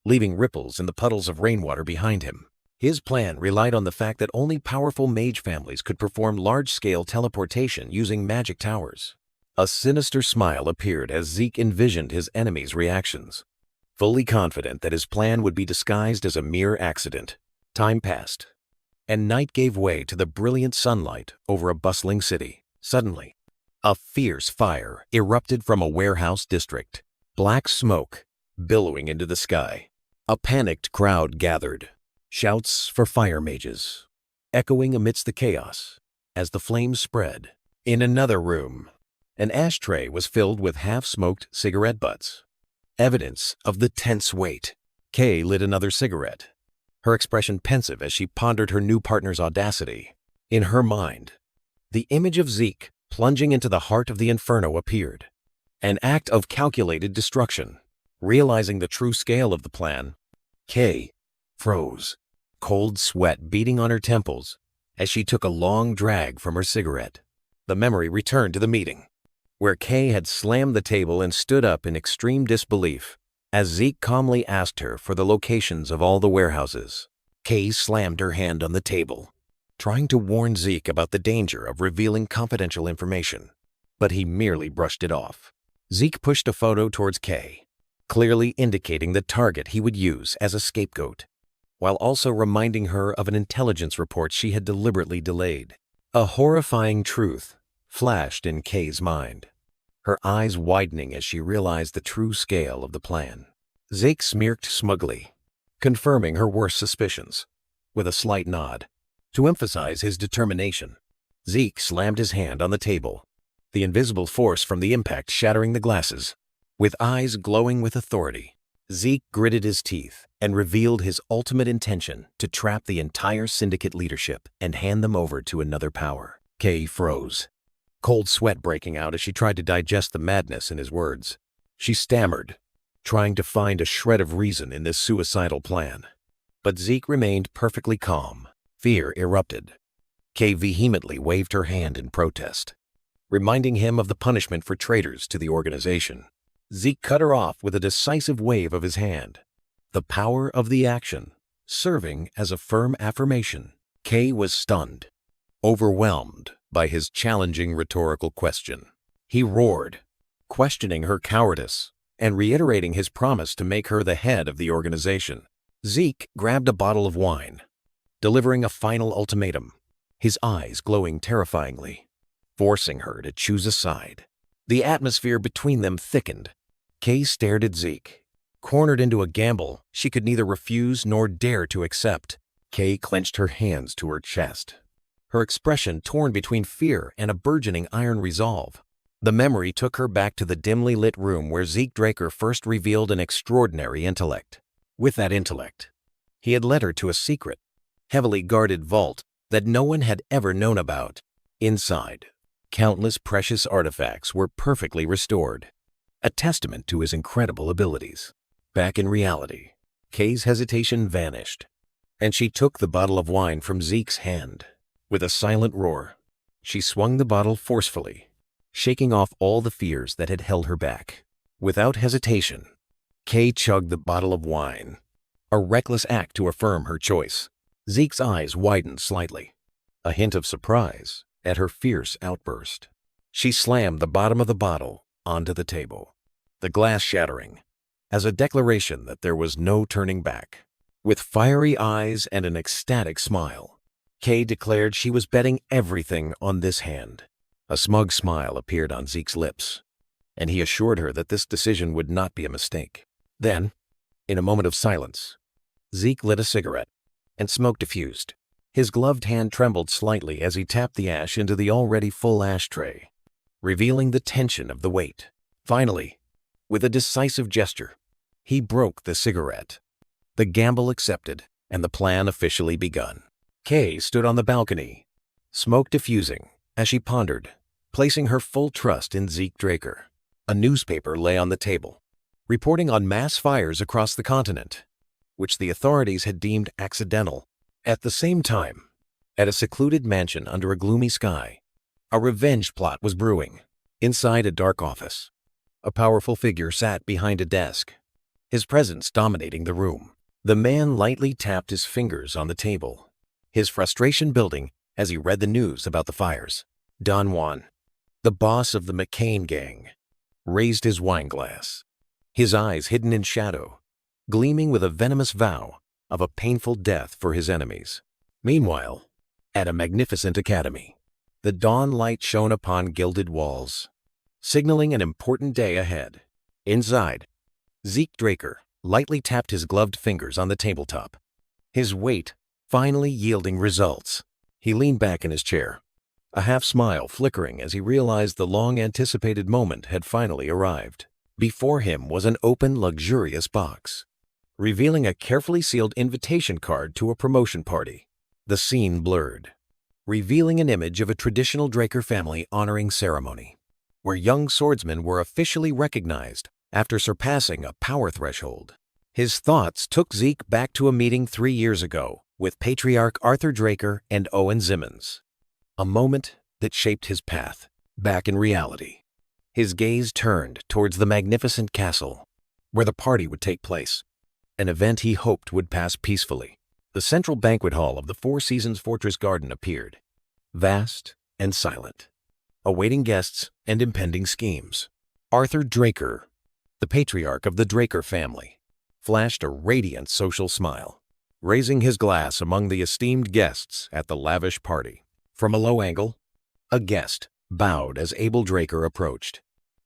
leaving ripples in the puddles of rainwater behind him. His plan relied on the fact that only powerful mage families could perform large-scale teleportation using magic towers. A sinister smile appeared as Zeke envisioned his enemy's reactions, fully confident that his plan would be disguised as a mere accident. Time passed, and night gave way to the brilliant sunlight over a bustling city. Suddenly, a fierce fire erupted from a warehouse district, black smoke billowing into the sky. A panicked crowd gathered, shouts for fire mages echoing amidst the chaos as the flames spread. In another room, an ashtray was filled with half-smoked cigarette butts, evidence of the tense wait. Kay lit another cigarette, her expression pensive as she pondered her new partner's audacity. In her mind, the image of Zeke plunging into the heart of the inferno appeared, an act of calculated destruction. Realizing the true scale of the plan, Kay froze, cold sweat beading on her temples as she took a long drag from her cigarette. The memory returned to the meeting, where Kay had slammed the table and stood up in extreme disbelief as Zeke calmly asked her for the locations of all the warehouses. Kay slammed her hand on the table, trying to warn Zeke about the danger of revealing confidential information, but he merely brushed it off. Zeke pushed a photo towards Kay, clearly indicating the target he would use as a scapegoat, while also reminding her of an intelligence report she had deliberately delayed. A horrifying truth flashed in Kay's mind, her eyes widening as she realized the true scale of the plan. Zeke smirked smugly, confirming her worst suspicions, with a slight nod. To emphasize his determination, Zeke slammed his hand on the table, the invisible force from the impact shattering the glasses. With eyes glowing with authority, Zeke gritted his teeth and revealed his ultimate intention to trap the entire syndicate leadership and hand them over to another power. Kay froze, cold sweat breaking out as she tried to digest the madness in his words. She stammered, trying to find a shred of reason in this suicidal plan. But Zeke remained perfectly calm. Fear erupted. Kay vehemently waved her hand in protest, reminding him of the punishment for traitors to the organization. Zeke cut her off with a decisive wave of his hand. The power of the action, serving as a firm affirmation. Kay was stunned, overwhelmed by his challenging rhetorical question. He roared, questioning her cowardice and reiterating his promise to make her the head of the organization. Zeke grabbed a bottle of wine, delivering a final ultimatum, his eyes glowing terrifyingly, forcing her to choose a side. The atmosphere between them thickened. Kay stared at Zeke, cornered into a gamble she could neither refuse nor dare to accept. Kay clenched her hands to her chest, her expression torn between fear and a burgeoning iron resolve. The memory took her back to the dimly lit room where Zeke Draker first revealed an extraordinary intellect. With that intellect, he had led her to a secret, heavily guarded vault that no one had ever known about. Inside, countless precious artifacts were perfectly restored, a testament to his incredible abilities. Back in reality, Kay's hesitation vanished, and she took the bottle of wine from Zeke's hand. With a silent roar, she swung the bottle forcefully, shaking off all the fears that had held her back. Without hesitation, Kay chugged the bottle of wine, a reckless act to affirm her choice. Zeke's eyes widened slightly, a hint of surprise at her fierce outburst. She slammed the bottom of the bottle onto the table, the glass shattering, as a declaration that there was no turning back. With fiery eyes and an ecstatic smile, Kay declared she was betting everything on this hand. A smug smile appeared on Zeke's lips, and he assured her that this decision would not be a mistake. Then, in a moment of silence, Zeke lit a cigarette, and smoke diffused. His gloved hand trembled slightly as he tapped the ash into the already full ashtray, revealing the tension of the weight. Finally, with a decisive gesture, he broke the cigarette. The gamble accepted, and the plan officially begun. Kay stood on the balcony, smoke diffusing, as she pondered, placing her full trust in Zeke Draker. A newspaper lay on the table, reporting on mass fires across the continent, which the authorities had deemed accidental. At the same time, at a secluded mansion under a gloomy sky, a revenge plot was brewing. Inside a dark office, a powerful figure sat behind a desk, his presence dominating the room. The man lightly tapped his fingers on the table, his frustration building as he read the news about the fires. Don Juan, the boss of the McCain gang, raised his wine glass, his eyes hidden in shadow, gleaming with a venomous vow of a painful death for his enemies. Meanwhile, at a magnificent academy, the dawn light shone upon gilded walls, signaling an important day ahead. Inside, Zeke Draker lightly tapped his gloved fingers on the tabletop, his weight finally yielding results. He leaned back in his chair, a half smile flickering as he realized the long-anticipated moment had finally arrived. Before him was an open, luxurious box, revealing a carefully sealed invitation card to a promotion party. The scene blurred, revealing an image of a traditional Draker family honoring ceremony, where young swordsmen were officially recognized after surpassing a power threshold. His thoughts took Zeke back to a meeting 3 years ago with Patriarch Arthur Draker and Owen Zimmons, a moment that shaped his path. Back in reality, his gaze turned towards the magnificent castle where the party would take place, an event he hoped would pass peacefully. The central banquet hall of the Four Seasons Fortress Garden appeared, vast and silent, awaiting guests and impending schemes. Arthur Draker, the patriarch of the Draker family, flashed a radiant social smile, raising his glass among the esteemed guests at the lavish party. From a low angle, a guest bowed as Abel Draker approached.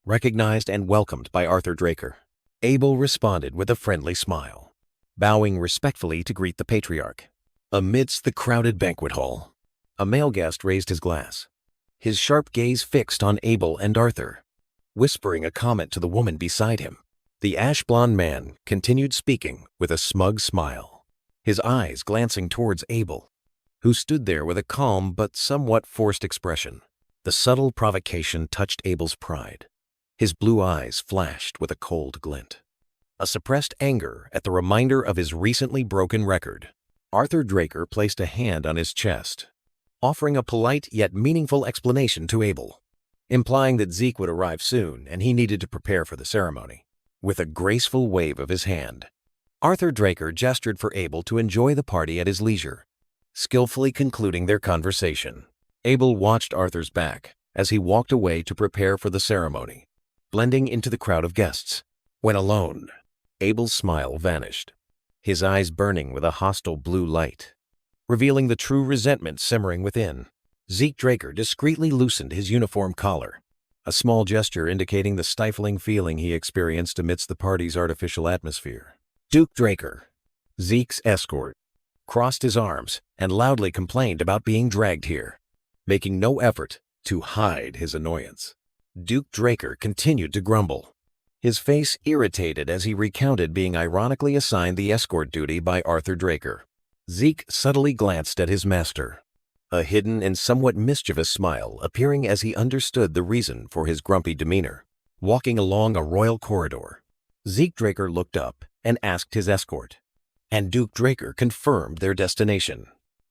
Recognized and welcomed by Arthur Draker, Abel responded with a friendly smile, bowing respectfully to greet the patriarch. Amidst the crowded banquet hall, a male guest raised his glass, his sharp gaze fixed on Abel and Arthur, whispering a comment to the woman beside him. The ash-blonde man continued speaking with a smug smile, his eyes glancing towards Abel, who stood there with a calm but somewhat forced expression. The subtle provocation touched Abel's pride. His blue eyes flashed with a cold glint, a suppressed anger at the reminder of his recently broken record. Arthur Draker placed a hand on his chest, offering a polite yet meaningful explanation to Abel. implying that Zeke would arrive soon and he needed to prepare for the ceremony. With a graceful wave of his hand, Arthur Draker gestured for Abel to enjoy the party at his leisure, skillfully concluding their conversation. Abel watched Arthur's back as he walked away to prepare for the ceremony, blending into the crowd of guests. When alone, Abel's smile vanished, his eyes burning with a hostile blue light, revealing the true resentment simmering within. Zeke Draker discreetly loosened his uniform collar, a small gesture indicating the stifling feeling he experienced amidst the party's artificial atmosphere. Duke Draker, Zeke's escort, crossed his arms and loudly complained about being dragged here, making no effort to hide his annoyance. Duke Draker continued to grumble, his face irritated as he recounted being ironically assigned the escort duty by Arthur Draker. Zeke subtly glanced at his master, a hidden and somewhat mischievous smile appearing as he understood the reason for his grumpy demeanor. Walking along a royal corridor, Zeke Draker looked up and asked his escort, and Duke Draker confirmed their destination.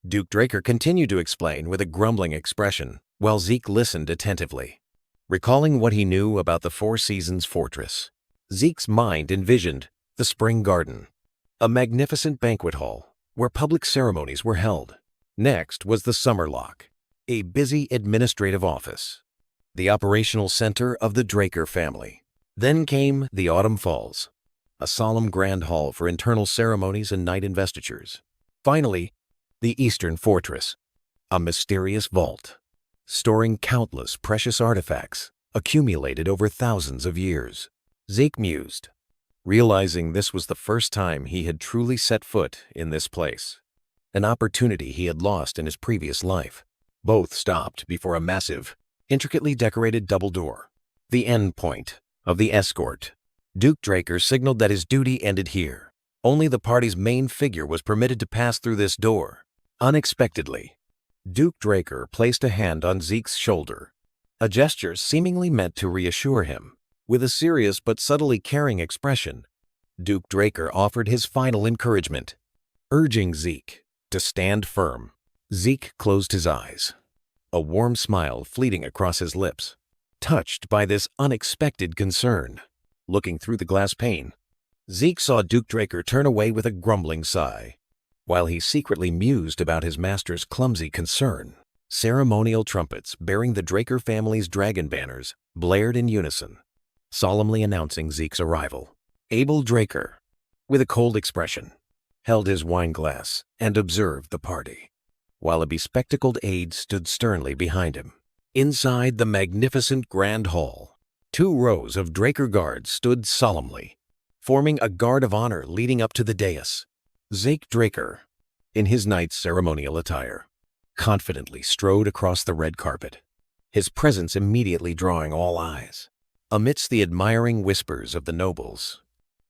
Duke Draker continued to explain with a grumbling expression while Zeke listened attentively. Recalling what he knew about the Four Seasons Fortress, Zeke's mind envisioned the Spring Garden, a magnificent banquet hall where public ceremonies were held. Next was the Summer Lock, a busy administrative office, the operational center of the Draker family. Then came the Autumn Falls, a solemn grand hall for internal ceremonies and night investitures. Finally, the Eastern Fortress, a mysterious vault, storing countless precious artifacts accumulated over thousands of years. Zeke mused, realizing this was the first time he had truly set foot in this place, an opportunity he had lost in his previous life. Both stopped before a massive, intricately decorated double door, the end point of the escort. Duke Draker signaled that his duty ended here. Only the party's main figure was permitted to pass through this door. Unexpectedly, Duke Draker placed a hand on Zeke's shoulder, a gesture seemingly meant to reassure him. With a serious but subtly caring expression, Duke Draker offered his final encouragement, urging Zeke to stand firm. Zeke closed his eyes, a warm smile fleeting across his lips, touched by this unexpected concern. Looking through the glass pane, Zeke saw Duke Draker turn away with a grumbling sigh, while he secretly mused about his master's clumsy concern. Ceremonial trumpets bearing the Draker family's dragon banners blared in unison, solemnly announcing Zeke's arrival. Abel Draker, with a cold expression, held his wine glass and observed the party, while a bespectacled aide stood sternly behind him. Inside the magnificent grand hall, 2 rows of Draker guards stood solemnly, forming a guard of honor leading up to the dais. Zeke Draker, in his knight's ceremonial attire, confidently strode across the red carpet, his presence immediately drawing all eyes. Amidst the admiring whispers of the nobles,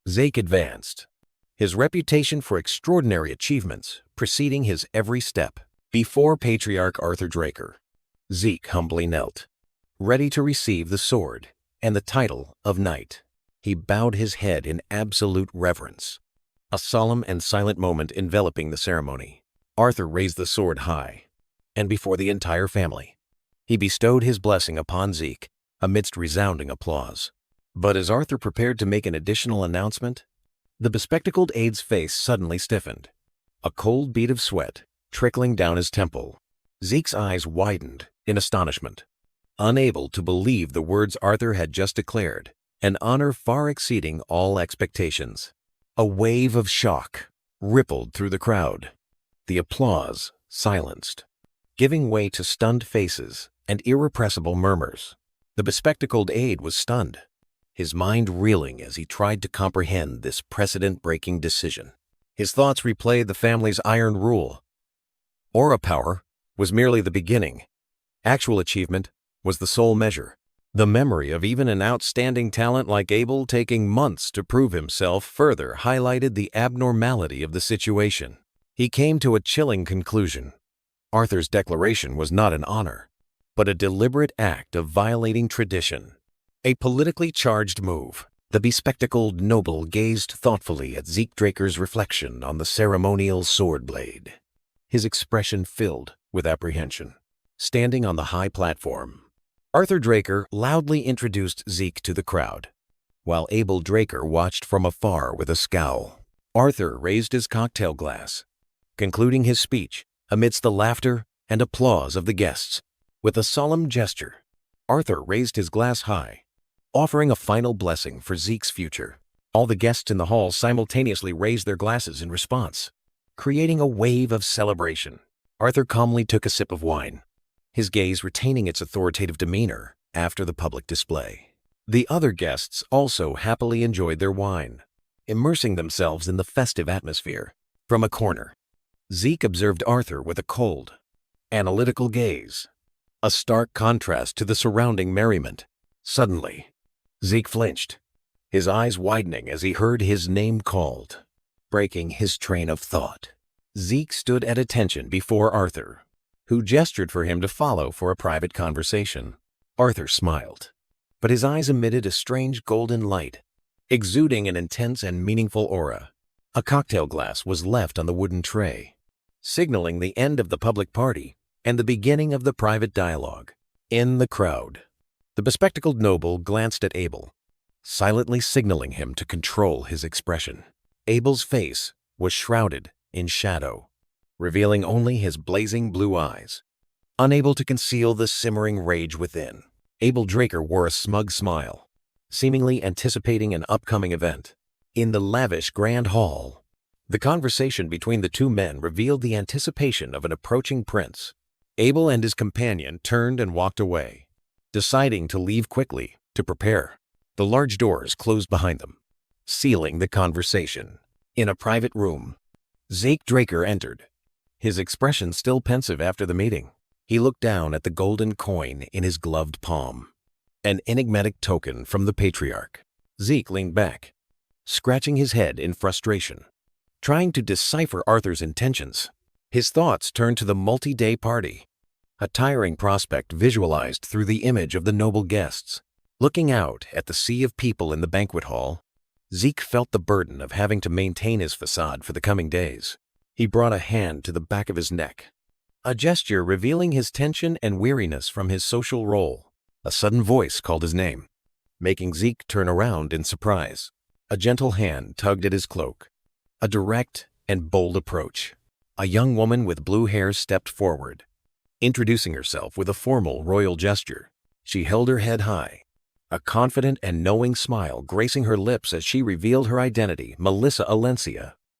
Zeke advanced, his reputation for extraordinary achievements preceding his every step. Before Patriarch Arthur Draker, Zeke humbly knelt, ready to receive the sword and the title of knight. He bowed his head in absolute reverence, a solemn and silent moment enveloping the ceremony. Arthur raised the sword high, and before the entire family, he bestowed his blessing upon Zeke amidst resounding applause. But as Arthur prepared to make an additional announcement, the bespectacled aide's face suddenly stiffened, a cold bead of sweat trickling down his temple. Zeke's eyes widened in astonishment, unable to believe the words Arthur had just declared, an honor far exceeding all expectations. A wave of shock rippled through the crowd, the applause silenced, giving way to stunned faces and irrepressible murmurs. The bespectacled aide was stunned, his mind reeling as he tried to comprehend this precedent-breaking decision. His thoughts replayed the family's iron rule. Aura power was merely the beginning. Actual achievement was the sole measure. The memory of even an outstanding talent like Abel taking months to prove himself further highlighted the abnormality of the situation. He came to a chilling conclusion. Arthur's declaration was not an honor, but a deliberate act of violating tradition. A politically charged move. The bespectacled noble gazed thoughtfully at Zeke Draker's reflection on the ceremonial sword blade, his expression filled with apprehension. Standing on the high platform, Arthur Draker loudly introduced Zeke to the crowd, while Abel Draker watched from afar with a scowl. Arthur raised his cocktail glass, concluding his speech amidst the laughter and applause of the guests. With a solemn gesture, Arthur raised his glass high, offering a final blessing for Zeke's future. All the guests in the hall simultaneously raised their glasses in response, creating a wave of celebration. Arthur calmly took a sip of wine, his gaze retaining its authoritative demeanor after the public display. The other guests also happily enjoyed their wine, immersing themselves in the festive atmosphere. From a corner, Zeke observed Arthur with a cold, analytical gaze, a stark contrast to the surrounding merriment. Suddenly, Zeke flinched, his eyes widening as he heard his name called. Breaking his train of thought, Zeke stood at attention before Arthur, who gestured for him to follow for a private conversation. Arthur smiled, but his eyes emitted a strange golden light, exuding an intense and meaningful aura. A cocktail glass was left on the wooden tray, signaling the end of the public party and the beginning of the private dialogue. In the crowd, the bespectacled noble glanced at Abel, silently signaling him to control his expression. Abel's face was shrouded in shadow, revealing only his blazing blue eyes, unable to conceal the simmering rage within. Abel Draker wore a smug smile, seemingly anticipating an upcoming event. In the lavish grand hall, the conversation between the two men revealed the anticipation of an approaching prince. Abel and his companion turned and walked away, deciding to leave quickly to prepare. The large doors closed behind them, sealing the conversation. In a private room, Zeke Draker entered, his expression still pensive after the meeting. He looked down at the golden coin in his gloved palm, an enigmatic token from the patriarch. Zeke leaned back, scratching his head in frustration, trying to decipher Arthur's intentions. His thoughts turned to the multi-day party, a tiring prospect visualized through the image of the noble guests. Looking out at the sea of people in the banquet hall, Zeke felt the burden of having to maintain his facade for the coming days. He brought a hand to the back of his neck, a gesture revealing his tension and weariness from his social role. A sudden voice called his name, making Zeke turn around in surprise. A gentle hand tugged at his cloak, a direct and bold approach. A young woman with blue hair stepped forward, introducing herself with a formal royal gesture. She held her head high, a confident and knowing smile gracing her lips as she revealed her identity, Melissa Alencia.